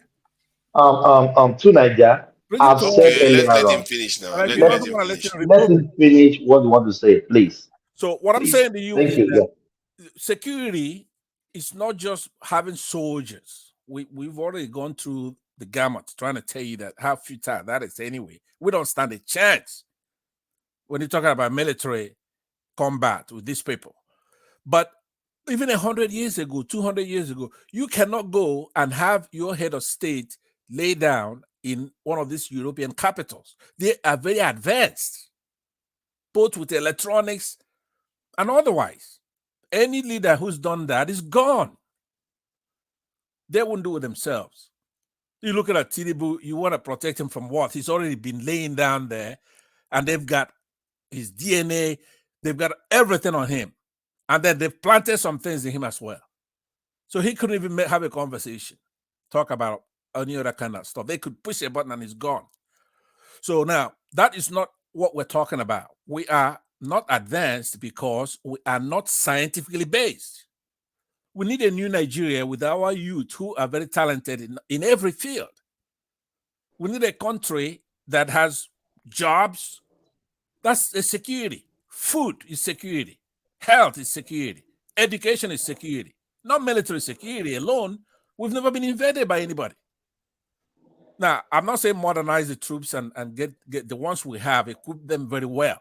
Speaker 22: To Nigeria, I've said earlier
Speaker 19: let
Speaker 22: on.
Speaker 19: him finish now.
Speaker 22: Let him finish what you want to say, please.
Speaker 9: So what I'm saying to you
Speaker 22: Thank
Speaker 9: is
Speaker 22: you.
Speaker 9: that security is not just having soldiers. We've already gone through the gamut trying to tell you that how futile that is anyway. We don't stand a chance when you're talking about military combat with these people. But even 100 years ago, 200 years ago, you cannot go and have your head of state lay down in one of these European capitals. They are very advanced, both with electronics and otherwise. Any leader who's done that is gone. They won't do it themselves. You look at Tinubu, you want to protect him from what? He's already been laying down there, and they've got his DNA, they've got everything on him. And then they've planted some things in him as well. So he couldn't even have a conversation. talk about any other kind of stuff. They could push a button and it's gone. So now that is not what we're talking about. We are not advanced because we are not scientifically based. We need a new Nigeria with our youth who are very talented in every field. We need a country that has jobs. That's a security. Food is security. Health is security. Education is security. Not military security alone. We've never been invaded by anybody. Now, I'm not saying modernize the troops and get the ones we have, equip them very well.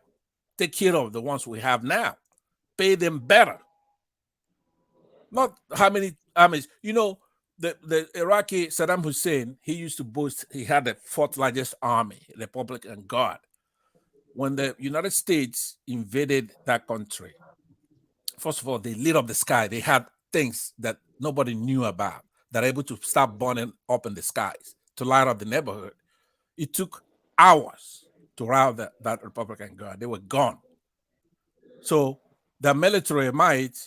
Speaker 9: Take care of the ones we have now. Pay them better. Not how many armies. You know, the Iraqi Saddam Hussein, he used to boast he had the fourth largest army, Republican Guard. When the United States invaded that country, first of all, they lit up the sky. They had things that nobody knew about that are able to start burning up in the skies to light up the neighborhood. It took hours to rout that Republican Guard. They were gone. So the military might,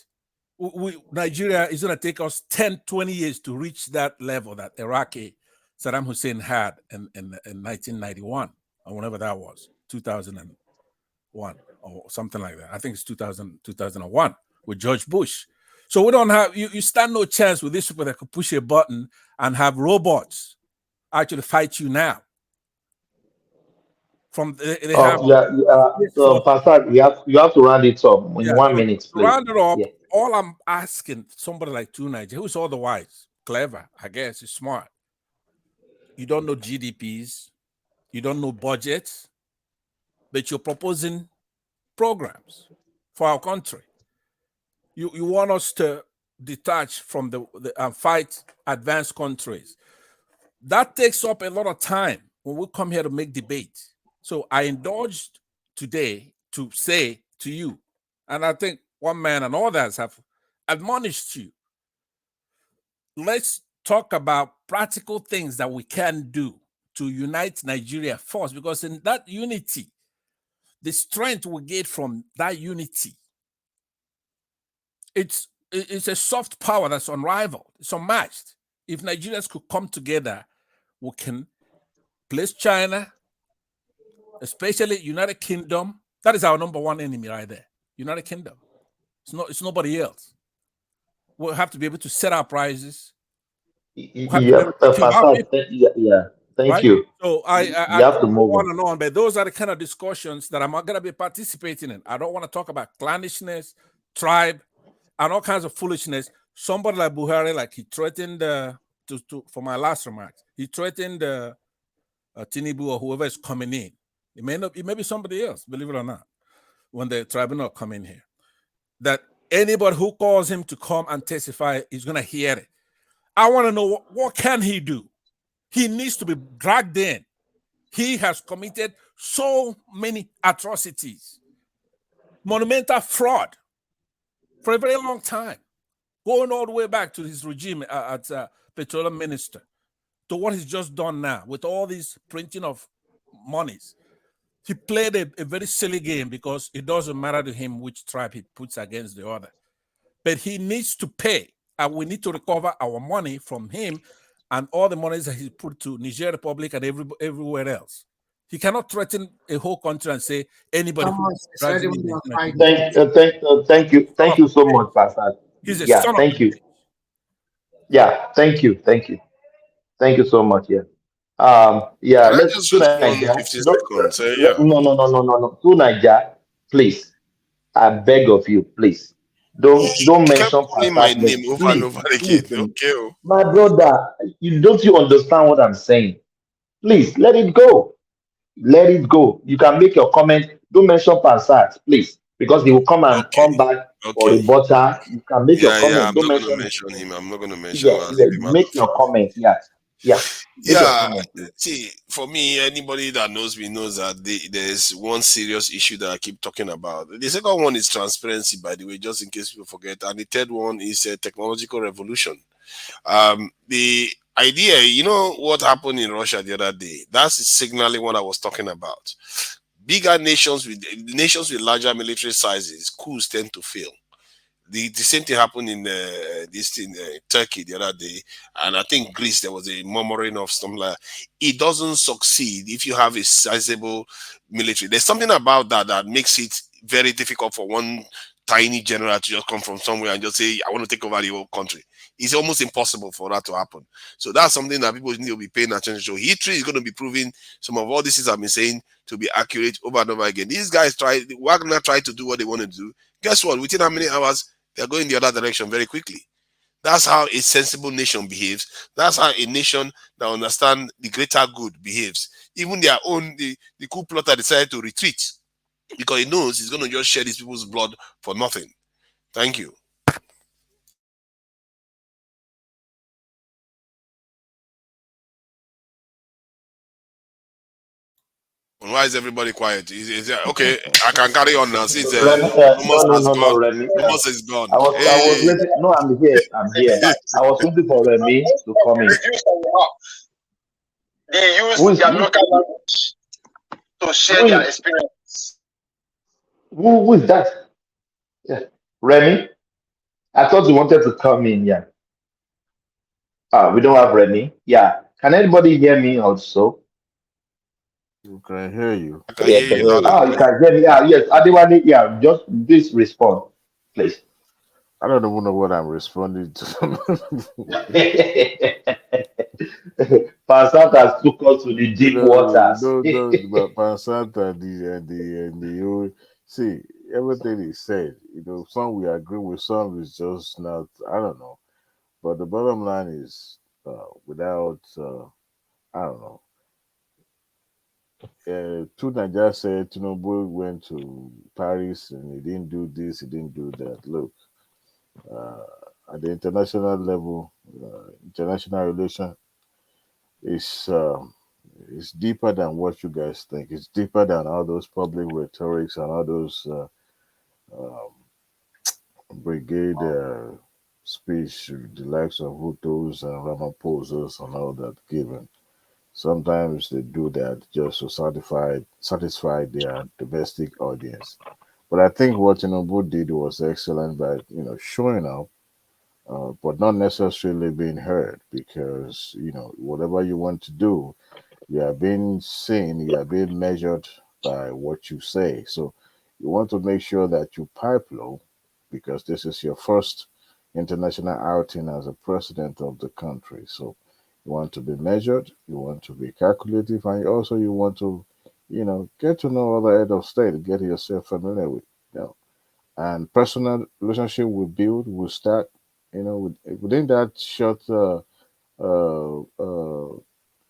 Speaker 9: Nigeria is going to take us 10, 20 years to reach that level that Iraqi Saddam Hussein had in 1991 or whenever that was, 2001 or something like that. I think it's 2001 with George Bush. So we don't have, you stand no chance with this people that could push a button and have robots actually fight you now. They have
Speaker 22: So, Pastor, you have to round it up in 1 minute, please.
Speaker 9: Round it up. Yeah. All I'm asking somebody like Tunai, who's otherwise clever, I guess, is smart. You don't know GDPs, you don't know budgets, but you're proposing programs for our country. You want us to detach from and fight advanced countries. That takes up a lot of time when we come here to make debate. So I indulged today to say to you, and I think one man and others have admonished you, let's talk about practical things that we can do to unite Nigeria first, because in that unity, the strength we get from that unity, it's a soft power that's unrivaled, it's unmatched. If Nigerians could come together, we can place China, especially United Kingdom. That is our number one enemy right there. United Kingdom. It's nobody else. We'll have to be able to set our prices.
Speaker 22: Yeah, thank
Speaker 9: right?
Speaker 22: you.
Speaker 9: So I
Speaker 22: have to move
Speaker 9: on and on, but those are the kind of discussions that I'm not going to be participating in. I don't want to talk about clannishness, tribe, and all kinds of foolishness. Somebody like Buhari, like he threatened for my last remarks, he threatened Tinubu or whoever is coming in. It may be somebody else, believe it or not, when the tribunal come in here. That anybody who calls him to come and testify is going to hear it. I want to know what can he do? He needs to be dragged in. He has committed so many atrocities, monumental fraud for a very long time, going all the way back to his regime as petroleum minister, to what he's just done now with all this printing of monies. He played a very silly game because it doesn't matter to him which tribe he puts against the other. But he needs to pay, and we need to recover our money from him and all the monies that he put to Niger Republic and everywhere else. He cannot threaten a whole country and say anybody who
Speaker 22: thank you so much, Pastor.
Speaker 9: He's a son
Speaker 22: thank you. Yeah, thank you so much. Yeah.
Speaker 19: Can I
Speaker 22: Let's
Speaker 19: just
Speaker 22: do
Speaker 19: use
Speaker 22: Nigeria.
Speaker 19: 15 seconds? Yeah.
Speaker 22: No. To Nigeria, please. I beg of you, please. Don't
Speaker 19: You
Speaker 22: mention
Speaker 19: kept calling my name over and over again. Okay.
Speaker 22: My brother, you understand what I'm saying? Please let it go. Let it go. You can make your comment. Don't mention Passat, please, because he will come back for the butter. You can make your comment.
Speaker 19: I'm not going to mention him. I'm not going to mention him.
Speaker 22: Make your comment. Yeah.
Speaker 19: See, for me, anybody that knows me knows that there's one serious issue that I keep talking about. The second one is transparency, by the way, just in case people forget. And the third one is a technological revolution. The idea, you know what happened in Russia the other day? That's signaling what I was talking about. Bigger nations with larger military sizes, coups tend to fail. The same thing happened in this in Turkey the other day, and I think Greece. There was a murmuring of something like it doesn't succeed if you have a sizable military. There's something about that that makes it very difficult for one tiny general to just come from somewhere and just say, "I want to take over the whole country." It's almost impossible for that to happen. So that's something that people need to be paying attention to. History is going to be proving some of all these things I've been saying to be accurate over and over again. These guys Wagner tried to do what they want to do. Guess what? Within how many hours they're going the other direction very quickly. That's how a sensible nation behaves. That's how a nation that understands the greater good behaves. Even their own, the coup plotter decided to retreat because he knows he's going to just shed these people's blood for nothing. Thank you. And why is everybody quiet? Okay, I can carry on now since
Speaker 22: Remy,
Speaker 19: Thomas has
Speaker 22: no,
Speaker 19: gone.
Speaker 22: Remy.
Speaker 19: Thomas is gone.
Speaker 22: I was
Speaker 19: Hey.
Speaker 22: waiting. No, I'm here. I'm here. I was waiting for Remy to come in.
Speaker 18: They use
Speaker 22: Who is
Speaker 18: their local language to share their experience.
Speaker 22: who is that? Yeah. Remy? I thought you wanted to come in. Yeah. We don't have Remy. Yeah. Can anybody hear me also?
Speaker 21: We can hear you.
Speaker 19: I can hear you loud and
Speaker 22: You
Speaker 19: clear.
Speaker 22: can hear me. Yes. Adewale, yeah. Just please respond, please.
Speaker 21: I don't even know what I'm responding to.
Speaker 22: Pastor has took us to the deep waters.
Speaker 21: But Pansanta and the old see everything he said. Some we agree with, some is just not. I don't know. But the bottom line is, without I don't know. Two Nigeria said Tinubu went to Paris and he didn't do this, he didn't do that. Look, uh, at the international level, international relation is deeper than what you guys think. It's deeper than all those public rhetorics and all those um, brigade speech, the likes of Hutus and Ramaphosa's and all that given. Sometimes they do that just to satisfy their domestic audience. But I think what Tinubu did was excellent by showing up, but not necessarily being heard because whatever you want to do, you are being seen, you are being measured by what you say. So you want to make sure that you pipe low because this is your first international outing as a president of the country. So you want to be measured, you want to be calculative, and also you want to, get to know other head of state, get yourself familiar with, and personal relationship will build, will start, within that short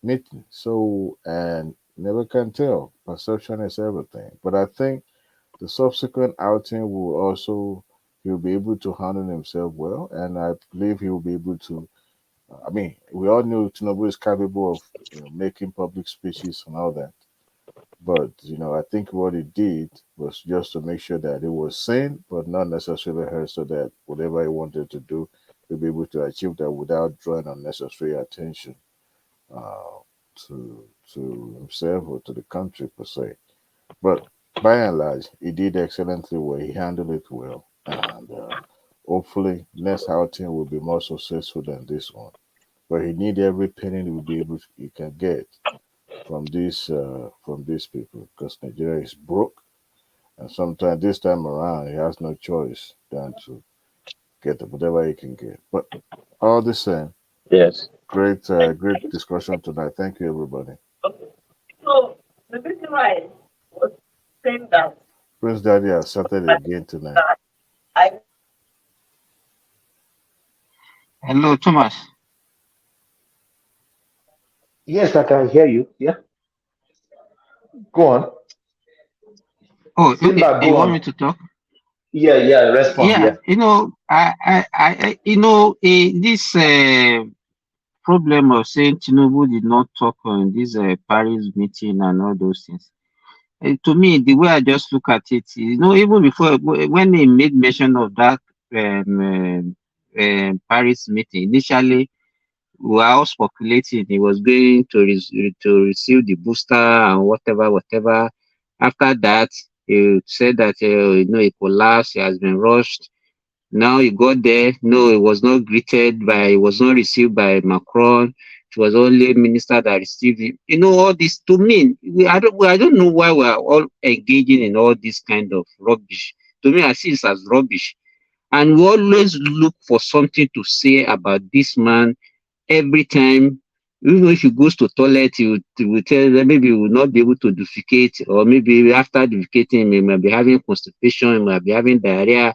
Speaker 21: meeting. So, and never can tell. Perception is everything. But I think the subsequent outing will also, he'll be able to handle himself well. And I believe he will be able to, I mean, we all knew Tinubu is capable of making public speeches and all that. But, I think what he did was just to make sure that it was seen, but not necessarily heard, so that whatever he wanted to do, he'll be able to achieve that without drawing unnecessary attention uh, to himself or to the country per se. But by and large, he did excellently well. He handled it well, and hopefully, next outing will be more successful than this one. But he need every penny he can get from these people because Nigeria is broke, and sometimes this time around he has no choice than to get whatever he can get. But all the same,
Speaker 22: Yes.
Speaker 21: great discussion tonight. Thank you, everybody.
Speaker 20: So the reason why I was saying that
Speaker 21: Prince Daddy has started again tonight.
Speaker 20: I
Speaker 17: Hello, Thomas.
Speaker 22: Yes, I can hear you. Yeah. Go on.
Speaker 17: Oh, okay.
Speaker 22: Simba,
Speaker 17: You
Speaker 22: go
Speaker 17: want me
Speaker 22: on.
Speaker 17: to talk?
Speaker 22: Yeah, respond.
Speaker 17: Yeah,
Speaker 22: Yeah.
Speaker 17: this problem of saying Tinubu did not talk on this Paris meeting and all those things. To me, the way I just look at it, even before when he made mention of that Paris meeting, initially we were all speculating he was going to receive the booster and whatever. After that, he said that he collapsed, he has been rushed. Now he got there. No, it was not it was not received by Macron. It was only minister that received it. You know, all this to me, I don't know why we are all engaging in all this kind of rubbish. To me, I see it as rubbish. And we always look for something to say about this man every time. Even if he goes to toilet, he will tell them maybe he will not be able to defecate, or maybe after defecating, he might be having constipation, he might be having diarrhea.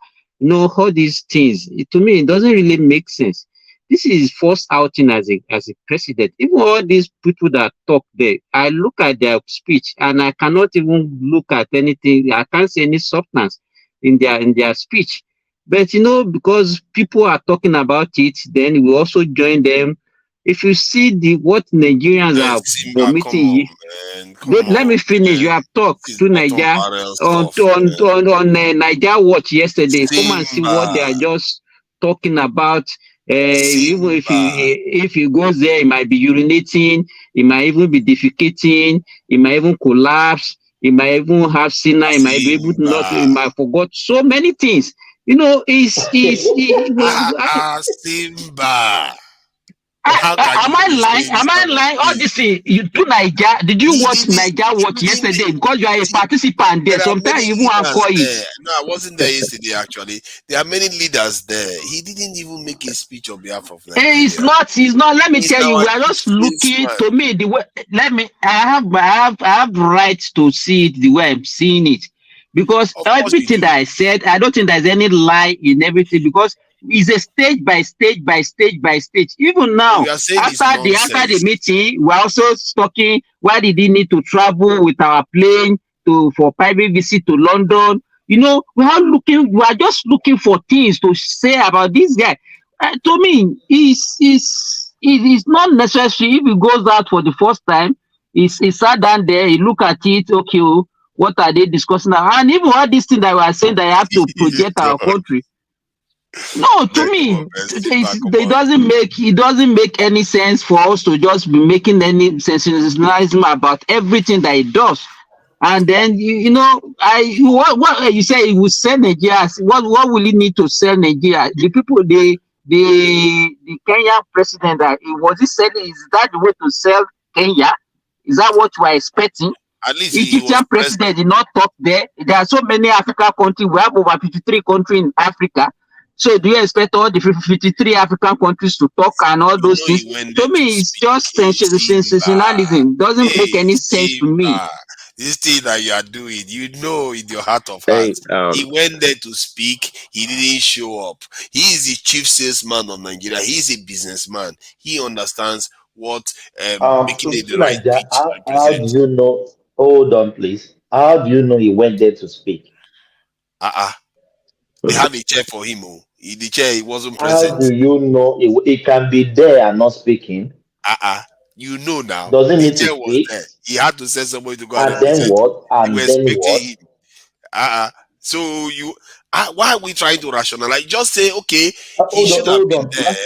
Speaker 17: All these things. To me, it doesn't really make sense. This is his first outing as a president. Even all these people that talk there, I look at their speech and I cannot even look at anything. I can't see any substance in their speech. But because people are talking about it, then we also join them. If you see what Nigerians are
Speaker 19: Simba, come
Speaker 17: vomiting,
Speaker 19: on, man. Come
Speaker 17: let me
Speaker 19: on,
Speaker 17: finish. You
Speaker 19: man.
Speaker 17: have talked
Speaker 19: This is
Speaker 17: to
Speaker 19: bottom
Speaker 17: Niger
Speaker 19: barrel
Speaker 17: on
Speaker 19: stuff, man.
Speaker 17: Niger Watch yesterday. Come and see what they
Speaker 19: Simba,
Speaker 17: are just talking about. Even
Speaker 19: Simba.
Speaker 17: if he goes there, he might be urinating, he might even be defecating, he might even collapse, he might even have sinner, he might be able to not, he
Speaker 19: Simba.
Speaker 17: might forgot so many things.
Speaker 19: Simba. How can
Speaker 17: Am
Speaker 19: you
Speaker 17: I
Speaker 19: be
Speaker 17: lying?
Speaker 19: saying this
Speaker 17: Am I
Speaker 19: kind of
Speaker 17: lying? All
Speaker 19: thing?
Speaker 17: this thing, you do Niger. Did you
Speaker 19: He
Speaker 17: watch
Speaker 19: didn't.
Speaker 17: Niger Watch
Speaker 19: He didn't.
Speaker 17: yesterday? Because you are a
Speaker 19: See,
Speaker 17: participant there.
Speaker 19: there are
Speaker 17: Sometimes
Speaker 19: many
Speaker 17: you even
Speaker 19: leaders
Speaker 17: anchor it.
Speaker 19: there. No, I wasn't there yesterday. Actually, there are many leaders there. He didn't even make a speech on behalf of
Speaker 17: It's
Speaker 19: Nigeria.
Speaker 17: not. It's not. Let me
Speaker 19: He's
Speaker 17: tell you,
Speaker 19: our
Speaker 17: we are
Speaker 19: chief
Speaker 17: just looking.
Speaker 19: statesman.
Speaker 17: To me, the way. Let me. I have right to see it the way I'm seeing it, because
Speaker 19: Of course you
Speaker 17: everything
Speaker 19: do.
Speaker 17: that I said, I don't think there's any lie in everything, because it's a stage by stage by stage by stage. Even
Speaker 19: No,
Speaker 17: now,
Speaker 19: you are saying it's
Speaker 17: after the
Speaker 19: nonsense.
Speaker 17: meeting, we're also talking. Why did he need to travel with our plane for private visit to London? We are looking. We are just looking for things to say about this guy. To me, it is not necessary. If he goes out for the first time, he sat down there, he look at it, okay, what are they discussing now? And even all these things that we are saying that you have to project our
Speaker 19: God.
Speaker 17: country. No, to
Speaker 19: Man, come
Speaker 17: me,
Speaker 19: on, man. Simba, come on.
Speaker 17: it doesn't make any sense for us to just be making any sensationalism about everything that he does. And then what you say he will sell Nigeria. What will he need to sell Nigeria? The people, the Kenyan president, that was he selling? Is that the way to sell Kenya? Is that what you are expecting?
Speaker 19: At least he was
Speaker 17: Egyptian
Speaker 19: present.
Speaker 17: president did not talk there. There are so many African countries. We have over 53 countries in Africa. So do you expect all the 53 African countries to talk and all
Speaker 19: You
Speaker 17: those
Speaker 19: know
Speaker 17: things?
Speaker 19: he went
Speaker 17: To
Speaker 19: there to
Speaker 17: me, it's
Speaker 19: speak.
Speaker 17: just
Speaker 19: Simba.
Speaker 17: sensationalism. Doesn't make
Speaker 19: Hey,
Speaker 17: any sense to me.
Speaker 19: Simba. This thing that you are doing, you know in your heart of
Speaker 11: Hey,
Speaker 19: hearts. He went there to speak. He didn't show up. He is the chief salesman of Nigeria. He is a businessman. He understands what making it the right
Speaker 22: Naija,
Speaker 19: pitch
Speaker 22: how do
Speaker 19: represents.
Speaker 22: you know? Hold on, please. How do you know he went there to speak?
Speaker 19: Uh-uh. They have a chair for him. Oh. The chair, he wasn't
Speaker 22: How
Speaker 19: present.
Speaker 22: do you know he can be there and not speaking?
Speaker 19: Uh-uh. You know now.
Speaker 22: Doesn't
Speaker 19: The
Speaker 22: need to
Speaker 19: chair was
Speaker 22: speak.
Speaker 19: there. He had to send somebody to go and
Speaker 22: And then
Speaker 19: represent him.
Speaker 22: what?
Speaker 19: They were
Speaker 22: And then
Speaker 19: expecting
Speaker 22: what?
Speaker 19: him. So you, why are we trying to rationalize? Just say, okay, he
Speaker 22: Hold on,
Speaker 19: should have
Speaker 22: hold
Speaker 19: been
Speaker 22: on.
Speaker 19: there.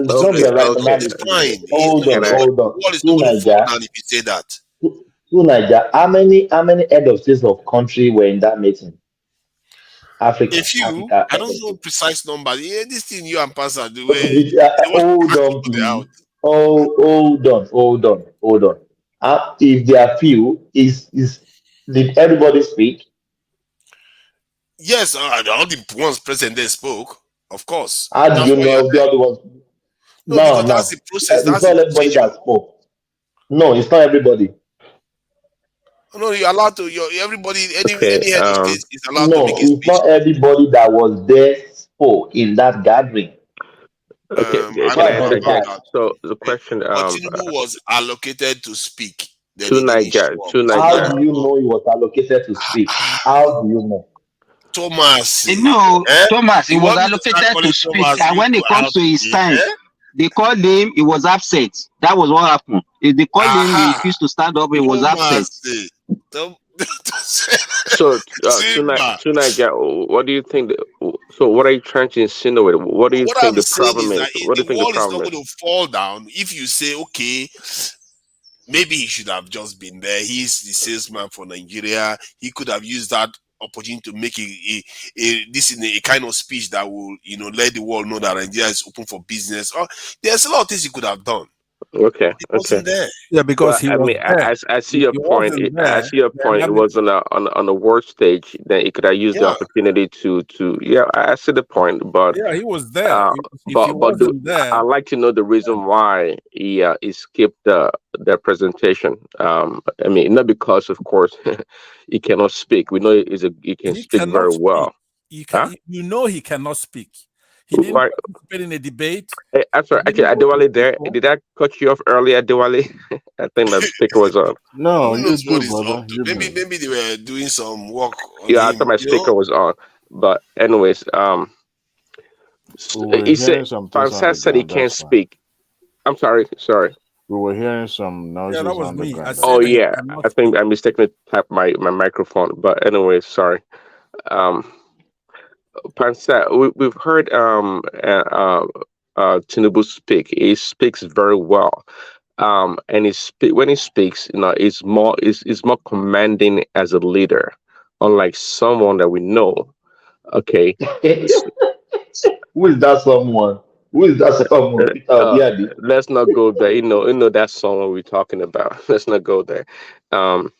Speaker 22: It's
Speaker 19: He's
Speaker 22: not
Speaker 11: okay,
Speaker 22: the
Speaker 11: okay.
Speaker 19: respectful. It's
Speaker 22: rationality.
Speaker 19: fine.
Speaker 22: Hold
Speaker 11: Can
Speaker 22: on,
Speaker 11: I?
Speaker 22: hold
Speaker 19: The
Speaker 22: on.
Speaker 19: wall is not
Speaker 22: To
Speaker 19: going to fall
Speaker 22: Naija,
Speaker 19: down if you say that.
Speaker 22: to Naija, how many head of states of country were in that meeting?
Speaker 19: A
Speaker 22: Africa,
Speaker 19: few,
Speaker 22: Africa
Speaker 19: I
Speaker 22: head
Speaker 19: don't
Speaker 22: of
Speaker 19: know
Speaker 22: state.
Speaker 19: precise number. Yeah, this thing you and Pastor the way they want to
Speaker 22: Hold
Speaker 19: catch
Speaker 22: on,
Speaker 19: people
Speaker 22: please.
Speaker 19: out.
Speaker 22: Hold on. If there are few, did everybody speak?
Speaker 19: Yes, all the ones present there spoke, of course.
Speaker 22: How do
Speaker 19: That's
Speaker 22: you
Speaker 19: why you're
Speaker 22: know the
Speaker 19: there.
Speaker 22: other ones?
Speaker 19: No,
Speaker 22: No,
Speaker 19: because that's
Speaker 22: no.
Speaker 19: the process,
Speaker 22: It's
Speaker 19: that's the
Speaker 22: not everybody
Speaker 19: procedure.
Speaker 22: that spoke. No, it's not everybody.
Speaker 19: No, you're allowed to. Everybody,
Speaker 11: Okay.
Speaker 19: any head of state is allowed to make
Speaker 22: No,
Speaker 19: a
Speaker 22: it's
Speaker 19: speech.
Speaker 22: not everybody that was there spoke in that gathering.
Speaker 11: Okay.
Speaker 19: I
Speaker 11: Can
Speaker 19: don't
Speaker 11: I
Speaker 19: know
Speaker 22: That's for the
Speaker 19: about
Speaker 11: interject?
Speaker 22: fact.
Speaker 19: that.
Speaker 11: So the question,
Speaker 19: But Tinubu was allocated to speak. Then
Speaker 11: to
Speaker 19: he didn't
Speaker 11: Niger,
Speaker 19: show up.
Speaker 11: to
Speaker 19: So
Speaker 22: How
Speaker 11: Niger.
Speaker 22: do you know he was allocated to speak? How do you know?
Speaker 19: Thomas,
Speaker 17: No,
Speaker 19: eh?
Speaker 17: Thomas, he
Speaker 19: You
Speaker 17: was
Speaker 19: want me to start
Speaker 17: allocated to
Speaker 19: calling
Speaker 17: speak.
Speaker 19: Thomas
Speaker 17: And
Speaker 19: you
Speaker 17: when
Speaker 19: to
Speaker 17: it comes
Speaker 19: out
Speaker 17: to his
Speaker 19: again,
Speaker 17: time,
Speaker 19: eh?
Speaker 17: they called him, he was absent. That was what happened. If they called him, he
Speaker 19: Aha,
Speaker 17: refused to stand up, he was
Speaker 19: Thomas,
Speaker 17: absent.
Speaker 19: Tom-
Speaker 11: So
Speaker 19: Simba.
Speaker 11: to Niger, what do you think? So what are you trying to insinuate? What do you
Speaker 19: What
Speaker 11: think
Speaker 19: I'm
Speaker 11: the
Speaker 19: saying
Speaker 11: problem
Speaker 19: is
Speaker 11: is?
Speaker 19: that
Speaker 11: What do you
Speaker 19: the
Speaker 11: think the
Speaker 19: wall is
Speaker 11: problem
Speaker 19: not
Speaker 11: is?
Speaker 19: going to fall down if you say, okay, maybe he should have just been there. He's the salesman for Nigeria. He could have used that opportunity to make this in a kind of speech that will, let the world know that Nigeria is open for business. Or there's a lot of things he could have done.
Speaker 11: Okay,
Speaker 19: He
Speaker 11: okay.
Speaker 19: wasn't there.
Speaker 9: Yeah, because
Speaker 11: Well,
Speaker 9: he
Speaker 11: I
Speaker 9: was
Speaker 11: mean,
Speaker 9: there.
Speaker 11: I see
Speaker 9: If
Speaker 11: your
Speaker 9: he
Speaker 11: point.
Speaker 9: wasn't
Speaker 11: I
Speaker 9: there,
Speaker 11: see your
Speaker 9: then
Speaker 11: point.
Speaker 9: that
Speaker 11: It
Speaker 9: means
Speaker 11: was on the work stage. Then he could have used the
Speaker 19: Yeah.
Speaker 11: opportunity to. Yeah, I see the point. But
Speaker 9: yeah, he was there.
Speaker 11: uh,
Speaker 9: If he wasn't
Speaker 11: I'd
Speaker 9: there,
Speaker 11: like to know the reason why he skipped the presentation. I mean, not because, of course, he cannot speak. We know he can
Speaker 9: he
Speaker 11: speak very
Speaker 9: cannot speak.
Speaker 11: well.
Speaker 9: He
Speaker 11: Huh?
Speaker 9: can. You know, he cannot speak. He didn't
Speaker 11: Why?
Speaker 9: participate in a debate.
Speaker 11: I'm
Speaker 9: He
Speaker 11: sorry. Actually,
Speaker 9: didn't go to
Speaker 11: Adewale, there
Speaker 9: people.
Speaker 11: did I cut you off earlier, Adewale? I think the speaker was on.
Speaker 21: No,
Speaker 19: Who
Speaker 21: you
Speaker 19: knows what
Speaker 21: good,
Speaker 19: he's
Speaker 21: brother.
Speaker 19: up to?
Speaker 21: You
Speaker 19: Maybe
Speaker 21: good.
Speaker 19: maybe they were doing some work on
Speaker 11: Yeah, I
Speaker 19: him.
Speaker 11: thought my speaker was on. But anyways,
Speaker 21: We were
Speaker 11: he said
Speaker 21: hearing some things on the
Speaker 11: Pansat said he
Speaker 21: ground.
Speaker 11: can't
Speaker 21: That's fine.
Speaker 11: speak. I'm sorry.
Speaker 21: We were hearing some
Speaker 9: Yeah, that
Speaker 21: noises
Speaker 9: was
Speaker 21: on the
Speaker 9: me. I
Speaker 21: ground.
Speaker 11: Oh
Speaker 9: said
Speaker 21: That's
Speaker 9: that he
Speaker 21: fine.
Speaker 11: yeah,
Speaker 9: cannot
Speaker 11: I
Speaker 9: speak.
Speaker 11: think I mistakenly tapped my microphone. But anyway, sorry. Um, Pansat, we've heard Tinubu speak. He speaks very well. And when he speaks, is more commanding as a leader, unlike someone that we know. Okay. S-
Speaker 22: Who is that someone? Who is that someone? Peter
Speaker 11: uh,
Speaker 22: Obiadi.
Speaker 11: let's not go there. That's someone we're talking about. Let's not go there. Um,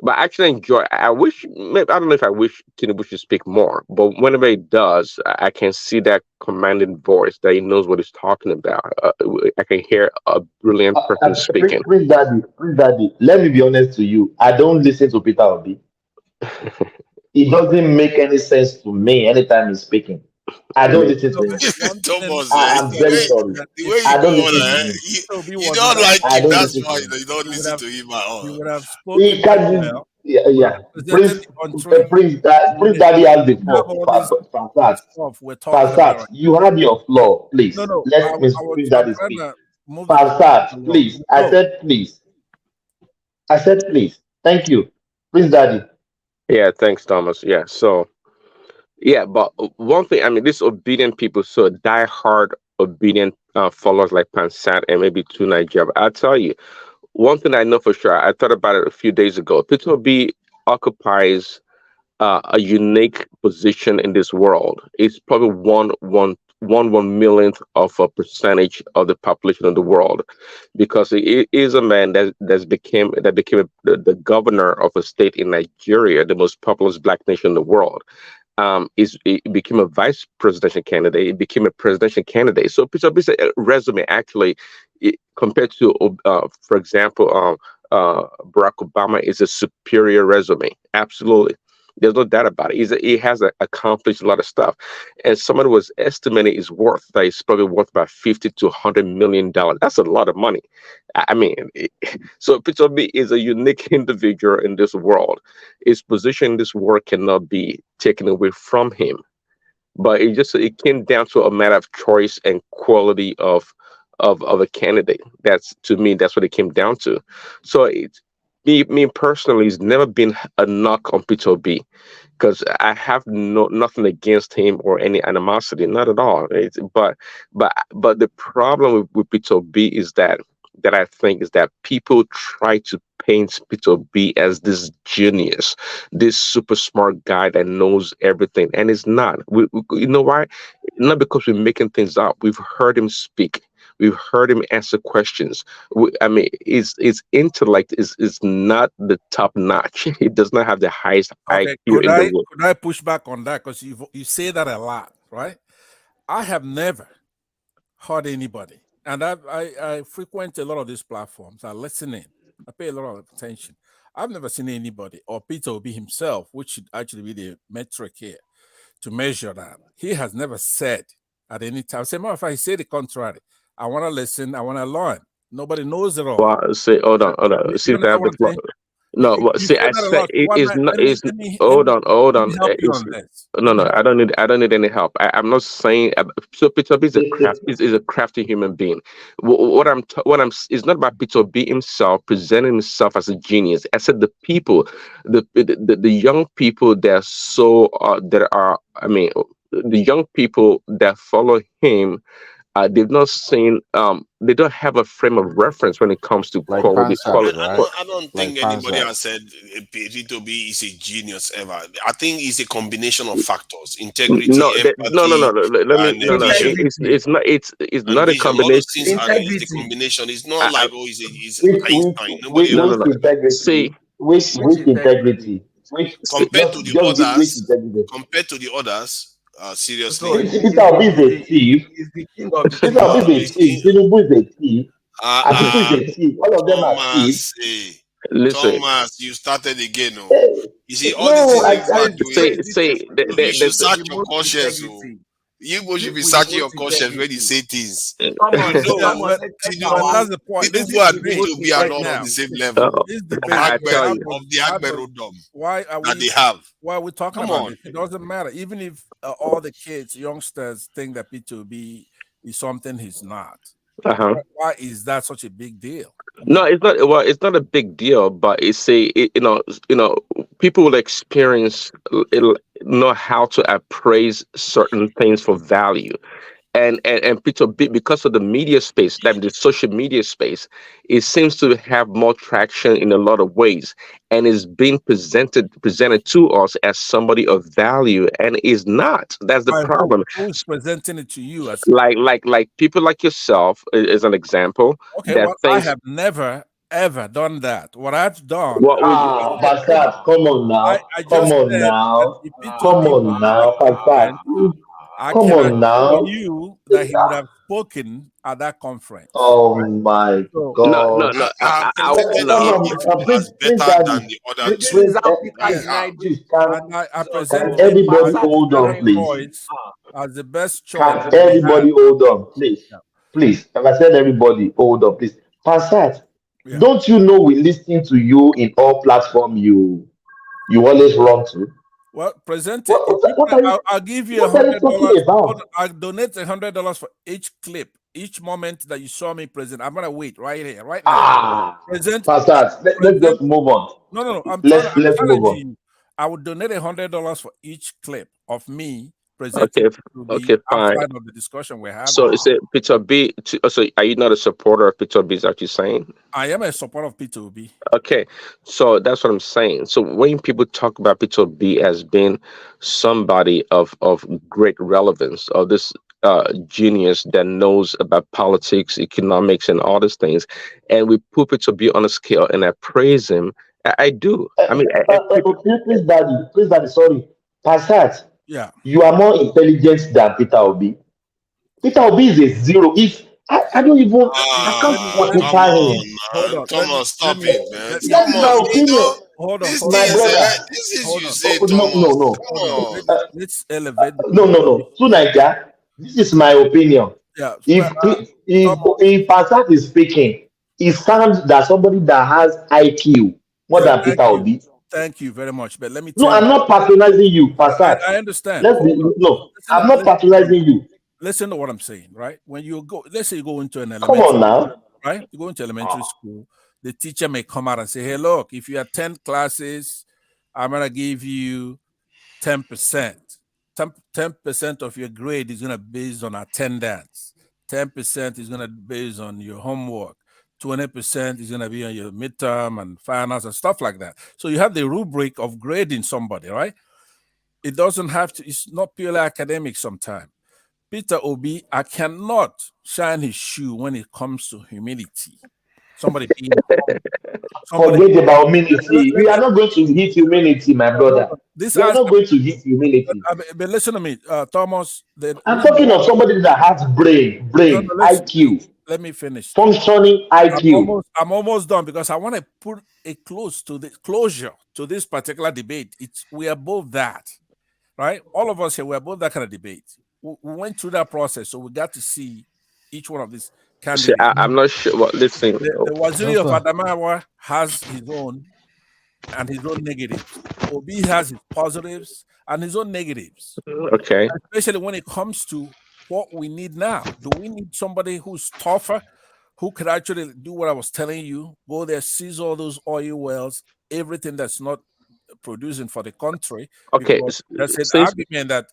Speaker 11: but I actually enjoy. I wish. Maybe, I don't know if I wish Tinubu should speak more. But whenever he does, I can see that commanding voice that he knows what he's talking about. I can hear a brilliant person speaking.
Speaker 22: Prince Daddy, let me be honest to you. I don't listen to Peter Obi. It doesn't make any sense to me anytime he's speaking. I don't listen to
Speaker 9: So
Speaker 22: him.
Speaker 9: one thing,
Speaker 19: Thomas,
Speaker 22: I am very sorry.
Speaker 19: the
Speaker 9: if
Speaker 19: way you
Speaker 22: I
Speaker 19: go
Speaker 22: don't
Speaker 19: on,
Speaker 22: listen to him.
Speaker 9: Obi
Speaker 19: you
Speaker 9: was in
Speaker 19: don't
Speaker 9: that
Speaker 19: like
Speaker 22: I
Speaker 19: him.
Speaker 22: don't
Speaker 19: That's
Speaker 22: listen to
Speaker 19: why
Speaker 22: him.
Speaker 19: you don't
Speaker 9: he would
Speaker 19: listen
Speaker 9: have
Speaker 19: to him at
Speaker 9: he
Speaker 19: all.
Speaker 9: would have
Speaker 22: He
Speaker 9: spoken very
Speaker 22: can,
Speaker 9: well.
Speaker 22: yeah,
Speaker 9: Would
Speaker 22: yeah.
Speaker 9: have presented the country.
Speaker 22: Prince
Speaker 9: With
Speaker 22: Daddy has the
Speaker 9: we have
Speaker 22: floor.
Speaker 9: all this
Speaker 22: Fansat,
Speaker 9: stuff we're talking about
Speaker 22: Fansat,
Speaker 9: right
Speaker 22: you have your floor,
Speaker 9: now.
Speaker 22: please.
Speaker 9: No,
Speaker 22: Let Prince
Speaker 9: I'm
Speaker 22: Daddy
Speaker 9: trying
Speaker 22: speak.
Speaker 9: to move the discussion
Speaker 22: Fansat,
Speaker 9: along.
Speaker 22: please. I
Speaker 9: No,
Speaker 22: said please. I said please. Thank you. Prince Daddy.
Speaker 11: Yeah, thanks, Thomas. Yeah, so yeah, but one thing, I mean, these obedient people, so die-hard obedient followers like Pansat and maybe two Nigeria. I'll tell you, one thing I know for sure, I thought about it a few days ago. Peter B occupies a unique position in this world. It's probably one millionth of a percentage of the population of the world, because he is a man that became the governor of a state in Nigeria, the most populous black nation in the world. He became a vice presidential candidate. He became a presidential candidate. So Peter Obi's resume actually, compared to, for example, Barack Obama, is a superior resume. Absolutely. There's no doubt about it. He has accomplished a lot of stuff, and someone was estimating his worth that he's probably worth about 50 to 100 million dollars. That's a lot of money. I mean, so Peter Obi is a unique individual in this world. His position in this world cannot be taken away from him. But it came down to a matter of choice and quality of a candidate. That's, to me, that's what it came down to. So me personally, it's never been a knock on Peter Obi, because I have nothing against him or any animosity, not at all. But the problem with Peter B is that I think is that people try to paint Peter B as this genius, this super smart guy that knows everything, and it's not. You know why? Not because we're making things up. We've heard him speak. We've heard him answer questions. I mean, his intellect is not the top notch. He does not have the highest
Speaker 9: okay.
Speaker 11: IQ in the world.
Speaker 9: Could I push back on that, because you say that a lot, right? I have never heard anybody, and I frequent a lot of these platforms. I listen in. I pay a lot of attention. I've never seen anybody, or Peter Obi himself, which should actually be the metric here to measure that. He has never said at any time. Say, matter of fact, he said the contrary. I want to listen. I want to learn. Nobody knows it all.
Speaker 11: Well, see, hold on. See
Speaker 9: You
Speaker 11: if I
Speaker 9: understand
Speaker 11: have
Speaker 9: what
Speaker 11: the
Speaker 9: I'm
Speaker 11: floor.
Speaker 9: saying?
Speaker 11: No, well,
Speaker 9: You
Speaker 11: see,
Speaker 9: say
Speaker 11: I
Speaker 9: that a
Speaker 11: said
Speaker 9: lot. One
Speaker 11: it's
Speaker 9: night,
Speaker 11: not. It's
Speaker 9: let
Speaker 11: hold
Speaker 9: me
Speaker 11: on.
Speaker 9: help you
Speaker 11: It's
Speaker 9: on this.
Speaker 11: no,
Speaker 9: Let me
Speaker 11: no.
Speaker 9: help.
Speaker 11: I don't need any help. I'm not saying. So Peter B is is a crafty human being. It's not about Peter B himself presenting himself as a genius. I said the people, the young people that are so that are. I mean, the young people that follow him they've not seen they don't have a frame of reference when it comes to
Speaker 21: Like
Speaker 11: quality
Speaker 21: Pansat,
Speaker 19: I
Speaker 21: right?
Speaker 19: don't
Speaker 21: Like
Speaker 19: think anybody
Speaker 21: Pansat.
Speaker 19: has said P2B is a genius ever. I think it's a combination of factors: integrity,
Speaker 11: No.
Speaker 19: empathy,
Speaker 11: Let me
Speaker 19: and
Speaker 11: no.
Speaker 19: vision.
Speaker 11: It's
Speaker 19: And
Speaker 11: not a
Speaker 19: vision. All those
Speaker 11: combination.
Speaker 19: things are it's a combination. It's not
Speaker 11: I,
Speaker 19: like it's
Speaker 16: Which
Speaker 19: Einstein. Nobody
Speaker 11: no,
Speaker 19: else
Speaker 11: no,
Speaker 19: is
Speaker 11: no.
Speaker 19: like that.
Speaker 11: See,
Speaker 16: integrity? Which integrity? Which
Speaker 11: see
Speaker 19: Compared to
Speaker 16: just
Speaker 19: the
Speaker 16: just give which
Speaker 19: others,
Speaker 16: integrity?
Speaker 19: seriously,
Speaker 16: Peter Obi is a thief. Peter Obi is a
Speaker 19: he's king.
Speaker 16: thief. Tinubu is a thief.
Speaker 19: Uh,
Speaker 16: Atiku is
Speaker 19: uh,
Speaker 16: a thief. All of them are thieves.
Speaker 19: Thomas,
Speaker 11: listen.
Speaker 19: Thomas, you started again. Oh,
Speaker 16: Hey,
Speaker 19: you see, all these
Speaker 16: no,
Speaker 19: things people are doing.
Speaker 11: See.
Speaker 19: You should search your conscience. Oh, you both should be searching your conscience when you say things. You
Speaker 9: Yeah,
Speaker 19: know,
Speaker 9: but that's the point. This
Speaker 19: Tinubu and
Speaker 9: debate
Speaker 19: P2B are
Speaker 9: right
Speaker 19: not on
Speaker 9: now.
Speaker 19: the same level
Speaker 9: This
Speaker 19: of
Speaker 9: debate
Speaker 11: I tell you.
Speaker 19: the Agberodom
Speaker 9: why are
Speaker 19: that they
Speaker 9: we
Speaker 19: have.
Speaker 9: why are we talking
Speaker 19: Come
Speaker 9: about
Speaker 19: on.
Speaker 9: this? It doesn't matter. Even if all the kids, youngsters think that P2B is something he's not.
Speaker 11: Uh-huh.
Speaker 9: Why is that such a big deal?
Speaker 11: No, it's not. Well, it's not a big deal, but people will experience, know how to appraise certain things for value, and Peter, because of the media space, that the social media space, it seems to have more traction in a lot of ways, and is being presented to us as somebody of value, and is not. That's the
Speaker 9: By who?
Speaker 11: problem.
Speaker 9: Who's presenting it to you as
Speaker 11: Like people like yourself, as an example,
Speaker 9: okay?
Speaker 11: that
Speaker 9: Well, I
Speaker 11: thinks
Speaker 9: have never ever done that. What I've done,
Speaker 11: what we
Speaker 9: hold on.
Speaker 16: Pastor, come on now.
Speaker 9: I
Speaker 16: Come
Speaker 9: just
Speaker 16: on
Speaker 9: said that
Speaker 16: now.
Speaker 9: if
Speaker 16: Come
Speaker 9: P2B
Speaker 16: on
Speaker 9: was that
Speaker 16: now, Pastor.
Speaker 9: conference, I
Speaker 16: Come
Speaker 9: can
Speaker 16: on
Speaker 9: assure
Speaker 16: now.
Speaker 9: you that he would have spoken at that conference.
Speaker 16: Oh
Speaker 9: Right?
Speaker 16: my
Speaker 9: So
Speaker 11: no.
Speaker 16: God.
Speaker 19: I
Speaker 11: I
Speaker 19: presented him
Speaker 16: Come
Speaker 19: if
Speaker 16: on,
Speaker 19: as
Speaker 16: please,
Speaker 19: better
Speaker 16: Daddy.
Speaker 19: than the other two.
Speaker 9: yes,
Speaker 16: Please,
Speaker 9: and I present
Speaker 16: can
Speaker 9: him as
Speaker 16: everybody
Speaker 9: the
Speaker 16: hold on,
Speaker 9: best
Speaker 16: please?
Speaker 9: choice, as the best choice
Speaker 16: Can
Speaker 9: that we have.
Speaker 16: everybody hold on, please?
Speaker 9: Yeah.
Speaker 16: Please. If I said everybody, hold on, please. Pastor,
Speaker 9: Yeah.
Speaker 16: don't you know we listen to you in all platform you always run to?
Speaker 9: Well, present it. I'll give you
Speaker 16: What are you talking
Speaker 9: $100.
Speaker 16: about?
Speaker 9: I'll donate $100 for each clip, each moment that you saw me present. I'm gonna wait right here, right now. Present.
Speaker 16: Pastor, let's
Speaker 9: Present.
Speaker 16: just move on.
Speaker 9: No. I'm
Speaker 16: Let's move
Speaker 9: challenging
Speaker 16: on.
Speaker 9: you. I would donate $100 for each clip of me
Speaker 11: okay,
Speaker 9: presenting to be
Speaker 11: fine.
Speaker 9: outside of the discussion we're having.
Speaker 11: So is it Peter B? So are you not a supporter of Peter B? Is that what you're saying?
Speaker 9: I am a supporter of P2B.
Speaker 11: Okay, so that's what I'm saying. So when people talk about Peter B as being somebody of great relevance, of this genius that knows about politics, economics, and all these things, and we put Peter B on a scale and I praise him, I do. I mean,
Speaker 16: Please, Daddy, sorry. Pastor,
Speaker 9: Yeah.
Speaker 16: you are more intelligent than Peter Obi. Peter Obi is a zero. If I don't even, I can't
Speaker 19: Come
Speaker 16: quantify
Speaker 19: on,
Speaker 16: him.
Speaker 9: Hold
Speaker 19: man.
Speaker 9: on.
Speaker 19: Thomas, stop it, man.
Speaker 9: Yeah.
Speaker 16: That
Speaker 19: Come
Speaker 16: is my
Speaker 19: on,
Speaker 16: opinion.
Speaker 9: Hold on.
Speaker 19: these
Speaker 9: Hold on.
Speaker 16: My
Speaker 19: things,
Speaker 16: brother.
Speaker 19: these things
Speaker 9: Hold
Speaker 19: you
Speaker 9: on.
Speaker 19: say,
Speaker 16: Oh, no, no,
Speaker 19: Thomas.
Speaker 16: no.
Speaker 19: Come
Speaker 9: Hold on.
Speaker 19: on.
Speaker 9: Let's elevate the
Speaker 16: No, no,
Speaker 9: conversation.
Speaker 16: no. So, Naija, this is my opinion.
Speaker 9: Yeah. Well,
Speaker 16: If
Speaker 9: Thomas.
Speaker 16: if Pasat is speaking, it sounds that somebody that has IQ more
Speaker 9: Yeah.
Speaker 16: than Peter
Speaker 9: Thank you.
Speaker 16: Obi.
Speaker 9: Thank you very much. But let me
Speaker 16: No,
Speaker 9: tell you.
Speaker 16: I'm not patronizing you, Pasat.
Speaker 9: I understand.
Speaker 16: Let's be
Speaker 9: Hold on.
Speaker 16: no. I'm not patronizing you.
Speaker 9: Listen to what I'm saying, right? When you go, let's say you go into an
Speaker 16: Come
Speaker 9: elementary,
Speaker 16: on now.
Speaker 9: right? You go into elementary school, the teacher may come out and say, hey, look, if you have 10 classes, I'm going to give you 10%. 10% of your grade is going to be based on attendance. 10% is going to be based on your homework. 20% is going to be on your midterm and finals and stuff like that. So you have the rubric of grading somebody, right? It doesn't have to, it's not purely academic sometimes. Peter Obi, I cannot shine his shoe when it comes to humility. Somebody being humble.
Speaker 16: Forget about humility. We are not going to hit humility, my brother.
Speaker 9: This
Speaker 16: We are
Speaker 9: has
Speaker 16: not going to hit humility.
Speaker 9: but listen to me, Thomas.
Speaker 16: I'm talking of somebody that has brain, IQ,
Speaker 9: let me finish.
Speaker 16: functioning IQ.
Speaker 9: I'm almost done because I want to put a closure to this particular debate. We are both that, right? All of us here, we are both that kind of debate. We went through that process, so we got to see each one of these
Speaker 11: see,
Speaker 9: candidates.
Speaker 11: I'm not sure. What listen,
Speaker 9: The Waziri of Adamawa has his own and his own negatives. Obi has his positives and his own negatives.
Speaker 11: Okay.
Speaker 9: Especially when it comes to what we need now. Do we need somebody who's tougher, who could actually do what I was telling you, go there, seize all those oil wells, everything that's not producing for the country?
Speaker 11: Okay.
Speaker 9: Because there's an
Speaker 11: Since
Speaker 9: argument that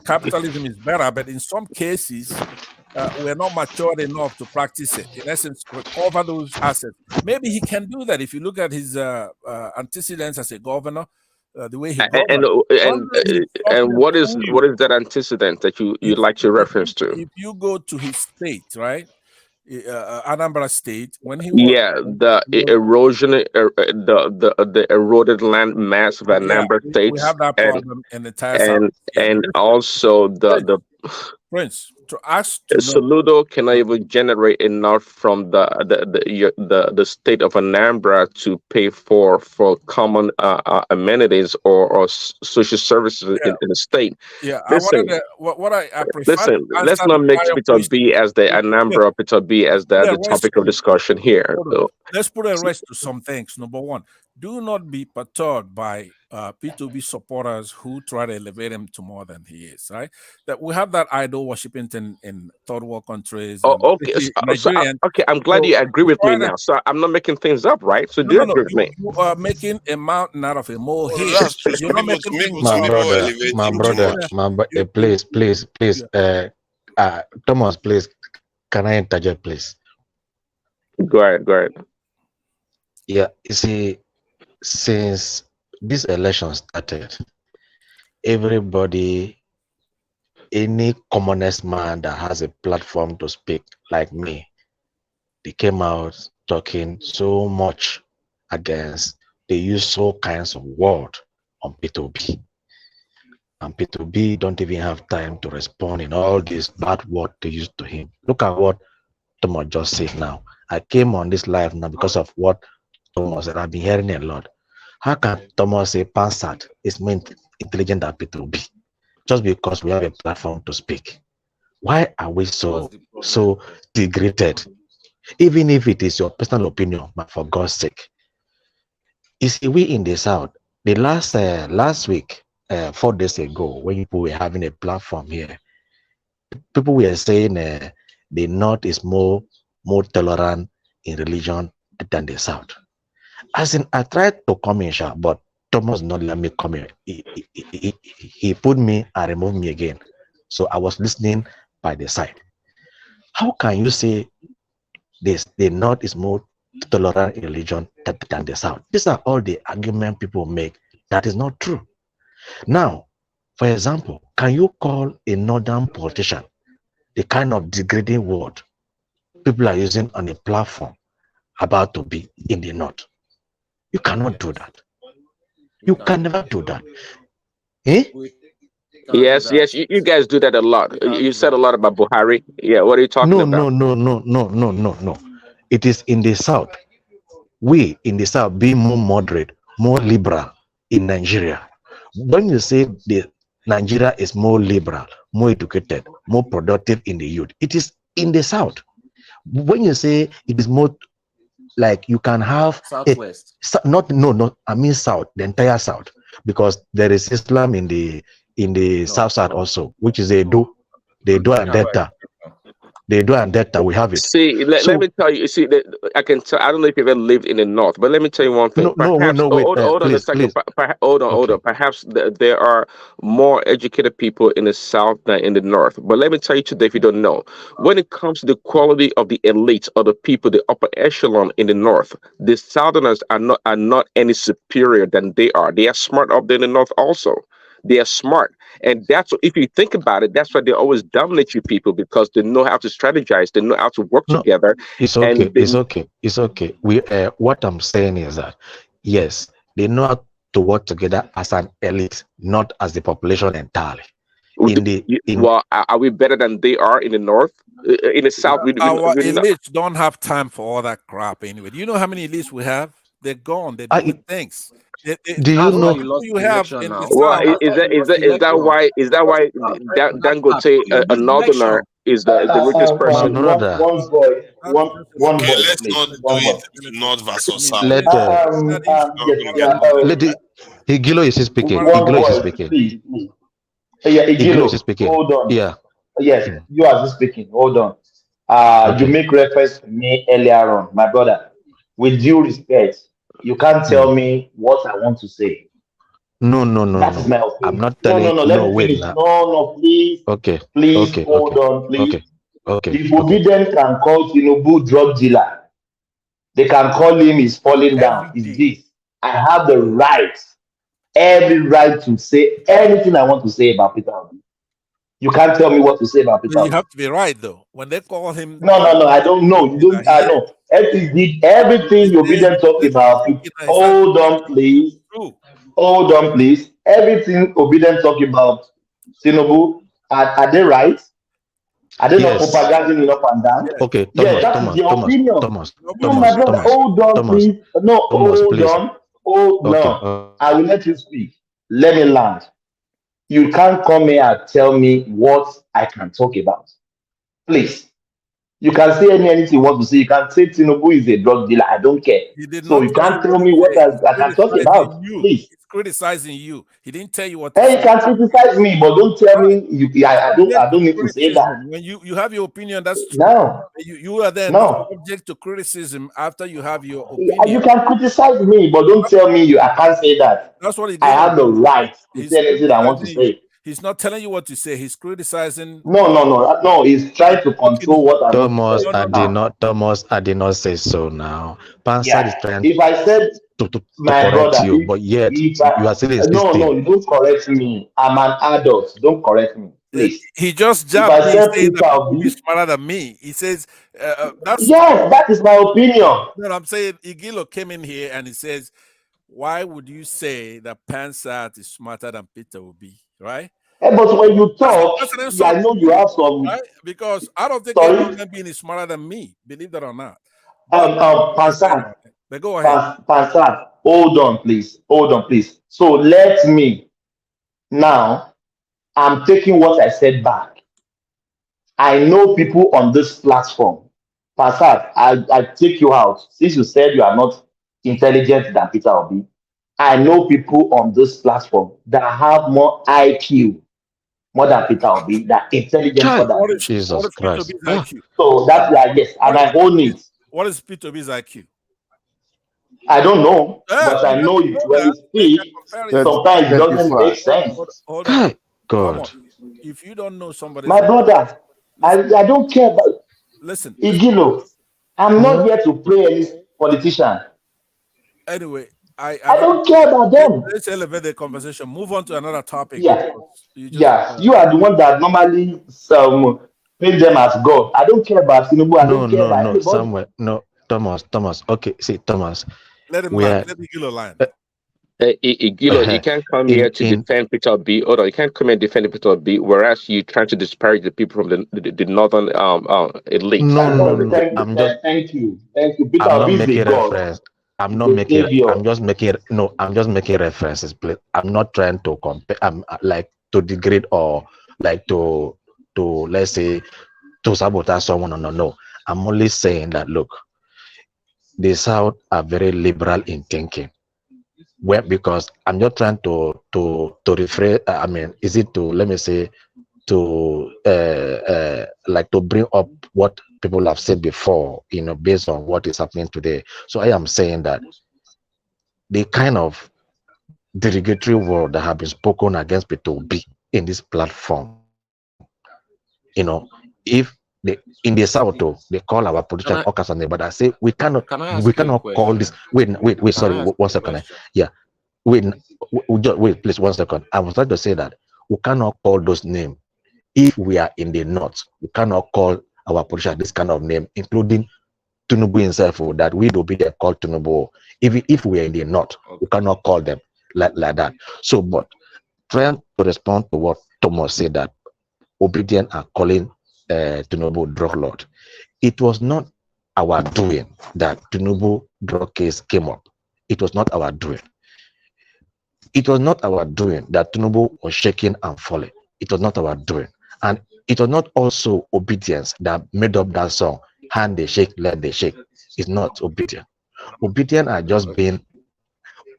Speaker 9: capitalism is better, but in some cases, we're not matured enough to practice it. In essence, recover those assets. Maybe he can do that if you look at his antecedents as a governor, the way he governed.
Speaker 11: And what is that antecedent that you like to reference to?
Speaker 9: If you go to his state, right? Anambra State, when he was
Speaker 11: the erosion, the eroded land mass of Anambra State,
Speaker 9: we have that problem in the entire South.
Speaker 11: And also the
Speaker 9: Prince to ask to
Speaker 11: Saludo cannot even generate enough from the state of Anambra to pay for common amenities or social services in the state.
Speaker 9: Yeah,
Speaker 11: listen,
Speaker 9: I prefer.
Speaker 11: Listen, let's not mix Peter B as the Anambra, Peter B as the topic of discussion here.
Speaker 9: Let's put a rest to some things. Number one, do not be perturbed by P2B supporters who try to elevate him to more than he is, right? That we have that idol worshiping in third world countries.
Speaker 11: Okay. Okay, I'm glad you agree with me now. So I'm not making things up, right? So do you agree with me?
Speaker 9: You are making a mountain out of a molehill. You're not making things
Speaker 4: please, Thomas, please, can I interject, please?
Speaker 11: Go ahead.
Speaker 4: Yeah, you see, since this election started, everybody, any commonest man that has a platform to speak, like me, they came out talking so much against, they use all kinds of words on P2B. And P2B don't even have time to respond in all these bad words they used to him. Look at what Thomas just said now. I came on this live now because of what Thomas said. I've been hearing a lot. How can Thomas say Pansat is more intelligent than P2B? Just because we have a platform to speak. Why are we so degraded? Even if it is your personal opinion, but for God's sake. You see, we in the South, the last week, 4 days ago, when people were having a platform here, people were saying the North is more tolerant in religion than the South. As in, I tried to come in, but Thomas not let me come in. He put me and removed me again. So I was listening by the side. How can you say the North is more tolerant in religion than the South? These are all the arguments people make. That is not true. Now, for example, can you call a northern politician the kind of degrading word people are using on a platform about to be in the North? You cannot do that. You can never do that. Eh?
Speaker 11: Yes, you guys do that a lot. You said a lot about Buhari. Yeah, what are you talking about?
Speaker 4: No. It is in the South. We in the South be more moderate, more liberal in Nigeria. When you say the Nigeria is more liberal, more educated, more productive in the youth, it is in the South. When you say it is more like you can have
Speaker 12: Southwest.
Speaker 4: I mean South, the entire South, because there is Islam in the South also, which is they do and Delta. They do and Delta, we have it.
Speaker 11: See, let me tell you. See, I can tell. I don't know if you've ever lived in the North, but let me tell you one thing. Hold on a second. Hold on. Perhaps there are more educated people in the South than in the North. But let me tell you today, if you don't know, when it comes to the quality of the elites or the people, the upper echelon in the North, the Southerners are not any superior than they are. They are smart up there in the North also. They are smart. And that's, if you think about it, that's why they always dominate you people, because they know how to strategize, they know how to work together.
Speaker 4: It's okay. It's okay. We what I'm saying is that yes, they know how to work together as an elite, not as the population entirely.
Speaker 11: Well, are we better than they are in the North? In the South,
Speaker 9: our elites don't have time for all that crap anyway. Do you know how many elites we have? They're gone. They're doing things.
Speaker 4: Do you know
Speaker 9: you have in the
Speaker 11: well,
Speaker 9: South?
Speaker 11: is that why Dangote, a northerner, is the richest person?
Speaker 19: Okay, let's not do it North versus South.
Speaker 4: Igilo is speaking.
Speaker 22: Please. Yeah,
Speaker 4: Igilo is speaking.
Speaker 22: Hold on.
Speaker 4: Yeah.
Speaker 22: Yes, you are just speaking. Hold on. You make reference to me earlier on, my brother. With due respect, you can't tell me what I want to say.
Speaker 4: No.
Speaker 22: That is my opinion.
Speaker 4: I'm not telling you.
Speaker 22: No, let me finish. No, please.
Speaker 4: Okay.
Speaker 22: Please hold on, please.
Speaker 4: Okay.
Speaker 22: If Obedient can call Tinubu drug dealer, they can call him is falling down. Is this? I have the right, every right to say anything I want to say about Peter Obi. You can't tell me what to say about Peter
Speaker 9: You
Speaker 22: Obi.
Speaker 9: have to be right though. When they call him,
Speaker 22: No, I don't know. You don't. I know. Everything you Obedient talk about. Hold on, please. Hold on, please. Everything Obedient talk about Tinubu, are they right? Are they not propaganding enough and down?
Speaker 4: Okay,
Speaker 22: Yeah, that is their opinion. No, my brother, hold on, please. No, hold on. Hold no. I will let you speak. Let me land. You can't come here and tell me what I can talk about. Please. You can say anything you want to say. You can say Tinubu is a drug dealer. I don't care.
Speaker 9: He did
Speaker 22: So
Speaker 9: not
Speaker 22: you
Speaker 9: tell you
Speaker 22: can't tell
Speaker 9: what
Speaker 22: me
Speaker 9: to
Speaker 22: what
Speaker 9: say.
Speaker 22: I can talk
Speaker 9: Criticizing
Speaker 22: about.
Speaker 9: you.
Speaker 22: Please.
Speaker 9: He's criticizing you. He didn't tell you what to
Speaker 22: Hey,
Speaker 9: say.
Speaker 22: you can criticize me, but don't tell
Speaker 9: Right.
Speaker 22: me you. I don't need to say that.
Speaker 9: When you have your opinion, that's true.
Speaker 22: No.
Speaker 9: You are then
Speaker 22: No.
Speaker 9: subject to criticism after you have your
Speaker 22: You
Speaker 9: opinion.
Speaker 22: can criticize me, but don't tell me you. I can't say that.
Speaker 9: That's what he
Speaker 22: I
Speaker 9: did.
Speaker 22: have the right to
Speaker 9: He's
Speaker 22: say anything I want to
Speaker 9: criticizing you.
Speaker 22: say.
Speaker 9: He's not telling you what to say. He's criticizing.
Speaker 22: No. He's trying to control what I'm going to
Speaker 4: Thomas,
Speaker 22: say.
Speaker 4: I did not. Thomas, I did not say so. Now, Pansat is
Speaker 22: Yeah.
Speaker 4: trying
Speaker 22: If I said
Speaker 4: to
Speaker 22: my
Speaker 4: correct
Speaker 22: brother,
Speaker 4: you, but yet
Speaker 22: if
Speaker 4: you are still
Speaker 22: no,
Speaker 4: insisting.
Speaker 22: you don't correct me. I'm an adult. Don't correct me, please.
Speaker 9: He just
Speaker 22: If
Speaker 9: jabbed
Speaker 22: I
Speaker 9: me
Speaker 22: said
Speaker 9: saying
Speaker 22: Peter
Speaker 9: that people will be
Speaker 22: Obi,
Speaker 9: smarter than me. He says that's
Speaker 22: yes, that is my opinion.
Speaker 9: no, I'm saying Igilo came in here and he says, why would you say that Pansat is smarter than Peter Obi? Right?
Speaker 22: But when you talk,
Speaker 9: That's an
Speaker 22: I
Speaker 9: insult
Speaker 22: know
Speaker 9: to
Speaker 22: you
Speaker 9: you,
Speaker 22: have some.
Speaker 9: right? Because I don't think any
Speaker 22: Sorry,
Speaker 9: of them being is smarter than me, believe that or not. But
Speaker 22: Pansat,
Speaker 9: but go ahead.
Speaker 22: Pansat, hold on, please. So let me now. I'm taking what I said back. I know people on this platform. Pansat, I take you out since you said you are not intelligent than Peter Obi. I know people on this platform that have more IQ more than Peter Obi, that intelligent more than
Speaker 9: What
Speaker 22: him.
Speaker 9: is Peter Obi's IQ?
Speaker 22: So that's why yes, and I own it.
Speaker 9: What is Peter Obi's IQ?
Speaker 22: I don't know,
Speaker 9: Yeah,
Speaker 22: but
Speaker 9: you
Speaker 22: I
Speaker 9: have
Speaker 22: know
Speaker 9: to
Speaker 22: it
Speaker 9: know
Speaker 22: when
Speaker 9: that
Speaker 22: you
Speaker 9: to make that
Speaker 22: speak.
Speaker 9: comparison.
Speaker 22: Sometimes it doesn't
Speaker 10: 35.
Speaker 22: make sense.
Speaker 9: Hold on. Come
Speaker 4: God.
Speaker 9: on. If you don't know somebody's
Speaker 22: My
Speaker 9: IQ,
Speaker 22: brother, I don't care about
Speaker 9: listen.
Speaker 22: Igilo. I'm not here to play any politician.
Speaker 9: Anyway, I
Speaker 22: I
Speaker 9: don't
Speaker 22: don't care about them.
Speaker 9: let's elevate the conversation. Move on to another topic
Speaker 22: Yeah,
Speaker 9: because you just
Speaker 22: you are the one that normally paint them as God. I don't care about Tinubu. I don't care about
Speaker 4: No,
Speaker 22: anybody.
Speaker 4: somewhere. No, Thomas. Okay, see, Thomas.
Speaker 9: let him
Speaker 4: We
Speaker 9: land.
Speaker 4: are
Speaker 9: Let Igilo land.
Speaker 11: Igilo, you can't come here to defend Peter B. Hold on, you can't come here and defend Peter B. Whereas you trying to disparage the people from the northern elite.
Speaker 22: Thank you. Peter
Speaker 4: I'm not
Speaker 22: Obi is a
Speaker 4: making
Speaker 22: God.
Speaker 4: reference. I'm
Speaker 22: He's
Speaker 4: not
Speaker 22: a
Speaker 4: making.
Speaker 22: savior.
Speaker 4: I'm just making. No, I'm just making references. Please. I'm not trying to compare. I'm like to degrade or like to let's say to sabotage someone. No. I'm only saying that look, the South are very liberal in thinking. Well, because I'm not trying to rephrase. I mean, is it to let me say to like to bring up what people have said before, based on what is happening today. So I am saying that the kind of derogatory word that have been spoken against Peter B in this platform, if in the South they call our politician
Speaker 7: Can I
Speaker 4: Okas and but I say we cannot
Speaker 7: ask you a
Speaker 4: call this.
Speaker 7: question?
Speaker 4: Wait,
Speaker 7: Can I
Speaker 4: sorry,
Speaker 7: ask
Speaker 4: one
Speaker 7: you a
Speaker 4: second.
Speaker 7: question?
Speaker 4: Yeah, wait, please, 1 second. I was trying to say that we cannot call those names if we are in the north. We cannot call our politician this kind of name, including Tinubu himself, that we do be there called Tinubu. If we are in the north, we cannot call them like that. So, but trying to respond to what Thomas said, that Obedient are calling Tinubu drug lord. It was not our doing that Tinubu drug case came up. It was not our doing. It was not our doing that Tinubu was shaking and falling. It was not our doing. And it was not also Obedience that made up that song, hand they shake, let they shake. It's not Obedient. Obedient are just being,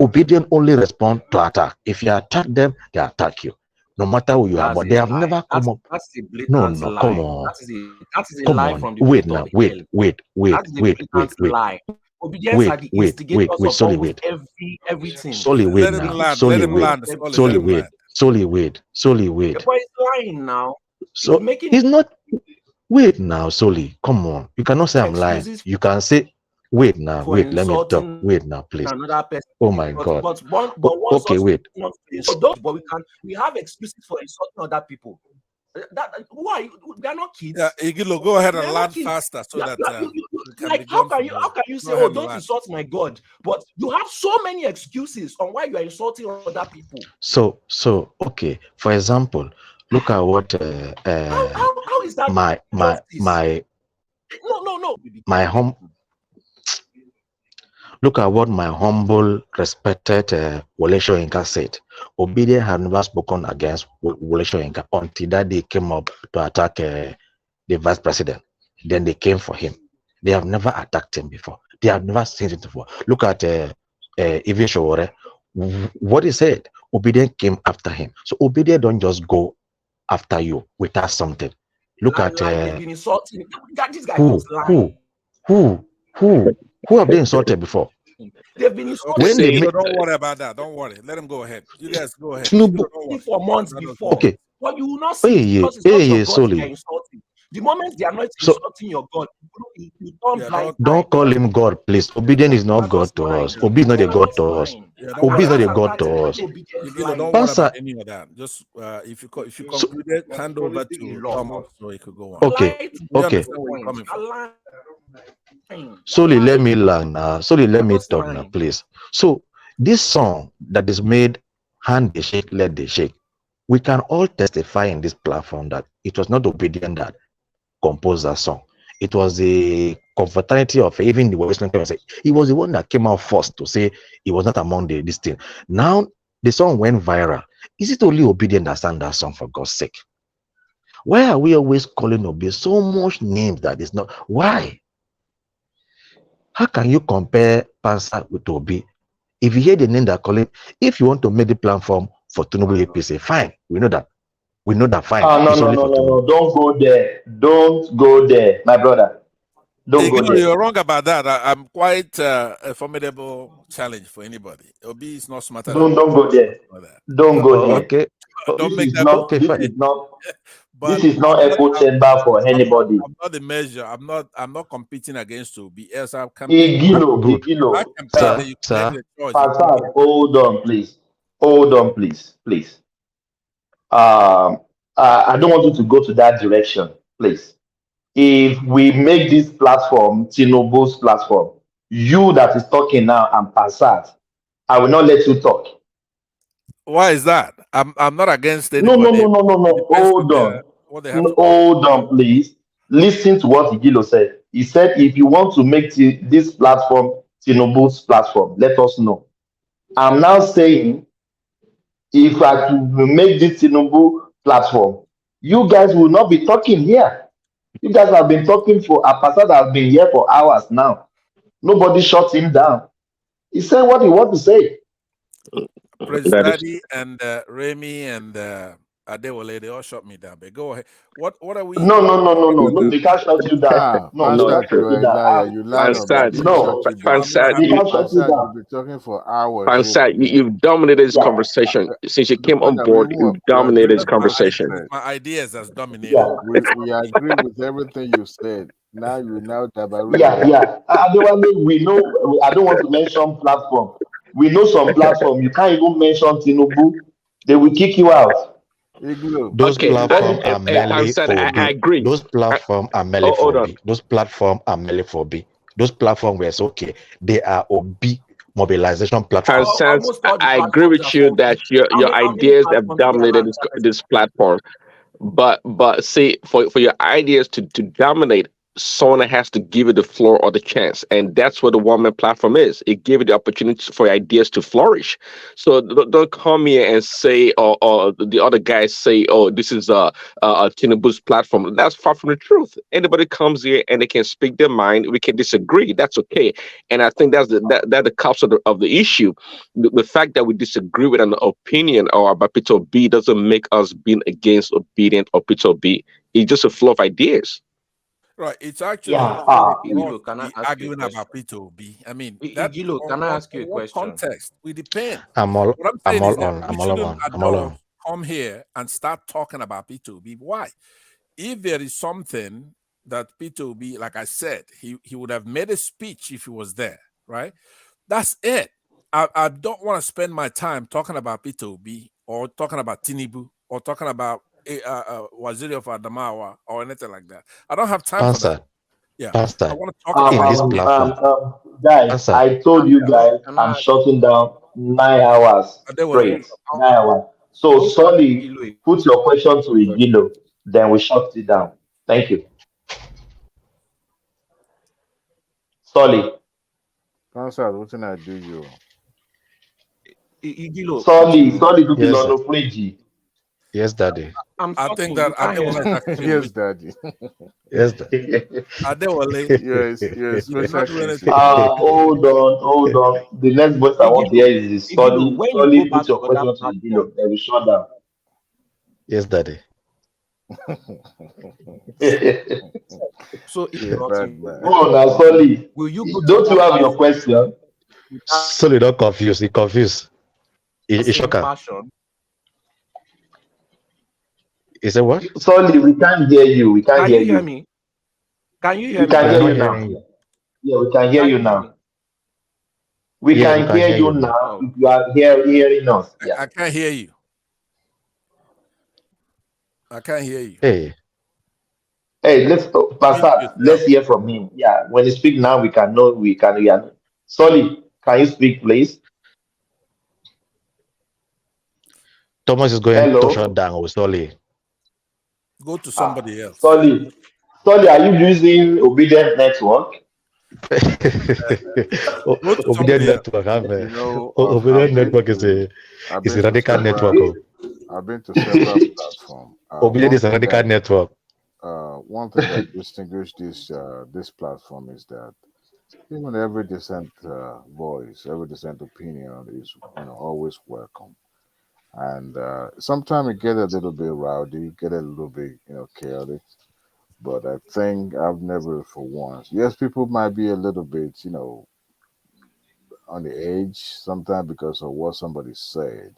Speaker 4: Obedient only respond to attack. If you attack them, they attack you. No matter who you are.
Speaker 7: That's
Speaker 4: But
Speaker 7: a
Speaker 4: they have
Speaker 7: lie.
Speaker 4: never come up.
Speaker 7: That's a
Speaker 4: No,
Speaker 7: blatant
Speaker 4: come
Speaker 7: lie.
Speaker 4: on.
Speaker 7: That is a
Speaker 4: Come
Speaker 7: lie
Speaker 4: on.
Speaker 7: from the
Speaker 4: Wait
Speaker 7: pit of
Speaker 4: now.
Speaker 7: hell. That is a blatant lie. Obedience are the instigators of
Speaker 4: Solely
Speaker 7: almost
Speaker 4: wait.
Speaker 7: everything.
Speaker 4: Solely wait
Speaker 9: Let him
Speaker 4: now.
Speaker 9: land.
Speaker 4: Solely
Speaker 9: Let him
Speaker 4: wait.
Speaker 9: land. Let
Speaker 4: Solely
Speaker 9: him
Speaker 4: wait.
Speaker 9: land.
Speaker 4: Solely wait. Solely wait.
Speaker 7: But he's lying now. He's
Speaker 4: So
Speaker 7: making
Speaker 4: he's not. Wait now, Soli, come on. You cannot say I'm lying.
Speaker 7: Excuses
Speaker 4: You can say, wait now,
Speaker 7: for
Speaker 4: wait, let me talk.
Speaker 7: insulting
Speaker 4: Wait now, please.
Speaker 7: another person.
Speaker 4: Oh my God.
Speaker 7: But one
Speaker 4: Okay,
Speaker 7: such
Speaker 4: wait.
Speaker 7: not to insult those, but we have excuses for insulting other people. Who are you? They are not kids.
Speaker 9: Yeah, Igilo, go ahead
Speaker 7: They
Speaker 9: and
Speaker 7: are
Speaker 9: land
Speaker 7: not kids.
Speaker 9: faster so that we can
Speaker 7: Like
Speaker 9: be
Speaker 7: how
Speaker 9: done
Speaker 7: can
Speaker 9: from
Speaker 7: you
Speaker 9: here.
Speaker 7: say,
Speaker 9: Go
Speaker 7: oh,
Speaker 9: ahead,
Speaker 7: don't
Speaker 9: land.
Speaker 7: insult my God, but you have so many excuses on why you are insulting other people.
Speaker 4: So okay. For example, look at what
Speaker 7: How is that
Speaker 4: my
Speaker 7: No.
Speaker 4: my home. Look at what my humble, respected Wole Soyinka said. Obide had never spoken against Wole Soyinka until that day came up to attack the vice president. Then they came for him. They have never attacked him before. They have never seen it before. Look at Even Showore. What he said, Obide came after him. So Obide don't just go after you without something. Look at
Speaker 7: they've been insulting. This guy keeps lying.
Speaker 4: who have they insulted before?
Speaker 7: They've been
Speaker 9: Okay,
Speaker 4: When they
Speaker 9: so
Speaker 4: make
Speaker 9: don't worry about that. Don't worry. Let him go ahead. You guys go ahead.
Speaker 4: Tinubu,
Speaker 9: Don't worry.
Speaker 7: For months before.
Speaker 4: okay.
Speaker 7: But you will not see it because it's not your God they are insulting. The moment they are not insulting your God, you turn blind.
Speaker 4: Don't call him God, please. Obedience is not God to us. Obi is not a God to us. Obi is not a God to us.
Speaker 9: Igilo, don't worry about any of that. Just if you concluded, hand over to Thomas so he could go on.
Speaker 4: Okay.
Speaker 9: We understand where you're coming from.
Speaker 4: Solely let me learn now. Solely let me talk now, please. So this song that is made, hand they shake, let they shake. We can all testify in this platform that it was not Obedient that composed that song. It was the confraternity of even the Western say he was the one that came out first to say he was not among this thing. Now the song went viral. Is it only Obedient that sang that song, for God's sake? Why are we always calling Obi so much names that is not? Why? How can you compare Pansa with Obi? If you hear the name that call it, if you want to make the platform for Tinubu APC, fine. We know that. We know that, fine.
Speaker 22: No,
Speaker 4: It's only for Tinubu.
Speaker 22: don't go there. Don't go there, my brother. Don't go
Speaker 9: Igilo,
Speaker 22: there.
Speaker 9: you're wrong about that. I'm quite a formidable challenge for anybody. Obi is not smarter than
Speaker 22: Don't go there. Don't go there.
Speaker 4: Okay.
Speaker 9: Don't make
Speaker 22: This is
Speaker 9: that
Speaker 22: not.
Speaker 9: conclusion.
Speaker 22: This is not.
Speaker 9: But
Speaker 22: This is not echo chamber for anybody.
Speaker 9: I'm not the measure. I'm not competing against Obi. As I'm campaigning.
Speaker 22: Igilo,
Speaker 9: I campaign, then you make the choice.
Speaker 22: Pastor, hold on, please. Hold on, please. I don't want you to go to that direction, please. If we make this platform Tinubu's platform, you that is talking now and Passat, I will not let you talk.
Speaker 9: Why is that? I'm not against
Speaker 22: No.
Speaker 9: anybody.
Speaker 22: Hold on.
Speaker 9: What they have to
Speaker 22: Hold on, please. Listen to what Igilo said. He said, if you want to make this platform Tinubu's platform, let us know. I'm now saying, if I could make this Tinubu platform, you guys will not be talking here. You guys have been talking for a person that has been here for hours now. Nobody shut him down. He said what he want to say.
Speaker 9: Prince Daddy and Remy and Adewale, they all shut me down. But go ahead. What are we?
Speaker 22: No. They can't shut you down. No, they can't shut you down.
Speaker 21: You lied on that.
Speaker 22: No,
Speaker 21: They can't shut you down. You've been talking for hours.
Speaker 11: Pansat, you've dominated this conversation since you came on board. You've dominated this conversation.
Speaker 9: My ideas has dominated.
Speaker 21: We agree with everything you said. Now you
Speaker 22: Yeah. Adewale, we know. I don't want to mention platform. We know some platform. You can't even mention Tinubu. They will kick you out.
Speaker 4: Those platforms are merely for
Speaker 11: I agree.
Speaker 4: Those platforms are merely for B. Those platforms are merely for B. Those platforms were okay. They are OB mobilization platforms.
Speaker 11: I agree with you that your ideas have dominated this platform. But see, for your ideas to dominate, someone has to give you the floor or the chance, and that's what the one-man platform is. It gives you the opportunity for your ideas to flourish. So don't come here and say, or the other guys say, oh, this is a Tinubu's platform. That's far from the truth. Anybody comes here and they can speak their mind. We can disagree. That's okay. And I think that's the crux of the issue. The fact that we disagree with an opinion or about Peter B doesn't make us being against Obedient or Peter B. It's just a flow of ideas.
Speaker 9: Right. It's actually
Speaker 7: Igilo, can I ask
Speaker 9: arguing about P2B. I mean, that
Speaker 7: Igilo, can I ask you a
Speaker 9: what
Speaker 7: question?
Speaker 9: context? We depend.
Speaker 4: I'm all
Speaker 9: What I'm saying is that
Speaker 4: on.
Speaker 9: we
Speaker 4: I'm all
Speaker 9: shouldn't
Speaker 4: on. I'm all on.
Speaker 9: come here and start talking about P2B. Why? If there is something that Peter Obi, like I said, he would have made a speech if he was there, right? That's it. I don't want to spend my time talking about Peter Obi or talking about Tinubu or talking about Waziri of Adamawa or anything like that. I don't have time for that.
Speaker 4: Pastor,
Speaker 9: Yeah, I
Speaker 4: Pastor,
Speaker 9: want to talk about
Speaker 4: in this platform,
Speaker 22: Guys,
Speaker 4: Pastor,
Speaker 22: I told you guys I'm shutting down 9 hours
Speaker 9: Adewale.
Speaker 22: straight. 9 hours. So, Solly, put your question to Igilo, then we shut it down. Thank you. Solly.
Speaker 21: Pastor, what can I do you?
Speaker 7: Igilo,
Speaker 22: Solly do
Speaker 4: yes, sir.
Speaker 22: no fringy.
Speaker 4: Yes, Daddy.
Speaker 9: I think that Adewale is accusing
Speaker 21: Yes,
Speaker 9: me.
Speaker 21: Daddy.
Speaker 4: Yes, Daddy.
Speaker 9: Adewale,
Speaker 21: You're a
Speaker 9: you did
Speaker 21: special
Speaker 9: not do
Speaker 21: case,
Speaker 9: anything.
Speaker 21: Igbo.
Speaker 22: Hold on. The next voice I want to hear is
Speaker 7: Igilo,
Speaker 22: Solly.
Speaker 7: when you go
Speaker 22: Solly,
Speaker 7: back
Speaker 22: put your
Speaker 7: to other
Speaker 22: question to
Speaker 7: platform,
Speaker 22: Igilo, then we shut down.
Speaker 4: Yes, Daddy.
Speaker 7: so if
Speaker 21: You're a
Speaker 7: not
Speaker 21: bad
Speaker 7: you,
Speaker 21: man.
Speaker 22: Go on now, Solly.
Speaker 7: will you go to
Speaker 22: Don't you
Speaker 7: other
Speaker 22: have your
Speaker 7: platform
Speaker 22: question?
Speaker 7: without
Speaker 4: Sorry, not confused. He confused. He
Speaker 7: same
Speaker 4: shock him.
Speaker 7: passion?
Speaker 4: He said what?
Speaker 22: Solly, we can't hear you. We can't
Speaker 7: Can
Speaker 22: hear
Speaker 7: you hear
Speaker 22: you.
Speaker 7: me? Can you
Speaker 22: We
Speaker 7: hear me?
Speaker 22: can
Speaker 4: We are
Speaker 22: hear
Speaker 4: not
Speaker 22: you now.
Speaker 4: hearing you.
Speaker 22: Yeah, we can hear
Speaker 7: Can
Speaker 22: you
Speaker 7: you hear
Speaker 22: now.
Speaker 7: me?
Speaker 22: We
Speaker 4: Yeah, we
Speaker 22: can
Speaker 4: can
Speaker 22: hear
Speaker 4: hear
Speaker 22: you
Speaker 4: you now.
Speaker 22: now
Speaker 7: Oh,
Speaker 22: if you are hearing us. Yeah.
Speaker 9: I can't hear you. I can't hear you.
Speaker 4: Hey,
Speaker 22: Hey,
Speaker 9: Mute
Speaker 22: Pastor,
Speaker 9: yourself.
Speaker 22: let's hear from him. Yeah, when you speak now, we can know we can hear. Solly, can you speak, please?
Speaker 4: Thomas is going to shut
Speaker 22: Hello.
Speaker 4: down with Solly.
Speaker 9: Go to somebody else.
Speaker 22: Solly, are you using Obedient Network?
Speaker 9: Go to
Speaker 4: Obedient
Speaker 9: somebody else.
Speaker 4: network have
Speaker 21: You know,
Speaker 4: Obedient network
Speaker 21: I've
Speaker 4: is
Speaker 21: been
Speaker 4: a
Speaker 21: to
Speaker 4: radical network.
Speaker 21: several, I've been to several platforms.
Speaker 4: Obedient is a radical network.
Speaker 21: One thing that distinguishes this platform is that even every decent voice, every decent opinion is always welcome. And sometimes it get a little bit rowdy, get a little bit chaotic. But I think I've never, for once, yes, people might be a little bit on the edge sometimes because of what somebody said.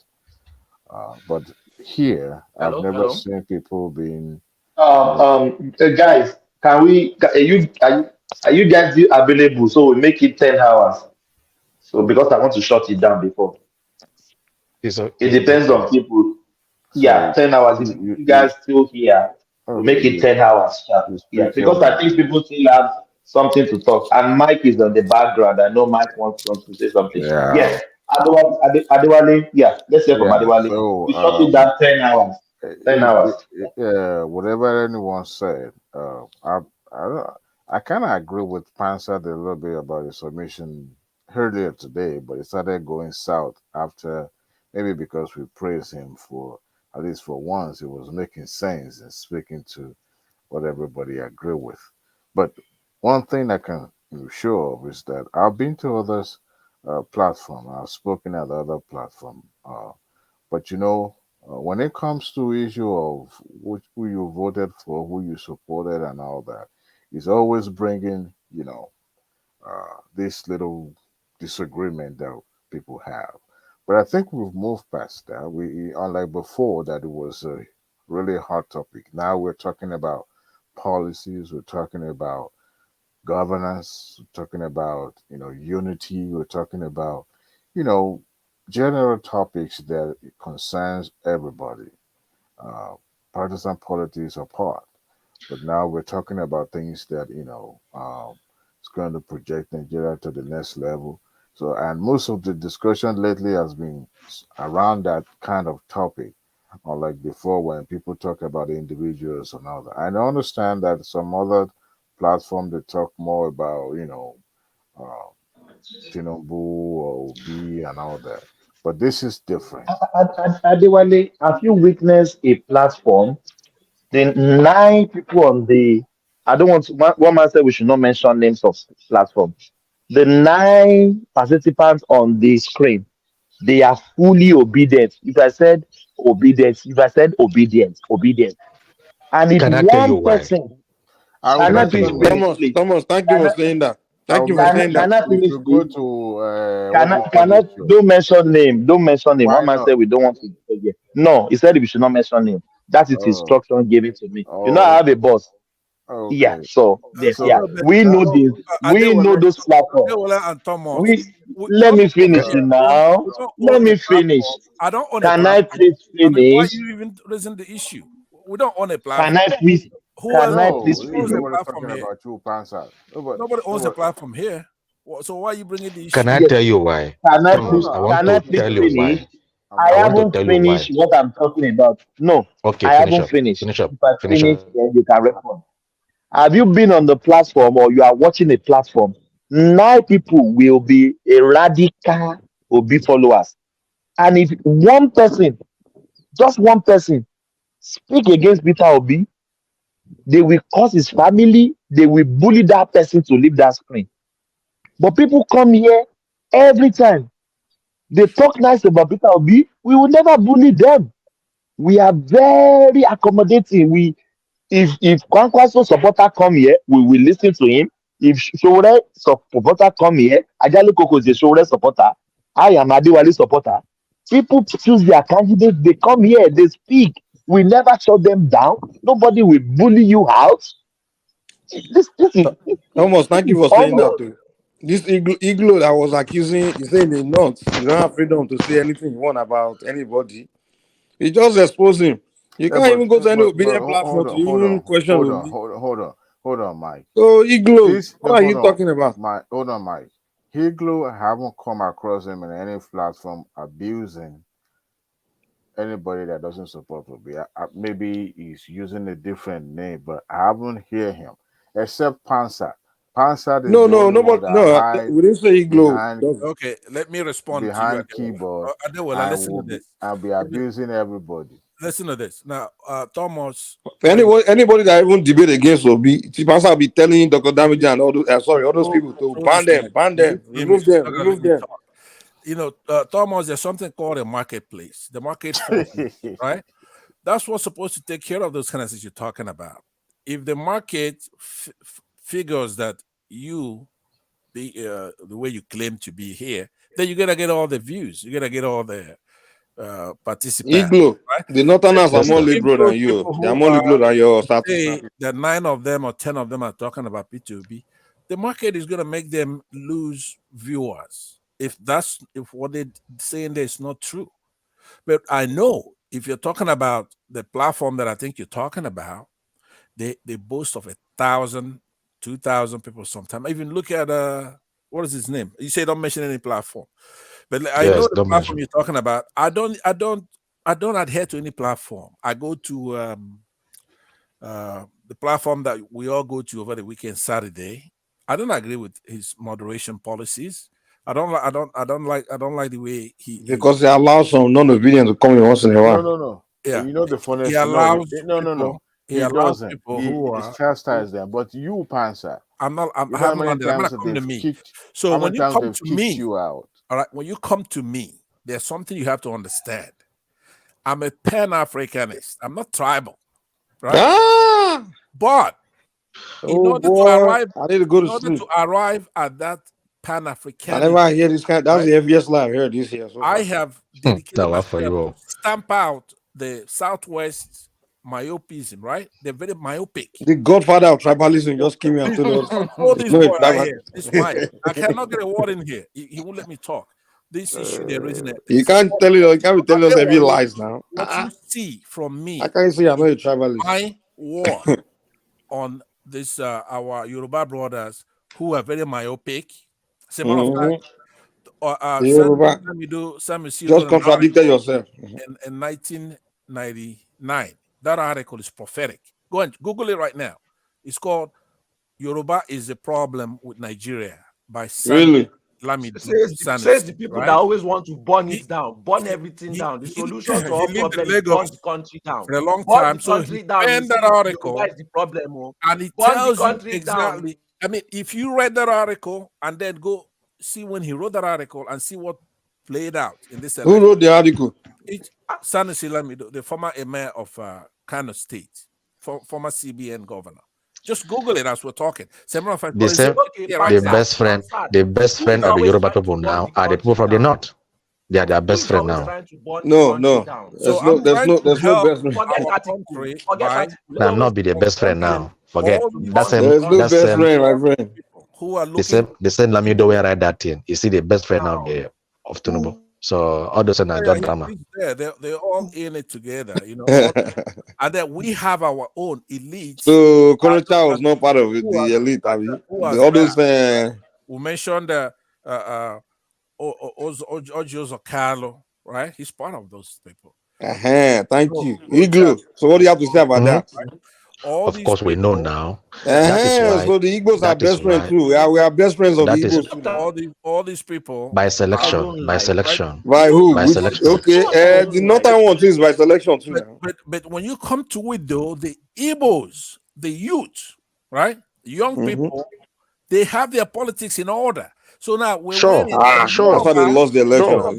Speaker 21: But here, I've
Speaker 7: hello,
Speaker 21: never
Speaker 7: hello.
Speaker 21: seen people being, you know,
Speaker 22: Guys, are you guys still available? So we make it 10 hours. So because I want to shut it down before. It
Speaker 4: it's
Speaker 22: depends
Speaker 4: okay.
Speaker 22: on people. Yeah,
Speaker 21: so
Speaker 22: 10 hours. If you guys still here, we'll
Speaker 21: okay,
Speaker 22: make it 10 hours. Sharp.
Speaker 21: you
Speaker 22: Yeah,
Speaker 21: speak
Speaker 22: because I
Speaker 21: your
Speaker 22: think people still have something to talk. And Mike is on the background. I know Mike wants to say something.
Speaker 21: yeah,
Speaker 22: Yes. Adewale, yeah, let's hear from
Speaker 21: yeah.
Speaker 22: Adewale.
Speaker 21: So
Speaker 22: We shut it down 10 hours. 10 hours.
Speaker 21: whatever anyone said, I don't, I kind of agree with Pansat a little bit about his submission earlier today, but it started going south after maybe because we praised him for at least for once it was making sense and speaking to what everybody agree with. But one thing I can be sure of is that I've been to others platform. I've spoken at other platform. But when it comes to issue of who you voted for, who you supported, and all that, it's always bringing this little disagreement that people have. But I think we've moved past that. We unlike before that it was a really hot topic. Now we're talking about policies. We're talking about governance. We're talking about unity. We're talking about you know general topics that concerns everybody, uh, partisan politics apart. But now we're talking about things that it's going to project Nigeria to the next level. So, and most of the discussion lately has been around that kind of topic, unlike before when people talk about individuals and all that. I understand that some other platform they talk more about, uh, Tinubu or Obi and all that. But this is different.
Speaker 22: Adewale, have you witnessed a platform? The 9 people on the, I don't want to, one man said we should not mention names of platform. The 9 participants on the screen, they are fully obedient. If I said obedient. And if
Speaker 4: Can I tell you
Speaker 22: one
Speaker 4: why?
Speaker 22: person
Speaker 21: I will
Speaker 4: Can I
Speaker 22: cannot
Speaker 4: tell
Speaker 21: mention
Speaker 4: you
Speaker 22: please
Speaker 4: why?
Speaker 21: names.
Speaker 22: finish,
Speaker 1: Thomas,
Speaker 22: please.
Speaker 1: Thomas, thank you for
Speaker 22: Cannot
Speaker 1: saying that.
Speaker 21: I
Speaker 1: Thank
Speaker 21: will
Speaker 1: you for
Speaker 21: mention
Speaker 1: saying that.
Speaker 21: names.
Speaker 22: cannot
Speaker 21: If
Speaker 22: finish,
Speaker 21: you go
Speaker 22: please.
Speaker 21: to what do you call this
Speaker 22: Cannot
Speaker 21: show?
Speaker 22: don't mention name. Don't mention name.
Speaker 21: Why
Speaker 22: One man
Speaker 21: not?
Speaker 22: said we don't want to no, he said we should not mention name. That is
Speaker 21: Oh,
Speaker 22: instruction given to me. You know, I
Speaker 21: oh,
Speaker 22: have a boss.
Speaker 21: Okay.
Speaker 3: Yeah, so this,
Speaker 21: So,
Speaker 3: yeah, we know this. We know those platforms.
Speaker 9: Adewale and Thomas.
Speaker 3: Let me finish it now.
Speaker 9: We don't
Speaker 3: Let
Speaker 9: own a
Speaker 3: me finish.
Speaker 9: platform. I don't own a
Speaker 3: Can I
Speaker 9: platform.
Speaker 3: please
Speaker 9: I mean, why
Speaker 3: finish?
Speaker 9: you even raising the issue? We don't own a
Speaker 3: Can
Speaker 9: platform.
Speaker 3: I please?
Speaker 9: Who else
Speaker 21: no,
Speaker 3: please
Speaker 9: owns a
Speaker 21: nobody's
Speaker 9: platform
Speaker 21: talking
Speaker 9: here?
Speaker 21: about you, Pansa.
Speaker 9: Nobody owns a platform here. So why are you bringing the issue?
Speaker 4: Can I
Speaker 3: Yes.
Speaker 4: tell you why?
Speaker 3: Can I
Speaker 4: Thomas,
Speaker 3: please?
Speaker 4: I want
Speaker 3: Can I
Speaker 4: to
Speaker 3: please
Speaker 4: tell you
Speaker 3: finish?
Speaker 4: why.
Speaker 3: I
Speaker 4: I want to
Speaker 3: haven't
Speaker 4: tell you why.
Speaker 3: finished what I'm talking about. No,
Speaker 4: Okay,
Speaker 3: I
Speaker 4: finish
Speaker 3: haven't
Speaker 4: up.
Speaker 3: finished.
Speaker 4: Finish up.
Speaker 3: If I
Speaker 4: Finish
Speaker 3: finish,
Speaker 4: up.
Speaker 3: then you can respond. Have you been on the platform or you are watching a platform? 9 people will be a radical Obi followers. And if one person, just one person, speak against Peter Obi, they will cause his family, they will bully that person to leave that screen. But people come here every time. They talk nice about Peter Obi. We will never bully them. We are very accommodating. If Kwankwaso supporter come here, we will listen to him. If Shore supporter come here, Ajali Koko is a Shore supporter. I am Adewale supporter. People choose their candidate. They come here, they speak. We never shut them down. Nobody will bully you out. This is
Speaker 1: Thomas, thank you for saying that
Speaker 3: humble.
Speaker 1: too. This igloo that was accusing, he's saying the North, you don't have freedom to say anything you want about anybody. He just exposed him. You can't even go to any obedient platform to even question Obi.
Speaker 21: hold on, Mike.
Speaker 1: So igloo, what are
Speaker 21: hold
Speaker 1: you
Speaker 21: on,
Speaker 1: talking about?
Speaker 21: Mike, hold on, Mike. Igloo, I haven't come across him in any platform abusing anybody that doesn't support Obi. Maybe he's using a different name, but I haven't heard him except Pansa. Pansa is
Speaker 1: No,
Speaker 21: the only one
Speaker 1: nobody,
Speaker 21: that
Speaker 1: no,
Speaker 21: hide
Speaker 1: we didn't say igloo.
Speaker 21: behind
Speaker 9: Okay, let me respond to you,
Speaker 21: behind keyboard
Speaker 9: Adewale,
Speaker 21: and
Speaker 9: listen to
Speaker 21: will be
Speaker 9: this.
Speaker 21: and be abusing everybody.
Speaker 9: Listen to this. Now, Thomas.
Speaker 1: Anybody that even debate against Obi, Tipasa be telling Dr. Damage and all those, all those people to ban them, remove them.
Speaker 9: You know, Thomas, there's something called a marketplace, the market forces, right? That's what's supposed to take care of those kind of things you're talking about. If the market figures that you the way you claim to be here, then you gotta get all the views, you gotta get all the participants.
Speaker 1: Igloo,
Speaker 9: right?
Speaker 1: the Northerners are more liberal than you. They are more liberal than your
Speaker 9: say that 9 of them or 10 of them are talking about P2B. The market is gonna make them lose viewers if what they're saying there is not true. But I know if you're talking about the platform that I think you're talking about, they boast of 1,000, 2,000 people sometimes. Even look at what is his name? You say don't mention any platform, but I know the platform you're talking about. I don't adhere to any platform. I go to the platform that we all go to over the weekend, Saturday. I don't agree with his moderation policies. I don't like the way
Speaker 1: because they allow some non-obedient to come in once in a while.
Speaker 21: No.
Speaker 9: Yeah,
Speaker 21: You know the funniest
Speaker 9: he allows
Speaker 21: no.
Speaker 9: He allows
Speaker 21: doesn't.
Speaker 9: people
Speaker 21: He
Speaker 9: who are
Speaker 21: chastise them, but you, Pansa.
Speaker 9: I haven't landed. I'm gonna come to me. So when you come to me,
Speaker 21: you out.
Speaker 9: All right, when you come to me, there's something you have to understand. I'm a Pan-Africanist. I'm not tribal, right? But in order to arrive at that Pan-Africanism,
Speaker 1: I never hear this kind. That's the heaviest lie I've heard this year. So
Speaker 9: I have dedicated myself to stamp out the Southwest myopism, right? They're very myopic.
Speaker 1: The godfather of tribalism just came here and told us.
Speaker 9: Hold this boy right here. This Mike. I cannot get a word in here. He won't let me talk. This issue they're raising.
Speaker 1: You can't tell you. You can't be telling us heavy lies now.
Speaker 9: What you see from me?
Speaker 1: I can't say I'm not a tribalist.
Speaker 9: My war on this our Yoruba brothers who are very myopic. As a matter of fact,
Speaker 1: just contradicted yourself.
Speaker 9: In 1999, that article is prophetic. Go and Google it right now. It's called "Yoruba is a Problem with Nigeria" by
Speaker 1: Really?
Speaker 7: Says the people that always want to burn it down, burn everything down. The solution to all problems is burn the country down.
Speaker 9: For a long
Speaker 7: burn
Speaker 9: time.
Speaker 7: The country down.
Speaker 9: That article,
Speaker 7: that's the problem.
Speaker 9: And it
Speaker 7: burn
Speaker 9: tells
Speaker 7: the country
Speaker 9: you exactly.
Speaker 7: Down.
Speaker 9: I mean, if you read that article and then go see when he wrote that article and see what played out in this election.
Speaker 1: Who wrote the article?
Speaker 9: Sanusi Lamido, the former emir of Kano State, former CBN governor. Just Google it as we're talking.
Speaker 4: The best friend of the Yoruba people now are the people from the north. They are their best friend now.
Speaker 1: No. There's no best friend.
Speaker 4: Now, not be the best friend now. Forget that same
Speaker 1: There's no
Speaker 4: that
Speaker 1: best
Speaker 4: same
Speaker 1: friend, my friend.
Speaker 9: who are
Speaker 4: the
Speaker 9: looking
Speaker 4: same Lamido will write that thing. You see the best friend out
Speaker 9: now.
Speaker 4: there of Tinubu. So all those are just drama.
Speaker 9: He's there. They're all in it together, all, and then we have our own elites.
Speaker 1: So Konocha was not part of the elite, I mean.
Speaker 9: Who are
Speaker 1: All those
Speaker 9: we mentioned Ojo Carlo, right? He's part of those people.
Speaker 1: Thank you. Iglo. So what do you have to say about that?
Speaker 9: Right? All
Speaker 4: of course, we know now.
Speaker 1: That is why, so the Igbos are best friends too. We are best friends of the Igbos too now.
Speaker 9: All these people
Speaker 4: by selection.
Speaker 1: By who?
Speaker 4: By
Speaker 1: Which,
Speaker 4: selection.
Speaker 1: okay, the northern one too is by selection too now.
Speaker 9: But when you come to it though, the Igbos, the youth, right? Young people, they have their politics in order. So now we're winning.
Speaker 1: That's why they lost the election.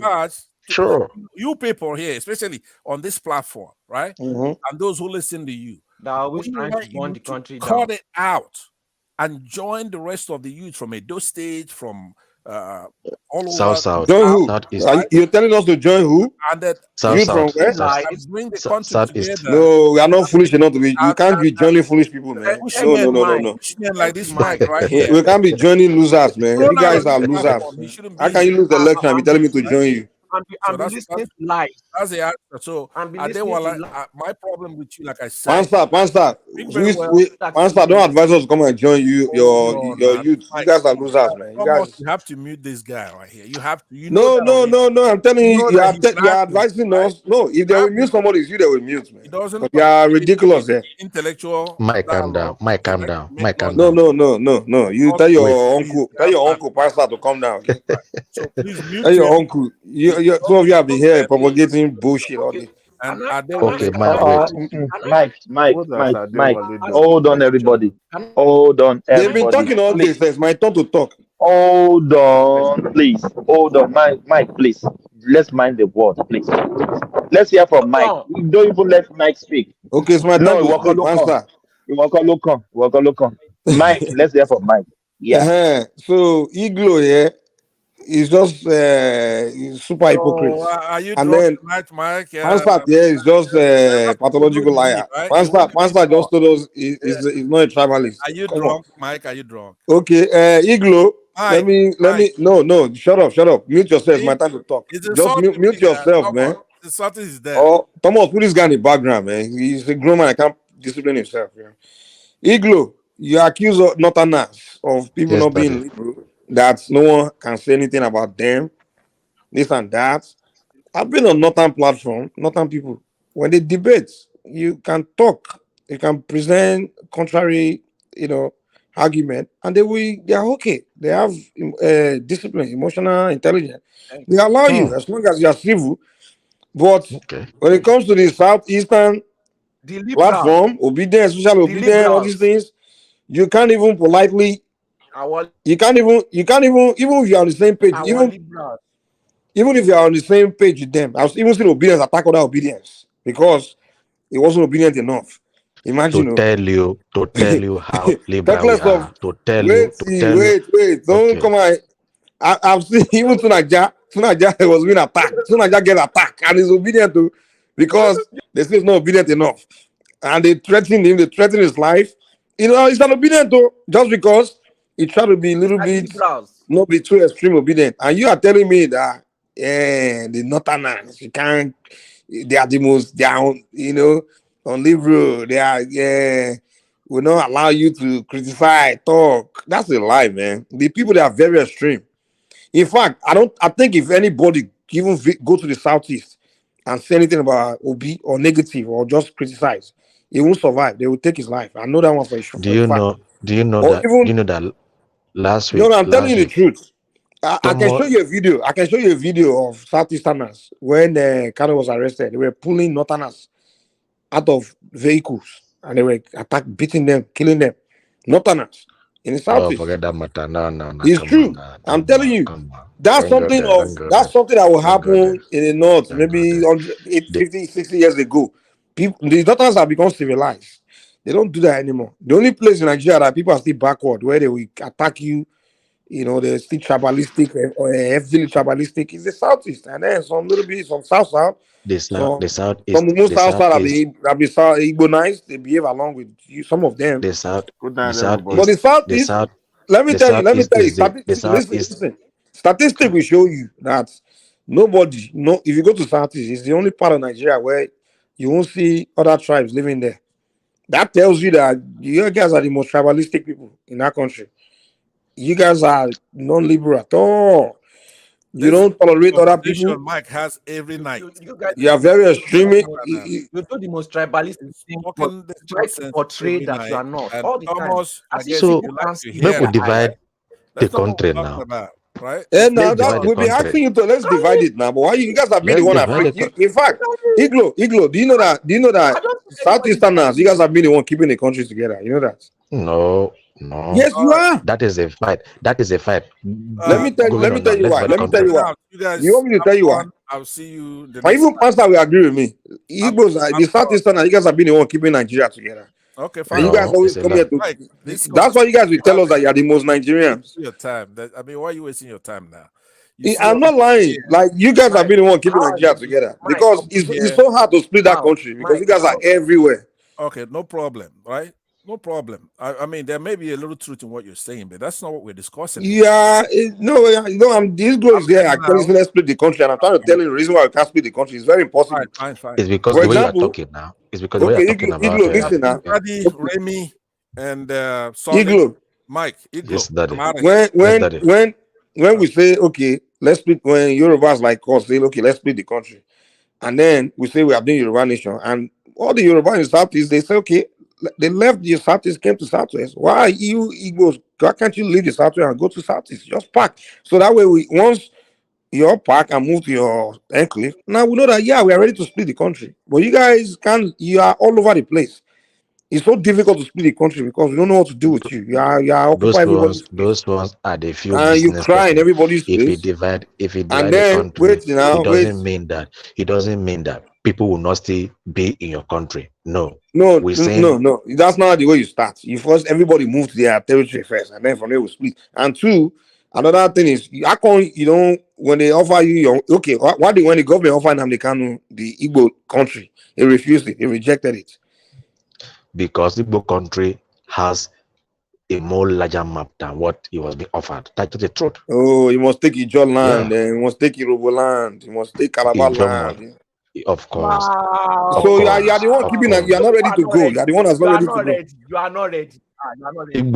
Speaker 4: Sure.
Speaker 9: You people here, especially on this platform, right? And those who listen to you,
Speaker 7: they're always trying to burn the country down.
Speaker 9: Cut it out and join the rest of the youth from Edo State, from all over.
Speaker 4: South.
Speaker 1: Join who?
Speaker 4: Southeast.
Speaker 1: You're telling us to join who?
Speaker 9: And that
Speaker 1: youth from where?
Speaker 9: Bring the country together.
Speaker 1: No, we are not foolish enough to be. You can't be joining foolish people, man. No.
Speaker 9: Like this mic right here.
Speaker 1: We can't be joining losers, man. You guys are losers. How can you lose the election and be telling me to join you?
Speaker 7: I'm listening to lies.
Speaker 9: That's the answer. So my problem with you, like I said,
Speaker 1: Panster, don't advise us to come and join you, your youth. You guys are losers, man.
Speaker 9: You have to mute this guy right here. You have to.
Speaker 1: No. I'm telling you, you are advising us. No, if they will mute somebody, it's you that will mute, man. But you are ridiculous, there.
Speaker 9: Intellectual.
Speaker 4: Mike, calm down.
Speaker 1: No. You tell your uncle, Pastor, to come down. Okay?
Speaker 9: So please mute
Speaker 1: tell your uncle. Some of you have been here propagating bullshit all day.
Speaker 4: Okay,
Speaker 22: Mike. Hold on, everybody.
Speaker 1: They've been talking all day. It's my turn to talk.
Speaker 22: Hold on, please. Hold on, Mike, please. Let's mind the word, please. Let's hear from Mike. We don't even let Mike speak.
Speaker 1: Okay, it's my turn to speak. Answer.
Speaker 22: You walk on. Mike, let's hear from Mike. Yeah.
Speaker 1: So Iglo here is just super hypocrite.
Speaker 9: Are you
Speaker 1: and
Speaker 9: drunk
Speaker 1: then
Speaker 9: Mike?
Speaker 1: Panstat here is just a pathological liar. Panstat just told us he's not a tribalist.
Speaker 9: Are you drunk, Mike? Are you drunk?
Speaker 1: Okay, Iglo. Let me. No. Shut up. Mute yourself. It's my time to talk. Just mute yourself, man.
Speaker 9: The something is there.
Speaker 1: Oh, Thomas, put this guy in the background, man. He's a grown man. I can't discipline himself. Yeah. Iglo, you accuse of Northerners of people not being liberal. That no one can say anything about them, this and that. I've been on Northern platform, Northern people. When they debate, you can talk, you can present contrary, argument, and they are okay. They have discipline, emotional intelligence. They allow you as long as you are civil. But when it comes to the Southeastern platform, obedience, social obedience, all these things, you can't even politely. You can't even even if you are on the same page, even if you are on the same page with them, I was even seeing obedience attack other obedience because it wasn't obedient enough. Imagine
Speaker 4: to tell you how liberal we are.
Speaker 1: Wait, don't come on. I've seen even Tunaja was being attacked. Tunaja get attacked and is obedient to because they say it's not obedient enough. And they threaten him, they threaten his life. He's not obedient though, just because he tried to be a little bit, not be too extreme obedient. And you are telling me that, the Northerners, you can't, they are the most down, on liberal. They are, will not allow you to criticize, talk. That's a lie, man. The people that are very extreme. In fact, I think if anybody even go to the Southeast and say anything about Obi or negative or just criticize, he won't survive. They will take his life. I know that one for sure.
Speaker 4: Do you know that last week?
Speaker 1: No, I'm telling you the truth. I can show you a video. I can show you a video of Southeasterners when Kano was arrested. They were pulling Northerners out of vehicles and they were beating them, killing them. Northerners in the Southeast.
Speaker 4: Oh, forget that matter. No.
Speaker 1: It's true. I'm telling you. That's something that will happen in the North maybe 50, 60 years ago. The Northerners have become civilized. They don't do that anymore. The only place in Nigeria that people are still backward, where they will attack you, they're still tribalistic or heavily tribalistic. It's the southeast, and then some little bit some south,
Speaker 4: the
Speaker 1: some
Speaker 4: southeast,
Speaker 1: most
Speaker 4: the
Speaker 1: south have
Speaker 4: southeast,
Speaker 1: been Igbo they behave along with you, some of them.
Speaker 21: Good
Speaker 4: the
Speaker 21: night,
Speaker 1: But
Speaker 21: everybody.
Speaker 1: the
Speaker 4: southeast, the
Speaker 1: southeast,
Speaker 4: south,
Speaker 1: let me
Speaker 4: the
Speaker 1: tell you,
Speaker 4: southeast is the southeast.
Speaker 1: listen. Statistic will show you that nobody, no, if you go to southeast, it's the only part of Nigeria where you won't see other tribes living there. That tells you that you guys are the most tribalistic people in that country. You guys are non-liberal at all. You
Speaker 9: This is
Speaker 1: don't tolerate
Speaker 9: the
Speaker 1: other
Speaker 9: conversation
Speaker 1: people.
Speaker 9: Mike has every night.
Speaker 12: You guys,
Speaker 1: You are very extreme.
Speaker 12: you do the most tribalistic thing, but
Speaker 9: Talking this
Speaker 12: try to
Speaker 9: nonsense
Speaker 12: portray
Speaker 9: every
Speaker 12: that you
Speaker 9: night.
Speaker 12: are not
Speaker 9: And
Speaker 12: all the time,
Speaker 9: Thomas, I
Speaker 12: as if
Speaker 9: guess
Speaker 4: So
Speaker 12: people
Speaker 9: you like
Speaker 12: can't
Speaker 9: to
Speaker 12: see
Speaker 4: make
Speaker 9: hear
Speaker 4: we
Speaker 12: their
Speaker 9: that,
Speaker 12: eyes.
Speaker 9: right?
Speaker 4: divide the
Speaker 9: That's not what
Speaker 4: country
Speaker 9: we're talking
Speaker 4: now.
Speaker 9: about, right?
Speaker 1: And now
Speaker 4: Let's
Speaker 1: that
Speaker 4: divide the
Speaker 1: we've been
Speaker 4: country.
Speaker 1: asking you to let's divide it now. But why you guys have been the
Speaker 4: Let's
Speaker 1: one
Speaker 4: divide
Speaker 1: afraid?
Speaker 4: the country.
Speaker 1: In fact, Iglo, do you know that? Do you know
Speaker 12: I
Speaker 1: that
Speaker 12: don't think anybody
Speaker 1: Southeasterners, you guys have been the one keeping the country together? You know that?
Speaker 4: No,
Speaker 1: Yes,
Speaker 9: All
Speaker 1: you
Speaker 9: right.
Speaker 1: are.
Speaker 4: that is a fight. That is a fight.
Speaker 1: Let me tell you.
Speaker 4: Going
Speaker 1: Let me
Speaker 4: on
Speaker 1: tell
Speaker 4: now.
Speaker 1: you
Speaker 4: Let's
Speaker 1: why.
Speaker 4: divide the
Speaker 1: Let me tell
Speaker 4: country.
Speaker 1: you why.
Speaker 9: Now, you
Speaker 1: You
Speaker 9: guys
Speaker 1: want me to
Speaker 9: have
Speaker 1: tell you why?
Speaker 9: fun. I'll see you the
Speaker 1: And
Speaker 9: next
Speaker 1: even
Speaker 9: time.
Speaker 1: Pastor will agree with me. Igbos,
Speaker 9: I'm
Speaker 1: the Southeasterners, you guys have been the one keeping Nigeria together.
Speaker 9: okay,
Speaker 1: And you
Speaker 9: fine.
Speaker 1: guys
Speaker 4: No,
Speaker 1: always
Speaker 4: it's a
Speaker 1: come here
Speaker 4: lie.
Speaker 1: to.
Speaker 9: Mike, this
Speaker 1: That's why you guys will
Speaker 9: conversation
Speaker 1: tell
Speaker 9: we're
Speaker 1: us that you are the most
Speaker 9: having,
Speaker 1: Nigerians.
Speaker 9: your time. I mean, why are you wasting your time now? You see
Speaker 1: I'm
Speaker 9: all
Speaker 1: not lying. Like you guys have
Speaker 12: Mike,
Speaker 1: been the one keeping
Speaker 12: how has
Speaker 1: Nigeria
Speaker 12: it been?
Speaker 1: together
Speaker 12: Mike,
Speaker 1: because
Speaker 9: be
Speaker 1: it's
Speaker 9: here.
Speaker 1: so hard to split that
Speaker 12: how?
Speaker 1: country because
Speaker 12: Mike,
Speaker 1: you guys are
Speaker 12: how?
Speaker 1: everywhere.
Speaker 9: Okay, no problem, right? No problem. I mean, there may be a little truth in what you're saying, but that's not what we're discussing here.
Speaker 1: Yeah, I'm this girl is there.
Speaker 9: I'm
Speaker 1: I
Speaker 9: here
Speaker 1: tell you,
Speaker 9: now.
Speaker 1: let's split the country, and I'm trying to tell you the reason why we can't split the country. It's very
Speaker 9: Fine,
Speaker 1: impossible.
Speaker 9: fine.
Speaker 4: It's because
Speaker 1: For
Speaker 4: the way you are
Speaker 1: example,
Speaker 4: talking now. It's because the way you are
Speaker 1: okay,
Speaker 4: talking about.
Speaker 1: Iglo, listen now.
Speaker 9: Daddy,
Speaker 1: Okay,
Speaker 9: Remy, and Solid,
Speaker 1: Iglo,
Speaker 9: Mike,
Speaker 4: Yes,
Speaker 9: Iglo. I'm
Speaker 4: daddy.
Speaker 9: out of here.
Speaker 4: Yes, daddy.
Speaker 1: when we say okay, let's split. When Yorubas like us say okay, let's split the country, and then we say we are doing Yoruba nation, and all the Yoruba in the Southeast they say okay, they left the Southeast, came to Southwest. Why you Igbos? Why can't you leave the Southwest and go to Southeast? Just pack. So that way we once your pack and move to your enclave. Now we know that yeah, we are ready to split the country. But you guys can't, you are all over the place. It's so difficult to split the country because we don't know what to do with you. You are occupy everybody's place.
Speaker 4: Those ones are the few
Speaker 1: And you
Speaker 4: business
Speaker 1: cry in
Speaker 4: people.
Speaker 1: everybody's place.
Speaker 4: If we
Speaker 1: And
Speaker 4: divide the
Speaker 1: then
Speaker 4: country,
Speaker 1: wait now,
Speaker 4: it
Speaker 1: wait.
Speaker 4: doesn't mean that people will not still be in your country. No,
Speaker 1: No,
Speaker 4: we're
Speaker 1: no,
Speaker 4: saying
Speaker 1: no. That's not the way you start. You first everybody move to their territory first, and then from there we split. And two, another thing is I can't, when they offer you your okay, when the government offered Namdekanu the Igbo country, he refused it, he rejected it.
Speaker 4: because Igbo country has a more larger map than what it was being offered. That's the truth.
Speaker 1: Oh, you must take Ijo land,
Speaker 4: Yeah,
Speaker 1: and you must take Yoruba land, you must take Calabar
Speaker 4: Ijomo,
Speaker 1: land.
Speaker 4: of course, of
Speaker 1: So
Speaker 12: Wow.
Speaker 1: you are the
Speaker 4: course,
Speaker 1: one
Speaker 4: of
Speaker 1: keeping that you are
Speaker 4: course.
Speaker 1: not
Speaker 12: You
Speaker 1: ready
Speaker 12: are
Speaker 1: to
Speaker 12: not
Speaker 1: go. You
Speaker 12: ready.
Speaker 1: are the one that's
Speaker 12: You
Speaker 1: not
Speaker 12: are
Speaker 1: ready to
Speaker 12: not
Speaker 1: go.
Speaker 12: ready. You are not ready. You are not ready.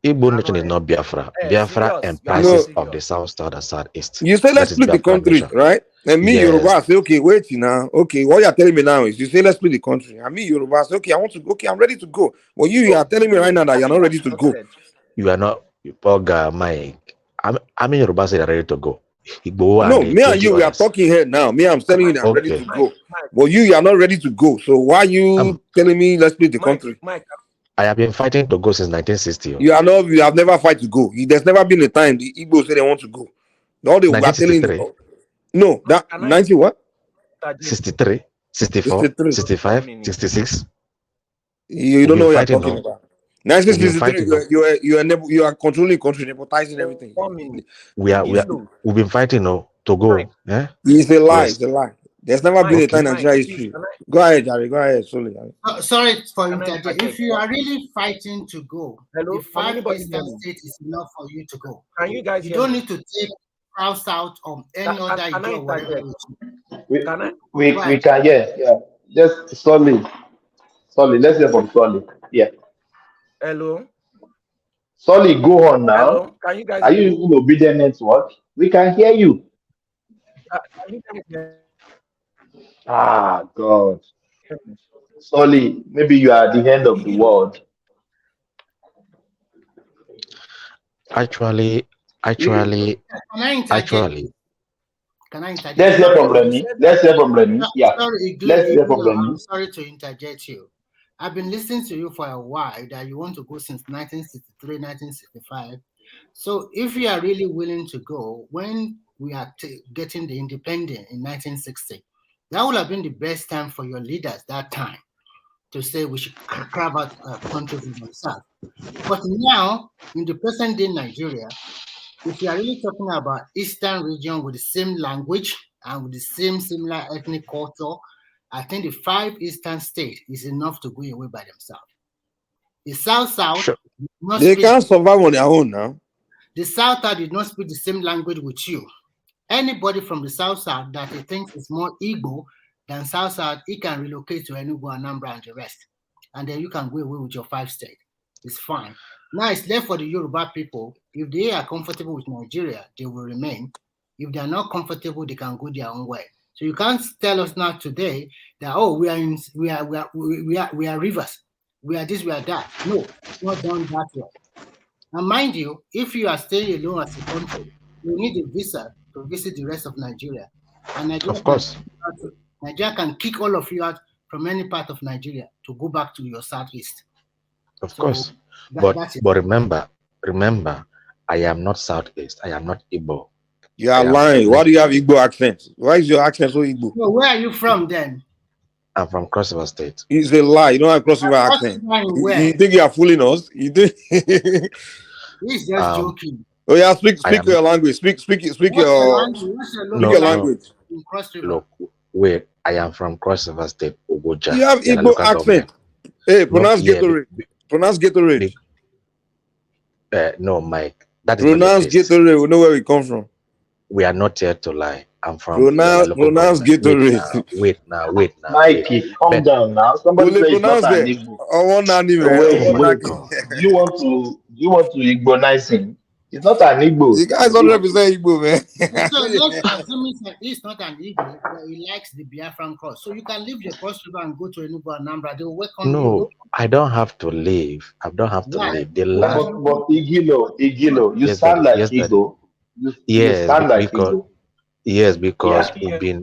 Speaker 4: Igbo
Speaker 12: You are
Speaker 4: nation
Speaker 12: not
Speaker 4: is
Speaker 12: ready.
Speaker 4: not Biafra. Biafra
Speaker 12: Serious. You are not
Speaker 1: No,
Speaker 4: emprises of the
Speaker 12: serious.
Speaker 4: south, south, and southeast.
Speaker 1: you say
Speaker 4: That
Speaker 1: let's
Speaker 4: is
Speaker 1: split the
Speaker 4: Biafra
Speaker 1: country,
Speaker 4: nation.
Speaker 1: right? And me
Speaker 4: Yes,
Speaker 1: Yoruba say, okay, wait now. Okay, what you are telling me now is you say let's split the country. And me Yoruba say, okay, I want to go. Okay, I'm ready to go. But you
Speaker 12: So
Speaker 1: are telling me right now that
Speaker 12: I
Speaker 1: you're
Speaker 12: think
Speaker 1: not
Speaker 12: that's
Speaker 1: ready to go.
Speaker 12: sorted.
Speaker 4: you are not. Oga, Mike. I mean, Yoruba say they're ready to go. Igbo and
Speaker 1: No,
Speaker 4: the
Speaker 1: me and
Speaker 4: 20
Speaker 1: you, we are
Speaker 4: others.
Speaker 1: talking here now. Me, I'm telling you that I'm ready
Speaker 4: Okay.
Speaker 1: to go. But you are not ready to go. So why you telling me let's split the country?
Speaker 12: Mike,
Speaker 4: I have been fighting to go since 1960.
Speaker 1: You have never fight to go. There's never been a time the Igbo say they want to go. All they were telling
Speaker 4: 1963,
Speaker 1: no, that
Speaker 12: can I
Speaker 1: 90 what?
Speaker 4: 63, 64,
Speaker 1: 63.
Speaker 4: 65, 66.
Speaker 1: You
Speaker 4: We've
Speaker 1: don't know
Speaker 4: been
Speaker 1: what you're
Speaker 4: fighting
Speaker 1: talking
Speaker 4: now.
Speaker 1: about.
Speaker 4: We've been
Speaker 1: 1963,
Speaker 4: fighting now.
Speaker 1: you are controlling country, nepotizing everything.
Speaker 4: We've been fighting now to go. Eh?
Speaker 1: It's a lie.
Speaker 4: Yes.
Speaker 1: It's a lie. There's never been a time in Nigeria history. Go ahead, Jerry. Go ahead, Sully.
Speaker 15: Sorry for
Speaker 12: Can I
Speaker 15: interject. If you are really fighting to go, the
Speaker 12: Hello? Can
Speaker 15: five
Speaker 12: anybody hear
Speaker 15: eastern
Speaker 12: me?
Speaker 15: states is enough for you to go.
Speaker 12: Can you guys
Speaker 15: You
Speaker 12: hear
Speaker 15: don't
Speaker 12: me?
Speaker 15: need to take south south or any other
Speaker 12: Can I
Speaker 15: Ido or whatever.
Speaker 12: interject?
Speaker 22: We,
Speaker 12: Can I?
Speaker 22: we can, yeah. Just solid. Let's hear from solid. Yeah.
Speaker 12: Hello?
Speaker 22: Solid, go on now.
Speaker 12: Hello? Can you guys
Speaker 22: Are
Speaker 12: hear
Speaker 22: you
Speaker 12: me?
Speaker 22: using obedient network? We can hear you.
Speaker 12: Can you guys hear
Speaker 22: Ah, God. Solid, maybe you are at the end of the
Speaker 12: me?
Speaker 22: world.
Speaker 4: Actually,
Speaker 15: Can I interject? Can I interject?
Speaker 22: Let's hear from Remy. Yeah.
Speaker 15: Sorry,
Speaker 22: Let's hear from
Speaker 15: Iglo, I'm
Speaker 22: Remy.
Speaker 15: sorry to interject you. I've been listening to you for a while that you want to go since 1963, 1965. So if you are really willing to go, when we are getting the independence in 1960, that would have been the best time for your leaders that time to say we should carve out a country for themselves. But now, in the present day Nigeria, if you are really talking about Eastern region with the same language and with the same similar ethnic culture, I think the 5 Eastern states is enough to go away by themselves. The South
Speaker 1: Sure. They can't survive on their own now.
Speaker 15: The South did not speak the same language with you. Anybody from the South that he thinks is more Igbo than South, he can relocate to Enugu, Anambra, and the rest. And then you can go away with your 5 states. It's fine. Now it's left for the Yoruba people. If they are comfortable with Nigeria, they will remain. If they are not comfortable, they can go their own way. So you can't tell us now today that we are rivers, we are this, we are that. No, it's not done that way. Now, mind you, if you are staying alone as a country, you need a visa to visit the rest of Nigeria. And Nigeria,
Speaker 4: of course,
Speaker 15: Nigeria can kick all of you out from any part of Nigeria to go back to your southeast.
Speaker 4: Of course. But remember, I am not Southeast. I am not Igbo.
Speaker 1: You are lying. Why do you have Igbo accent? Why is your accent so Igbo?
Speaker 15: So where are you from then?
Speaker 4: I'm from Cross River State.
Speaker 1: It's a lie. You don't have Cross River accent. You think you are fooling us? You think?
Speaker 15: He's just joking.
Speaker 1: Oh yeah, speak your language. Speak your language.
Speaker 4: Look, wait. I am from Cross River State, Ogoja.
Speaker 1: You have Igbo accent. Hey, pronounce Gatorade. Pronounce Gatorade.
Speaker 4: No, Mike. That is
Speaker 1: pronounce Gatorade. We know where we come from.
Speaker 4: We are not here to lie. I'm from
Speaker 1: pronounce Gatorade.
Speaker 4: Wait now.
Speaker 22: Mikey, calm down now. Somebody say it's not an Igbo. You want to Igbonize him? It's not an Igbo.
Speaker 1: The guy's 100% Igbo, man.
Speaker 15: So let's assume he's not an Igbo, but he likes the Biafran cross. So you can leave the Cross River and go to Enugu, Anambra. They will welcome you.
Speaker 4: No, I don't have to leave. I don't have to leave. The land.
Speaker 22: But Igilo, you sound like Igbo.
Speaker 4: Yes, because yes, because we've been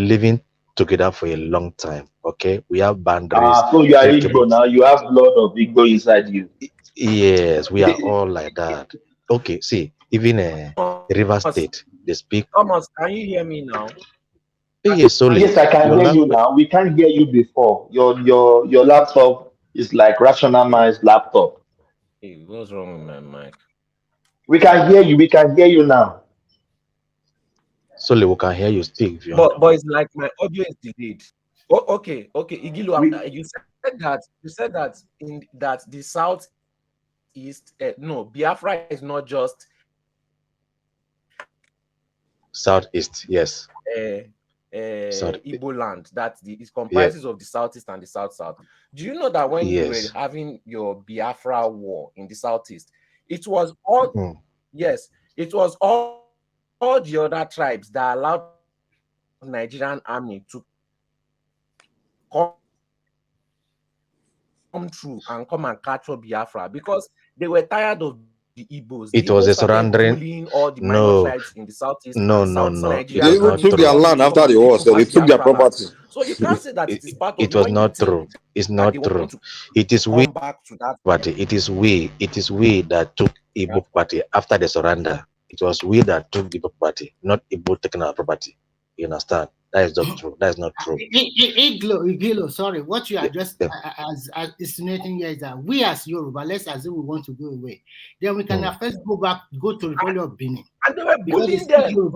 Speaker 4: living together for a long time. Okay, we have boundaries.
Speaker 22: So you are Igbo now. You have blood of Igbo inside you.
Speaker 4: Yes, we are all like that. Okay, see, even River State, they speak.
Speaker 7: Thomas, can you hear me now?
Speaker 22: Yes, I can hear you now. We can't hear you before. Your laptop is like rationalized laptop.
Speaker 7: Hey, what's wrong with my mic?
Speaker 22: We can hear you. We can hear you now.
Speaker 4: Solely, we can hear you speak.
Speaker 7: But it's like my audio is delayed. Oh, okay. Igilo, you said that in the South East. No, Biafra is not just
Speaker 4: Southeast. Yes.
Speaker 7: Igbo land that it comprises of the Southeast and the South. Do you know that when you were having your Biafra war in the Southeast, it was all it was all the other tribes that allowed the Nigerian army to come through and come and capture Biafra because they were tired of the Igbos.
Speaker 4: It was a surrendering.
Speaker 7: All the minor tribes in the Southeast.
Speaker 4: No.
Speaker 1: They even took their land after the war, so they took their property.
Speaker 7: So you can't say that it is part of
Speaker 4: it was not true. It's not true. It is we party. It is we that took Igbo party after the surrender. It was we that took the Igbo party, not Igbo taking our property. You understand? That is not true. That is not true.
Speaker 15: Igilo, sorry. What you are just as insinuating here is that we as Yoruba, let's assume we want to go away. Then we can first go to the Republic of Benin.
Speaker 7: And they were bullying them.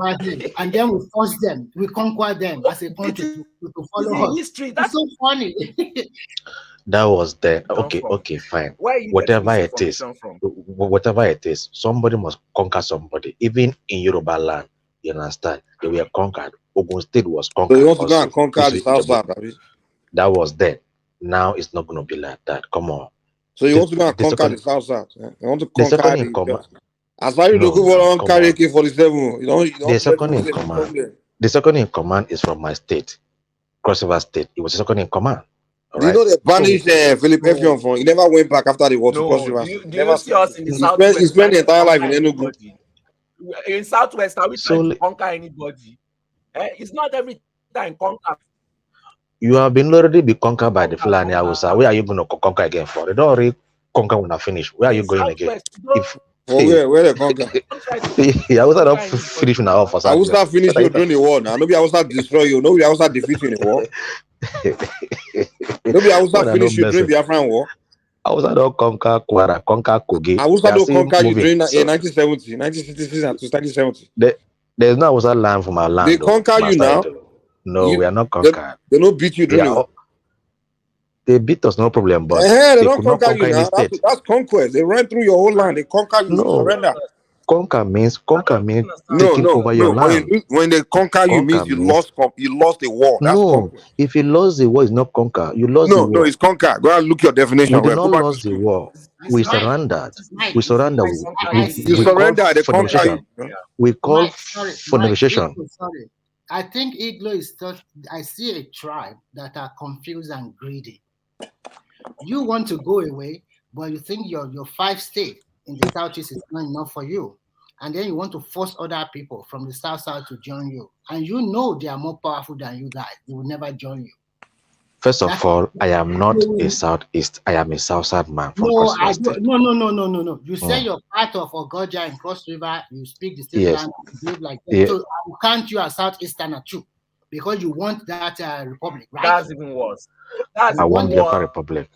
Speaker 15: And then we force them, we conquer them as a country to follow us.
Speaker 7: History.
Speaker 15: That's so funny.
Speaker 4: That was there. Okay, fine. Whatever it is, somebody must conquer somebody. Even in Yoruba land, you understand? They were conquered. Ogun State was conquered.
Speaker 1: So you want to go and conquer the South?
Speaker 4: That was then. Now it's not going to be like that. Come on.
Speaker 1: So you want to go and conquer the South? You want to conquer the as far as you look for carry AK-47, you don't.
Speaker 4: The second in command. The second in command is from my state, Cross River State. It was the second in command.
Speaker 1: Do you know they banished Philip Effiong from? He never went back after the war to Cross River.
Speaker 7: Do you see us in the Southwest?
Speaker 1: He spent the entire life in Enugu.
Speaker 7: In Southwest, are we trying to conquer anybody? It's not every time conquer.
Speaker 4: You have been already be conquered by the Fulani Hausa. Where are you going to conquer again for? They don't already conquer when I finish. Where are you going again?
Speaker 1: Where they conquer?
Speaker 4: I will not finish when I offer.
Speaker 1: I will start finish you during the war now. Nobody I will start destroy you. Nobody I will start defeat you in the war. Nobody I will start finish you during the Biafran war.
Speaker 4: Hausa don't conquer Kwara, conquer Kogi.
Speaker 1: Hausa
Speaker 4: They are
Speaker 1: don't
Speaker 4: still
Speaker 1: conquer you
Speaker 4: moving.
Speaker 1: during 1970, 1966 and 1970.
Speaker 4: There's no Hausa land from our land.
Speaker 1: They conquer you now.
Speaker 4: No, we are not conquered.
Speaker 1: They don't beat you during it.
Speaker 4: They beat us, no problem, but
Speaker 1: they
Speaker 4: they
Speaker 1: don't
Speaker 4: could not
Speaker 1: conquer you
Speaker 4: conquer any
Speaker 1: now.
Speaker 4: state.
Speaker 1: That's conquest. They ran through your whole land. They conquer you. You surrender.
Speaker 4: Conquer means
Speaker 1: no,
Speaker 4: taking over your land.
Speaker 1: When they conquer you means you lost a war. That's conquest.
Speaker 4: If you lost the war, it's not conquer. You lost the war.
Speaker 1: No, it's conquer. Go and look your definition.
Speaker 4: We did not lose the war. We surrendered. We surrendered.
Speaker 1: You surrender. They conquer you.
Speaker 4: We call for negotiation.
Speaker 15: Sorry. I think Iglo is I see a tribe that are confused and greedy. You want to go away, but you think your 5 states in the southeast is not enough for you. And then you want to force other people from the south to join you. And you know they are more powerful than you guys. They will never join you.
Speaker 4: First of all, I am not a southeast. I am a south man from Cross River State.
Speaker 15: No. You say you're part of Ogoja and Cross River. You speak the same language. You live like that. So can't you are southeasterner too? Because you want that republic, right?
Speaker 7: That's even worse.
Speaker 4: I want the republic.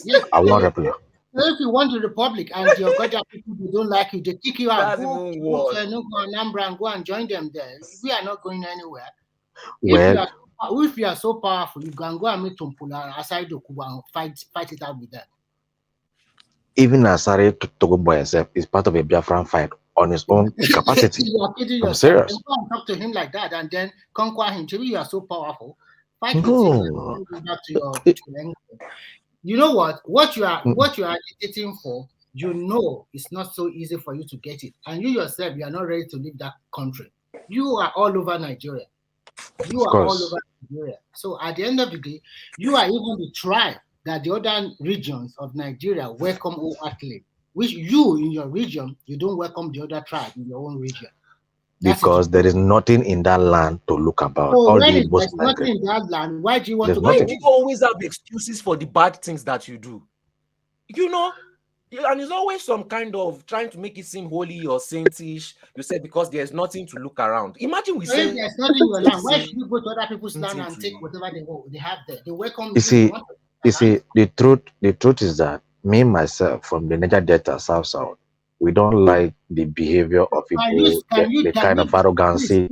Speaker 15: Yes.
Speaker 4: I want republic.
Speaker 15: If you want the republic and the Ogoja people they don't like you, they kick you out.
Speaker 7: Go
Speaker 15: to Anambra and go and join them there. We are not going anywhere.
Speaker 4: Well,
Speaker 15: if you are so powerful, you can go and meet Tumpula aside the Kuba and fight it out with them.
Speaker 4: Even Asare Togobo himself is part of a Biafran fight on his own capacity.
Speaker 15: You are kidding yourself. I'm serious. Go and talk to him like that and then conquer him. Maybe you are so powerful. Fight with him. Back to your you know what? What you are agitating for, you know it's not so easy for you to get it. And you yourself, you are not ready to leave that country. You are all over Nigeria. You are all over Nigeria. So at the end of the day, you are even the tribe that the other regions of Nigeria welcome wholeheartedly. Which you in your region, you don't welcome the other tribe in your own region.
Speaker 4: Because there is nothing in that land to look about.
Speaker 15: So when there's nothing in that land, why do you want to?
Speaker 7: Why do you always have excuses for the bad things that you do? You know, and it's always some kind of trying to make it seem holy or saintish. You said because there's nothing to look around. Imagine we say
Speaker 15: there's nothing in your land. Why should you go to other people's land and take whatever they have there? They welcome
Speaker 4: you. See, the truth is that me myself from the Niger Delta South, we don't like the behavior of people, the kind of arrogancy.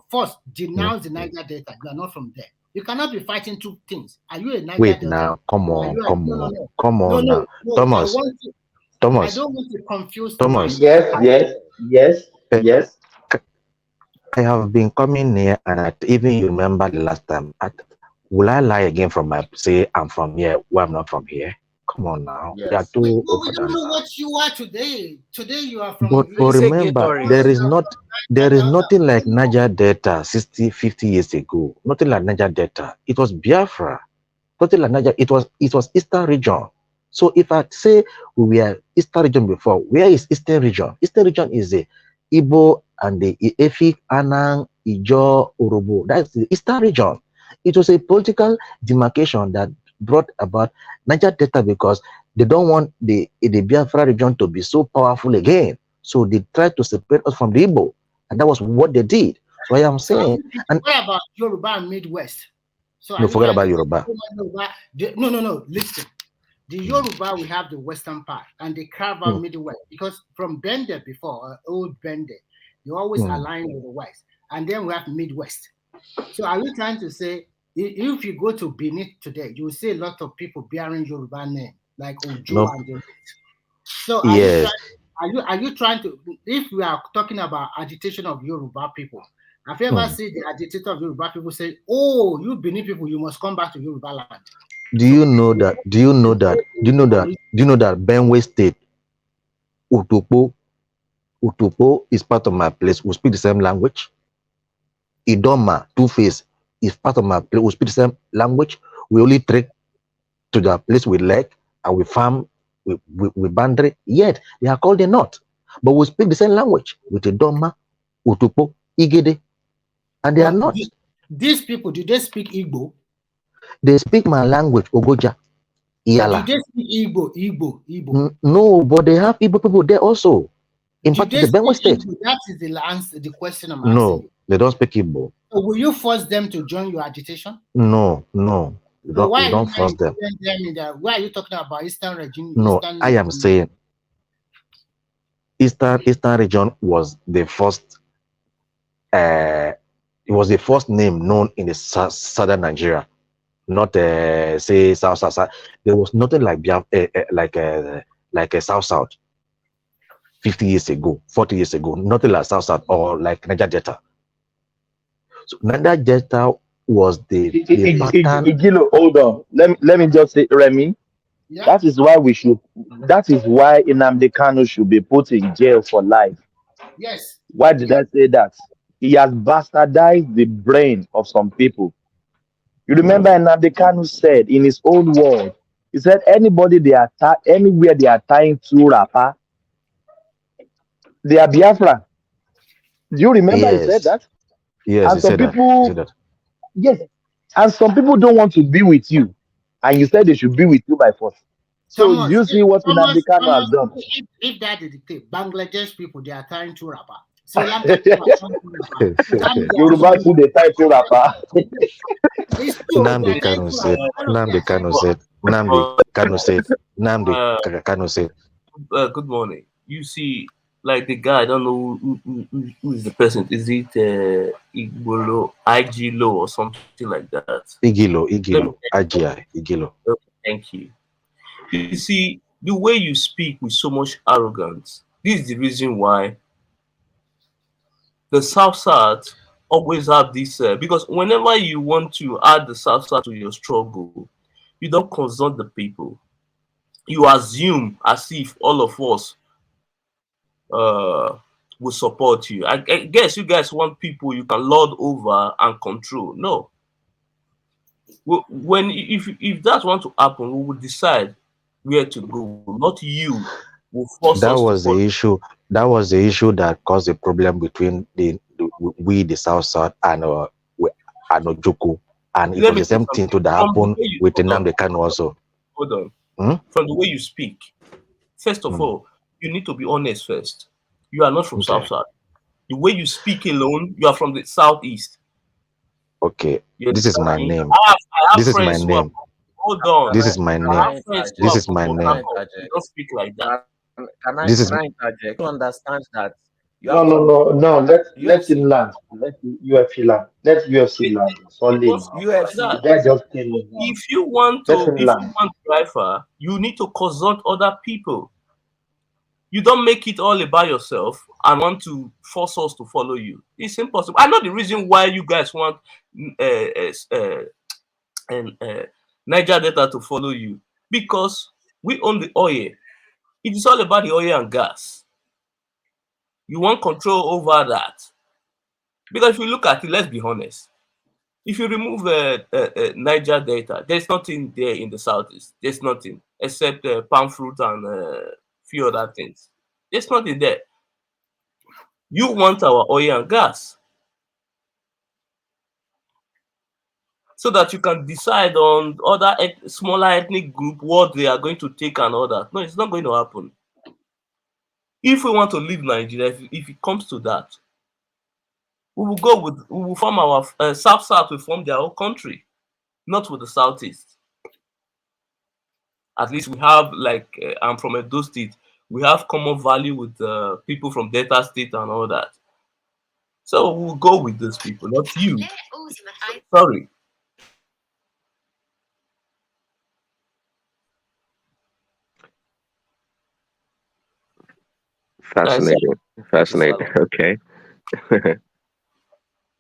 Speaker 15: First, denounce the Niger Delta. You are not from there. You cannot be fighting two things. Are you a Niger
Speaker 4: Wait
Speaker 15: Delta?
Speaker 4: now, come on now. Thomas.
Speaker 15: I don't want to confuse
Speaker 4: Thomas.
Speaker 22: Yes.
Speaker 4: I have been coming here, and even you remember the last time. Will I lie again from say I'm from here where I'm not from here? Come on now.
Speaker 15: Yes.
Speaker 4: They are too
Speaker 15: we don't know what you are today. Today you are from.
Speaker 4: But remember, there is nothing like Niger Delta 60, 50 years ago. Nothing like Niger Delta. It was Biafra. Nothing like Niger. It was Eastern region. So if I say we were Eastern region before, where is Eastern region? Eastern region is the Igbo and the Efik, Anang, Ijo, Urubu. That's the Eastern region. It was a political demarcation that brought about Niger Delta because they don't want the Biafra region to be so powerful again. So they tried to separate us from the Igbo. And that was what they did. So I am saying.
Speaker 15: And what about Yoruba and Midwest? So
Speaker 4: no, forget about Yoruba.
Speaker 15: No. Listen. The Yoruba, we have the western part, and they carve out Midwest because from Bende before, old Bende, you always align with the West, and then we have Midwest. So are you trying to say if you go to Benin today, you will see a lot of people bearing Yoruba name like Ojo and the rest. So are you trying to? If we are talking about agitation of Yoruba people, have you ever seen the agitator of Yoruba people say, "Oh, you Benin people, you must come back to Yoruba land"?
Speaker 4: Do you know that Benue State, Utupo is part of my place. We speak the same language. Idoma, Two-Face is part of my place. We speak the same language. We only trek to the place we leg and we farm with boundary. Yet they are called the North, but we speak the same language with Idoma, Utupo, Igede, and they are not.
Speaker 15: These people, do they speak Igbo?
Speaker 4: They speak my language, Ogoja, Iyala.
Speaker 15: Do they speak Igbo?
Speaker 4: No, but they have Igbo people there also. In fact, the Benue State.
Speaker 15: That is the question I'm asking.
Speaker 4: No, they don't speak Igbo.
Speaker 15: So will you force them to join your agitation?
Speaker 4: No. You don't force them.
Speaker 15: Why are you talking about Eastern region?
Speaker 4: No,
Speaker 15: Eastern
Speaker 4: I am saying Eastern region was the first. It was the first name known in the southern Nigeria, not say south. There was nothing like like a south. 50 years ago, 40 years ago, nothing like south or like Niger Delta. So Niger Delta was the pattern.
Speaker 22: Igilo, hold on. Let me just say, Remy.
Speaker 15: Yeah.
Speaker 22: That is why Nnamdi Kanu should be put in jail for life.
Speaker 15: Yes.
Speaker 22: Why did I say that? He has bastardized the brain of some people. You remember Nnamdi Kanu said in his own word, he said anybody anywhere they are tying to rapper, they are Biafra. Do you remember he said
Speaker 4: Yes,
Speaker 22: that?
Speaker 4: yes,
Speaker 22: And
Speaker 4: he
Speaker 22: some
Speaker 4: said that. He said
Speaker 22: people,
Speaker 4: that.
Speaker 22: yes, and some people don't want to be with you. And you said they should be with you by force. So do
Speaker 15: Thomas,
Speaker 22: you see what Nnamdi Kanu has done?
Speaker 15: if that is the case, Bangladesh people, they are trying to rapper. Sri Lanka people are trying to rapper.
Speaker 22: Yoruba too, they tie to rapper.
Speaker 15: It's true.
Speaker 4: Nnamdi Kanu said. Nnamdi Kanu said.
Speaker 6: Good morning. You see, like the guy, I don't know who is the person. Is it Igbolo, Igilo, or something like that?
Speaker 4: Igilo,
Speaker 6: Okay,
Speaker 4: Igilo.
Speaker 6: thank you. You see, the way you speak with so much arrogance, this is the reason why the South South always have this, because whenever you want to add the South South to your struggle, you don't consult the people. You assume as if all of us will support you. I guess you guys want people you can lord over and control. No. When if that want to happen, we will decide where to go. Not you will force
Speaker 4: That
Speaker 6: us to
Speaker 4: was
Speaker 6: follow.
Speaker 4: the issue. That was the issue that caused the problem between the South and Ojuku, and it
Speaker 6: Let
Speaker 4: was
Speaker 6: me
Speaker 4: the
Speaker 6: say
Speaker 4: same thing
Speaker 6: something.
Speaker 4: to that
Speaker 6: From the
Speaker 4: happened
Speaker 6: way you
Speaker 4: with
Speaker 6: hold on,
Speaker 4: Nnamdi Kanu also.
Speaker 6: hold on.
Speaker 4: Hmm?
Speaker 6: From the way you speak, first of
Speaker 4: Hmm.
Speaker 6: all, you need to be honest first. You are not from
Speaker 4: Okay.
Speaker 6: South. The way you speak alone, you are from the Southeast.
Speaker 4: Okay.
Speaker 6: You
Speaker 4: This is my
Speaker 6: understand me?
Speaker 4: name.
Speaker 6: I have
Speaker 4: This is my
Speaker 6: friends who are
Speaker 4: name.
Speaker 6: hold on.
Speaker 4: This is my
Speaker 6: I
Speaker 4: name.
Speaker 6: have friends who
Speaker 4: This
Speaker 6: are
Speaker 4: is
Speaker 6: from
Speaker 4: my
Speaker 6: Port
Speaker 4: name.
Speaker 6: Harcourt. They don't speak like that.
Speaker 4: This is
Speaker 7: Can I interject? You understand that you
Speaker 22: No,
Speaker 7: have
Speaker 22: no,
Speaker 7: to
Speaker 22: no, no. Let him
Speaker 7: UFC.
Speaker 22: land. Let UFC land. Let UFC land. Solid
Speaker 6: Just
Speaker 22: now.
Speaker 6: like
Speaker 22: The
Speaker 6: that.
Speaker 22: guy just came in now.
Speaker 6: If you want
Speaker 22: Let
Speaker 6: to,
Speaker 22: him
Speaker 6: if you
Speaker 22: land.
Speaker 6: want to drive far, you need to consult other people. You don't make it all about yourself and want to force us to follow you. It's impossible. I know the reason why you guys want and Niger Delta to follow you, because we own the oil. It is all about the oil and gas. You want control over that. Because if you look at it, let's be honest. If you remove Niger Delta, there's nothing there in the southeast. There's nothing except palm fruit and few other things. There's nothing there. You want our oil and gas so that you can decide on other smaller ethnic group what they are going to take and all that. No, it's not going to happen. If we want to leave Nigeria, if it comes to that, we will form our South will form their own country, not with the Southeast. At least we have, like, I'm from Edo State, we have common value with people from Delta State and all that. So we'll go with those people, not you. Sorry.
Speaker 11: Fascinating. Fascinating. Okay.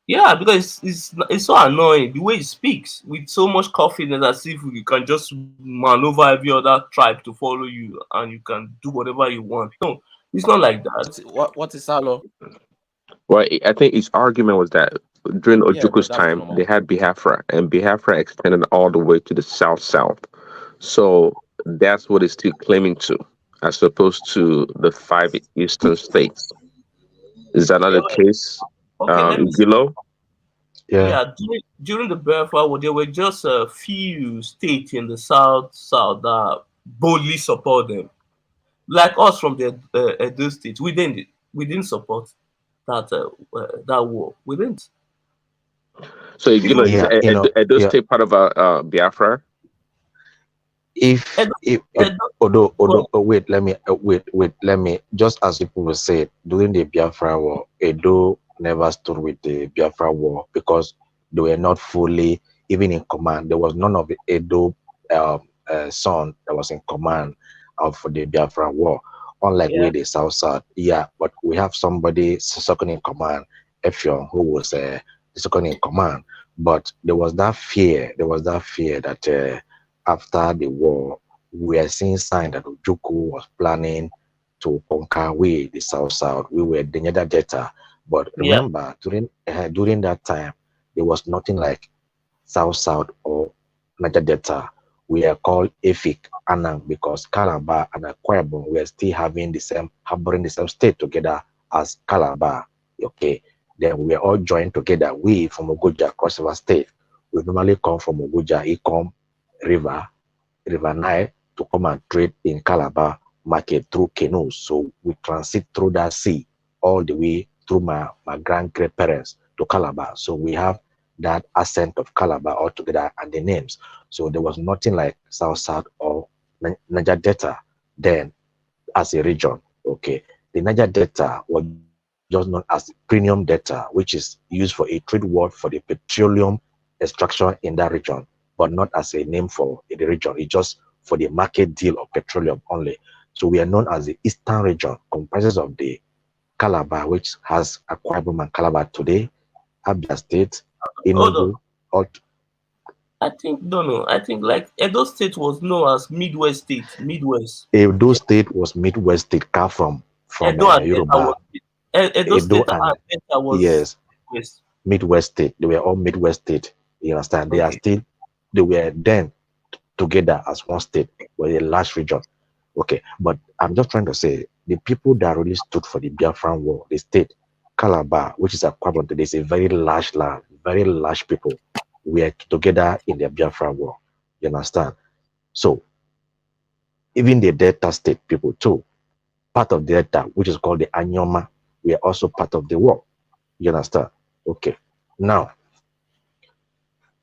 Speaker 6: Yeah, because it's so annoying the way he speaks with so much confidence, as if you can just maneuver every other tribe to follow you and you can do whatever you want. No, it's not like that.
Speaker 7: What is Salo?
Speaker 11: Well, I think his argument was that during
Speaker 7: Yeah,
Speaker 11: Ojuku's
Speaker 7: that's
Speaker 11: time,
Speaker 7: normal.
Speaker 11: they had Biafra, and Biafra extended all the way to the south. So that's what he's still claiming to, as opposed to the 5 eastern states. Is that not
Speaker 6: Yeah,
Speaker 11: the case,
Speaker 6: okay, let me see.
Speaker 11: Igilo?
Speaker 4: Yeah.
Speaker 6: Yeah, during the Biafra war, there were just a few states in the south that boldly support them. Like us from the Edo State, we didn't support that war. We didn't.
Speaker 11: So is Edo State part of Biafra?
Speaker 4: If wait, let me just as people will say during the Biafra war, Edo never stood with the Biafra war because they were not fully even in command. There was none of the Edo son that was in command of the Biafra war, unlike we the South. Yeah, but we have somebody second in command, Effiong, who was the second in command. But there was that fear that after the war, we are seeing signs that Ojukwu was planning to conquer the South. We were the Niger Delta. But remember, during that time, there was nothing like South or Niger Delta. We are called Efik Anang because Calabar and Akwa Ibom were still harboring the same state together as Calabar. Okay, then we are all joined together. We from Ogoja, Cross River State. We normally come from Ogoja, Ikom River Nile to come and trade in Calabar market through canoes. So we transit through that sea all the way through my grandparents to Calabar. So we have that accent of Calabar altogether and the names. So there was nothing like South or Niger Delta then as a region. Okay, the Niger Delta was just known as premium delta, which is used for a trade word for the petroleum extraction in that region, but not as a name for the region. It's just for the market deal of petroleum only. So we are known as the Eastern region, comprises of the Calabar, which has Akwa Ibom and Calabar today, Abia State, Enugu.
Speaker 6: I think like Edo State was known as Midwest State.
Speaker 4: Edo State was Midwest State, car from
Speaker 6: Edo and
Speaker 4: Yoruba.
Speaker 6: Edo State and Delta was
Speaker 4: Midwest State. They were all Midwest State. You understand? They were then together as one state, were a large region. Okay, but I'm just trying to say the people that really stood for the Biafran war, the state Calabar, which is Akwa Ibom today, is a very large land, very large people were together in the Biafran war. You understand? So even the Delta State people too, part of Delta, which is called the Anyoma, we are also part of the war. You understand? Okay. Now,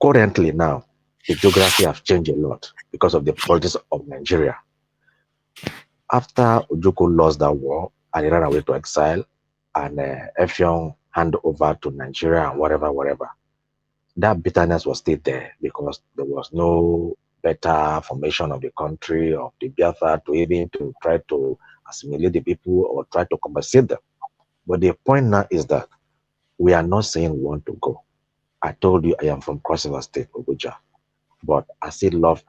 Speaker 4: currently now, the geography has changed a lot because of the politics of Nigeria. After Ojukwu lost that war and he ran away to exile, and Effiong handed over to Nigeria and whatever, that bitterness was still there because there was no better formation of the country, of the Biafra, to even to try to assimilate the people or try to compensate them. But the point now is that we are not saying we want to go. I told you I am from Cross River State, Ogoja, but I still love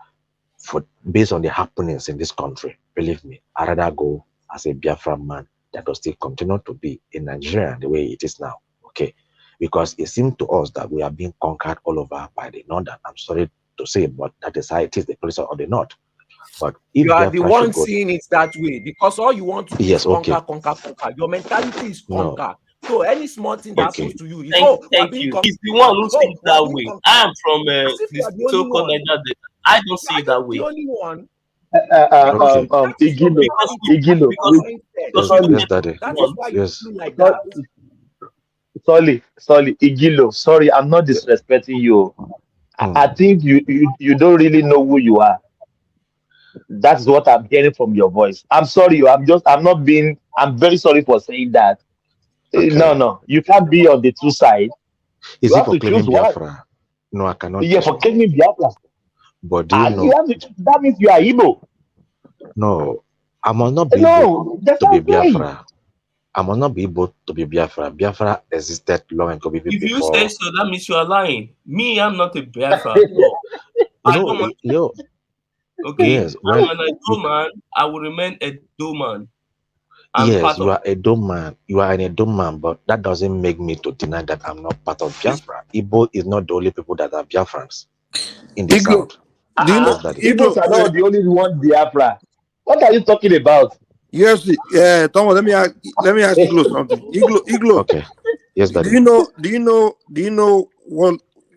Speaker 4: based on the happenings in this country. Believe me, I'd rather go as a Biafra man that will still continue to be in Nigeria the way it is now. Okay, because it seems to us that we are being conquered all over by the Northern. I'm sorry to say, but that is how it is, the police of the North. But if
Speaker 7: you are
Speaker 4: Biafra
Speaker 7: the one seeing it that way because all you want to do is conquer. Your mentality is conquer. So any small thing that happens to you is
Speaker 6: thank you. He's the one who sees it that way. I am from the so-called Niger Delta. I don't see it that way.
Speaker 7: The only one.
Speaker 22: Sorry, Igilo. Sorry, I'm not disrespecting you. I think you don't really know who you are. That's what I'm hearing from your voice. I'm sorry, I'm very sorry for saying that. No, you can't be on the two sides.
Speaker 4: You have to choose one. No, I cannot.
Speaker 22: Yeah, for claiming Biafra.
Speaker 4: But do you know?
Speaker 22: That means you are Igbo.
Speaker 4: No, I must not be Igbo to be Biafra. I must not be Igbo to be Biafra. Biafra existed long ago before.
Speaker 6: If you say so, that means you are lying. Me, I'm not a Biafra at all. Okay,
Speaker 4: yes,
Speaker 6: I'm an Edo man. I will remain a Edo man.
Speaker 4: Yes, you are a Edo man. You are an Edo man, but that doesn't make me to deny that I'm not part of Biafra. Igbo is not the only people that are Biafrans in the South.
Speaker 22: Do you know Igbos are not the only one Biafra? What are you talking about?
Speaker 1: Yes, Thomas. Let me ask Iglo something. Iglo.
Speaker 4: Okay. Yes, Daddy.
Speaker 1: Do you know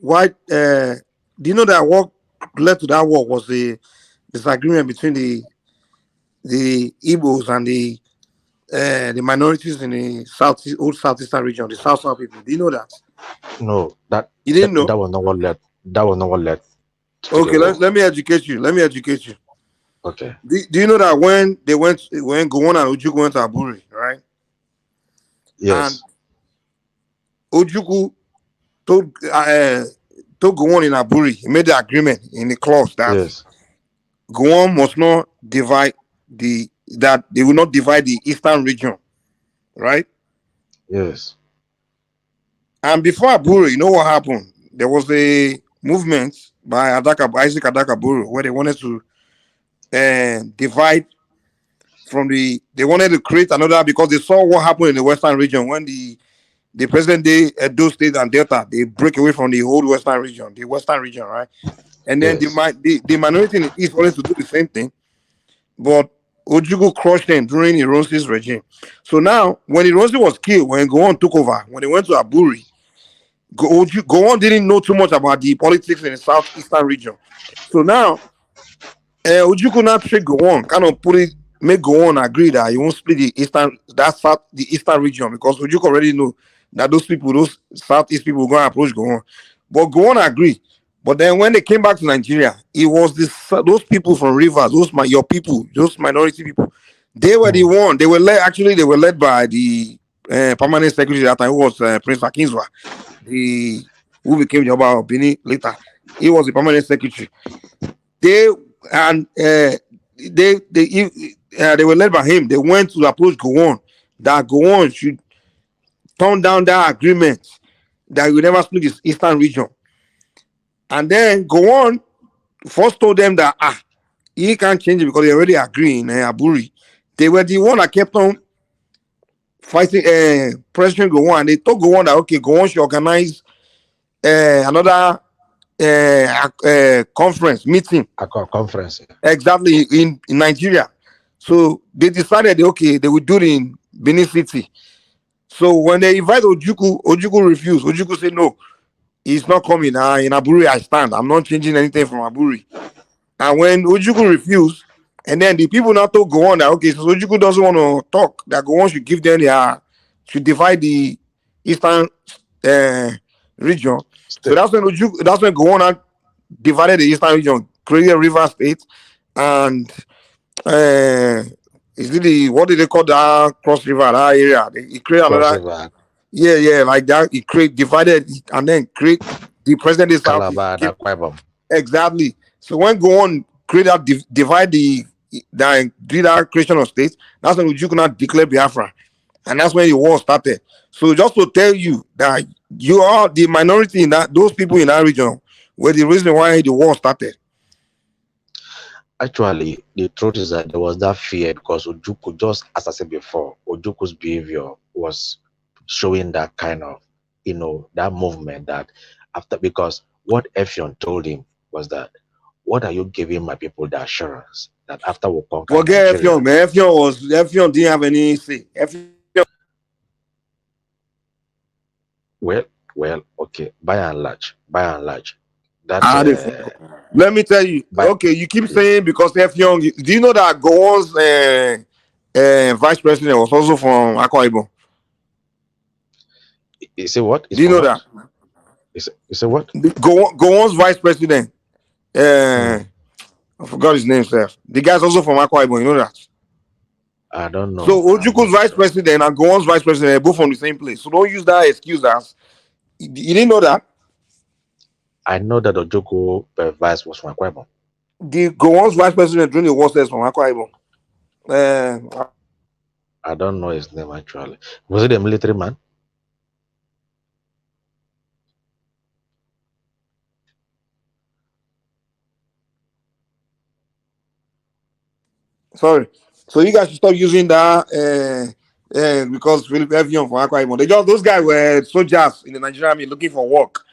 Speaker 1: why? Do you know that what led to that war was the disagreement between the Igbos and the the minorities in the old southeastern region, the South people. Do you know that?
Speaker 4: No,
Speaker 1: you didn't know.
Speaker 4: That was not what led. That was not what led to
Speaker 1: Okay,
Speaker 4: the war.
Speaker 1: let me educate you.
Speaker 4: Okay.
Speaker 1: Do you know that when Gowon and Ojukwu went to Aburi, right?
Speaker 4: Yes.
Speaker 1: And Ojukwu told Gowon in Aburi, he made the agreement in the clause that Gowon must not divide that they will not divide the eastern region, right?
Speaker 4: Yes.
Speaker 1: And before Aburi, you know what happened? There was a movement by Isaac Adaka Buru where they wanted to divide they wanted to create another, because they saw what happened in the western region when the present day Edo State and Delta, they break away from the whole western region, right? And then the minority in the east wanted to do the same thing, but Ojukwu crushed them during Ironsi's regime. So now, when Ironsi was killed, when Gowon took over, when they went to Aburi, Gowon didn't know too much about the politics in the southeastern region. So now, Ojukwu now trick Gowon, kind of make Gowon agree that he won't split the eastern region, because Ojukwu already know that those southeast people will go and approach Gowon. But Gowon agreed. But then when they came back to Nigeria, it was those people from Rivers, your people, those minority people. They were the one. They were led by the permanent secretary at that time, who was Prince Akinzwa, who became the Oba of Benin later. He was the permanent secretary. They were led by him. They went to approach Gowon, that Gowon should turn down that agreement that we never split this eastern region. And then Gowon first told them that he can't change it because they already agree in Aburi. They were the one that kept on fighting President Gowon, and they told Gowon that Gowon should organize another meeting.
Speaker 4: A conference.
Speaker 1: Exactly, in Nigeria. So they decided, they would do it in Benin City. So when they invited Ojukwu refused. Ojukwu said, no, he's not coming. In Aburi, I stand. I'm not changing anything from Aburi. And when Ojukwu refused, and then the people now told Gowon that, so Ojukwu doesn't want to talk, that Gowon should give them should divide the eastern region. So that's when Gowon divided the eastern region, created River State, and what did they call that Cross River, that area? He created another. Yeah, like that. He divided and then create the present day Southeast. Exactly. So when Gowon divide did that creation of states, that's when Ojukwu not declare Biafra, and that's when the war started. So just to tell you that you are the minority in those people in that region were the reason why the war started.
Speaker 4: Actually, the truth is that there was that fear because Ojukwu, just as I said before, Ojukwu's behavior was showing that kind of, that movement that because what Effion told him was that, what are you giving my people the assurance that after we conquer
Speaker 1: Forget Effion, man. Effion didn't have any say.
Speaker 4: Well, okay. By and large, that.
Speaker 1: Let me tell you. You keep saying because Effion. Do you know that Gowon's vice president was also from Akwa Ibom?
Speaker 4: You say what?
Speaker 1: Do you know that?
Speaker 4: You say what?
Speaker 1: Gowon's vice president. I forgot his name, sir. The guy's also from Akwa Ibom. You know that?
Speaker 4: I don't know.
Speaker 1: So Ojukwu's vice president and Gowon's vice president are both from the same place. So don't use that excuse as you didn't know that.
Speaker 4: I know that Ojukwu vice was from Akwa Ibom.
Speaker 1: The Gowon's vice president during the war says from Akwa Ibom.
Speaker 4: I don't know his name actually. Was it a military man?
Speaker 1: Sorry. So you guys should stop using that because Philip Effion from Akwa Ibom. Those guys were soldiers in the Nigerian army looking for work,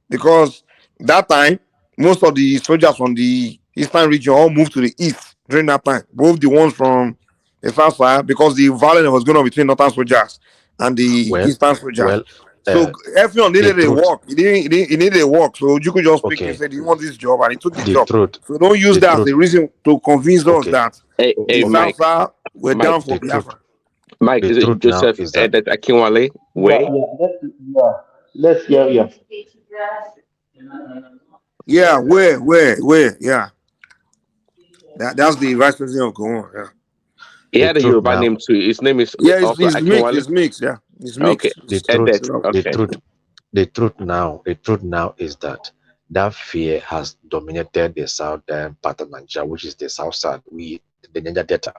Speaker 1: because that time most of the soldiers from the eastern region all moved to the east during that time. Both the ones from the south side, because the violence was going on between northern soldiers and the eastern soldiers. So Effion needed a work. He needed a work. So you could just pick and say, "Do you want this job?" And he took the job. So don't use that as a reason to convince us that the South were down for Biafra.
Speaker 11: Mike,
Speaker 4: The
Speaker 11: is it
Speaker 4: truth now
Speaker 11: Joseph
Speaker 4: is that
Speaker 11: Edet Akinwale
Speaker 22: Yeah,
Speaker 11: way?
Speaker 22: yeah, let's hear you.
Speaker 1: Yeah, where? Yeah, that's the vice president of Gowon. Yeah,
Speaker 11: He
Speaker 4: the
Speaker 11: had a
Speaker 4: truth
Speaker 11: Yoruba
Speaker 4: now,
Speaker 11: name too. His name is
Speaker 1: yeah,
Speaker 11: also
Speaker 1: it's mixed.
Speaker 11: Akinwale.
Speaker 1: It's mixed. Yeah, it's
Speaker 11: Okay,
Speaker 1: mixed.
Speaker 4: the
Speaker 1: It's,
Speaker 4: truth,
Speaker 11: Edet.
Speaker 1: you know.
Speaker 4: the
Speaker 11: Okay.
Speaker 4: truth, the truth now is that fear has dominated the southern part of Nigeria, which is the south side. The Niger Delta.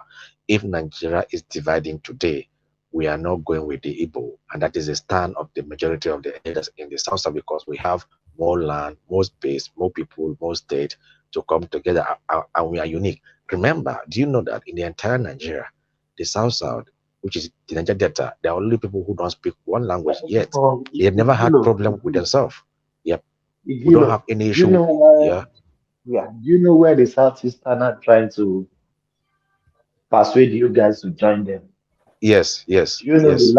Speaker 4: If Nigeria is dividing today, we are not going with the Igbo, and that is the stand of the majority of the elders in the south side because we have more land, more space, more people, more state to come together, and we are unique. Remember, do you know that in the entire Nigeria, the south side, which is the Niger Delta, there are only people who don't speak one language yet. They have never had problem with themselves. Yep. We don't have any
Speaker 22: Do you
Speaker 4: issue.
Speaker 22: know where?
Speaker 4: Yeah.
Speaker 22: Yeah, do you know where the Southeast are not trying to persuade you guys to join them?
Speaker 4: Yes. Yes.
Speaker 22: Do you know the
Speaker 4: Yes.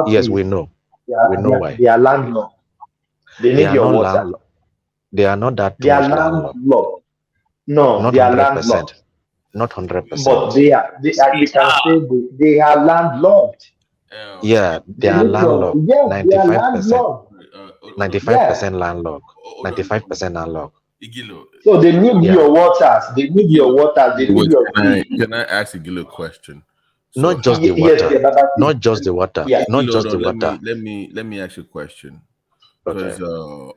Speaker 4: Yes. We
Speaker 22: Southeast?
Speaker 4: know.
Speaker 22: They
Speaker 4: We
Speaker 22: are,
Speaker 4: know
Speaker 22: they are,
Speaker 4: why.
Speaker 22: they are landlocked. They
Speaker 4: They
Speaker 22: need
Speaker 4: are
Speaker 22: your
Speaker 4: not
Speaker 22: water.
Speaker 4: landlocked. They are not that
Speaker 22: They
Speaker 4: too
Speaker 22: are
Speaker 4: much landlocked.
Speaker 22: landlocked. No,
Speaker 4: Not
Speaker 22: they are
Speaker 4: 100%.
Speaker 22: landlocked.
Speaker 4: Not
Speaker 22: But
Speaker 4: 100%.
Speaker 22: we can say they are landlocked.
Speaker 4: Yeah. They
Speaker 22: They
Speaker 4: are
Speaker 22: need your,
Speaker 4: landlocked.
Speaker 22: yes, they are
Speaker 4: 95%.
Speaker 22: landlocked.
Speaker 5: Hold on.
Speaker 22: Yeah.
Speaker 4: 95% landlocked.
Speaker 5: Hold on.
Speaker 4: 95% landlocked.
Speaker 5: Igilo.
Speaker 22: So they need
Speaker 4: Yeah.
Speaker 22: your waters. They need your
Speaker 5: Igilo.
Speaker 22: waters. They need
Speaker 5: Wait,
Speaker 22: your feed.
Speaker 5: can I ask Igilo a question? So
Speaker 4: Not just the
Speaker 22: Yes,
Speaker 4: water.
Speaker 22: yeah,
Speaker 4: Not just the water.
Speaker 22: yeah.
Speaker 4: Not
Speaker 5: Igilo, hold
Speaker 4: just the
Speaker 5: on.
Speaker 4: water.
Speaker 5: Let me ask you a question.
Speaker 4: Okay.
Speaker 5: Because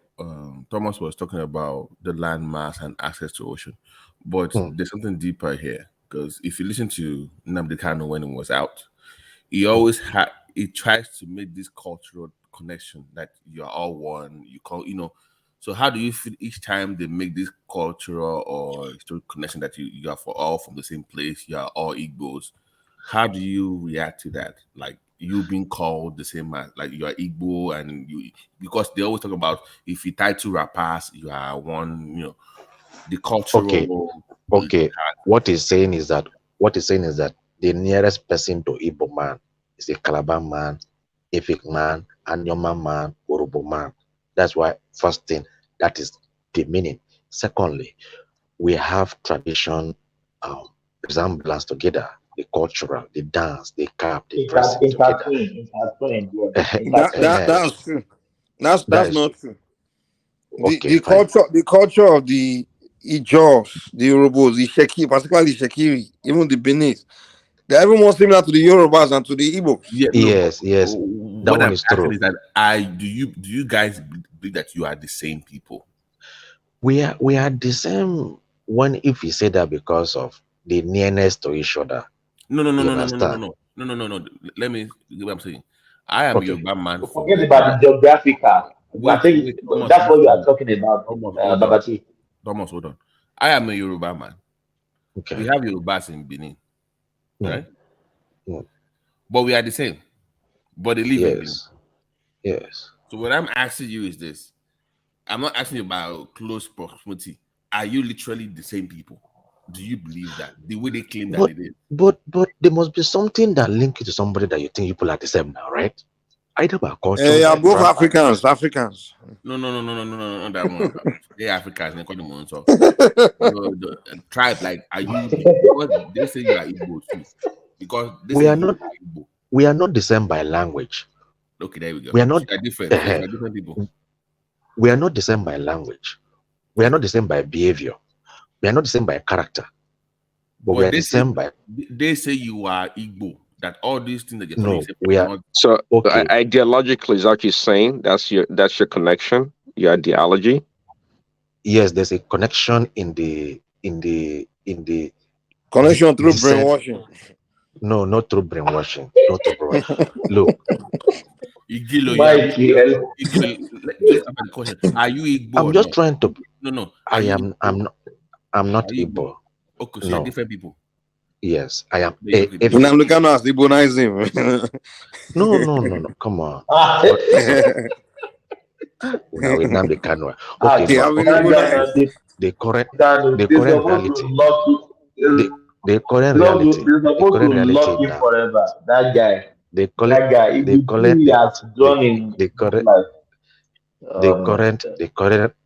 Speaker 5: Thomas was talking about the land mass and access to ocean, but there's something deeper here. Because if you listen to Nnamdi Kanu when he was out, he tries to make this cultural connection that you're all one. So how do you feel each time they make this cultural or historical connection that you are for all from the same place, you are all Igbos? How do you react to that? Like you being called the same as like you are Igbo and you, because they always talk about if you tie two rappers, you are one, the
Speaker 4: Okay.
Speaker 5: cultural
Speaker 4: Okay. What he's saying is that the nearest person to Igbo man is a Calabar man, Efik man, Anyoma man, Urubu man. That's why first thing that is the meaning. Secondly, we have tradition, um, resemblance together, the cultural, the dance, the cap, the dressing together.
Speaker 22: Intertwined, yeah.
Speaker 4: Eh,
Speaker 1: That's true. That's
Speaker 4: that is
Speaker 1: not true. The
Speaker 4: okay.
Speaker 1: the culture the culture of the Ijos, the Yorubas, the Sheki, particularly Shekiri, even the Benin, they're even more similar to the Yorubas and to the Igbos.
Speaker 5: Yeah, no, but
Speaker 4: Yes, yes, that
Speaker 5: what
Speaker 4: one
Speaker 5: I'm
Speaker 4: is
Speaker 5: asking
Speaker 4: true.
Speaker 5: is that I do you guys believe that you are the same people?
Speaker 4: We are the same when if you say that because of the nearness to each other.
Speaker 5: No, no, no,
Speaker 4: You
Speaker 5: no, no, no, no, no,
Speaker 4: understand?
Speaker 5: no, no, no, no, no. Let me get what I'm saying. I am a
Speaker 4: Okay.
Speaker 5: Yoruba man from
Speaker 22: Forget about
Speaker 5: Nigeria.
Speaker 22: the geographical. I think
Speaker 5: Wait, Thomas,
Speaker 22: that's what you are
Speaker 5: listen.
Speaker 22: talking about,
Speaker 5: Thomas, hold on.
Speaker 22: Babati.
Speaker 5: Thomas, hold on. I am a Yoruba man. We
Speaker 4: Okay.
Speaker 5: have Yorubas in Benin,
Speaker 4: Mm,
Speaker 5: right?
Speaker 4: mm,
Speaker 5: But we are the same. But they live in Benin.
Speaker 4: yes. Yes.
Speaker 5: So what I'm asking you is this: I'm not asking you about close proximity. Are you literally the same people? Do you believe that the way they claim that
Speaker 4: But
Speaker 5: it is?
Speaker 4: but there must be something that link you to somebody that you think people are the same now, right? Either by culture,
Speaker 1: Yeah,
Speaker 4: by
Speaker 1: both
Speaker 4: tribe.
Speaker 1: Africans.
Speaker 5: No, no, no, no, no, no, no, no, that one. They Africans, they call them one. So the tribe, like, are you because they say you are Igbo too? Because they say
Speaker 4: We are
Speaker 5: you
Speaker 4: not
Speaker 5: are Igbo.
Speaker 4: we are not the same by language.
Speaker 5: Okay, there we go.
Speaker 4: We are
Speaker 5: So
Speaker 4: not
Speaker 5: you are different. So
Speaker 4: uh,
Speaker 5: you are different people.
Speaker 4: we are not the same by language. We are not the same by behavior. We are not the same by character. But we
Speaker 5: But
Speaker 4: are the same by
Speaker 5: they say you are Igbo. That all these things that you're telling
Speaker 4: no,
Speaker 5: yourself
Speaker 4: we
Speaker 5: are
Speaker 4: are
Speaker 5: not.
Speaker 11: So
Speaker 4: okay.
Speaker 11: ideologically, is that what you're saying? That's your connection, your ideology.
Speaker 4: Yes, there's a connection in the
Speaker 1: Connection through
Speaker 4: descent.
Speaker 1: brainwashing.
Speaker 4: No, not through brainwashing. Not through brainwashing. Look,
Speaker 5: Igilo, Igilo, just answer the question. Are you Igbo
Speaker 4: I'm
Speaker 5: or
Speaker 4: just
Speaker 5: not?
Speaker 4: trying to
Speaker 5: No, no.
Speaker 4: I
Speaker 5: Are you
Speaker 4: am
Speaker 5: Igbo?
Speaker 4: I'm
Speaker 5: Are
Speaker 4: not
Speaker 5: you Igbo?
Speaker 4: Igbo.
Speaker 5: Okay, so you're
Speaker 4: No.
Speaker 5: different people.
Speaker 4: Yes, I am a
Speaker 5: Okay,
Speaker 4: if
Speaker 1: Nnamdi has Igbonized him.
Speaker 4: no. Come on. Not now with Nnamdi Kanu. Okay,
Speaker 1: They
Speaker 4: but
Speaker 1: have been
Speaker 4: okay,
Speaker 1: Igbonized.
Speaker 4: the current the
Speaker 22: They're
Speaker 4: current
Speaker 22: supposed to
Speaker 4: reality,
Speaker 22: lock
Speaker 4: the
Speaker 22: it.
Speaker 4: the current
Speaker 22: They're
Speaker 4: reality, the
Speaker 22: supposed to
Speaker 4: current reality
Speaker 22: lock him
Speaker 4: now.
Speaker 22: forever. That guy.
Speaker 4: They call it
Speaker 22: That guy. If
Speaker 4: they
Speaker 22: you
Speaker 4: call
Speaker 22: do
Speaker 4: it
Speaker 22: he has
Speaker 4: the
Speaker 22: done in
Speaker 4: the
Speaker 22: his
Speaker 4: current
Speaker 22: life.
Speaker 4: the
Speaker 22: Oh my
Speaker 4: current
Speaker 22: God.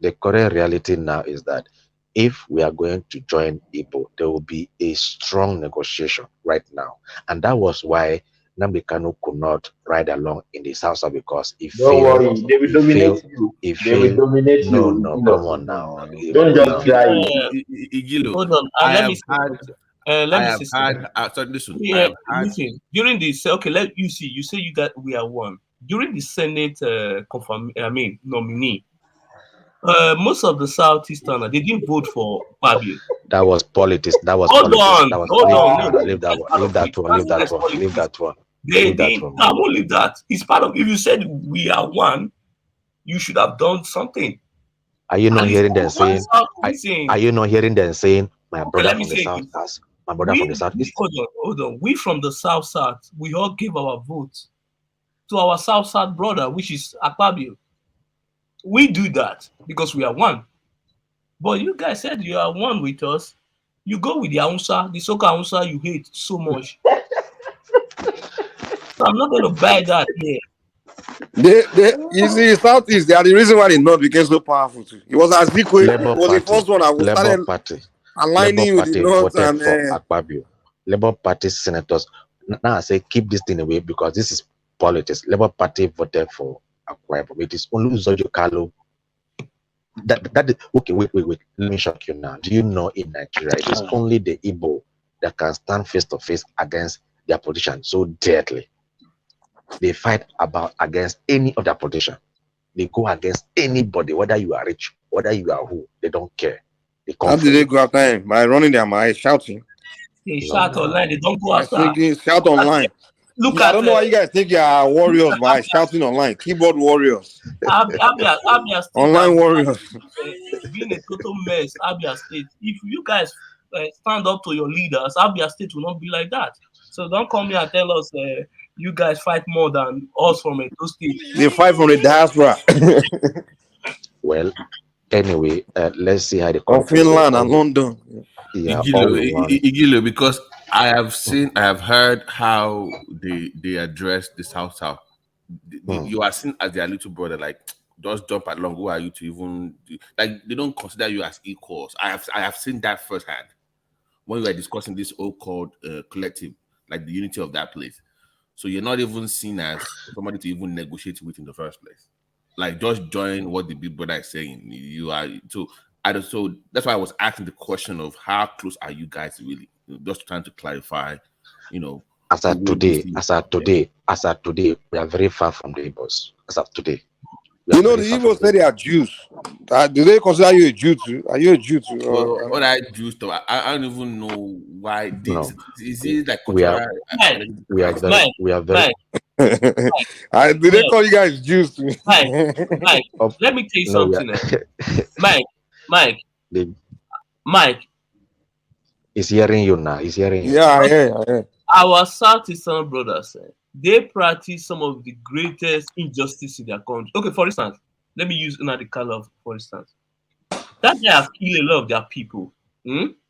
Speaker 4: the current reality now is that if we are going to join Igbo, there will be a strong negotiation right now, and that was why Nnamdi Kanu could not ride along in the South because he
Speaker 22: Don't
Speaker 4: failed.
Speaker 22: worry, they will
Speaker 4: He
Speaker 22: dominate
Speaker 4: failed.
Speaker 22: you.
Speaker 4: He
Speaker 22: They will
Speaker 4: failed.
Speaker 22: dominate
Speaker 4: No,
Speaker 22: you.
Speaker 4: no, come
Speaker 22: Igilo.
Speaker 4: on now.
Speaker 22: Don't
Speaker 4: Come
Speaker 22: just
Speaker 4: on.
Speaker 22: try it.
Speaker 5: Igilo,
Speaker 6: Hold on,
Speaker 5: I
Speaker 6: let me
Speaker 5: have
Speaker 6: say
Speaker 5: had,
Speaker 6: something. Let
Speaker 5: I
Speaker 6: me
Speaker 5: have
Speaker 6: say
Speaker 5: had.
Speaker 6: something.
Speaker 5: Sorry, listen. I
Speaker 6: Yeah,
Speaker 5: have had.
Speaker 6: listen. During the okay, let you see. You say you got we are one. During the Senate nominee, most of the Southeastern they didn't vote for Fabio.
Speaker 4: That was politics. That was
Speaker 6: Hold
Speaker 4: politics.
Speaker 6: on,
Speaker 4: That was
Speaker 6: hold
Speaker 4: leave.
Speaker 6: on.
Speaker 4: No,
Speaker 6: No,
Speaker 4: no,
Speaker 6: no,
Speaker 4: leave that
Speaker 6: that's
Speaker 4: one.
Speaker 6: part
Speaker 4: Leave
Speaker 6: of
Speaker 4: that
Speaker 6: it.
Speaker 4: one.
Speaker 6: That's
Speaker 4: Leave that
Speaker 6: that's
Speaker 4: one. Leave
Speaker 6: politics.
Speaker 4: that one.
Speaker 6: They
Speaker 4: Leave that
Speaker 6: didn't.
Speaker 4: one.
Speaker 6: I won't leave that. It's part of. If you said we are one, you should have done something.
Speaker 4: Are you not
Speaker 6: And it's
Speaker 4: hearing them
Speaker 6: one
Speaker 4: saying?
Speaker 6: South.
Speaker 4: Are,
Speaker 6: Listen.
Speaker 4: are you not hearing them saying? My
Speaker 6: Okay,
Speaker 4: brother
Speaker 6: let me
Speaker 4: from the
Speaker 6: say
Speaker 4: south,
Speaker 6: this.
Speaker 4: as my brother from the southeast.
Speaker 6: Hold on. We from the South, we all gave our vote to our South brother, which is Akpabio. We do that because we are one. But you guys said you are one with us. You go with the Aunsa, the Soka Aunsa you hate so much. So I'm not going to buy that here.
Speaker 1: You see, Southeast, they are the reason why the North became so powerful too. It was Azikwe,
Speaker 4: Labour
Speaker 1: was the
Speaker 4: Party,
Speaker 1: first one that was
Speaker 4: Labour
Speaker 1: started
Speaker 4: Party, Labour
Speaker 1: aligning with the
Speaker 4: Party
Speaker 1: North
Speaker 4: voted
Speaker 1: and
Speaker 4: for Akpabio. Labour Party senators. Now I say keep this thing away because this is politics. Labour Party voted for Akpabio. It is only Zojo Kalu. That is, okay. Wait. Let me shock you now. Do you know in Nigeria it is only the Igbo that can stand face to face against their politician so deadly? They fight against any other politician. They go against anybody, whether you are rich, whether you are who. They don't care. They come
Speaker 1: how
Speaker 4: for
Speaker 1: did they
Speaker 4: you.
Speaker 1: go after him? By running their mouth, shouting.
Speaker 6: They shout online, they don't go
Speaker 1: By
Speaker 6: after.
Speaker 1: singing, shout online.
Speaker 6: Look
Speaker 1: I
Speaker 6: at
Speaker 1: don't know why you guys think you are warriors by shouting online. Keyboard warriors.
Speaker 6: Abia State
Speaker 1: Online warriors.
Speaker 6: being a total mess. Abia State. If you guys stand up to your leaders, Abia State will not be like that. So don't come here and tell us you guys fight more than us from Edo State.
Speaker 1: They fight from the diaspora.
Speaker 4: Well, anyway, let's see how the
Speaker 1: Of
Speaker 4: country will
Speaker 1: Finland and
Speaker 4: all.
Speaker 1: London.
Speaker 4: Yeah, all we want.
Speaker 5: Igilo, because I have heard how they address the South. You are seen as their little brother, like just jump along. Who are you to even like? They don't consider you as equals. I have seen that firsthand when we were discussing this so-called collective, like the unity of that place. So you're not even seen as somebody to even negotiate with in the first place. Like just join what the big brother is saying. You are so that's why I was asking the question of how close are you guys really? Just trying to clarify,
Speaker 4: As
Speaker 5: the
Speaker 4: of
Speaker 5: way you
Speaker 4: today,
Speaker 5: see
Speaker 4: as of today, as of today, we are very far from the Igbos. As of today, we are
Speaker 1: You know,
Speaker 4: very
Speaker 1: the
Speaker 4: far from
Speaker 1: Igbos
Speaker 4: the
Speaker 1: say they
Speaker 4: Igbos.
Speaker 1: are Jews. Do they consider you a Jew too? Are you a Jew too?
Speaker 5: Well, what I do stuff, I don't even know why.
Speaker 4: No,
Speaker 5: Is it like
Speaker 4: we are
Speaker 5: cultural
Speaker 6: Mike,
Speaker 4: we are very
Speaker 6: Mike,
Speaker 4: we are very.
Speaker 6: Mike,
Speaker 1: Do they call you guys Jews too?
Speaker 6: Mike. Let me tell you
Speaker 4: No, we are.
Speaker 6: something. Mike,
Speaker 4: the,
Speaker 6: Mike.
Speaker 4: he's hearing you now. He's hearing you.
Speaker 1: Yeah, yeah.
Speaker 6: Our Southeastern brothers, they practice some of the greatest injustice in their country. Okay, for instance, let me use Nnamdi Kanu for instance. That they have killed a lot of their people.